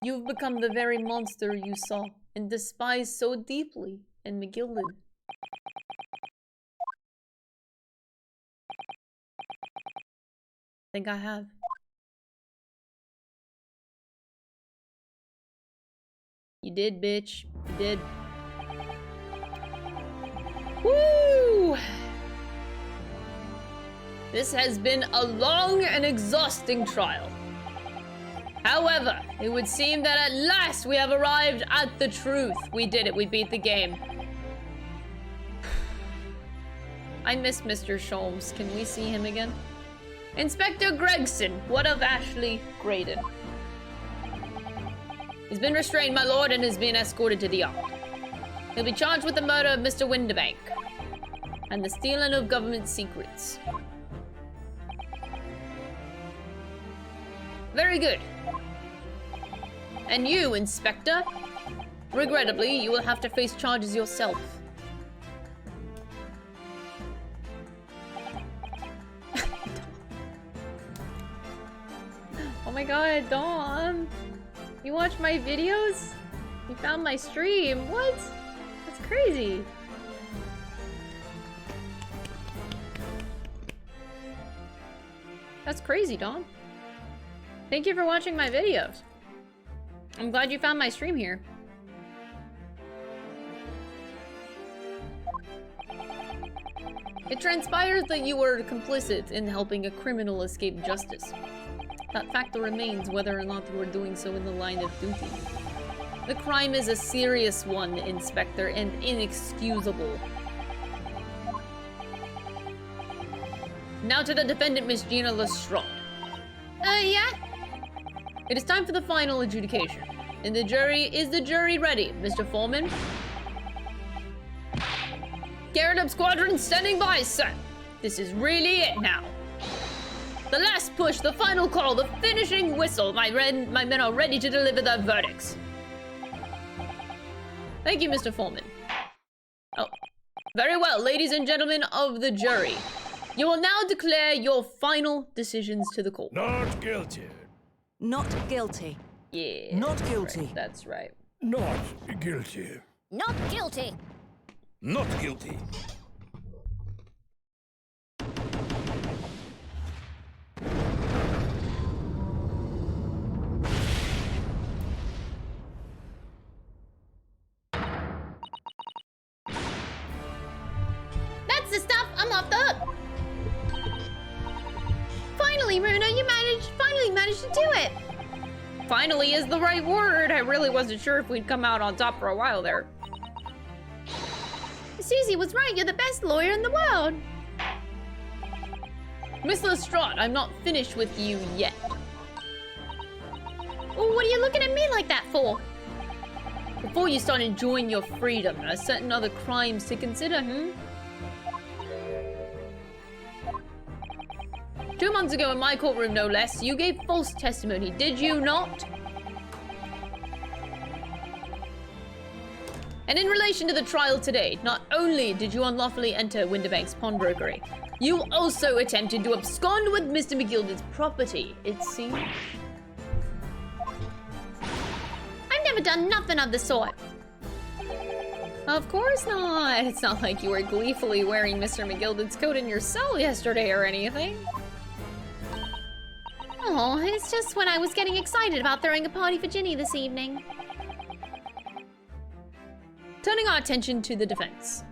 You've become the very monster you saw and despised so deeply in McGilded. I think I have. You did, bitch. You did. Woo! This has been a long and exhausting trial. However, it would seem that at last we have arrived at the truth. We did it. We beat the game. I miss Mr. Sholmes. Can we see him again? Inspector Gregson, what of Ashley Graydon? He's been restrained, my lord, and has been escorted to the yard. He'll be charged with the murder of Mr. Windibank and the stealing of government secrets. Very good. And you, Inspector, regrettably, you will have to face charges yourself. Oh my god, Dawn. You watch my videos? You found my stream. What? That's crazy. That's crazy, Dawn. Thank you for watching my videos. I'm glad you found my stream here. It transpires that you were complicit in helping a criminal escape justice. That fact remains whether or not you were doing so in the line of duty. The crime is a serious one, Inspector, and inexcusable. Now to the defendant, Miss Gina Lestrade. Yeah? It is time for the final adjudication. And is the jury ready, Mr. Foreman? Garrett up squadron standing by, sir. This is really it now. The last push, the final call, the finishing whistle. My men are ready to deliver their verdicts. Thank you, Mr. Foreman. Oh, very well, ladies and gentlemen of the jury. You will now declare your final decisions to the court. Not guilty. Not guilty. Yeah. Not guilty. That's right. Not guilty. Not guilty. Not guilty. That's the stuff. I'm off the hook. Finally, Runa, you finally managed to do it. Finally is the right word. I really wasn't sure if we'd come out on top for a while there. Susie was right. You're the best lawyer in the world. Miss Lestrade, I'm not finished with you yet. Well, what are you looking at me like that for? Before you start enjoying your freedom, there are certain other crimes to consider, 2 months ago in my courtroom, no less, you gave false testimony, did you not? And in relation to the trial today, not only did you unlawfully enter Winterbank's pawnbrokery, you also attempted to abscond with Mr. McGilden's property, it seems. I've never done nothing of the sort. Of course not. It's not like you were gleefully wearing Mr. McGilden's coat in your cell yesterday or anything. Oh, it's just when I was getting excited about throwing a party for Ginny this evening. Turning our attention to the defense.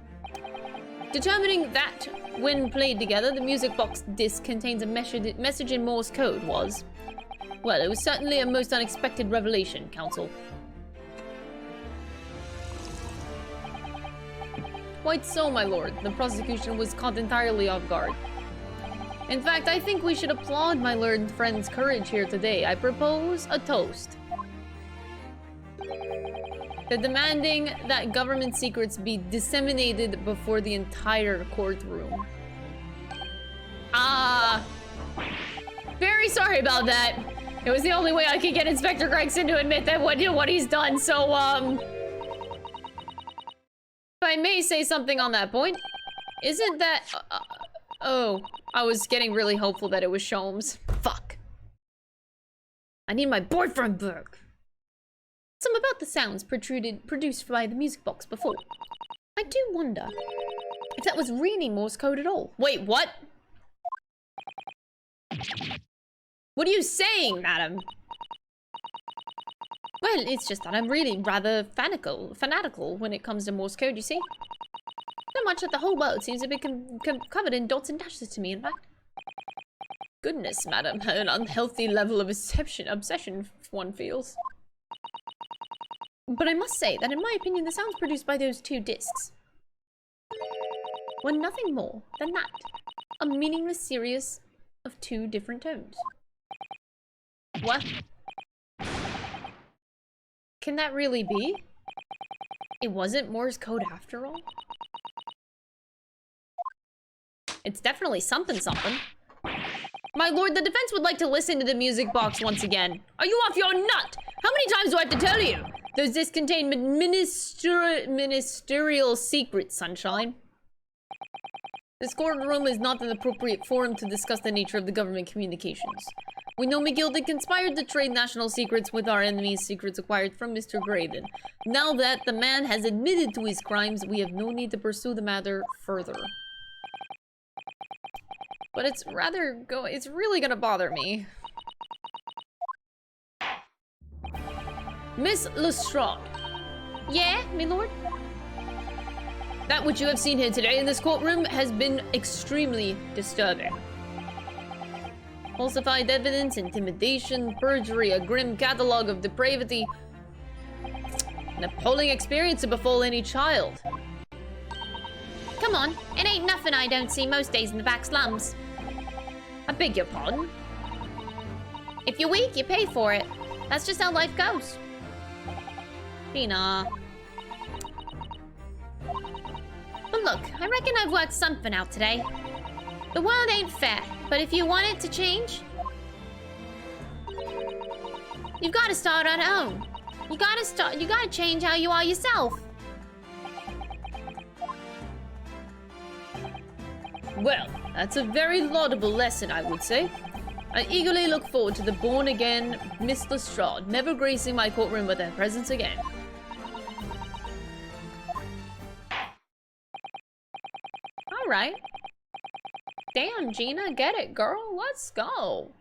Determining that, when played together, the music box disc contains a message in Morse code was... Well, it was certainly a most unexpected revelation, counsel. Quite so, my lord. The prosecution was caught entirely off guard. In fact, I think we should applaud my learned friend's courage here today. I propose a toast. The demanding that government secrets be disseminated before the entire courtroom. Very sorry about that. It was the only way I could get Inspector Gregson to admit that what he's done, so, if I may say something on that point, isn't that... oh, I was getting really hopeful that it was Sholmes. Fuck. I need my boyfriend back. Some about the sounds produced by the music box before. I do wonder if that was really Morse code at all. Wait, what? What are you saying, madam? Well, it's just that I'm really rather fanatical when it comes to Morse code, you see? So much that the whole world seems to be covered in dots and dashes to me, in fact. Goodness, madam, an unhealthy level of obsession one feels. But I must say that in my opinion, the sounds produced by those two discs were nothing more than that. A meaningless series of two different tones. What? Can that really be? It wasn't Morse code after all? It's definitely something. My lord, the defense would like to listen to the music box once again. Are you off your nut? How many times do I have to tell you? Those discs contain ministerial secrets, sunshine. This courtroom is not an appropriate forum to discuss the nature of the government communications. We know McGilden conspired to trade national secrets with our enemies, secrets acquired from Mr. Graydon. Now that the man has admitted to his crimes, we have no need to pursue the matter further. But it's really gonna bother me. Miss Lestrade. Yeah, my lord? That which you have seen here today in this courtroom has been extremely disturbing. Falsified evidence, intimidation, perjury, a grim catalogue of depravity. An appalling experience to befall any child. Come on, it ain't nothing I don't see most days in the back slums. I beg your pardon? If you're weak, you pay for it. That's just how life goes. Tina. But look, I reckon I've worked something out today. The world ain't fair, but if you want it to change, you've got to start at home. You gotta change how you are yourself. Well, that's a very laudable lesson, I would say. I eagerly look forward to the born-again Miss Lestrade never gracing my courtroom with her presence again. Alright. Damn, Gina, get it, girl. Let's go.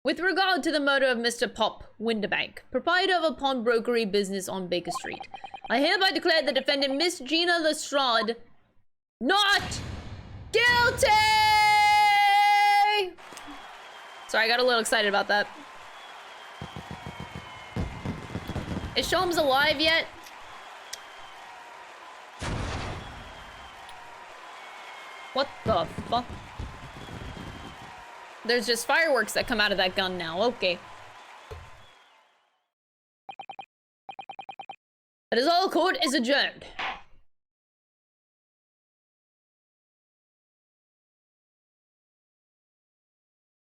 With regard to the murder of Mr. Pop Winterbank, proprietor of a pawnbrokery business on Baker Street, I hereby declare the defendant, Miss Gina Lestrade, not guilty! Sorry, I got a little excited about that. Is Sholmes alive yet? What the fuck? There's just fireworks that come out of that gun now. Okay. That is all. Court is adjourned.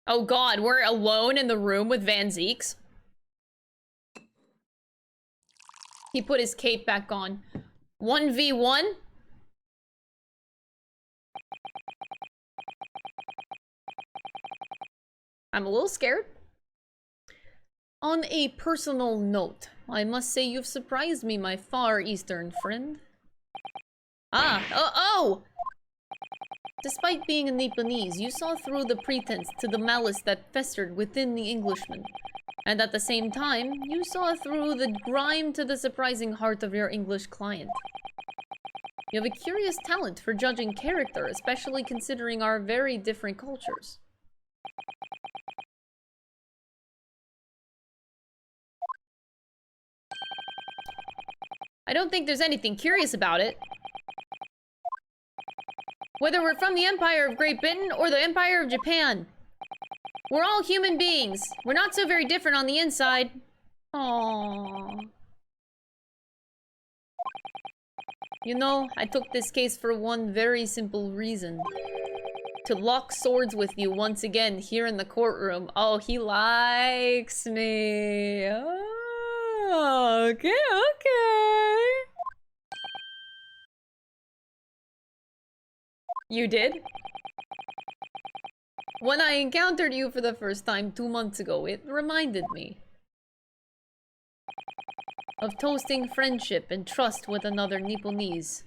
Oh god, we're alone in the room with Van Zeeks. He put his cape back on. 1v1? I'm a little scared. On a personal note, I must say you've surprised me, my Far Eastern friend. Oh! Despite being a Nipponese, you saw through the pretense to the malice that festered within the Englishman. And at the same time, you saw through the grime to the surprising heart of your English client. You have a curious talent for judging character, especially considering our very different cultures. I don't think there's anything curious about it. Whether we're from the Empire of Great Britain or the Empire of Japan, we're all human beings. We're not so very different on the inside. Aww. You know, I took this case for one very simple reason. To lock swords with you once again here in the courtroom. Oh, he likes me. Oh, okay, okay. You did? When I encountered you for the first time 2 months ago, it reminded me of toasting friendship and trust with another Nipponese,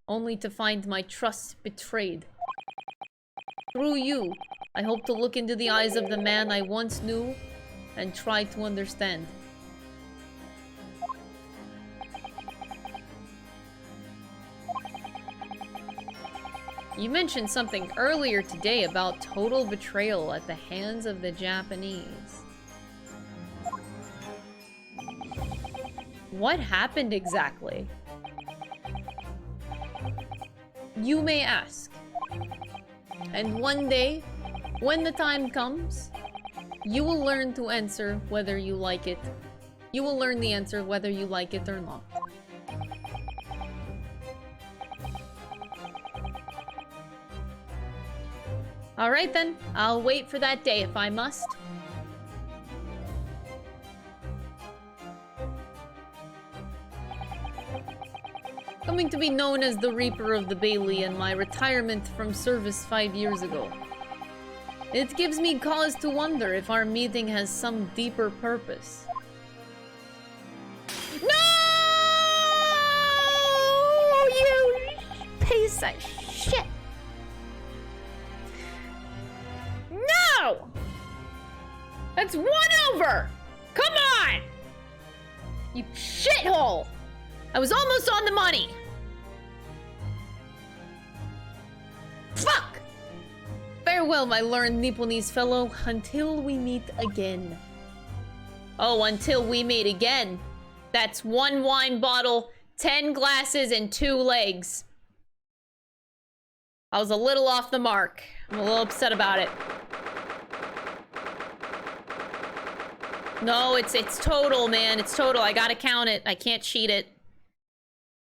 only to find my trust betrayed. Through you, I hope to look into the eyes of the man I once knew and try to understand. You mentioned something earlier today about total betrayal at the hands of the Japanese. What happened exactly? You may ask. And one day, when the time comes, you will learn to answer whether you like it. You will learn the answer whether you like it or not. Alright then, I'll wait for that day if I must. Coming to be known as the Reaper of the Bailey and my retirement from service 5 years ago. It gives me cause to wonder if our meeting has some deeper purpose. No! You piece of shit! No! That's 1 over! Come on! You shithole! I was almost on the money! Fuck! Farewell, my learned Nipponese fellow, until we meet again. Oh, until we meet again. That's 1 wine bottle, 10 glasses, and 2 legs. I was a little off the mark. I'm a little upset about it. No, it's total, man. It's total. I gotta count it. I can't cheat it.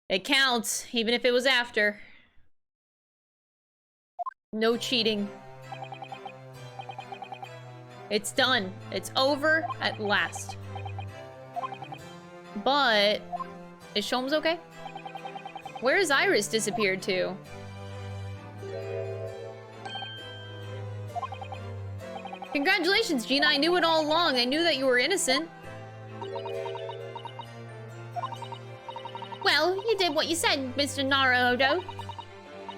It counts, even if it was after. No cheating. It's done. It's over at last. But is Sholmes okay? Where has Iris disappeared to? Congratulations, Gina. I knew it all along. I knew that you were innocent. Well, you did what you said, Mr. Naruhodo.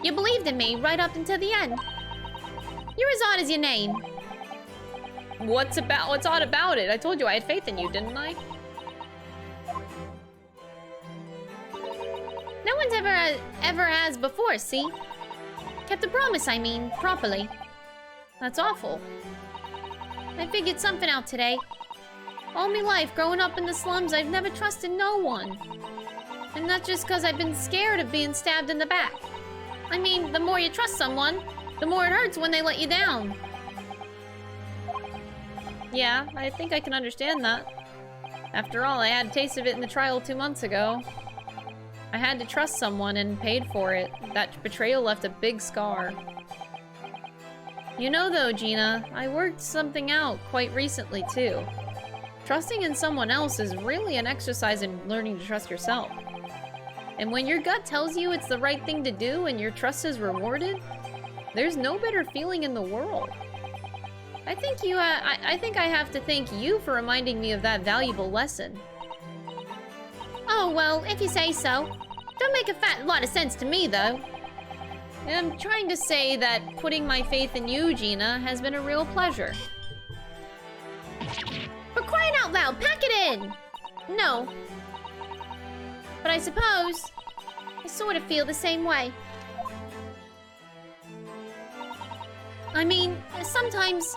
You believed in me right up until the end. You're as odd as your name. What's odd about it? I told you I had faith in you, didn't I? No one's ever has before, see? Kept a promise, I mean, properly. That's awful. I figured something out today. All my life, growing up in the slums, I've never trusted no one. And not just because I've been scared of being stabbed in the back. I mean, the more you trust someone, the more it hurts when they let you down. Yeah, I think I can understand that. After all, I had a taste of it in the trial 2 months ago. I had to trust someone and paid for it. That betrayal left a big scar. You know though, Gina, I worked something out quite recently too. Trusting in someone else is really an exercise in learning to trust yourself. And when your gut tells you it's the right thing to do and your trust is rewarded, there's no better feeling in the world. I think I have to thank you for reminding me of that valuable lesson. Oh, well, if you say so. Don't make a fat lot of sense to me, though. And I'm trying to say that putting my faith in you, Gina, has been a real pleasure. For crying out loud, pack it in! No. But I suppose I sort of feel the same way. I mean, sometimes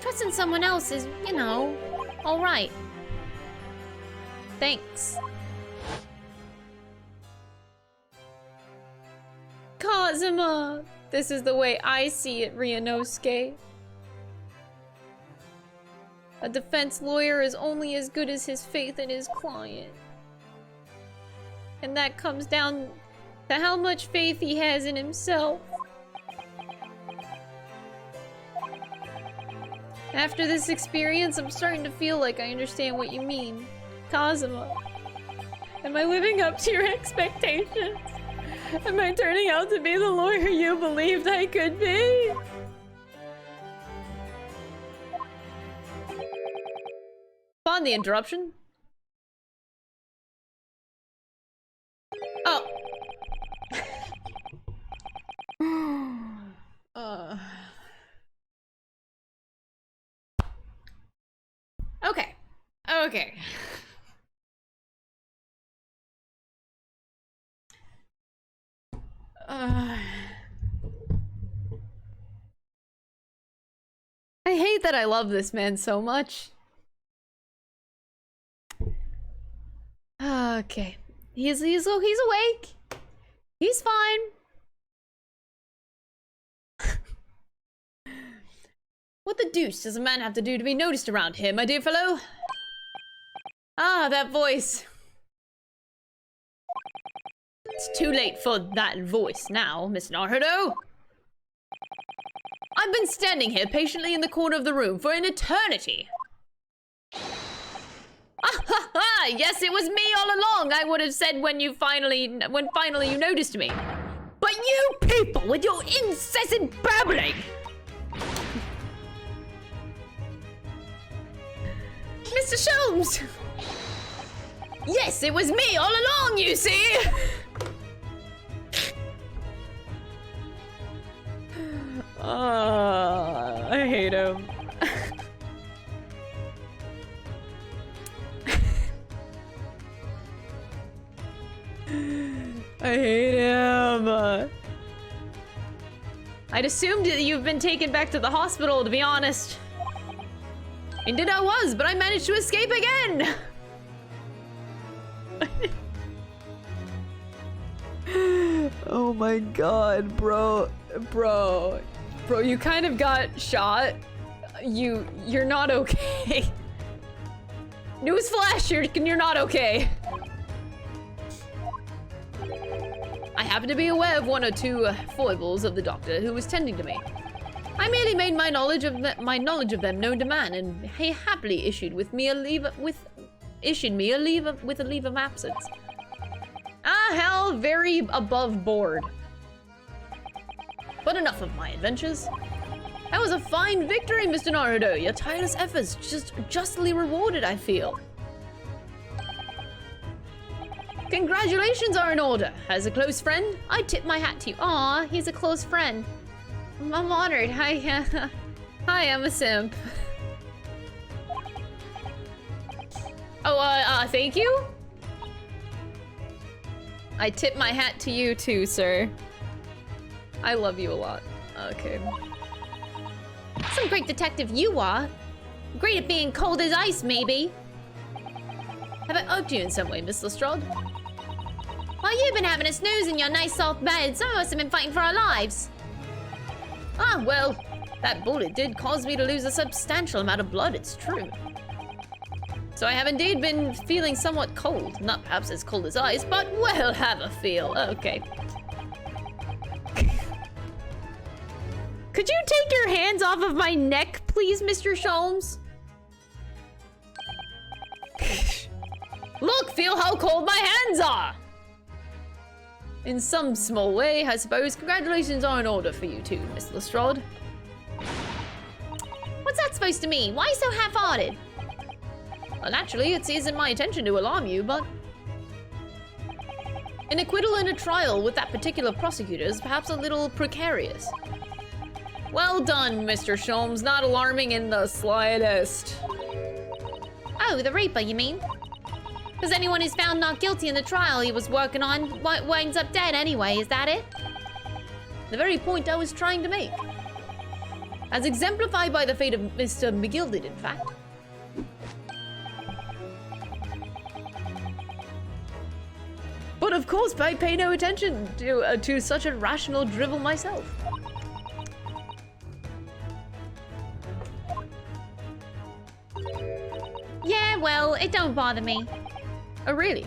trusting someone else is, you know, alright. Thanks. Kazuma! This is the way I see it, Ryunosuke. A defense lawyer is only as good as his faith in his client. And that comes down to how much faith he has in himself. After this experience, I'm starting to feel like I understand what you mean. Kazuma, am I living up to your expectations? Am I turning out to be the lawyer you believed I could be? Pardon the interruption. Oh. Okay. Okay. I hate that I love this man so much. Okay. He's awake. He's fine. What the deuce does a man have to do to be noticed around here, my dear fellow? Ah, that voice. It's too late for that voice now, Miss Naruhodo. I've been standing here patiently in the corner of the room for an eternity. Yes, it was me all along. I would have said when finally you noticed me. But you people with your incessant babbling. Mr. Sholmes! Yes, it was me all along, you see! I hate him. I hate him. I'd assumed that you've been taken back to the hospital, to be honest. Indeed I was, but I managed to escape again! Oh my god, bro. Bro, you kind of got shot. You're not okay. Newsflash, you're not okay. I happen to be aware of one or two foibles of the doctor who was tending to me. I merely made my knowledge of them known to man, and he happily issued me a leave of absence. Ah, hell, very above board. But enough of my adventures. That was a fine victory, Mr. Naruto. Your tireless efforts just justly rewarded, I feel. Congratulations are in order. As a close friend, I tip my hat to you. Aw, he's a close friend. I'm honored. Hi, I'm a simp. Oh, thank you? I tip my hat to you too, sir. I love you a lot. Okay. Some great detective you are. Great at being cold as ice, maybe. Have I irked you in some way, Miss Lestrade? While you've been having a snooze in your nice soft bed, some of us have been fighting for our lives. Ah, well, that bullet did cause me to lose a substantial amount of blood, it's true. So I have indeed been feeling somewhat cold. Not perhaps as cold as ice, but well, have a feel. Okay. Could you take your hands off of my neck, please, Mr. Sholmes? Look, feel how cold my hands are! In some small way, I suppose. Congratulations are in order for you too, Miss Lestrade. What's that supposed to mean? Why so half-hearted? Well, naturally, it isn't my intention to alarm you, but... an acquittal in a trial with that particular prosecutor is perhaps a little precarious. Well done, Mr. Sholmes. Not alarming in the slightest. Oh, the Reaper, you mean? Because anyone who's found not guilty in the trial he was working on winds up dead anyway, is that it? The very point I was trying to make. As exemplified by the fate of Mr. McGilded, in fact. But of course, I pay no attention to such a rational drivel myself. Yeah, well, it don't bother me. Oh, really?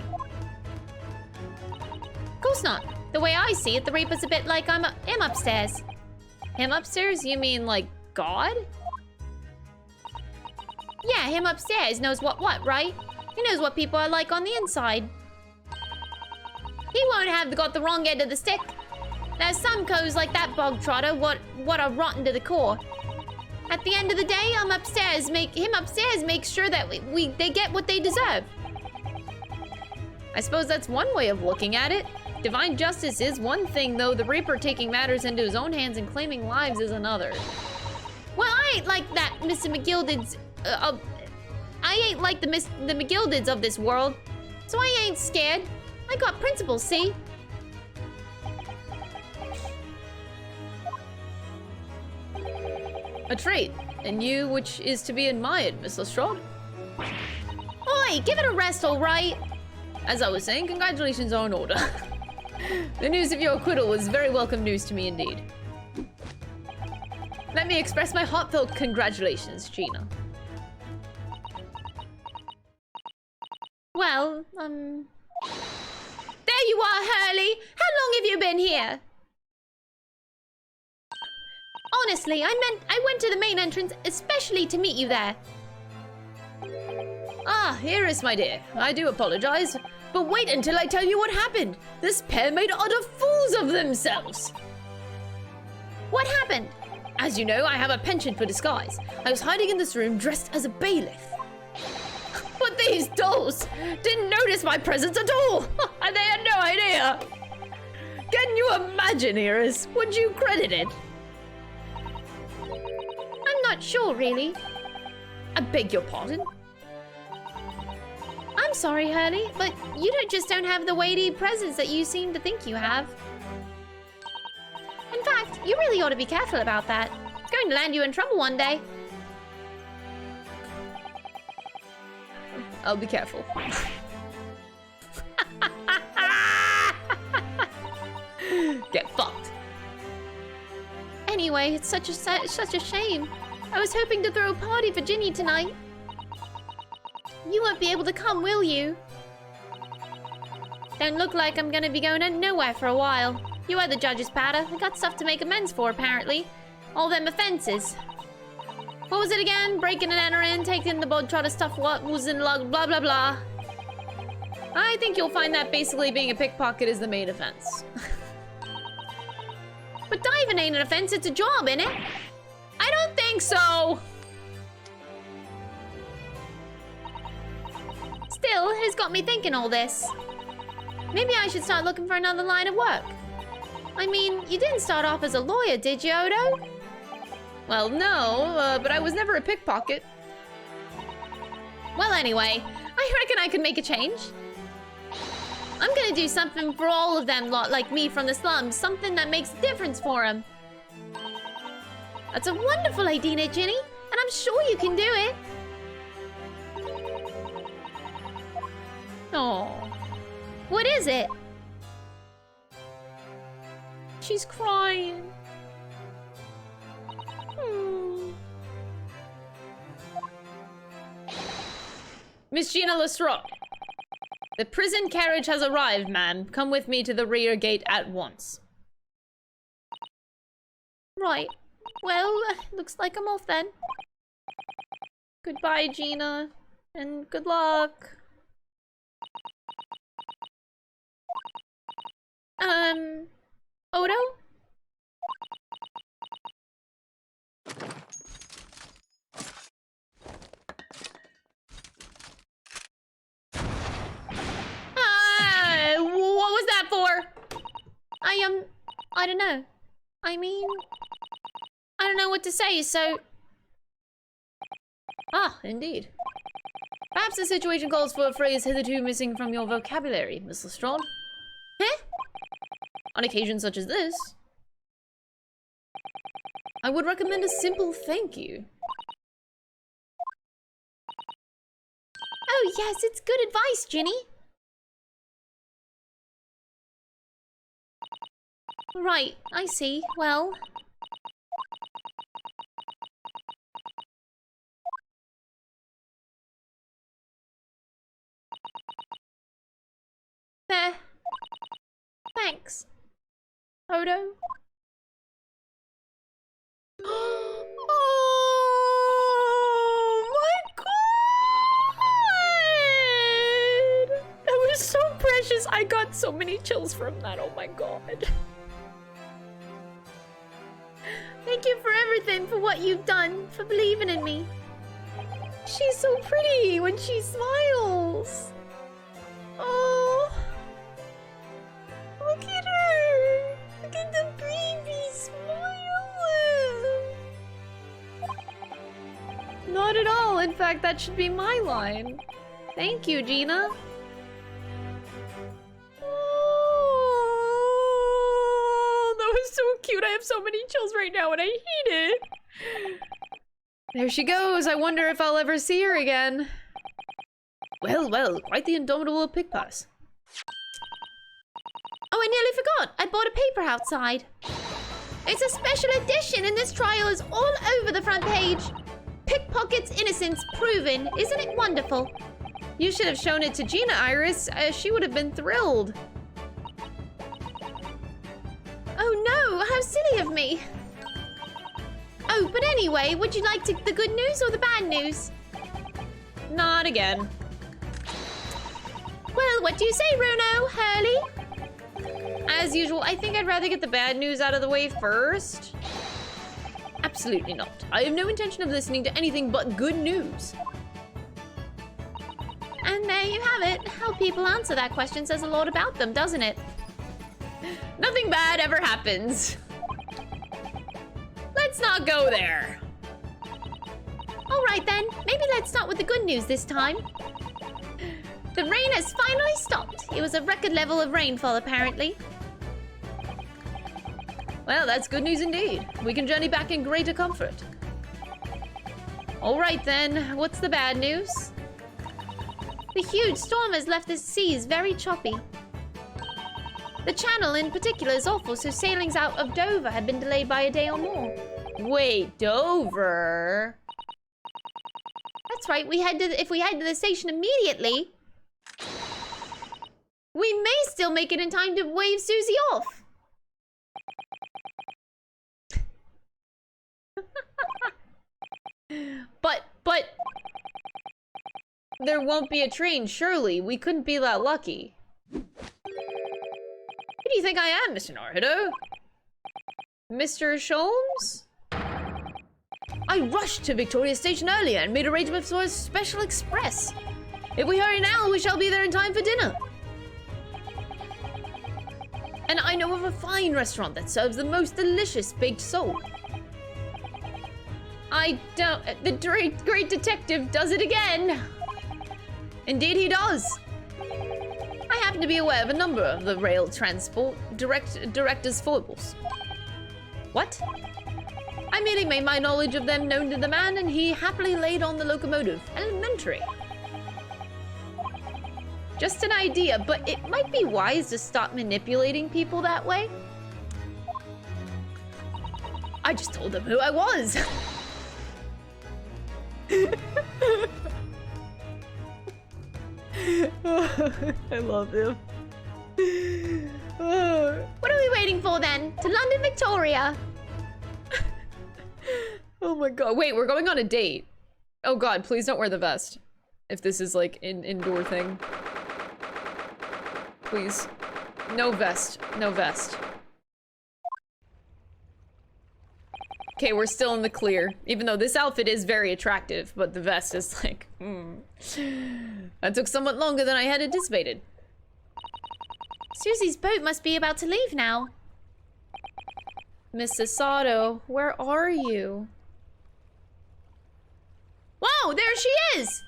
Of course not. The way I see it, the Reaper's a bit like him upstairs. Him upstairs? You mean like God? Yeah, him upstairs knows what, right? He knows what people are like on the inside. He won't have got the wrong end of the stick. There's some cows like that bog trotter what are rotten to the core. At the end of the day, him upstairs makes sure that they get what they deserve. I suppose that's one way of looking at it. Divine justice is one thing, though the Reaper taking matters into his own hands and claiming lives is another. Well, I ain't like that Mr. McGilded's... I ain't like the McGildeds of this world. So I ain't scared. I got principles, see? A trait in you which is to be admired, Miss Lestrade. Oi, give it a rest, all right? As I was saying, congratulations are in order. The news of your acquittal was very welcome news to me indeed. Let me express my heartfelt congratulations, Gina. Well, there you are, Hurley! How long have you been here? Honestly, I went to the main entrance especially to meet you there. Ah, Iris, my dear, I do apologize, but wait until I tell you what happened. This pair made utter fools of themselves. What happened? As you know, I have a penchant for disguise. I was hiding in this room dressed as a bailiff. But these dolls didn't notice my presence at all. And they had no idea. Can you imagine, Iris? Would you credit it? I'm not sure, really. I beg your pardon? I'm sorry, Hurley, but you don't have the weighty presence that you seem to think you have. In fact, you really ought to be careful about that. It's going to land you in trouble one day. I'll be careful. Get fucked. Anyway, it's such a shame. I was hoping to throw a party for Ginny tonight. You won't be able to come, will you? Don't look like I'm gonna be going nowhere for a while. You are the judge's powder. I got stuff to make amends for, apparently. All them offenses. What was it again? Breaking and entering, taking the bod, try to stuff what was in log, blah blah blah. I think you'll find that basically being a pickpocket is the main offense. But diving ain't an offense, it's a job, innit? I don't think so! Still, it's got me thinking all this. Maybe I should start looking for another line of work. I mean, you didn't start off as a lawyer, did you, Odo? Well, no, but I was never a pickpocket. Well, anyway, I reckon I could make a change. I'm gonna do something for all of them lot like me from the slums, something that makes a difference for them. That's a wonderful idea, Ginny, and I'm sure you can do it. Oh, What is it? she's crying. Miss Gina Lestrade. The prison carriage has arrived, ma'am. Come with me to the rear gate at once. Right. Well, looks like I'm off then. Goodbye, Gina. And good luck. Odo? What was that for? I don't know. I mean, I don't know what to say, so... Ah, indeed. Perhaps the situation calls for a phrase hitherto missing from your vocabulary, Miss Lestrade. Huh? On occasions such as this, I would recommend a simple thank you. Oh yes, it's good advice, Ginny. Right, I see. Well... There. Thanks. Odo? Oh my god! That was so precious. I got so many chills from that. Oh my god. Thank you for everything, for what you've done, for believing in me. She's so pretty when she smiles. Oh. Look at her. Look at the baby smile. Not at all. In fact, that should be my line. Thank you, Gina. Oh, that was so cute. I have so many chills right now and I hate it. There she goes. I wonder if I'll ever see her again. Well, well, quite the indomitable pickpass. Oh, I nearly forgot. I bought a paper outside. It's a special edition and this trial is all over the front page. Pickpocket's innocence proven. Isn't it wonderful? You should have shown it to Gina, Iris. She would have been thrilled. Oh no, how silly of me. Oh, but anyway, would you like the good news or the bad news? Not again. Well, what do you say, Bruno? Hurley? As usual, I think I'd rather get the bad news out of the way first. Absolutely not. I have no intention of listening to anything but good news. And there you have it. How people answer that question says a lot about them, doesn't it? Nothing bad ever happens. Let's not go there. All right then, maybe let's start with the good news this time. The rain has finally stopped. It was a record level of rainfall, apparently. Well, that's good news indeed. We can journey back in greater comfort. All right then, what's the bad news? The huge storm has left the seas very choppy. The channel in particular is awful, so sailings out of Dover have been delayed by a day or more. Wait, Dover? That's right, if we head to the station immediately, we may still make it in time to wave Susie off. But there won't be a train, surely. We couldn't be that lucky. Who do you think I am, Mr. Naruto? Mr. Sholmes? I rushed to Victoria Station earlier and made arrangements for a special express. If we hurry now, we shall be there in time for dinner. And I know of a fine restaurant that serves the most delicious baked sole. I don't... The great detective does it again. Indeed he does. I happen to be aware of a number of the rail transport director's foibles. What? I merely made my knowledge of them known to the man, and he happily laid on the locomotive. Elementary. Just an idea, but it might be wise to stop manipulating people that way. I just told them who I was. I love him. What are we waiting for then? To London Victoria. Oh my god. Wait, we're going on a date. Oh god, please don't wear the vest. If this is like an indoor thing. Please. No vest. No vest. Okay, we're still in the clear. Even though this outfit is very attractive, but the vest is like, That took somewhat longer than I had anticipated. Susie's boat must be about to leave now. Mrs. Sato, where are you? Whoa, there she is!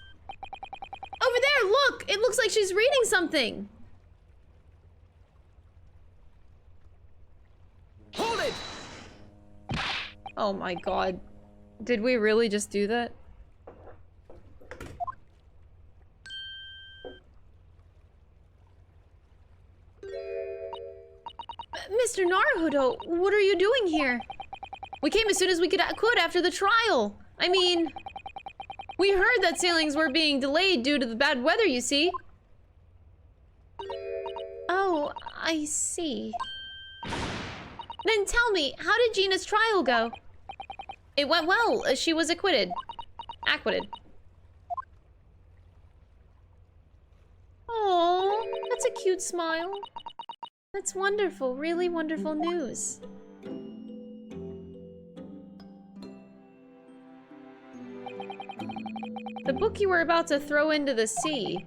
Over there, look! It looks like she's reading something. Hold it! Oh my god. Did we really just do that? Mr. Naruto, what are you doing here? We came as soon as we could after the trial. I mean, we heard that sailings were being delayed due to the bad weather, you see. Oh, I see. Then tell me, how did Gina's trial go? It went well. She was acquitted. Oh, that's a cute smile. That's wonderful, really wonderful news. The book you were about to throw into the sea.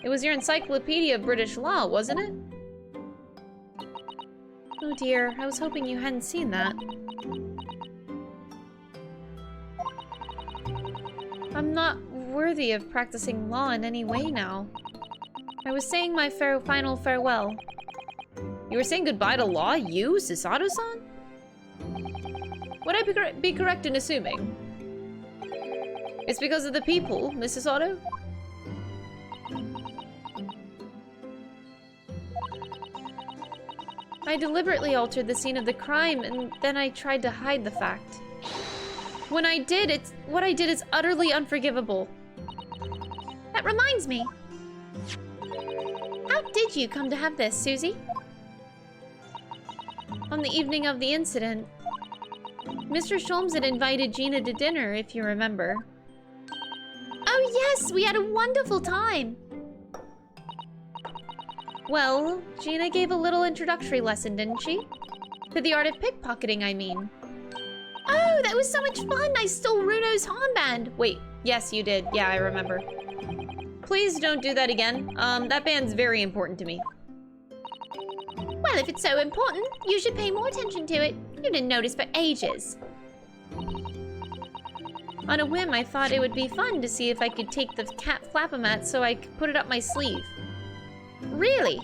It was your Encyclopedia of British Law, wasn't it? Oh dear, I was hoping you hadn't seen that. I'm not worthy of practicing law in any way now. I was saying my final farewell. You were saying goodbye to law? You, Susato-san? Would I be correct in assuming? It's because of the people, Mrs. Otto? I deliberately altered the scene of the crime, and then I tried to hide the fact. What I did is utterly unforgivable. That reminds me. How did you come to have this, Susie? On the evening of the incident, Mr. Sholmes had invited Gina to dinner, if you remember. Oh yes, we had a wonderful time. Well, Gina gave a little introductory lesson, didn't she? To the art of pickpocketing, I mean. Oh, that was so much fun! I stole Runo's armband! Wait, yes, you did. Yeah, I remember. Please don't do that again. That band's very important to me. Well, if it's so important, you should pay more attention to it. You didn't notice for ages. On a whim, I thought it would be fun to see if I could take the cat flap-o-mat so I could put it up my sleeve. Really?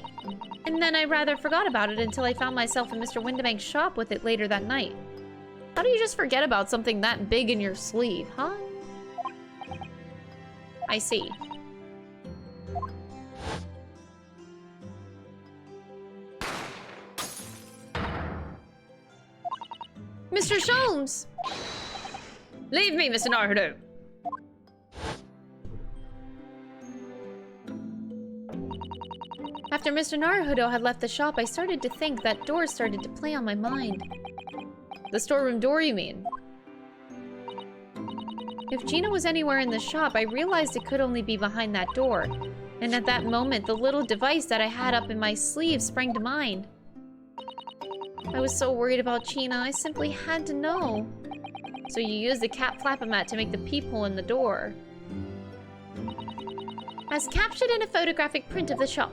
And then I rather forgot about it until I found myself in Mr. Windibank's shop with it later that night. How do you just forget about something that big in your sleeve, huh? I see. Mr. Sholmes! Leave me, Mr. Naruto! After Mr. Naruto had left the shop, I started to think that door started to play on my mind. The storeroom door, you mean? If Gina was anywhere in the shop, I realized it could only be behind that door. And at that moment, the little device that I had up in my sleeve sprang to mind. I was so worried about Gina, I simply had to know. So you used the cat flap-o-mat to make the peephole in the door. As captured in a photographic print of the shop.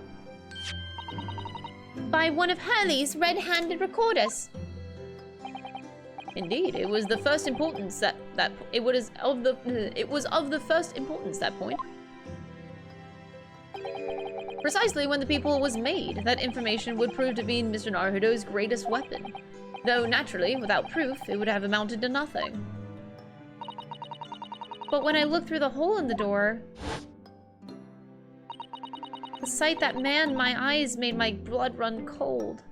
By one of Hurley's red-handed recorders. Indeed, it was the first importance it was of the first importance that point. Precisely when the peephole was made, that information would prove to be Mr. Naruto's greatest weapon. Though, naturally, without proof, it would have amounted to nothing. But when I looked through the hole in the door, the sight that manned my eyes made my blood run cold.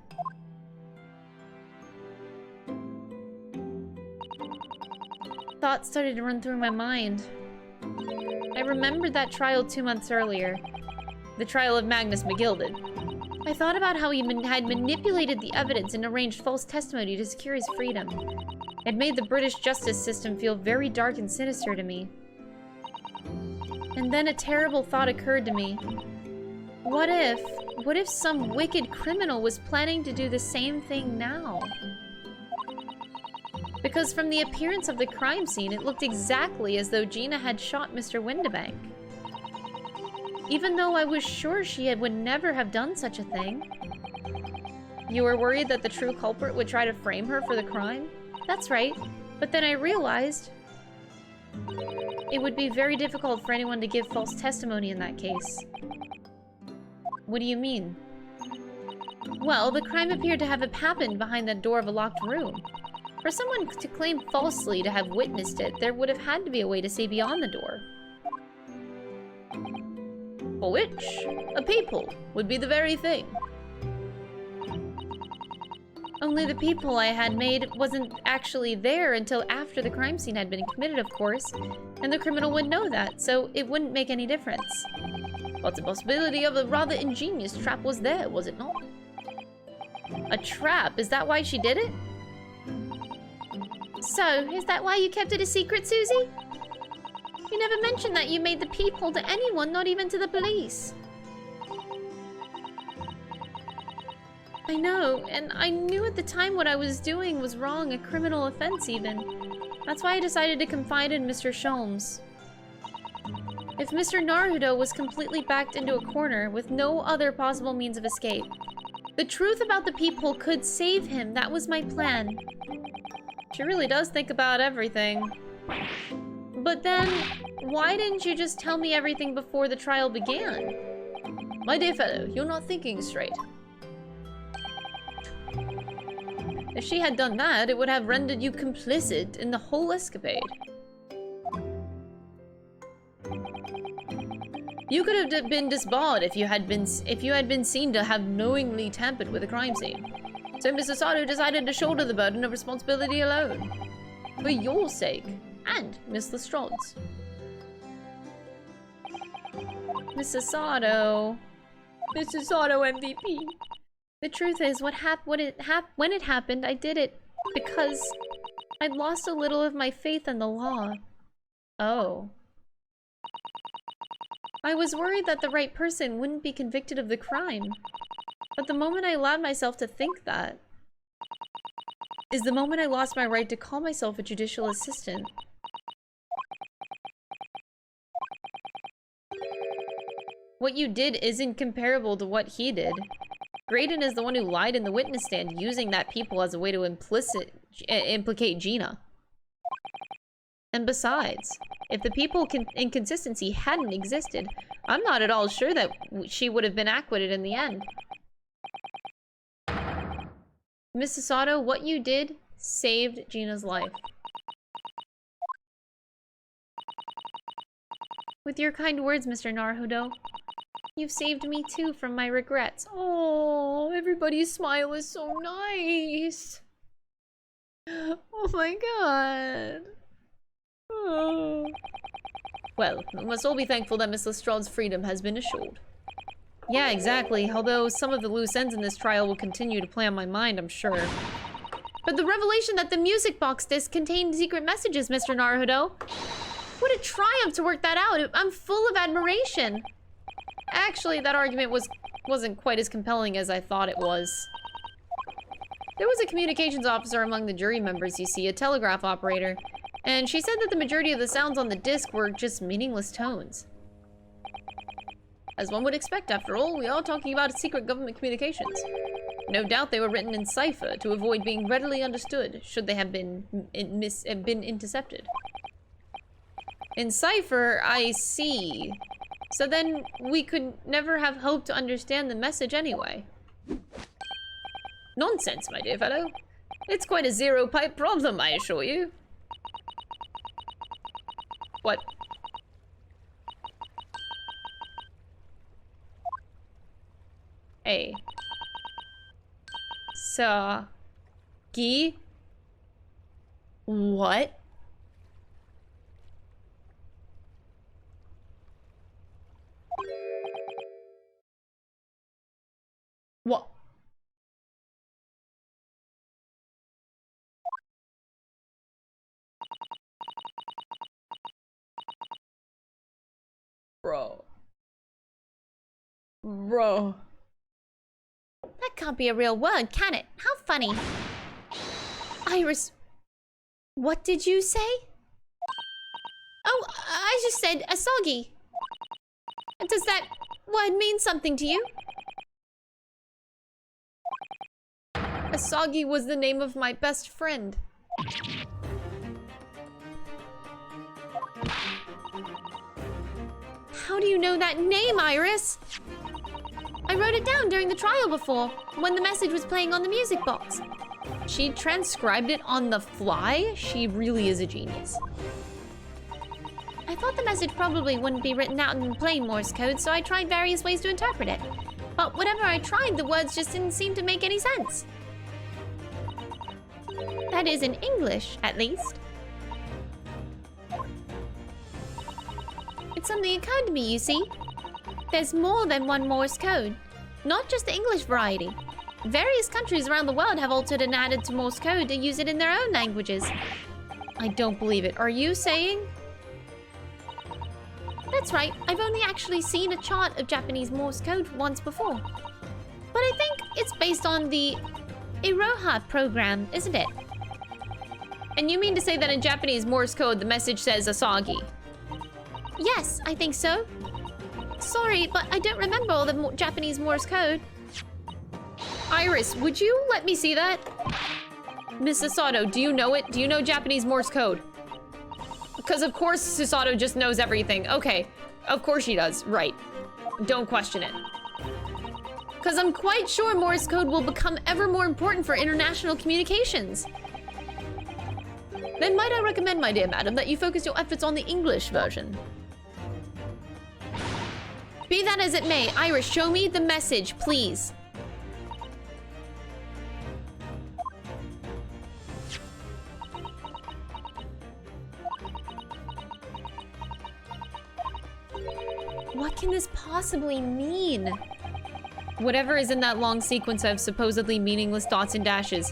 Thoughts started to run through my mind. I remembered that trial 2 months earlier. The trial of Magnus McGilded. I thought about how he had manipulated the evidence and arranged false testimony to secure his freedom. It made the British justice system feel very dark and sinister to me. And then a terrible thought occurred to me. What if some wicked criminal was planning to do the same thing now? Because from the appearance of the crime scene, it looked exactly as though Gina had shot Mr. Windibank. Even though I was sure she would never have done such a thing. You were worried that the true culprit would try to frame her for the crime? That's right. But then I realized it would be very difficult for anyone to give false testimony in that case. What do you mean? Well, the crime appeared to have happened behind the door of a locked room. For someone to claim falsely to have witnessed it, there would have had to be a way to see beyond the door. For which, a peephole would be the very thing. Only the peephole I had made wasn't actually there until after the crime scene had been committed, of course, and the criminal would know that, so it wouldn't make any difference. But the possibility of a rather ingenious trap was there, was it not? A trap? Is that why she did it? So, is that why you kept it a secret, Susie? You never mentioned that you made the peephole to anyone, not even to the police. I know, and I knew at the time what I was doing was wrong, a criminal offense even. That's why I decided to confide in Mr. Sholmes. If Mr. Naruto was completely backed into a corner with no other possible means of escape, the truth about the peephole could save him. That was my plan. She really does think about everything. But then, why didn't you just tell me everything before the trial began? My dear fellow, you're not thinking straight. If she had done that, it would have rendered you complicit in the whole escapade. You could have been disbarred if you had been seen to have knowingly tampered with a crime scene. So Mr. Sato decided to shoulder the burden of responsibility alone. For your sake, and Miss Lestrade's. Mr. Sato. Mr. Sato MVP. The truth is, when it happened, I did it because I'd lost a little of my faith in the law. Oh. I was worried that the right person wouldn't be convicted of the crime. But the moment I allowed myself to think that is the moment I lost my right to call myself a judicial assistant. What you did isn't comparable to what he did. Graydon is the one who lied in the witness stand, using that people as a way to implicate Gina. And besides, if the people inconsistency hadn't existed, I'm not at all sure that she would have been acquitted in the end. Mrs. Sato, what you did saved Gina's life. With your kind words, Mr. Naruhodo, you've saved me too from my regrets. Oh, everybody's smile is so nice. Oh my god. Oh. Well, we must all be thankful that Miss Lestrade's freedom has been assured. Yeah, exactly. Although some of the loose ends in this trial will continue to play on my mind, I'm sure. But the revelation that the music box disc contained secret messages, Mr. Naruhodo. What a triumph to work that out. I'm full of admiration. Actually, that argument wasn't quite as compelling as I thought it was. There was a communications officer among the jury members, you see, a telegraph operator. And she said that the majority of the sounds on the disc were just meaningless tones. As one would expect, after all, we are talking about secret government communications. No doubt they were written in cipher to avoid being readily understood should they have been intercepted. In cipher, I see. So then we could never have hoped to understand the message anyway. Nonsense, my dear fellow. It's quite a zero-pipe problem, I assure you. What? Hey. Sagi? What? What? Bro. That can't be a real word, can it? How funny. Iris, what did you say? Oh, I just said Asagi. Does that word mean something to you? Asagi was the name of my best friend. How do you know that name, Iris? I wrote it down during the trial before, when the message was playing on the music box. She transcribed it on the fly? She really is a genius. I thought the message probably wouldn't be written out in plain Morse code, so I tried various ways to interpret it. But whenever I tried, the words just didn't seem to make any sense. That is in English, at least. It's something occurred to me, you see. There's more than one Morse code, not just the English variety. Various countries around the world have altered and added to Morse code to use it in their own languages. I don't believe it. Are you saying? That's right, I've only actually seen a chart of Japanese Morse code once before. But I think it's based on the Iroha program, isn't it? And you mean to say that in Japanese Morse code the message says Asagi? Yes, I think so. Sorry, but I don't remember all the Japanese Morse code. Iris, would you let me see that? Miss Sato, do you know it? Do you know Japanese Morse code? Because of course Susato just knows everything. Okay, of course she does. Right. Don't question it. Because I'm quite sure Morse code will become ever more important for international communications. Then might I recommend, my dear madam, that you focus your efforts on the English version. Be that as it may, Iris, show me the message, please. What can this possibly mean? Whatever is in that long sequence of supposedly meaningless dots and dashes,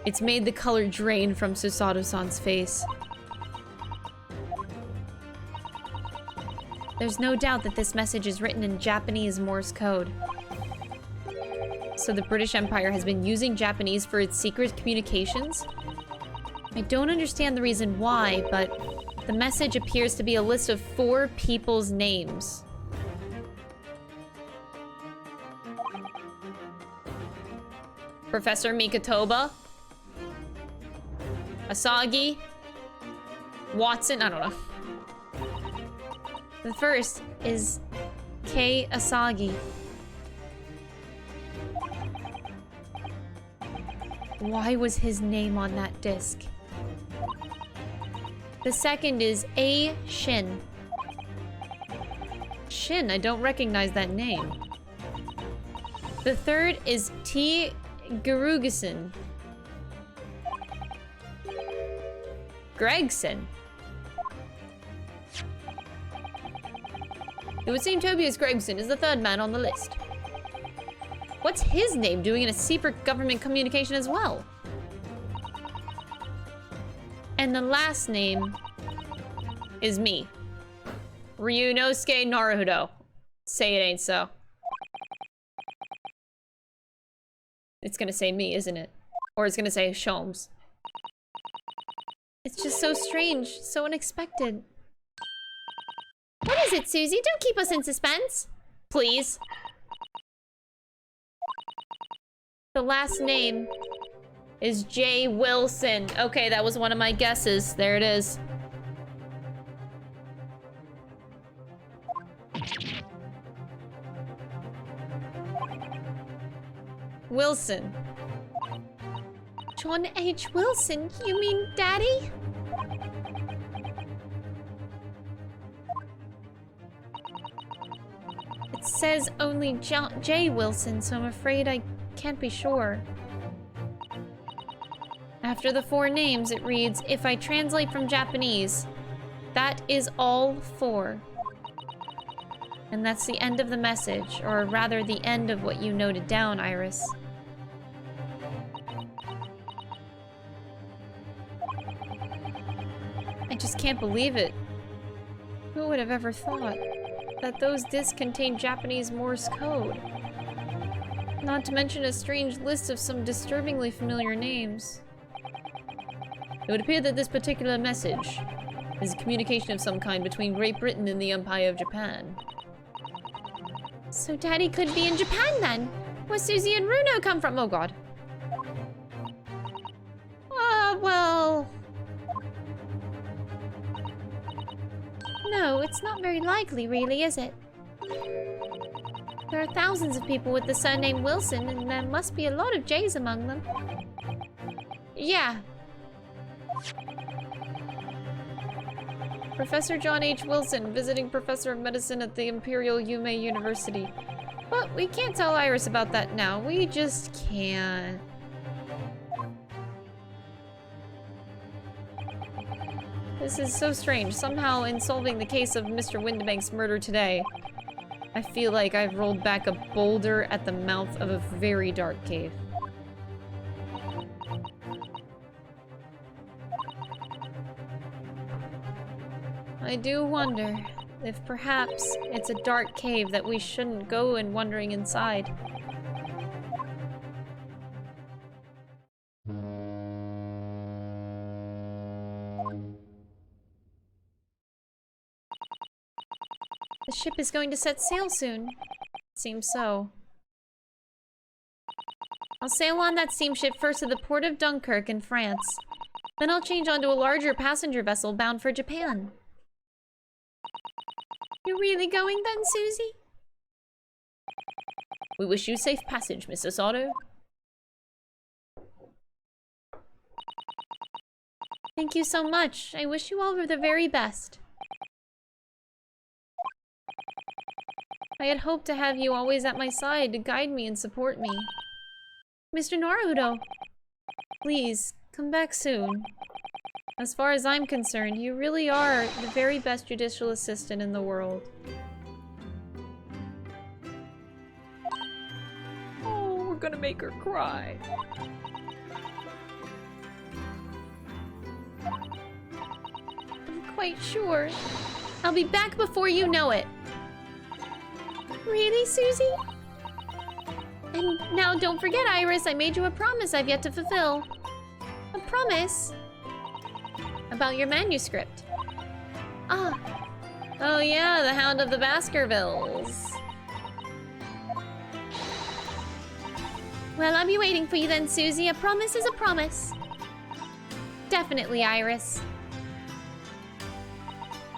it's made the color drain from Susato-san's face. There's no doubt that this message is written in Japanese Morse code. So the British Empire has been using Japanese for its secret communications? I don't understand the reason why, but the message appears to be a list of 4 people's names. Professor Mikotoba, Asagi, Watson, I don't know. The first is Kei Asagi. Why was his name on that disc? The second is A. Shin. Shin, I don't recognize that name. The third is T. Garugason. Gregson. It would seem Tobias Gregson is the third man on the list. What's his name doing in a secret government communication as well? And the last name is me. Ryunosuke Naruhodo. Say it ain't so. It's gonna say me, isn't it? Or it's gonna say Sholmes. It's just so strange, so unexpected. What is it, Susie? Don't keep us in suspense. Please. The last name is J. Wilson. Okay, that was one of my guesses. There it is. Wilson. John H. Wilson? You mean Daddy? It says only J. Wilson, so I'm afraid I can't be sure. After the 4 names, it reads, if I translate from Japanese, that is all 4. And that's the end of the message, or rather the end of what you noted down, Iris. I just can't believe it. Who would have ever thought that those discs contain Japanese Morse code? Not to mention a strange list of some disturbingly familiar names. It would appear that this particular message is a communication of some kind between Great Britain and the Empire of Japan. So Daddy could be in Japan then? Where Susie and Runo come from? Oh god. Well... No, it's not very likely, really, is it? There are thousands of people with the surname Wilson, and there must be a lot of J's among them. Yeah. Professor John H. Wilson, visiting professor of medicine at the Imperial Yume University. But we can't tell Iris about that now. We just can't. This is so strange. Somehow, in solving the case of Mr. Windibank's murder today, I feel like I've rolled back a boulder at the mouth of a very dark cave. I do wonder if perhaps it's a dark cave that we shouldn't go and wandering inside. The ship is going to set sail soon. Seems so. I'll sail on that steamship first to the port of Dunkirk in France. Then I'll change onto a larger passenger vessel bound for Japan. You're really going then, Susie? We wish you safe passage, Mrs. Otto. Thank you so much. I wish you all the very best. I had hoped to have you always at my side to guide me and support me. Mr. Naruto, Please, come back soon. As far as I'm concerned, you really are the very best judicial assistant in the world. Oh, we're gonna make her cry. I'm quite sure I'll be back before you know it. Really, Susie? And now don't forget, Iris, I made you a promise I've yet to fulfill. A promise? About your manuscript. Ah. Oh yeah, the Hound of the Baskervilles. Well, I'll be waiting for you then, Susie. A promise is a promise. Definitely, Iris.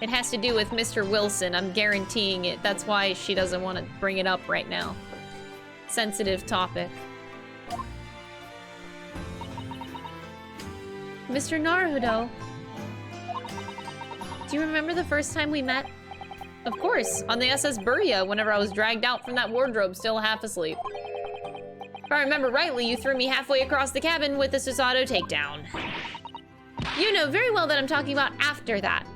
It has to do with Mr. Wilson, I'm guaranteeing it. That's why she doesn't want to bring it up right now. Sensitive topic. Mr. Naruhodo. Do you remember the first time we met? Of course, on the SS Buria, whenever I was dragged out from that wardrobe still half asleep. If I remember rightly, you threw me halfway across the cabin with a Susato takedown. You know very well that I'm talking about after that.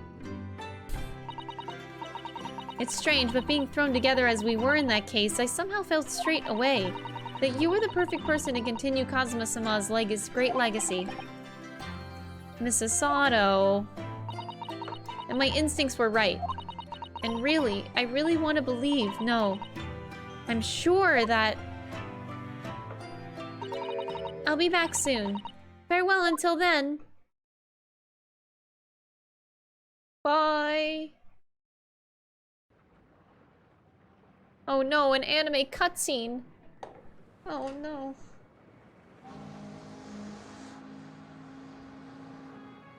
It's strange, but being thrown together as we were in that case, I somehow felt straight away that you were the perfect person to continue Kazuma-sama's great legacy. Mrs. Sato. And my instincts were right. And really, I really want to believe, no. I'm sure that... I'll be back soon. Farewell until then. Bye. Oh no, an anime cutscene. Oh no.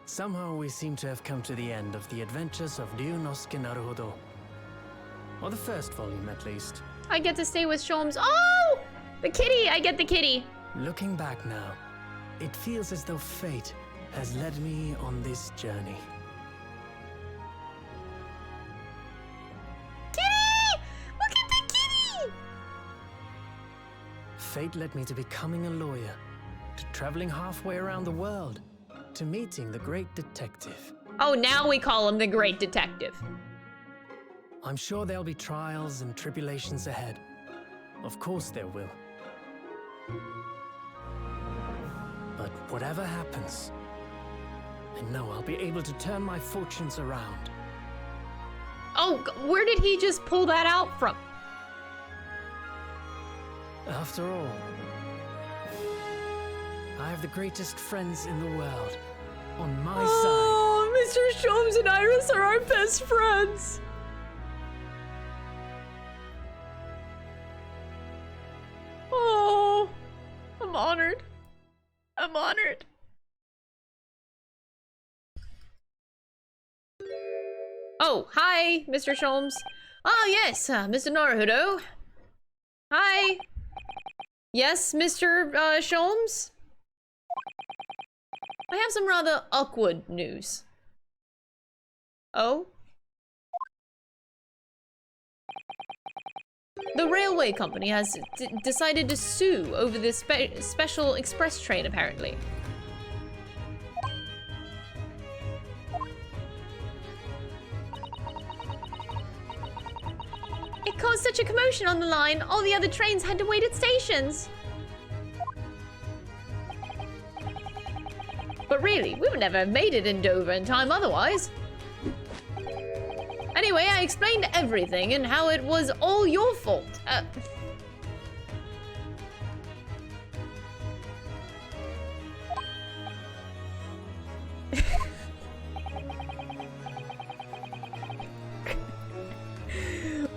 Somehow we seem to have come to the end of the adventures of Ryunosuke Naruhodo. Or the first volume, at least. I get to stay with Sholmes. Oh! The kitty! I get the kitty! Looking back now, it feels as though fate has led me on this journey. Kitty! Look at the kitty! Fate led me to becoming a lawyer, to traveling halfway around the world, to meeting the great detective. Oh, now we call him the Great Detective. I'm sure there'll be trials and tribulations ahead. Of course there will. But whatever happens, I know I'll be able to turn my fortunes around. Oh, where did he just pull that out from? After all, I have the greatest friends in the world on my side. Oh, Mr. Sholmes and Iris are our best friends. Oh, I'm honored. I'm honored. Oh, hi, Mr. Sholmes. Ah, yes, Mr. Naruhodo. Hi. Yes, Mr. Sholmes? I have some rather awkward news. Oh? The railway company has decided to sue over this special express train, apparently. It caused such a commotion on the line, all the other trains had to wait at stations. But really, we would never have made it in Dover in time otherwise. Anyway, I explained everything and how it was all your fault.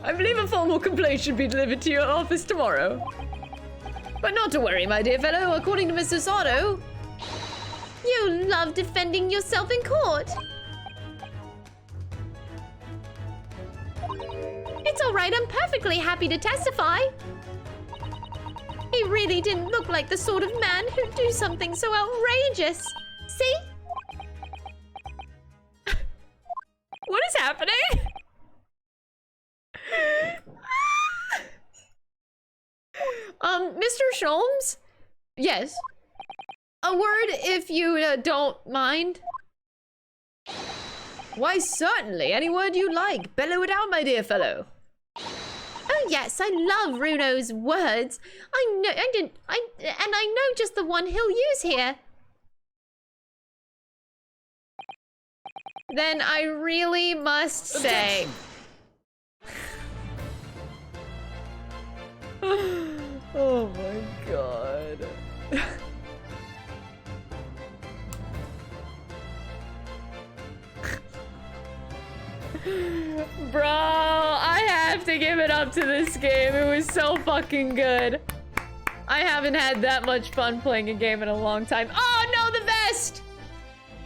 I believe a formal complaint should be delivered to your office tomorrow. But not to worry, my dear fellow. According to Mr. Sato, you love defending yourself in court. It's all right, I'm perfectly happy to testify. He really didn't look like the sort of man who'd do something so outrageous. See? what is happening? Mr. Sholmes? Yes. A word, if you don't mind. Why, certainly. Any word you like. Bellow it out, my dear fellow. Oh yes, I love Runo's words. I know just the one he'll use here. then I really must say... Oh my god. Bro, I have to give it up to this game. It was so fucking good. I haven't had that much fun playing a game in a long time. Oh no, the vest!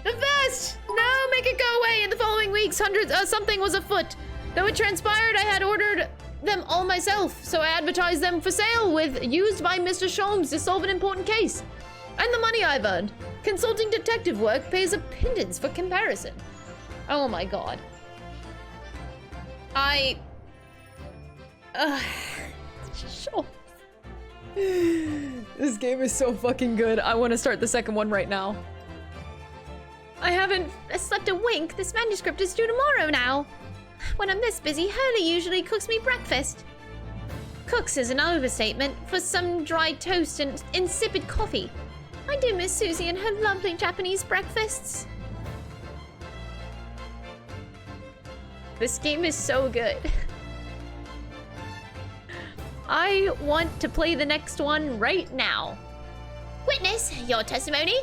The vest! No, make it go away. In the following weeks, something was afoot. Though it transpired, I had ordered them all myself, so I advertised them for sale with used by Mr. Sholmes to solve an important case. And the money I've earned. Consulting detective work pays a pittance for comparison. Oh my god. This game is so fucking good. I want to start the second one right now. I haven't slept a wink. This manuscript is due tomorrow now. When I'm this busy, Hurley usually cooks me breakfast. Cooks is an overstatement for some dry toast and insipid coffee. I do miss Susie and her lovely Japanese breakfasts. This game is so good. I want to play the next one right now. Witness, your testimony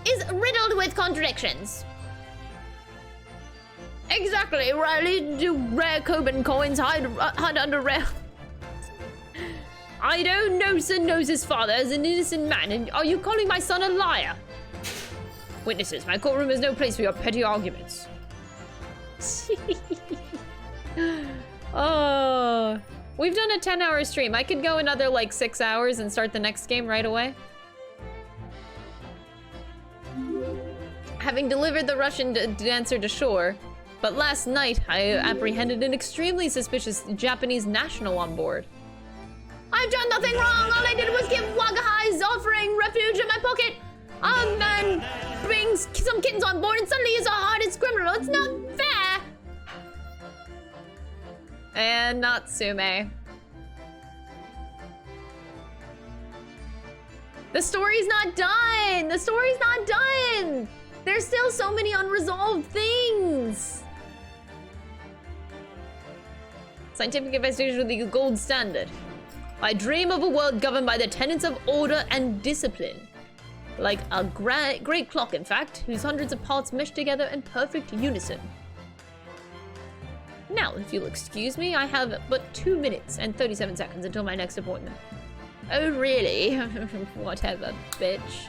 is riddled with contradictions. Exactly, Riley. Do rare Coban coins hide under rare... I don't know son knows his father as an innocent man, and are you calling my son a liar? Witnesses, my courtroom is no place for your petty arguments. Oh, we've done a 10-hour stream. I could go another like 6 hours and start the next game right away. Having delivered the Russian dancer to shore, but last night I apprehended an extremely suspicious Japanese national on board. I've done nothing wrong. All I did was give Wagahai's offering refuge in my pocket. A man brings some kittens on board and suddenly he's a hardened criminal. It's not fair. And Natsume. The story's not done. The story's not done. There's still so many unresolved things. Scientific investigation with the gold standard. I dream of a world governed by the tenets of order and discipline. Like a great clock, in fact, whose hundreds of parts mesh together in perfect unison. Now, if you'll excuse me, I have but 2 minutes and 37 seconds until my next appointment. Oh, really? Whatever, bitch.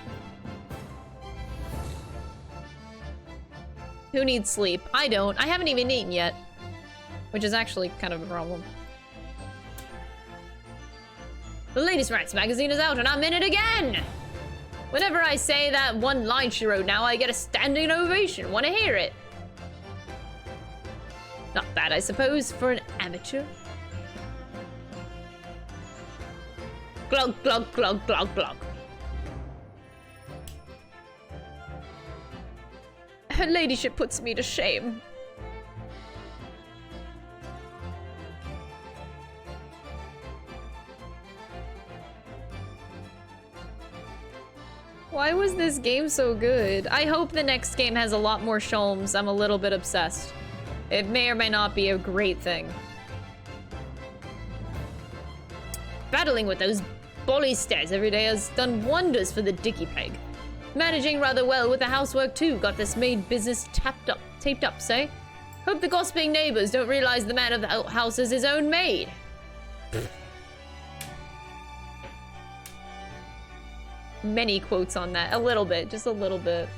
Who needs sleep? I don't. I haven't even eaten yet. Which is actually kind of a problem. The latest Rats magazine is out and I'm in it again! Whenever I say that one line she wrote now, I get a standing ovation. Wanna hear it? Not bad, I suppose, for an amateur. Glug, glug, glug, glug, glug. Her ladyship puts me to shame. Why was this game so good? I hope the next game has a lot more Sholmes. I'm a little bit obsessed. It may or may not be a great thing. Battling with those bolly stairs every day has done wonders for the dicky peg. Managing rather well with the housework too. Got this maid business taped up, say. Hope the gossiping neighbors don't realize the man of the house is his own maid. Many quotes on that. A little bit, just a little bit.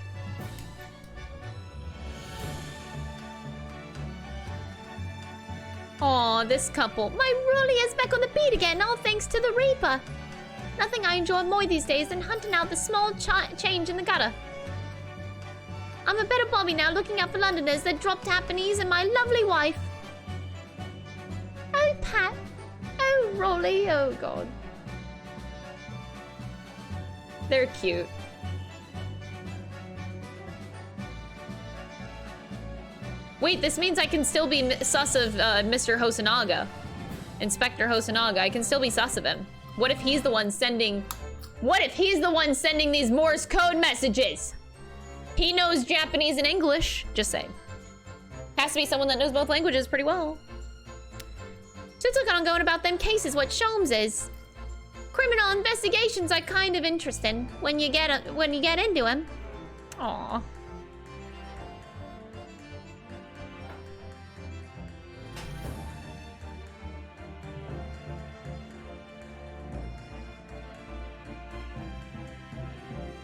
Aw, this couple. My Rolly is back on the beat again, all thanks to the Reaper. Nothing I enjoy more these days than hunting out the small change in the gutter. I'm a better Bobby now, looking out for Londoners that drop Japanese and my lovely wife. Oh, Pat. Oh, Rolly. Oh, God. They're cute. Wait, this means I can still be sus of Mr. Hosonaga. Inspector Hosonaga. I can still be sus of him. What if he's the one sending... What if he's the one sending these Morse code messages? He knows Japanese and English. Just saying. Has to be someone that knows both languages pretty well. Just looking on going about them cases, what Sholmes is. Criminal investigations are kind of interesting when you get into them. Aw.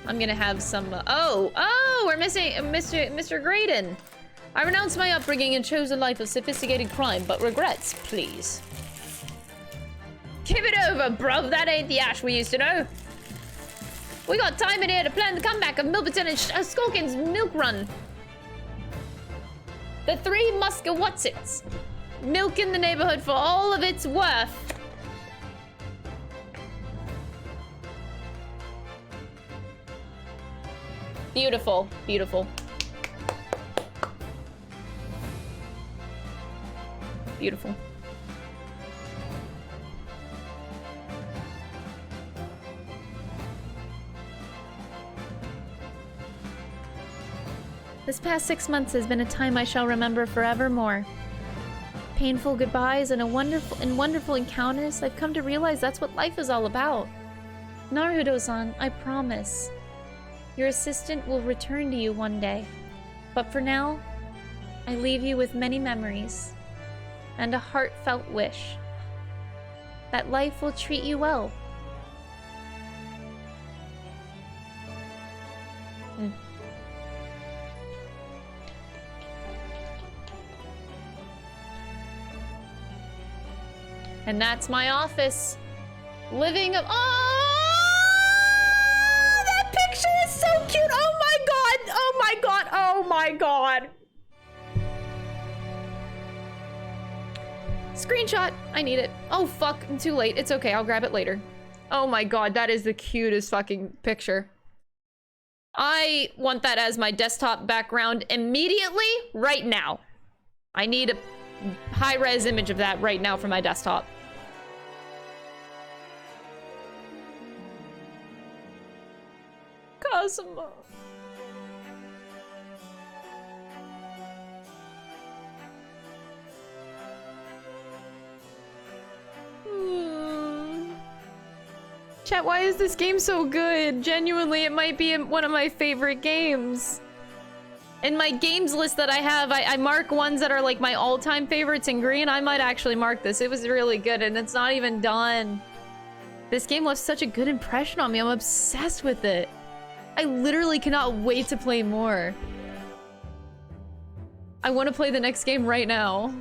I'm gonna have some. Oh, we're missing Mr. Graydon. I renounce my upbringing and chose a life of sophisticated crime, but regrets, please. Give it over, bruv. That ain't the Ash we used to know. We got time in here to plan the comeback of Milverton and Skulkin's milk run. The three Muska-Whatsits. Milking the neighborhood for all of its worth. Beautiful, beautiful. Beautiful. This past 6 months has been a time I shall remember forevermore. Painful goodbyes and wonderful encounters. I've come to realize that's what life is all about. Naruto-san, I promise. Your assistant will return to you one day. But for now, I leave you with many memories and a heartfelt wish that life will treat you well. And that's my office. Living of... Oh! That picture is so cute! Oh my god! Oh my god! Oh my god! Screenshot! I need it. Oh fuck, I'm too late. It's okay, I'll grab it later. Oh my god, that is the cutest fucking picture. I want that as my desktop background immediately, right now. I need a high-res image of that right now for my desktop. Cosmo. Chat, why is this game so good? Genuinely, it might be one of my favorite games. In my games list that I have, I mark ones that are like my all-time favorites in green. I might actually mark this. It was really good, and it's not even done. This game left such a good impression on me. I'm obsessed with it. I literally cannot wait to play more. I want to play the next game right now.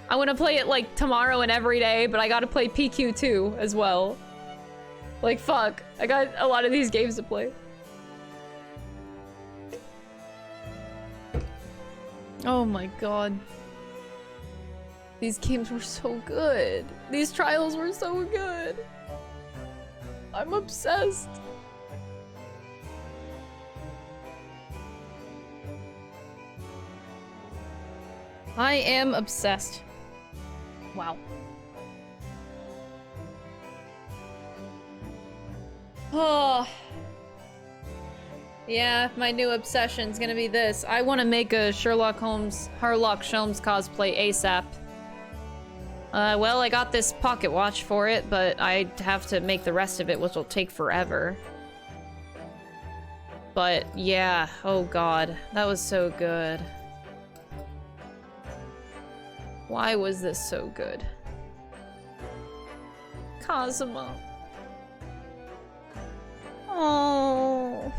I want to play it like tomorrow and every day, but I gotta play PQ2 as well. Like fuck, I got a lot of these games to play. Oh my god. These games were so good. These trials were so good. I'm obsessed. I am obsessed. Wow. Oh. Yeah, my new obsession's gonna be this. I want to make a Sherlock Holmes cosplay ASAP. Well, I got this pocket watch for it, but I have to make the rest of it, which will take forever. But yeah, oh god, that was so good. Why was this so good? Cosmo. Oh.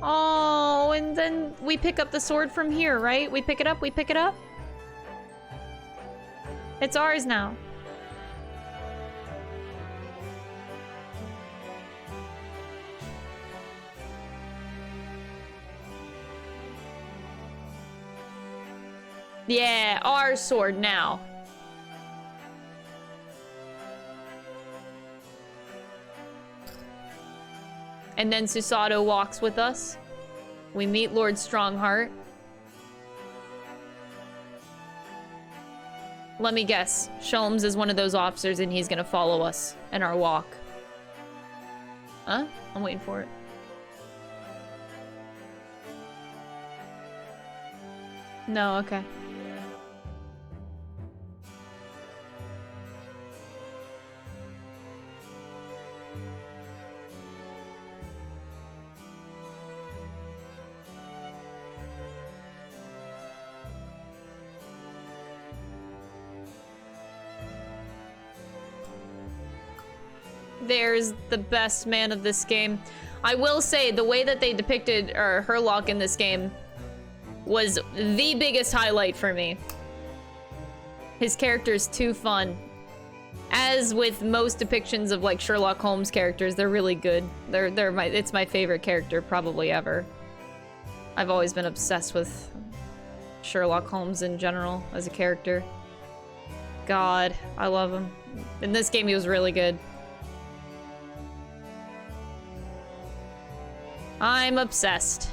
Oh, and then we pick up the sword from here, right? We pick it up, we pick it up? It's ours now. Yeah, our sword now. And then Susato walks with us. We meet Lord Strongheart. Let me guess. Sholmes is one of those officers and he's gonna follow us in our walk. Huh? I'm waiting for it. No, okay. There's the best man of this game. I will say, the way that they depicted Herlock in this game was the biggest highlight for me. His character's too fun. As with most depictions of like Sherlock Holmes characters, they're really good. It's my favorite character probably ever. I've always been obsessed with Sherlock Holmes in general as a character. God, I love him. In this game, he was really good. I'm obsessed.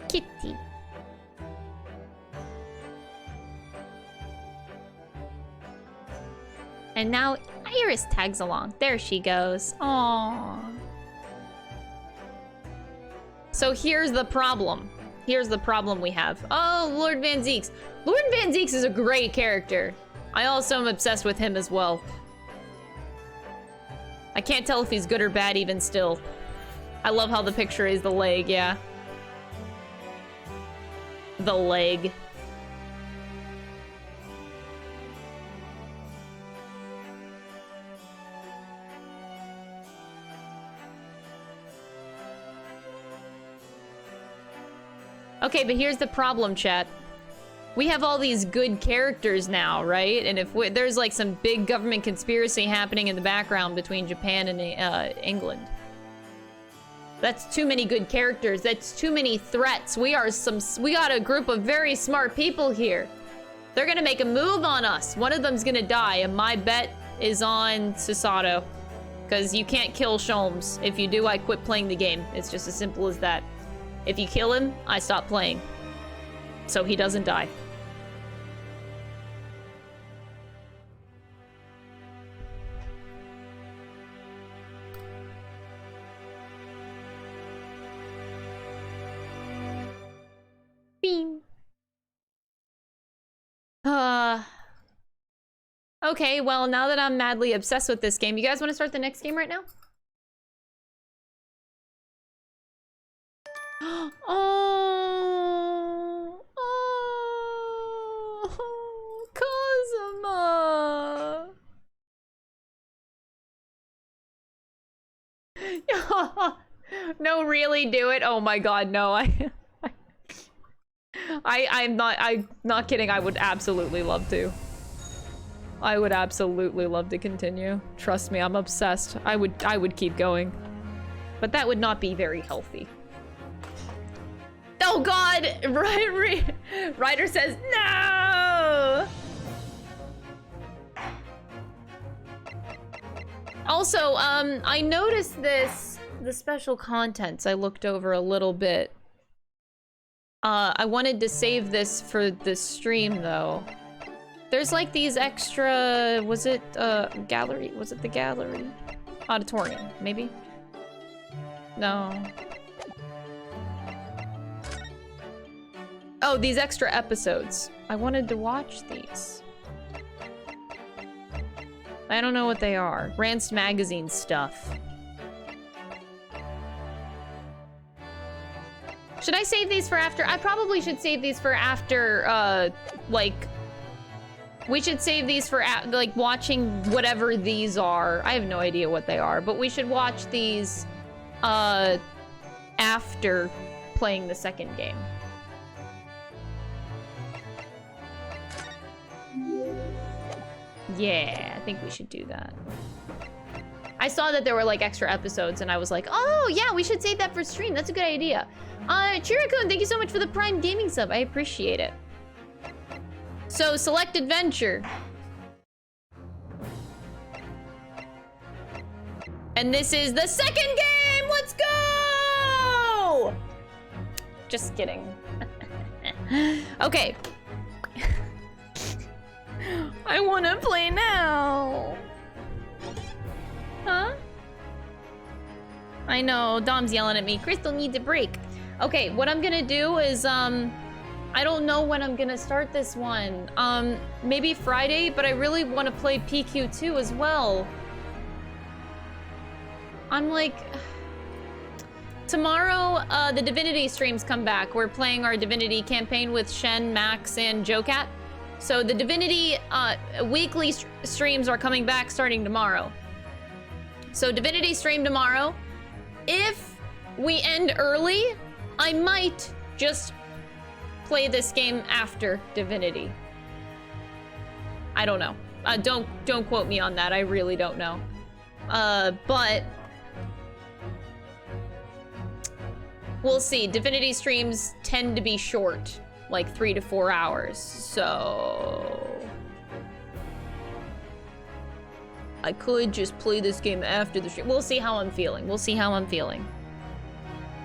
Kitty. And now Iris tags along. There she goes. Aww. So here's the problem. Here's the problem we have. Oh, Lord Van Zeeks. Lord Van Zeeks is a great character. I also am obsessed with him as well. I can't tell if he's good or bad even still. I love how the picture is the leg, yeah. The leg. Okay, but here's the problem, chat. We have all these good characters now, right? And if there's like some big government conspiracy happening in the background between Japan and England. That's too many good characters. That's too many threats. We got a group of very smart people here. They're gonna make a move on us. One of them's gonna die, and my bet is on Susato. Because you can't kill Sholmes. If you do, I quit playing the game. It's just as simple as that. If you kill him, I stop playing. So he doesn't die. Beam. Okay, well, now that I'm madly obsessed with this game, you guys want to start the next game right now? Cosima! No, really, do it? Oh my god, no, I'm not kidding, I would absolutely love to. I would absolutely love to continue. Trust me, I'm obsessed. I would keep going. But that would not be very healthy. Oh god! Ryder says no! Also, I noticed this, the special contents I looked over a little bit. I wanted to save this for the stream though. There's like these extra, was it gallery? Was it the gallery? Auditorium, maybe? No. Oh, these extra episodes. I wanted to watch these. I don't know what they are. Rance Magazine stuff. Should I save these for after? I probably should save these for after, like... We should save these for, like, watching whatever these are. I have no idea what they are, but we should watch these, after playing the second game. Yeah, I think we should do that. I saw that there were, like, extra episodes, and I was like, oh, yeah, we should save that for stream. That's a good idea. Chirikun, thank you so much for the Prime Gaming sub. I appreciate it. So, select adventure. And this is the second game! Let's go! Just kidding. Okay. I wanna play now. Huh? I know, Dom's yelling at me. Crystal needs a break. Okay, what I'm gonna do is, I don't know when I'm gonna start this one. Maybe Friday, but I really want to play PQ2 as well. I'm like... Tomorrow, the Divinity streams come back. We're playing our Divinity campaign with Shen, Max, and Jocat. So the Divinity weekly streams are coming back starting tomorrow. So Divinity stream tomorrow. If we end early, I might just play this game after Divinity. I don't know. Don't quote me on that. I really don't know. But we'll see. Divinity streams tend to be short, like 3 to 4 hours. So I could just play this game after the stream. We'll see how I'm feeling. We'll see how I'm feeling.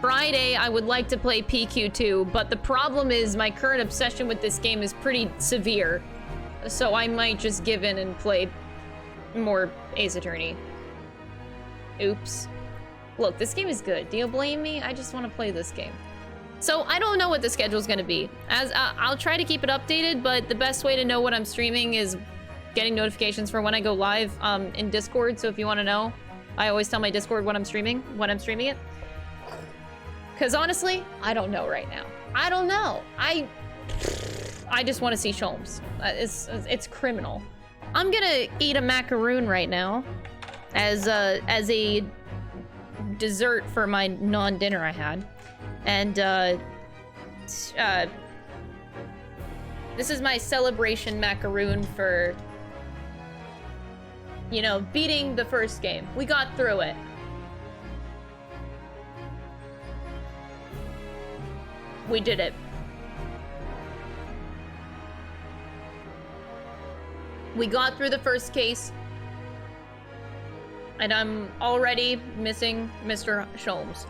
Friday, I would like to play PQ2, but the problem is my current obsession with this game is pretty severe. So I might just give in and play more Ace Attorney. Oops. Look, this game is good. Do you blame me? I just want to play this game. So I don't know what the schedule's gonna be. I'll try to keep it updated, but the best way to know what I'm streaming is getting notifications for when I go live in Discord. So if you want to know, I always tell my Discord when I'm streaming it. Because honestly, I don't know right now. I don't know. I just want to see Sholmes. It's criminal. I'm gonna eat a macaroon right now as a dessert for my non-dinner I had. And this is my celebration macaroon for, you know, beating the first game. We got through it. We did it. We got through the first case. And I'm already missing Mr. Sholmes.